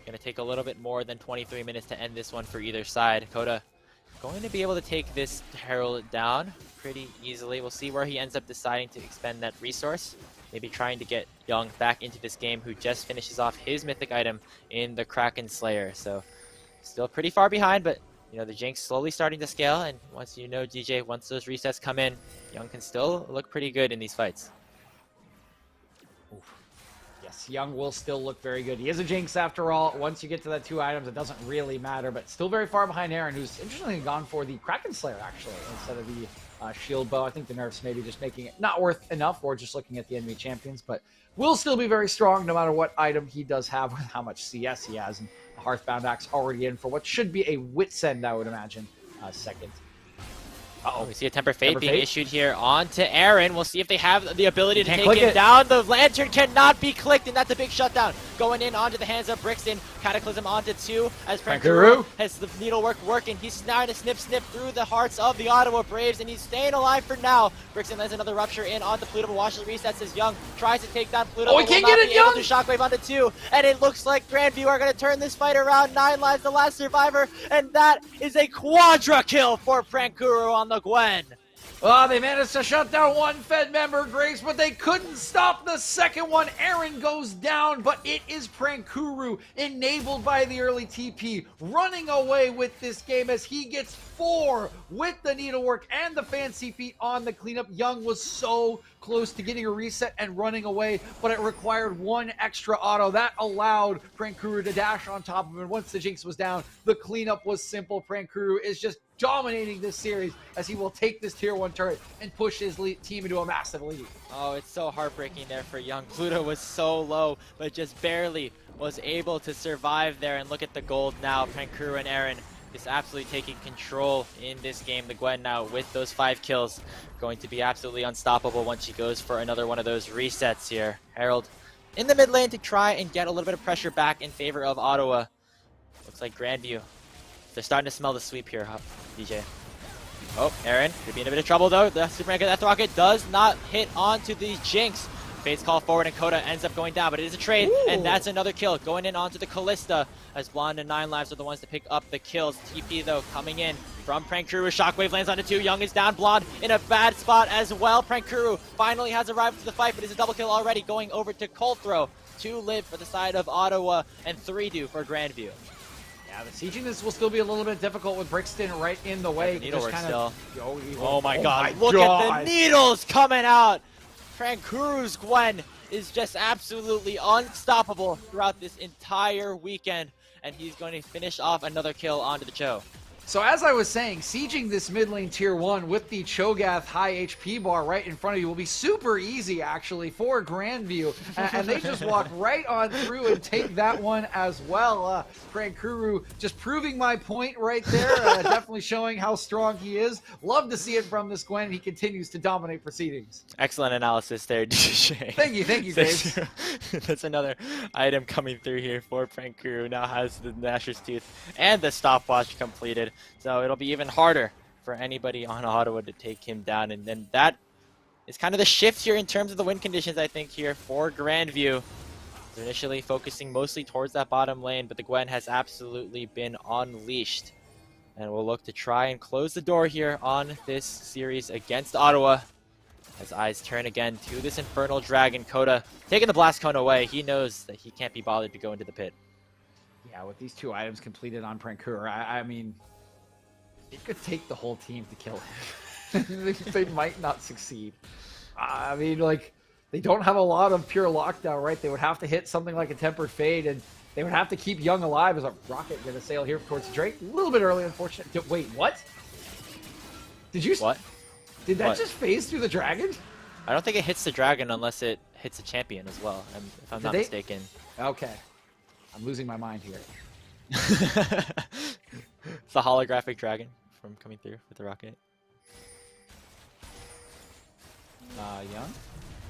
Going to take a little bit more than 23 minutes to end this one for either side. Coda going to be able to take this Herald down pretty easily. We'll see where he ends up deciding to expend that resource. Maybe trying to get Young back into this game, who just finishes off his mythic item in the Kraken Slayer. So still pretty far behind, but you know, the Jinx slowly starting to scale, and once DJ, once those resets come in, Young can still look pretty good in these fights. Yes, Young will still look very good. He is a Jinx after all. Once you get to that 2 items, it doesn't really matter, but still very far behind Aaron, who's interestingly gone for the Kraken Slayer, actually, instead of the shield bow. I think the nerfs maybe just making it not worth enough, or just looking at the enemy champions, but will still be very strong no matter what item he does have with how much CS he has. And the Hearthbound Axe already in for what should be a Wit's End, I would imagine, second. We see a Temper Fate being issued here onto Aaron. We'll see if they have the ability to take him it down. The Lantern cannot be clicked, and that's a big shutdown. Going in onto the hands of Brixton. Cataclysm onto 2 as Prankuru has the needlework working. He's trying to snip through the hearts of the Ottawa Braves, and he's staying alive for now. Brixton lands another Rupture in onto Pluto, but watches resets as Young tries to take down Pluto. Oh, he can't get it, Young! To Shockwave onto 2, and it looks like Grandview are going to turn this fight around. 9 Lives, the last survivor, and that is a quadra kill for Prankuru on the Gwen. Oh, they managed to shut down one Fed member, Grace, but they couldn't stop the second one. Aaron goes down, but it is Prankuru, enabled by the early TP, running away with this game as he gets 4 with the needlework and the fancy feet on the cleanup. Young was so close to getting a reset and running away, but it required 1 extra auto. That allowed Prankuru to dash on top of him. And once the Jinx was down, the cleanup was simple. Prankuru is just dominating this series as he will take this tier 1 turret and push his team into a massive lead. Oh, it's so heartbreaking there for Young. Pluto was so low, but just barely was able to survive there. And look at the gold now. Prankuru and Aaron is absolutely taking control in this game. The Gwen now with those 5 kills going to be absolutely unstoppable once she goes for another one of those resets here. Herald in the mid lane to try and get a little bit of pressure back in favor of Ottawa. Looks like Grandview, they're starting to smell the sweep here, DJ. Oh, Aaron, could be in a bit of trouble though. The Super Mega Death Rocket does not hit onto the Jinx. Fates call forward and Coda ends up going down, but it is a trade, and that's another kill. Going in onto the Callista as Blonde and 9 Lives are the ones to pick up the kills. TP though coming in from Prankuru. Shockwave lands onto 2. Young is down. Blonde in a bad spot as well. Prankuru finally has arrived to the fight, but it's a double kill already, going over to Colthrow. 2 live for the side of Ottawa, and 3 do for Grandview. Yeah, the sieging this will still be a little bit difficult with Brixton right in the way. Needlework still. Oh my god, look at the needles coming out! Prankuru's Gwen is just absolutely unstoppable throughout this entire weekend, and he's going to finish off another kill onto the Cho. So as I was saying, sieging this mid lane tier 1 with the Cho'Gath high HP bar right in front of you will be super easy actually for Grandview, and they just walk right on through and take that one as well. Prankuru just proving my point right there, definitely showing how strong he is. Love to see it from this Gwen. He continues to dominate proceedings. Excellent analysis there, DJ. Thank you, Graves. That's another item coming through here for Prankuru. Now has the Gnasher's Tooth and the stopwatch completed. So it'll be even harder for anybody on Ottawa to take him down. And then that is kind of the shift here in terms of the win conditions, I think, here for Grandview. They're initially focusing mostly towards that bottom lane, but the Gwen has absolutely been unleashed. And we'll look to try and close the door here on this series against Ottawa. As eyes turn again to this Infernal Dragon. Coda taking the Blast Cone away. He knows that he can't be bothered to go into the pit. Yeah, with these 2 items completed on Prankuru, I mean, it could take the whole team to kill him. They might not succeed. I mean, like, they don't have a lot of pure lockdown, right? They would have to hit something like a Tempered Fade, and they would have to keep Young alive as a rocket going to sail here towards Drake. A little bit early, unfortunately. Wait, what? Did you... What? Did that What? just phase through the dragon? I don't think it hits the dragon unless it hits a champion as well, if I'm not mistaken. Okay. I'm losing my mind here. It's the holographic dragon from coming through with the rocket. Young?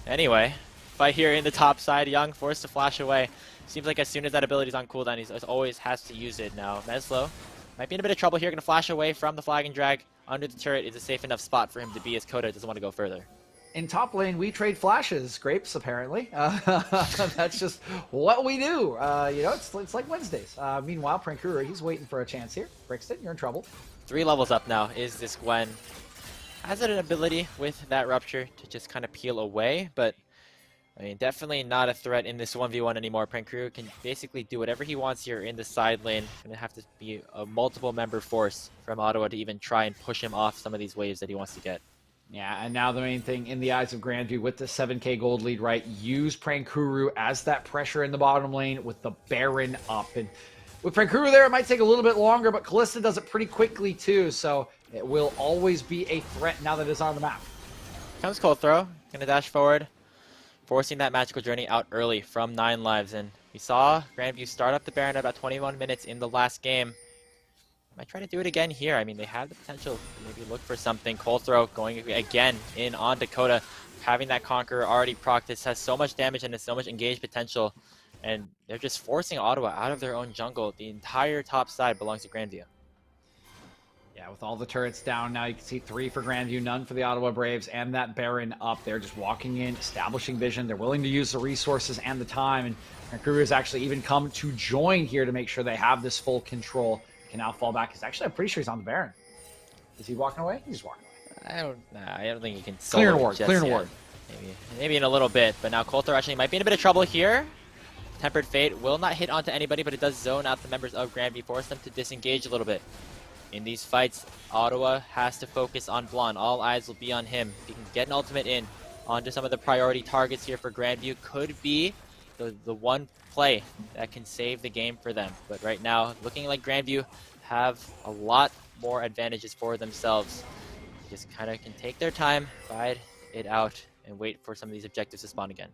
Anyway, fight here in the top side. Young forced to flash away. Seems like as soon as that ability's on cooldown, he always has to use it now. Meslo might be in a bit of trouble here. Going to flash away from the flag and drag. Under the turret is a safe enough spot for him to be, as Coda doesn't want to go further. In top lane, we trade flashes, Grapes, apparently. That's just what we do. You know, it's like Wednesdays. Meanwhile, Prankuru, he's waiting for a chance here. Brixton, you're in trouble. 3 levels up now is this Gwen. Has an ability with that Rupture to just kind of peel away, but I mean, definitely not a threat in this 1v1 anymore. Prankuru can basically do whatever he wants here in the side lane. Gonna have to be a multiple member force from Ottawa to even try and push him off some of these waves that he wants to get. Yeah, and now the main thing in the eyes of Grandview with the 7k gold lead, right? Use Prankuru as that pressure in the bottom lane with the Baron up. And with Prankuru there, it might take a little bit longer, but Callista does it pretty quickly too, so it will always be a threat now that it's on the map. Comes Colthrow, gonna dash forward, forcing that magical journey out early from 9 lives. And we saw Grandview start up the Baron at about 21 minutes in the last game. Might try to do it again here. I mean, they have the potential to maybe look for something. Colthrow going again in on Dakota. Having that Conqueror already procced, this has so much damage and so much engaged potential. And they're just forcing Ottawa out of their own jungle. The entire top side belongs to Grandview. Yeah, with all the turrets down now, you can see 3 for Grandview, none for the Ottawa Braves, and that Baron up. They're just walking in, establishing vision. They're willing to use the resources and the time. And Prankuru has actually even come to join here to make sure they have this full control. Can now fall back. He's actually, I'm pretty sure he's on the Baron. Is he walking away? He's walking away. I don't think he can Clear solo and ward. just Clear and yet. ward. Maybe in a little bit, but now Colthrow actually might be in a bit of trouble here. Tempered Fate will not hit onto anybody, but it does zone out the members of Grandview, force them to disengage a little bit. In these fights, Ottawa has to focus on Blonde. All eyes will be on him. If he can get an ultimate in onto some of the priority targets here for Grandview, could be the one play that can save the game for them. But right now, looking like Grandview have a lot more advantages for themselves. Just kind of can take their time, ride it out, and wait for some of these objectives to spawn again.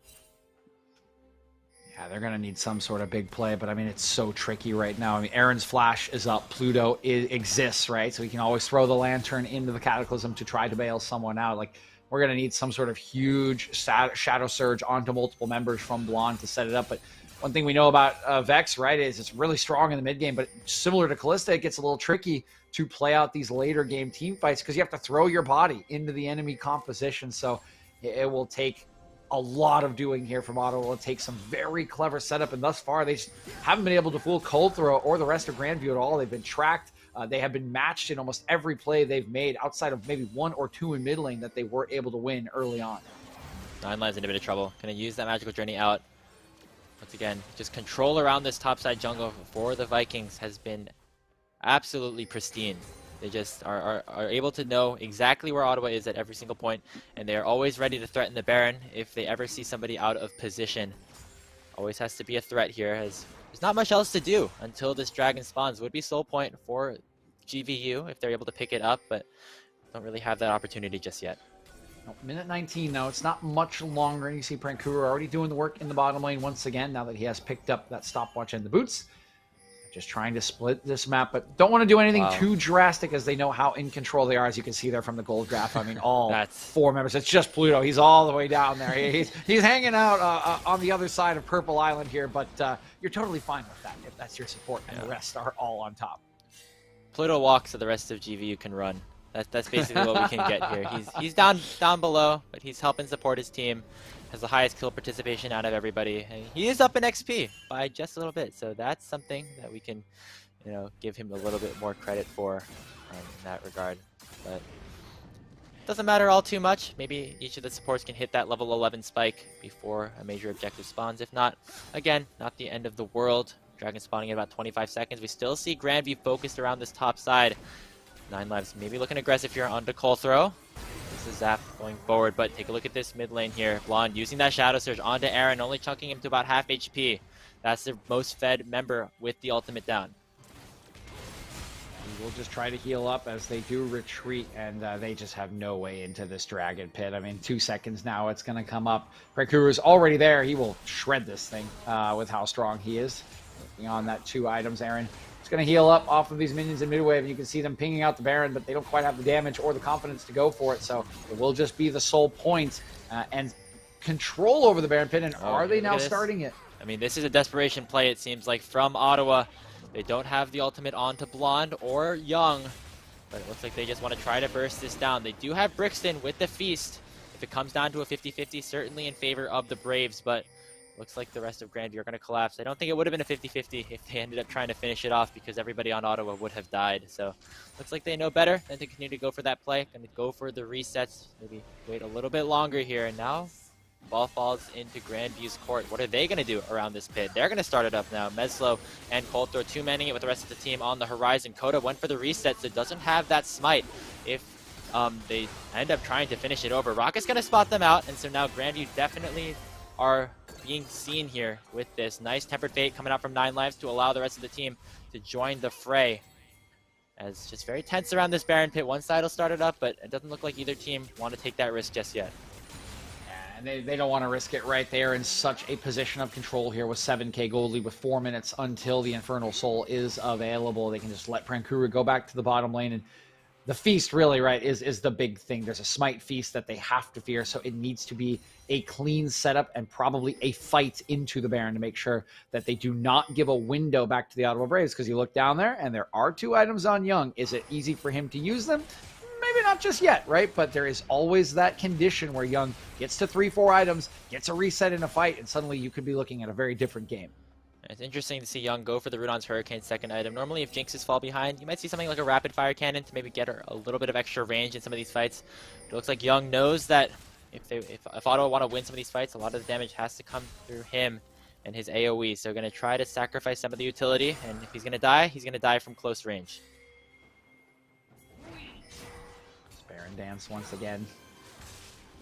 Yeah, they're going to need some sort of big play, but I mean, it's so tricky right now. I mean, Aaron's flash is up. Pluto exists, right? So he can always throw the lantern into the Cataclysm to try to bail someone out. Like, we're going to need some sort of huge shadow surge onto multiple members from Blonde to set it up. But one thing we know about Vex, right, is it's really strong in the mid game, but similar to Callista, it gets a little tricky to play out these later game team fights because you have to throw your body into the enemy composition. So it will take a lot of doing here from Ottawa. It'll take some very clever setup, and thus far they just haven't been able to fool Colthrow or the rest of Grandview at all. They've been tracked They have been matched in almost every play they've made outside of maybe 1 or 2 in mid lane that they were able to win early on. Nine Lives in a bit of trouble. Gonna use that magical journey out. Once again, just control around this topside jungle for the Vikings has been absolutely pristine. They just are able to know exactly where Ottawa is at every single point, and they are always ready to threaten the Baron if they ever see somebody out of position. Always has to be a threat here, as there's not much else to do until this dragon spawns. Would be soul point for GVU if they're able to pick it up, but don't really have that opportunity just yet. Minute 19 now. It's not much longer. And you see Prankura already doing the work in the bottom lane once again now that he has picked up that stopwatch and the boots. Just trying to split this map, but don't want to do anything too drastic as they know how in control they are, as you can see there from the gold graph. I mean, all 4 members. It's just Pluto. He's all the way down there. He's hanging out on the other side of Purple Island here, but you're totally fine with that if that's your support, and the rest are all on top. Pluto walks so the rest of GVU can run. That's basically what we can get here. He's down below, but he's helping support his team. Has the highest kill participation out of everybody. And he is up in XP by just a little bit, so that's something that we can, give him a little bit more credit for in that regard. But doesn't matter all too much. Maybe each of the supports can hit that level 11 spike before a major objective spawns. If not, again, not the end of the world. Dragon spawning in about 25 seconds. We still see Grandview focused around this top side. 9 Lives maybe looking aggressive here onto Coal Throw. This is Zap going forward, but take a look at this mid lane here. Blonde using that Shadow Surge onto Aaron, only chunking him to about half HP. That's the most fed member with the ultimate down. We'll just try to heal up as they do retreat, and they just have no way into this Dragon Pit. I mean, 2 seconds now, it's going to come up. Prekuru's already there. He will shred this thing with how strong he is. Working on that 2 items, Aaron. It's going to heal up off of these minions in mid-wave. You can see them pinging out the Baron, but they don't quite have the damage or the confidence to go for it. So it will just be the sole point and control over the Baron Pit. And are they now starting it? I mean, this is a desperation play, it seems like, from Ottawa. They don't have the ultimate onto Blonde or Young, but it looks like they just want to try to burst this down. They do have Brixton with the Feast. If it comes down to a 50-50, certainly in favor of the Braves, but looks like the rest of Grandview are going to collapse. I don't think it would have been a 50-50 if they ended up trying to finish it off, because everybody on Ottawa would have died. So looks like they know better than to continue to go for that play. Going to go for the resets, maybe wait a little bit longer here. And now ball falls into Grandview's court. What are they going to do around this pit? They're going to start it up now. Meslo and Coulthor 2-manning it with the rest of the team on the horizon. Coda went for the reset, so doesn't have that smite if they end up trying to finish it over. Rocket's going to spot them out, and so now Grandview definitely are being seen here with this. Nice Tempered Fate coming out from 9 Lives to allow the rest of the team to join the fray. As just very tense around this Baron Pit. One side will start it up, but it doesn't look like either team want to take that risk just yet. And they don't want to risk it right there in such a position of control here with 7k gold lead with 4 minutes until the Infernal Soul is available. They can just let Prankura go back to the bottom lane, and the Feast really, right, is the big thing. There's a Smite Feast that they have to fear, so it needs to be a clean setup and probably a fight into the Baron to make sure that they do not give a window back to the Ottawa Braves, because you look down there and there are 2 items on Young. Is it easy for him to use them? Maybe not just yet, right? But there is always that condition where Young gets to 3-4 items, gets a reset in a fight, and suddenly you could be looking at a very different game. It's interesting to see Young go for the Rudon's Hurricane second item. Normally, if Jinxes fall behind, you might see something like a Rapid Fire Cannon to maybe get a little bit of extra range in some of these fights. But it looks like Young knows that if Ottawa want to win some of these fights, a lot of the damage has to come through him and his AoE. So going to try to sacrifice some of the utility, and if he's going to die from close range. Baron dance once again.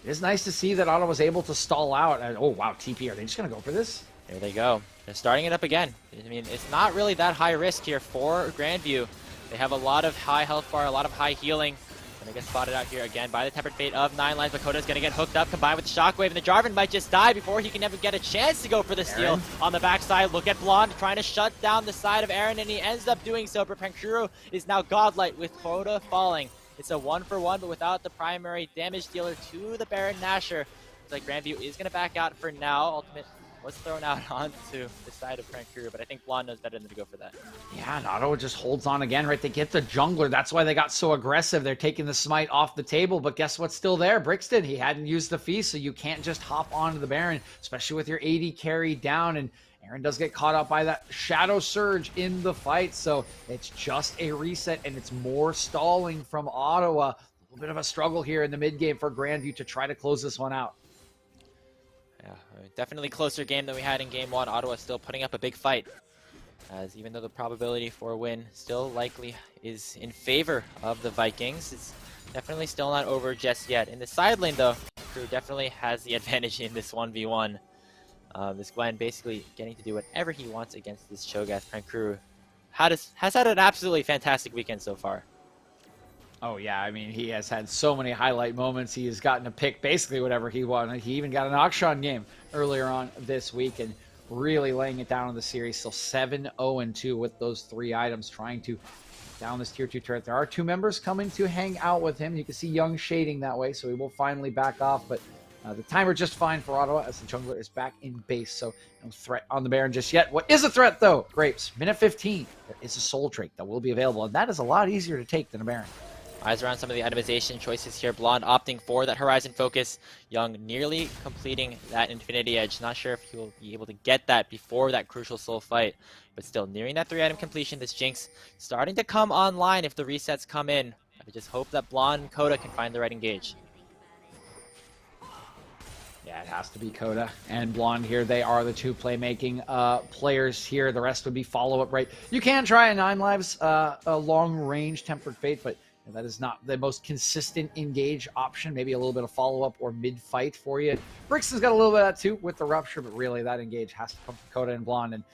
It is nice to see that Ottawa was able to stall out. And, oh, wow, TP. Are they just going to go for this? There they go. They're starting it up again. I mean, it's not really that high risk here for Grandview. They have a lot of high health bar, a lot of high healing. And they get spotted out here again by the Tempered Fate of 9 Lives. Makoto's going to get hooked up, combined with the Shockwave, and the Jarvan might just die before he can ever get a chance to go for the steal on the backside. Look at Blonde trying to shut down the side of Aaron, and he ends up doing so. But Prankuru is now godlike with Coda falling. It's a 1-for-1, but without the primary damage dealer to the Baron Nashor. Looks like Grandview is going to back out for now. Ultimate was thrown out onto the side of Prankuru, but I think Blonde knows better than to go for that. Yeah, and Ottawa just holds on again, right? They get the jungler. That's why they got so aggressive. They're taking the smite off the table, but guess what's still there? Brixton, he hadn't used the Feast, so you can't just hop onto the Baron, especially with your AD carry down, and Aaron does get caught up by that shadow surge in the fight, so it's just a reset, and it's more stalling from Ottawa. A little bit of a struggle here in the mid game for Grandview to try to close this one out. Yeah, definitely closer game than we had in game one. Ottawa still putting up a big fight, as even though the probability for a win still likely is in favor of the Vikings, it's definitely still not over just yet. In the side lane, though, Crew definitely has the advantage in this 1v1. This Gwen basically getting to do whatever he wants against this Cho'Gath. Crew has had an absolutely fantastic weekend so far. Oh, yeah. I mean, he has had so many highlight moments. He has gotten to pick basically whatever he wanted. He even got an auction game earlier on this week and really laying it down in the series. Still 7-0-2 with those 3 items, trying to down this tier 2 turret. There are 2 members coming to hang out with him. You can see Young shading that way, so he will finally back off. But the timer just fine for Ottawa as the jungler is back in base, so no threat on the Baron just yet. What is a threat, though? Grapes, minute 15. There is a soul trait that will be available, and that is a lot easier to take than a Baron. Eyes around some of the itemization choices here. Blonde opting for that Horizon Focus. Young nearly completing that Infinity Edge. Not sure if he will be able to get that before that crucial soul fight, but still nearing that 3-item completion. This Jinx starting to come online if the resets come in. I just hope that Blonde and Coda can find the right engage. Yeah, it has to be Coda and Blonde here. They are the 2 playmaking players here. The rest would be follow-up, right? You can try a 9 lives, a long-range Tempered Fate, but that is not the most consistent engage option. Maybe a little bit of follow-up or mid-fight for you. Brixton's got a little bit of that too with the Rupture, but really that engage has to come from Coda and Blonde. And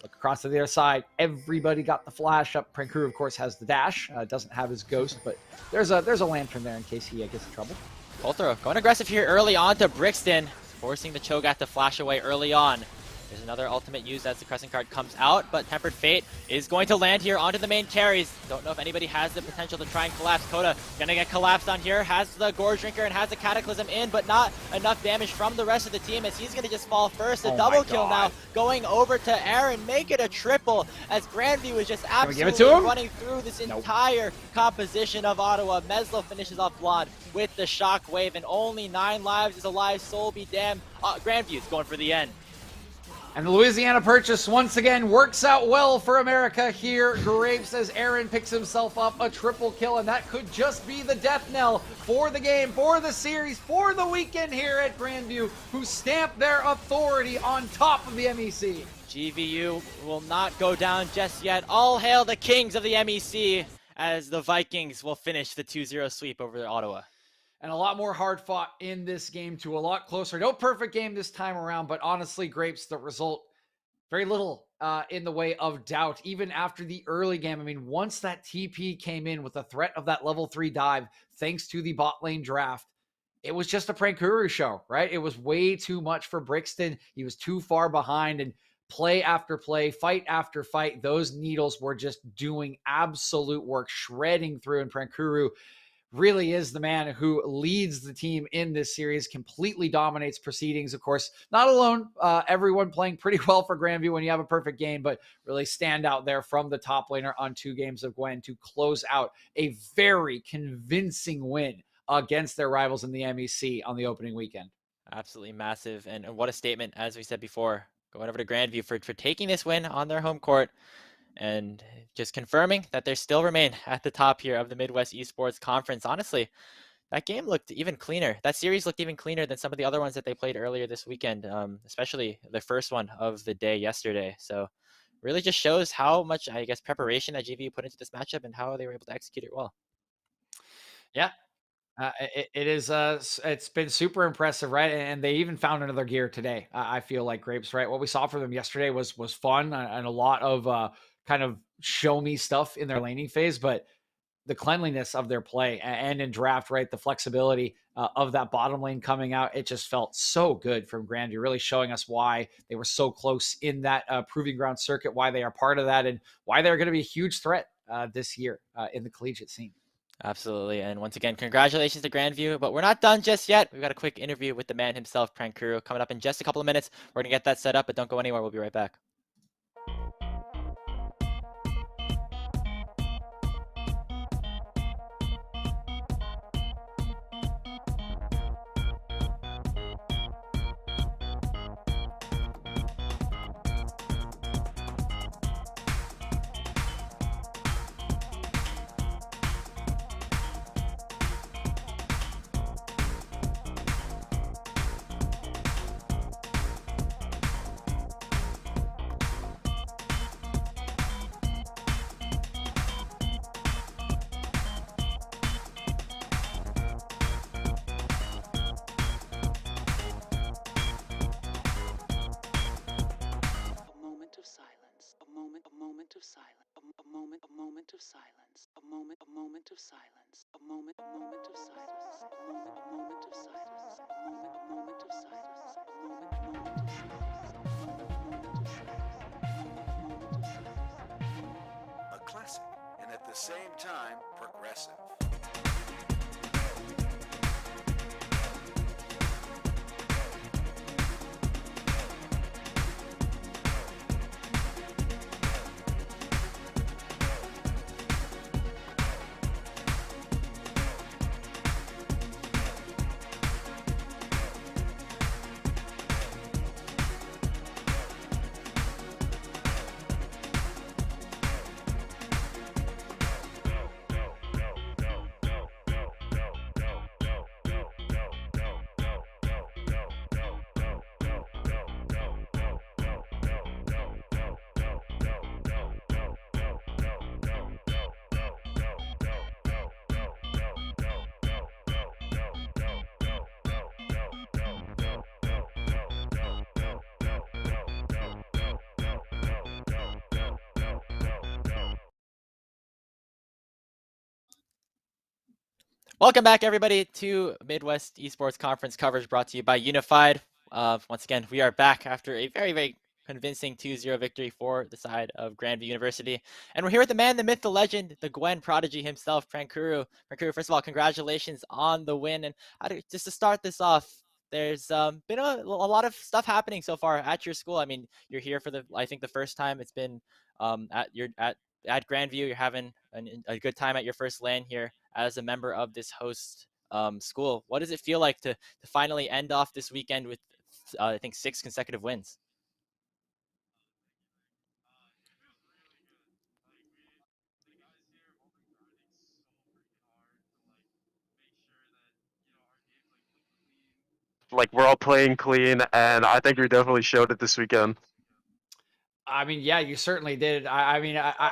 look across to the other side. Everybody got the flash up. Prankuru, of course, has the dash. Doesn't have his ghost, but there's a lantern there in case he gets in trouble. Ultra going aggressive here early on to Brixton, forcing the Cho'Gath to flash away early on. There's another ultimate used as the Crescent card comes out, but Tempered Fate is going to land here onto the main carries. Don't know if anybody has the potential to try and collapse. Coda gonna get collapsed on here, has the Gorge Drinker and has the Cataclysm in, but not enough damage from the rest of the team as he's gonna just fall first. A double kill now going over to Aaron, make it a triple as Grandview is just absolutely running through this entire composition of Ottawa. Meslo finishes off Blonde with the Shockwave, and only 9 lives is alive. Soul be damned. Grandview's going for the end. And the Louisiana Purchase once again works out well for America here. Grapes as Aaron picks himself up a triple kill, and that could just be the death knell for the game, for the series, for the weekend here at Grandview, who stamp their authority on top of the MEC. GVU will not go down just yet. All hail the kings of the MEC as the Vikings will finish the 2-0 sweep over Ottawa. And a lot more hard fought in this game too, a lot closer. No perfect game this time around, but honestly, Grapes, the result, very little in the way of doubt, even after the early game. I mean, once that TP came in with the threat of that level 3 dive, thanks to the bot lane draft, it was just a Prankuru show, right? It was way too much for Brixton. He was too far behind, and play after play, fight after fight, those needles were just doing absolute work, shredding through, and Prankuru really is the man who leads the team in this series, completely dominates proceedings, of course. Not alone, everyone playing pretty well for Grandview when you have a perfect game, but really stand out there from the top laner on 2 games of Gwen to close out a very convincing win against their rivals in the MEC on the opening weekend. Absolutely massive, and what a statement, as we said before, going over to Grandview for taking this win on their home court. And just confirming that they still remain at the top here of the Midwest Esports Conference. Honestly, that game looked even cleaner. That series looked even cleaner than some of the other ones that they played earlier this weekend, especially the first one of the day yesterday. So really just shows how much, I guess, preparation that GVU put into this matchup and how they were able to execute it well. Yeah. It's been super impressive, right? And they even found another gear today. I feel like Grapes, right? What we saw from them yesterday was fun and a lot of kind of show me stuff in their laning phase, but the cleanliness of their play and in draft, right? The flexibility of that bottom lane coming out, it just felt so good from Grandview, really showing us why they were so close in that proving ground circuit, why they are part of that, and why they're going to be a huge threat this year in the collegiate scene. Absolutely. And once again, congratulations to Grandview, but we're not done just yet. We've got a quick interview with the man himself, Prankuru, coming up in just a couple of minutes. We're going to get that set up, but don't go anywhere. We'll be right back. moment of silence. A moment of silence. A moment of silence. A moment of silence. A moment of silence. A moment of silence. A moment of silence. A classic, and at the same time, progressive. Welcome back, everybody, to Midwest Esports Conference coverage brought to you by Unified. Once again, we are back after a very, very convincing 2-0 victory for the side of Grandview University. And we're here with the man, the myth, the legend, the Gwen prodigy himself, Prankuru. Prankuru, first of all, congratulations on the win. And just to start this off, there's been a lot of stuff happening so far at your school. I mean, you're here for I think the first time it's been at Grandview. You're having a good time at your first LAN here as a member of this host school. What does it feel like to finally end off this weekend with, I think, 6 consecutive wins? Like we're all playing clean, and I think we definitely showed it this weekend. I mean, yeah, you certainly did. I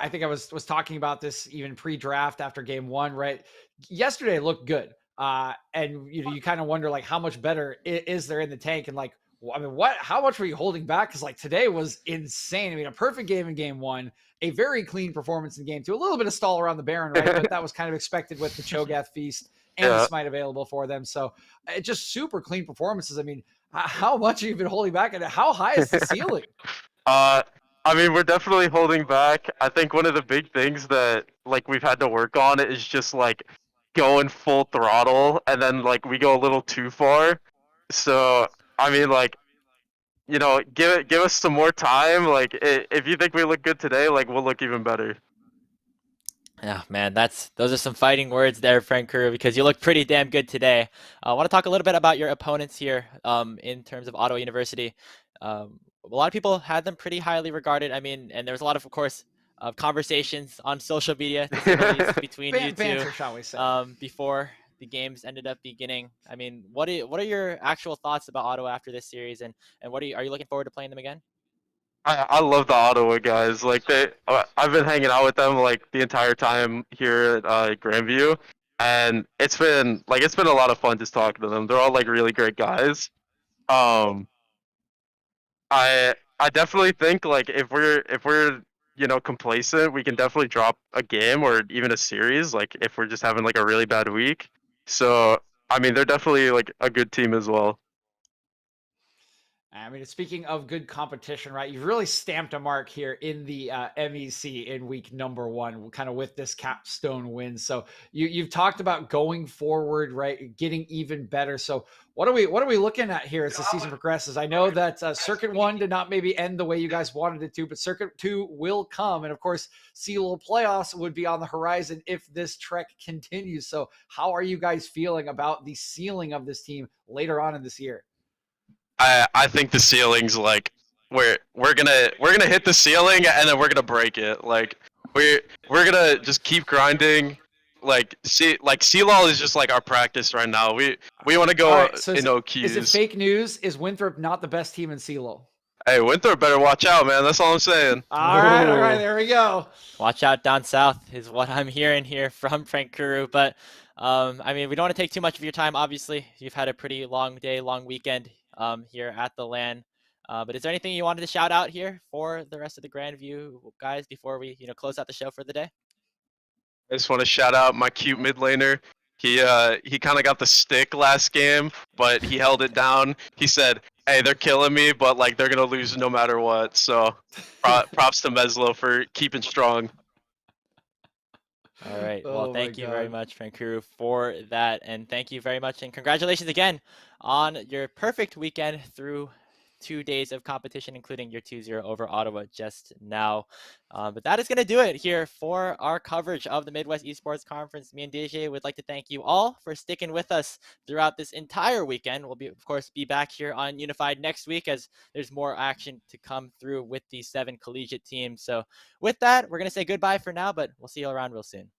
think I was talking about this even pre-draft after game one, right? Yesterday looked good. And you kind of wonder like how much better is there in the tank, and like, I mean, how much were you holding back? Because like today was insane. I mean, a perfect game in game one, a very clean performance in game two, a little bit of stall around the Baron, right? But that was kind of expected with the Cho'Gath feast and the smite available for them. So just super clean performances. I mean, how much have you been holding back, and how high is the ceiling? I mean, we're definitely holding back. I think one of the big things that like we've had to work on is just like going full throttle, and then like we go a little too far. So I mean, like, give us some more time. Like if you think we look good today, like we'll look even better. Yeah, man, those are some fighting words there, Frank Kuru, because you look pretty damn good today. I want to talk a little bit about your opponents here in terms of Ottawa University. A lot of people had them pretty highly regarded. I mean, and there was a lot of course, conversations on social media, to say the least, between you two, banter, shall we say. before the games ended up beginning. I mean, what are your actual thoughts about Ottawa after this series, and are you looking forward to playing them again? I love the Ottawa guys. Like I've been hanging out with them like the entire time here at Grandview, and it's been a lot of fun just talking to them. They're all like really great guys. Um, I definitely think like if we're complacent, we can definitely drop a game or even a series. Like if we're just having like a really bad week. So I mean, they're definitely like a good team as well. I mean, speaking of good competition, right? You've really stamped a mark here in the MEC in week number one, kind of with this capstone win. So you've talked about going forward, right? Getting even better. So what are we looking at here as the season progresses? I know that Circuit 1 did not maybe end the way you guys wanted it to, but Circuit 2 will come, and of course, CLO playoffs would be on the horizon if this trek continues. So how are you guys feeling about the ceiling of this team later on in this year? I think the ceiling's like we're gonna hit the ceiling and then we're gonna break it. Like we're gonna just keep grinding. Like CLOL is just like our practice right now. We want to go right, so in OQs. Is it fake news? Is Winthrop not the best team in CLO? Hey, Winthrop better watch out, man. That's all I'm saying. All right, there we go. Watch out down south is what I'm hearing here from Frank Kuru. But I mean, we don't want to take too much of your time. Obviously, you've had a pretty long day, long weekend here at the LAN. But is there anything you wanted to shout out here for the rest of the Grandview guys before we close out the show for the day? I just want to shout out my cute mid laner. He kind of got the stick last game, but he held it down. He said, "Hey, they're killing me, but like they're gonna lose no matter what." So, props to Meslo for keeping strong. All right. Well, Oh my thank you very God. much, Frankuru, for that. And thank you very much. And congratulations again on your perfect weekend through 2 days of competition, including your 2-0 over Ottawa just now. But that is going to do it here for our coverage of the Midwest Esports Conference. Me and DJ would like to thank you all for sticking with us throughout this entire weekend. We'll, of course, be back here on Unified next week as there's more action to come through with the 7 collegiate teams. So with that, we're going to say goodbye for now, but we'll see you around real soon.